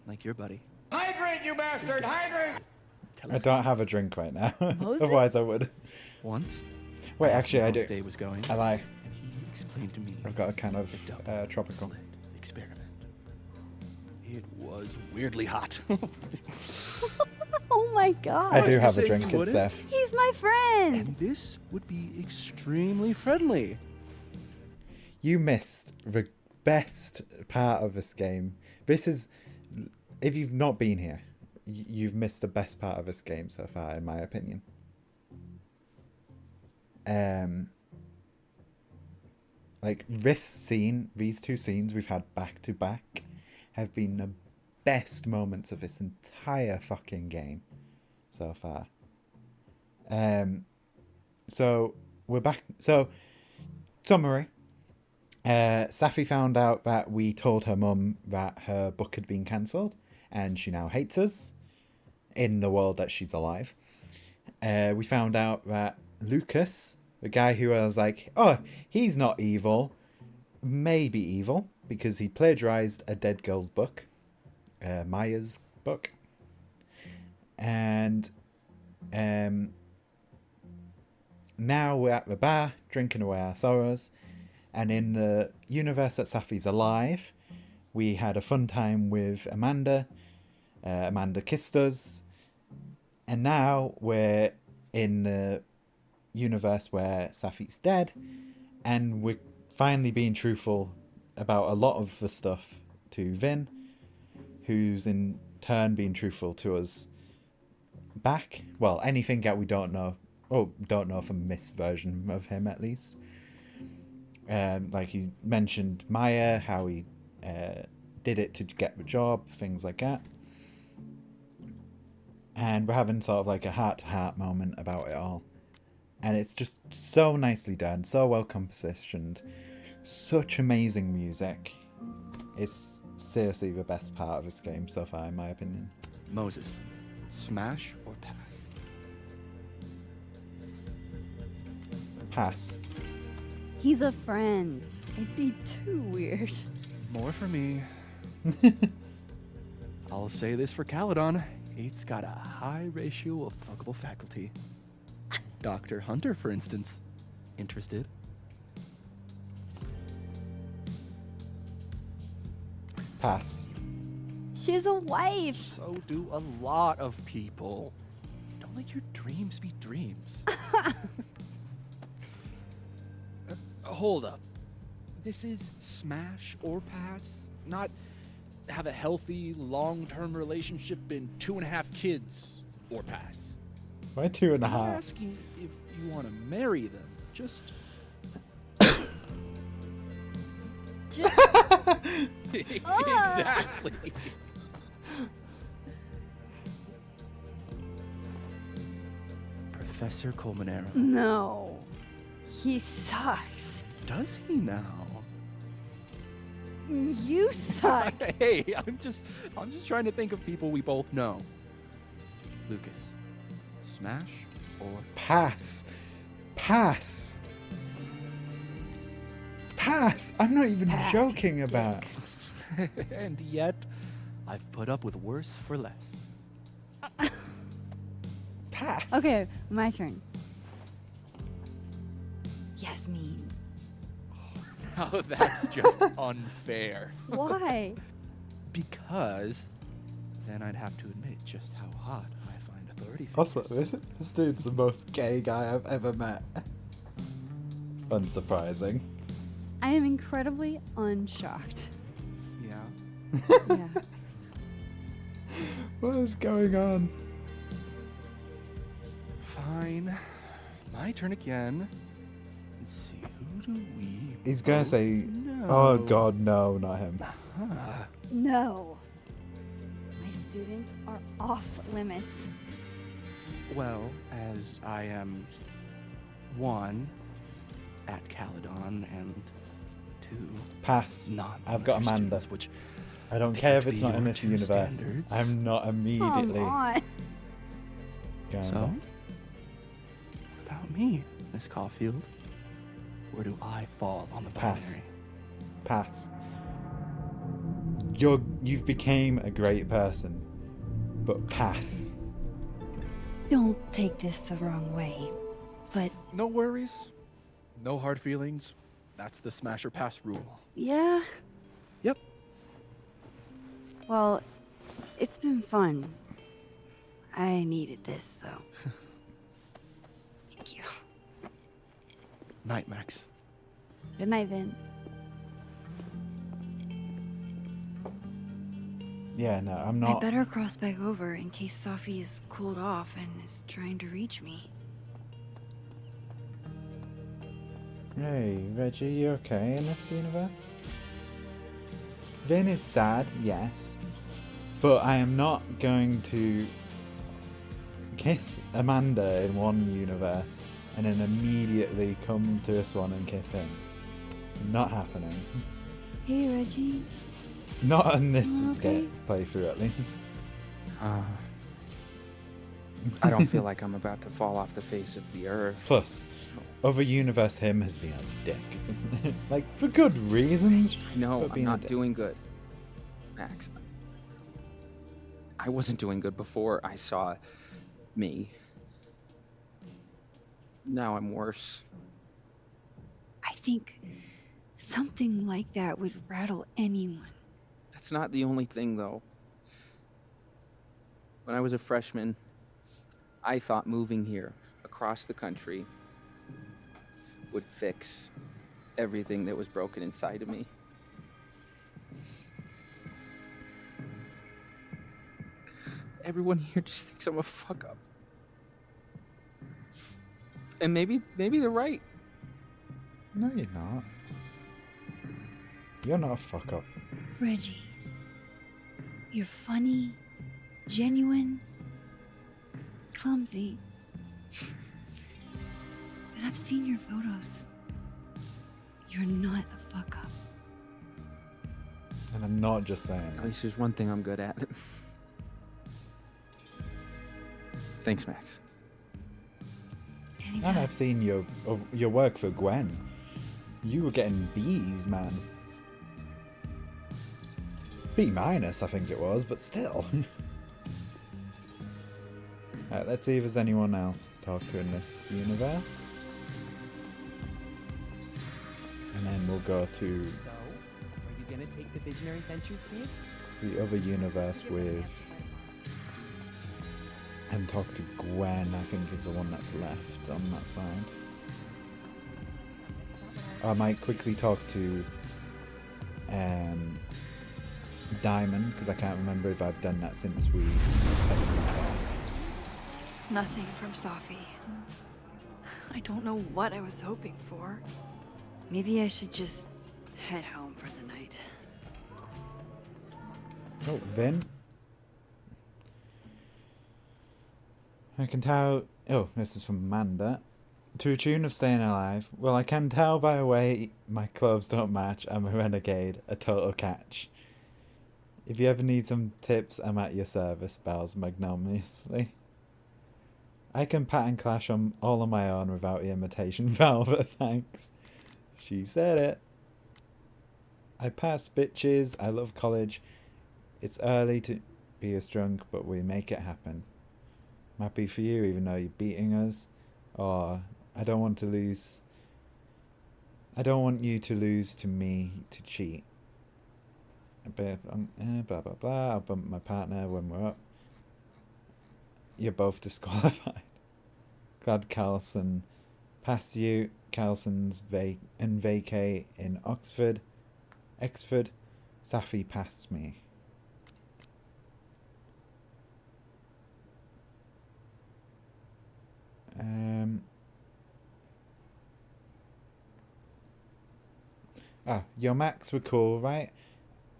Like your buddy. Hydrate, you bastard! Hydrate! I don't have a drink right now. Otherwise I would. Once. Wait, actually I do. Day was going. I lie. And he explained to me. I've got a kind of tropical. Experiment. It was weirdly hot. Oh my god. I do You have say a you drink. It's wouldn't? Seth. He's my friend. And this would be extremely friendly. You missed the best part of this game. This is if you've not been here, you've missed the best part of this game so far, in my opinion. Like this scene, these two scenes we've had back to back have been the best moments of this entire fucking game so far. So we're back. So summary. Safi found out that we told her mum that her book had been cancelled, and she now hates us in the world that she's alive. We found out that Lucas, the guy who I was like, oh, he's not evil, maybe evil, because he plagiarized a dead girl's book, Maya's book. And now we're at the bar, drinking away our sorrows. And in the universe that Safi's alive, we had a fun time with Amanda. Amanda kissed us. And now we're in the universe where Safi's dead. And we're finally being truthful about a lot of the stuff to Vin, who's in turn being truthful to us back. Well, anything that we don't know. Well, don't know from this version of him, at least. Like he mentioned Maya, how he did it to get the job, things like that. And we're having sort of like a heart-to-heart moment about it all. And it's just so nicely done, so well compositioned, such amazing music. It's seriously the best part of this game so far, in my opinion. Moses, smash or pass? Pass. He's a friend. It'd be too weird. More for me. I'll say this for Caledon. He's got a high ratio of fuckable faculty. Dr. Hunter, for instance. Interested? Pass. She has a wife. So do a lot of people. Don't let your dreams be dreams. Hold up. This is smash or pass, not have a healthy, long-term relationship and 2.5 kids or pass. Why 2.5? I'm not asking if you want to marry them. Just exactly. Professor Colmenero. No. He sucks. Does he now? You suck. Hey, I'm just trying to think of people we both know. Lucas, smash or pass? Pass. Pass. I'm not even joking about. And yet, I've put up with worse for less. Pass. Okay, my turn. Yasmin. Now that's just unfair. Why? Because then I'd have to admit just how hot I find authority Also, figures. this dude's the most gay guy I've ever met. Unsurprising. I am incredibly unshocked. Yeah. Yeah. What is going on? Fine. My turn again. Let's see, who do we... He's gonna say, no. "Oh God, no, not him." No. My students are off limits. Well, as I am 1 at Caledon and 2 Pass. not I've got other Amanda. students, which I don't appear care if to it's be not in your this two universe. standards. I'm not immediately. Come on. going So, back. about me, Miss Caulfield. Where do I fall on the Pass. binary? Pass. You've became a great person, but pass. Don't take this the wrong way, but No worries. No hard feelings. That's the smash or pass rule. yeah. Yep. Well, it's been fun. I needed this, so. Thank you. Night, Max. Good night, Vin. Yeah, no, I'm I not. better cross back over in case Safi is cooled off and is trying to reach me. Hey, Reggie, you okay in this universe? Vin is sad, yes. But I am not going to kiss Amanda in one universe and then immediately come to this one and kiss him. Not happening. Hey, Reggie. Not on this You okay? playthrough, at least. I don't feel like I'm about to fall off the face of the earth. Plus, other universe him has been a dick, isn't it? Like, for good reasons. No, but I'm being a not dick. doing good, Max. I wasn't doing good before I saw me. Now I'm worse. I think something like that would rattle anyone. That's not the only thing, though. When I was a freshman, I thought moving here across the country would fix everything that was broken inside of me. Everyone here just thinks I'm a fuck up. And maybe they're right. No, you're not. You're not a fuck up. Reggie, you're funny, genuine, clumsy. But I've seen your photos. You're not a fuck up. And I'm not just saying At that. least there's one thing I'm good at. Thanks, Max. And I've seen your work for Gwen. You were getting B's, man. B minus, I think it was, but still. Alright, let's see if there's anyone else to talk to in this universe. And then we'll go to So, are you gonna take the Visionary Ventures gig? the other universe with... and talk to Gwen, I think is the one that's left on that side. I might quickly talk to Diamond, because I can't remember if I've done that since we technically saw. Nothing from Safi. I don't know what I was hoping for. Maybe I should just head home for the night. Oh, Vin? I can tell... Oh, this is from Amanda. To a tune of Staying Alive. Well, I can tell by the way my clothes don't match. I'm a renegade. A total catch. If you ever need some tips, I'm at your service, bows magnanimously. I can pattern clash on all on my own without the imitation velvet, thanks. She said it. I pass bitches. I love college. It's early to be a drunk, but we make it happen. I'm happy for you, even though you're beating us. Or I don't want to lose. I don't want you to lose to me to cheat. Blah blah blah. I'll bump my partner when we're up. You're both disqualified. Glad Carlson passed you. Carlson's vacay in Oxford. Exford. Safi passed me. Your Macs were cool, right?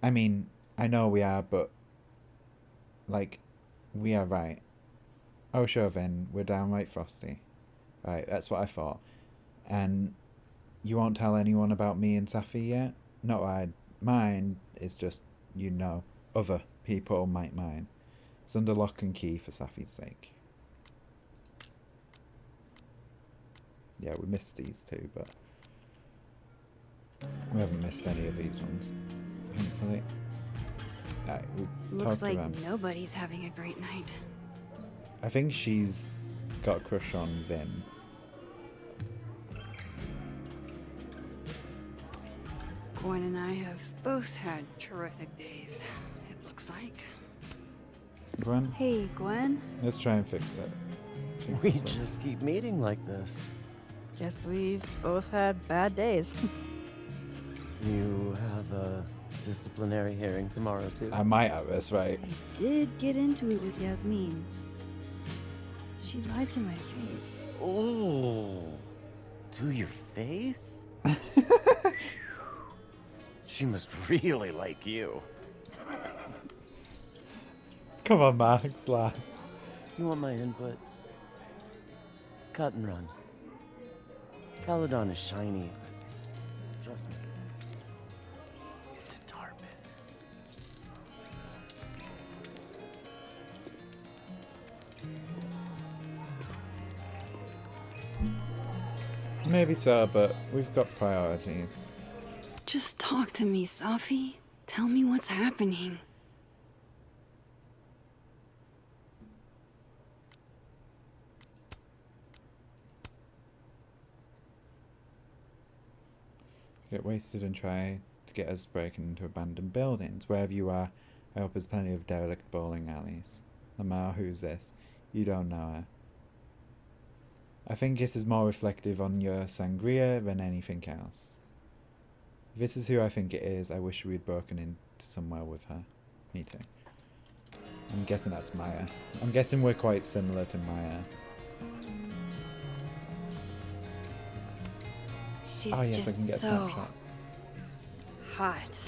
I mean, I know we are, but like, we are right. Oh, sure, Vin, we're downright frosty. Right, that's what I thought. And you won't tell anyone about me and Safi yet? Not I. Mine is just, you know, other people might mind. It's under lock and key for Safi's sake. Yeah, we missed these two, but we haven't missed any of these ones, thankfully. Right, we Looks talked like to them. nobody's having a great night. I think she's got a crush on Vin. Gwen and I have both had terrific days, it looks like. Gwen, Hey, Gwen. let's try and fix it. Fix We this up. just keep meeting like this. Guess we've both had bad days. You have a disciplinary hearing tomorrow, too. I might have this right. Did get into it with Yasmin. She lied to my face. Oh, to your face? She must really like you. Come on, Max, last. You want my input? Cut and run. Caledon is shiny, but trust me, it's a tar pit. Maybe so, but we've got priorities. Just talk to me, Safi. Tell me what's happening. Get wasted and try to get us breaking into abandoned buildings. Wherever you are, I hope there's plenty of derelict bowling alleys. Lamar, who's this? You don't know her. I think this is more reflective on your sangria than anything else. If this is who I think it is, I wish we'd broken into somewhere with her. Me too. I'm guessing that's Maya. I'm guessing we're quite similar to Maya. She's oh yes, just I can get a so snapshot. hot.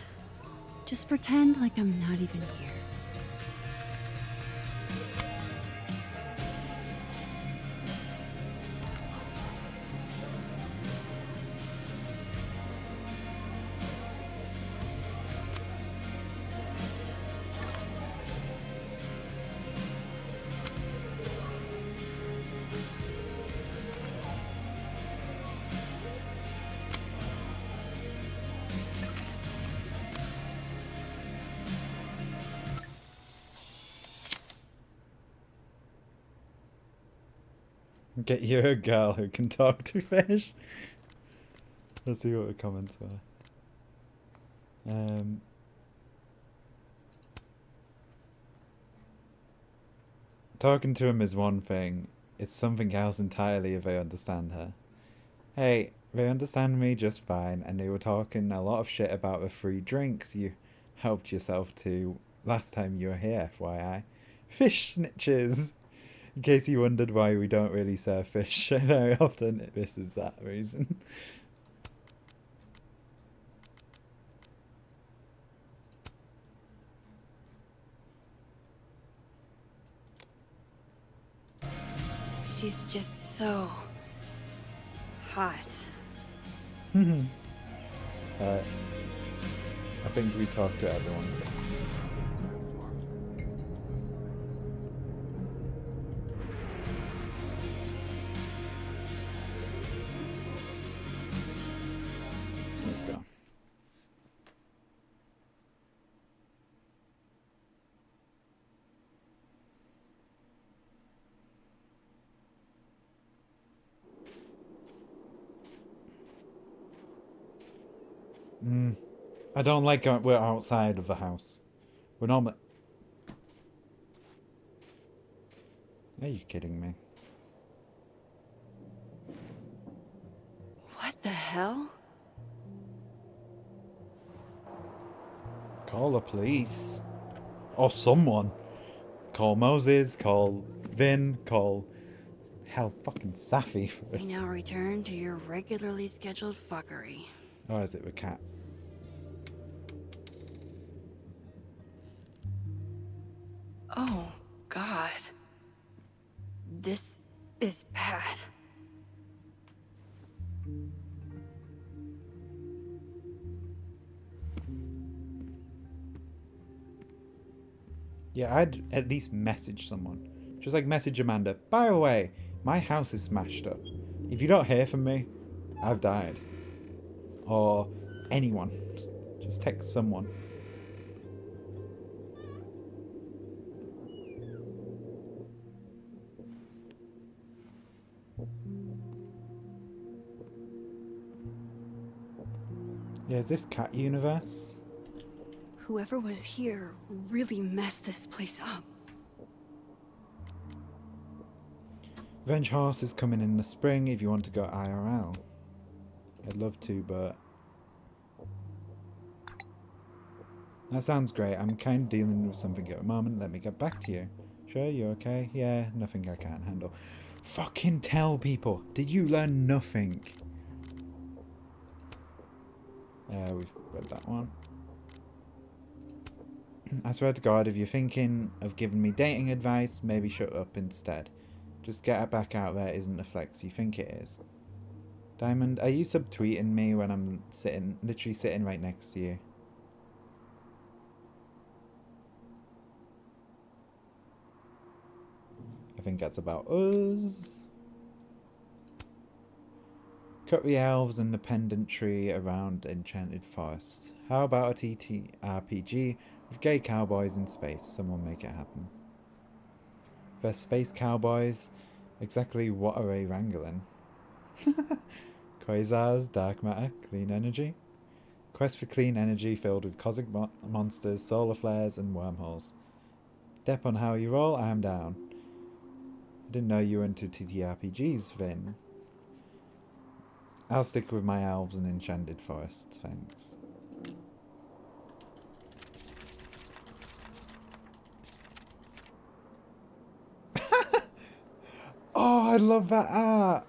Just pretend like I'm not even here. Get you a girl who can talk to fish. Let's see what the comments are. Talking to him is one thing. It's something else entirely if I understand her. Hey, they understand me just fine, and they were talking a lot of shit about the free drinks you helped yourself to last time you were here, FYI. Fish snitches! In case you wondered why we don't really serve fish very often, this is that reason. She's just so hot. I think we talked to everyone. Let's go. I don't like we're outside of the house. We're not. Are you kidding me? What the hell? Call the police. Or someone. Call Moses, call Vin, call hell fucking Safi first. We now return to your regularly scheduled fuckery. Oh, is it the cat? Oh, God. This is bad. Yeah, I'd at least message someone. Just like message Amanda. By the way, my house is smashed up. If you don't hear from me, I've died. Or anyone. Just text someone. Yeah, is this cat universe? Whoever was here really messed this place up. Revenge Horse is coming in the spring if you want to go IRL. I'd love to, but That sounds great. I'm kind of dealing with something at the moment. Let me get back to you. Sure, you okay? Yeah, nothing I can't handle. Fucking tell people. Did you learn nothing? We've read that one. I swear to God, if you're thinking of giving me dating advice, maybe shut up instead. Just get it back out there isn't the flex you think it is. Diamond, are you subtweeting me when I'm literally sitting right next to you? I think that's about us. Cut the elves and the pendant tree around Enchanted Forest. How about a TTRPG with gay cowboys in space? Someone make it happen. They're space cowboys. Exactly what are they wrangling? Quasars, dark matter, clean energy. Quest for clean energy filled with cosmic monsters, solar flares, and wormholes. Dep on how you roll, I am down. I didn't know you were into TTRPGs, Vin. I'll stick with my elves and enchanted forests, thanks. Oh, I love that art!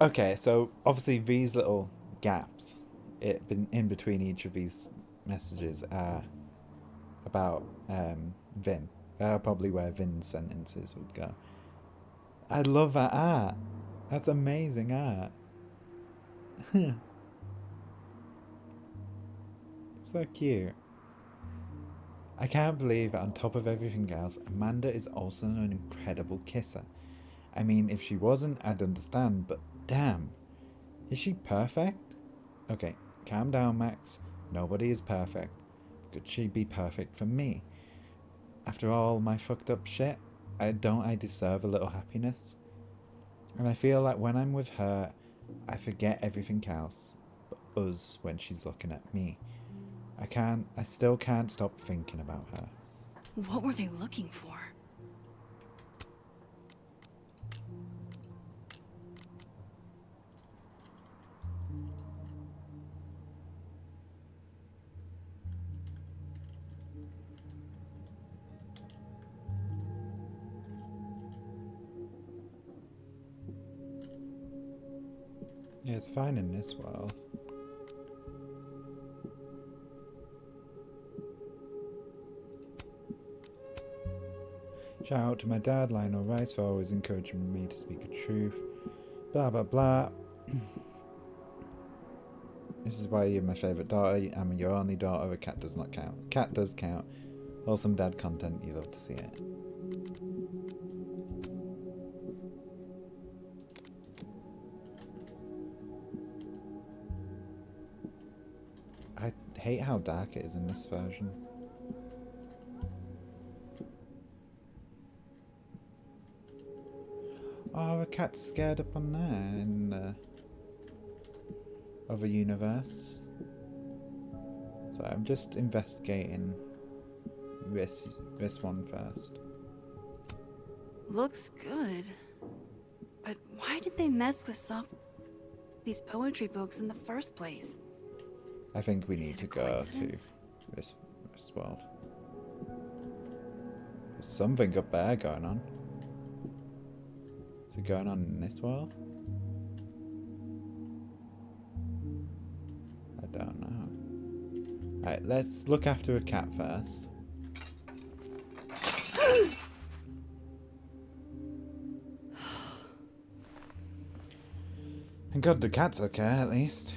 Okay, so obviously these little gaps in between each of these messages are about Vin. They're probably where Vin's sentences would go. I love that art. That's amazing art. So cute. I can't believe that on top of everything else, Amanda is also an incredible kisser. I mean, if she wasn't, I'd understand, but damn. Is she perfect? Okay, calm down, Max. Nobody is perfect. Could she be perfect for me? After all my fucked up shit, don't I deserve a little happiness? And I feel like when I'm with her, I forget everything else but us when she's looking at me. I still can't stop thinking about her. What were they looking for? Yeah, it's fine in this world. Shout out to my dad, Lionel Rice, for always encouraging me to speak the truth. Blah blah blah. This is why you're my favourite daughter. I'm your only daughter. A cat does not count. Cat does count. Awesome dad content. You love to see it. I hate how dark it is in this version. Oh, a cat's scared up on there in the other universe. So I'm just investigating this one first. Looks good. But why did they mess with these poetry books in the first place? I think we need to go to this world. There's something up there going on. Is it going on in this world? I don't know. Alright, let's look after a cat first. Thank God the cat's okay, at least.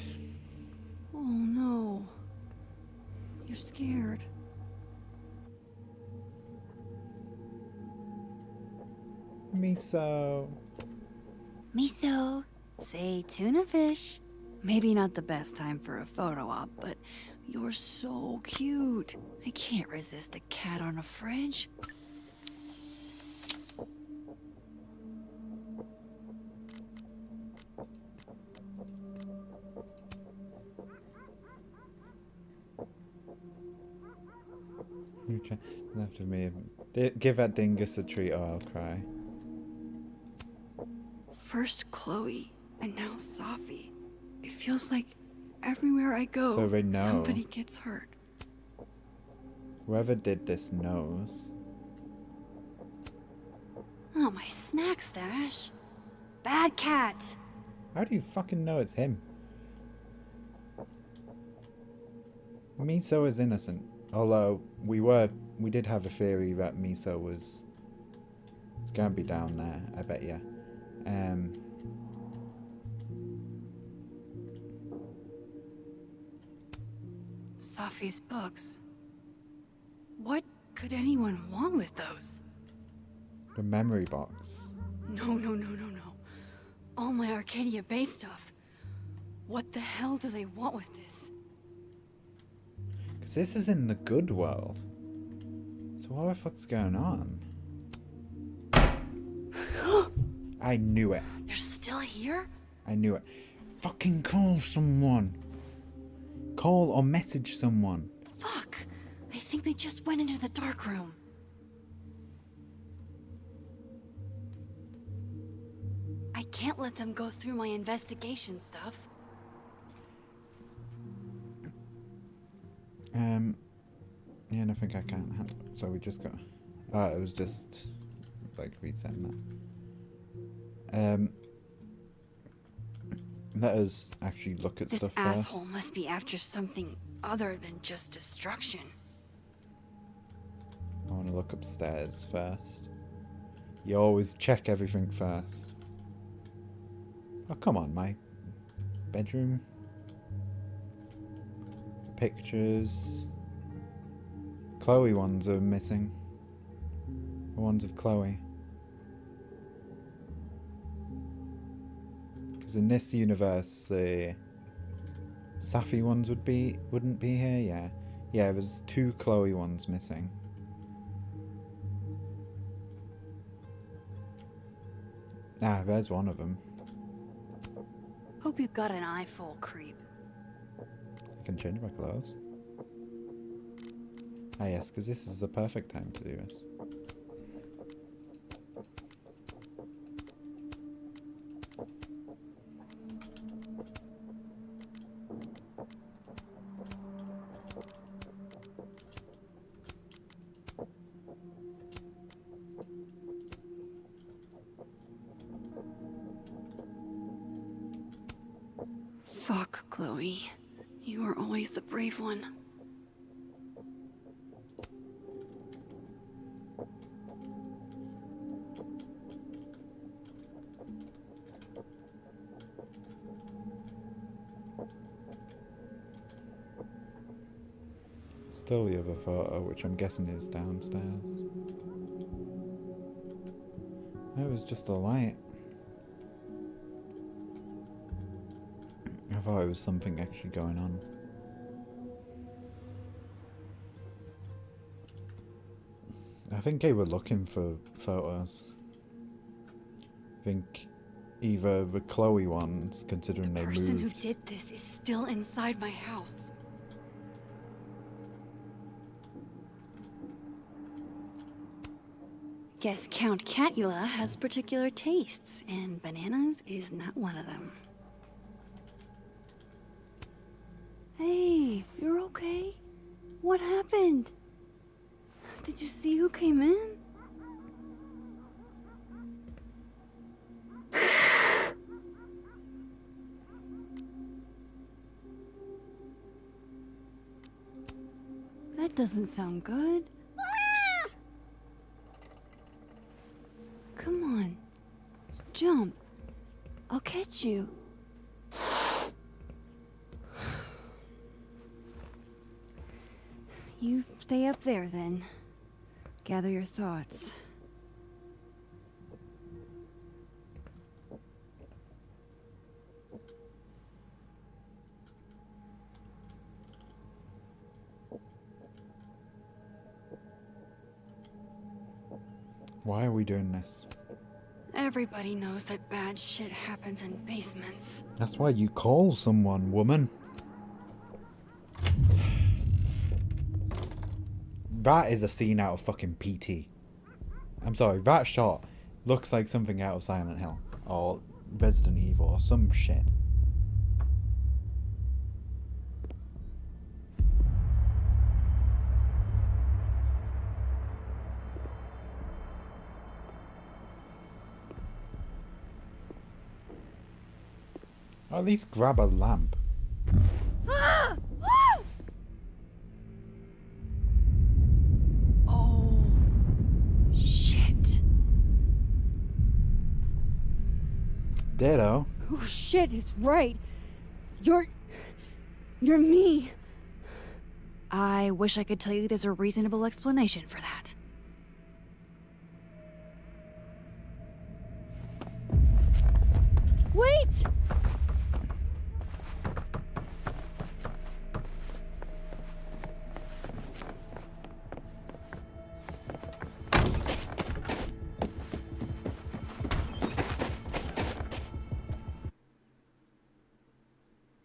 Oh no. You're scared. Miso. Miso. Say tuna fish. Maybe not the best time for a photo op, but you're so cute. I can't resist a cat on a fridge. Left of me. Give that dingus a treat or I'll cry. First Chloe, and now Safi. It feels like everywhere I go, So they know. somebody gets hurt. Whoever did this knows. Oh, my snack stash. Bad cat. How do you fucking know it's him? Miso is innocent. Although we did have a theory that Miso was. It's gonna be down there, I bet you. Safi's books. What could anyone want with those? The memory box. No. All my Arcadia Bay stuff. What the hell do they want with this? Because this is in the good world. So what the fuck's going on? I knew it. They're still here? I knew it. Fucking call someone. Call or message someone. Fuck. I think they just went into the dark room. I can't let them go through my investigation stuff. Yeah, I think I can. So we just got. Oh, it was just like resetting that. Let us actually look at This stuff asshole first. must be after something other than just destruction. I want to look upstairs first. You always check everything first. Oh, come on, my bedroom. Pictures. Chloe ones are missing. The ones of Chloe. Because in this universe, the Safi ones wouldn't be here. Yeah, yeah. There's 2 Chloe ones missing. Ah, there's one of them. Hope you've got an eye full, creep. I can change my clothes. Ah yes, because this is the perfect time to do this. Fuck, Chloe. You were always the brave one. Still the other photo, which I'm guessing is downstairs. It was just a light. I thought it was something actually going on. I think they were looking for photos. I think either the Chloe ones, considering they The person moved. who did this is still inside my house. Guess Count Catula has particular tastes, and bananas is not one of them. Hey, you're okay? What happened? Did you see who came in? That doesn't sound good. Come on. Jump. I'll catch you. You stay up there then. Gather your thoughts. Why are we doing this? Everybody knows that bad shit happens in basements. That's why you call someone, woman. That is a scene out of fucking PT. I'm sorry, that shot looks like something out of Silent Hill or Resident Evil or some shit. Or at least grab a lamp. Ah! Ah! Oh, shit. Ditto. Oh, shit, he's right. You're me. I wish I could tell you there's a reasonable explanation for that. Wait!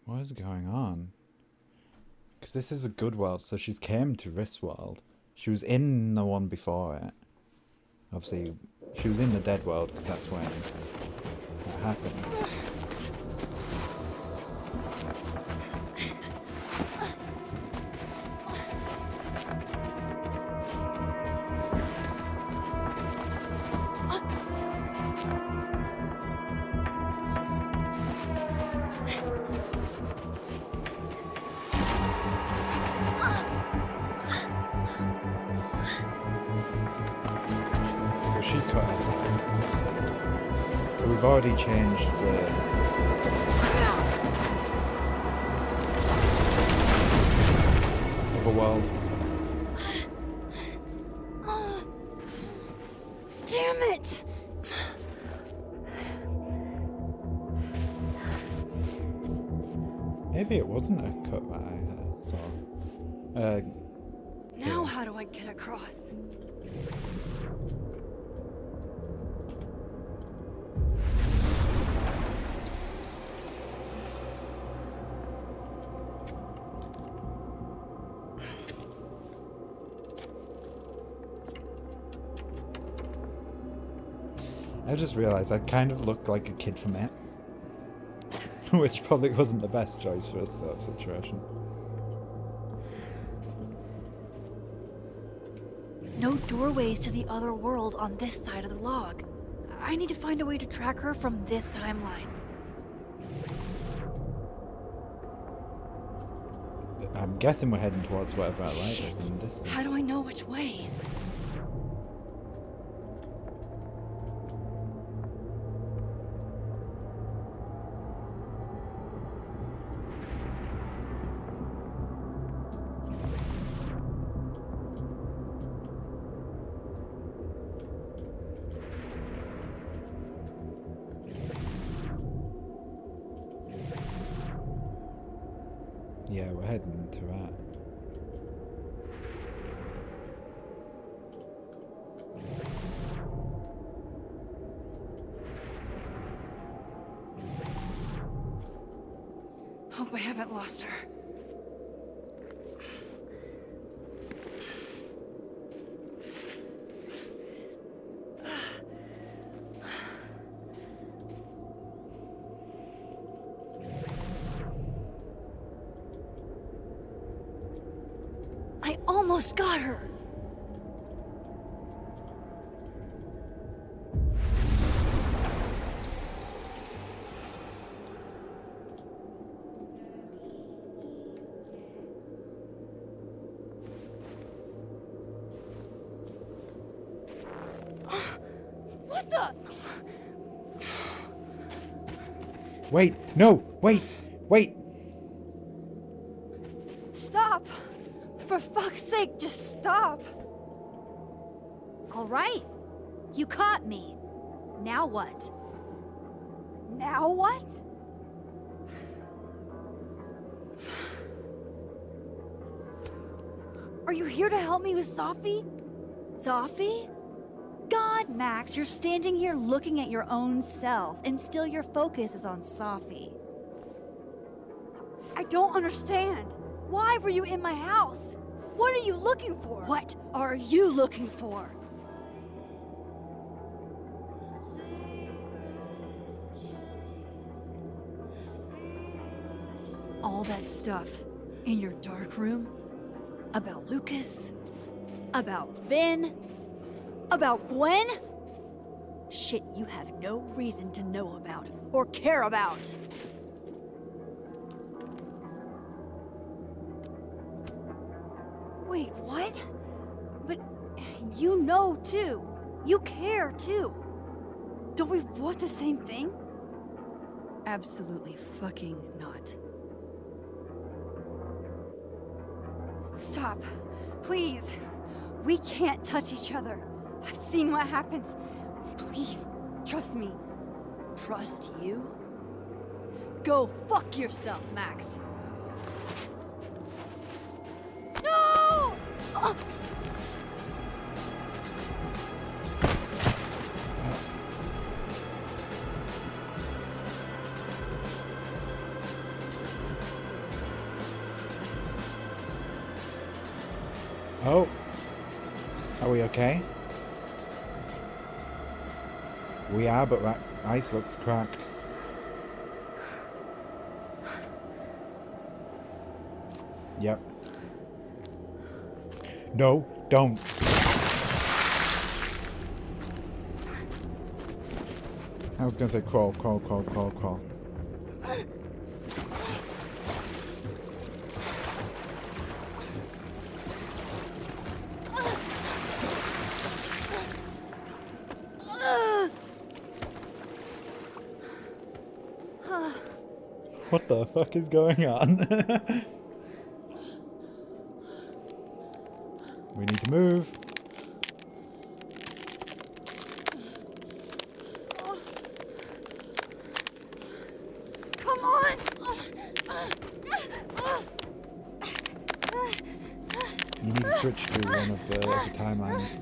What is going on? Because this is a good world, so she's came to this world. She was in the one before it. Obviously, she was in the dead world because that's when it happened. So she cut herself. So we've already changed the world. Damn it! Maybe it wasn't a cut that I saw. Now how do I get across? I just realised I kind of looked like a kid from it. Which probably wasn't the best choice for this sort of situation. No doorways to the other world on this side of the log. I need to find a way to track her from this timeline. I'm guessing we're heading towards whatever that light Shit. is in the distance. How do I know which way? Yeah, we're heading to that. Hope I haven't lost her. I almost got her! What the? Wait! No! Wait! Wait! Stop! For fuck's sake, just stop! All right. You caught me. Now what? Now what? Are you here to help me with Sophie? Sophie? God, Max, you're standing here looking at your own self, and still your focus is on Sophie. I don't understand. Why were you in my house? What are you looking for? What are you looking for? All that stuff in your dark room about Lucas, about Vin, about Gwen? Shit you have no reason to know about or care about. Wait, what? But you know too. You care too. Don't we want the same thing? Absolutely fucking not. Stop. Please. We can't touch each other. I've seen what happens. Please, trust me. Trust you? Go fuck yourself, Max. No! Oh. Are we okay? We are, but that ice looks cracked. Yep. No, don't. I was gonna say crawl, crawl, crawl, crawl, crawl. What the fuck is going on? We need to move. Come on! You need to switch to one of the timelines.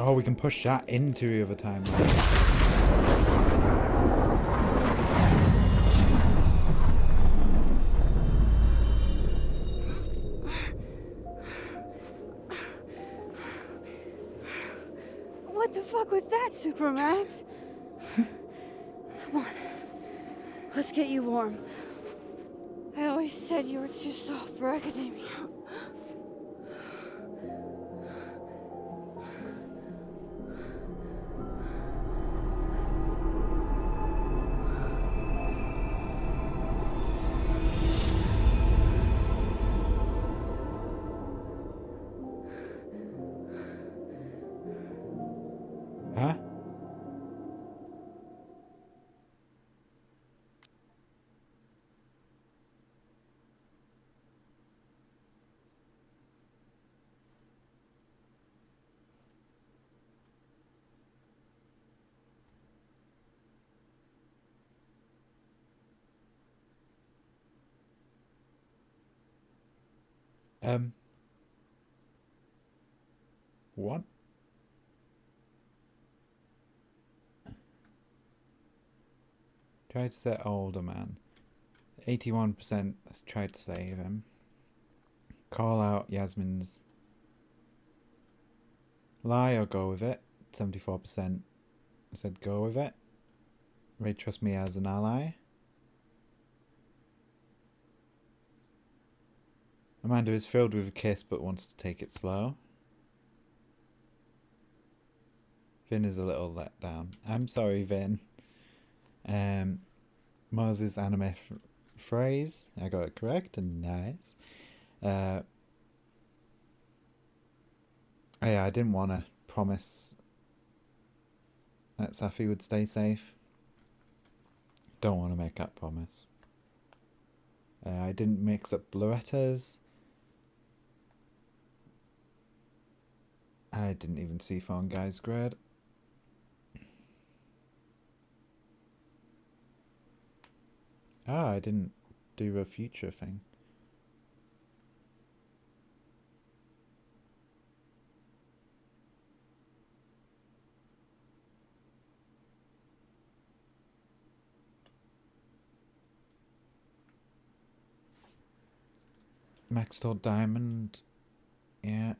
Oh, we can push that into the other timeline. What the fuck was that, Supermax? Come on. Let's get you warm. I always said you were too soft for academia. Huh? What? Tried to set older man. 81% has tried to save him. Call out Yasmin's lie or go with it. 74% said go with it. They trust me as an ally. Amanda is filled with a kiss but wants to take it slow. Vin is a little let down. I'm sorry, Vin. Moses anime phrase. I got it correct and nice. Yeah, I didn't want to promise that Safi would stay safe. Don't want to make that promise. I didn't mix up Loretta's. I didn't even see Phone Guy's grade. Ah, I didn't do a future thing. maxed out diamond. Yeah.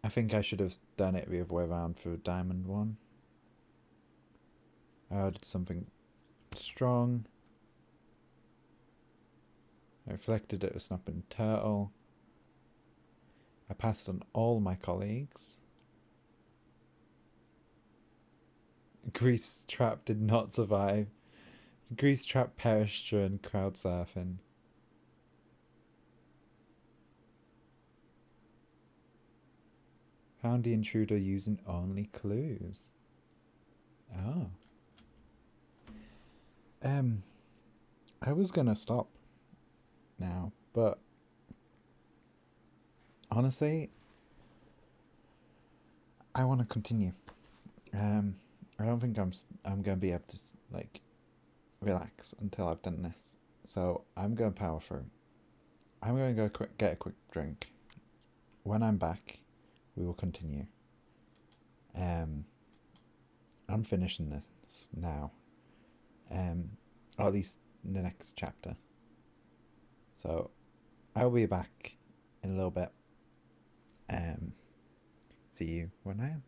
I think I should have done it the other way around for diamond one. I ordered something strong. I reflected it with snapping turtle. I passed on all my colleagues. Grease Trap did not survive. Grease Trap perished during crowd surfing. Found the intruder using only clues. Oh. I was gonna stop now, but honestly, I want to continue. I don't think I'm gonna be able to like relax until I've done this. So I'm going to power through. I'm going to go get a quick drink. When I'm back, we will continue. I'm finishing this now. Or at least in the next chapter. So I'll be back in a little bit. See you when I am.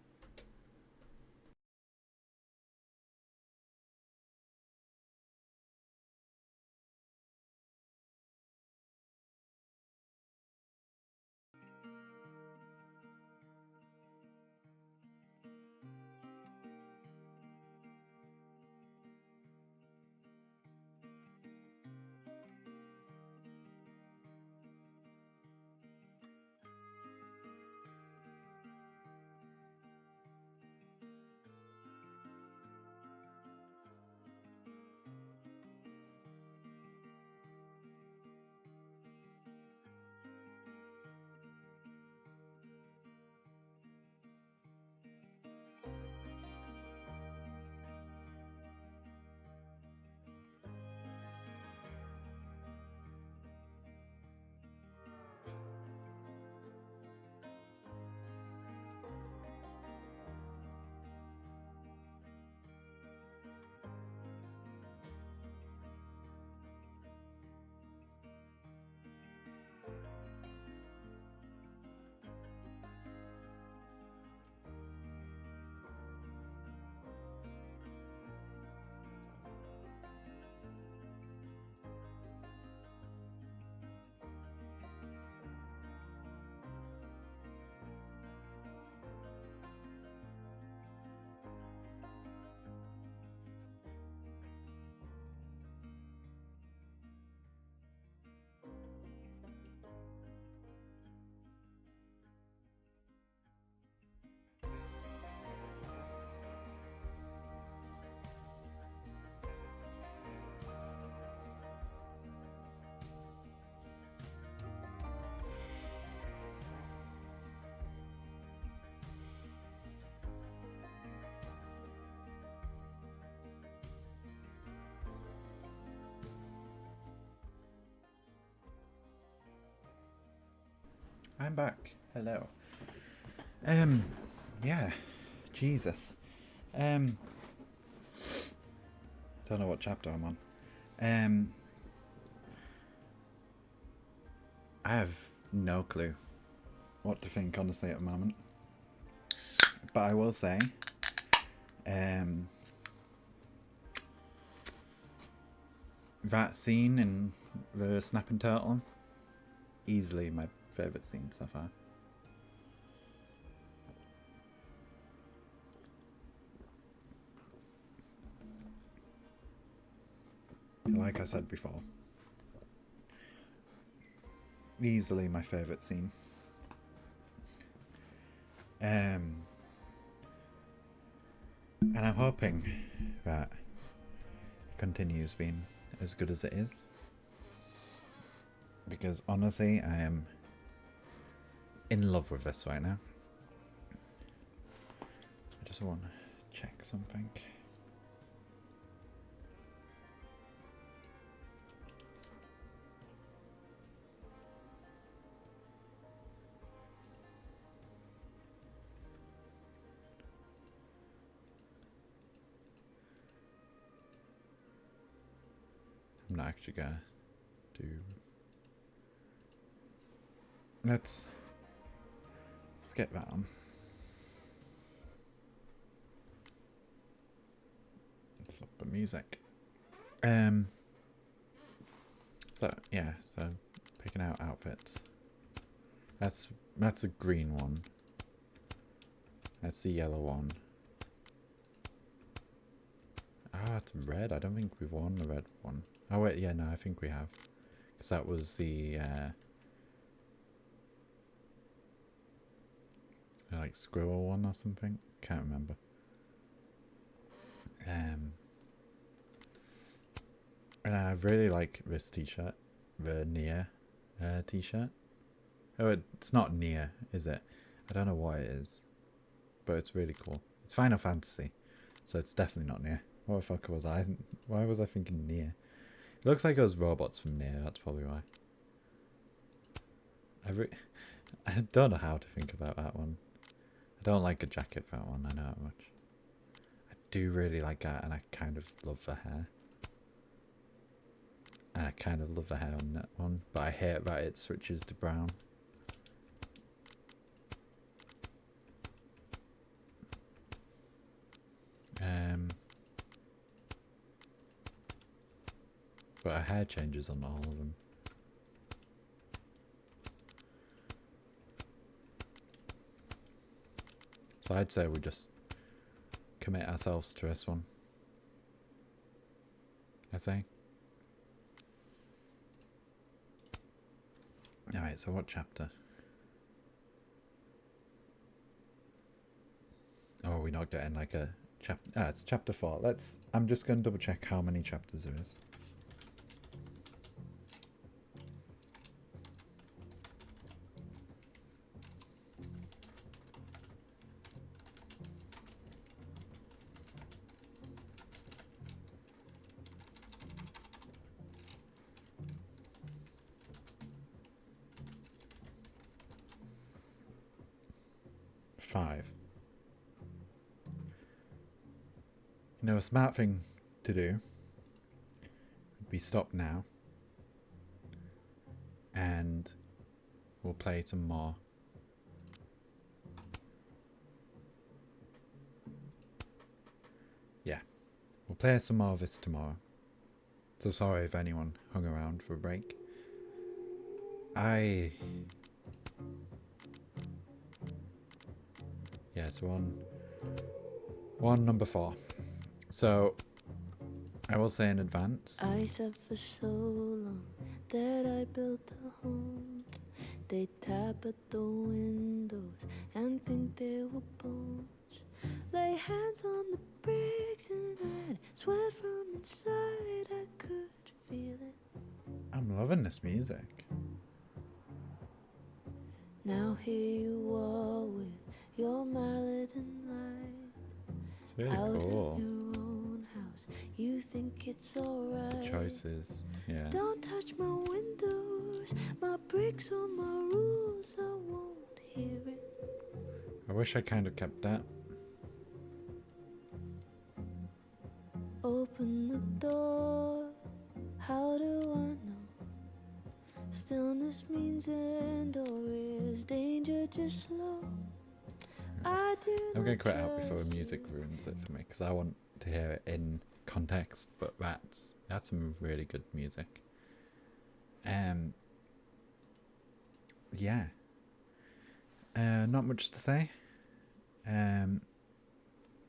I'm back. Hello. Yeah. Jesus. Don't know what chapter I'm on. I have no clue what to think, honestly, at the moment. But I will say, that scene in the snapping turtle, easily my favourite scene so far. Like I said before, easily my favourite scene. And I'm hoping that it continues being as good as it is. Because honestly, I am in love with this right now. I just want to check something. I'm not actually gonna Let's get that on. Let's up the music. So yeah, so picking out outfits. That's a green one. That's the yellow one. Ah, it's red. I don't think we've won the red one. Oh wait, yeah, no, I think we have, because that was the like squirrel one or something. Can't remember. And I really like this t-shirt, the Nier t-shirt. Oh, it's not Nier, is it? I don't know what it is, but it's really cool. It's Final Fantasy, so it's definitely not Nier. What the fuck was I? Why was I thinking Nier? It looks like those robots from Nier. That's probably why. I don't know how to think about that one. I don't like a jacket for that one. I know that much. I do really like that, and I kind of love the hair. I kind of love the hair on that one, but I hate that it switches to brown. But her hair changes on all of them. So I'd say we just commit ourselves to this one. I say. Alright, so what chapter? Oh, we knocked it in like a chapter. Ah, it's chapter 4. I'm just going to double check how many chapters there is. You know, a smart thing to do would be stop now and we'll play some more. Yeah, we'll play some more of this tomorrow. So sorry if anyone hung around for a break. Yeah, it's one number 4. So, I will say in advance. I said for so long that I built a home. They tap at the windows and think they were bones. Lay hands on the bricks and I'd swear from inside I could feel it. I'm loving this music. Now here you are with your mallet and light. It's really cool. You think it's alright. The choices, yeah. Don't touch my windows, my bricks or my rules, I won't hear it. I wish I kind of kept that. Open the door, how do I know? Stillness means end or is danger just slow? I do I'm going to quit out before the music ruins it for me, because I want to hear it in context, but that's some really good music. Yeah. Not much to say.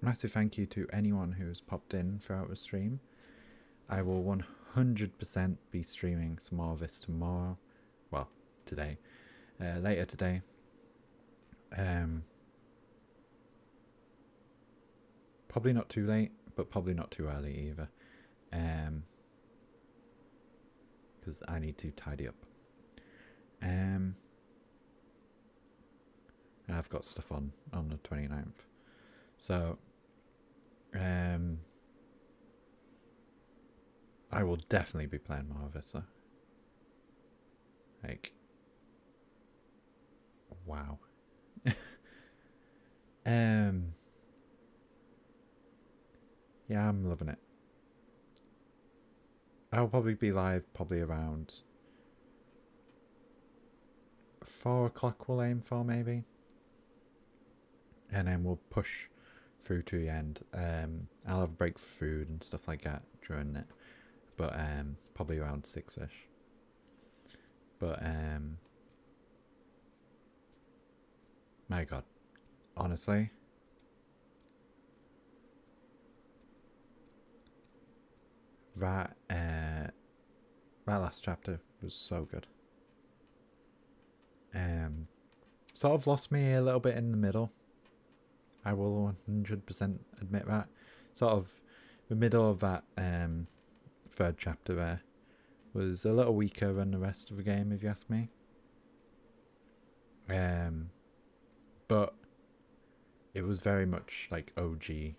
Massive thank you to anyone who's popped in throughout the stream. I will 100% be streaming some more of this tomorrow. Well, today. Later today. Probably not too late, but probably not too early either. Because I need to tidy up. I've got stuff on the 29th. So, I will definitely be playing more of this, though. Like, wow. Yeah, I'm loving it. I'll probably be live around 4 o'clock we'll aim for, maybe. And then we'll push through to the end. I'll have a break for food and stuff like that during it. But probably around 6ish. But my god. Honestly. That last chapter was so good. Sort of lost me a little bit in the middle. I will 100% admit that. Sort of the middle of that 3rd chapter there was a little weaker than the rest of the game, if you ask me. But it was very much like OG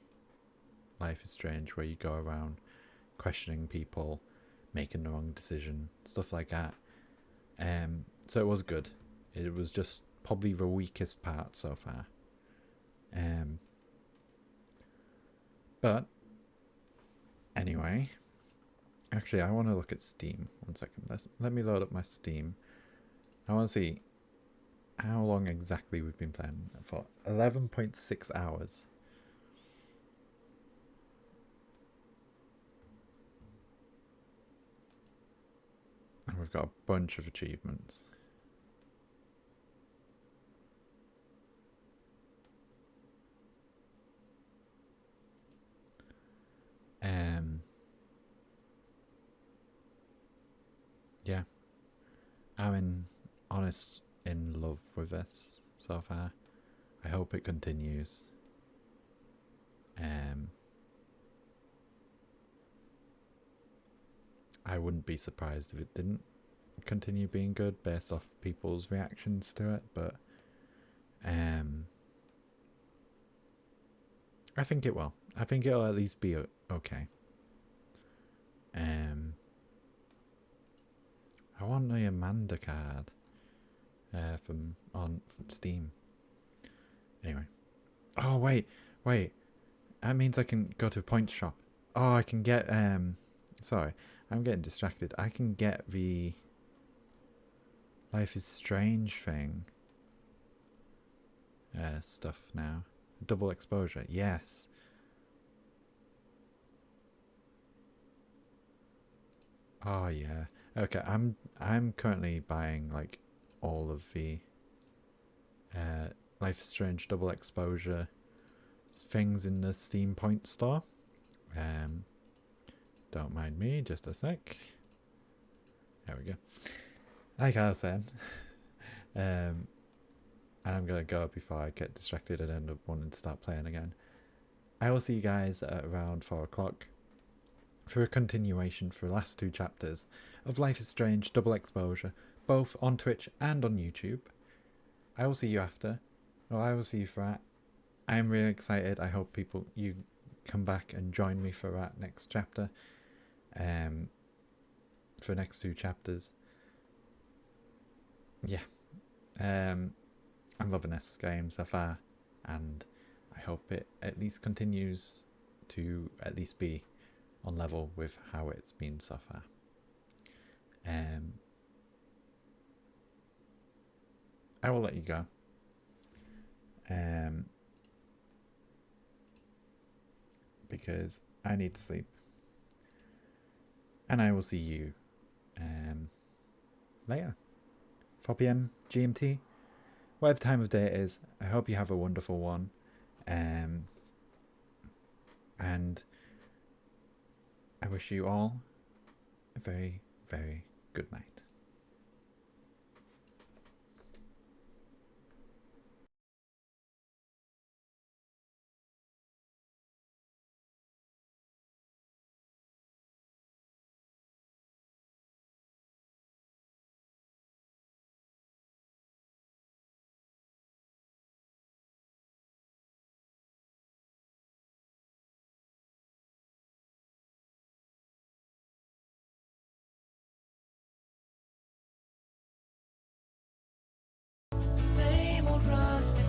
Life is Strange, where you go around questioning people, making the wrong decision, stuff like that. So it was good. It was just probably the weakest part so far. But anyway, actually I want to look at Steam. 1 second. Let me load up my Steam. I want to see how long exactly we've been playing for. 11.6 hours. And we've got a bunch of achievements. Yeah, I'm in love with this so far. I hope it continues. I wouldn't be surprised if it didn't continue being good based off people's reactions to it, but I think it will. I think it'll at least be okay. I want the Amanda card from Steam. Anyway. Oh wait. That means I can go to a point shop. Oh, I can get sorry, I'm getting distracted. I can get the Life is Strange thing stuff now. Double exposure. Yes. Oh yeah. Okay, I'm currently buying like all of the Life is Strange double exposure things in the Steam Point store. Don't mind me, just a sec. There we go. Like I was saying, and I'm gonna go before I get distracted and end up wanting to start playing again. I will see you guys at around 4 o'clock for a continuation for the last 2 chapters of Life is Strange double exposure, both on Twitch and on YouTube. I will see you after. Well, I will see you for that. I am really excited. I hope you come back and join me for that next chapter. For the next 2 chapters. Yeah. I'm loving this game so far, and I hope it at least continues to at least be on level with how it's been so far. I will let you go. Because I need to sleep. And I will see you later. 4 PM GMT. Whatever time of day it is, I hope you have a wonderful one. And I wish you all a very, very good night. Same old rusty